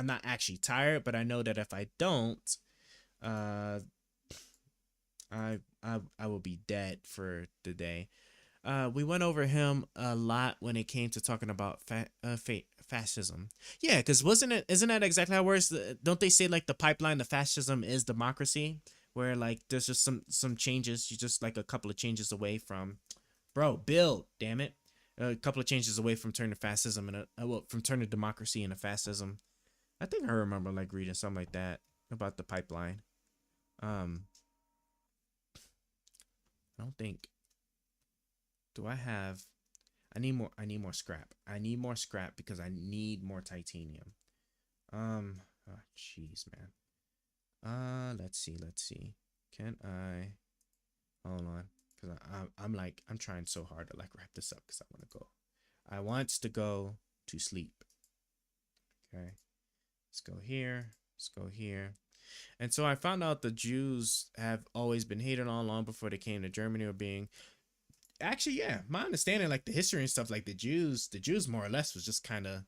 not actually tired, but I know that if I don't, I will be dead for the day. We went over him a lot when it came to talking about fascism. Yeah, because isn't that exactly how it works? Don't they say like the pipeline to fascism is democracy, where like there's just some changes, you just like a couple of changes away from, Bill, damn it, a couple of changes away from turning fascism and from turning democracy into fascism. I think I remember like reading something like that about the pipeline. I don't think. Do I have? I need more scrap. I need more scrap because I need more titanium. Oh jeez, man. Let's see. Can I? Hold on, because I'm trying so hard to like wrap this up because I want to go to sleep. Okay, let's go here. Let's go here. And so I found out the Jews have always been hated on long before they came to Germany, or being. Actually, yeah, my understanding, like the history and stuff, like the Jews more or less was just kind of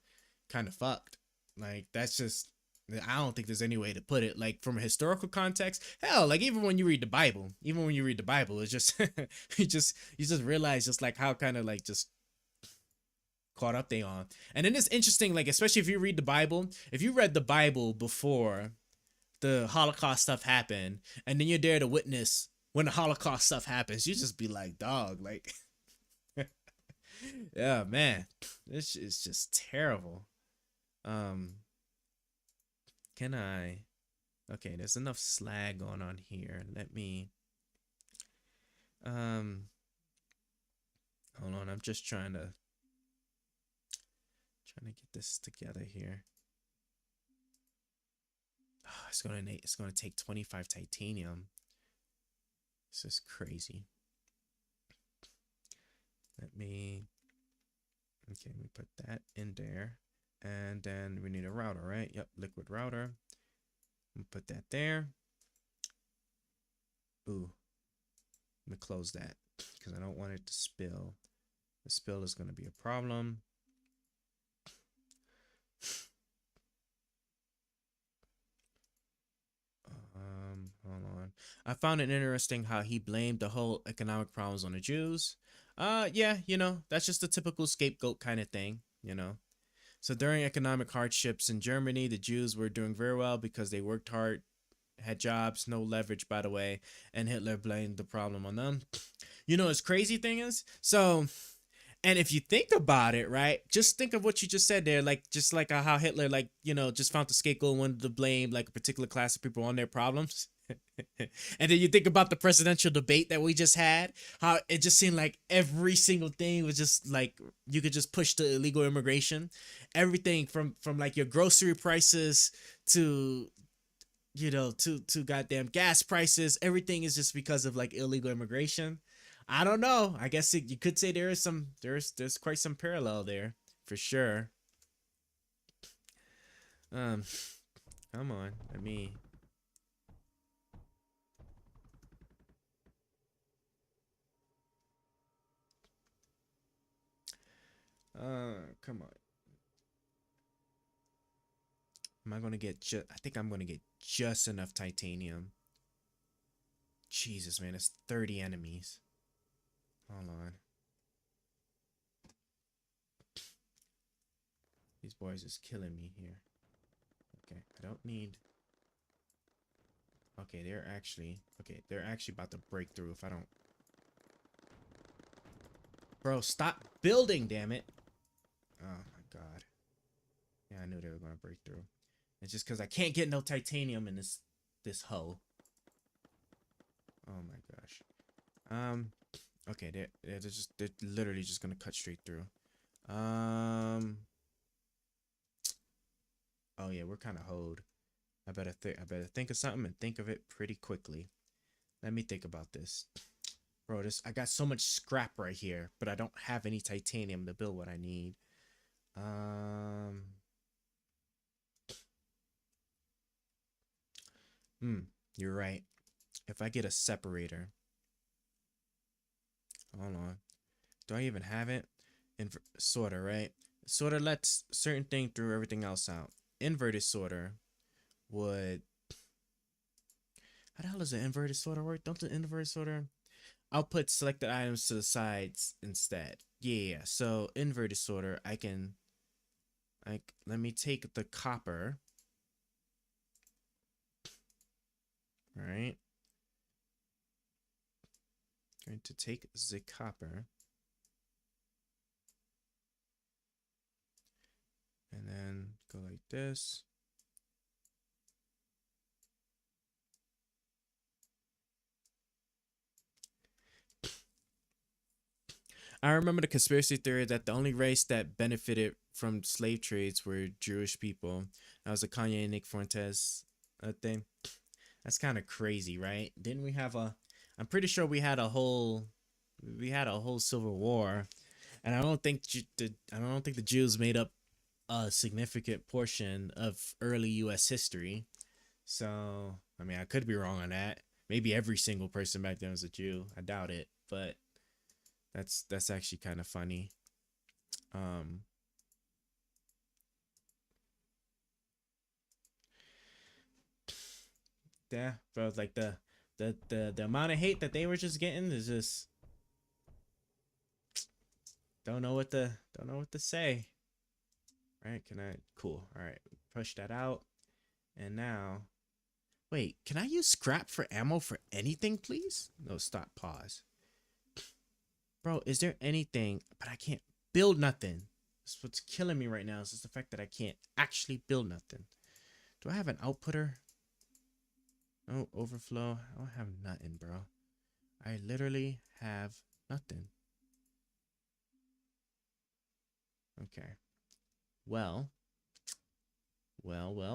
fucked. Like that's just, I don't think there's any way to put it. Like from a historical context, hell, like even when you read the Bible, it's just you just realize just like how kind of like just caught up they are. And then it's interesting, like especially if you read the Bible, if you read the Bible before the Holocaust stuff happened, and then you're there to witness when the Holocaust stuff happens, you just be like, dog, like, yeah, man, this is just terrible. Can I? Okay, there's enough slag going on here. Let me. Hold on, I'm just trying to get this together here. Oh, it's gonna take 25 titanium. This is crazy. Let me put that in there. And then we need a router, right? Yep, liquid router. Put that there. Ooh. Let me close that because I don't want it to spill. The spill is going to be a problem. Hold on. I found it interesting how he blamed the whole economic problems on the Jews. Yeah, you know, that's just a typical scapegoat kind of thing, you know. So during economic hardships in Germany, the Jews were doing very well because they worked hard, had jobs, no leverage, by the way, and Hitler blamed the problem on them. You know, his crazy thing is, so, and if you think about it, right, just think of what you just said there, like, just like how Hitler, like, you know, just found the scapegoat, wanted to blame, like, a particular class of people on their problems. And then you think about the presidential debate that we just had, how it just seemed like every single thing was just like you could just push to illegal immigration, everything from like your grocery prices to, you know, to goddamn gas prices, everything is just because of like illegal immigration. I don't know. I guess you could say there's quite some parallel there for sure. Come on, let me. Come on. Am I gonna get I think I'm gonna get just enough titanium. Jesus, man, it's 30 enemies. Hold on. These boys is killing me here. Okay, I don't need. Okay, they're actually about to break through if I don't. Bro, stop building, damn it. Oh my god. Yeah, I knew they were gonna break through. It's just because I can't get no titanium in this hoe. Oh my gosh. Okay, they're literally just gonna cut straight through. Oh yeah, we're kind of hoed. I better think of something and think of it pretty quickly. Let me think about this. Bro, I got so much scrap right here, but I don't have any titanium to build what I need. You're right. If I get a separator. Hold on. Do I even have it? Sorter, right? Sorter lets certain thing through everything else out. Inverted sorter would. How the hell does the inverted sorter work? Don't the inverted sorter output selected items to the sides instead? Yeah. So inverted sorter, I can. Let me take the copper. All right. Going to take the copper. And then go like this. I remember the conspiracy theory that the only race that benefited from slave trades were Jewish people. That was a Kanye and Nick Fuentes thing. That's kind of crazy, right? Didn't we have I'm pretty sure we had a whole civil war, and I don't think the Jews made up a significant portion of early U.S. history. So, I mean, I could be wrong on that. Maybe every single person back then was a Jew. I doubt it, but that's actually kind of funny. Yeah, bro, like the amount of hate that they were just getting is just don't know what to say. Right? Cool. All right. Push that out. And now wait, can I use scrap for ammo for anything, please? No, stop, pause. Bro, is there anything? But I can't build nothing. That's what's killing me right now, is just the fact that I can't actually build nothing. Do I have an outputter? No, overflow. I don't have nothing, bro. I literally have nothing. Okay. Well. Bruv.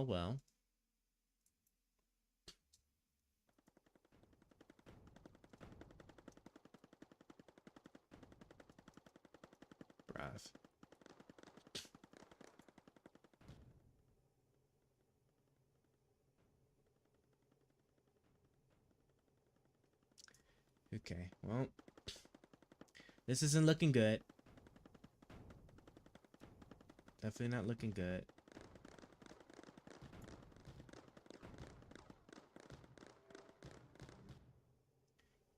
Okay, well, this isn't looking good. Definitely not looking good.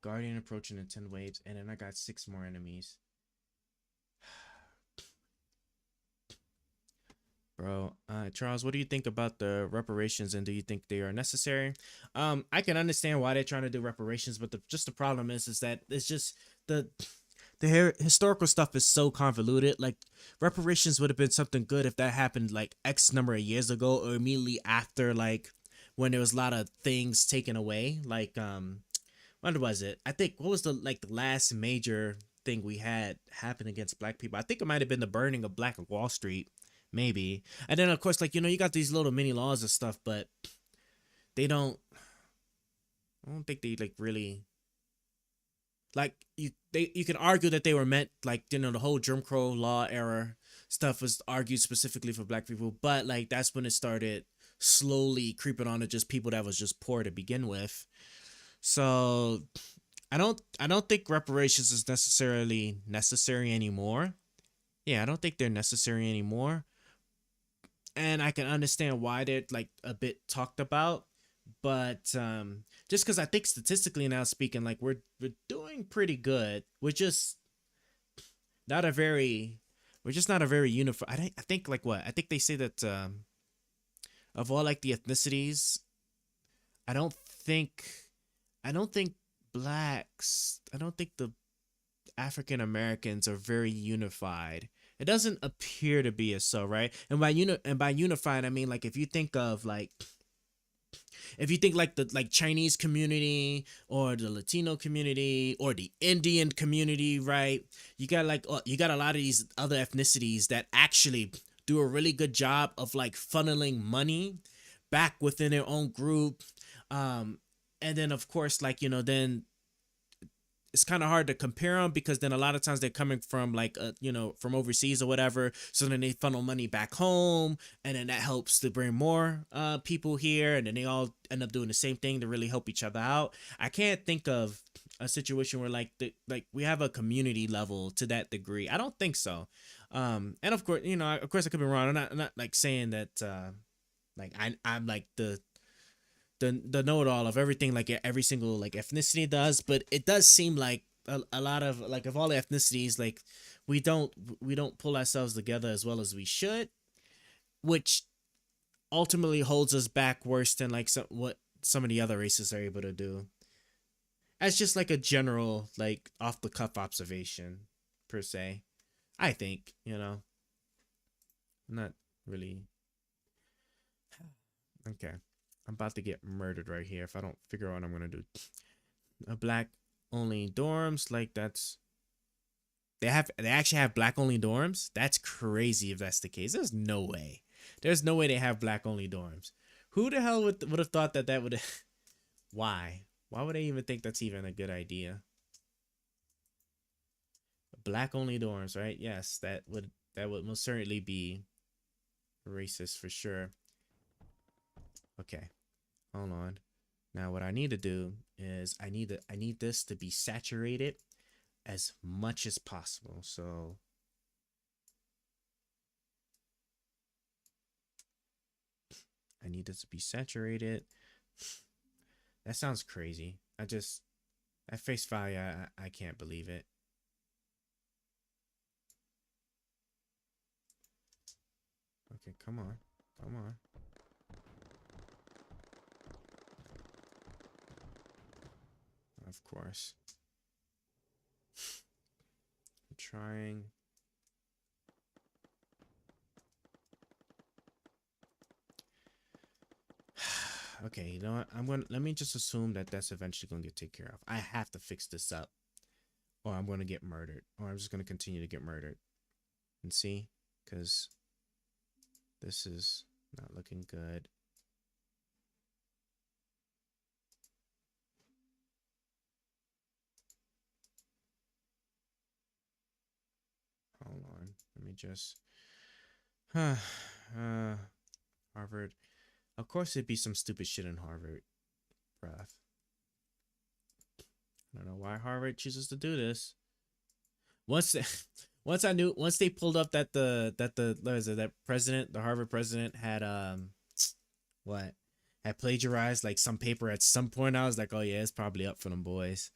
Guardian approaching in 10 waves, and then I got 6 more enemies. Bro, Charles, what do you think about the reparations, and do you think they are necessary? I can understand why they're trying to do reparations, but the problem is that it's just the historical stuff is so convoluted. Like, reparations would have been something good if that happened like X number of years ago, or immediately after, like when there was a lot of things taken away. Like, when was it? I think what was the last major thing we had happen against black people? I think it might have been the burning of Black Wall Street. Maybe. And then, of course, like, you got these little mini laws and stuff, but I don't think they, really like you can argue that they were meant, like, you know, the whole Jim Crow law era stuff was argued specifically for black people, but like that's when it started slowly creeping on to just people that was just poor to begin with. So I don't think reparations is necessarily necessary anymore. Yeah, I don't think they're necessary anymore. And I can understand why they're like a bit talked about, but just because I think statistically now speaking, like we're doing pretty good. We're just not a very unified. I think like what I think they say that of all like the ethnicities, I don't think blacks, I don't think the African Americans are very unified. It doesn't appear to be as so, right? And by unified, I mean like if you think like the Chinese community or the Latino community or the Indian community, right? You got a lot of these other ethnicities that actually do a really good job of like funneling money back within their own group. And then of course, like, you know, then it's kind of hard to compare them because then a lot of times they're coming from like, you know, from overseas or whatever. So then they funnel money back home, and then that helps to bring more people here. And then they all end up doing the same thing to really help each other out. I can't think of a situation where like we have a community level to that degree. I don't think so. And of course, you know, I could be wrong. I'm not like saying that like I'm like the know-it-all of everything like every single like ethnicity does, but it does seem like a lot of like of all the ethnicities, like we don't pull ourselves together as well as we should, which ultimately holds us back worse than like what some of the other races are able to do. As just like a general like off the cuff observation per se, I think, you know, not really. Okay. I'm about to get murdered right here if I don't figure out what I'm gonna do. A black only dorms, like that's they actually have black only dorms. That's crazy if that's the case. There's no way they have black only dorms. Who the hell would have thought that would? Why would they even think that's even a good idea? Black only dorms, right? Yes, that would most certainly be racist for sure. Okay, hold on. Now what I need to do is I need this to be saturated as much as possible. So I need this to be saturated. That sounds crazy. At face value, I can't believe it. Okay, come on. Of course. I'm trying. Okay, you know what? Let me just assume that that's eventually gonna get taken care of. I have to fix this up, or I'm gonna get murdered, or I'm just gonna continue to get murdered. And see, because this is not looking good. Hold on, let me just Harvard. Of course it'd be some stupid shit in Harvard, bruh. I don't know why Harvard chooses to do this. Once they pulled up that the president, the Harvard president had had plagiarized like some paper at some point, I was like, oh yeah, it's probably up for them boys.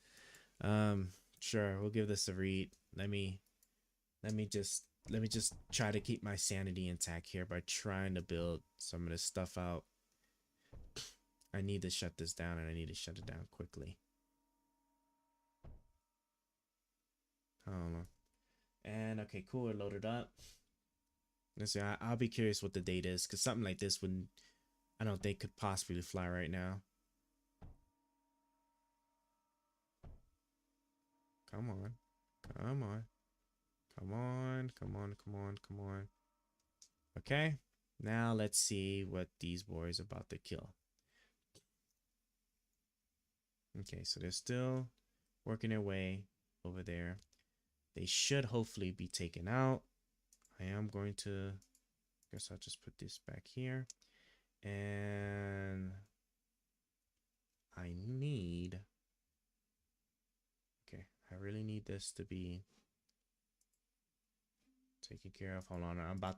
Sure, we'll give this a read. Let me just try to keep my sanity intact here by trying to build some of this stuff out. I need to shut this down, and I need to shut it down quickly. I don't know. And okay, cool, it loaded up. Let's see, I'll be curious what the date is, because something like this I don't think could possibly fly right now. Come on. Okay, now let's see what these boys are about to kill. Okay, so they're still working their way over there. They should hopefully be taken out. I am going to, guess I'll just put this back here. And I need, okay, I really need this to be taken care of. Hold on, I'm about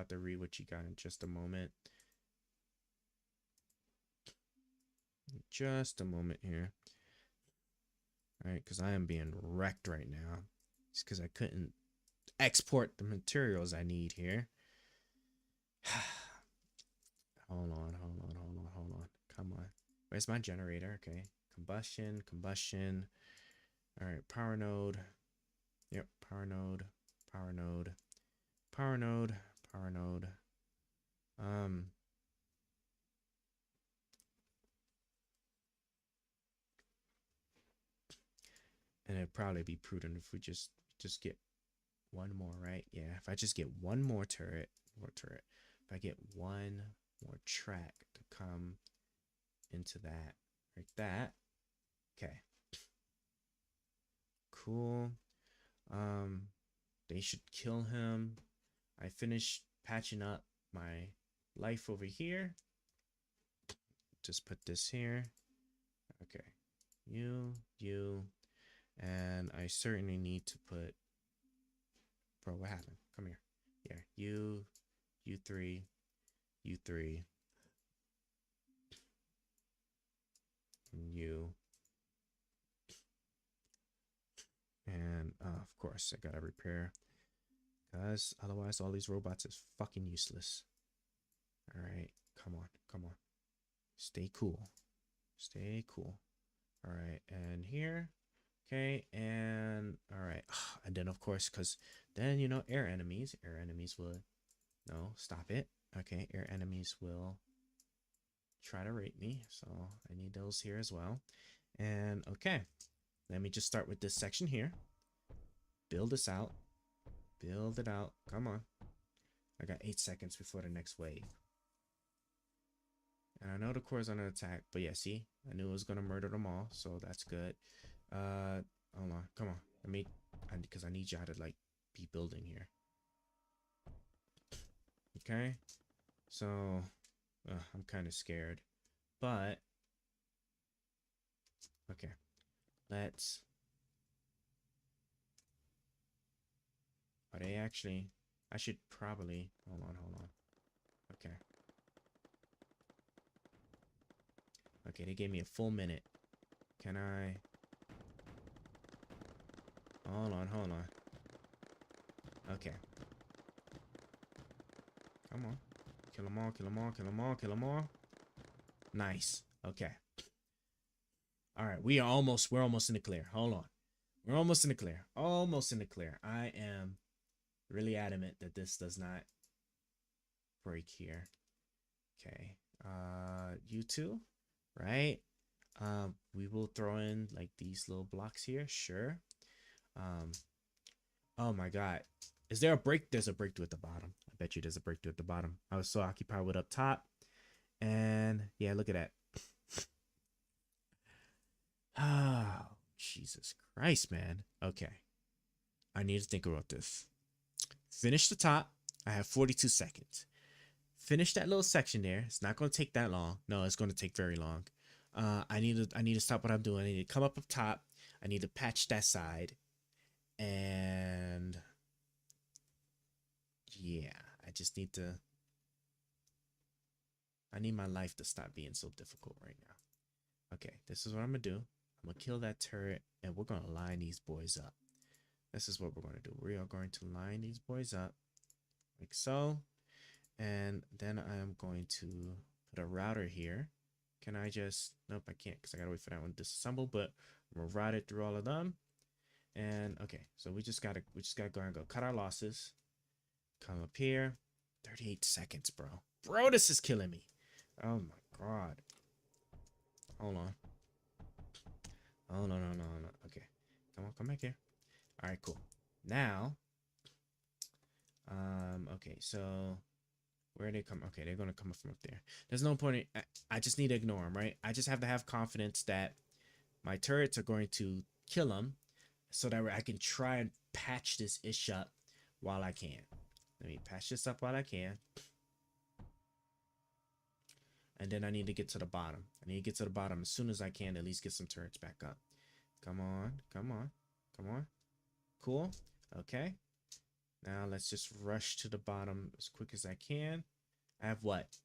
to read what you got in just a moment. Just a moment here. All right, because I am being wrecked right now. It's because I couldn't export the materials I need here. Hold on. Come on. Where's my generator? Okay. Combustion. All right, power node. Yep, power node. And it'd probably be prudent if we just get one more, right? Yeah, if I just get one more turret, if I get one more track to come into that, like that. Okay. Cool. They should kill him. I finished patching up my life over here. Just put this here. Okay. You. And I certainly need to put, bro, what happened? Come here. Yeah, you 3, and you. And of course, I gotta repair, because otherwise all these robots is fucking useless. All right, come on. Stay cool. All right, and here. Okay, and all right, and then of course, because then, you know, air enemies will, no, stop it. Okay, air enemies will try to rape me, so I need those here as well. And okay, let me just start with this section here. Build this out. Build it out. Come on. I got 8 seconds before the next wave. And I know the core is under attack, but yeah, see, I knew it was gonna murder them all, so that's good. Hold on, come on. Because I need y'all to like be building here. Okay, so I'm kind of scared, but okay, let's. Are they actually? I should probably hold on. Okay. Okay, they gave me a full minute. Can I? Hold on. Okay. Come on. Kill them all. Nice. Okay. All right, we're almost in the clear. Hold on. We're almost in the clear. I am really adamant that this does not break here. Okay. You two, right? We will throw in like these little blocks here. Sure. Oh my god, is there a break? There's a breakthrough at the bottom. I bet you there's a breakthrough at the bottom. I was so occupied with up top, and yeah, look at that. Oh, Jesus Christ, man. Okay, I need to think about this. Finish the top. I have 42 seconds. Finish that little section there. It's not going to take that long. No, it's going to take very long. I need to stop what I'm doing. I need to come up top. I need to patch that side. And yeah, I need my life to stop being so difficult right now. Okay, this is what I'm gonna do. I'm gonna kill that turret, and we're gonna line these boys up. This is what we're gonna do. We are going to line these boys up like so, and then I am going to put a router here. Can I just? Nope, I can't, because I gotta wait for that one to disassemble. But I'm gonna route it through all of them. And okay, so we just gotta go and go cut our losses. Come up here. 38 seconds, bro. Bro, this is killing me. Oh my god. Hold on. Oh no. Okay. Come back here. Alright, cool. Now. Okay, so where are they come? Okay, they're gonna come up from up there. There's no point I just need to ignore them, right? I just have to have confidence that my turrets are going to kill him so that I can try and patch this ish up while I can. Let me patch this up while I can. And then I need to get to the bottom. I need to get to the bottom as soon as I can, at least get some turrets back up. Come on, come on, come on. Cool. Okay. Now let's just rush to the bottom as quick as I can. I have what?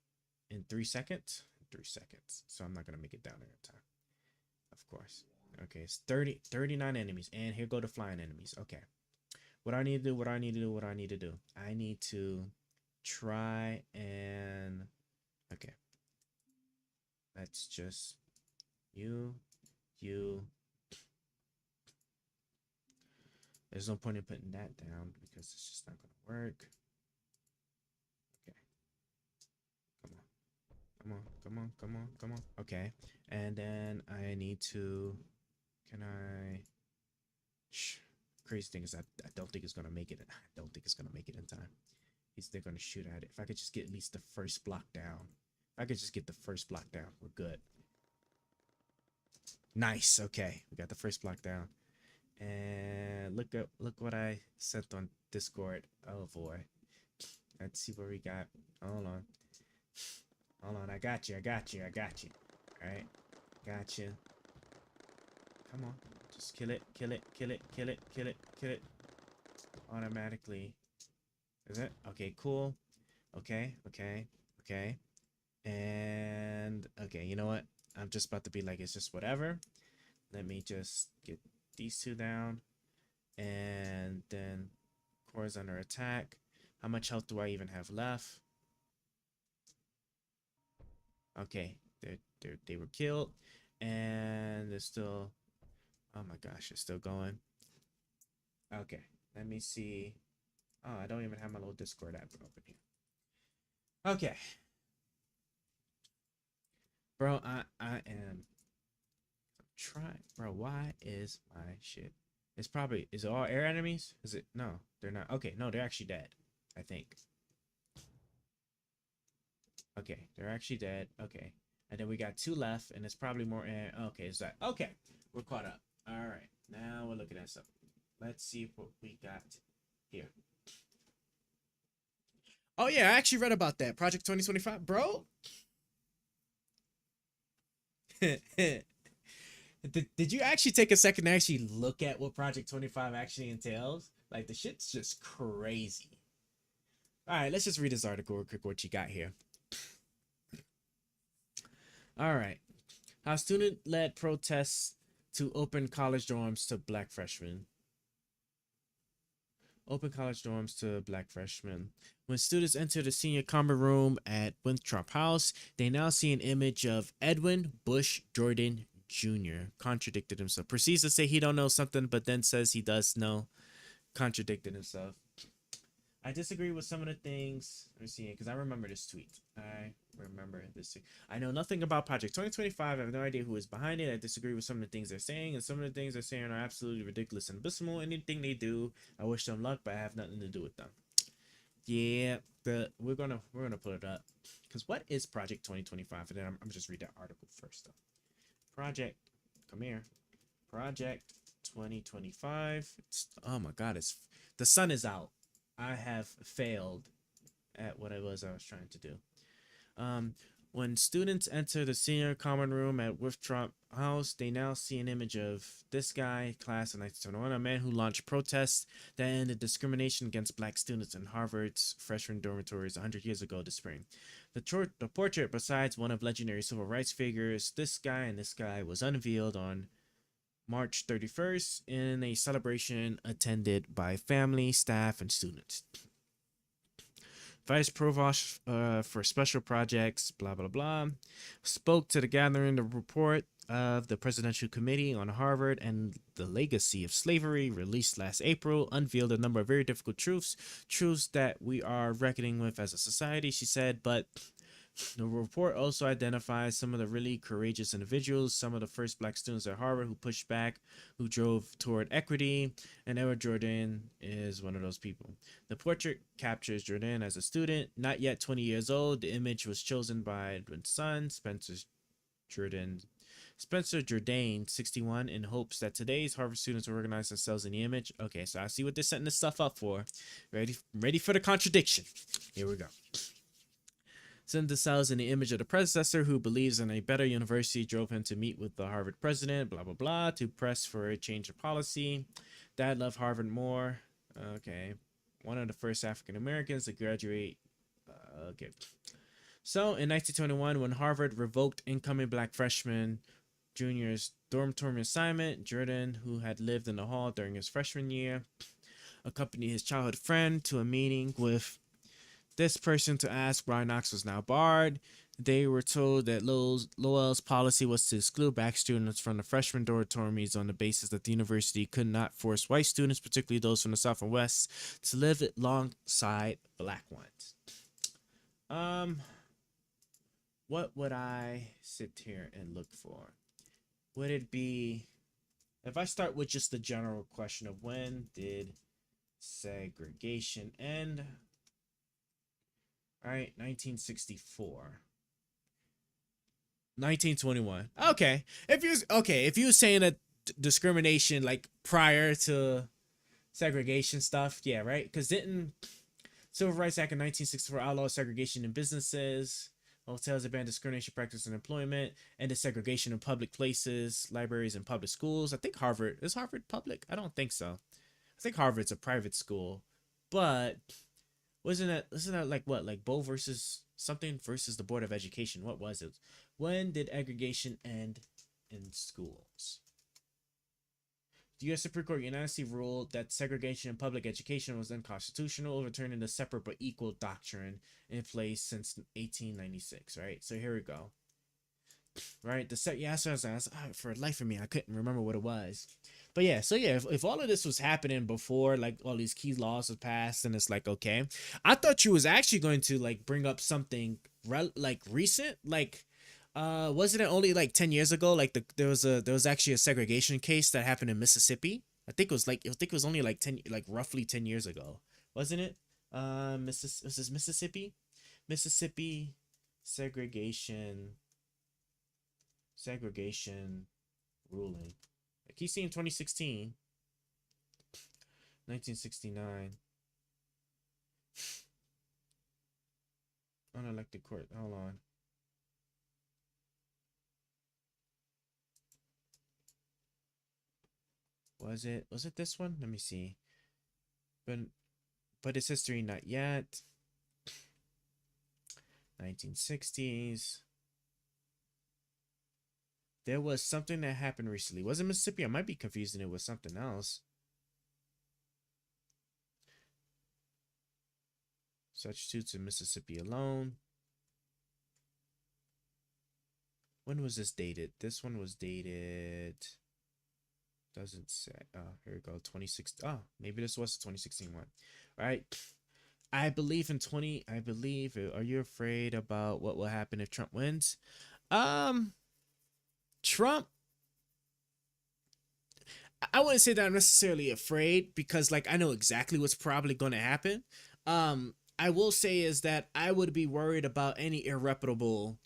In 3 seconds? 3 seconds. So I'm not going to make it down there in time. Of course. Okay, it's 39 enemies. And here go the flying enemies. Okay. What I need to do, I need to try and... Okay. Let's just... You... There's no point in putting that down because it's just not going to work. Okay. Come on. Okay. And then I need to... Can I... Crazy thing is I don't think it's going to make it. I don't think it's going to make it in time. They're going to shoot at it. If I could just get at least the first block down. If I could just get the first block down, we're good. Nice. Okay. We got the first block down. And look what I sent on Discord. Oh boy. Let's see what we got. Hold on. I got you. Alright. Got you. Come on. Just kill it. Automatically. Is it? Okay, cool. Okay. And okay, you know what? I'm just about to be like, it's just whatever. Let me just get these two down. And then Core's under attack. How much health do I even have left? Okay, they were killed. And they're still... Oh my gosh, it's still going. Okay, let me see. Oh, I don't even have my little Discord app open here. Okay. Bro, I am trying. Bro, why is my shit? It's probably... Is it all air enemies? Is it? No, they're not. Okay, no, they're actually dead, I think. Okay, they're actually dead. Okay. And then we got 2 left, and it's probably more air. Okay, is that... Okay, we're caught up. All right, now we're looking at something. Let's see what we got here. Oh, yeah, I actually read about that. Project 2025. Bro. Did you actually take a second to actually look at what Project 25 actually entails? Like, the shit's just crazy. All right, let's just read this article real quick, what you got here. All right. How student-led protests to open college dorms to black freshmen. Open college dorms to black freshmen. When students enter the senior common room at Winthrop House, they now see an image of Edwin Bush Jordan Jr. Contradicted himself. Proceeds to say he don't know something, but then says he does know. Contradicted himself. I disagree with some of the things. Let me see, because I remember this tweet. I know nothing about Project 2025. I have no idea who is behind it. I disagree with some of the things they're saying, and some of the things they're saying are absolutely ridiculous and abysmal. Anything they do, I wish them luck, but I have nothing to do with them. Yeah, we're gonna put it up. Because what is Project 2025? And then I'm just read that article first though. Project 2025. Oh my god, the sun is out. I have failed at what it was I was trying to do. When students enter the senior common room at Winthrop House, they now see an image of this guy, class of 1971, a man who launched protests that ended discrimination against black students in Harvard's freshman dormitories 100 years ago this spring. The portrait, besides one of legendary civil rights figures, this guy was unveiled on March 31st in a celebration attended by family, staff, and students. Vice Provost for Special Projects, blah, blah, blah, spoke to the gathering. The report of the Presidential Committee on Harvard and the Legacy of Slavery, released last April, unveiled a number of very difficult truths that we are reckoning with as a society, she said, but the report also identifies some of the really courageous individuals, some of the first black students at Harvard who pushed back, who drove toward equity, and Edward Jordan is one of those people. The portrait captures Jordan as a student, not yet 20 years old. The image was chosen by Edwin's son, Spencer Jordan Spencer Jourdain, 61, in hopes that today's Harvard students will organize themselves in the image. Okay, so I see what they're setting this stuff up for. Ready for the contradiction. Here we go. Setting themselves in the image of the predecessor who believes in a better university drove him to meet with the Harvard president, blah, blah, blah, to press for a change of policy. Dad loved Harvard more. Okay. One of the first African Americans to graduate. Okay. So in 1921, when Harvard revoked incoming black freshman junior's dormitory assignment, Jordan, who had lived in the hall during his freshman year, accompanied his childhood friend to a meeting with this person to ask why Knox was now barred. They were told that Lowell's policy was to exclude black students from the freshman dormitories on the basis that the university could not force white students, particularly those from the South and West, to live alongside black ones. What would I sit here and look for? Would it be, if I start with just the general question of when did segregation end? All right, 1964. 1921. Okay. If you were saying that discrimination like prior to segregation stuff, yeah, right? Because didn't Civil Rights Act of 1964 outlaw segregation in businesses, hotels that banned discrimination practice in employment, and the segregation in public places, libraries, and public schools. I think Harvard is Harvard public. I don't think so. I think Harvard's a private school, but isn't that like what, like Bow versus something versus the Board of Education? What was it? When did aggregation end in schools? The U.S. Supreme Court unanimously ruled that segregation in public education was unconstitutional, overturning the separate but equal doctrine in place since 1896. Right. So here we go. Right. For the life of me, I couldn't remember what it was. But yeah, so yeah, if all of this was happening before like all these key laws was passed, and it's like, okay, I thought you was actually going to like bring up something like recent, like wasn't it only like 10 years ago? Like there was actually a segregation case that happened in Mississippi. I think it was only like roughly 10 years ago, wasn't it? Was this Mississippi? Mississippi segregation ruling. I keep seeing 2016, 1969. Unelected court. Hold on. Was it this one? Let me see. But it's history not yet. 1960s. There was something that happened recently. Was it Mississippi? I might be confusing it with something else. Such suits in Mississippi alone. When was this dated? This one was dated. Doesn't say. Oh, here we go. 2016. Oh, maybe this was the 2016 one. All right. I believe. Are you afraid about what will happen if Trump wins? Trump, I wouldn't say that I'm necessarily afraid, because like I know exactly what's probably going to happen. I will say is that I would be worried about any irreparable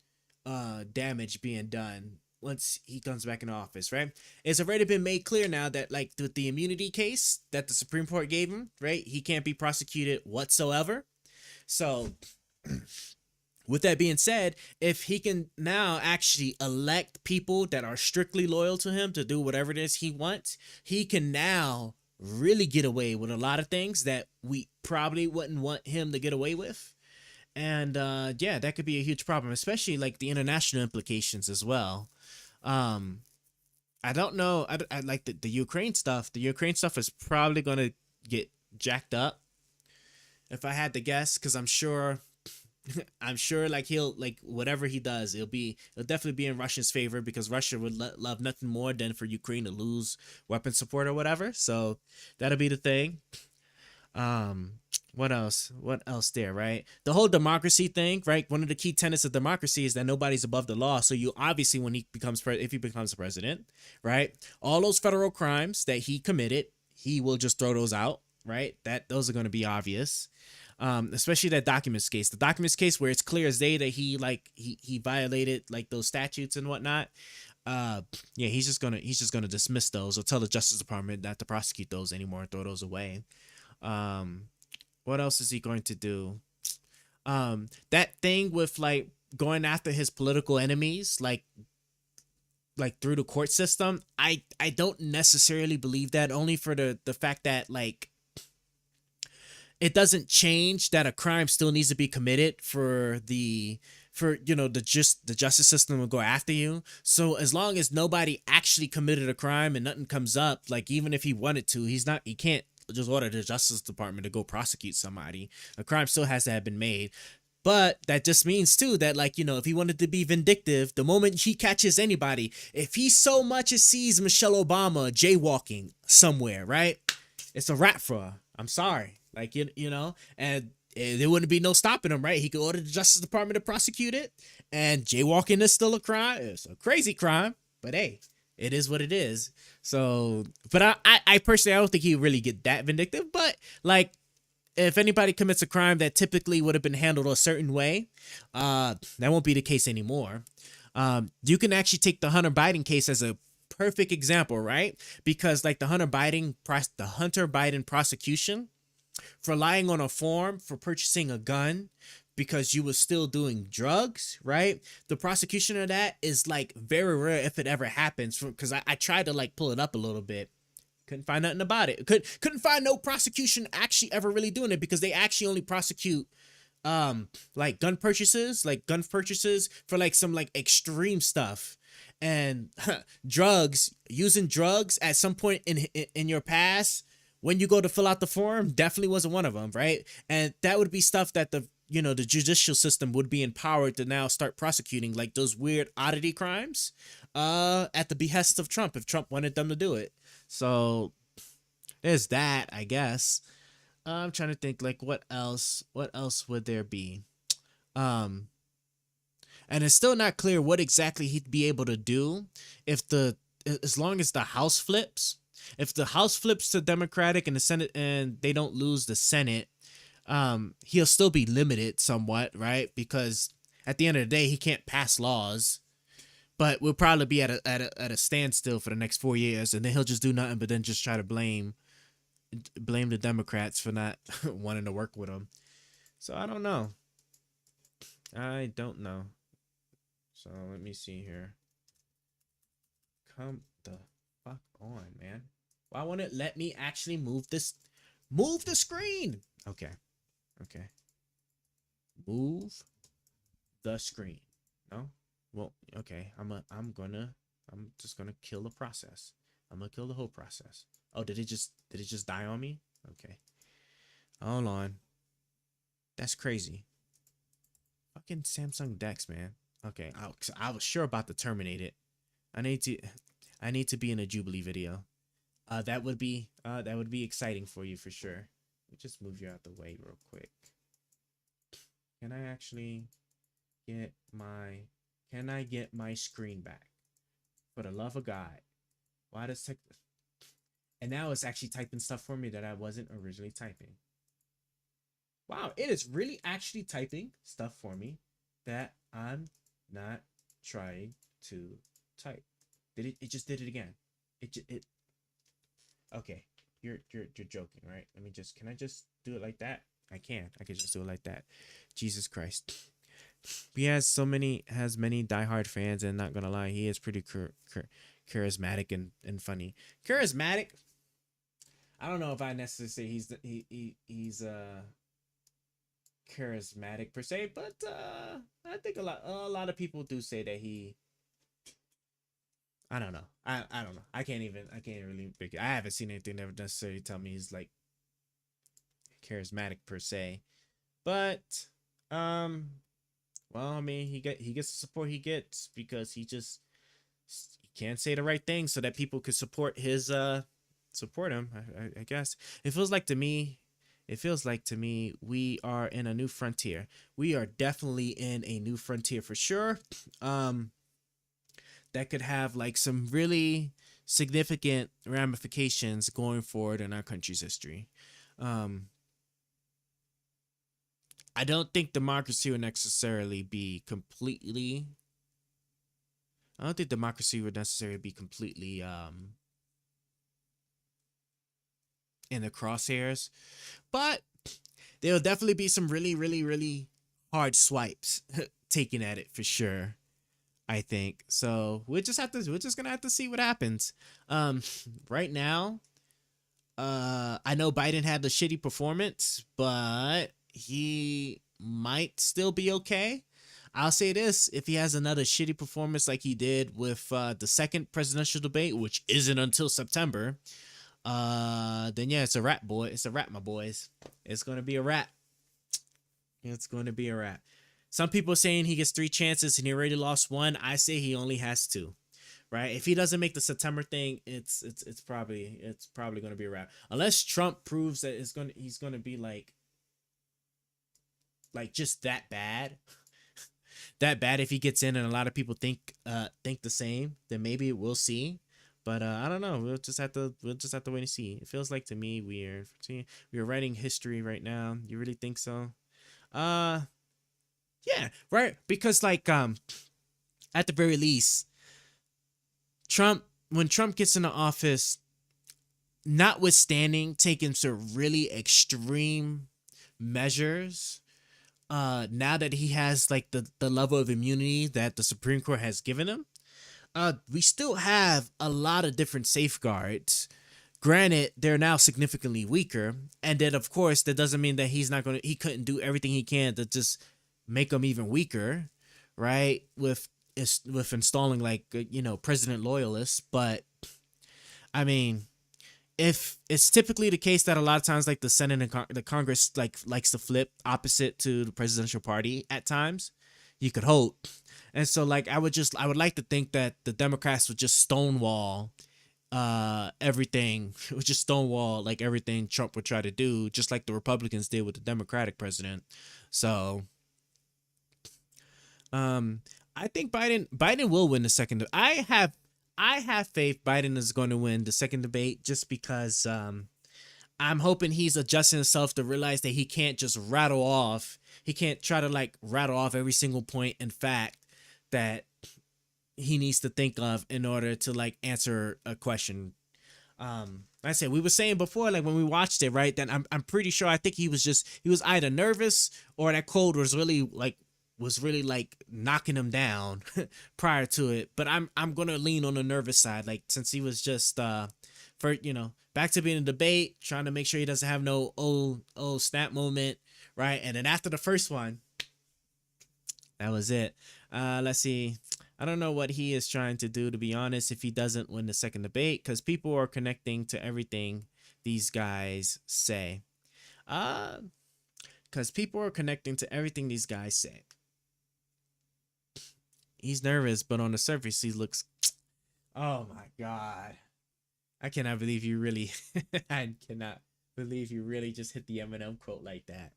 damage being done once he comes back in office, right? It's already been made clear now that like with the immunity case that the Supreme Court gave him, right? He can't be prosecuted whatsoever. So with that being said, if he can now actually elect people that are strictly loyal to him to do whatever it is he wants, he can now really get away with a lot of things that we probably wouldn't want him to get away with. And yeah, that could be a huge problem, especially like the international implications as well. I don't know. I like the Ukraine stuff. The Ukraine stuff is probably going to get jacked up if I had to guess, because I'm sure like he'll like whatever he does, it'll definitely be in Russia's favor, because Russia would love nothing more than for Ukraine to lose weapon support or whatever. So that'll be the thing. What else there, right? The whole democracy thing, right? One of the key tenets of democracy is that nobody's above the law. So you obviously, when he becomes if he becomes president, right, all those federal crimes that he committed, he will just throw those out, right? Those are going to be obvious. Especially that documents case. The documents case where it's clear as day that he violated like those statutes and whatnot. Yeah, he's just gonna dismiss those or tell the Justice Department not to prosecute those anymore and throw those away. What else is he going to do? That thing with like going after his political enemies, like through the court system, I don't necessarily believe that, only for the fact that like it doesn't change that a crime still needs to be committed for the justice system will go after you. So as long as nobody actually committed a crime and nothing comes up, like even if he wanted to, he can't just order the Justice Department to go prosecute somebody. A crime still has to have been made. But that just means too that, like, if he wanted to be vindictive, the moment he catches anybody, if he so much as sees Michelle Obama jaywalking somewhere, right, it's a wrap for her. I'm sorry. Like, and there wouldn't be no stopping him, right? He could order the Justice Department to prosecute it, and jaywalking is still a crime. It's a crazy crime, but hey, it is what it is. So, but I personally, I don't think he would really get that vindictive, but like, if anybody commits a crime that typically would have been handled a certain way, that won't be the case anymore. You can actually take the Hunter Biden case as a perfect example, right? Because like the Hunter Biden prosecution for lying on a form for purchasing a gun because you were still doing drugs, right? The prosecution of that is like very rare if it ever happens. Because I tried to like pull it up a little bit. Couldn't find nothing about it. Couldn't find no prosecution actually ever really doing it, because they actually only prosecute like gun purchases for like some like extreme stuff. And using drugs at some point in your past when you go to fill out the form definitely wasn't one of them, right? And that would be stuff that the judicial system would be empowered to now start prosecuting, like those weird oddity crimes at the behest of Trump, if Trump wanted them to do it. So there's that, I guess. I'm trying to think, like, what else would there be? And it's still not clear what exactly he'd be able to do as long as the House flips. If the House flips to Democratic and the Senate, and they don't lose the Senate, he'll still be limited somewhat, right? Because at the end of the day, he can't pass laws. But we'll probably be at a standstill for the next 4 years, and then he'll just do nothing but then just try to blame the Democrats for not wanting to work with him. So I don't know. So let me see here. Come the fuck on, man. Why won't it let me actually move the screen? Okay. Move the screen. No? Well, okay. I'm just gonna kill the process. I'm gonna kill the whole process. Oh, did it just die on me? Okay. Hold on. That's crazy. Fucking Samsung Dex, man. Okay, I was sure about to terminate it. I need to be in a Jubilee video. That would be exciting for you for sure. Let me just move you out the way real quick. Can I actually get my screen back? For the love of God. Why does tech... And now it's actually typing stuff for me that I wasn't originally typing. Wow, it is really actually typing stuff for me that I'm not trying to type. It just did it again. It Okay, you're joking, right? Can I just do it like that? I can just do it like that. Jesus Christ. He has many diehard fans, and not gonna lie, he is pretty charismatic and funny. Charismatic. I don't know if I necessarily say he's charismatic per se, but I think a lot of people do say that he. I don't know. I don't know. I can't really pick it. I haven't seen anything that would necessarily tell me he's like charismatic per se, but well, I mean, he gets the support he gets because he can't say the right thing so that people could support him. I guess it feels like to me we are in a new frontier. We are definitely in a new frontier for sure. That could have like some really significant ramifications going forward in our country's history. I don't think democracy will necessarily be completely I don't think democracy would necessarily be completely in the crosshairs, but there'll definitely be some really, really, really hard swipes taken at it for sure. I think so. We're just gonna have to see what happens. Right now, I know Biden had the shitty performance, but he might still be okay. I'll say this: if he has another shitty performance like he did with the second presidential debate, which isn't until September, then yeah, it's a wrap, boy. It's a wrap, my boys. It's gonna be a wrap. It's going to be a wrap. Some people are saying he gets 3 chances and he already lost 1. I say he only has 2. Right? If he doesn't make the September thing, it's probably going to be a wrap. Unless Trump proves that he's going to be like just that bad. That bad if he gets in and a lot of people think the same, then maybe we'll see. But I don't know. We'll just have to wait and see. It feels like to me we're writing history right now. You really think so? Yeah, right. Because like at the very least, when Trump gets into office, notwithstanding taking some really extreme measures, now that he has like the level of immunity that the Supreme Court has given him, we still have a lot of different safeguards. Granted, they're now significantly weaker, and then of course that doesn't mean that he couldn't do everything he can to just make them even weaker, right? With installing like president loyalists. But I mean, if it's typically the case that a lot of times like the Senate and the Congress likes to flip opposite to the presidential party at times, you could hope. And so like I would like to think that the Democrats would just stonewall everything. It would just stonewall like everything Trump would try to do, just like the Republicans did with the Democratic president. So I think Biden will win the second. I have faith Biden is going to win the second debate, just because I'm hoping he's adjusting himself to realize that he can't just rattle off. He can't try to like rattle off every single point in fact that he needs to think of in order to like answer a question. I said, we were saying before, like when we watched it, right? Then I'm pretty sure, I think he was either nervous or that cold was really knocking him down prior to it. But I'm gonna lean on the nervous side, like since he was just back to being in a debate, trying to make sure he doesn't have no old snap moment, right? And then after the first one, that was it. Let's see. I don't know what he is trying to do, to be honest, if he doesn't win the second debate, because people are connecting to everything these guys say. Because people are connecting to everything these guys say. He's nervous, but on the surface, he looks... Oh, my God. I cannot believe you really... I cannot believe you really just hit the Eminem quote like that.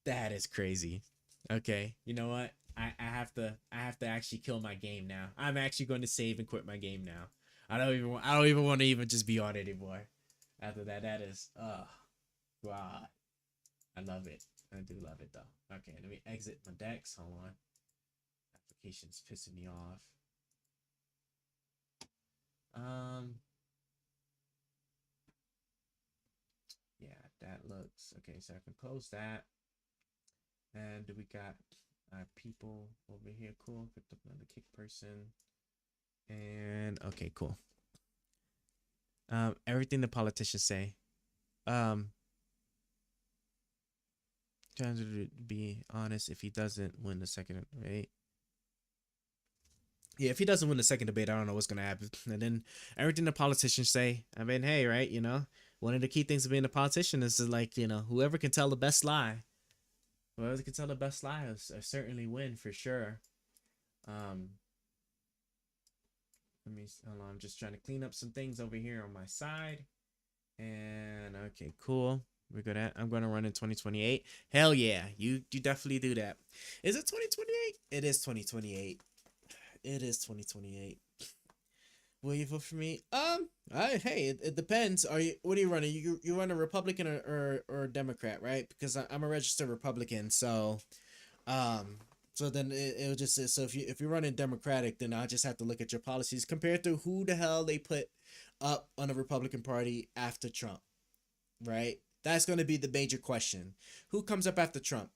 That is crazy. Okay, you know what? I have to actually kill my game now. I'm actually going to save and quit my game now. I don't even want to even just be on it anymore. After that is God. I love it. I do love it though. Okay, let me exit my decks. Hold on. Application's pissing me off. Yeah, that looks okay. So I can close that. And we got people over here. Cool. Picked up another kick person. And okay, cool. Everything the politicians say. Trying to be honest, if he doesn't win the second debate. Yeah, if he doesn't win the second debate, I don't know what's gonna happen. And then everything the politicians say, I mean, hey, right, one of the key things of being a politician is to, like, whoever can tell the best lie. Whoever can tell the best lie will certainly win for sure. Let me hold on. I'm just trying to clean up some things over here on my side. And okay, cool. We're good at. I'm gonna run in 2028. Hell yeah, you definitely do that. Is it 2028? It is 2028. It is 2028. Will you vote for me? Hey, it depends. What are you running? You run a Republican or Democrat, right? Because I'm a registered Republican, so So then it'll just say, so if you're running Democratic, then I just have to look at your policies compared to who the hell they put up on the Republican Party after Trump, right? That's going to be the major question. Who comes up after Trump?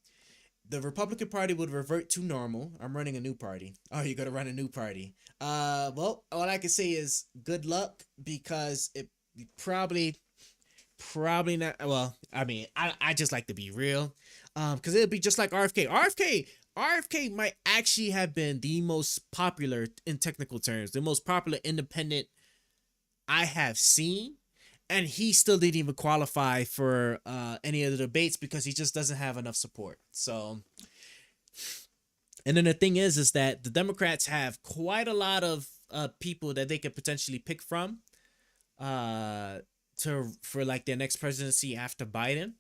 The Republican Party would revert to normal. I'm running a new party. Oh, you're going to run a new party. Well, all I can say is good luck, because it probably not. Well, I mean, I just like to be real. Because it'll be just like RFK. RFK might actually have been the most popular, in technical terms, the most popular independent I have seen. And he still didn't even qualify for any of the debates because he just doesn't have enough support. So, and then the thing is that the Democrats have quite a lot of people that they could potentially pick from for like their next presidency after Biden.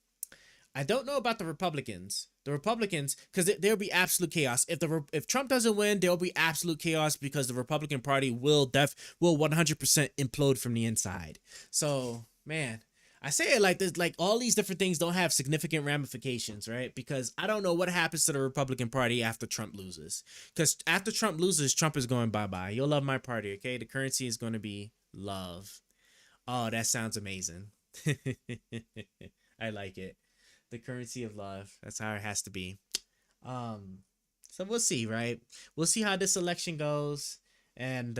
I don't know about the Republicans. The Republicans, because there'll be absolute chaos. If Trump doesn't win, there'll be absolute chaos because the Republican Party will 100% implode from the inside. So, man, I say it like this, like all these different things don't have significant ramifications, right? Because I don't know what happens to the Republican Party after Trump loses. Because after Trump loses, Trump is going bye-bye. You'll love my party, okay? The currency is going to be love. Oh, that sounds amazing. I like it. The currency of love. That's how it has to be. So we'll see, right? We'll see how this election goes. And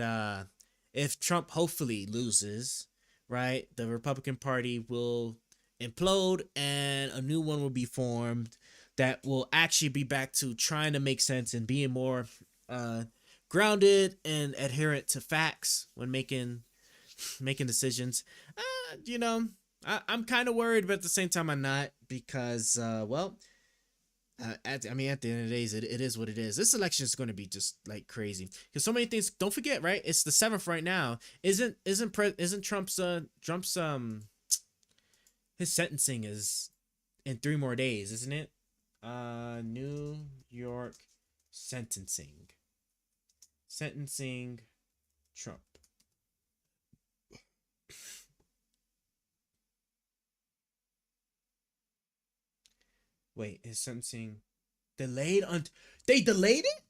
if Trump hopefully loses, right, the Republican Party will implode and a new one will be formed that will actually be back to trying to make sense and being more grounded and adherent to facts when making decisions. You know, I'm kind of worried, but at the same time, I'm not, because, at the end of the day, it is what it is. This election is going to be just like crazy because so many things. Don't forget, right? It's the 7th right now. Isn't Trump's his sentencing is in 3 more days, isn't it? New York sentencing Trump. Wait, is sentencing delayed on? They delayed it?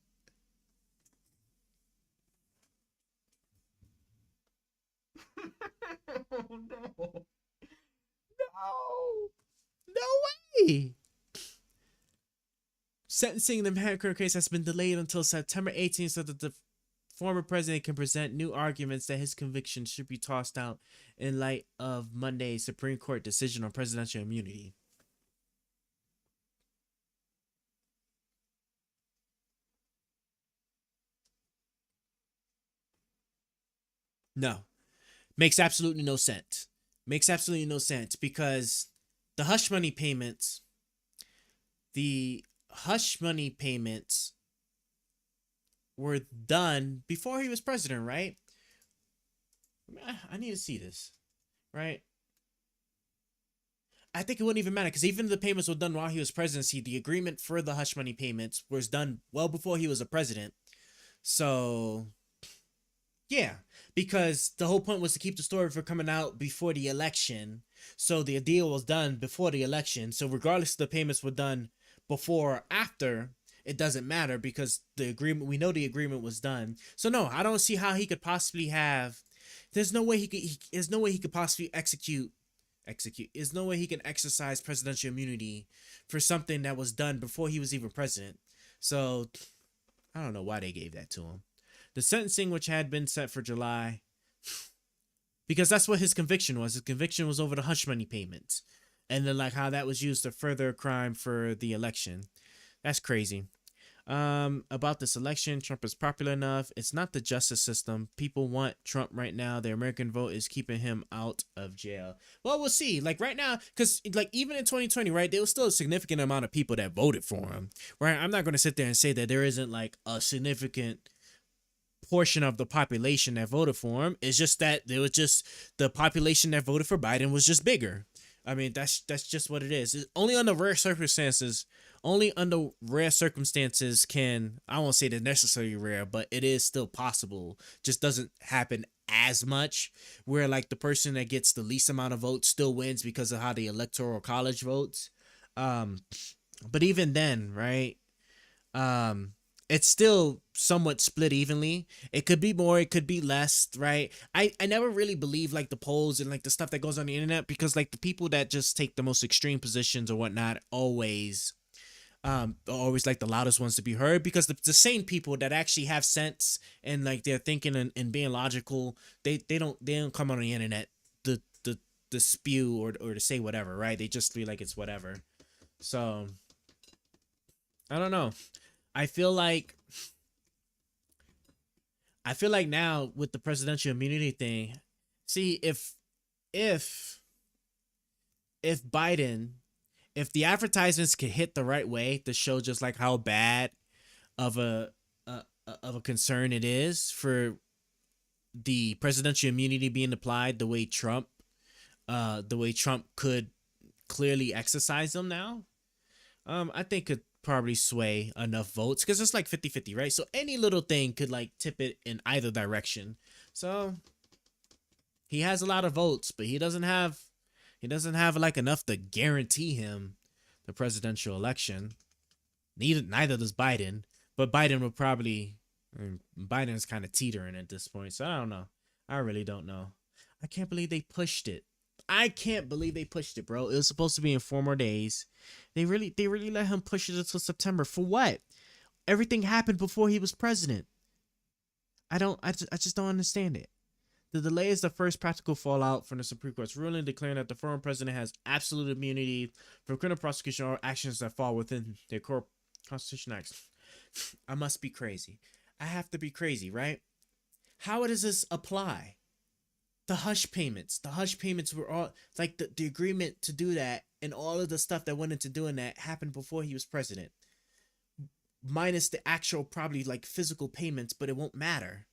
Oh, no. No way. Sentencing in the Manhattan case has been delayed until September 18th so that the former president can present new arguments that his conviction should be tossed out in light of Monday's Supreme Court decision on presidential immunity. No, makes absolutely no sense. Makes absolutely no sense because the hush money payments were done before he was president, right? I need to see this, right? I think it wouldn't even matter because even if the payments were done while he was presidency, the agreement for the hush money payments was done well before he was a president. So, yeah, because the whole point was to keep the story from coming out before the election. So the deal was done before the election. So regardless if the payments were done before or after, it doesn't matter because the agreement, we know the agreement was done. So no, I don't see how he could possibly have, there's no way he could possibly there's no way he can exercise presidential immunity for something that was done before he was even president. So I don't know why they gave that to him. The sentencing, which had been set for July, because that's what his conviction was. His conviction was over the hush money payments. And then like how that was used to further a crime for the election. That's crazy. About this election, Trump is popular enough. It's not the justice system. People want Trump right now. The American vote is keeping him out of jail. Well, we'll see. Like right now, because like even in 2020, right, there was still a significant amount of people that voted for him. Right? I'm not going to sit there and say that there isn't like a significant portion of the population that voted for him. It's just that there was just the population that voted for Biden was just bigger. I mean, that's just what it is. It's only under rare circumstances can, I won't say they're necessarily rare, but it is still possible. Just doesn't happen as much where like the person that gets the least amount of votes still wins because of how the electoral college votes. But even then, right? it's still somewhat split evenly. It could be more, it could be less, right? I never really believe like the polls and like the stuff that goes on the internet, because like the people that just take the most extreme positions or whatnot always like the loudest ones to be heard, because the same people that actually have sense and like they're thinking and being logical, they don't come on the internet to spew or to say whatever, right? They just feel like it's whatever. So I don't know. I feel like now with the presidential immunity thing, see if Biden, if the advertisements could hit the right way to show just like how bad of a concern it is for the presidential immunity being applied the way Trump could clearly exercise them now, I think could probably sway enough votes, because it's like 50-50, right? So any little thing could like tip it in either direction. So he has a lot of votes, but he doesn't have like enough to guarantee him the presidential election. Neither does Biden, but Biden will probably, Biden's kind of teetering at this point. So I don't know. I really don't know. I can't believe they pushed it. I can't believe they pushed it, bro. It was supposed to be in 4 more days. They really let him push it until September. For what? Everything happened before he was president. I just don't understand it. The delay is the first practical fallout from the Supreme Court's ruling declaring that the former president has absolute immunity from criminal prosecution or actions that fall within their core constitution acts. I must be crazy. I have to be crazy, right? How does this apply? The hush payments were all like the agreement to do that, and all of the stuff that went into doing that happened before he was president, minus the actual probably like physical payments, but it won't matter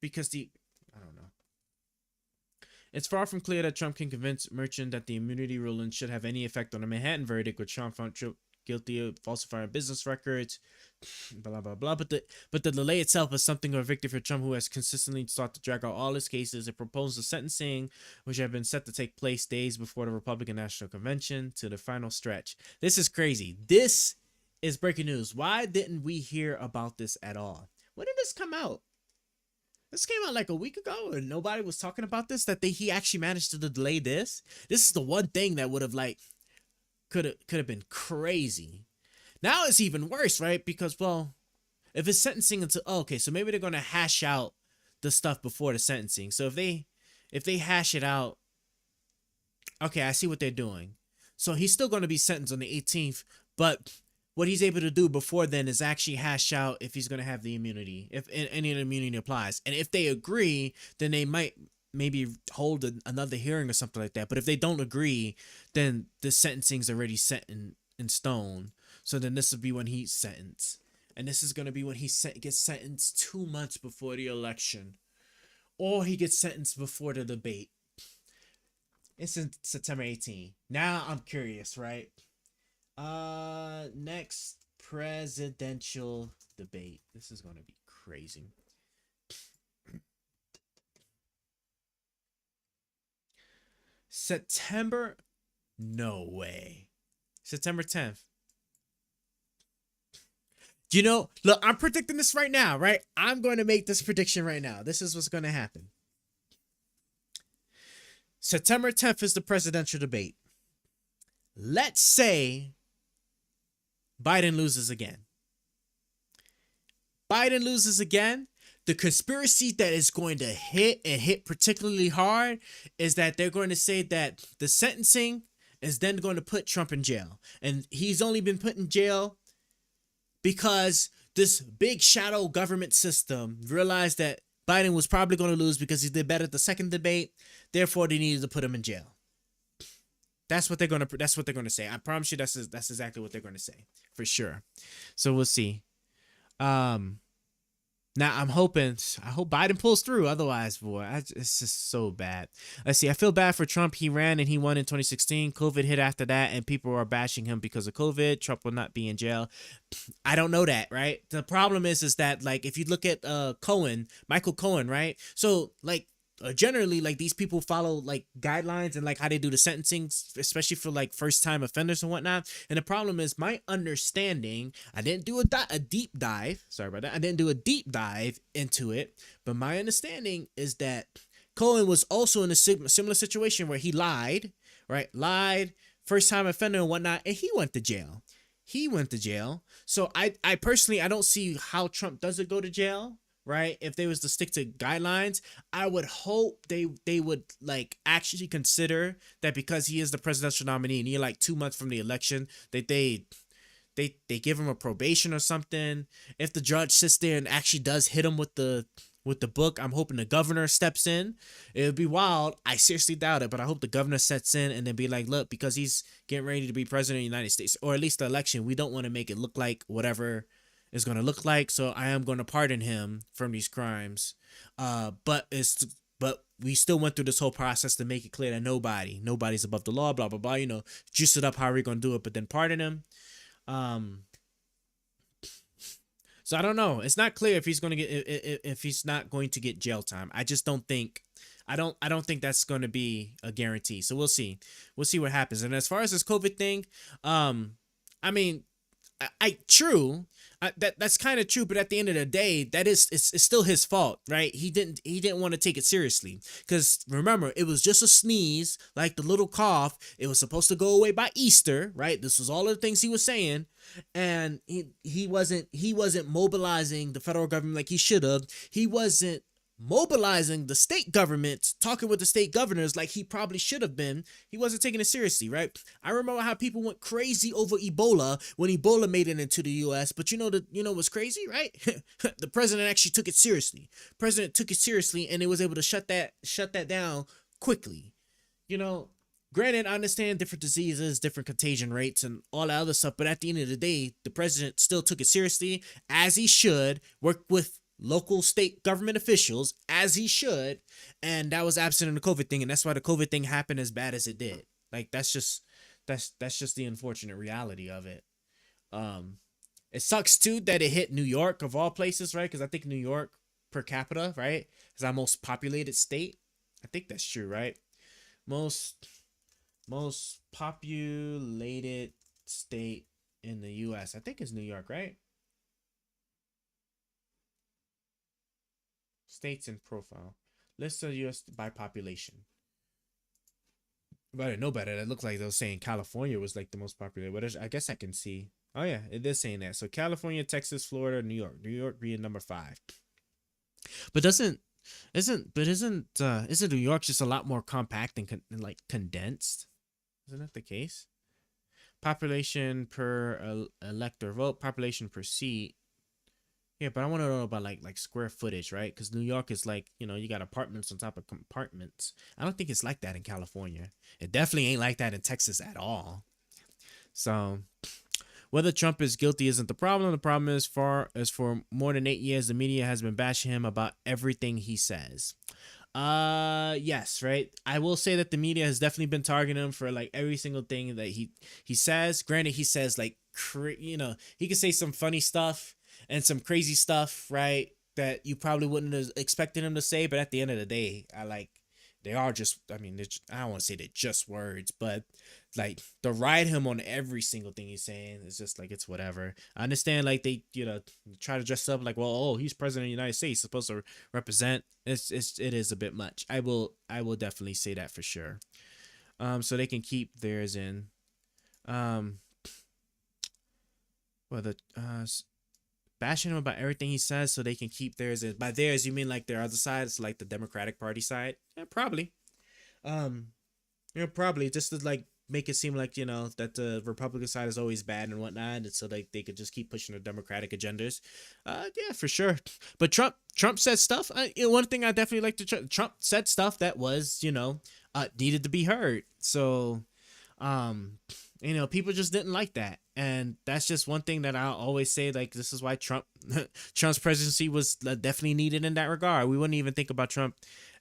because I don't know. It's far from clear that Trump can convince Merchant that the immunity ruling should have any effect on the Manhattan verdict, which Trump found guilty of falsifying business records, blah blah blah. But the delay itself is something of a victory for Trump, who has consistently sought to drag out all his cases. It proposed the sentencing, which had been set to take place days before the Republican National Convention, to the final stretch. This is crazy. This is breaking news. Why didn't we hear about this at all? When did this come out? This came out like a week ago, and nobody was talking about this. He actually managed to delay this. This is the one thing that would have like could have been crazy. Now it's even worse, right? Because, well, if it's sentencing until, okay, so maybe they're gonna hash out the stuff before the sentencing. So if they hash it out, okay, I see what they're doing. So he's still gonna be sentenced on the 18th, but what he's able to do before then is actually hash out if he's gonna have the immunity, if any of the immunity applies, and if they agree, then they might maybe hold another hearing or something like that. But if they don't agree, then the sentencing's already set in stone. So then this will be when he's sentenced. And this is going to be when he gets sentenced 2 months before the election. Or he gets sentenced before the debate. It's in September 18. Now I'm curious, right? Next presidential debate. This is going to be crazy. September? No way. September 10th. You know, look, I'm predicting this right now, right? I'm going to make this prediction right now. This is what's going to happen. September 10th is the presidential debate. Let's say Biden loses again. Biden loses again. The conspiracy that is going to hit and hit particularly hard is that they're going to say that the sentencing is then going to put Trump in jail. And he's only been put in jail because this big shadow government system realized that Biden was probably going to lose because he did better at the second debate. Therefore, they needed to put him in jail. That's what they're going to say. I promise you that's exactly what they're going to say for sure. So we'll see. Now I hope Biden pulls through. Otherwise, boy, it's just so bad. Let's see. I feel bad for Trump. He ran and he won in 2016. COVID hit after that, and people are bashing him because of COVID. Trump will not be in jail. I don't know that, right? The problem is that like if you look at Michael Cohen, right? So like generally like these people follow like guidelines and like how they do the sentencing, especially for like first time offenders and whatnot. And the problem is my understanding, I didn't do a deep dive. Sorry about that. I didn't do a deep dive into it, but my understanding is that Cohen was also in a similar situation where he lied, right? Lied, first time offender and whatnot, and he went to jail. So I personally, I don't see how Trump doesn't go to jail, right? If they was to stick to guidelines, I would hope they would like actually consider that because he is the presidential nominee and you're like 2 months from the election, that they give him a probation or something. If the judge sits there and actually does hit him with the book, I'm hoping the governor steps in. It would be wild. I seriously doubt it, but I hope the governor sets in and then be like, look, because he's getting ready to be president of the United States, or at least the election, we don't want to make it look like whatever is going to look like. So I am going to pardon him from these crimes. But we still went through this whole process to make it clear that nobody's above the law, blah, blah, blah, you know, juice it up how we're going to do it, but then pardon him. So I don't know. It's not clear if he's going to get if he's not going to get jail time. I just don't think I don't think that's going to be a guarantee. So we'll see. We'll see what happens. And as far as this COVID thing, I mean, that's kind of true, but at the end of the day, it's still his fault, right? He didn't want to take it seriously, because remember, it was just a sneeze, like the little cough. It was supposed to go away by Easter, right? This was all of the things he was saying, and he wasn't mobilizing the federal government like he should have. He wasn't mobilizing the state governments, talking with the state governors like he probably should have been. He wasn't taking it seriously, right? I remember how people went crazy over Ebola when Ebola made it into the U.S. But you know what's crazy, right? The president actually took it seriously. President took it seriously, and it was able to shut that down quickly. You know, granted, I understand different diseases, different contagion rates, and all that other stuff. But at the end of the day, the president still took it seriously, as he should. Worked with local state government officials as he should, and that was absent in the COVID thing, and that's why the COVID thing happened as bad as it did. Like that's just the unfortunate reality of it. It sucks too that it hit New York of all places, right? Because I think New York per capita, right, is our most populated state. I think that's true, right? Most populated state in the U.S. I think is New York, right? States and profile. List of U.S. by population. But I didn't know better. It looked like they were saying California was like the most popular. But I guess I can see. Oh yeah, it is saying that. So California, Texas, Florida, New York. New York being number 5. But isn't New York just a lot more compact and like condensed? Isn't that the case? Population per elector vote, population per seat. Yeah, but I want to know about like square footage, right? Because New York is like, you know, you got apartments on top of compartments. I don't think it's like that in California. It definitely ain't like that in Texas at all. So whether Trump is guilty isn't the problem. The problem is for more than 8 years, the media has been bashing him about everything he says. Yes, right. I will say that the media has definitely been targeting him for like every single thing that he says. Granted, he says like, you know, he could say some funny stuff and some crazy stuff, right, that you probably wouldn't have expected him to say. But at the end of the day, they are just, I mean, I don't want to say they're just words, but like to ride him on every single thing he's saying, it's just like, it's whatever. I understand, like, they, you know, try to dress up like, well, oh, he's president of the United States, supposed to represent. It is a bit much. I will definitely say that for sure. So they can keep theirs in. Bashing him about everything he says so they can keep theirs in. By theirs, you mean like their other side? It's like the Democratic Party side? Yeah, probably. Probably just to like make it seem like, you know, that the Republican side is always bad and whatnot, and so like they could just keep pushing the Democratic agendas. Yeah, for sure. But Trump said stuff. One thing I definitely like to Trump said stuff that was, you know, needed to be heard. So, you know, people just didn't like that. And that's just one thing that I'll always say, like, this is why Trump's presidency was definitely needed in that regard. We wouldn't even think about Trump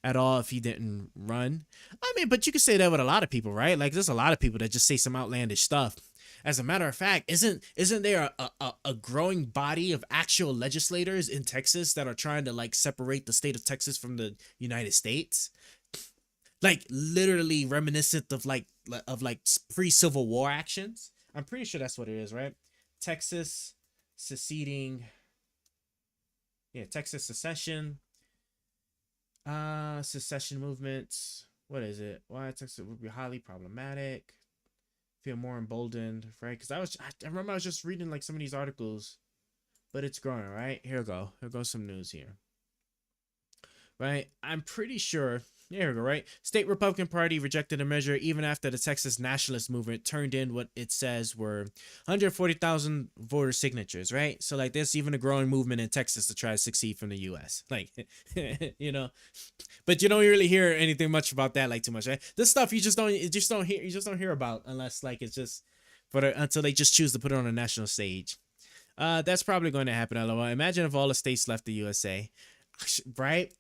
at all if he didn't run. I mean, but you could say that with a lot of people, right? Like, there's a lot of people that just say some outlandish stuff. as a matter of fact, isn't there a growing body of actual legislators in Texas that are trying to like separate the state of Texas from the United States? Like literally reminiscent of like pre-Civil War actions. I'm pretty sure that's what it is, right? Texas seceding. Yeah, Texas secession. Secession movements. What is it? Why Texas would be highly problematic. Feel more emboldened, right? Because I remember I was just reading like some of these articles, but it's growing, right? Here we go. Here goes some news here. Right? I'm pretty sure. There we go, right? State Republican Party rejected a measure even after the Texas nationalist movement turned in what it says were 140,000 voter signatures, right? So like there's even a growing movement in Texas to try to succeed from the US. Like, you know, but you don't really hear anything much about that like too much, right? This stuff you just don't hear about unless like it's just until they just choose to put it on a national stage. That's probably going to happen. LOL. Imagine if all the states left the USA, right?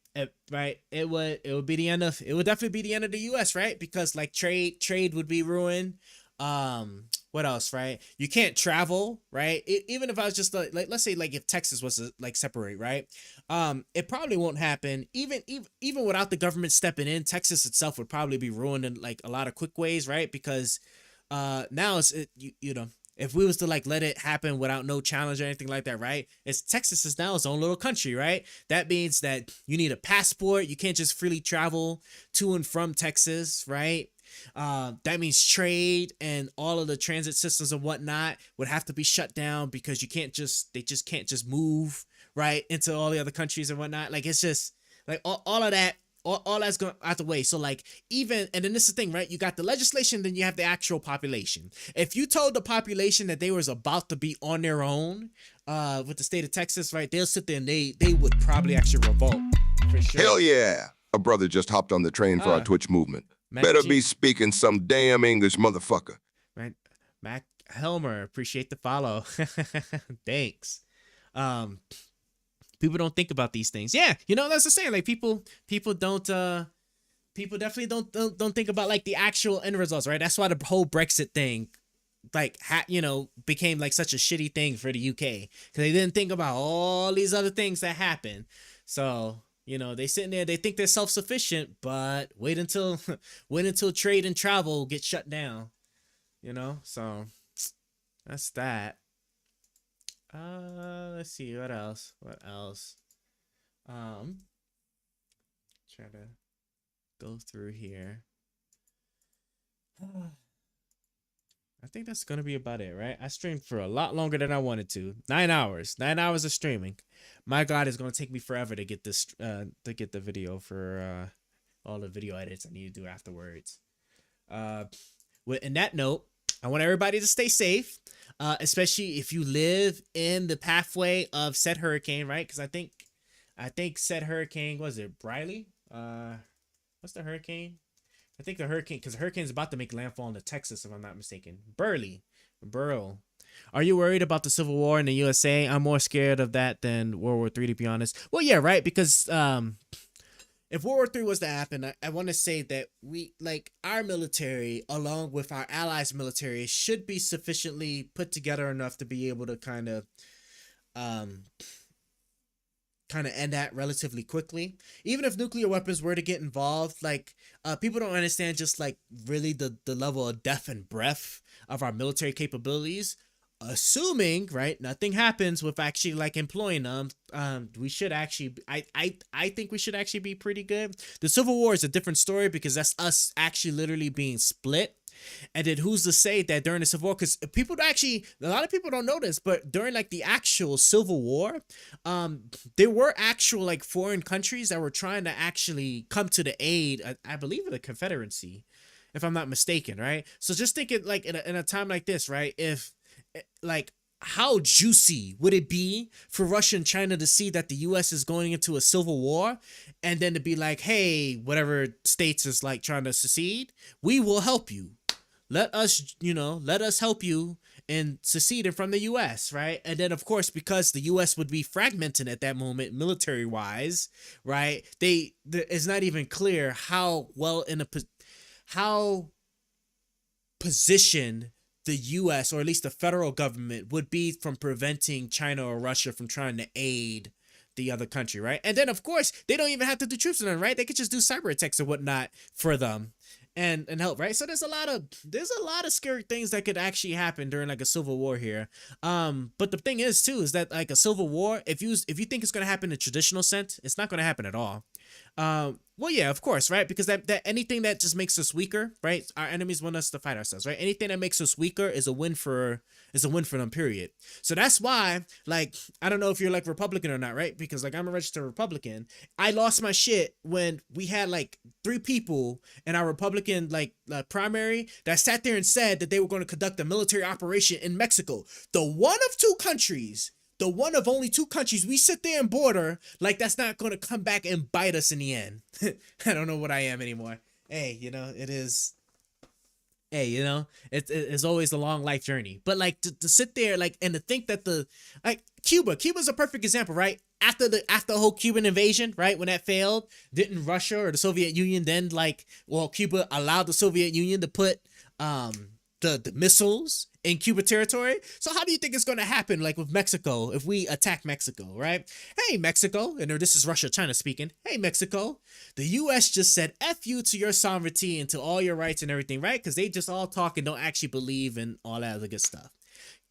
Right, it would definitely be the end of the US, right? Because like trade would be ruined. What else, right? You can't travel, right? Even if I was just like let's say like if Texas was to like separate, right? It probably won't happen. Even without the government stepping in, Texas itself would probably be ruined in like a lot of quick ways, right? Because now you know, if we was to like let it happen without no challenge or anything like that, right? Texas is now its own little country, right? That means that you need a passport. You can't just freely travel to and from Texas, right? That means trade and all of the transit systems and whatnot would have to be shut down because they just can't just move right into all the other countries and whatnot. Like it's just like all of that. All that's going out the way. So like and then this is the thing, right? You got the legislation, then you have the actual population. If you told the population that they was about to be on their own with the state of Texas, right? They'll sit there and they would probably actually revolt for sure. Hell yeah. A brother just hopped on the train for our Twitch movement. Better be speaking some damn English, motherfucker. Right. Mac Helmer, appreciate the follow. Thanks. People don't think about these things. Yeah, you know, that's the saying. Like people definitely don't think about like the actual end results, right? That's why the whole Brexit thing, like became like such a shitty thing for the UK because they didn't think about all these other things that happen. So you know they sitting there, they think they're self-sufficient, but wait until trade and travel get shut down. You know, so that's that. Let's see what else. Try to go through here. I think that's gonna be about it, right? I streamed for a lot longer than I wanted to. 9 hours. 9 hours of streaming. My God, it's gonna take me forever to get this to get the video for all the video edits I need to do afterwards. In that note, I want everybody to stay safe, especially if you live in the pathway of said hurricane, right? Because I think said hurricane, was it Briley? What's the hurricane? I think the hurricane, because the hurricane's about to make landfall into Texas, if I'm not mistaken. Burl. Are you worried about the Civil War in the USA? I'm more scared of that than World War III, to be honest. Well, yeah, right, because if World War III was to happen, I want to say that we, like, our military, along with our allies' military, should be sufficiently put together enough to be able to kind of end that relatively quickly. Even if nuclear weapons were to get involved, like, people don't understand just, like, really the level of depth and breadth of our military capabilities. Assuming, right, nothing happens with actually like employing them, we should actually, I think we should actually be pretty good. The Civil War is a different story because that's us actually literally being split. And then who's to say that during the Civil War, because a lot of people don't know this, but during like the actual Civil War, there were actual like foreign countries that were trying to actually come to the aid, I believe, of the Confederacy, if I'm not mistaken, right? So just think it like in a time like this, right? If like, how juicy would it be for Russia and China to see that the U.S. is going into a civil war and then to be like, hey, whatever states is like trying to secede, we will help you. Let us help you in seceding from the U.S., right? And then, of course, because the U.S. would be fragmented at that moment, military-wise, right? It's not even clear how well how positioned the U.S. or at least the federal government would be from preventing China or Russia from trying to aid the other country, right? And then of course they don't even have to do troops on them, right? They could just do cyber attacks and whatnot for them and help, right? So there's a lot of scary things that could actually happen during like a civil war here. But the thing is too is that like a civil war, if you think it's gonna happen in traditional sense, it's not gonna happen at all. Well, yeah, of course, right? Because that anything that just makes us weaker, right? Our enemies want us to fight ourselves, right? Anything that makes us weaker is a win for them, period. So that's why, like, I don't know if you're like Republican or not, right? Because like I'm a registered Republican. I lost my shit when we had like 3 people in our Republican primary that sat there and said that they were going to conduct a military operation in Mexico. The one of only 2 countries we sit there and border, like that's not going to come back and bite us in the end. I don't know what I am anymore. Hey, it is. Hey, it's always a long life journey. But like to sit there and to think that Cuba's a perfect example, right? After the whole Cuban invasion, right? When that failed, didn't Russia or the Soviet Union then Cuba allowed the Soviet Union to put the missiles in Cuba territory? So how do you think it's going to happen like with Mexico if we attack Mexico, right? Hey, Mexico, and this is Russia, China speaking. Hey, Mexico, the U.S. just said F you to your sovereignty and to all your rights and everything, right? Because they just all talk and don't actually believe in all that other good stuff.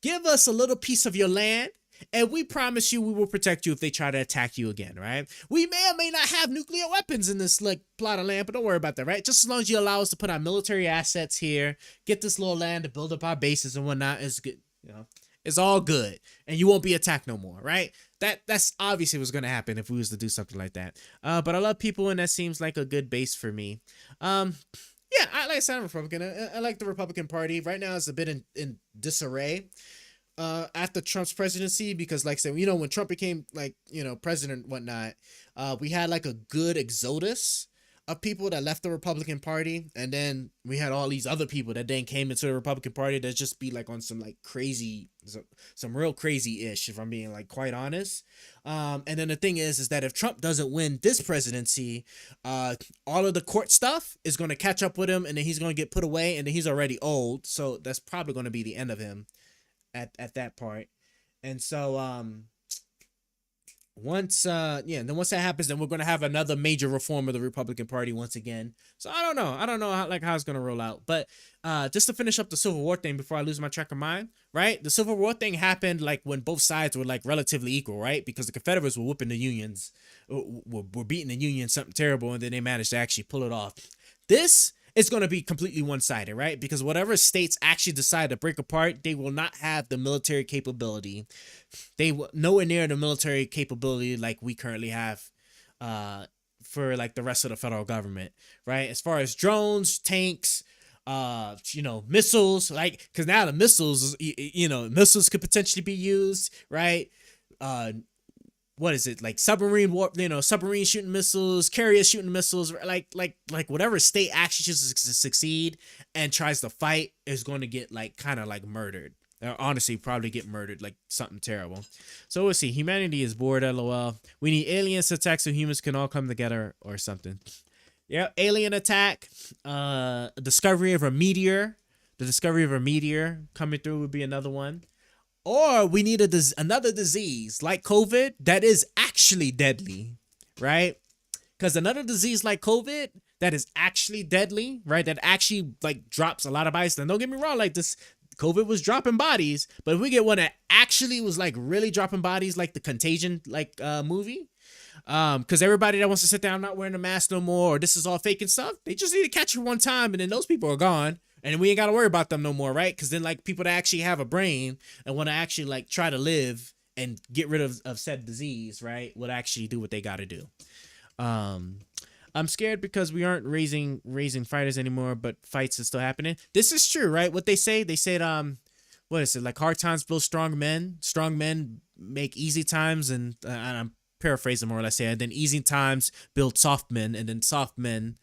Give us a little piece of your land, and we promise you we will protect you if they try to attack you again, right? We may or may not have nuclear weapons in this plot of land, but don't worry about that, right? Just as long as you allow us to put our military assets here, get this little land to build up our bases and whatnot, it's good. It's all good, and you won't be attacked no more, right? That's obviously what's gonna happen if we was to do something like that. But I love people, and that seems like a good base for me. Yeah, like I said, I'm Republican. I like the Republican Party. Right now it's a bit in disarray after Trump's presidency, because like I said, when Trump became president and whatnot, we had like a good exodus of people that left the Republican Party, and then we had all these other people that then came into the Republican Party that just be like on some like crazy, some real crazy ish, if I'm being like quite honest. And then the thing is that if Trump doesn't win this presidency, all of the court stuff is going to catch up with him, and then he's going to get put away, and then he's already old, so that's probably going to be the end of him at that part. And so once that happens, then we're going to have another major reform of the Republican Party once again. So I don't know how it's going to roll out. But just to finish up the Civil War thing before I lose my track of mind, right? The Civil War thing happened like when both sides were like relatively equal, right? Because the Confederates were whooping the Unions, were beating the Unions something terrible, and then they managed to actually pull it off. This is going to be completely one-sided, right? Because whatever states actually decide to break apart, they will not have the military capability. They will nowhere near the military capability like we currently have for like the rest of the federal government, right? As far as drones, tanks, missiles, like, because now the missiles, missiles could potentially be used, right? What is it, like submarine shooting missiles, carrier shooting missiles, like whatever state actually chooses to succeed and tries to fight is going to get like kind of like murdered. Or honestly, probably get murdered, like something terrible. So we'll see. Humanity is bored, lol. We need aliens to attack so humans can all come together or something. Yeah, alien attack. Discovery of a meteor. The discovery of a meteor coming through would be another one. Or we need another disease like COVID that is actually deadly, right? Because another disease like COVID that is actually deadly, right? That actually like drops a lot of bodies. And don't get me wrong, like this COVID was dropping bodies, but if we get one that actually was like really dropping bodies, like the Contagion movie, because everybody that wants to sit down not wearing a mask no more, or this is all fake and stuff, they just need to catch it one time, and then those people are gone. And we ain't got to worry about them no more, right? Because then, like, people that actually have a brain and want to actually, like, try to live and get rid of said disease, right, would actually do what they got to do. I'm scared because we aren't raising fighters anymore, but fights are still happening. This is true, right? What they said, what is it? Like, hard times build strong men. Strong men make easy times, and I'm paraphrasing more or less here. And then easy times build soft men, and then soft men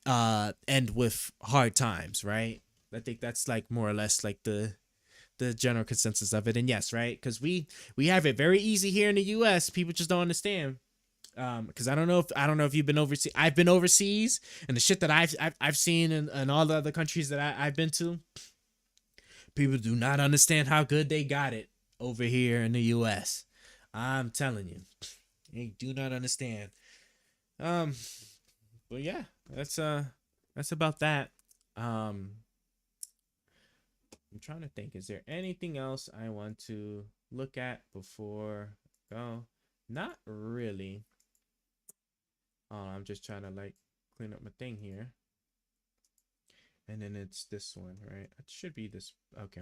end with hard times, right? I think that's like more or less like the general consensus of it. And yes, right, because we have it very easy here in the U.S. People just don't understand. Because I don't know if you've been overseas. I've been overseas, and the shit that I've seen in all the other countries that I've been to, People do not understand how good they got it over here in the US. I'm telling you. They do not understand. But yeah, that's about that. I'm trying to think, is there anything else I want to look at before I go? Not really. Oh, I'm just trying to like clean up my thing here. And then it's this one, right? It should be this. Okay.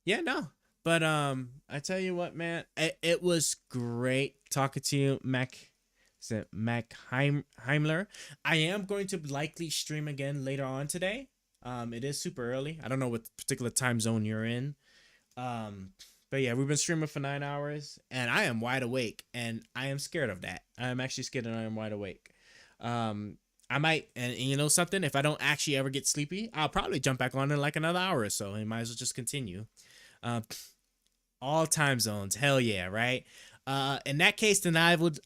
Yeah, no. But I tell you what, man, it was great talking to you, Mac Heimler. I am going to likely stream again later on today. It is super early. I don't know what particular time zone you're in. But yeah, we've been streaming for 9 hours, and I am wide awake, and I am scared of that. I'm actually scared that I am wide awake. I might, and you know something, if I don't actually ever get sleepy, I'll probably jump back on in like another hour or so, and might as well just continue. All time zones, hell yeah, right? In that case, then I would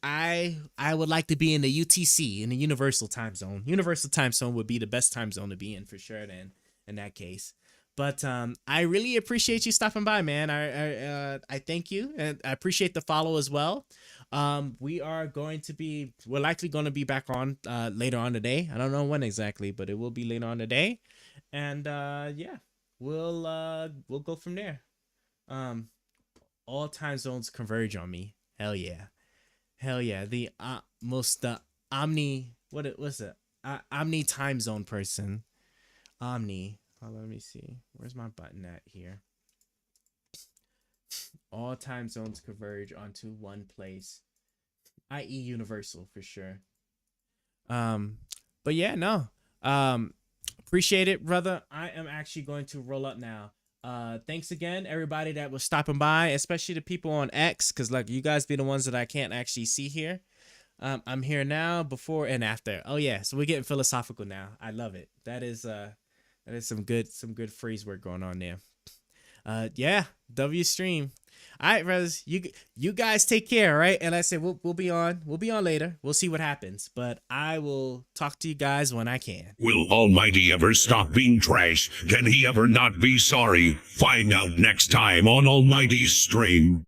like to be in the UTC, in the Universal Time Zone. Universal Time Zone would be the best time zone to be in for sure. Then in that case, but I really appreciate you stopping by, man. I thank you, and I appreciate the follow as well. We're likely going to be back on later on today. I don't know when exactly, but it will be later on today, and yeah, we'll go from there. All time zones converge on me. Hell yeah. The omni time zone person. Omni. Hold on, let me see. Where's my button at here? All time zones converge onto one place, i.e. universal for sure. But yeah, no. Appreciate it, brother. I am actually going to roll up now. Thanks again, everybody that was stopping by, especially the people on X, because like you guys be the ones that I can't actually see here. I'm here now, before and after. Oh yeah, so we're getting philosophical now. I love it. That is some good phrase work going on there. Yeah, W stream. All right, brothers, you guys take care, right? And I said we'll be on later. We'll see what happens, but I will talk to you guys when I can. Will Almighty ever stop being trash? Can he ever not be sorry? Find out next time on Almighty's stream.